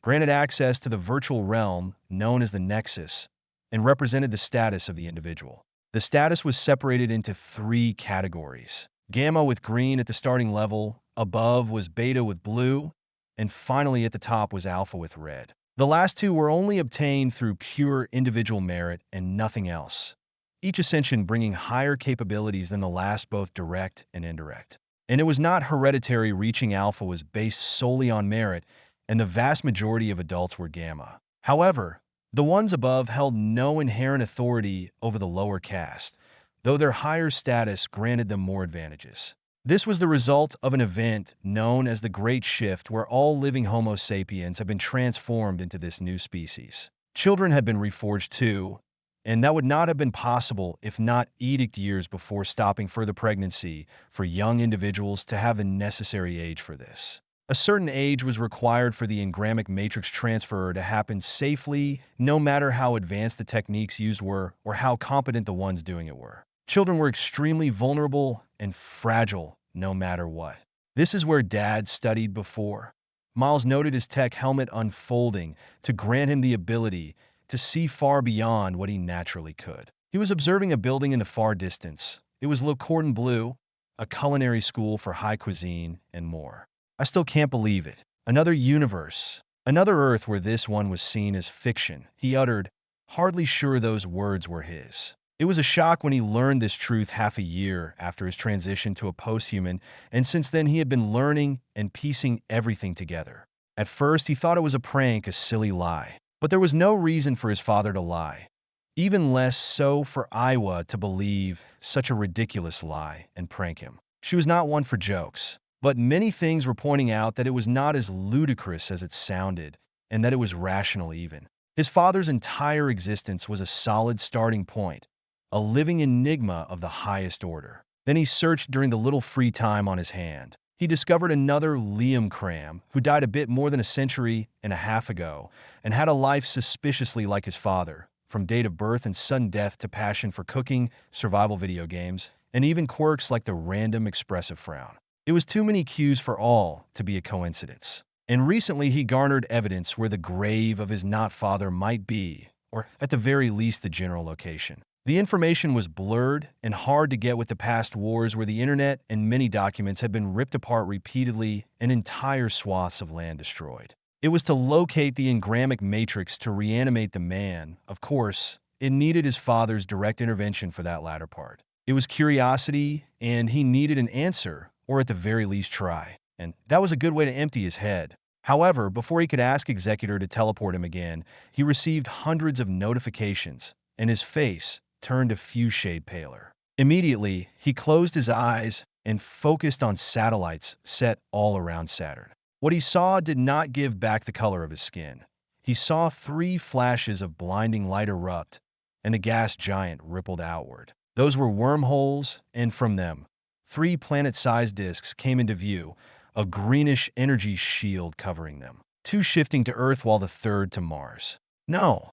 granted access to the virtual realm known as the Nexus, and represented the status of the individual. The status was separated into 3 categories. Gamma with green at the starting level, above was beta with blue, and finally at the top was alpha with red. The last 2 were only obtained through pure individual merit and nothing else. each Ascension bringing higher capabilities than the last, both direct and indirect. And it was not hereditary. Reaching Alpha was based solely on merit, and the vast majority of adults were Gamma. However, the ones above held no inherent authority over the lower caste, though their higher status granted them more advantages. This was the result of an event known as the Great Shift, where all living Homo sapiens have been transformed into this new species. Children had been reforged too, and that would not have been possible if not edict years before stopping further pregnancy for young individuals to have the necessary age for this. A certain age was required for the engrammic matrix transfer to happen safely, no matter how advanced the techniques used were or how competent the ones doing it were. Children were extremely vulnerable and fragile, no matter what. This is where Dad studied before. Miles noted his tech helmet unfolding to grant him the ability to see far beyond what he naturally could. He was observing a building in the far distance. It was cordon bleu, a culinary school for high cuisine, and more. I still can't believe it. Another universe. Another Earth where this one was seen as fiction, he uttered, hardly sure those words were his. It was a shock when he learned this truth half a year after his transition to a posthuman, and since then he had been learning and piecing everything together. At first, he thought it was a prank, a silly lie. But there was no reason for his father to lie. Even less so for Iwa to believe such a ridiculous lie and prank him. She was not one for jokes. But many things were pointing out that it was not as ludicrous as it sounded, and that it was rational even. His father's entire existence was a solid starting point, a living enigma of the highest order. Then he searched during the little free time on his hand. He discovered another Liam Cram, who died a bit more than a century and a half ago, and had a life suspiciously like his father, from date of birth and sudden death to passion for cooking, survival video games, and even quirks like the random expressive frown. It was too many cues for all to be a coincidence. And recently he garnered evidence where the grave of his not-father might be, or at the very least the general location. The information was blurred and hard to get with the past wars where the internet and many documents had been ripped apart repeatedly and entire swaths of land destroyed. It was to locate the engrammic matrix to reanimate the man. Of course, it needed his father's direct intervention for that latter part. It was curiosity, and he needed an answer, or at the very least try. And that was a good way to empty his head. However, before he could ask Executor to teleport him again, he received hundreds of notifications, and his face turned a few shade paler. Immediately, he closed his eyes and focused on satellites set all around Saturn. What he saw did not give back the color of his skin. He saw 3 flashes of blinding light erupt, and the gas giant rippled outward. Those were wormholes, and from them, 3 planet-sized disks came into view, a greenish energy shield covering them. 2 shifting to Earth while the 3rd to Mars. No,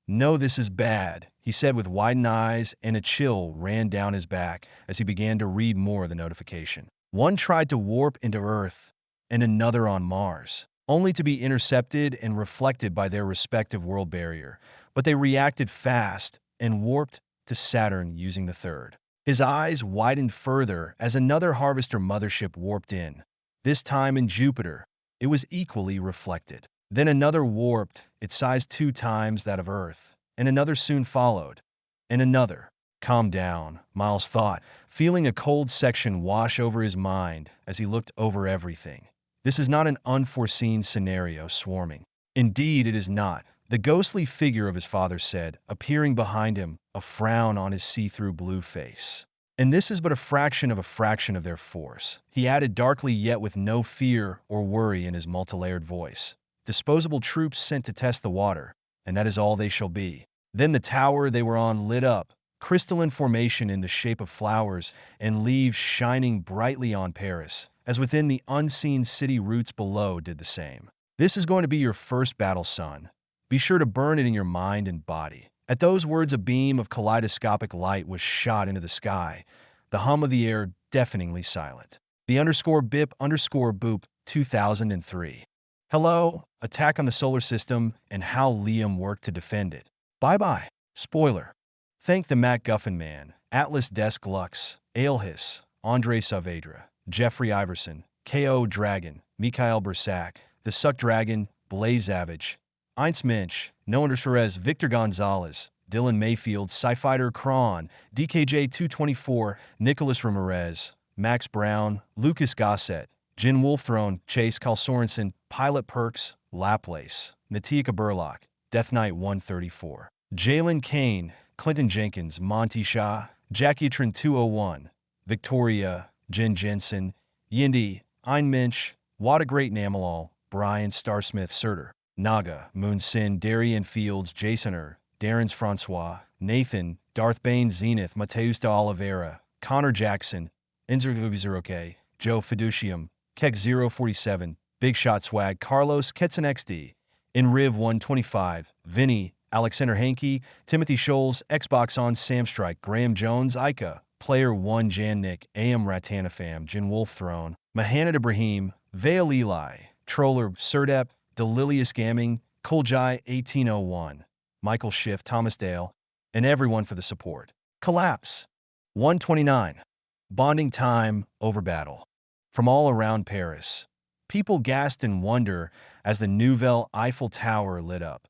this is bad, he said with widened eyes, and a chill ran down his back as he began to read more of the notification. 1 tried to warp into Earth, and another on Mars, only to be intercepted and reflected by their respective world barrier, but they reacted fast and warped to Saturn using the 3rd. His eyes widened further as another Harvester mothership warped in. This time in Jupiter, it was equally reflected. Then another warped, its size 2 times that of Earth, and another soon followed. And another. Calm down, Miles thought, feeling a cold section wash over his mind as he looked over everything. This is not an unforeseen scenario swarming. Indeed, it is not, the ghostly figure of his father said, appearing behind him, a frown on his see-through blue face. And this is but a fraction of their force, he added darkly yet with no fear or worry in his multilayered voice. Disposable troops sent to test the water, and that is all they shall be. Then the tower they were on lit up, crystalline formation in the shape of flowers and leaves shining brightly on Paris, as within the unseen city roots below did the same. This is going to be your first battle, son. Be sure to burn it in your mind and body. At those words, a beam of kaleidoscopic light was shot into the sky, the hum of the air deafeningly silent. The _BIP_boop 2003. Hello, attack on the solar system and how Liam worked to defend it. Bye-bye. Spoiler. Thank the MacGuffin Man, Atlas Desk Lux, Aelhis, Andre Saavedra, Jeffrey Iverson, K.O. Dragon, Mikhail Bersak, The Suck Dragon, Blaze Savage, Eins Mensch, Noah Suarez, Victor Gonzalez, Dylan Mayfield, Sci-Fighter Kron, DKJ224, Nicholas Ramirez, Max Brown, Lucas Gossett, Jin Wolfthrone, Chase Kalsorensen, Pilot Perks, Laplace, Natika Burlock, Death Knight 134, Jalen Kane, Clinton Jenkins, Monty Shah, Jackietron 201, Victoria, Jen Jensen, Yindi, Ein Minch, What a Great Namalal, Brian Starsmith Surter, Naga, Moon Sin, Darian Fields, Jasoner, Darren's Francois, Nathan, Darth Bane Zenith, Mateus de Oliveira, Connor Jackson, Inzergubizeroke, Joe Fiducium, Keck047, Big Shot Swag, Carlos Ketson XD, Inriv 125, Vinny, Alexander Hankey, Timothy Scholes, Xbox on Samstrike, Graham Jones, Ica, Player 1 Jan Nick, AM Ratanafam, Jin Wolf Throne, Mahanad Ibrahim, Vale Eli, Troller, Surdep, Delilius Gamming, Koljai 1801, Michael Schiff, Thomas Dale, and everyone for the support. Collapse. 129. Bonding time over battle. From all around Paris, people gasped in wonder as the Nouvelle Eiffel Tower lit up.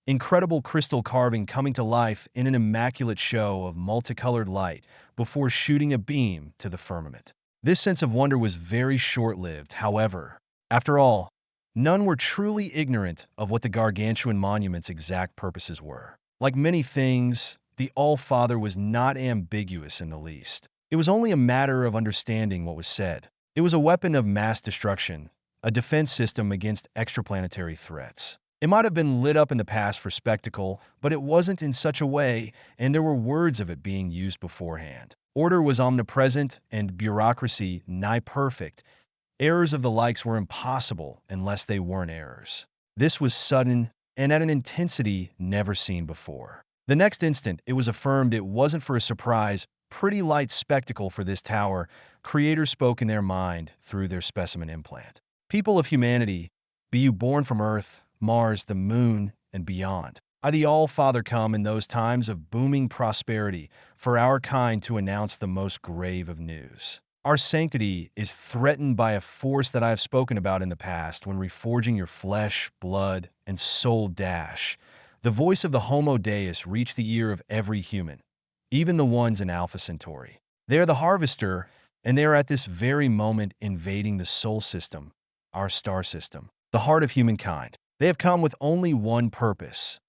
Incredible crystal carving coming to life in an immaculate show of multicolored light before shooting a beam to the firmament. This sense of wonder was very short-lived, however. After all, none were truly ignorant of what the gargantuan monument's exact purposes were. Like many things, the All-Father was not ambiguous in the least. It was only a matter of understanding what was said. It was a weapon of mass destruction, a defense system against extraplanetary threats. It might have been lit up in the past for spectacle, but it wasn't in such a way, and there were words of it being used beforehand. Order was omnipresent and bureaucracy nigh perfect. Errors of the likes were impossible unless they weren't errors. This was sudden and at an intensity never seen before. The next instant, it was affirmed it wasn't for a surprise, pretty light spectacle for this tower. Creators spoke in their mind through their specimen implant. People of humanity, be you born from Earth, Mars, the Moon, and beyond. I, the All-Father, come in those times of booming prosperity for our kind to announce the most grave of news. Our sanctity is threatened by a force that I have spoken about in the past when reforging your flesh, blood, and soul dash. The voice of the Homo Deus reached the ear of every human, even the ones in Alpha Centauri. They are the harvester, and they are at this very moment invading the Sol system, our star system, the heart of humankind. They have come with only one purpose: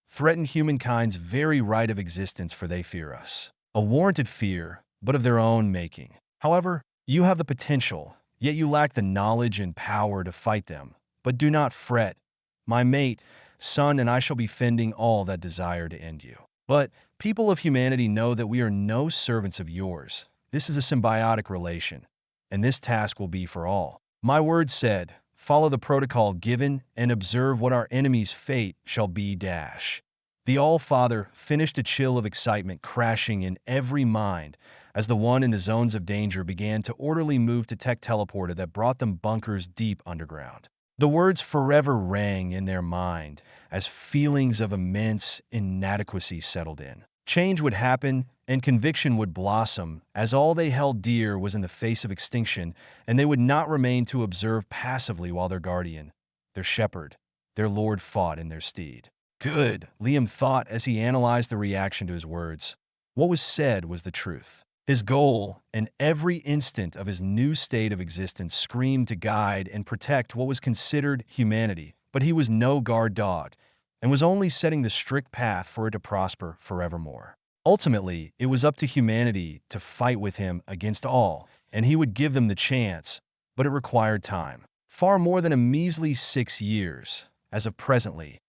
threaten humankind's very right of existence, for they fear us. A warranted fear, but of their own making. However, you have the potential, yet you lack the knowledge and power to fight them. But do not fret. My mate, son, and I shall be fending all that desire to end you. But people of humanity know that we are no servants of yours. This is a symbiotic relation, and this task will be for all. My word said, follow the protocol given and observe what our enemy's fate shall be dash. The All-Father finished, a chill of excitement crashing in every mind as the one in the zones of danger began to orderly move to tech teleporter that brought them bunkers deep underground. The words forever rang in their mind as feelings of immense inadequacy settled in. Change would happen and conviction would blossom as all they held dear was in the face of extinction, and they would not remain to observe passively while their guardian, their shepherd, their lord fought in their stead. Good, Liam thought as he analyzed the reaction to his words. What was said was the truth. His goal, and every instant of his new state of existence, screamed to guide and protect what was considered humanity, but he was no guard dog, and was only setting the strict path for it to prosper forevermore. Ultimately, it was up to humanity to fight with him against all, and he would give them the chance, but it required time. Far more than a measly 6 years, as of presently.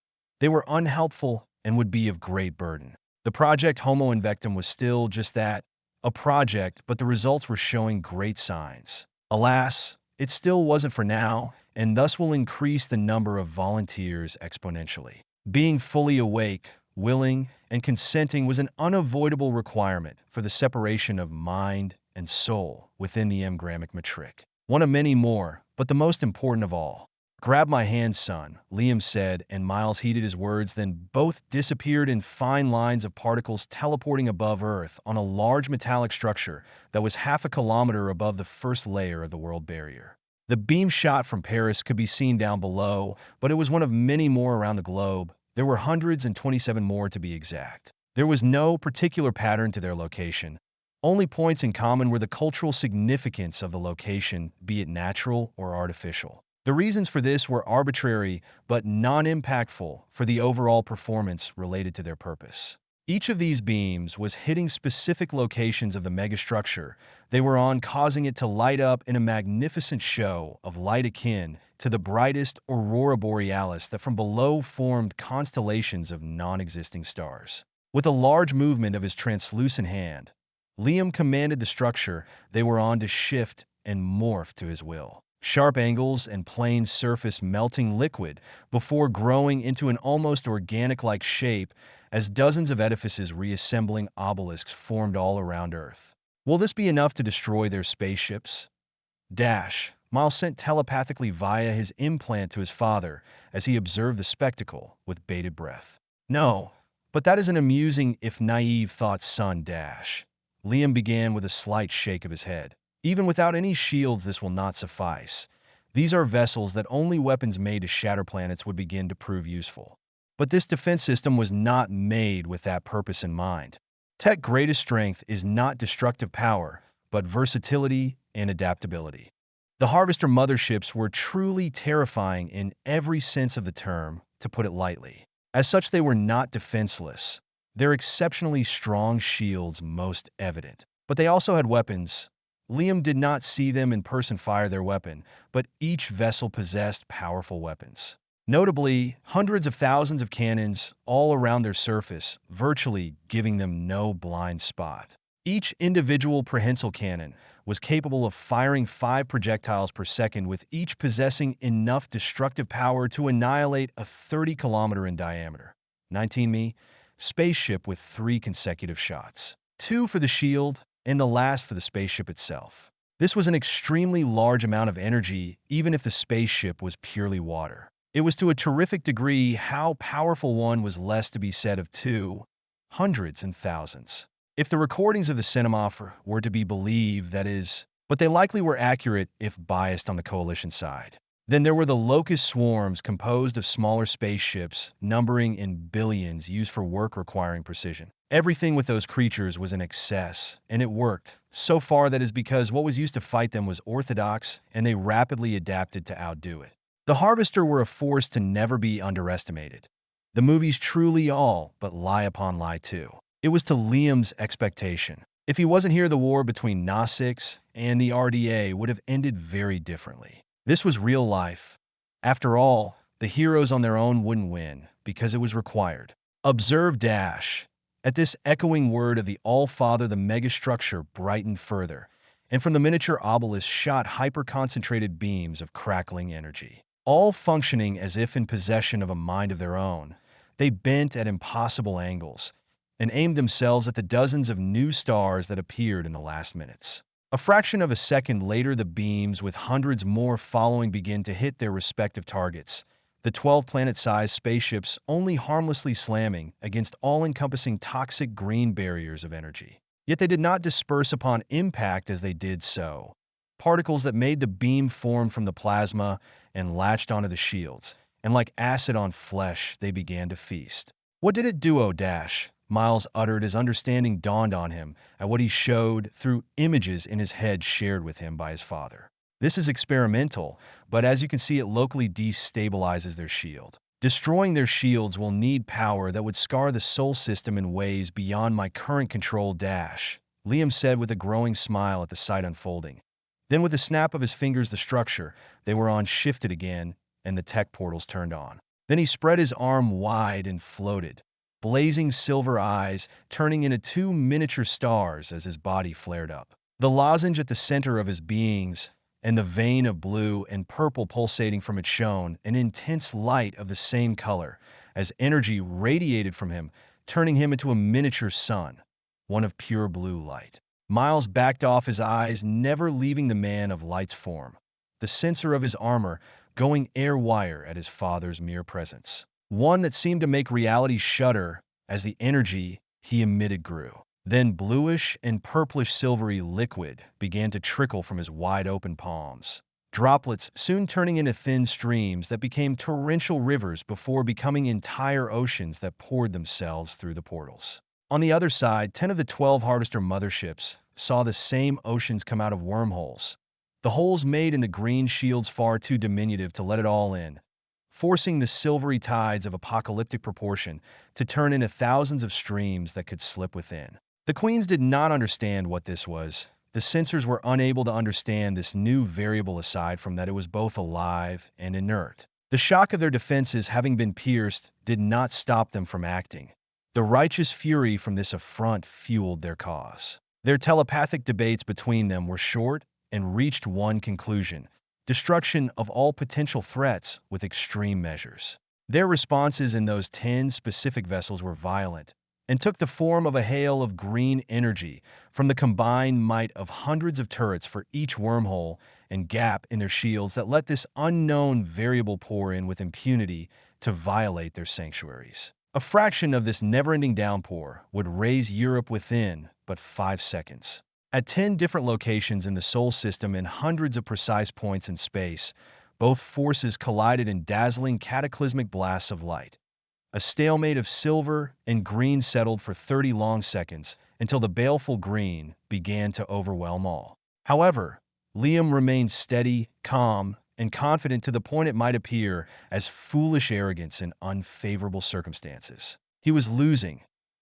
They were unhelpful and would be of great burden. The project Homo Invictum was still just that, a project, but the results were showing great signs. Alas, it still wasn't for now, and thus will increase the number of volunteers exponentially. Being fully awake, willing, and consenting was an unavoidable requirement for the separation of mind and soul within the M-grammic matric. One of many more, but the most important of all. Grab my hand, son, Liam said, and Miles heeded his words, then both disappeared in fine lines of particles teleporting above Earth on a large metallic structure that was half a kilometer above the first layer of the world barrier. The beam shot from Paris could be seen down below, but it was one of many more around the globe. There were 127 more to be exact. There was no particular pattern to their location. Only points in common were the cultural significance of the location, be it natural or artificial. The reasons for this were arbitrary but non-impactful for the overall performance related to their purpose. Each of these beams was hitting specific locations of the megastructure they were on, causing it to light up in a magnificent show of light akin to the brightest aurora borealis that from below formed constellations of non-existing stars. With a large movement of his translucent hand, Liam commanded the structure they were on to shift and morph to his will. Sharp angles and plane surface melting liquid before growing into an almost organic-like shape as dozens of edifices reassembling obelisks formed all around Earth. Will this be enough to destroy their spaceships? Miles sent telepathically via his implant to his father as he observed the spectacle with bated breath. No, but that is an amusing if naive thought, son. Liam began with a slight shake of his head. Even without any shields, this will not suffice. These are vessels that only weapons made to shatter planets would begin to prove useful. But this defense system was not made with that purpose in mind. Tech's greatest strength is not destructive power, but versatility and adaptability. The Harvester motherships were truly terrifying in every sense of the term, to put it lightly. As such, they were not defenseless. Their exceptionally strong shields most evident. But they also had weapons. Liam did not see them in person fire their weapon, but each vessel possessed powerful weapons. Notably, hundreds of thousands of cannons all around their surface, virtually giving them no blind spot. Each individual prehensile cannon was capable of firing 5 projectiles per second, with each possessing enough destructive power to annihilate a 30-kilometer in diameter, 19 mi, spaceship with 3 consecutive shots. 2 for the shield, and the last for the spaceship itself. This was an extremely large amount of energy, even if the spaceship was purely water. It was to a terrific degree how powerful one was less to be said of 2, hundreds and thousands. If the recordings of the cinema were to be believed, that is, but they likely were accurate if biased on the Coalition side. Then there were the locust swarms composed of smaller spaceships, numbering in billions, used for work requiring precision. Everything with those creatures was in excess, and it worked, so far that is because what was used to fight them was orthodox, and they rapidly adapted to outdo it. The Harvester were a force to never be underestimated. The movies truly all but lie upon lie too. It was to Liam's expectation. If he wasn't here, the war between Na-6 and the RDA would have ended very differently. This was real life. After all, the heroes on their own wouldn't win, because it was required. Observe Dash. At this echoing word of the All-Father, the megastructure brightened further, and from the miniature obelisk shot hyper-concentrated beams of crackling energy. All functioning as if in possession of a mind of their own, they bent at impossible angles and aimed themselves at the dozens of new stars that appeared in the last minutes. A fraction of a second later, the beams, with hundreds more following, began to hit their respective targets, the 12-planet-sized spaceships only harmlessly slamming against all-encompassing toxic green barriers of energy. Yet they did not disperse upon impact as they did so. Particles that made the beam formed from the plasma and latched onto the shields, and like acid on flesh, they began to feast. What did it do, Dash? Miles uttered as understanding dawned on him at what he showed through images in his head shared with him by his father. This is experimental, but as you can see, it locally destabilizes their shield. Destroying their shields will need power that would scar the Sol system in ways beyond my current control. Liam said with a growing smile at the sight unfolding. Then with a snap of his fingers, the structure they were on shifted again, and the tech portals turned on. Then he spread his arm wide and floated, blazing silver eyes turning into 2 miniature stars as his body flared up. The lozenge at the center of his beings and the vein of blue and purple pulsating from it shone an intense light of the same color as energy radiated from him, turning him into a miniature sun, one of pure blue light. Miles backed off, his eyes never leaving the man of light's form, the sensor of his armor going air wire at his father's mere presence. One that seemed to make reality shudder as the energy he emitted grew. Then bluish and purplish silvery liquid began to trickle from his wide-open palms. Droplets soon turning into thin streams that became torrential rivers before becoming entire oceans that poured themselves through the portals. On the other side, 10 of the 12 Harvester motherships saw the same oceans come out of wormholes. The holes made in the green shields far too diminutive to let it all in, forcing the silvery tides of apocalyptic proportion to turn into thousands of streams that could slip within. The queens did not understand what this was. The sensors were unable to understand this new variable aside from that it was both alive and inert. The shock of their defenses having been pierced did not stop them from acting. The righteous fury from this affront fueled their cause. Their telepathic debates between them were short and reached one conclusion: destruction of all potential threats with extreme measures. Their responses in those 10 specific vessels were violent and took the form of a hail of green energy from the combined might of hundreds of turrets for each wormhole and gap in their shields that let this unknown variable pour in with impunity to violate their sanctuaries. A fraction of this never-ending downpour would raise Europe within but 5 seconds. At 10 different locations in the Sol system and hundreds of precise points in space, both forces collided in dazzling cataclysmic blasts of light. A stalemate of silver and green settled for 30 long seconds until the baleful green began to overwhelm all. However, Liam remained steady, calm, and confident to the point it might appear as foolish arrogance in unfavorable circumstances. He was losing.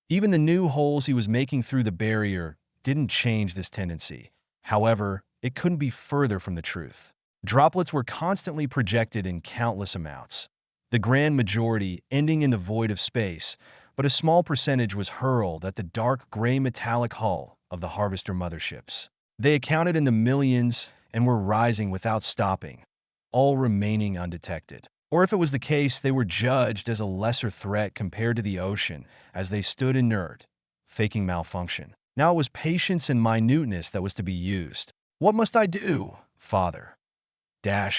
Even the new holes he was making through the barrier didn't change this tendency. However, it couldn't be further from the truth. Droplets were constantly projected in countless amounts, the grand majority ending in the void of space, but a small percentage was hurled at the dark gray metallic hull of the Harvester motherships. They accounted in the millions and were rising without stopping, all remaining undetected. Or if it was the case, they were judged as a lesser threat compared to the ocean as they stood inert, faking malfunction. Now it was patience and minuteness that was to be used. "What must I do, Father?"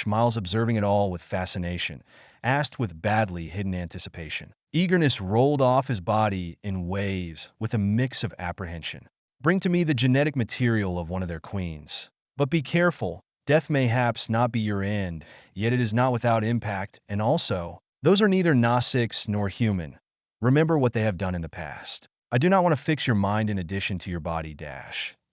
Miles, observing it all with fascination, asked with badly hidden anticipation. Eagerness rolled off his body in waves with a mix of apprehension. "Bring to me the genetic material of one of their queens. But be careful. Death mayhaps not be your end, yet it is not without impact, and also, those are neither Gnostics nor human. Remember what they have done in the past. I do not want to fix your mind in addition to your body,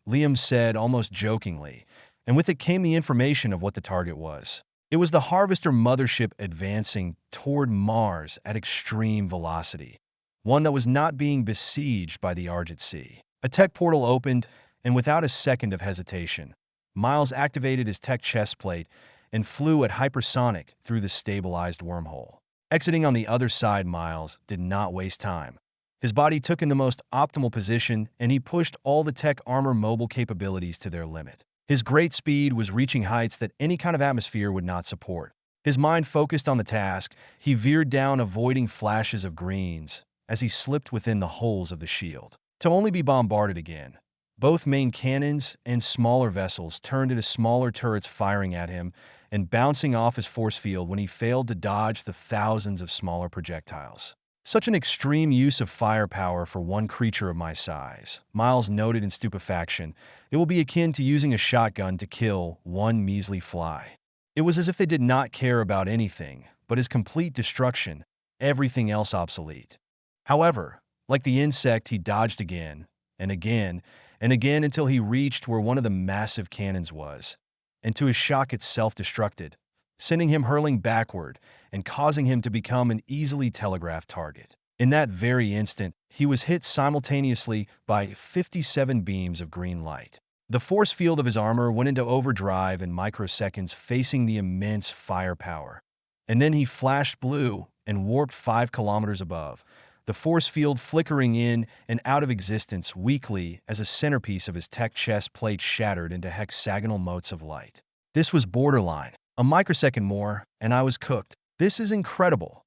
Liam said almost jokingly, and with it came the information of what the target was. It was the Harvester mothership advancing toward Mars at extreme velocity, one that was not being besieged by the Argent Sea. A tech portal opened, and without a second of hesitation, Miles activated his tech chest plate and flew at hypersonic through the stabilized wormhole. Exiting on the other side, Miles did not waste time. His body took in the most optimal position, and he pushed all the tech armor mobile capabilities to their limit. His great speed was reaching heights that any kind of atmosphere would not support. His mind focused on the task, he veered down, avoiding flashes of greens as he slipped within the holes of the shield, to only be bombarded again. Both main cannons and smaller vessels turned into smaller turrets firing at him and bouncing off his force field when he failed to dodge the thousands of smaller projectiles. Such an extreme use of firepower for one creature of my size, Miles noted in stupefaction. It will be akin to using a shotgun to kill one measly fly. It was as if they did not care about anything but his complete destruction, everything else obsolete. However, like the insect, he dodged again and again and again until he reached where one of the massive cannons was, and to his shock it self-destructed, sending him hurling backward and causing him to become an easily telegraphed target. In that very instant, he was hit simultaneously by 57 beams of green light. The force field of his armor went into overdrive in microseconds, facing the immense firepower. And then he flashed blue and warped 5 kilometers above, the force field flickering in and out of existence weakly as a centerpiece of his tech chest plate shattered into hexagonal motes of light. This was borderline. A microsecond more, and I was cooked. This is incredible,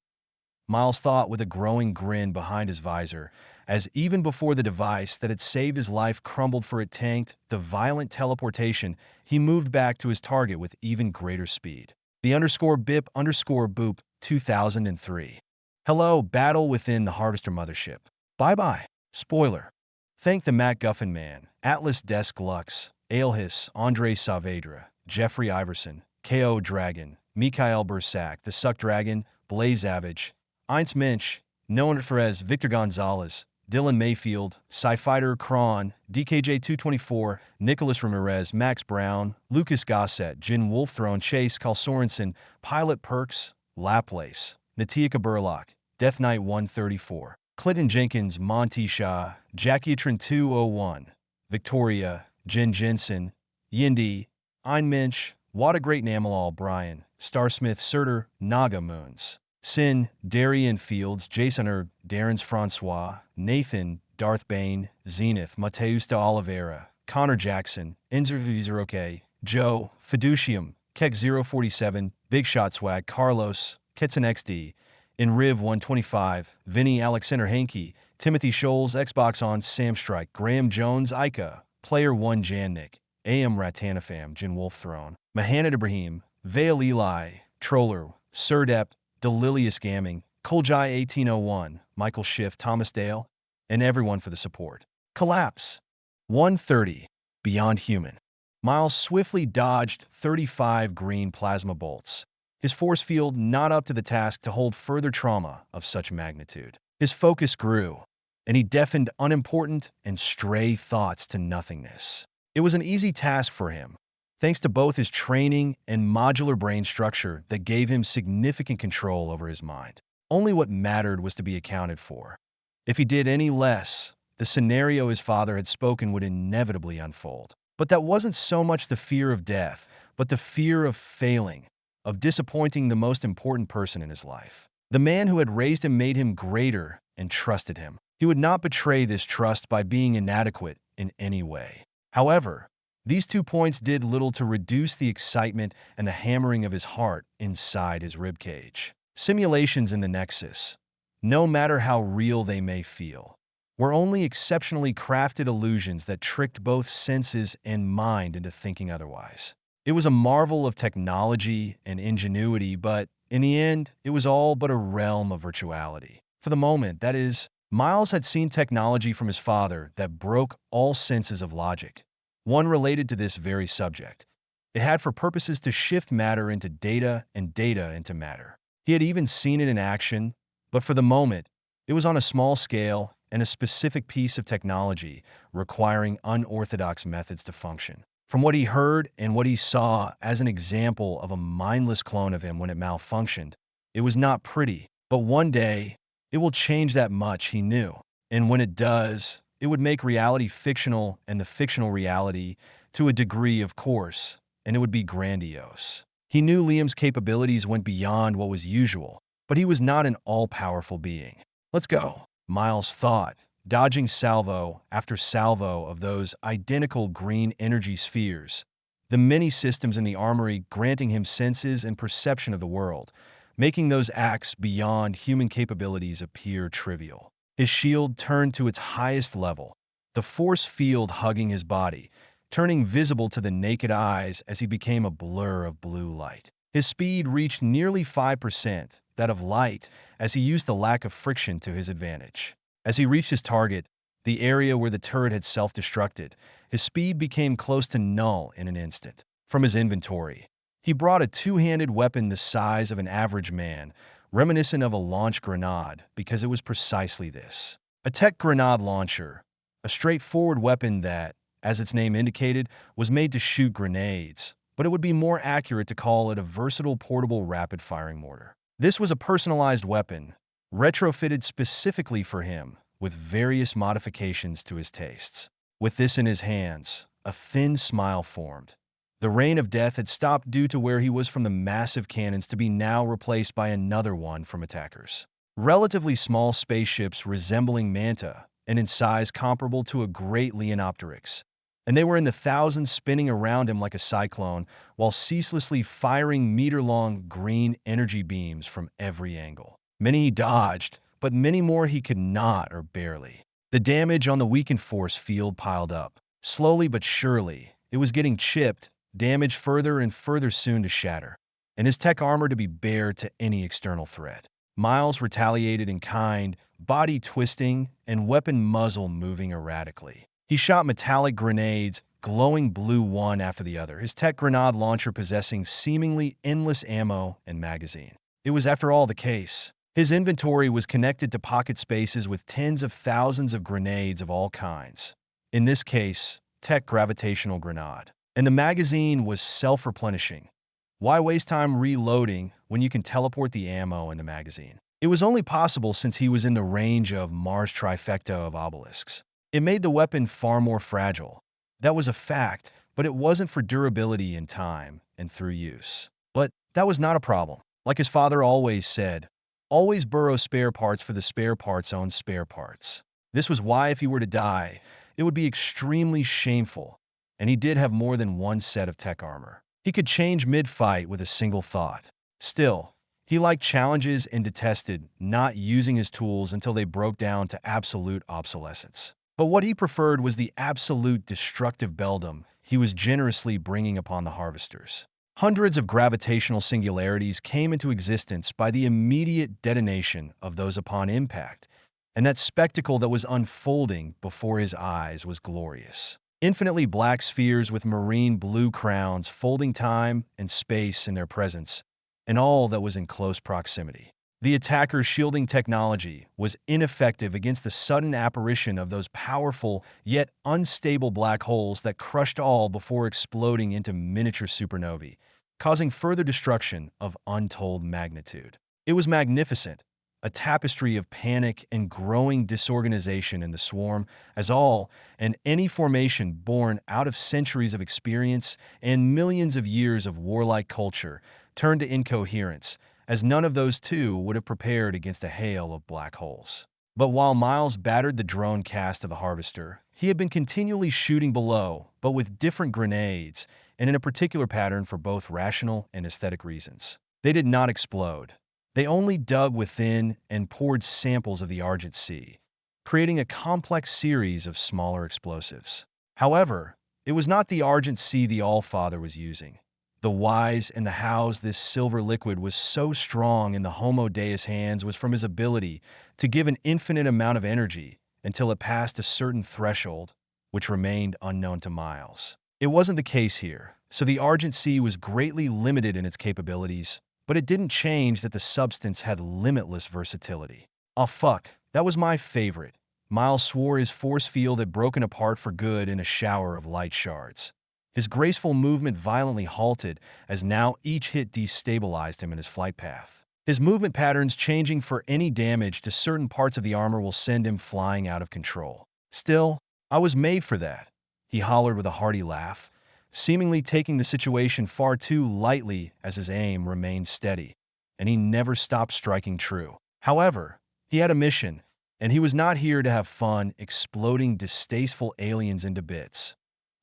Miles thought with a growing grin behind his visor, as even before the device that had saved his life crumbled for it tanked the violent teleportation, he moved back to his target with even greater speed. The _BIP_boop 2003. Hello, battle within the Harvester mothership. Bye-bye. Spoiler. Thank the Matt Guffin Man, Atlas Desk Lux, Aelhis, Andre Saavedra, Jeffrey Iverson, K.O. Dragon, Mikhail Bursak, The Suck Dragon, Blaze Avage, Eins Mensch, Noan Ferez, Victor Gonzalez, Dylan Mayfield, Sci-Fighter Kron, DKJ224, Nicholas Ramirez, Max Brown, Lucas Gossett, Jin Wolfthrone, Chase Kalsorensen, Pilot Perks, Laplace, Natiaka Burlock, Death Knight 134, Clinton Jenkins, Monty Shaw, Jackietron 201, Victoria, Jen Jensen, Yindi, Einmensch, What a Great Namalal, Brian, Starsmith, Surtur, Naga Moons, Sin, Darian Fields, Jason Darren's Francois, Nathan, Darth Bane, Zenith, Mateus de Oliveira, Connor Jackson, Inzer Vizeroke, Joe, Fiducium, Keck 047, Big Shot Swag, Carlos, Ketson XD, Riv 125, Vinny Alexander Hankey, Timothy Scholes, Xbox On, Sam Strike, Graham Jones, Ica, Player 1 Jannik, AM Ratanafam, Jin Wolf Throne, Mahanad Ibrahim, Vale Eli, Troller, Surdep, Delilious Gamming, Koljai 1801, Michael Schiff, Thomas Dale, and everyone for the support. Collapse. 130. Beyond Human. Miles swiftly dodged 35 green plasma bolts. His force field not up to the task to hold further trauma of such magnitude. His focus grew, and he deafened unimportant and stray thoughts to nothingness. It was an easy task for him, thanks to both his training and modular brain structure that gave him significant control over his mind. Only what mattered was to be accounted for. If he did any less, the scenario his father had spoken would inevitably unfold. But that wasn't so much the fear of death, but the fear of failing, of disappointing the most important person in his life. The man who had raised him made him greater and trusted him. He would not betray this trust by being inadequate in any way. However, these 2 points did little to reduce the excitement and the hammering of his heart inside his ribcage. Simulations in the Nexus, no matter how real they may feel, were only exceptionally crafted illusions that tricked both senses and mind into thinking otherwise. It was a marvel of technology and ingenuity, but in the end, it was all but a realm of virtuality. For the moment, that is, Miles had seen technology from his father that broke all senses of logic. One related to this very subject. It had for purposes to shift matter into data and data into matter. He had even seen it in action, but for the moment, it was on a small scale and a specific piece of technology requiring unorthodox methods to function. From what he heard and what he saw as an example of a mindless clone of him when it malfunctioned, it was not pretty, but one day, it will change that much, he knew. And when it does, it would make reality fictional and the fictional reality to a degree, of course, and it would be grandiose. He knew Liam's capabilities went beyond what was usual, but he was not an all-powerful being. Let's go, Miles thought, dodging salvo after salvo of those identical green energy spheres, the many systems in the armory granting him senses and perception of the world, making those acts beyond human capabilities appear trivial. His shield turned to its highest level, the force field hugging his body, turning visible to the naked eyes as he became a blur of blue light. His speed reached nearly 5%, that of light, as he used the lack of friction to his advantage. As he reached his target, the area where the turret had self-destructed, his speed became close to null in an instant. From his inventory, he brought a two-handed weapon the size of an average man, reminiscent of a launch grenade, because it was precisely this. A tech grenade launcher, a straightforward weapon that, as its name indicated, was made to shoot grenades, but it would be more accurate to call it a versatile portable rapid-firing mortar. This was a personalized weapon, retrofitted specifically for him, with various modifications to his tastes. With this in his hands, a thin smile formed. The rain of death had stopped due to where he was from the massive cannons to be now replaced by another one from attackers. Relatively small spaceships resembling Manta, and in size comparable to a great Leonopteryx, and they were in the thousands spinning around him like a cyclone while ceaselessly firing meter-long green energy beams from every angle. Many he dodged, but many more he could not or barely. The damage on the weakened force field piled up. Slowly but surely, it was getting chipped, damaged further and further soon to shatter, and his tech armor to be bare to any external threat. Miles retaliated in kind, body twisting and weapon muzzle moving erratically. He shot metallic grenades, glowing blue one after the other, his tech grenade launcher possessing seemingly endless ammo and magazine. It was, after all, the case. His inventory was connected to pocket spaces with tens of thousands of grenades of all kinds. In this case, tech gravitational grenade. And the magazine was self-replenishing. Why waste time reloading when you can teleport the ammo in the magazine? It was only possible since he was in the range of Mars trifecta of Obelisks. It made the weapon far more fragile. That was a fact, but it wasn't for durability in time and through use. But that was not a problem. Like his father always said, always borrow spare parts for the spare parts own spare parts. This was why if he were to die, it would be extremely shameful, and he did have more than one set of tech armor. He could change mid-fight with a single thought. Still, he liked challenges and detested not using his tools until they broke down to absolute obsolescence. But what he preferred was the absolute destructive beldom he was generously bringing upon the harvesters. Hundreds of gravitational singularities came into existence by the immediate detonation of those upon impact, and that spectacle that was unfolding before his eyes was glorious. Infinitely black spheres with marine blue crowns folding time and space in their presence, and all that was in close proximity. The attacker's shielding technology was ineffective against the sudden apparition of those powerful yet unstable black holes that crushed all before exploding into miniature supernovae, causing further destruction of untold magnitude. It was magnificent, a tapestry of panic and growing disorganization in the swarm, as all and any formation born out of centuries of experience and millions of years of warlike culture turned to incoherence, as none of those two would have prepared against a hail of black holes. But while Miles battered the drone cast of the Harvester, he had been continually shooting below, but with different grenades, and in a particular pattern for both rational and aesthetic reasons. They did not explode. They only dug within and poured samples of the Argent Sea, creating a complex series of smaller explosives. However, it was not the Argent Sea the Allfather was using. The whys and the hows this silver liquid was so strong in the Homo Deus hands was from his ability to give an infinite amount of energy until it passed a certain threshold, which remained unknown to Miles. It wasn't the case here, so the Argent Sea was greatly limited in its capabilities, but it didn't change that the substance had limitless versatility. Oh fuck, that was my favorite. Miles swore his force field had broken apart for good in a shower of light shards. His graceful movement violently halted as now each hit destabilized him in his flight path. His movement patterns changing for any damage to certain parts of the armor will send him flying out of control. Still, I was made for that, he hollered with a hearty laugh, seemingly taking the situation far too lightly as his aim remained steady, and he never stopped striking true. However, he had a mission, and he was not here to have fun exploding distasteful aliens into bits,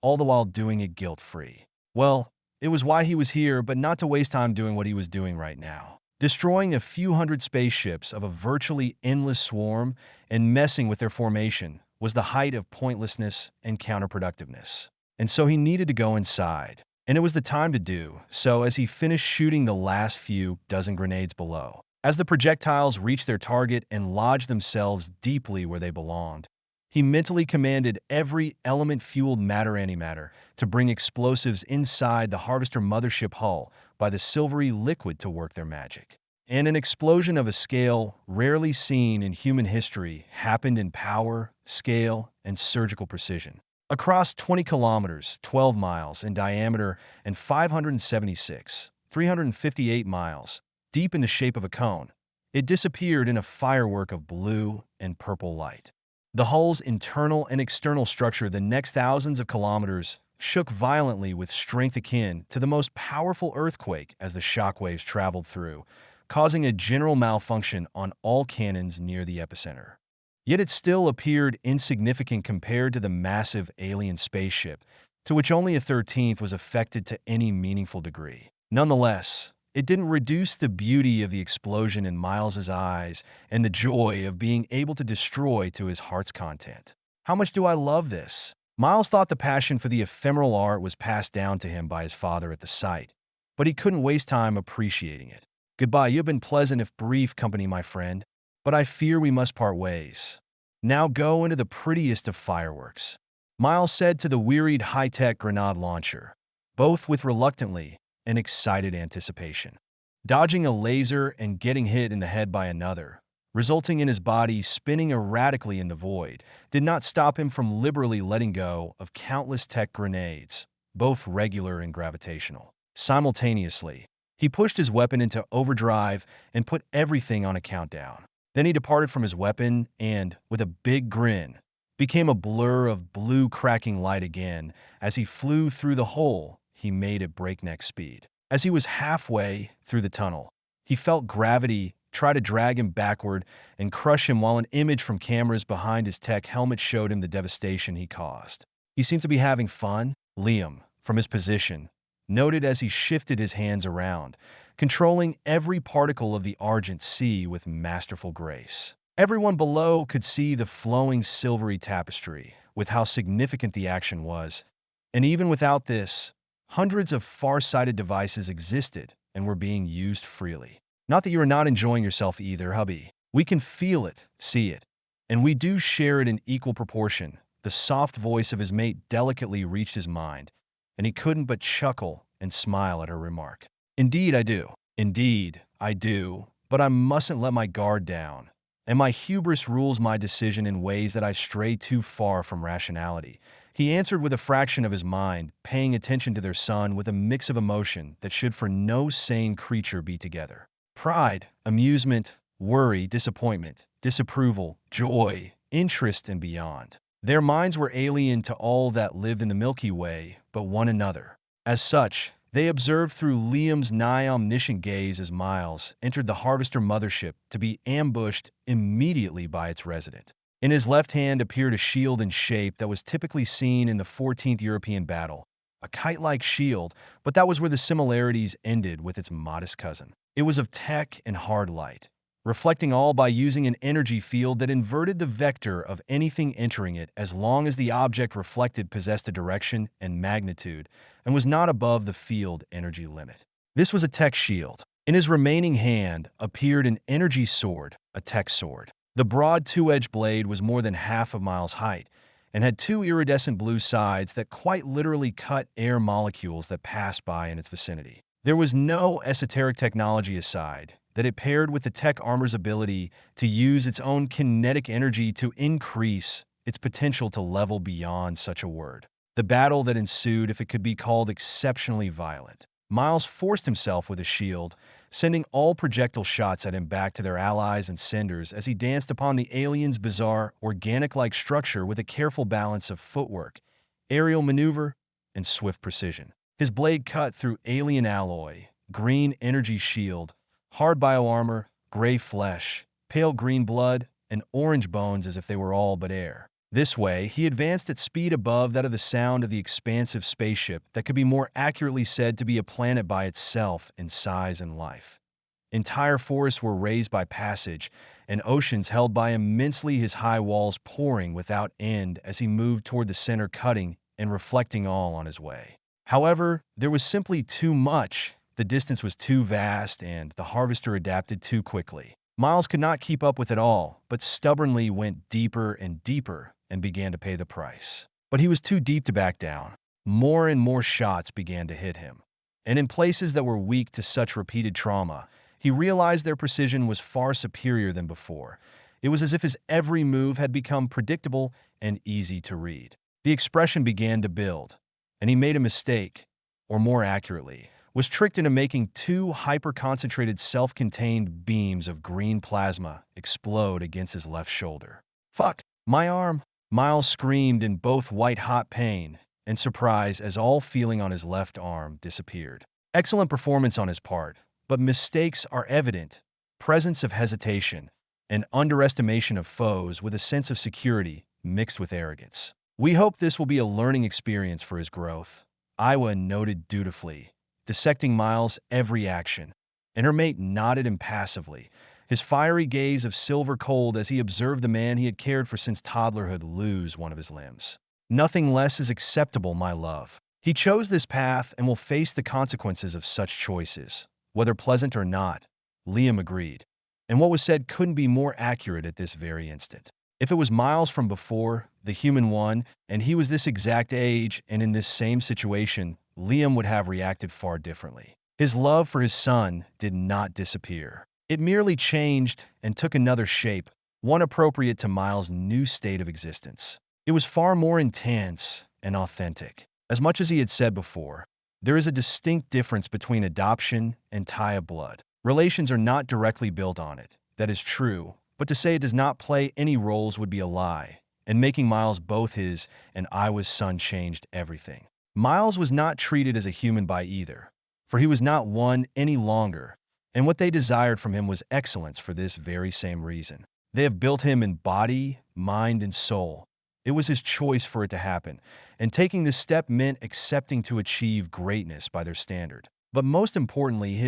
all the while doing it guilt-free. Well, it was why he was here, but not to waste time doing what he was doing right now. Destroying a few hundred spaceships of a virtually endless swarm and messing with their formation was the height of pointlessness and counterproductiveness. And so he needed to go inside, and it was the time to do so as he finished shooting the last few dozen grenades below. As the projectiles reached their target and lodged themselves deeply where they belonged, he mentally commanded every element-fueled matter-antimatter to bring explosives inside the Harvester mothership hull by the silvery liquid to work their magic. And an explosion of a scale rarely seen in human history happened in power, scale, and surgical precision. Across 20 kilometers, 12 miles in diameter, and 576, 358 miles, deep in the shape of a cone, it disappeared in a firework of blue and purple light. The hull's internal and external structure the next thousands of kilometers shook violently with strength akin to the most powerful earthquake as the shockwaves traveled through, causing a general malfunction on all cannons near the epicenter. Yet it still appeared insignificant compared to the massive alien spaceship, to which only a 13th was affected to any meaningful degree. Nonetheless, it didn't reduce the beauty of the explosion in Miles's eyes and the joy of being able to destroy to his heart's content. How much do I love this? Miles thought the passion for the ephemeral art was passed down to him by his father at the site, but he couldn't waste time appreciating it. Goodbye, you've been pleasant if brief company, my friend, but I fear we must part ways. Now go into the prettiest of fireworks, Miles said to the wearied high-tech grenade launcher, both with reluctantly and excited anticipation. dodging a laser and getting hit in the head by another, resulting in his body spinning erratically in the void, did not stop him from liberally letting go of countless tech grenades, both regular and gravitational. Simultaneously, he pushed his weapon into overdrive and put everything on a countdown. Then he departed from his weapon and, with a big grin, became a blur of blue cracking light again as he flew through the hole he made at breakneck speed. As he was halfway through the tunnel, he felt gravity try to drag him backward and crush him while an image from cameras behind his tech helmet showed him the devastation he caused. He seemed to be having fun, Liam, from his position, noted as he shifted his hands around, controlling every particle of the argent sea with masterful grace. Everyone below could see the flowing silvery tapestry, with how significant the action was, and even without this, hundreds of far-sighted devices existed and were being used freely. Not that you are not enjoying yourself either, hubby. We can feel it, see it, and we do share it in equal proportion. The soft voice of his mate delicately reached his mind, and he couldn't but chuckle and smile at her remark. Indeed, I do. Indeed, I do, but I mustn't let my guard down, and my hubris rules my decision in ways that I stray too far from rationality. He answered with a fraction of his mind, paying attention to their son with a mix of emotion that should for no sane creature be together. Pride, amusement, worry, disappointment, disapproval, joy, interest, and beyond. Their minds were alien to all that lived in the Milky Way but one another. As such, they observed through Liam's nigh omniscient gaze as Miles entered the Harvester mothership to be ambushed immediately by its resident. In his left hand appeared a shield in shape that was typically seen in the 14th European battle, a kite-like shield, but that was where the similarities ended with its modest cousin. It was of tech and hard light, reflecting all by using an energy field that inverted the vector of anything entering it as long as the object reflected possessed a direction and magnitude and was not above the field energy limit. This was a tech shield. In his remaining hand appeared an energy sword, a tech sword. The broad two-edged blade was more than half a mile's height and had two iridescent blue sides that quite literally cut air molecules that passed by in its vicinity. There was no esoteric technology aside that it paired with the tech armor's ability to use its own kinetic energy to increase its potential to level beyond such a word. The battle that ensued, if it could be called exceptionally violent. Miles forced himself with a shield, sending all projectile shots at him back to their allies and senders as he danced upon the alien's bizarre, organic-like structure with a careful balance of footwork, aerial maneuver, and swift precision. His blade cut through alien alloy, green energy shield, hard bioarmor, gray flesh, pale green blood, and orange bones as if they were all but air. This way, he advanced at speed above that of the sound of the expansive spaceship that could be more accurately said to be a planet by itself in size and life. Entire forests were raised by passage, and oceans held by immensely his high walls pouring without end as he moved toward the center, cutting and reflecting all on his way. However, there was simply too much. The distance was too vast, and the Harvester adapted too quickly. Miles could not keep up with it all, but stubbornly went deeper and deeper and began to pay the price. But he was too deep to back down. More and more shots began to hit him. And in places that were weak to such repeated trauma, he realized their precision was far superior than before. It was as if his every move had become predictable and easy to read. The expression began to build, and he made a mistake, or more accurately, was tricked into making two hyper-concentrated self-contained beams of green plasma explode against his left shoulder. "Fuck, my arm!" Miles screamed in both white-hot pain and surprise as all feeling on his left arm disappeared. Excellent performance on his part, but mistakes are evident, presence of hesitation, and underestimation of foes with a sense of security mixed with arrogance. "We hope this will be a learning experience for his growth," Iowa noted dutifully, dissecting Miles' every action, and her mate nodded impassively, his fiery gaze of silver cold as he observed the man he had cared for since toddlerhood lose one of his limbs. "Nothing less is acceptable, my love. He chose this path and will face the consequences of such choices, whether pleasant or not," Liam agreed, and what was said couldn't be more accurate at this very instant. If it was Miles from before, the human one, and he was this exact age and in this same situation, Liam would have reacted far differently. His love for his son did not disappear. It merely changed and took another shape, one appropriate to Miles' new state of existence. It was far more intense and authentic. As much as he had said before, there is a distinct difference between adoption and tie of blood. Relations are not directly built on it. That is true, but to say it does not play any roles would be a lie, and making Miles both his and Iwa's son changed everything. Miles was not treated as a human by either, for he was not one any longer, and what they desired from him was excellence for this very same reason. They have built him in body, mind, and soul. It was his choice for it to happen, and taking this step meant accepting to achieve greatness by their standard. But most importantly,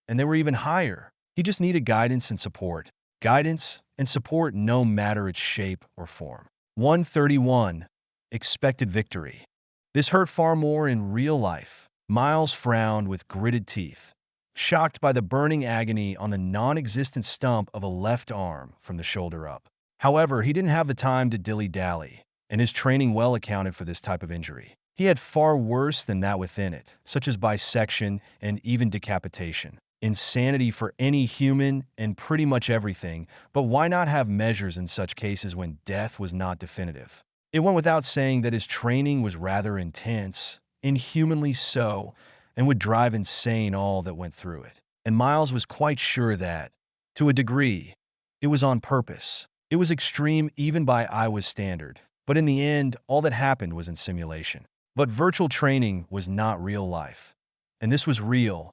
and they were even higher. He just needed guidance and support. Guidance and support no matter its shape or form. 131. Expected victory. This hurt far more in real life. Miles frowned with gritted teeth, shocked by the burning agony on the non-existent stump of a left arm from the shoulder up. However, he didn't have the time to dilly-dally, and his training well accounted for this type of injury. He had far worse than that within it, such as bisection and even decapitation. Insanity for any human and pretty much everything, but why not have measures in such cases when death was not definitive? It went without saying that his training was rather intense, inhumanly so, and would drive insane all that went through it. And Miles was quite sure that, to a degree, it was on purpose. It was extreme even by Iwa's standard, but in the end, all that happened was in simulation. But virtual training was not real life, and this was real.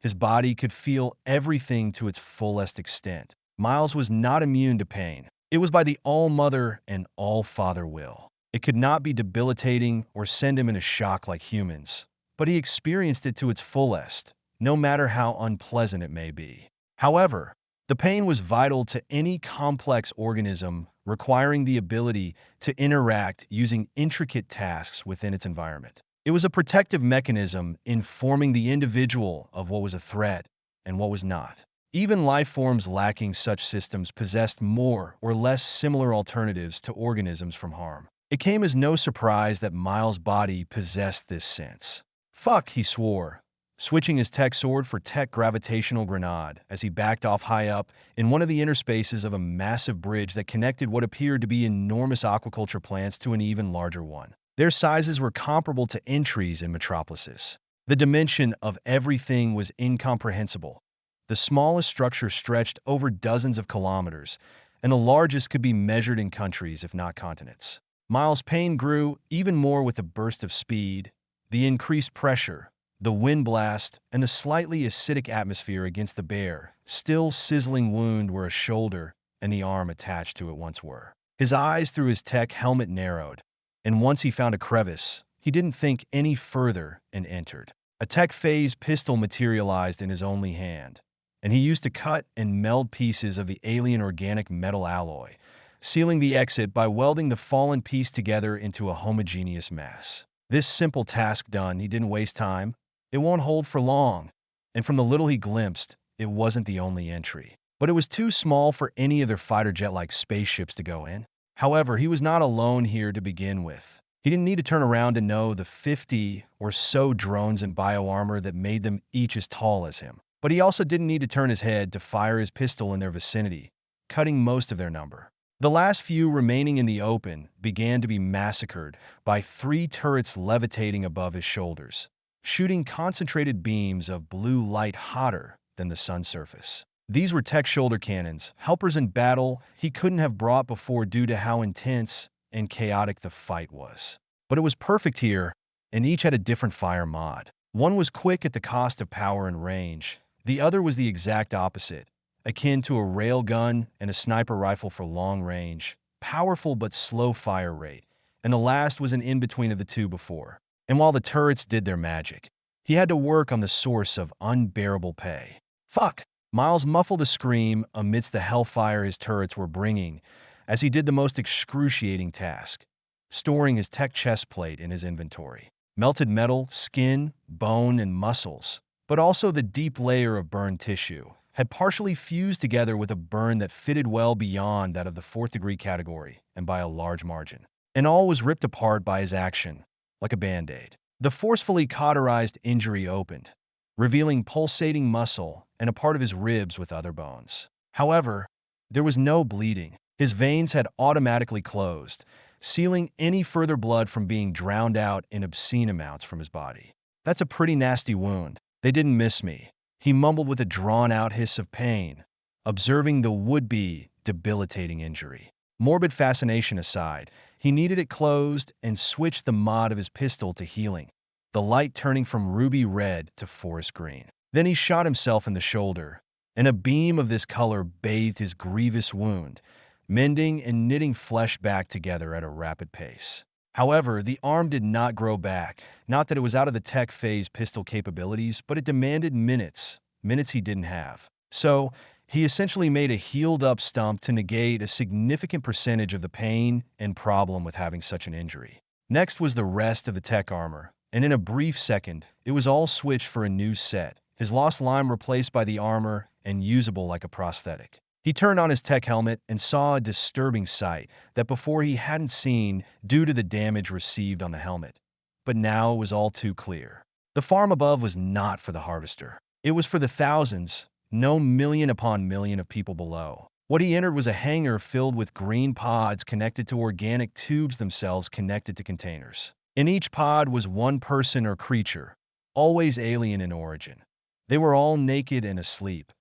His body could feel everything to its fullest extent. Miles was not immune to pain. It was by the All-Mother and All-Father will. It could not be debilitating or send him in a shock like humans, but he experienced it to its fullest, no matter how unpleasant it may be. However, the pain was vital to any complex organism requiring the ability to interact using intricate tasks within its environment. It was a protective mechanism informing the individual of what was a threat and what was not. Even life forms lacking such systems possessed more or less similar alternatives to organisms from harm. It came as no surprise that Miles' body possessed this sense. "Fuck," he swore, switching his tech sword for tech gravitational grenade as he backed off high up in one of the interspaces of a massive bridge that connected what appeared to be enormous aquaculture plants to an even larger one. Their sizes were comparable to entries in metropolises. The dimension of everything was incomprehensible. The smallest structure stretched over dozens of kilometers, and the largest could be measured in countries, if not continents. Miles' pain grew even more with the burst of speed, the increased pressure, the wind blast, and the slightly acidic atmosphere against the bare, still sizzling wound where a shoulder and the arm attached to it once were. His eyes through his tech helmet narrowed, and once he found a crevice, he didn't think any further and entered. A tech phase pistol materialized in his only hand, and he used to cut and meld pieces of the alien organic metal alloy, sealing the exit by welding the fallen piece together into a homogeneous mass. This simple task done, he didn't waste time. It won't hold for long, and from the little he glimpsed, it wasn't the only entry. But it was too small for any of their fighter jet-like spaceships to go in. However, he was not alone here to begin with. He didn't need to turn around to know the 50 or so drones in bioarmor that made them each as tall as him. But he also didn't need to turn his head to fire his pistol in their vicinity, cutting most of their number. The last few remaining in the open began to be massacred by 3 turrets levitating above his shoulders, shooting concentrated beams of blue light hotter than the sun's surface. These were tech shoulder cannons, helpers in battle he couldn't have brought before due to how intense and chaotic the fight was. But it was perfect here, and each had a different fire mod. One was quick at the cost of power and range. The other was the exact opposite, akin to a railgun and a sniper rifle for long range, powerful but slow fire rate, and the last was an in-between of the two before. And while the turrets did their magic, he had to work on the source of unbearable pay. "Fuck!" Miles muffled a scream amidst the hellfire his turrets were bringing as he did the most excruciating task, storing his tech chest plate in his inventory. Melted metal, skin, bone, and muscles, but also the deep layer of burned tissue, had partially fused together with a burn that fitted well beyond that of the 4th degree category and by a large margin. And all was ripped apart by his action, like a band-aid. The forcefully cauterized injury opened, revealing pulsating muscle and a part of his ribs with other bones. However, there was no bleeding. His veins had automatically closed, sealing any further blood from being drowned out in obscene amounts from his body. "That's a pretty nasty wound. They didn't miss me," he mumbled with a drawn-out hiss of pain, observing the would-be debilitating injury. Morbid fascination aside, he needed it closed and switched the mod of his pistol to healing, the light turning from ruby red to forest green. Then he shot himself in the shoulder, and a beam of this color bathed his grievous wound, mending and knitting flesh back together at a rapid pace. However, the arm did not grow back. Not that it was out of the tech phase pistol capabilities, but it demanded minutes he didn't have. So, he essentially made a healed-up stump to negate a significant percentage of the pain and problem with having such an injury. Next was the rest of the tech armor, and in a brief second, it was all switched for a new set, his lost limb replaced by the armor and usable like a prosthetic. He turned on his tech helmet and saw a disturbing sight that before he hadn't seen due to the damage received on the helmet. But now it was all too clear. The farm above was not for the harvester. It was for the thousands, no million upon million of people below. What he entered was a hangar filled with green pods connected to organic tubes themselves connected to containers. In each pod was one person or creature, always alien in origin. They were all naked and asleep,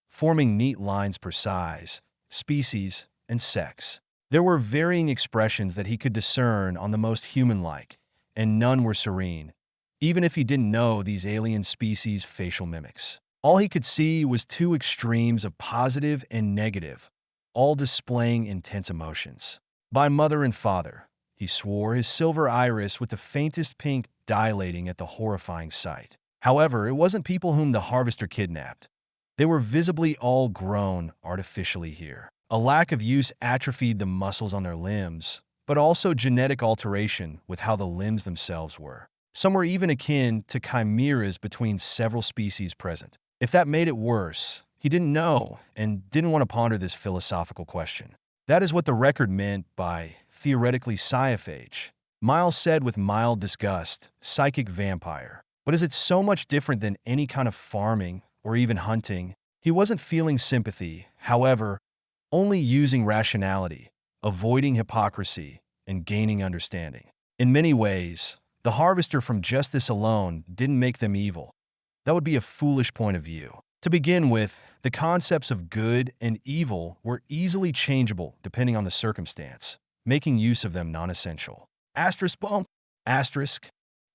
forming neat lines per size, species, and sex. There were varying expressions that he could discern on the most human-like, and none were serene, even if he didn't know these alien species' facial mimics. All he could see was two extremes of positive and negative, all displaying intense emotions. "By mother and father," he swore, his silver iris with the faintest pink dilating at the horrifying sight. However, it wasn't people whom the harvester kidnapped. They were visibly all grown artificially here. A lack of use atrophied the muscles on their limbs, but also genetic alteration with how the limbs themselves were. Some were even akin to chimeras between several species present. If that made it worse, he didn't know and didn't want to ponder this philosophical question. That is what the record meant by theoretically sci-fi. Miles said with mild disgust, psychic vampire. But is it so much different than any kind of farming or even hunting? He wasn't feeling sympathy, however, only using rationality, avoiding hypocrisy, and gaining understanding. In many ways, the harvester from just this alone didn't make them evil. That would be a foolish point of view. To begin with, the concepts of good and evil were easily changeable depending on the circumstance, making use of them non-essential. Asterisk.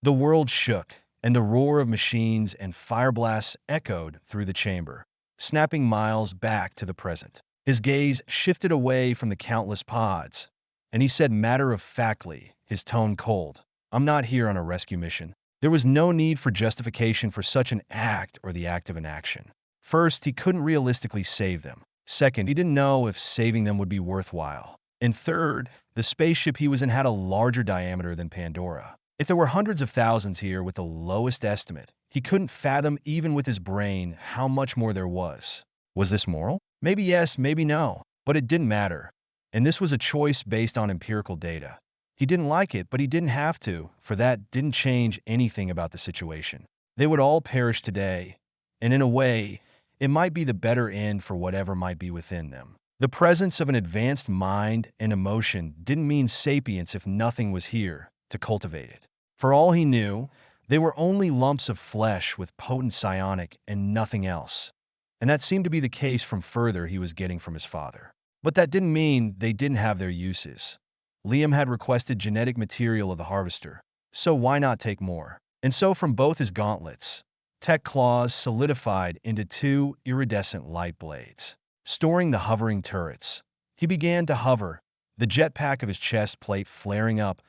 The world shook, and the roar of machines and fire blasts echoed through the chamber, snapping Miles back to the present. His gaze shifted away from the countless pods, and he said matter-of-factly, his tone cold, "I'm not here on a rescue mission." There was no need for justification for such an act or the act of an action. First, he couldn't realistically save them. Second, he didn't know if saving them would be worthwhile. And third, the spaceship he was in had a larger diameter than Pandora. If there were hundreds of thousands here with the lowest estimate, he couldn't fathom even with his brain how much more there was. Was this moral? Maybe yes, maybe no. But it didn't matter. And this was a choice based on empirical data. He didn't like it, but he didn't have to, for that didn't change anything about the situation. They would all perish today, and in a way, it might be the better end for whatever might be within them. The presence of an advanced mind and emotion didn't mean sapience if nothing was here to cultivate it. For all he knew, they were only lumps of flesh with potent psionic and nothing else. And that seemed to be the case from further he was getting from his father. But that didn't mean they didn't have their uses. Liam had requested genetic material of the harvester, so why not take more? And so from both his gauntlets, tech claws solidified into two iridescent light blades. Storing the hovering turrets, he began to hover, the jetpack of his chest plate flaring up,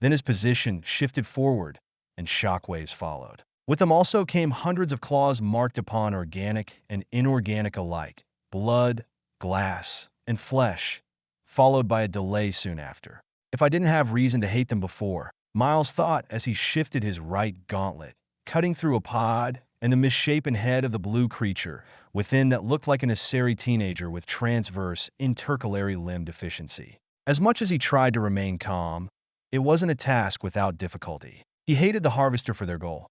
then his position shifted forward, and shockwaves followed. With them also came hundreds of claws marked upon organic and inorganic alike, blood, glass, and flesh, followed by a delay soon after. If I didn't have reason to hate them before, Miles thought as he shifted his right gauntlet, cutting through a pod and the misshapen head of the blue creature within that looked like an Asari teenager with transverse intercalary limb deficiency. As much as he tried to remain calm, it wasn't a task without difficulty. He hated the harvester for their goal.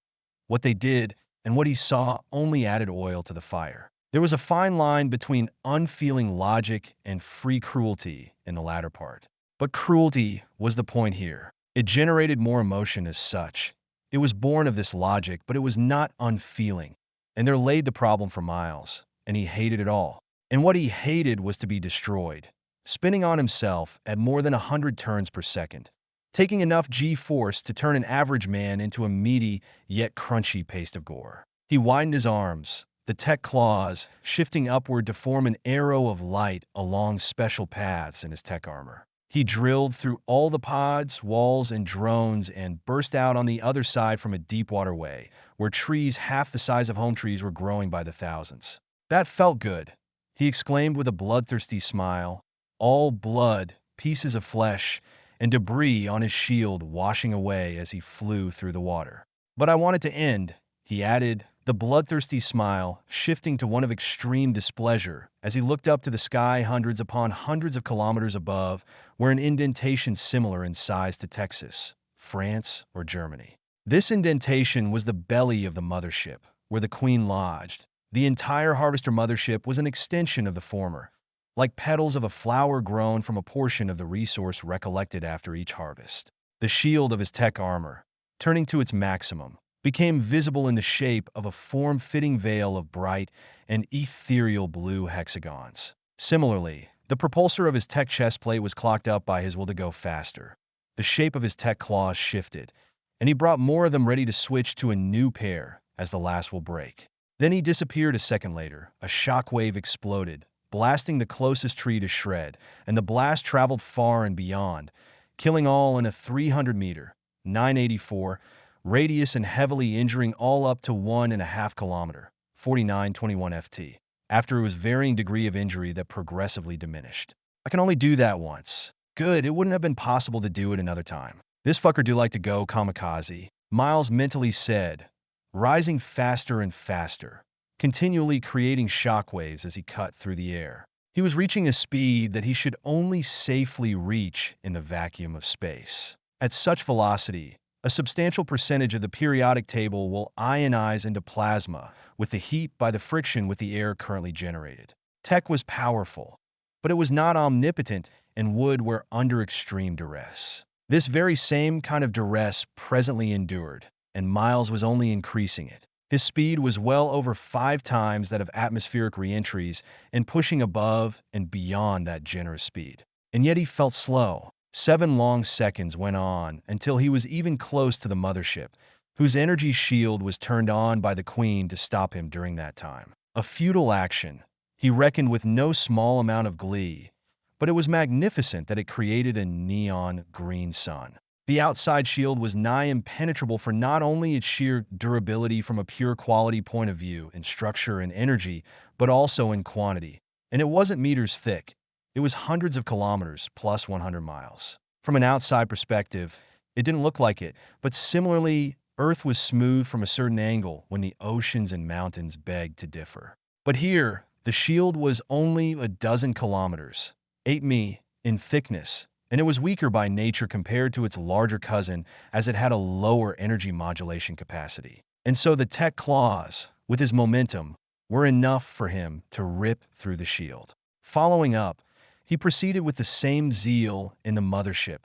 What they did and what he saw only added oil to the fire. There was a fine line between unfeeling logic and free cruelty in the latter part. But cruelty was the point here. It generated more emotion as such. It was born of this logic, but it was not unfeeling. And there laid the problem for Miles, and he hated it all. And what he hated was to be destroyed, spinning on himself at more than 100 turns per second, taking enough G-force to turn an average man into a meaty yet crunchy paste of gore. He widened his arms, the tech claws shifting upward to form an arrow of light along special paths in his tech armor. He drilled through all the pods, walls, and drones and burst out on the other side from a deep waterway, where trees half the size of home trees were growing by the thousands. That felt good, he exclaimed with a bloodthirsty smile. All blood, pieces of flesh, and debris on his shield washing away as he flew through the water. But I want it to end, he added, the bloodthirsty smile shifting to one of extreme displeasure as he looked up to the sky hundreds upon hundreds of kilometers above, where an indentation similar in size to Texas, France, or Germany. This indentation was the belly of the mothership, where the Queen lodged. The entire Harvester mothership was an extension of the former, like petals of a flower grown from a portion of the resource recollected after each harvest. The shield of his tech armor, turning to its maximum, became visible in the shape of a form-fitting veil of bright and ethereal blue hexagons. Similarly, the propulsor of his tech chestplate was clocked up by his will to go faster. The shape of his tech claws shifted, and he brought more of them ready to switch to a new pair as the last will break. Then he disappeared a second later. A shockwave exploded, blasting the closest tree to shred, and the blast traveled far and beyond, killing all in a 300-meter, 984, radius and heavily injuring all up to 1.5 kilometer, 4921 FT, after it was varying degree of injury that progressively diminished. I can only do that once. Good, it wouldn't have been possible to do it another time. This fucker do like to go kamikaze, Miles mentally said, rising faster and faster, continually creating shockwaves as he cut through the air. He was reaching a speed that he should only safely reach in the vacuum of space. At such velocity, a substantial percentage of the periodic table will ionize into plasma with the heat by the friction with the air currently generated. Tech was powerful, but it was not omnipotent and would were under extreme duress. This very same kind of duress presently endured, and Miles was only increasing it. His speed was well over 5 times that of atmospheric reentries and pushing above and beyond that generous speed. And yet he felt slow. 7 long seconds went on until he was even close to the mothership, whose energy shield was turned on by the Queen to stop him during that time. A futile action, he reckoned with no small amount of glee, but it was magnificent that it created a neon green sun. The outside shield was nigh impenetrable for not only its sheer durability from a pure quality point of view in structure and energy, but also in quantity. And it wasn't meters thick. It was hundreds of kilometers plus 100 miles. From an outside perspective, it didn't look like it, but similarly, Earth was smooth from a certain angle when the oceans and mountains begged to differ. But here, the shield was only a dozen kilometers, 8 mi, in thickness, and it was weaker by nature compared to its larger cousin as it had a lower energy modulation capacity. And so the tech claws, with his momentum, were enough for him to rip through the shield. Following up, he proceeded with the same zeal in the mothership,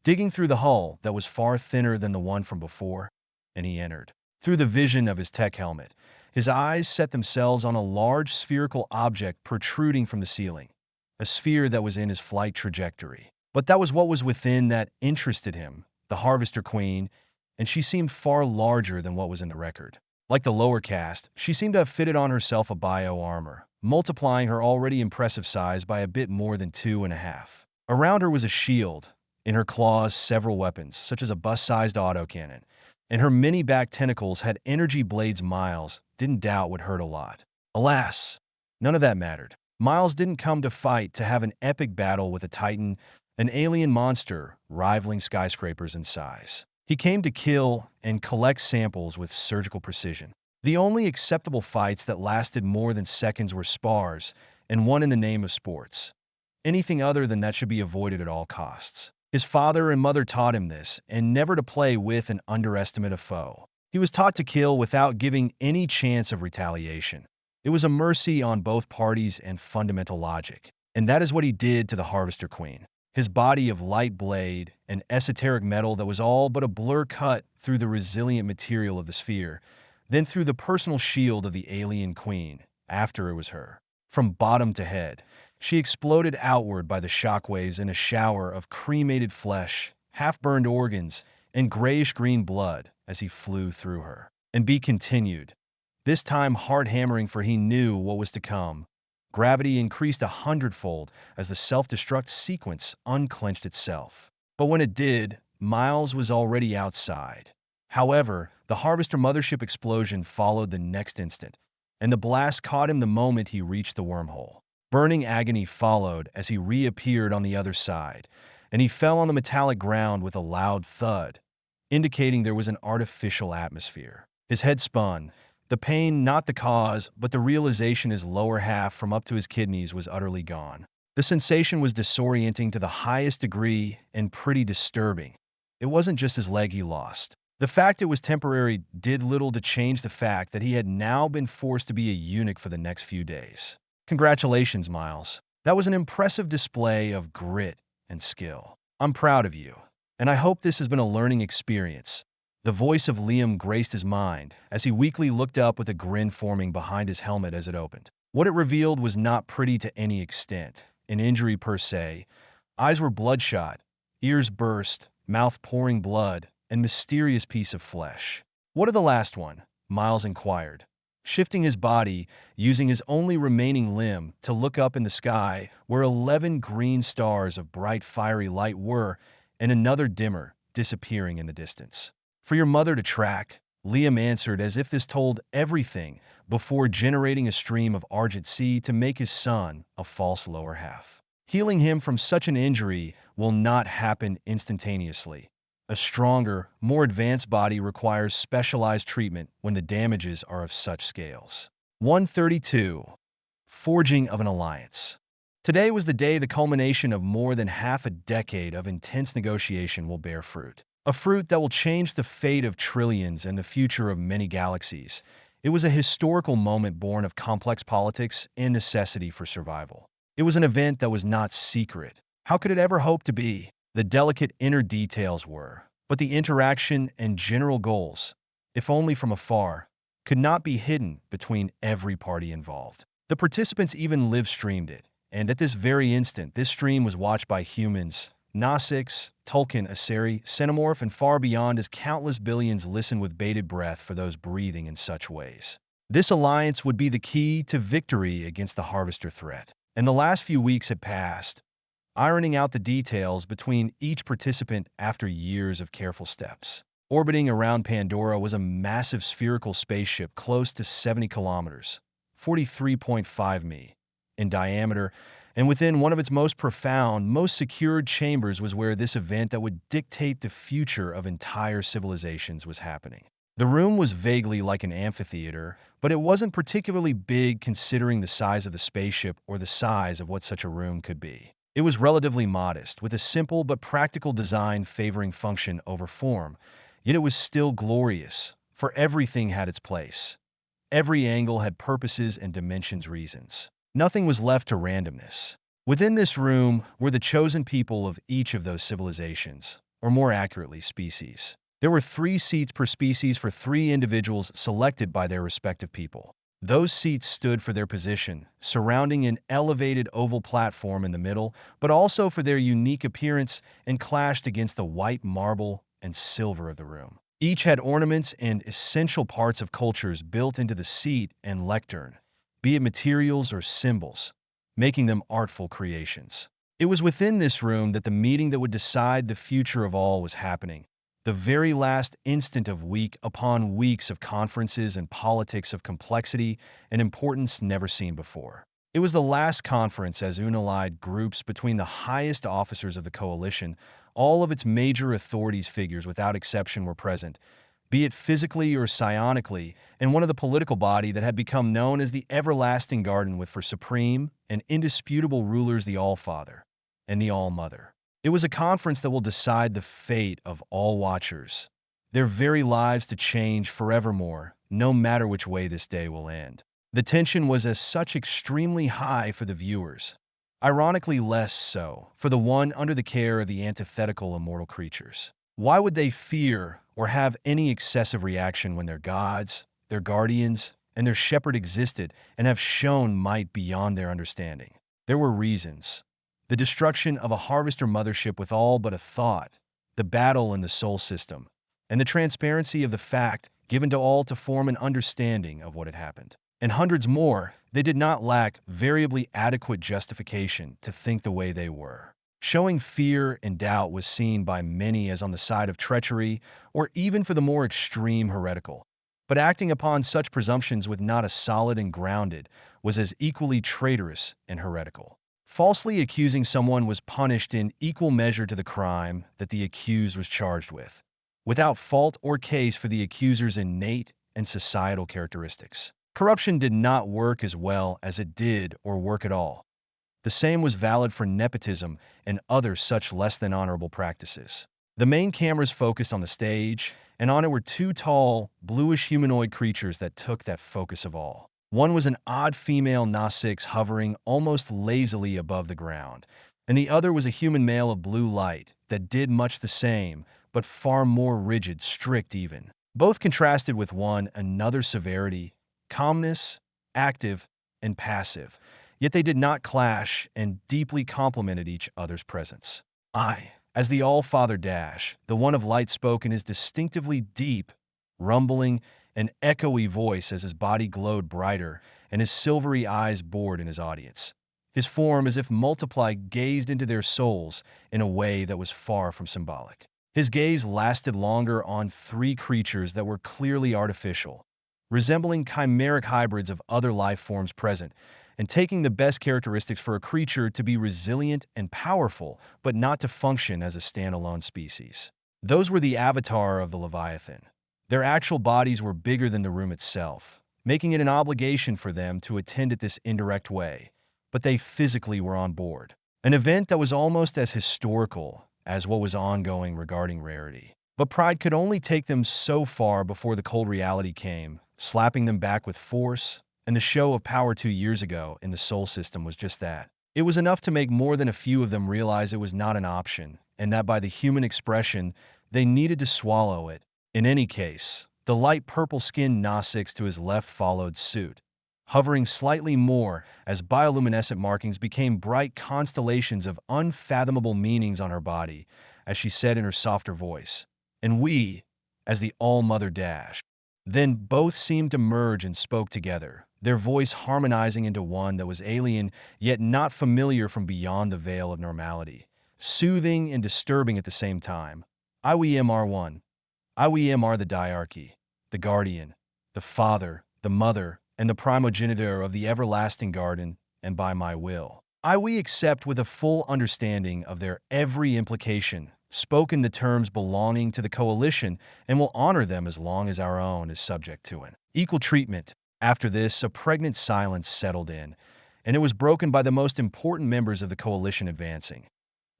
digging through the hull that was far thinner than the one from before, and he entered. Through the vision of his tech helmet, his eyes set themselves on a large spherical object protruding from the ceiling, a sphere that was in his flight trajectory. But that was what was within that interested him, the Harvester Queen, and she seemed far larger than what was in the record. Like the lower caste, she seemed to have fitted on herself a bio-armor, multiplying her already impressive size by a bit more than 2.5. Around her was a shield, in her claws several weapons, such as a bus-sized autocannon, and her many-back tentacles had energy blades Miles didn't doubt would hurt a lot. Alas, none of that mattered. Miles didn't come to fight to have an epic battle with a titan, an alien monster rivaling skyscrapers in size. He came to kill and collect samples with surgical precision. The only acceptable fights that lasted more than seconds were spars, and one in the name of sports. Anything other than that should be avoided at all costs. His father and mother taught him this, and never to play with and underestimate a foe. He was taught to kill without giving any chance of retaliation. It was a mercy on both parties and fundamental logic. And that is what he did to the Harvester Queen. His body of light blade, an esoteric metal that was all but a blur cut through the resilient material of the sphere, then through the personal shield of the alien queen, after it was her. From bottom to head, she exploded outward by the shockwaves in a shower of cremated flesh, half-burned organs, and grayish-green blood as he flew through her. And B continued, this time hard-hammering, for he knew what was to come. Gravity increased 100-fold as the self-destruct sequence unclenched itself. But when it did, Miles was already outside. However, the Harvester mothership explosion followed the next instant, and the blast caught him the moment he reached the wormhole. Burning agony followed as he reappeared on the other side, and he fell on the metallic ground with a loud thud, indicating there was an artificial atmosphere. His head spun. The pain, not the cause, but the realization his lower half from up to his kidneys was utterly gone. The sensation was disorienting to the highest degree and pretty disturbing. It wasn't just his leg he lost. The fact it was temporary did little to change the fact that he had now been forced to be a eunuch for the next few days. Congratulations, Miles. That was an impressive display of grit and skill. I'm proud of you, and I hope this has been a learning experience. The voice of Liam graced his mind as he weakly looked up with a grin forming behind his helmet as it opened. What it revealed was not pretty to any extent, an injury per se. Eyes were bloodshot, ears burst, mouth pouring blood, and mysterious piece of flesh. What of the last one? Miles inquired, shifting his body, using his only remaining limb to look up in the sky where 11 green stars of bright fiery light were, and another dimmer disappearing in the distance. For your mother to track, Liam answered as if this told everything before generating a stream of Argent Sea to make his son a false lower half. Healing him from such an injury will not happen instantaneously. A stronger, more advanced body requires specialized treatment when the damages are of such scales. 132. Forging of an Alliance. Today was the day the culmination of more than half a decade of intense negotiation will bear fruit. A fruit that will change the fate of trillions and the future of many galaxies. It was a historical moment born of complex politics and necessity for survival. It was an event that was not secret. How could it ever hope to be? The delicate inner details were, but the interaction and general goals, if only from afar, could not be hidden between every party involved. The participants even live-streamed it, and at this very instant, this stream was watched by humans, Gnostics, Tolkien, Aseri, Xenomorph, and far beyond as countless billions listen with bated breath for those breathing in such ways. This alliance would be the key to victory against the Harvester threat. And the last few weeks had passed, ironing out the details between each participant after years of careful steps. Orbiting around Pandora was a massive spherical spaceship close to 70 kilometers, 43.5 mi, in diameter, and within one of its most profound, most secured chambers was where this event that would dictate the future of entire civilizations was happening. The room was vaguely like an amphitheater, but it wasn't particularly big considering the size of the spaceship or the size of what such a room could be. It was relatively modest, with a simple but practical design favoring function over form, yet it was still glorious, for everything had its place. Every angle had purposes and dimensions reasons. Nothing was left to randomness. Within this room were the chosen people of each of those civilizations, or more accurately, species. There were 3 seats per species for 3 individuals selected by their respective people. Those seats stood for their position, surrounding an elevated oval platform in the middle, but also for their unique appearance and clashed against the white marble and silver of the room. Each had ornaments and essential parts of cultures built into the seat and lectern, be it materials or symbols, making them artful creations. It was within this room that the meeting that would decide the future of all was happening, the very last instant of week upon weeks of conferences and politics of complexity and importance never seen before. It was the last conference as unallied groups between the highest officers of the coalition, all of its major authorities figures without exception were present, be it physically or psionically, in one of the political body that had become known as the Everlasting Garden with for supreme and indisputable rulers the All-Father and the All-Mother. It was a conference that will decide the fate of all watchers, their very lives to change forevermore, no matter which way this day will end. The tension was as such extremely high for the viewers. Ironically less so for the one under the care of the antithetical immortal creatures. Why would they fear or have any excessive reaction when their gods, their guardians, and their shepherd existed and have shown might beyond their understanding? There were reasons. The destruction of a harvester mothership with all but a thought, the battle in the soul system, and the transparency of the fact given to all to form an understanding of what had happened. And hundreds more, they did not lack variably adequate justification to think the way they were. Showing fear and doubt was seen by many as on the side of treachery or even for the more extreme heretical. But acting upon such presumptions with not a solid and grounded was as equally traitorous and heretical. Falsely accusing someone was punished in equal measure to the crime that the accused was charged with, without fault or case for the accuser's innate and societal characteristics. Corruption did not work as well as it did or work at all. The same was valid for nepotism and other such less than honorable practices. The main cameras focused on the stage, and on it were two tall, bluish humanoid creatures that took that focus of all. One was an odd female Nausix hovering almost lazily above the ground, and the other was a human male of blue light that did much the same, but far more rigid, strict even. Both contrasted with one another's severity, calmness, active, and passive. Yet they did not clash and deeply complemented each other's presence. As the All-Father Dash, the one of light spoke in his distinctively deep, rumbling, and echoey voice as his body glowed brighter and his silvery eyes bored in his audience. His form, as if multiplied, gazed into their souls in a way that was far from symbolic. His gaze lasted longer on three creatures that were clearly artificial, resembling chimeric hybrids of other life forms present, and taking the best characteristics for a creature to be resilient and powerful, but not to function as a standalone species. Those were the avatar of the Leviathan. Their actual bodies were bigger than the room itself, making it an obligation for them to attend it this indirect way, but they physically were on board. An event that was almost as historical as what was ongoing regarding rarity. But pride could only take them so far before the cold reality came, slapping them back with force, and the show of power 2 years ago in the Sol system was just that. It was enough to make more than a few of them realize it was not an option, and that by the human expression, they needed to swallow it. In any case, the light purple-skinned Nausix to his left followed suit, hovering slightly more as bioluminescent markings became bright constellations of unfathomable meanings on her body, as she said in her softer voice, "And we, as the All-Mother Dash." Then both seemed to merge and spoke together, their voice harmonizing into one that was alien yet not familiar from beyond the veil of normality, soothing and disturbing at the same time. IWMR1. IWMR the diarchy, the guardian, the father, the mother, and the primogenitor of the everlasting garden, and by my will. We accept with a full understanding of their every implication, spoke in the terms belonging to the coalition, and will honor them as long as our own is subject to it. Equal treatment. After this, a pregnant silence settled in, and it was broken by the most important members of the coalition advancing.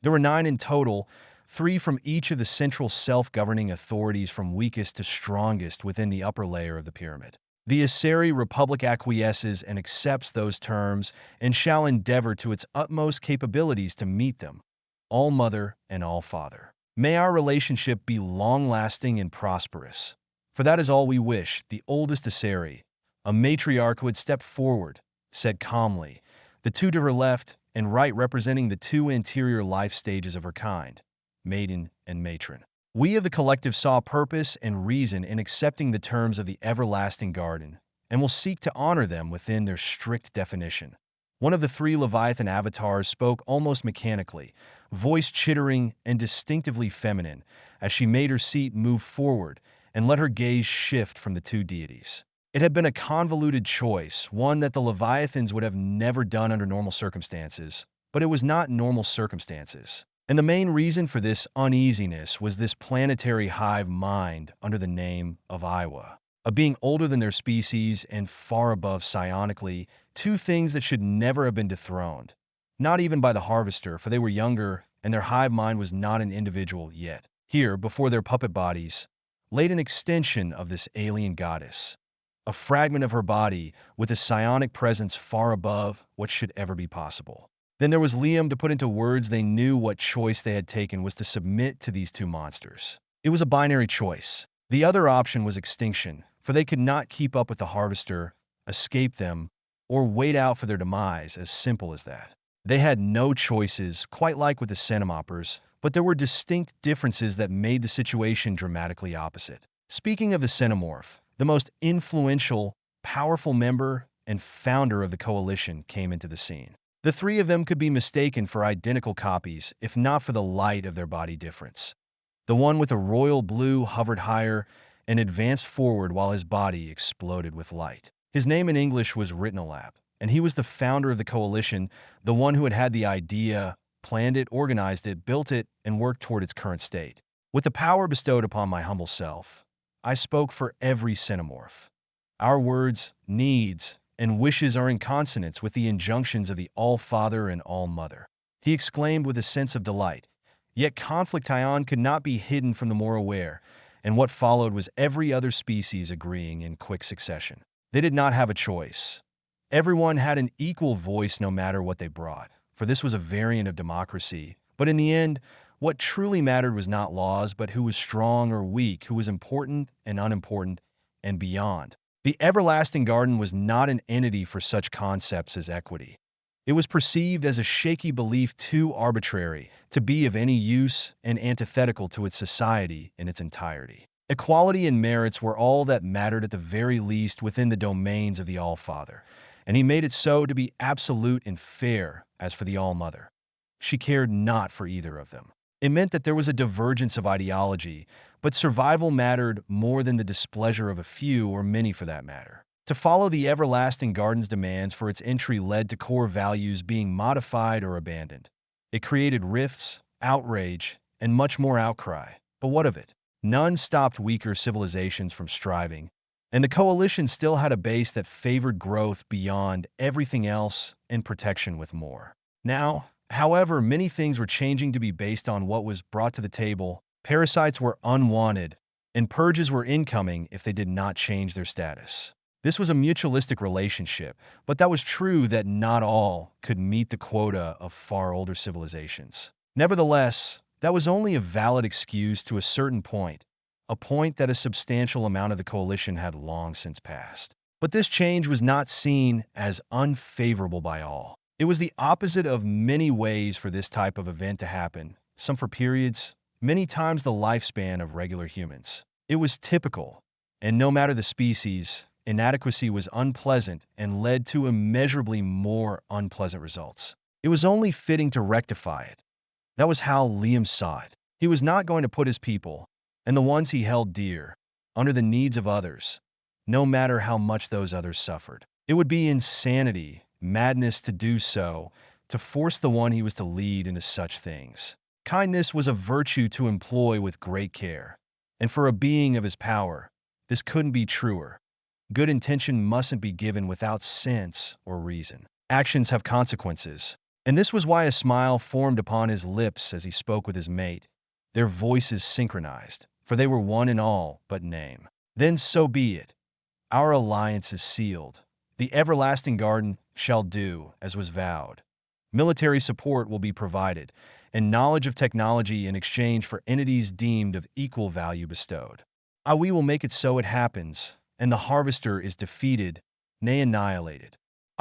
There were 9 in total, 3 from each of the central self-governing authorities from weakest to strongest within the upper layer of the pyramid. The Aseri Republic acquiesces and accepts those terms and shall endeavor to its utmost capabilities to meet them. All Mother and All Father. May our relationship be long-lasting and prosperous. For that is all we wish. The oldest Aseri, a matriarch who had stepped forward, said calmly, the two to her left and right representing the 2 anterior life stages of her kind, maiden and matron. We of the collective saw purpose and reason in accepting the terms of the everlasting garden, and will seek to honor them within their strict definition. One of the 3 Leviathan avatars spoke almost mechanically, voice chittering and distinctively feminine, as she made her seat move forward and let her gaze shift from the 2 deities. It had been a convoluted choice, one that the Leviathans would have never done under normal circumstances, but it was not normal circumstances. And the main reason for this uneasiness was this planetary hive mind under the name of Iowa. A being older than their species and far above psionically, 2 things that should never have been dethroned. Not even by the Harvester, for they were younger and their hive mind was not an individual yet. Here, before their puppet bodies, laid an extension of this alien goddess, a fragment of her body with a psionic presence far above what should ever be possible. Then there was Liam to put into words they knew what choice they had taken was to submit to these two monsters. It was a binary choice. The other option was extinction, for they could not keep up with the Harvester, escape them, or wait out for their demise, as simple as that. They had no choices, quite like with the Centimoppers, but there were distinct differences that made the situation dramatically opposite. Speaking of the Centimorph, the most influential, powerful member and founder of the Coalition came into the scene. The three of them could be mistaken for identical copies, if not for the light of their body difference. The one with a royal blue hovered higher and advanced forward while his body exploded with light. His name in English was Ritnolab, and he was the founder of the Coalition, the one who had had the idea, planned it, organized it, built it, and worked toward its current state. With the power bestowed upon my humble self, I spoke for every Centimorph. Our words, needs, and wishes are in consonance with the injunctions of the All-Father and All-Mother. He exclaimed with a sense of delight. Yet conflict ion could not be hidden from the more aware, and what followed was every other species agreeing in quick succession. They did not have a choice. Everyone had an equal voice no matter what they brought, for this was a variant of democracy. But in the end, what truly mattered was not laws, but who was strong or weak, who was important and unimportant, and beyond. The everlasting garden was not an entity for such concepts as equity. It was perceived as a shaky belief too arbitrary to be of any use and antithetical to its society in its entirety. Equality and merits were all that mattered at the very least within the domains of the All-Father, and he made it so to be absolute and fair as for the All-Mother. She cared not for either of them. It meant that there was a divergence of ideology, but survival mattered more than the displeasure of a few or many for that matter. To follow the everlasting garden's demands for its entry led to core values being modified or abandoned. It created rifts, outrage, and much more outcry. But what of it? None stopped weaker civilizations from striving, and the Coalition still had a base that favored growth beyond everything else and protection with more. Now, however, many things were changing to be based on what was brought to the table. Parasites were unwanted, and purges were incoming if they did not change their status. This was a mutualistic relationship, but that was true that not all could meet the quota of far older civilizations. Nevertheless, that was only a valid excuse to a certain point, a point that a substantial amount of the Coalition had long since passed. But this change was not seen as unfavorable by all. It was the opposite of many ways for this type of event to happen, some for periods, many times the lifespan of regular humans. It was typical, and no matter the species, inadequacy was unpleasant and led to immeasurably more unpleasant results. It was only fitting to rectify it. That was how Liam saw it. He was not going to put his people, and the ones he held dear, under the needs of others, no matter how much those others suffered. It would be insanity, madness to do so, to force the one he was to lead into such things. Kindness was a virtue to employ with great care, and for a being of his power, this couldn't be truer. Good intention mustn't be given without sense or reason. Actions have consequences, and this was why a smile formed upon his lips as he spoke with his mate, their voices synchronized, for they were one in all but name. Then so be it. Our alliance is sealed. The everlasting garden shall do as was vowed. Military support will be provided, and knowledge of technology in exchange for entities deemed of equal value bestowed. We will make it so it happens, and the Harvester is defeated, nay annihilated.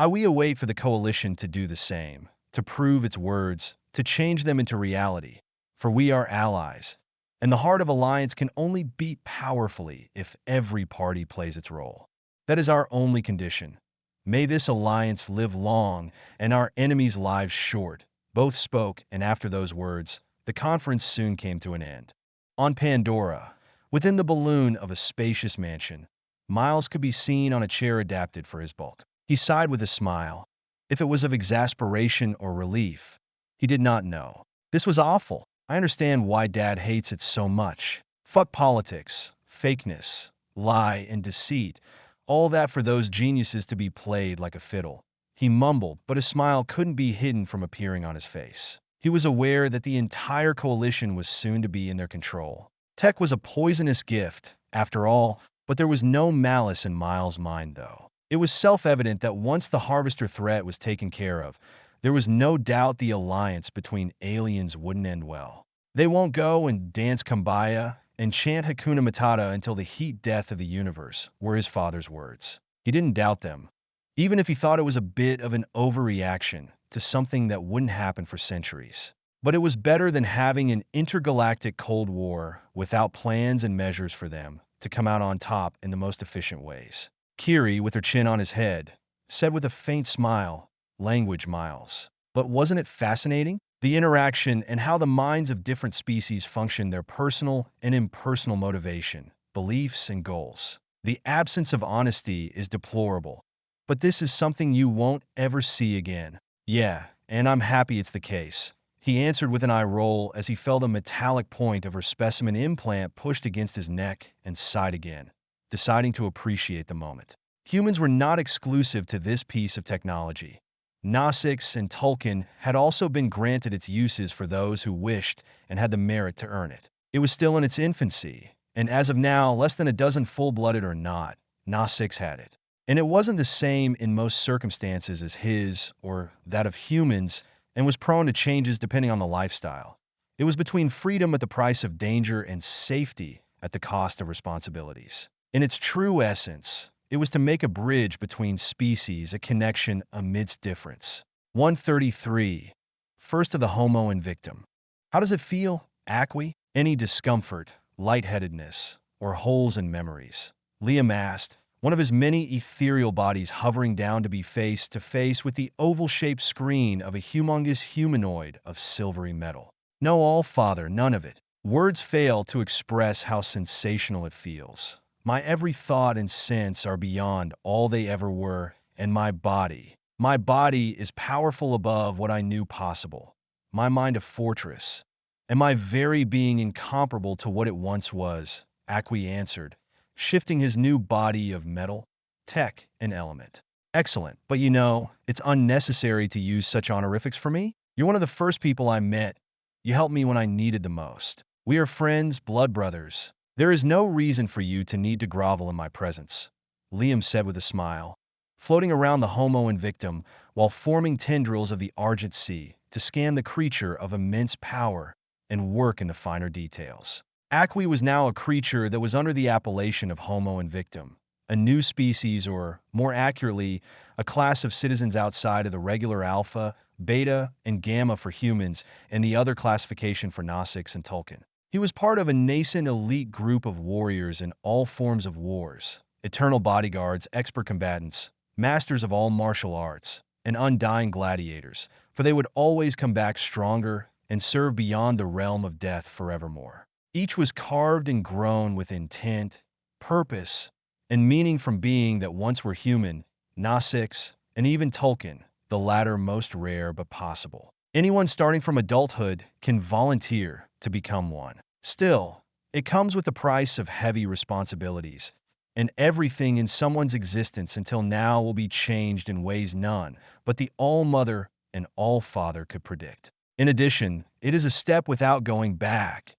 We await for the Coalition to do the same, to prove its words, to change them into reality, for we are allies, and the heart of alliance can only beat powerfully if every party plays its role. That is our only condition. May this alliance live long and our enemies' lives short. Both spoke, and after those words, the conference soon came to an end. On Pandora, within the balloon of a spacious mansion, Miles could be seen on a chair adapted for his bulk. He sighed with a smile. If it was of exasperation or relief, he did not know. This was awful. I understand why Dad hates it so much. Fuck politics, fakeness, lie, and deceit. All that for those geniuses to be played like a fiddle. He mumbled, but a smile couldn't be hidden from appearing on his face. He was aware that the entire Coalition was soon to be in their control. Tech was a poisonous gift, after all, but there was no malice in Miles' mind, though. It was self-evident that once the Harvester threat was taken care of, there was no doubt the alliance between aliens wouldn't end well. They won't go and dance Kumbaya and chant Hakuna Matata until the heat death of the universe, were his father's words. He didn't doubt them, even if he thought it was a bit of an overreaction to something that wouldn't happen for centuries. But it was better than having an intergalactic Cold War without plans and measures for them to come out on top in the most efficient ways. Kiri, with her chin on his head, said with a faint smile, "Language, Miles. But wasn't it fascinating? The interaction and how the minds of different species function, their personal and impersonal motivation, beliefs, and goals. The absence of honesty is deplorable, but this is something you won't ever see again." "Yeah, and I'm happy it's the case," he answered with an eye roll as he felt a metallic point of her specimen implant pushed against his neck and sighed again, deciding to appreciate the moment. Humans were not exclusive to this piece of technology. Gnostics and Tolkien had also been granted its uses for those who wished and had the merit to earn it. It was still in its infancy, and as of now, less than a dozen full-blooded or not, Gnostics had it. And it wasn't the same in most circumstances as his or that of humans, and was prone to changes depending on the lifestyle. It was between freedom at the price of danger and safety at the cost of responsibilities. In its true essence, it was to make a bridge between species, a connection amidst difference. 133. First of the Homo Invictum. "How does it feel, Acqui? Any discomfort, lightheadedness, or holes in memories?" Liam asked, one of his many ethereal bodies hovering down to be face to face with the oval-shaped screen of a humongous humanoid of silvery metal. "No, All-Father, none of it. Words fail to express how sensational it feels. My every thought and sense are beyond all they ever were, and my body is powerful above what I knew possible. My mind a fortress, and my very being incomparable to what it once was," Acqui answered, shifting his new body of metal, tech, and element. "Excellent, but you know, it's unnecessary to use such honorifics for me. You're one of the first people I met. You helped me when I needed the most. We are friends, blood brothers. There is no reason for you to need to grovel in my presence," Liam said with a smile, floating around the Homo Invictum while forming tendrils of the Argent Sea to scan the creature of immense power and work in the finer details. Acqui was now a creature that was under the appellation of Homo Invictum, a new species, or more accurately, a class of citizens outside of the regular Alpha, Beta, and Gamma for humans and the other classification for Gnostics and Tolkien. He was part of a nascent elite group of warriors in all forms of wars, eternal bodyguards, expert combatants, masters of all martial arts, and undying gladiators, for they would always come back stronger and serve beyond the realm of death forevermore. Each was carved and grown with intent, purpose, and meaning from being that once were human, Gnostics, and even Tolkien, the latter most rare but possible. Anyone starting from adulthood can volunteer to become one. Still, it comes with the price of heavy responsibilities, and everything in someone's existence until now will be changed in ways none but the All-Mother and All-Father could predict. In addition, it is a step without going back,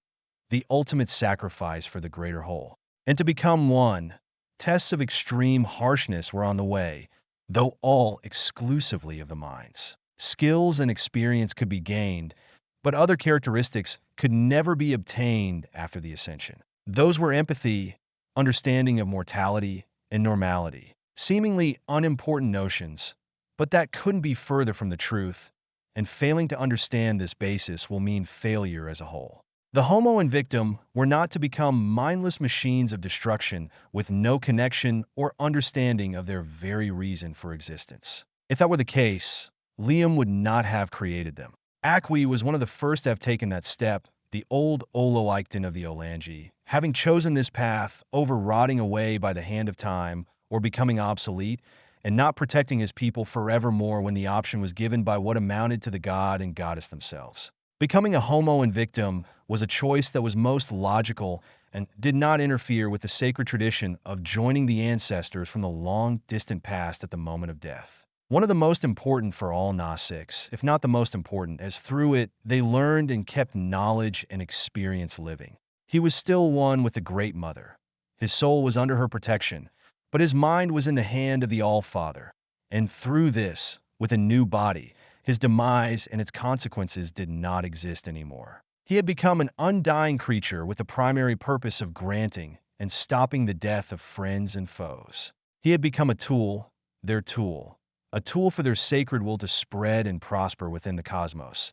the ultimate sacrifice for the greater whole. And to become one, tests of extreme harshness were on the way, though all exclusively of the minds. Skills and experience could be gained, but other characteristics could never be obtained after the Ascension. Those were empathy, understanding of mortality, and normality. Seemingly unimportant notions, but that couldn't be further from the truth, and failing to understand this basis will mean failure as a whole. The Homo Invictum were not to become mindless machines of destruction with no connection or understanding of their very reason for existence. If that were the case, Liam would not have created them. Acqui was one of the first to have taken that step, the old Oloikton of the Olangi, having chosen this path over rotting away by the hand of time or becoming obsolete, and not protecting his people forevermore when the option was given by what amounted to the god and goddess themselves. Becoming a Homo Invictum was a choice that was most logical and did not interfere with the sacred tradition of joining the ancestors from the long, distant past at the moment of death. One of the most important for all Gnostics, if not the most important, as through it they learned and kept knowledge and experience living. He was still one with the Great Mother. His soul was under her protection, but his mind was in the hand of the All-Father. And through this, with a new body, his demise and its consequences did not exist anymore. He had become an undying creature with the primary purpose of granting and stopping the death of friends and foes. He had become a tool, their tool, a tool for their sacred will to spread and prosper within the cosmos.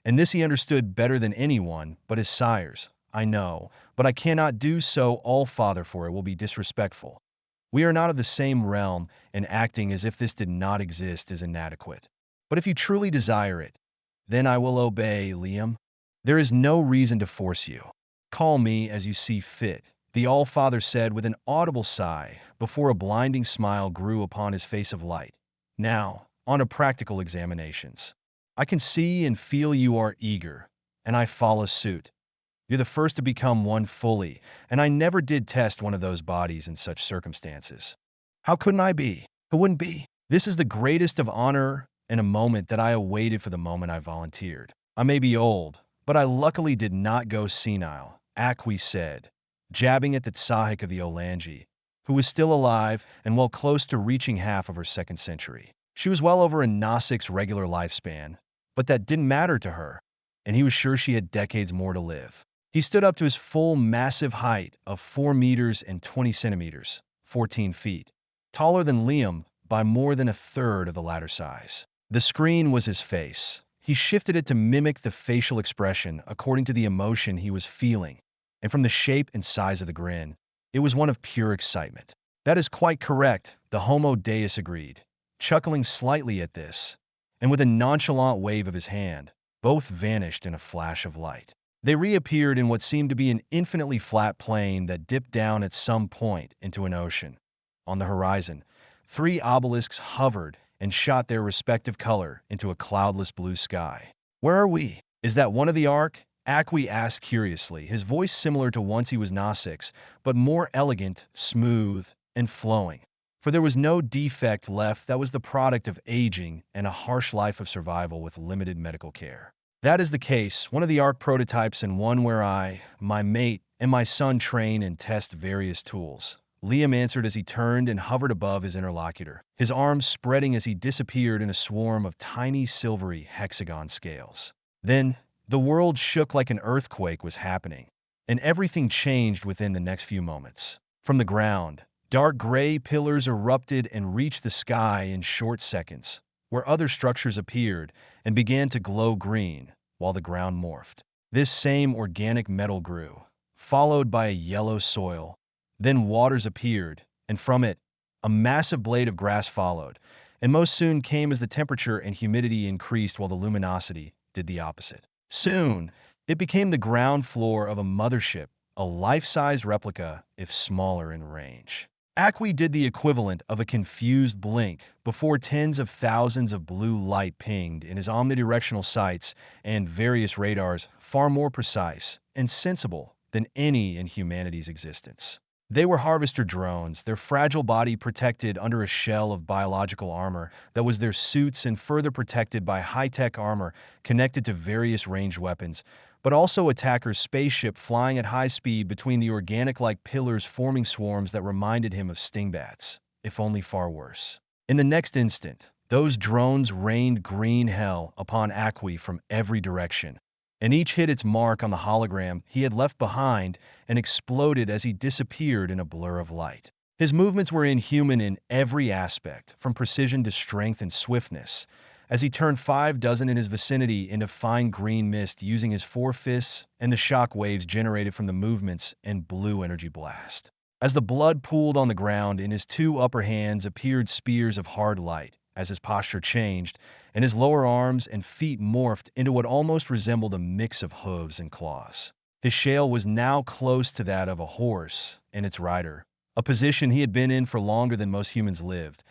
And this he understood better than anyone but his sires. I know, but I cannot do so, All-Father, for it will be disrespectful. We are not of the same realm, and acting as if this did not exist is inadequate. But if you truly desire it, then I will obey, Liam. There is no reason to force you. Call me as you see fit, the All-Father said with an audible sigh before a blinding smile grew upon his face of light. Now, on to practical examinations. I can see and feel you are eager, and I follow suit. You're the first to become one fully, and I never did test one of those bodies in such circumstances. How couldn't I be? Who wouldn't be? This is the greatest of honor and a moment that I awaited for the moment I volunteered. I may be old, but I luckily did not go senile, Akwi said, jabbing at the Tsahik of the Olangi, who was still alive and well close to reaching half of her second century. She was well over a Nasik's regular lifespan, but that didn't matter to her, and he was sure she had decades more to live. He stood up to his full massive height of 4 meters and 20 centimeters, 14 feet, taller than Liam by more than a third of the latter size. The screen was his face. He shifted it to mimic the facial expression according to the emotion he was feeling, and from the shape and size of the grin, it was one of pure excitement. That is quite correct, the Homo Deus agreed, chuckling slightly at this, and with a nonchalant wave of his hand, both vanished in a flash of light. They reappeared in what seemed to be an infinitely flat plain that dipped down at some point into an ocean. On the horizon, 3 obelisks hovered and shot their respective color into a cloudless blue sky. Where are we? Is that one of the ARK? Akwi asked curiously, his voice similar to once he was Nasik's, but more elegant, smooth, and flowing. For there was no defect left that was the product of aging and a harsh life of survival with limited medical care. That is the case, one of the ARK prototypes and one where I, my mate, and my son train and test various tools. Liam answered as he turned and hovered above his interlocutor, his arms spreading as he disappeared in a swarm of tiny silvery hexagon scales. Then, the world shook like an earthquake was happening, and everything changed within the next few moments. From the ground, dark gray pillars erupted and reached the sky in short seconds, where other structures appeared and began to glow green while the ground morphed. This same organic metal grew, followed by a yellow soil. Then waters appeared, and from it, a massive blade of grass followed, and most soon came as the temperature and humidity increased while the luminosity did the opposite. Soon, it became the ground floor of a mothership, a life-size replica, if smaller in range. Akwi did the equivalent of a confused blink before tens of thousands of blue light pinged in his omnidirectional sights and various radars far more precise and sensible than any in humanity's existence. They were harvester drones, their fragile body protected under a shell of biological armor that was their suits and further protected by high-tech armor connected to various ranged weapons, but also attackers' spaceship flying at high speed between the organic-like pillars forming swarms that reminded him of stingbats, if only far worse. In the next instant, those drones rained green hell upon Akwi from every direction, and each hit its mark on the hologram he had left behind and exploded as he disappeared in a blur of light. His movements were inhuman in every aspect, from precision to strength and swiftness, as he turned 6 in his vicinity into fine green mist using his 4 fists and the shock waves generated from the movements and blue energy blast. As the blood pooled on the ground, in his 2 upper hands appeared spears of hard light, as his posture changed, and his lower arms and feet morphed into what almost resembled a mix of hooves and claws. His shell was now close to that of a horse and its rider, a position he had been in for longer than most humans lived,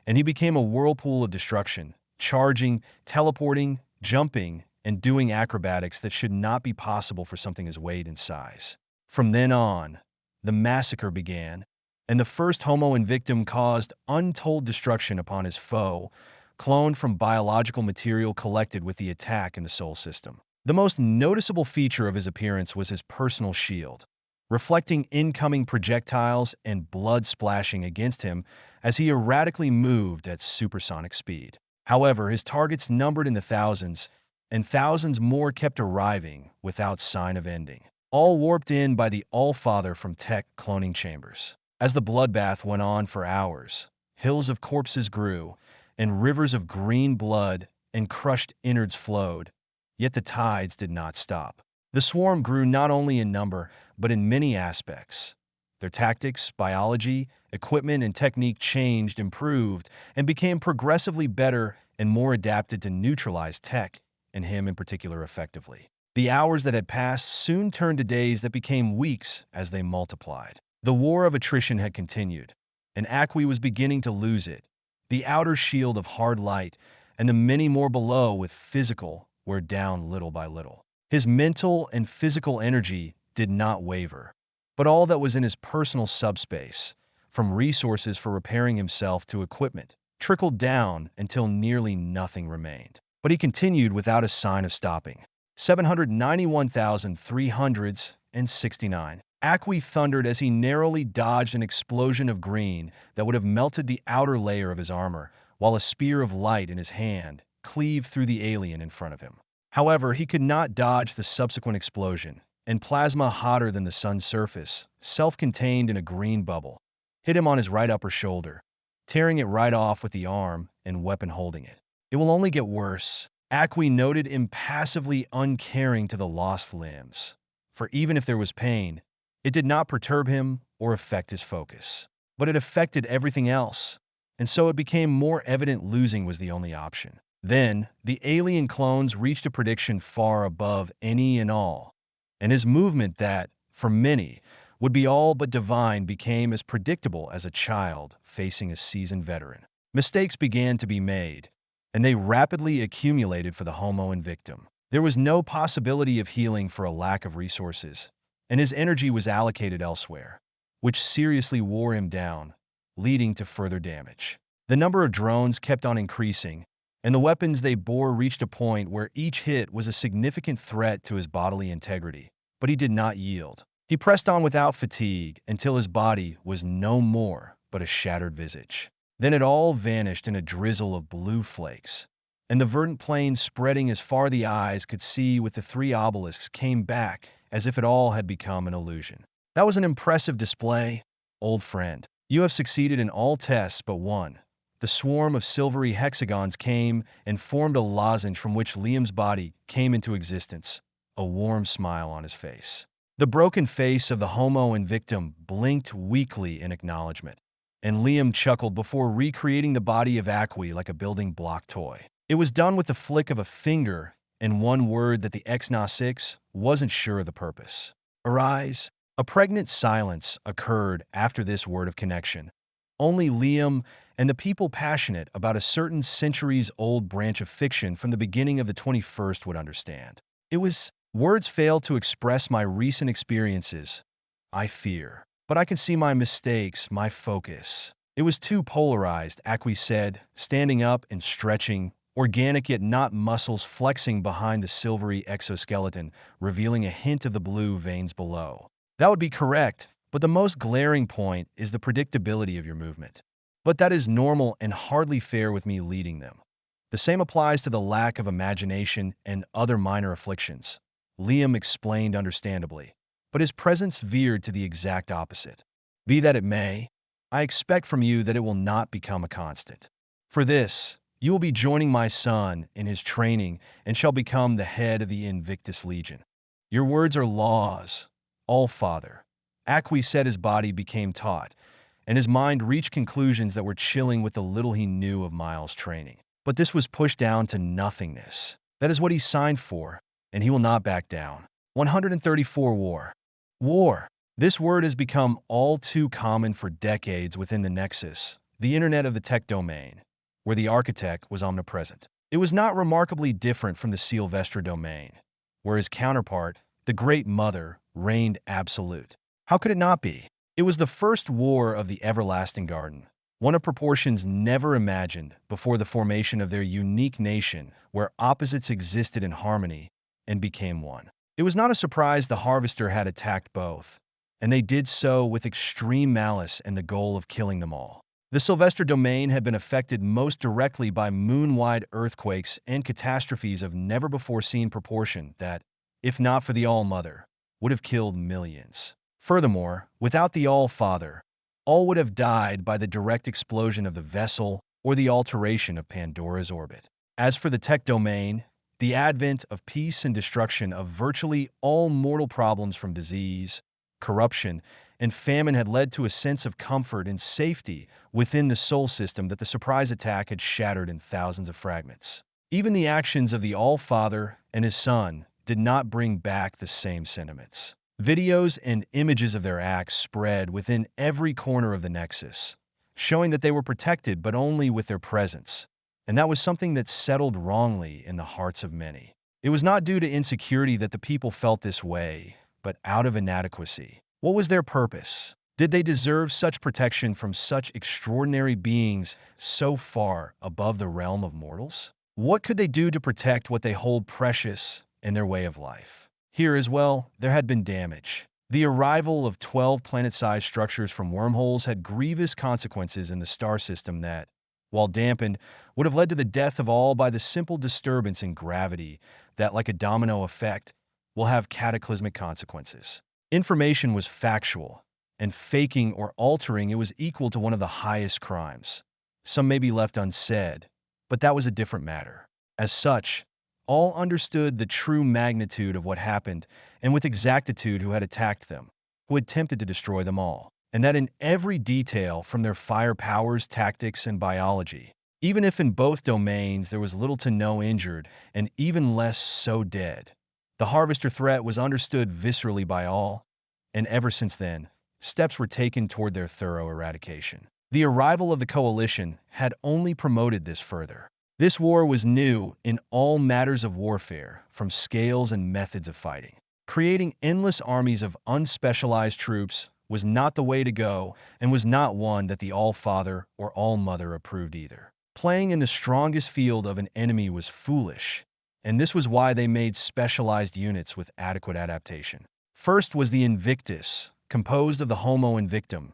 and he became a whirlpool of destruction, charging, teleporting, jumping, and doing acrobatics that should not be possible for something his weight and size. From then on, the massacre began, and the first Homo Invictum caused untold destruction upon his foe, cloned from biological material collected with the attack in the Sol system. The most noticeable feature of his appearance was his personal shield, reflecting incoming projectiles and blood splashing against him as he erratically moved at supersonic speed. However, his targets numbered in the thousands, and thousands more kept arriving without sign of ending, all warped in by the All-Father from Tech cloning chambers. As the bloodbath went on for hours, hills of corpses grew, and rivers of green blood and crushed innards flowed, yet the tides did not stop. The swarm grew not only in number, but in many aspects. Their tactics, biology, equipment, and technique changed, improved, and became progressively better and more adapted to neutralize Tech, and him in particular, effectively. The hours that had passed soon turned to days that became weeks as they multiplied. The war of attrition had continued, and Akwi was beginning to lose it. The outer shield of hard light and the many more below with physical were down little by little. His mental and physical energy did not waver, but all that was in his personal subspace, from resources for repairing himself to equipment, trickled down until nearly nothing remained. But he continued without a sign of stopping. 791,369. Akwi thundered as he narrowly dodged an explosion of green that would have melted the outer layer of his armor, while a spear of light in his hand cleaved through the alien in front of him. However, he could not dodge the subsequent explosion, and plasma hotter than the sun's surface, self-contained in a green bubble, hit him on his right upper shoulder, tearing it right off with the arm and weapon holding it. It will only get worse, Akwi noted, impassively uncaring to the lost limbs. For even if there was pain, it did not perturb him or affect his focus. But it affected everything else, and so it became more evident losing was the only option. Then, the alien clones reached a prediction far above any and all, and his movement that, for many, would be all but divine became as predictable as a child facing a seasoned veteran. Mistakes began to be made, and they rapidly accumulated for the Homo Invictum. There was no possibility of healing for a lack of resources, and his energy was allocated elsewhere, which seriously wore him down, leading to further damage. The number of drones kept on increasing, and the weapons they bore reached a point where each hit was a significant threat to his bodily integrity. But he did not yield. He pressed on without fatigue until his body was no more but a shattered visage. Then it all vanished in a drizzle of blue flakes, and the verdant plain spreading as far the eyes could see with the three obelisks came back as if it all had become an illusion. That was an impressive display, old friend. You have succeeded in all tests but one. The swarm of silvery hexagons came and formed a lozenge from which Liam's body came into existence, a warm smile on his face. The broken face of the Homo Invictum blinked weakly in acknowledgement, and Liam chuckled before recreating the body of Akwi like a building block toy. It was done with the flick of a finger and one word that the X-6 wasn't sure of the purpose. Arise. A pregnant silence occurred after this word of connection. Only Liam and the people passionate about a certain centuries-old branch of fiction from the beginning of the 21st would understand. It was, words fail to express my recent experiences, I fear. But I can see my mistakes, my focus. It was too polarized, Akwi said, standing up and stretching, organic yet not muscles flexing behind the silvery exoskeleton, revealing a hint of the blue veins below. That would be correct, but the most glaring point is the predictability of your movement. But that is normal and hardly fair with me leading them. The same applies to the lack of imagination and other minor afflictions, Liam explained understandably, but his presence veered to the exact opposite. Be that it may, I expect from you that it will not become a constant. For this, you will be joining my son in his training and shall become the head of the Invictus Legion. Your words are laws, All-Father. Akwi said his body became taut, and his mind reached conclusions that were chilling with the little he knew of Miles' training. But this was pushed down to nothingness. That is what he signed for, and he will not back down. 134 War. War. This word has become all too common for decades within the Nexus, the internet of the tech domain, where the architect was omnipresent. It was not remarkably different from the Sylvestre domain, where his counterpart, the Great Mother, reigned absolute. How could it not be? It was the first war of the Everlasting Garden, one of proportions never imagined before the formation of their unique nation, where opposites existed in harmony and became one. It was not a surprise the Harvester had attacked both, and they did so with extreme malice and the goal of killing them all. The Sylvester domain had been affected most directly by moon-wide earthquakes and catastrophes of never-before-seen proportion that, if not for the All-Mother, would have killed millions. Furthermore, without the All-Father, all would have died by the direct explosion of the vessel or the alteration of Pandora's orbit. As for the tech domain, the advent of peace and destruction of virtually all mortal problems from disease, corruption, and famine had led to a sense of comfort and safety within the Sol system that the surprise attack had shattered in thousands of fragments. Even the actions of the All-Father and his son did not bring back the same sentiments. Videos and images of their acts spread within every corner of the Nexus, showing that they were protected but only with their presence, and that was something that settled wrongly in the hearts of many. It was not due to insecurity that the people felt this way, but out of inadequacy. What was their purpose? Did they deserve such protection from such extraordinary beings so far above the realm of mortals? What could they do to protect what they hold precious in their way of life? Here as well, there had been damage. The arrival of 12 planet-sized structures from wormholes had grievous consequences in the star system that, while dampened, would have led to the death of all by the simple disturbance in gravity that, like a domino effect, will have cataclysmic consequences. Information was factual, and faking or altering it was equal to one of the highest crimes. Some may be left unsaid, but that was a different matter. As such, all understood the true magnitude of what happened and with exactitude who had attacked them, who had attempted to destroy them all, and that in every detail from their fire powers, tactics, and biology, even if in both domains there was little to no injured and even less so dead. The Harvester threat was understood viscerally by all, and ever since then, steps were taken toward their thorough eradication. The arrival of the Coalition had only promoted this further. This war was new in all matters of warfare, from scales and methods of fighting. Creating endless armies of unspecialized troops was not the way to go and was not one that the All-Father or All-Mother approved either. Playing in the strongest field of an enemy was foolish, and this was why they made specialized units with adequate adaptation. First was the Invictus, composed of the Homo Invictum,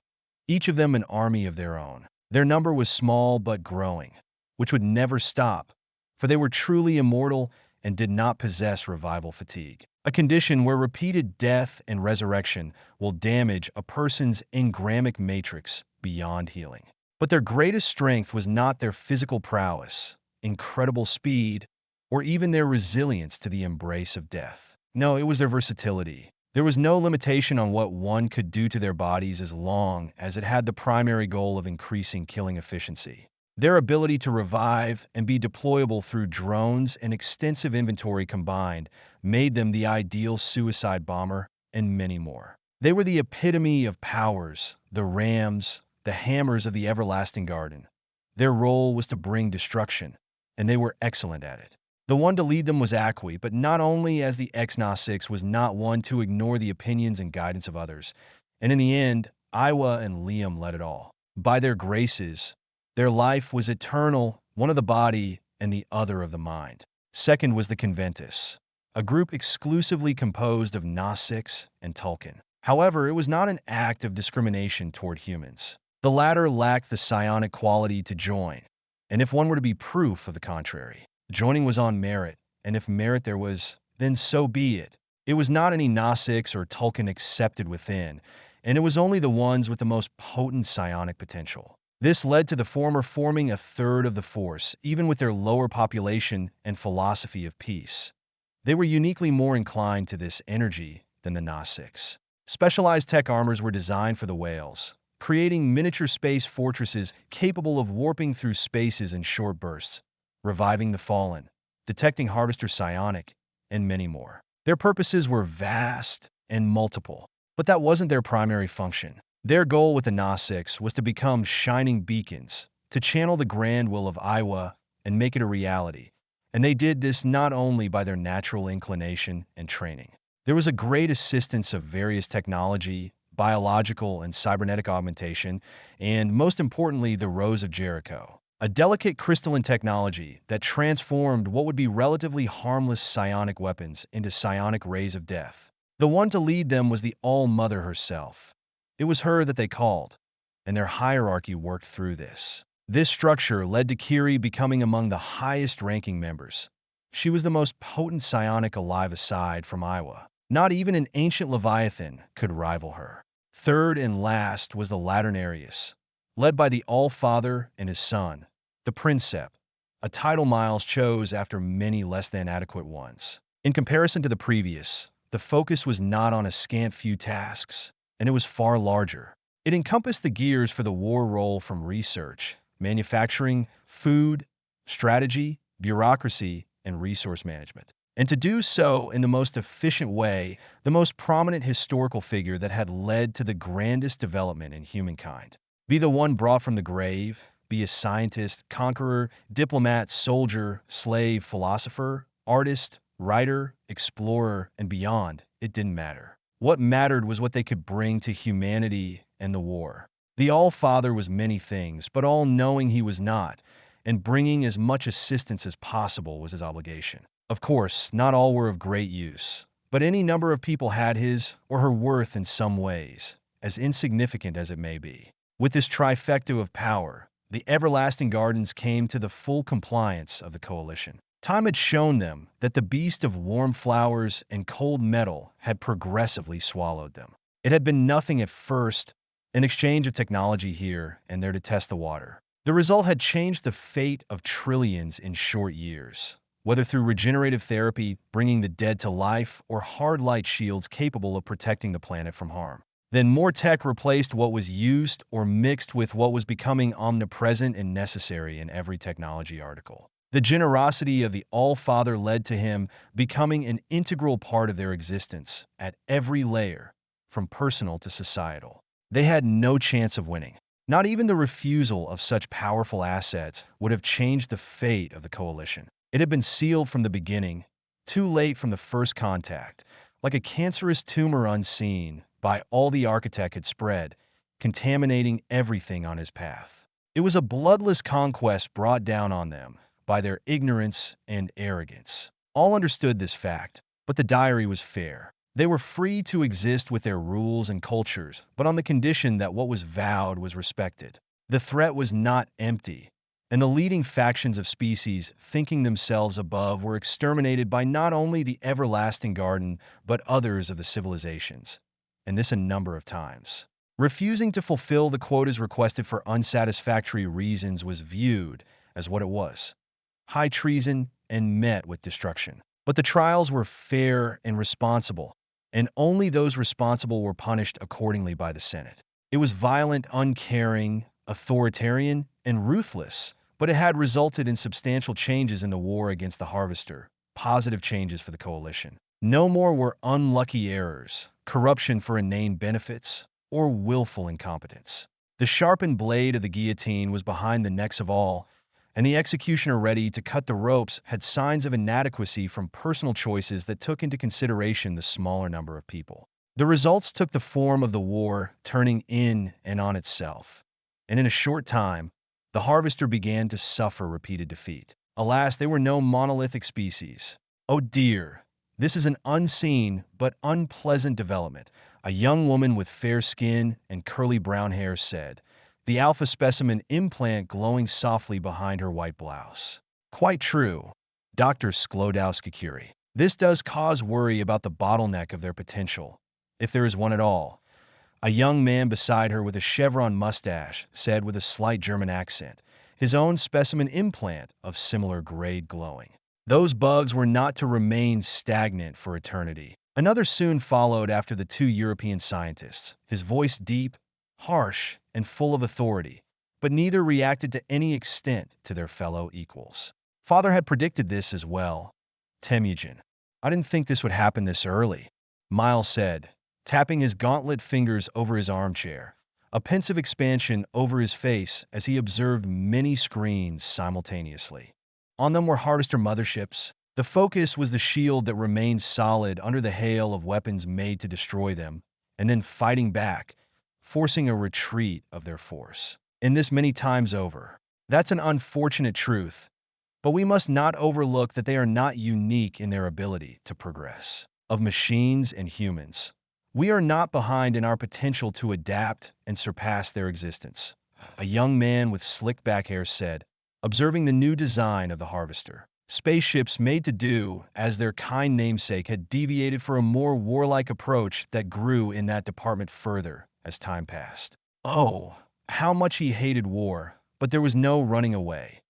each of them an army of their own. Their number was small but growing, which would never stop, for they were truly immortal and did not possess revival fatigue, a condition where repeated death and resurrection will damage a person's engramic matrix beyond healing. But their greatest strength was not their physical prowess, incredible speed, or even their resilience to the embrace of death. No, it was their versatility. There was no limitation on what one could do to their bodies as long as it had the primary goal of increasing killing efficiency. Their ability to revive and be deployable through drones and extensive inventory combined made them the ideal suicide bomber and many more. They were the epitome of powers, the rams, the hammers of the everlasting garden. Their role was to bring destruction, and they were excellent at it. The one to lead them was Acqui, but not only as the X-Gnostics was not one to ignore the opinions and guidance of others, and in the end, Iwa and Liam led it all. By their graces, their life was eternal, one of the body and the other of the mind. Second was the Conventus, a group exclusively composed of Gnostics and Tulkun. However, it was not an act of discrimination toward humans. The latter lacked the psionic quality to join, and if one were to be proof of the contrary, joining was on merit, and if merit there was, then so be it. It was not any Gnostics or Tulkun accepted within, and it was only the ones with the most potent psionic potential. This led to the former forming a third of the force, even with their lower population and philosophy of peace. They were uniquely more inclined to this energy than the Gnostics. Specialized tech armors were designed for the whales, creating miniature space fortresses capable of warping through spaces in short bursts, reviving the fallen, detecting Harvester psionic, and many more. Their purposes were vast and multiple, but that wasn't their primary function. Their goal with the Gnostics was to become shining beacons, to channel the grand will of Iwa and make it a reality, and they did this not only by their natural inclination and training. There was a great assistance of various technology, biological and cybernetic augmentation, and most importantly, the Rose of Jericho, a delicate crystalline technology that transformed what would be relatively harmless psionic weapons into psionic rays of death. The one to lead them was the All-Mother herself. It was her that they called, and their hierarchy worked through this. This structure led to Kiri becoming among the highest-ranking members. She was the most potent psionic alive aside from Iowa. Not even an ancient Leviathan could rival her. Third and last was the Laternarius, led by the All-Father and his son, the Princeps, a title Miles chose after many less-than-adequate ones. In comparison to the previous, the focus was not on a scant few tasks, and it was far larger. It encompassed the gears for the war role from research, manufacturing, food, strategy, bureaucracy, and resource management. And to do so in the most efficient way, the most prominent historical figure that had led to the grandest development in humankind. Be the one brought from the grave, be a scientist, conqueror, diplomat, soldier, slave, philosopher, artist, writer, explorer, and beyond, it didn't matter. What mattered was what they could bring to humanity and the war. The All-Father was many things, but all-knowing he was not, and bringing as much assistance as possible was his obligation. Of course, not all were of great use, but any number of people had his or her worth in some ways, as insignificant as it may be. With this trifecta of power, the Everlasting Gardens came to the full compliance of the Coalition. Time had shown them that the beast of warm flowers and cold metal had progressively swallowed them. It had been nothing at first, an exchange of technology here and there to test the water. The result had changed the fate of trillions in short years, whether through regenerative therapy, bringing the dead to life, or hard light shields capable of protecting the planet from harm. Then more tech replaced what was used or mixed with what was becoming omnipresent and necessary in every technology article. The generosity of the All-Father led to him becoming an integral part of their existence at every layer, from personal to societal. They had no chance of winning. Not even the refusal of such powerful assets would have changed the fate of the Coalition. It had been sealed from the beginning, too late from the first contact, like a cancerous tumor unseen by all the architect had spread, contaminating everything on his path. It was a bloodless conquest brought down on them by their ignorance and arrogance. All understood this fact, but the diary was fair. They were free to exist with their rules and cultures, but on the condition that what was vowed was respected. The threat was not empty, and the leading factions of species, thinking themselves above, were exterminated by not only the Everlasting Garden, but others of the civilizations, and this a number of times. Refusing to fulfill the quotas requested for unsatisfactory reasons was viewed as what it was: high treason and met with destruction. But the trials were fair and responsible, and only those responsible were punished accordingly by the Senate. It was violent, uncaring, authoritarian, and ruthless, but it had resulted in substantial changes in the war against the Harvester, positive changes for the Coalition. No more were unlucky errors, corruption for inane benefits, or willful incompetence. The sharpened blade of the guillotine was behind the necks of all, and the executioner ready to cut the ropes had signs of inadequacy from personal choices that took into consideration the smaller number of people. The results took the form of the war turning in and on itself, and in a short time, the Harvester began to suffer repeated defeat. Alas, they were no monolithic species. Oh dear, this is an unseen but unpleasant development, a young woman with fair skin and curly brown hair said, the alpha specimen implant glowing softly behind her white blouse. Quite true, Dr. Sklodowski-Curie. This does cause worry about the bottleneck of their potential, if there is one at all. A young man beside her with a chevron mustache said with a slight German accent, his own specimen implant of similar grade glowing. Those bugs were not to remain stagnant for eternity. Another soon followed after the two European scientists, his voice deep, harsh, and full of authority, but neither reacted to any extent to their fellow equals. Father had predicted this as well. Temujin. I didn't think this would happen this early, Miles said, tapping his gauntlet fingers over his armchair, a pensive expansion over his face as he observed many screens simultaneously. On them were Harvester motherships. The focus was the shield that remained solid under the hail of weapons made to destroy them, and then fighting back, forcing a retreat of their force. And this many times over. That's an unfortunate truth, but we must not overlook that they are not unique in their ability to progress. of machines and humans. We are not behind in our potential to adapt and surpass their existence, a young man with slick back hair said, observing the new design of the Harvester. Spaceships made to do as their kind namesake had deviated for a more warlike approach that grew in that department further as time passed. Oh, how much he hated war, but there was no running away.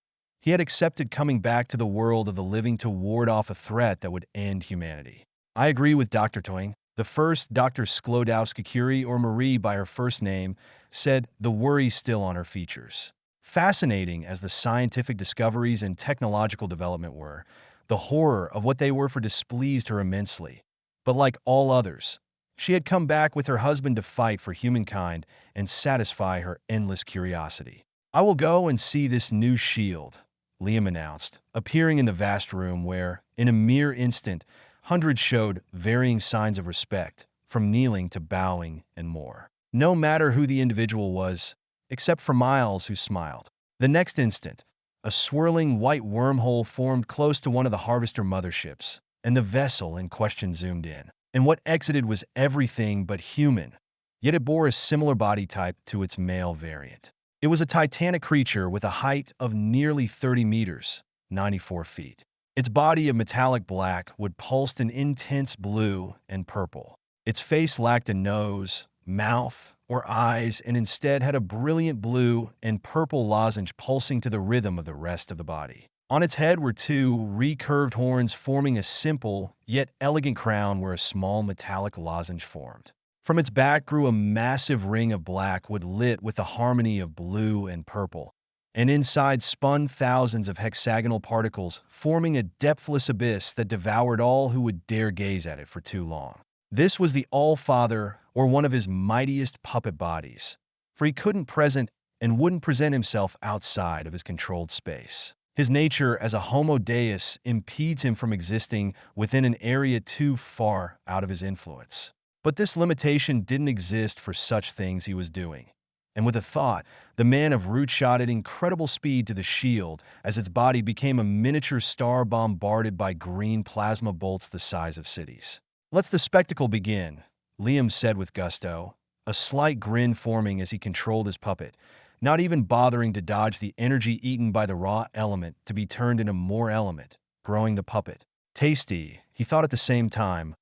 He had accepted coming back to the world of the living to ward off a threat that would end humanity. I agree with Dr. Toing. The first Dr. Sklodowska-Curie, or Marie by her first name, said the worry still on her features. Fascinating as the scientific discoveries and technological development were, the horror of what they were for displeased her immensely. But like all others, she had come back with her husband to fight for humankind and satisfy her endless curiosity. I will go and see this new shield, Liam announced, appearing in the vast room where, in a mere instant, hundreds showed varying signs of respect, from kneeling to bowing and more. No matter who the individual was, except for Miles, who smiled. The next instant, a swirling white wormhole formed close to one of the Harvester motherships, and the vessel in question zoomed in. And what exited was everything but human, yet it bore a similar body type to its male variant. It was a titanic creature with a height of nearly 30 meters, 94 feet. Its body of metallic black would pulsed in intense blue and purple. Its face lacked a nose, mouth, or eyes, and instead had a brilliant blue and purple lozenge pulsing to the rhythm of the rest of the body. On its head were two recurved horns forming a simple yet elegant crown where a small metallic lozenge formed. From its back grew a massive ring of black wood lit with a harmony of blue and purple, and inside spun thousands of hexagonal particles, forming a depthless abyss that devoured all who would dare gaze at it for too long. This was the All-Father, or one of his mightiest puppet bodies, for he couldn't present and wouldn't present himself outside of his controlled space. His nature as a Homo Deus impedes him from existing within an area too far out of his influence. But this limitation didn't exist for such things he was doing. And with a thought, the man of root shot at incredible speed to the shield as its body became a miniature star bombarded by green plasma bolts the size of cities. "Let the spectacle begin," Liam said with gusto, a slight grin forming as he controlled his puppet, not even bothering to dodge the energy eaten by the raw element to be turned into more element, growing the puppet. Tasty, he thought at the same time.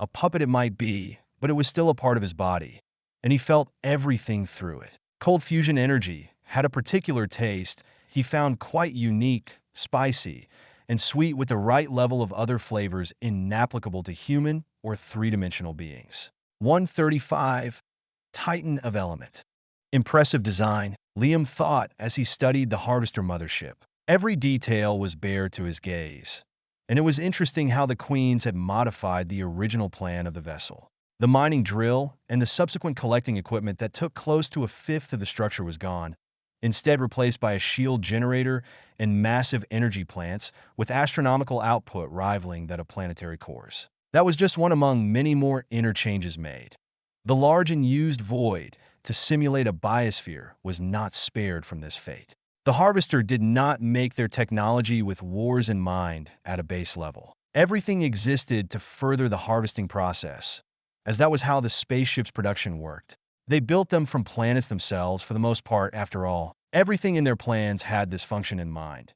A puppet it might be, but it was still a part of his body, and he felt everything through it. Cold fusion energy had a particular taste he found quite unique, spicy, and sweet with the right level of other flavors inapplicable to human or three-dimensional beings. 135. Titan of Element. Impressive design, Liam thought as he studied the Harvester mothership. Every detail was bare to his gaze, and it was interesting how the Queens had modified the original plan of the vessel. The mining drill and the subsequent collecting equipment that took close to a fifth of the structure was gone, instead replaced by a shield generator and massive energy plants with astronomical output rivaling that of planetary cores. That was just one among many more interchanges made. The large and used void to simulate a biosphere was not spared from this fate. The Harvester did not make their technology with wars in mind at a base level. Everything existed to further the harvesting process, as that was how the spaceship's production worked. They built them from planets themselves for the most part, after all. Everything in their plans had this function in mind.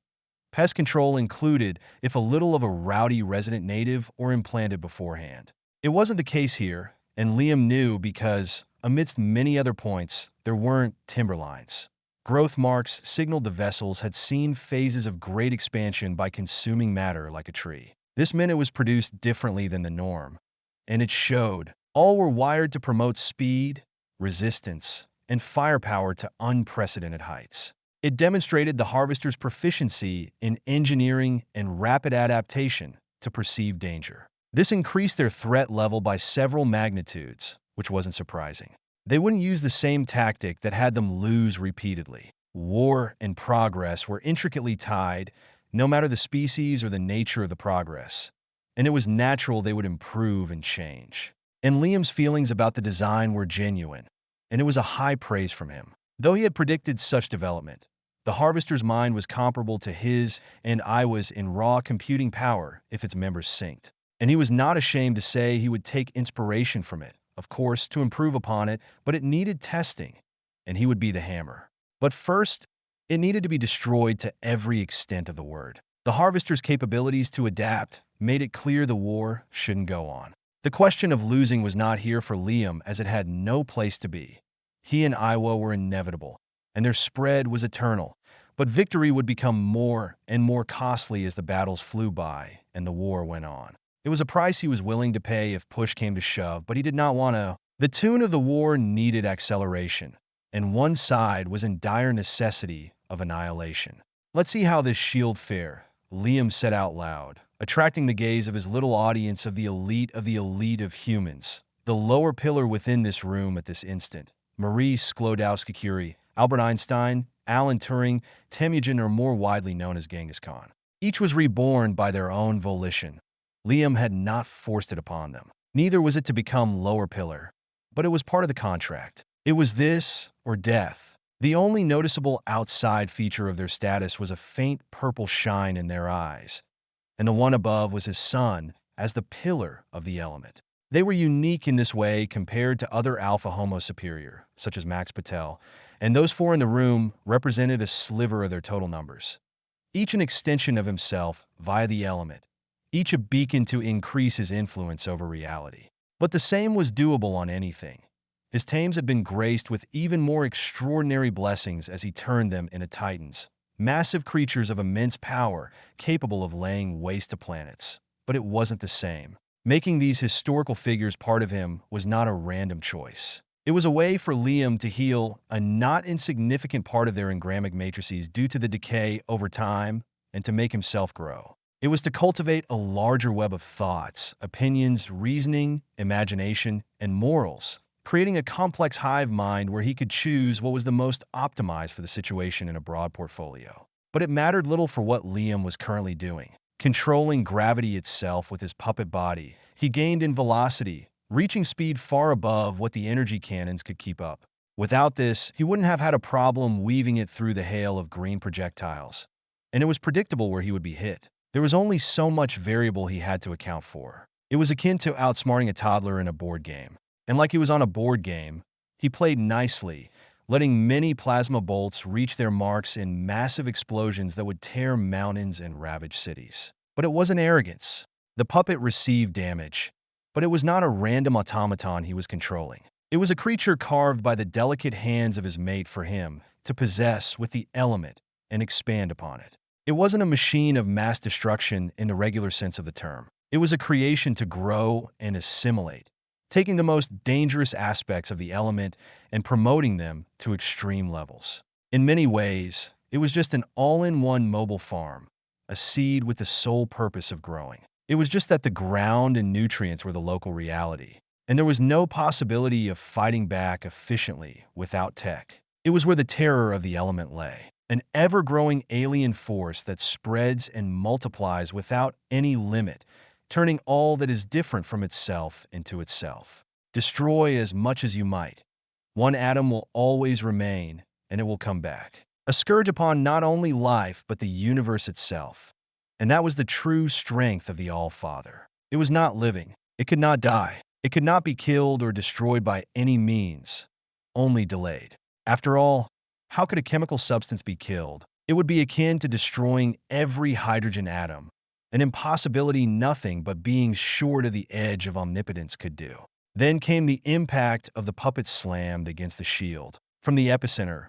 Pest control included if a little of a rowdy resident native or implanted beforehand. It wasn't the case here, and Liam knew because, amidst many other points, there weren't timberlines. Growth marks signaled the vessels had seen phases of great expansion by consuming matter like a tree. This meant it was produced differently than the norm, and it showed. All were wired to promote speed, resistance, and firepower to unprecedented heights. It demonstrated the Harvester's proficiency in engineering and rapid adaptation to perceived danger. This increased their threat level by several magnitudes, which wasn't surprising. They wouldn't use the same tactic that had them lose repeatedly. War and progress were intricately tied, no matter the species or the nature of the progress, and it was natural they would improve and change. And Liam's feelings about the design were genuine, and it was a high praise from him. Though he had predicted such development, the Harvester's mind was comparable to his and Iwa's in raw computing power if its members synced. and he was not ashamed to say he would take inspiration from it, of course, to improve upon it, but it needed testing, and he would be the hammer. But first, it needed to be destroyed to every extent of the word. The Harvester's capabilities to adapt made it clear the war shouldn't go on. The question of losing was not here for Liam, as it had no place to be. He and Iwa were inevitable, and their spread was eternal. But victory would become more and more costly as the battles flew by and the war went on. It was a price he was willing to pay if push came to shove, but he did not want to. The tune of the war needed acceleration, and one side was in dire necessity of annihilation. "Let's see how this shield fare," Liam said out loud, attracting the gaze of his little audience of the elite of humans. The lower pillar within this room at this instant, Marie Sklodowski-Curie, Albert Einstein, Alan Turing, Temujin, or more widely known as Genghis Khan. Each was reborn by their own volition. Liam had not forced it upon them. Neither was it to become lower pillar, but it was part of the contract. It was this or death. The only noticeable outside feature of their status was a faint purple shine in their eyes, and the one above was his sun as the pillar of the element. They were unique in this way compared to other alpha Homo superior, such as Max Patel, and those four in the room represented a sliver of their total numbers. Each an extension of himself via the element, each a beacon to increase his influence over reality. But the same was doable on anything. His tames had been graced with even more extraordinary blessings as he turned them into titans, massive creatures of immense power capable of laying waste to planets. But it wasn't the same. Making these historical figures part of him was not a random choice. It was a way for Liam to heal a not insignificant part of their engrammic matrices due to the decay over time and to make himself grow. It was to cultivate a larger web of thoughts, opinions, reasoning, imagination, and morals, creating a complex hive mind where he could choose what was the most optimized for the situation in a broad portfolio. But it mattered little for what Liam was currently doing. Controlling gravity itself with his puppet body, he gained in velocity, reaching speed far above what the energy cannons could keep up. Without this, he wouldn't have had a problem weaving it through the hail of green projectiles. And it was predictable where he would be hit. There was only so much variable he had to account for. It was akin to outsmarting a toddler in a board game. And like he was on a board game, he played nicely, letting many plasma bolts reach their marks in massive explosions that would tear mountains and ravage cities. But it wasn't arrogance. The puppet received damage, but it was not a random automaton he was controlling. It was a creature carved by the delicate hands of his mate for him to possess with the element and expand upon it. It wasn't a machine of mass destruction in the regular sense of the term. It was a creation to grow and assimilate, taking the most dangerous aspects of the element and promoting them to extreme levels. In many ways, it was just an all-in-one mobile farm, a seed with the sole purpose of growing. It was just that the ground and nutrients were the local reality, and there was no possibility of fighting back efficiently without tech. It was where the terror of the element lay, an ever-growing alien force that spreads and multiplies without any limit, turning all that is different from itself into itself. Destroy as much as you might. One atom will always remain, and it will come back. A scourge upon not only life, but the universe itself. And that was the true strength of the All-Father. It was not living. It could not die. It could not be killed or destroyed by any means, only delayed. After all, how could a chemical substance be killed? It would be akin to destroying every hydrogen atom, an impossibility nothing but being sure to the edge of omnipotence could do. Then came the impact of the puppet slammed against the shield. From the epicenter,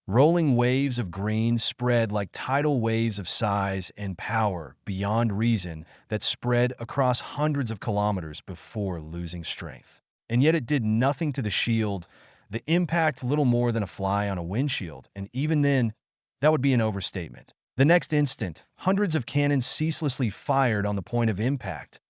rolling waves of green spread like tidal waves of size and power beyond reason that spread across hundreds of kilometers before losing strength. And yet it did nothing to the shield, the impact little more than a fly on a windshield, and even then, that would be an overstatement. The next instant, hundreds of cannons ceaselessly fired on the point of impact,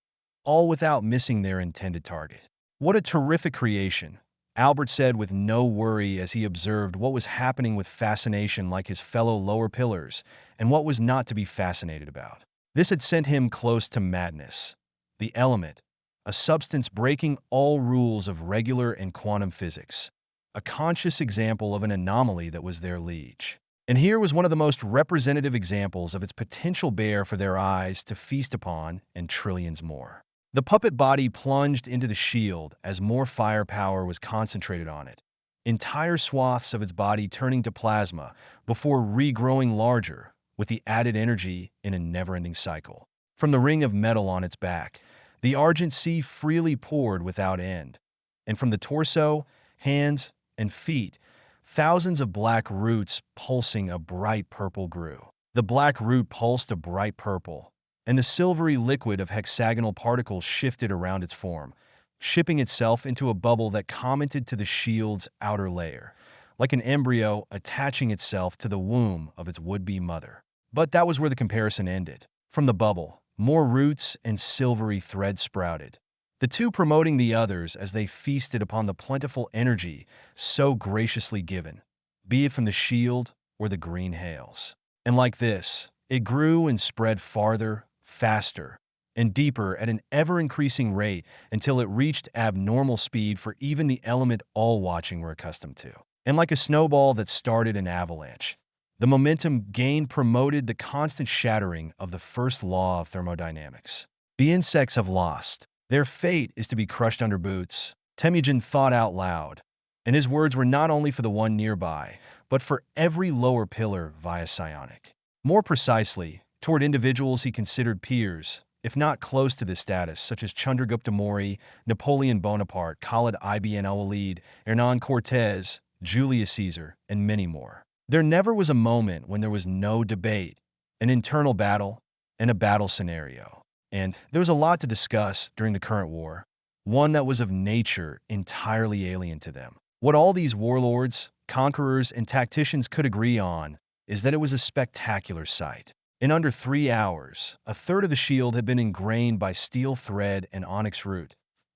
all without missing their intended target. What a terrific creation, Albert said with no worry as he observed what was happening with fascination like his fellow lower pillars and what was not to be fascinated about. This had sent him close to madness. The element, a substance breaking all rules of regular and quantum physics, a conscious example of an anomaly that was their liege. And here was one of the most representative examples of its potential bare for their eyes to feast upon and trillions more. The puppet body plunged into the shield as more firepower was concentrated on it, entire swaths of its body turning to plasma before regrowing larger, with the added energy in a never-ending cycle. From the ring of metal on its back, the argent sea freely poured without end, and from the torso, hands, and feet, thousands of black roots pulsing a bright purple grew. The black root pulsed a bright purple, and the silvery liquid of hexagonal particles shifted around its form, shipping itself into a bubble that commented to the shield's outer layer, like an embryo attaching itself to the womb of its would-be mother. But that was where the comparison ended. From the bubble, more roots and silvery threads sprouted, the two promoting the others as they feasted upon the plentiful energy so graciously given, be it from the shield or the green hails. And like this, it grew and spread farther, faster, and deeper at an ever-increasing rate until it reached abnormal speed for even the element all-watching were accustomed to. And like a snowball that started an avalanche, the momentum gain promoted the constant shattering of the first law of thermodynamics. The insects have lost. Their fate is to be crushed under boots, Temujin thought out loud, and his words were not only for the one nearby, but for every lower pillar via psionic. More precisely, toward individuals he considered peers, if not close to this status, such as Chandragupta Maurya, Napoleon Bonaparte, Khalid ibn al-Walid, Hernan Cortez, Julius Caesar, and many more. There never was a moment when there was no debate, an internal battle, and a battle scenario. And there was a lot to discuss during the current war, one that was of nature entirely alien to them. What all these warlords, conquerors, and tacticians could agree on is that it was a spectacular sight. In under 3 hours, a third of the shield had been ingrained by steel thread and onyx root,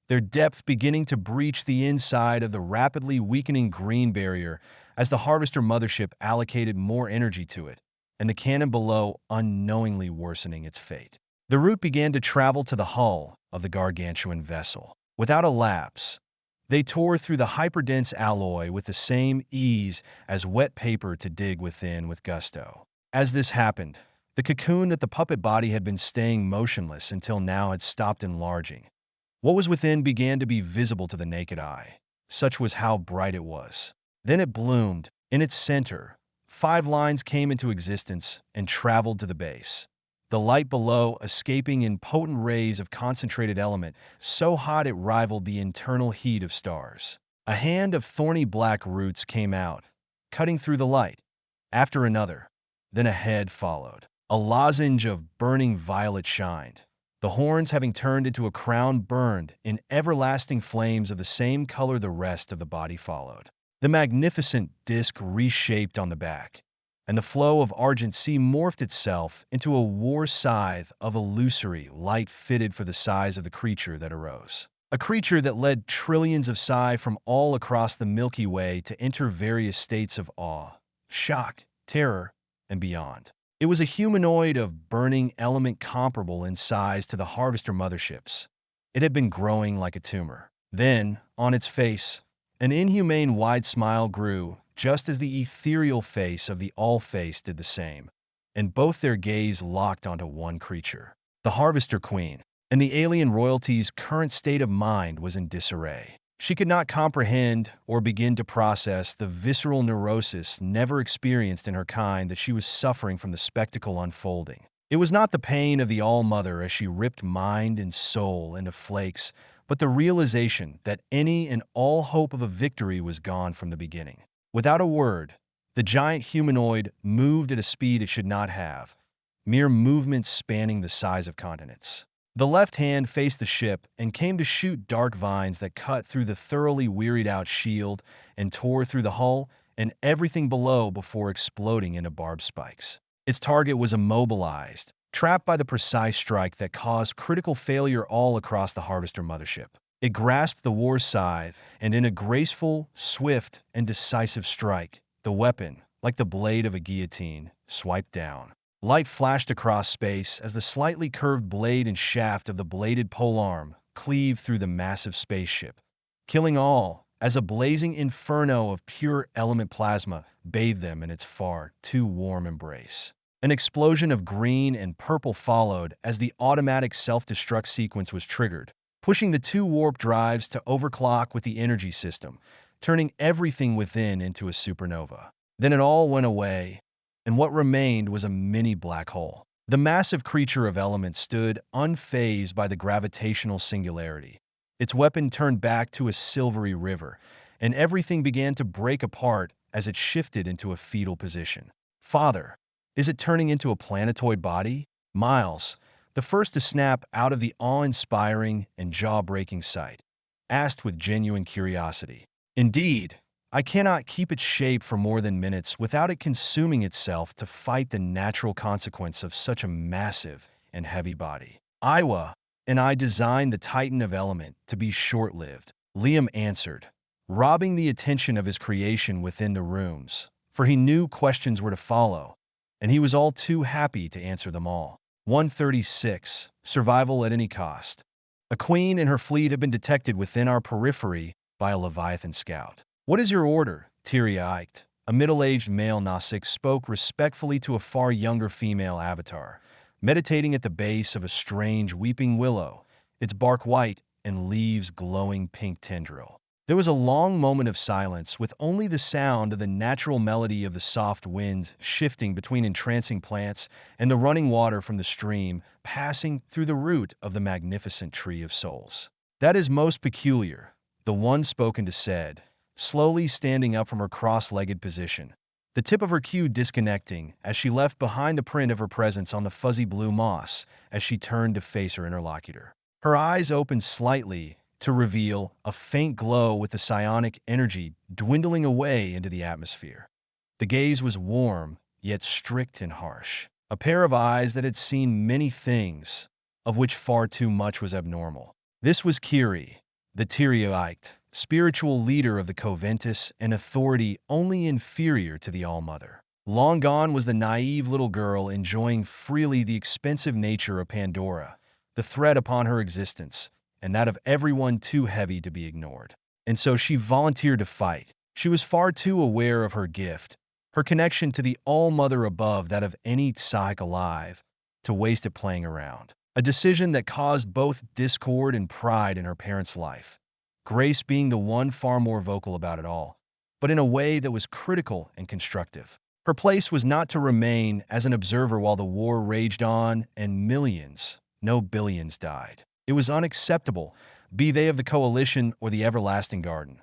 their depth beginning to breach the inside of the rapidly weakening green barrier as the Harvester mothership allocated more energy to it, and the cannon below unknowingly worsening its fate. The root began to travel to the hull of the gargantuan vessel. Without a lapse, they tore through the hyperdense alloy with the same ease as wet paper to dig within with gusto. As this happened, the cocoon that the puppet body had been staying motionless until now had stopped enlarging. What was within began to be visible to the naked eye. Such was how bright it was. Then it bloomed. In its center, 5 lines came into existence and traveled to the base. The light below escaping in potent rays of concentrated element, so hot it rivaled the internal heat of stars. A hand of thorny black roots came out, cutting through the light. After another, then a head followed. A lozenge of burning violet shined. The horns having turned into a crown burned in everlasting flames of the same color the rest of the body followed. The magnificent disk reshaped on the back, and the flow of argent sea morphed itself into a war scythe of illusory light fitted for the size of the creature that arose. A creature that led trillions of psi from all across the Milky Way to enter various states of awe, shock, terror, and beyond. It was a humanoid of burning element comparable in size to the Harvester motherships. It had been growing like a tumor. Then, on its face, an inhumane wide smile grew, just as the ethereal face of the All-Face did the same, and both their gaze locked onto one creature, the Harvester Queen, and the alien royalty's current state of mind was in disarray. She could not comprehend or begin to process the visceral neurosis never experienced in her kind that she was suffering from the spectacle unfolding. It was not the pain of the All-Mother as she ripped mind and soul into flakes, but the realization that any and all hope of a victory was gone from the beginning. Without a word, the giant humanoid moved at a speed it should not have, mere movements spanning the size of continents. The left hand faced the ship and came to shoot dark vines that cut through the thoroughly wearied-out shield and tore through the hull and everything below before exploding into barbed spikes. Its target was immobilized, trapped by the precise strike that caused critical failure all across the Harvester mothership. It grasped the war scythe, and in a graceful, swift, and decisive strike, the weapon, like the blade of a guillotine, swiped down. Light flashed across space as the slightly curved blade and shaft of the bladed polearm cleaved through the massive spaceship, killing all as a blazing inferno of pure element plasma bathed them in its far too warm embrace. An explosion of green and purple followed as the automatic self-destruct sequence was triggered, pushing the two warp drives to overclock with the energy system, turning everything within into a supernova. Then it all went away, and what remained was a mini black hole. The massive creature of element stood unfazed by the gravitational singularity. Its weapon turned back to a silvery river, and everything began to break apart as it shifted into a fetal position. Father, is it turning into a planetoid body? Miles, the first to snap out of the awe-inspiring and jaw-breaking sight, asked with genuine curiosity. Indeed, I cannot keep its shape for more than minutes without it consuming itself to fight the natural consequence of such a massive and heavy body. Iwa and I designed the Titan of Element to be short-lived, Liam answered, robbing the attention of his creation within the rooms, for he knew questions were to follow, and he was all too happy to answer them all. 136. Survival at any cost. A queen and her fleet have been detected within our periphery by a Leviathan scout. What is your order? Teary-eyed, a middle-aged male Nausicaa spoke respectfully to a far younger female avatar, meditating at the base of a strange weeping willow, its bark white and leaves glowing pink tendril. There was a long moment of silence, with only the sound of the natural melody of the soft wind shifting between entrancing plants and the running water from the stream passing through the root of the magnificent tree of souls. That is most peculiar, the one spoken to said, slowly standing up from her cross-legged position, the tip of her queue disconnecting as she left behind the print of her presence on the fuzzy blue moss as she turned to face her interlocutor. Her eyes opened slightly to reveal a faint glow with the psionic energy dwindling away into the atmosphere. The gaze was warm, yet strict and harsh. A pair of eyes that had seen many things, of which far too much was abnormal. This was Kiri, the teary-eyed, spiritual leader of the Coventus, and authority only inferior to the All-Mother. Long gone was the naive little girl enjoying freely the expensive nature of Pandora, the threat upon her existence, and that of everyone too heavy to be ignored. And so she volunteered to fight. She was far too aware of her gift, her connection to the All-Mother above that of any psych alive, to waste it playing around. A decision that caused both discord and pride in her parents' life. Grace being the one far more vocal about it all, but in a way that was critical and constructive. Her place was not to remain as an observer while the war raged on and millions, no billions, died. It was unacceptable, be they of the Coalition or the Everlasting Garden.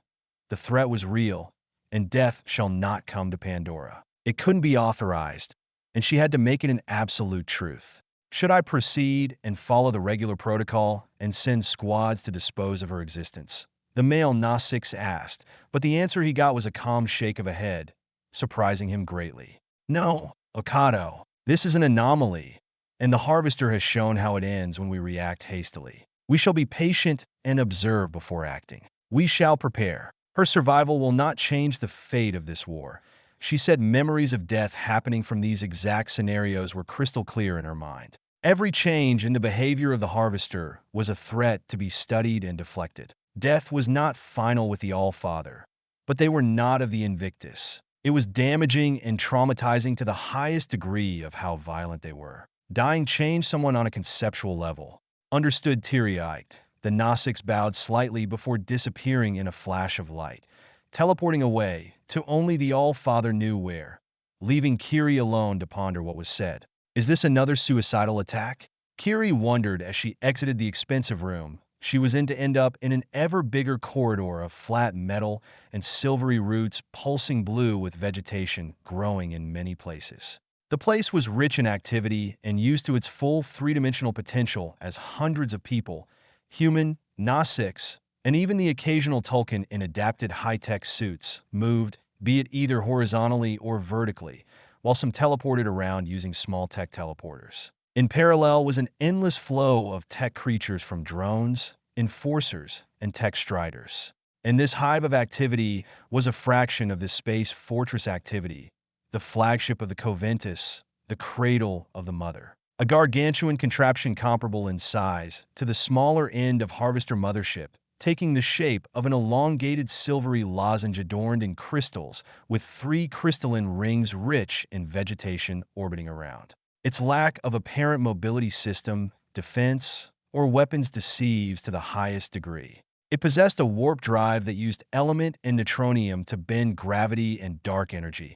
The threat was real, and death shall not come to Pandora. It couldn't be authorized, and she had to make it an absolute truth. Should I proceed and follow the regular protocol and send squads to dispose of her existence? The male Nausicaa asked, but the answer he got was a calm shake of a head, surprising him greatly. No, Okado, this is an anomaly, and the Harvester has shown how it ends when we react hastily. We shall be patient and observe before acting. We shall prepare. Her survival will not change the fate of this war. She said memories of death happening from these exact scenarios were crystal clear in her mind. Every change in the behavior of the Harvester was a threat to be studied and deflected. Death was not final with the All-Father, but they were not of the Invictus. It was damaging and traumatizing to the highest degree of how violent they were. Dying changed someone on a conceptual level. Understood, teary-eyed. The Nausicaa bowed slightly before disappearing in a flash of light, teleporting away to only the All-Father knew where, leaving Kiri alone to ponder what was said. Is this another suicidal attack? Kiri wondered as she exited the expensive room she was in to end up in an ever bigger corridor of flat metal and silvery roots pulsing blue with vegetation growing in many places. The place was rich in activity and used to its full three-dimensional potential as hundreds of people, human, Nausicaa, and even the occasional Tulkun in adapted high-tech suits, moved, be it either horizontally or vertically, while some teleported around using small-tech teleporters. In parallel was an endless flow of tech creatures from drones, enforcers, and tech striders. And this hive of activity was a fraction of the space fortress activity, the flagship of the Coventus, the cradle of the Mother. A gargantuan contraption comparable in size to the smaller end of Harvester Mothership, taking the shape of an elongated silvery lozenge adorned in crystals with 3 crystalline rings rich in vegetation orbiting around. Its lack of apparent mobility system, defense, or weapons deceives to the highest degree. It possessed a warp drive that used element and neutronium to bend gravity and dark energy,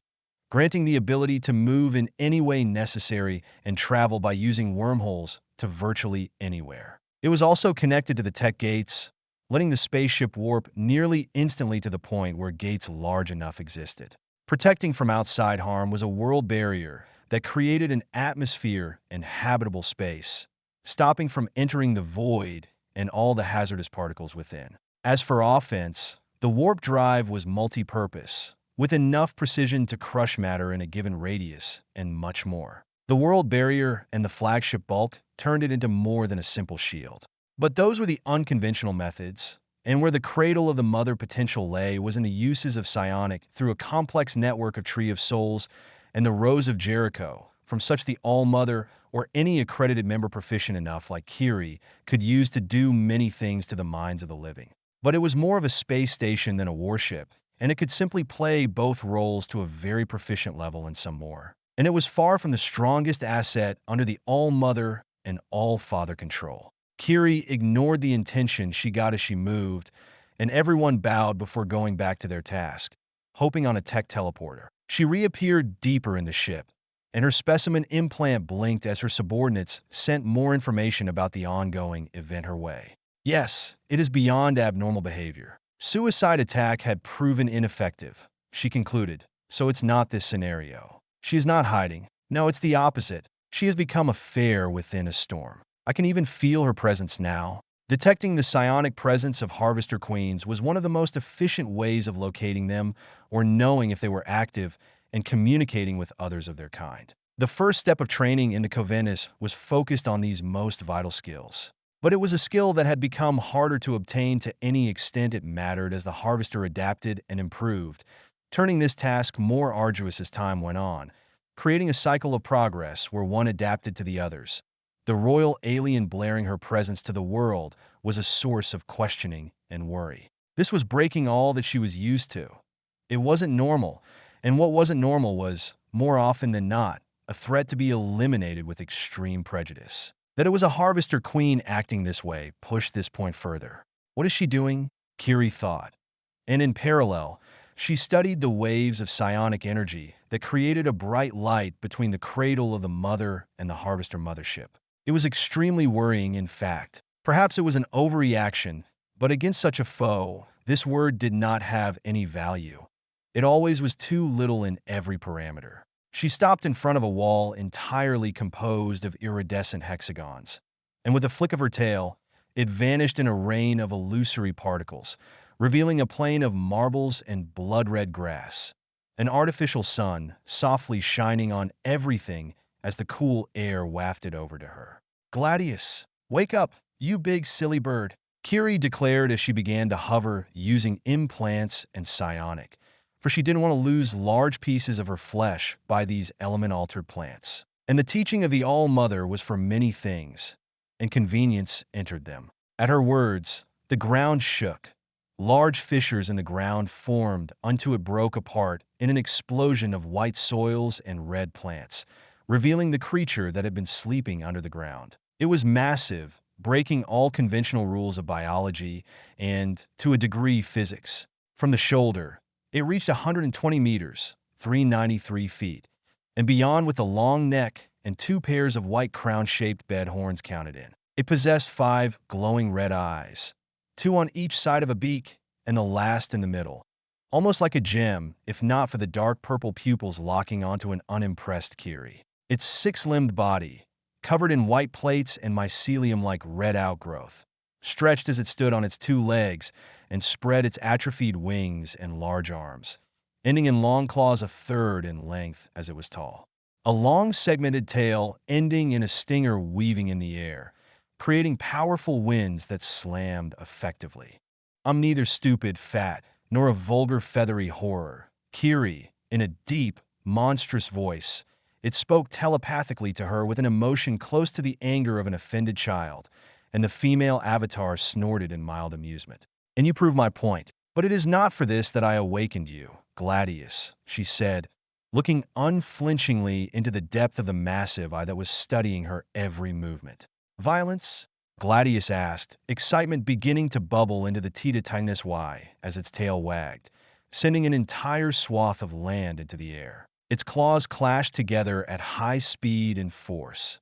granting the ability to move in any way necessary and travel by using wormholes to virtually anywhere. It was also connected to the tech gates, letting the spaceship warp nearly instantly to the point where gates large enough existed. Protecting from outside harm was a world barrier that created an atmosphere and habitable space, stopping from entering the void and all the hazardous particles within. As for offense, the warp drive was multi-purpose, with enough precision to crush matter in a given radius, and much more. The world barrier and the flagship bulk turned it into more than a simple shield. But those were the unconventional methods, and where the cradle of the mother potential lay was in the uses of psionic through a complex network of Tree of Souls and the Rose of Jericho, from such the All-Mother or any accredited member proficient enough like Kiri could use to do many things to the minds of the living. But it was more of a space station than a warship, and it could simply play both roles to a very proficient level and some more. And it was far from the strongest asset under the All-Mother and All-Father control. Kiri ignored the intention she got as she moved, and everyone bowed before going back to their task, hoping on a tech teleporter. She reappeared deeper in the ship, and her specimen implant blinked as her subordinates sent more information about the ongoing event her way. Yes, it is beyond abnormal behavior. Suicide attack had proven ineffective, she concluded, so it's not this scenario. She is not hiding. No, it's the opposite. She has become a fair within a storm. I can even feel her presence now. Detecting the psionic presence of Harvester Queens was one of the most efficient ways of locating them or knowing if they were active and communicating with others of their kind. The first step of training in the Covenus was focused on these most vital skills. But it was a skill that had become harder to obtain to any extent it mattered as the Harvester adapted and improved, turning this task more arduous as time went on, creating a cycle of progress where one adapted to the others. The royal alien blaring her presence to the world was a source of questioning and worry. This was breaking all that she was used to. It wasn't normal, and what wasn't normal was, more often than not, a threat to be eliminated with extreme prejudice. That it was a Harvester Queen acting this way pushed this point further. What is she doing? Kiri thought. And in parallel, she studied the waves of psionic energy that created a bright light between the cradle of the mother and the Harvester mothership. It was extremely worrying, in fact. Perhaps it was an overreaction, but against such a foe, this word did not have any value. It always was too little in every parameter. She stopped in front of a wall entirely composed of iridescent hexagons, and with a flick of her tail, it vanished in a rain of illusory particles, revealing a plain of marbles and blood-red grass. An artificial sun, softly shining on everything as the cool air wafted over to her. "Gladius, wake up, you big silly bird," Kiri declared as she began to hover using implants and psionic, for she didn't want to lose large pieces of her flesh by these element-altered plants. And the teaching of the All-Mother was for many things, and convenience entered them. At her words, the ground shook. Large fissures in the ground formed until it broke apart in an explosion of white soils and red plants, revealing the creature that had been sleeping under the ground. It was massive, breaking all conventional rules of biology and, to a degree, physics. From the shoulder, it reached 120 meters, 393 feet, and beyond with a long neck and 2 pairs of white crown-shaped bed horns counted in. It possessed 5 glowing red eyes, 2 on each side of a beak and the last in the middle, almost like a gem, if not for the dark purple pupils locking onto an unimpressed Kiri. Its 6-limbed body, covered in white plates and mycelium-like red outgrowth, stretched as it stood on its 2 legs and spread its atrophied wings and large arms, ending in long claws a third in length as it was tall. A long segmented tail ending in a stinger weaving in the air, creating powerful winds that slammed effectively. "I'm neither stupid, fat, nor a vulgar feathery horror." Kiri, in a deep, monstrous voice, it spoke telepathically to her with an emotion close to the anger of an offended child, and the female avatar snorted in mild amusement. "And you prove my point. But it is not for this that I awakened you, Gladius," she said, looking unflinchingly into the depth of the massive eye that was studying her every movement. "Violence?" Gladius asked, excitement beginning to bubble into the Titatinus Y as its tail wagged, sending an entire swath of land into the air. Its claws clashed together at high speed and force,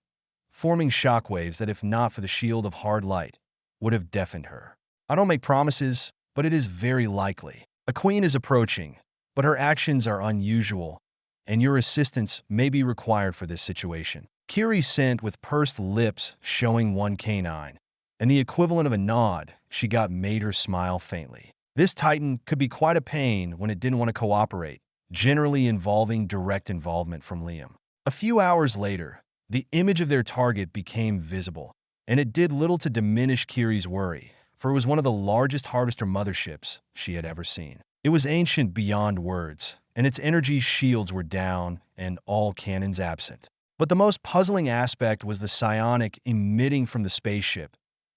forming shockwaves that, if not for the shield of hard light, would have deafened her. "I don't make promises, but it is very likely. A queen is approaching, but her actions are unusual, and your assistance may be required for this situation." Kiri sent with pursed lips showing one canine, and the equivalent of a nod she got made her smile faintly. This titan could be quite a pain when it didn't want to cooperate, generally involving direct involvement from Liam. A few hours later, the image of their target became visible, and it did little to diminish Kiri's worry, for it was one of the largest harvester motherships she had ever seen. It was ancient beyond words, and its energy shields were down and all cannons absent. But the most puzzling aspect was the psionic emitting from the spaceship,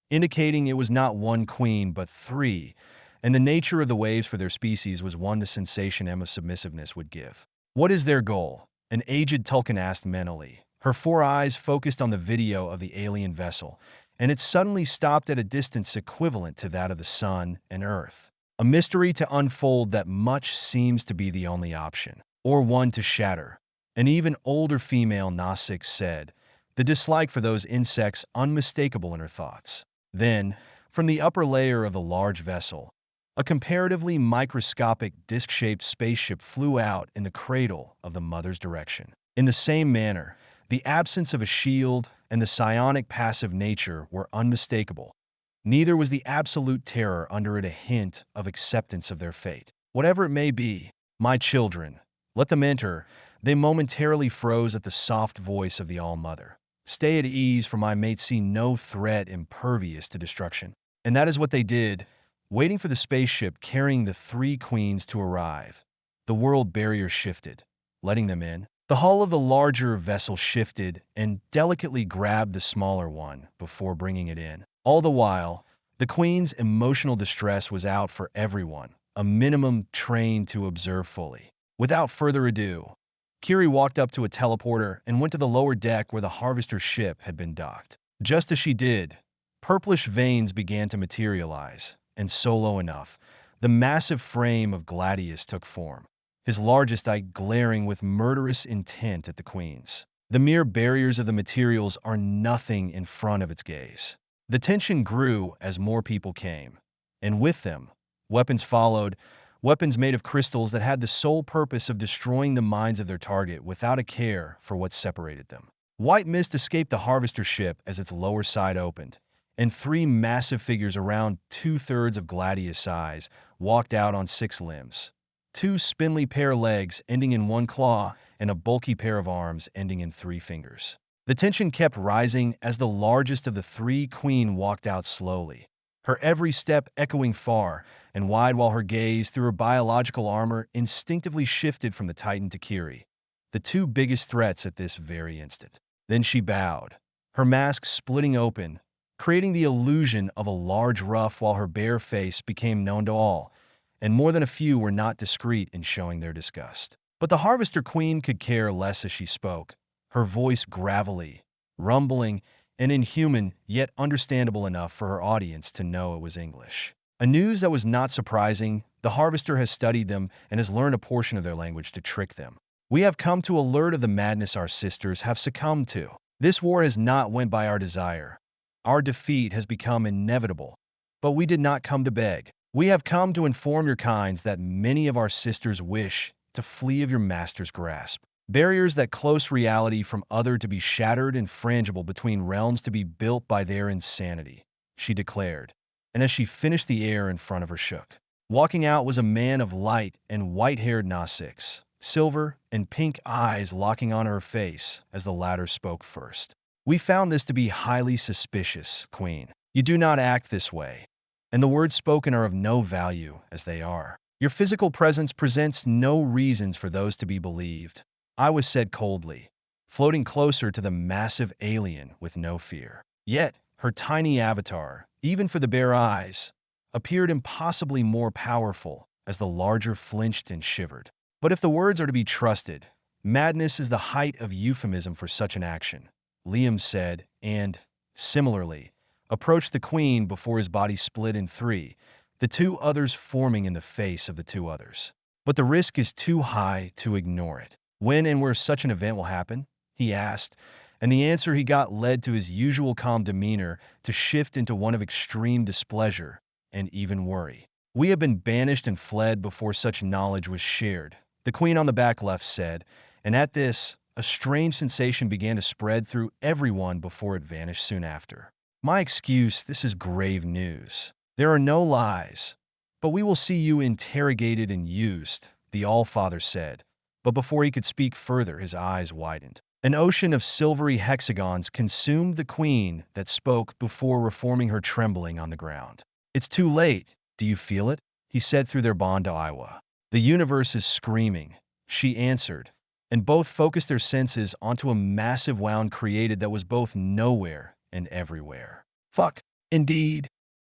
indicating it was not one queen but three, and the nature of the waves for their species was one the sensation Emma's submissiveness would give. "What is their goal?" an aged Tulkan asked mentally, her 4 eyes focused on the video of the alien vessel, and it suddenly stopped at a distance equivalent to that of the sun and earth. "A mystery to unfold that much seems to be the only option, or one to shatter," an even older female Nausicaa said, the dislike for those insects unmistakable in her thoughts. Then, from the upper layer of the large vessel, a comparatively microscopic disc-shaped spaceship flew out in the cradle of the mother's direction. In the same manner, the absence of a shield and the psionic passive nature were unmistakable. Neither was the absolute terror under it a hint of acceptance of their fate. "Whatever it may be, my children, let them enter." They momentarily froze at the soft voice of the All-Mother. "Stay at ease, for my mates see no threat impervious to destruction." And that is what they did, waiting for the spaceship carrying the 3 queens to arrive. The world barrier shifted, letting them in. The hull of the larger vessel shifted and delicately grabbed the smaller one before bringing it in. All the while, the queen's emotional distress was out for everyone, a minimum trained to observe fully. Without further ado, Kiri walked up to a teleporter and went to the lower deck where the harvester ship had been docked. Just as she did, purplish veins began to materialize, and solo enough, the massive frame of Gladius took form, his largest eye glaring with murderous intent at the queens. The mere barriers of the materials are nothing in front of its gaze. The tension grew as more people came, and with them, weapons followed, weapons made of crystals that had the sole purpose of destroying the minds of their target without a care for what separated them. White mist escaped the harvester ship as its lower side opened, and 3 massive figures around 2/3 of Gladius' size walked out on 6 limbs. 2 spindly pair of legs ending in 1 claw and a bulky pair of arms ending in 3 fingers. The tension kept rising as the largest of the 3 queen walked out slowly, her every step echoing far and wide while her gaze through her biological armor instinctively shifted from the Titan to Kiri, the 2 biggest threats at this very instant. Then she bowed, her mask splitting open, creating the illusion of a large ruff while her bare face became known to all, and more than a few were not discreet in showing their disgust. But the Harvester Queen could care less as she spoke, her voice gravelly, rumbling, and inhuman, yet understandable enough for her audience to know it was English. A news that was not surprising. The Harvester has studied them and has learned a portion of their language to trick them. "We have come to alert of the madness our sisters have succumbed to. This war has not went by our desire. Our defeat has become inevitable, but we did not come to beg. We have come to inform your kinds that many of our sisters wish to flee of your master's grasp. Barriers that close reality from other to be shattered and frangible between realms to be built by their insanity," she declared, and as she finished the air in front of her shook. Walking out was a man of light and white-haired Nausicaa, silver and pink eyes locking on her face as the latter spoke first. "We found this to be highly suspicious, Queen. You do not act this way, and the words spoken are of no value as they are. Your physical presence presents no reasons for those to be believed," I was said coldly, floating closer to the massive alien with no fear. Yet, Her tiny avatar, even for the bare eyes, appeared impossibly more powerful as the larger flinched and shivered. But if the words are to be trusted, madness is the height of euphemism for such an action, Liam said, and, similarly, approached the queen before his body split in three, the two others forming in the face of the two others. But the risk is too high to ignore it. When and where such an event will happen? He asked, and the answer he got led to his usual calm demeanor to shift into one of extreme displeasure and even worry. We have been banished and fled before such knowledge was shared, the queen on the back left said, and at this, a strange sensation began to spread through everyone before it vanished soon after. My excuse, this is grave news. There are no lies, but we will see you interrogated and used, the Allfather said, but before he could speak further, his eyes widened. An ocean of silvery hexagons consumed the queen that spoke before reforming her trembling on the ground. It's too late. Do you feel it? He said through their bond to Iowa. The universe is screaming, she answered, and both focused their senses onto a massive wound created that was both nowhere and everywhere. Fuck. Indeed,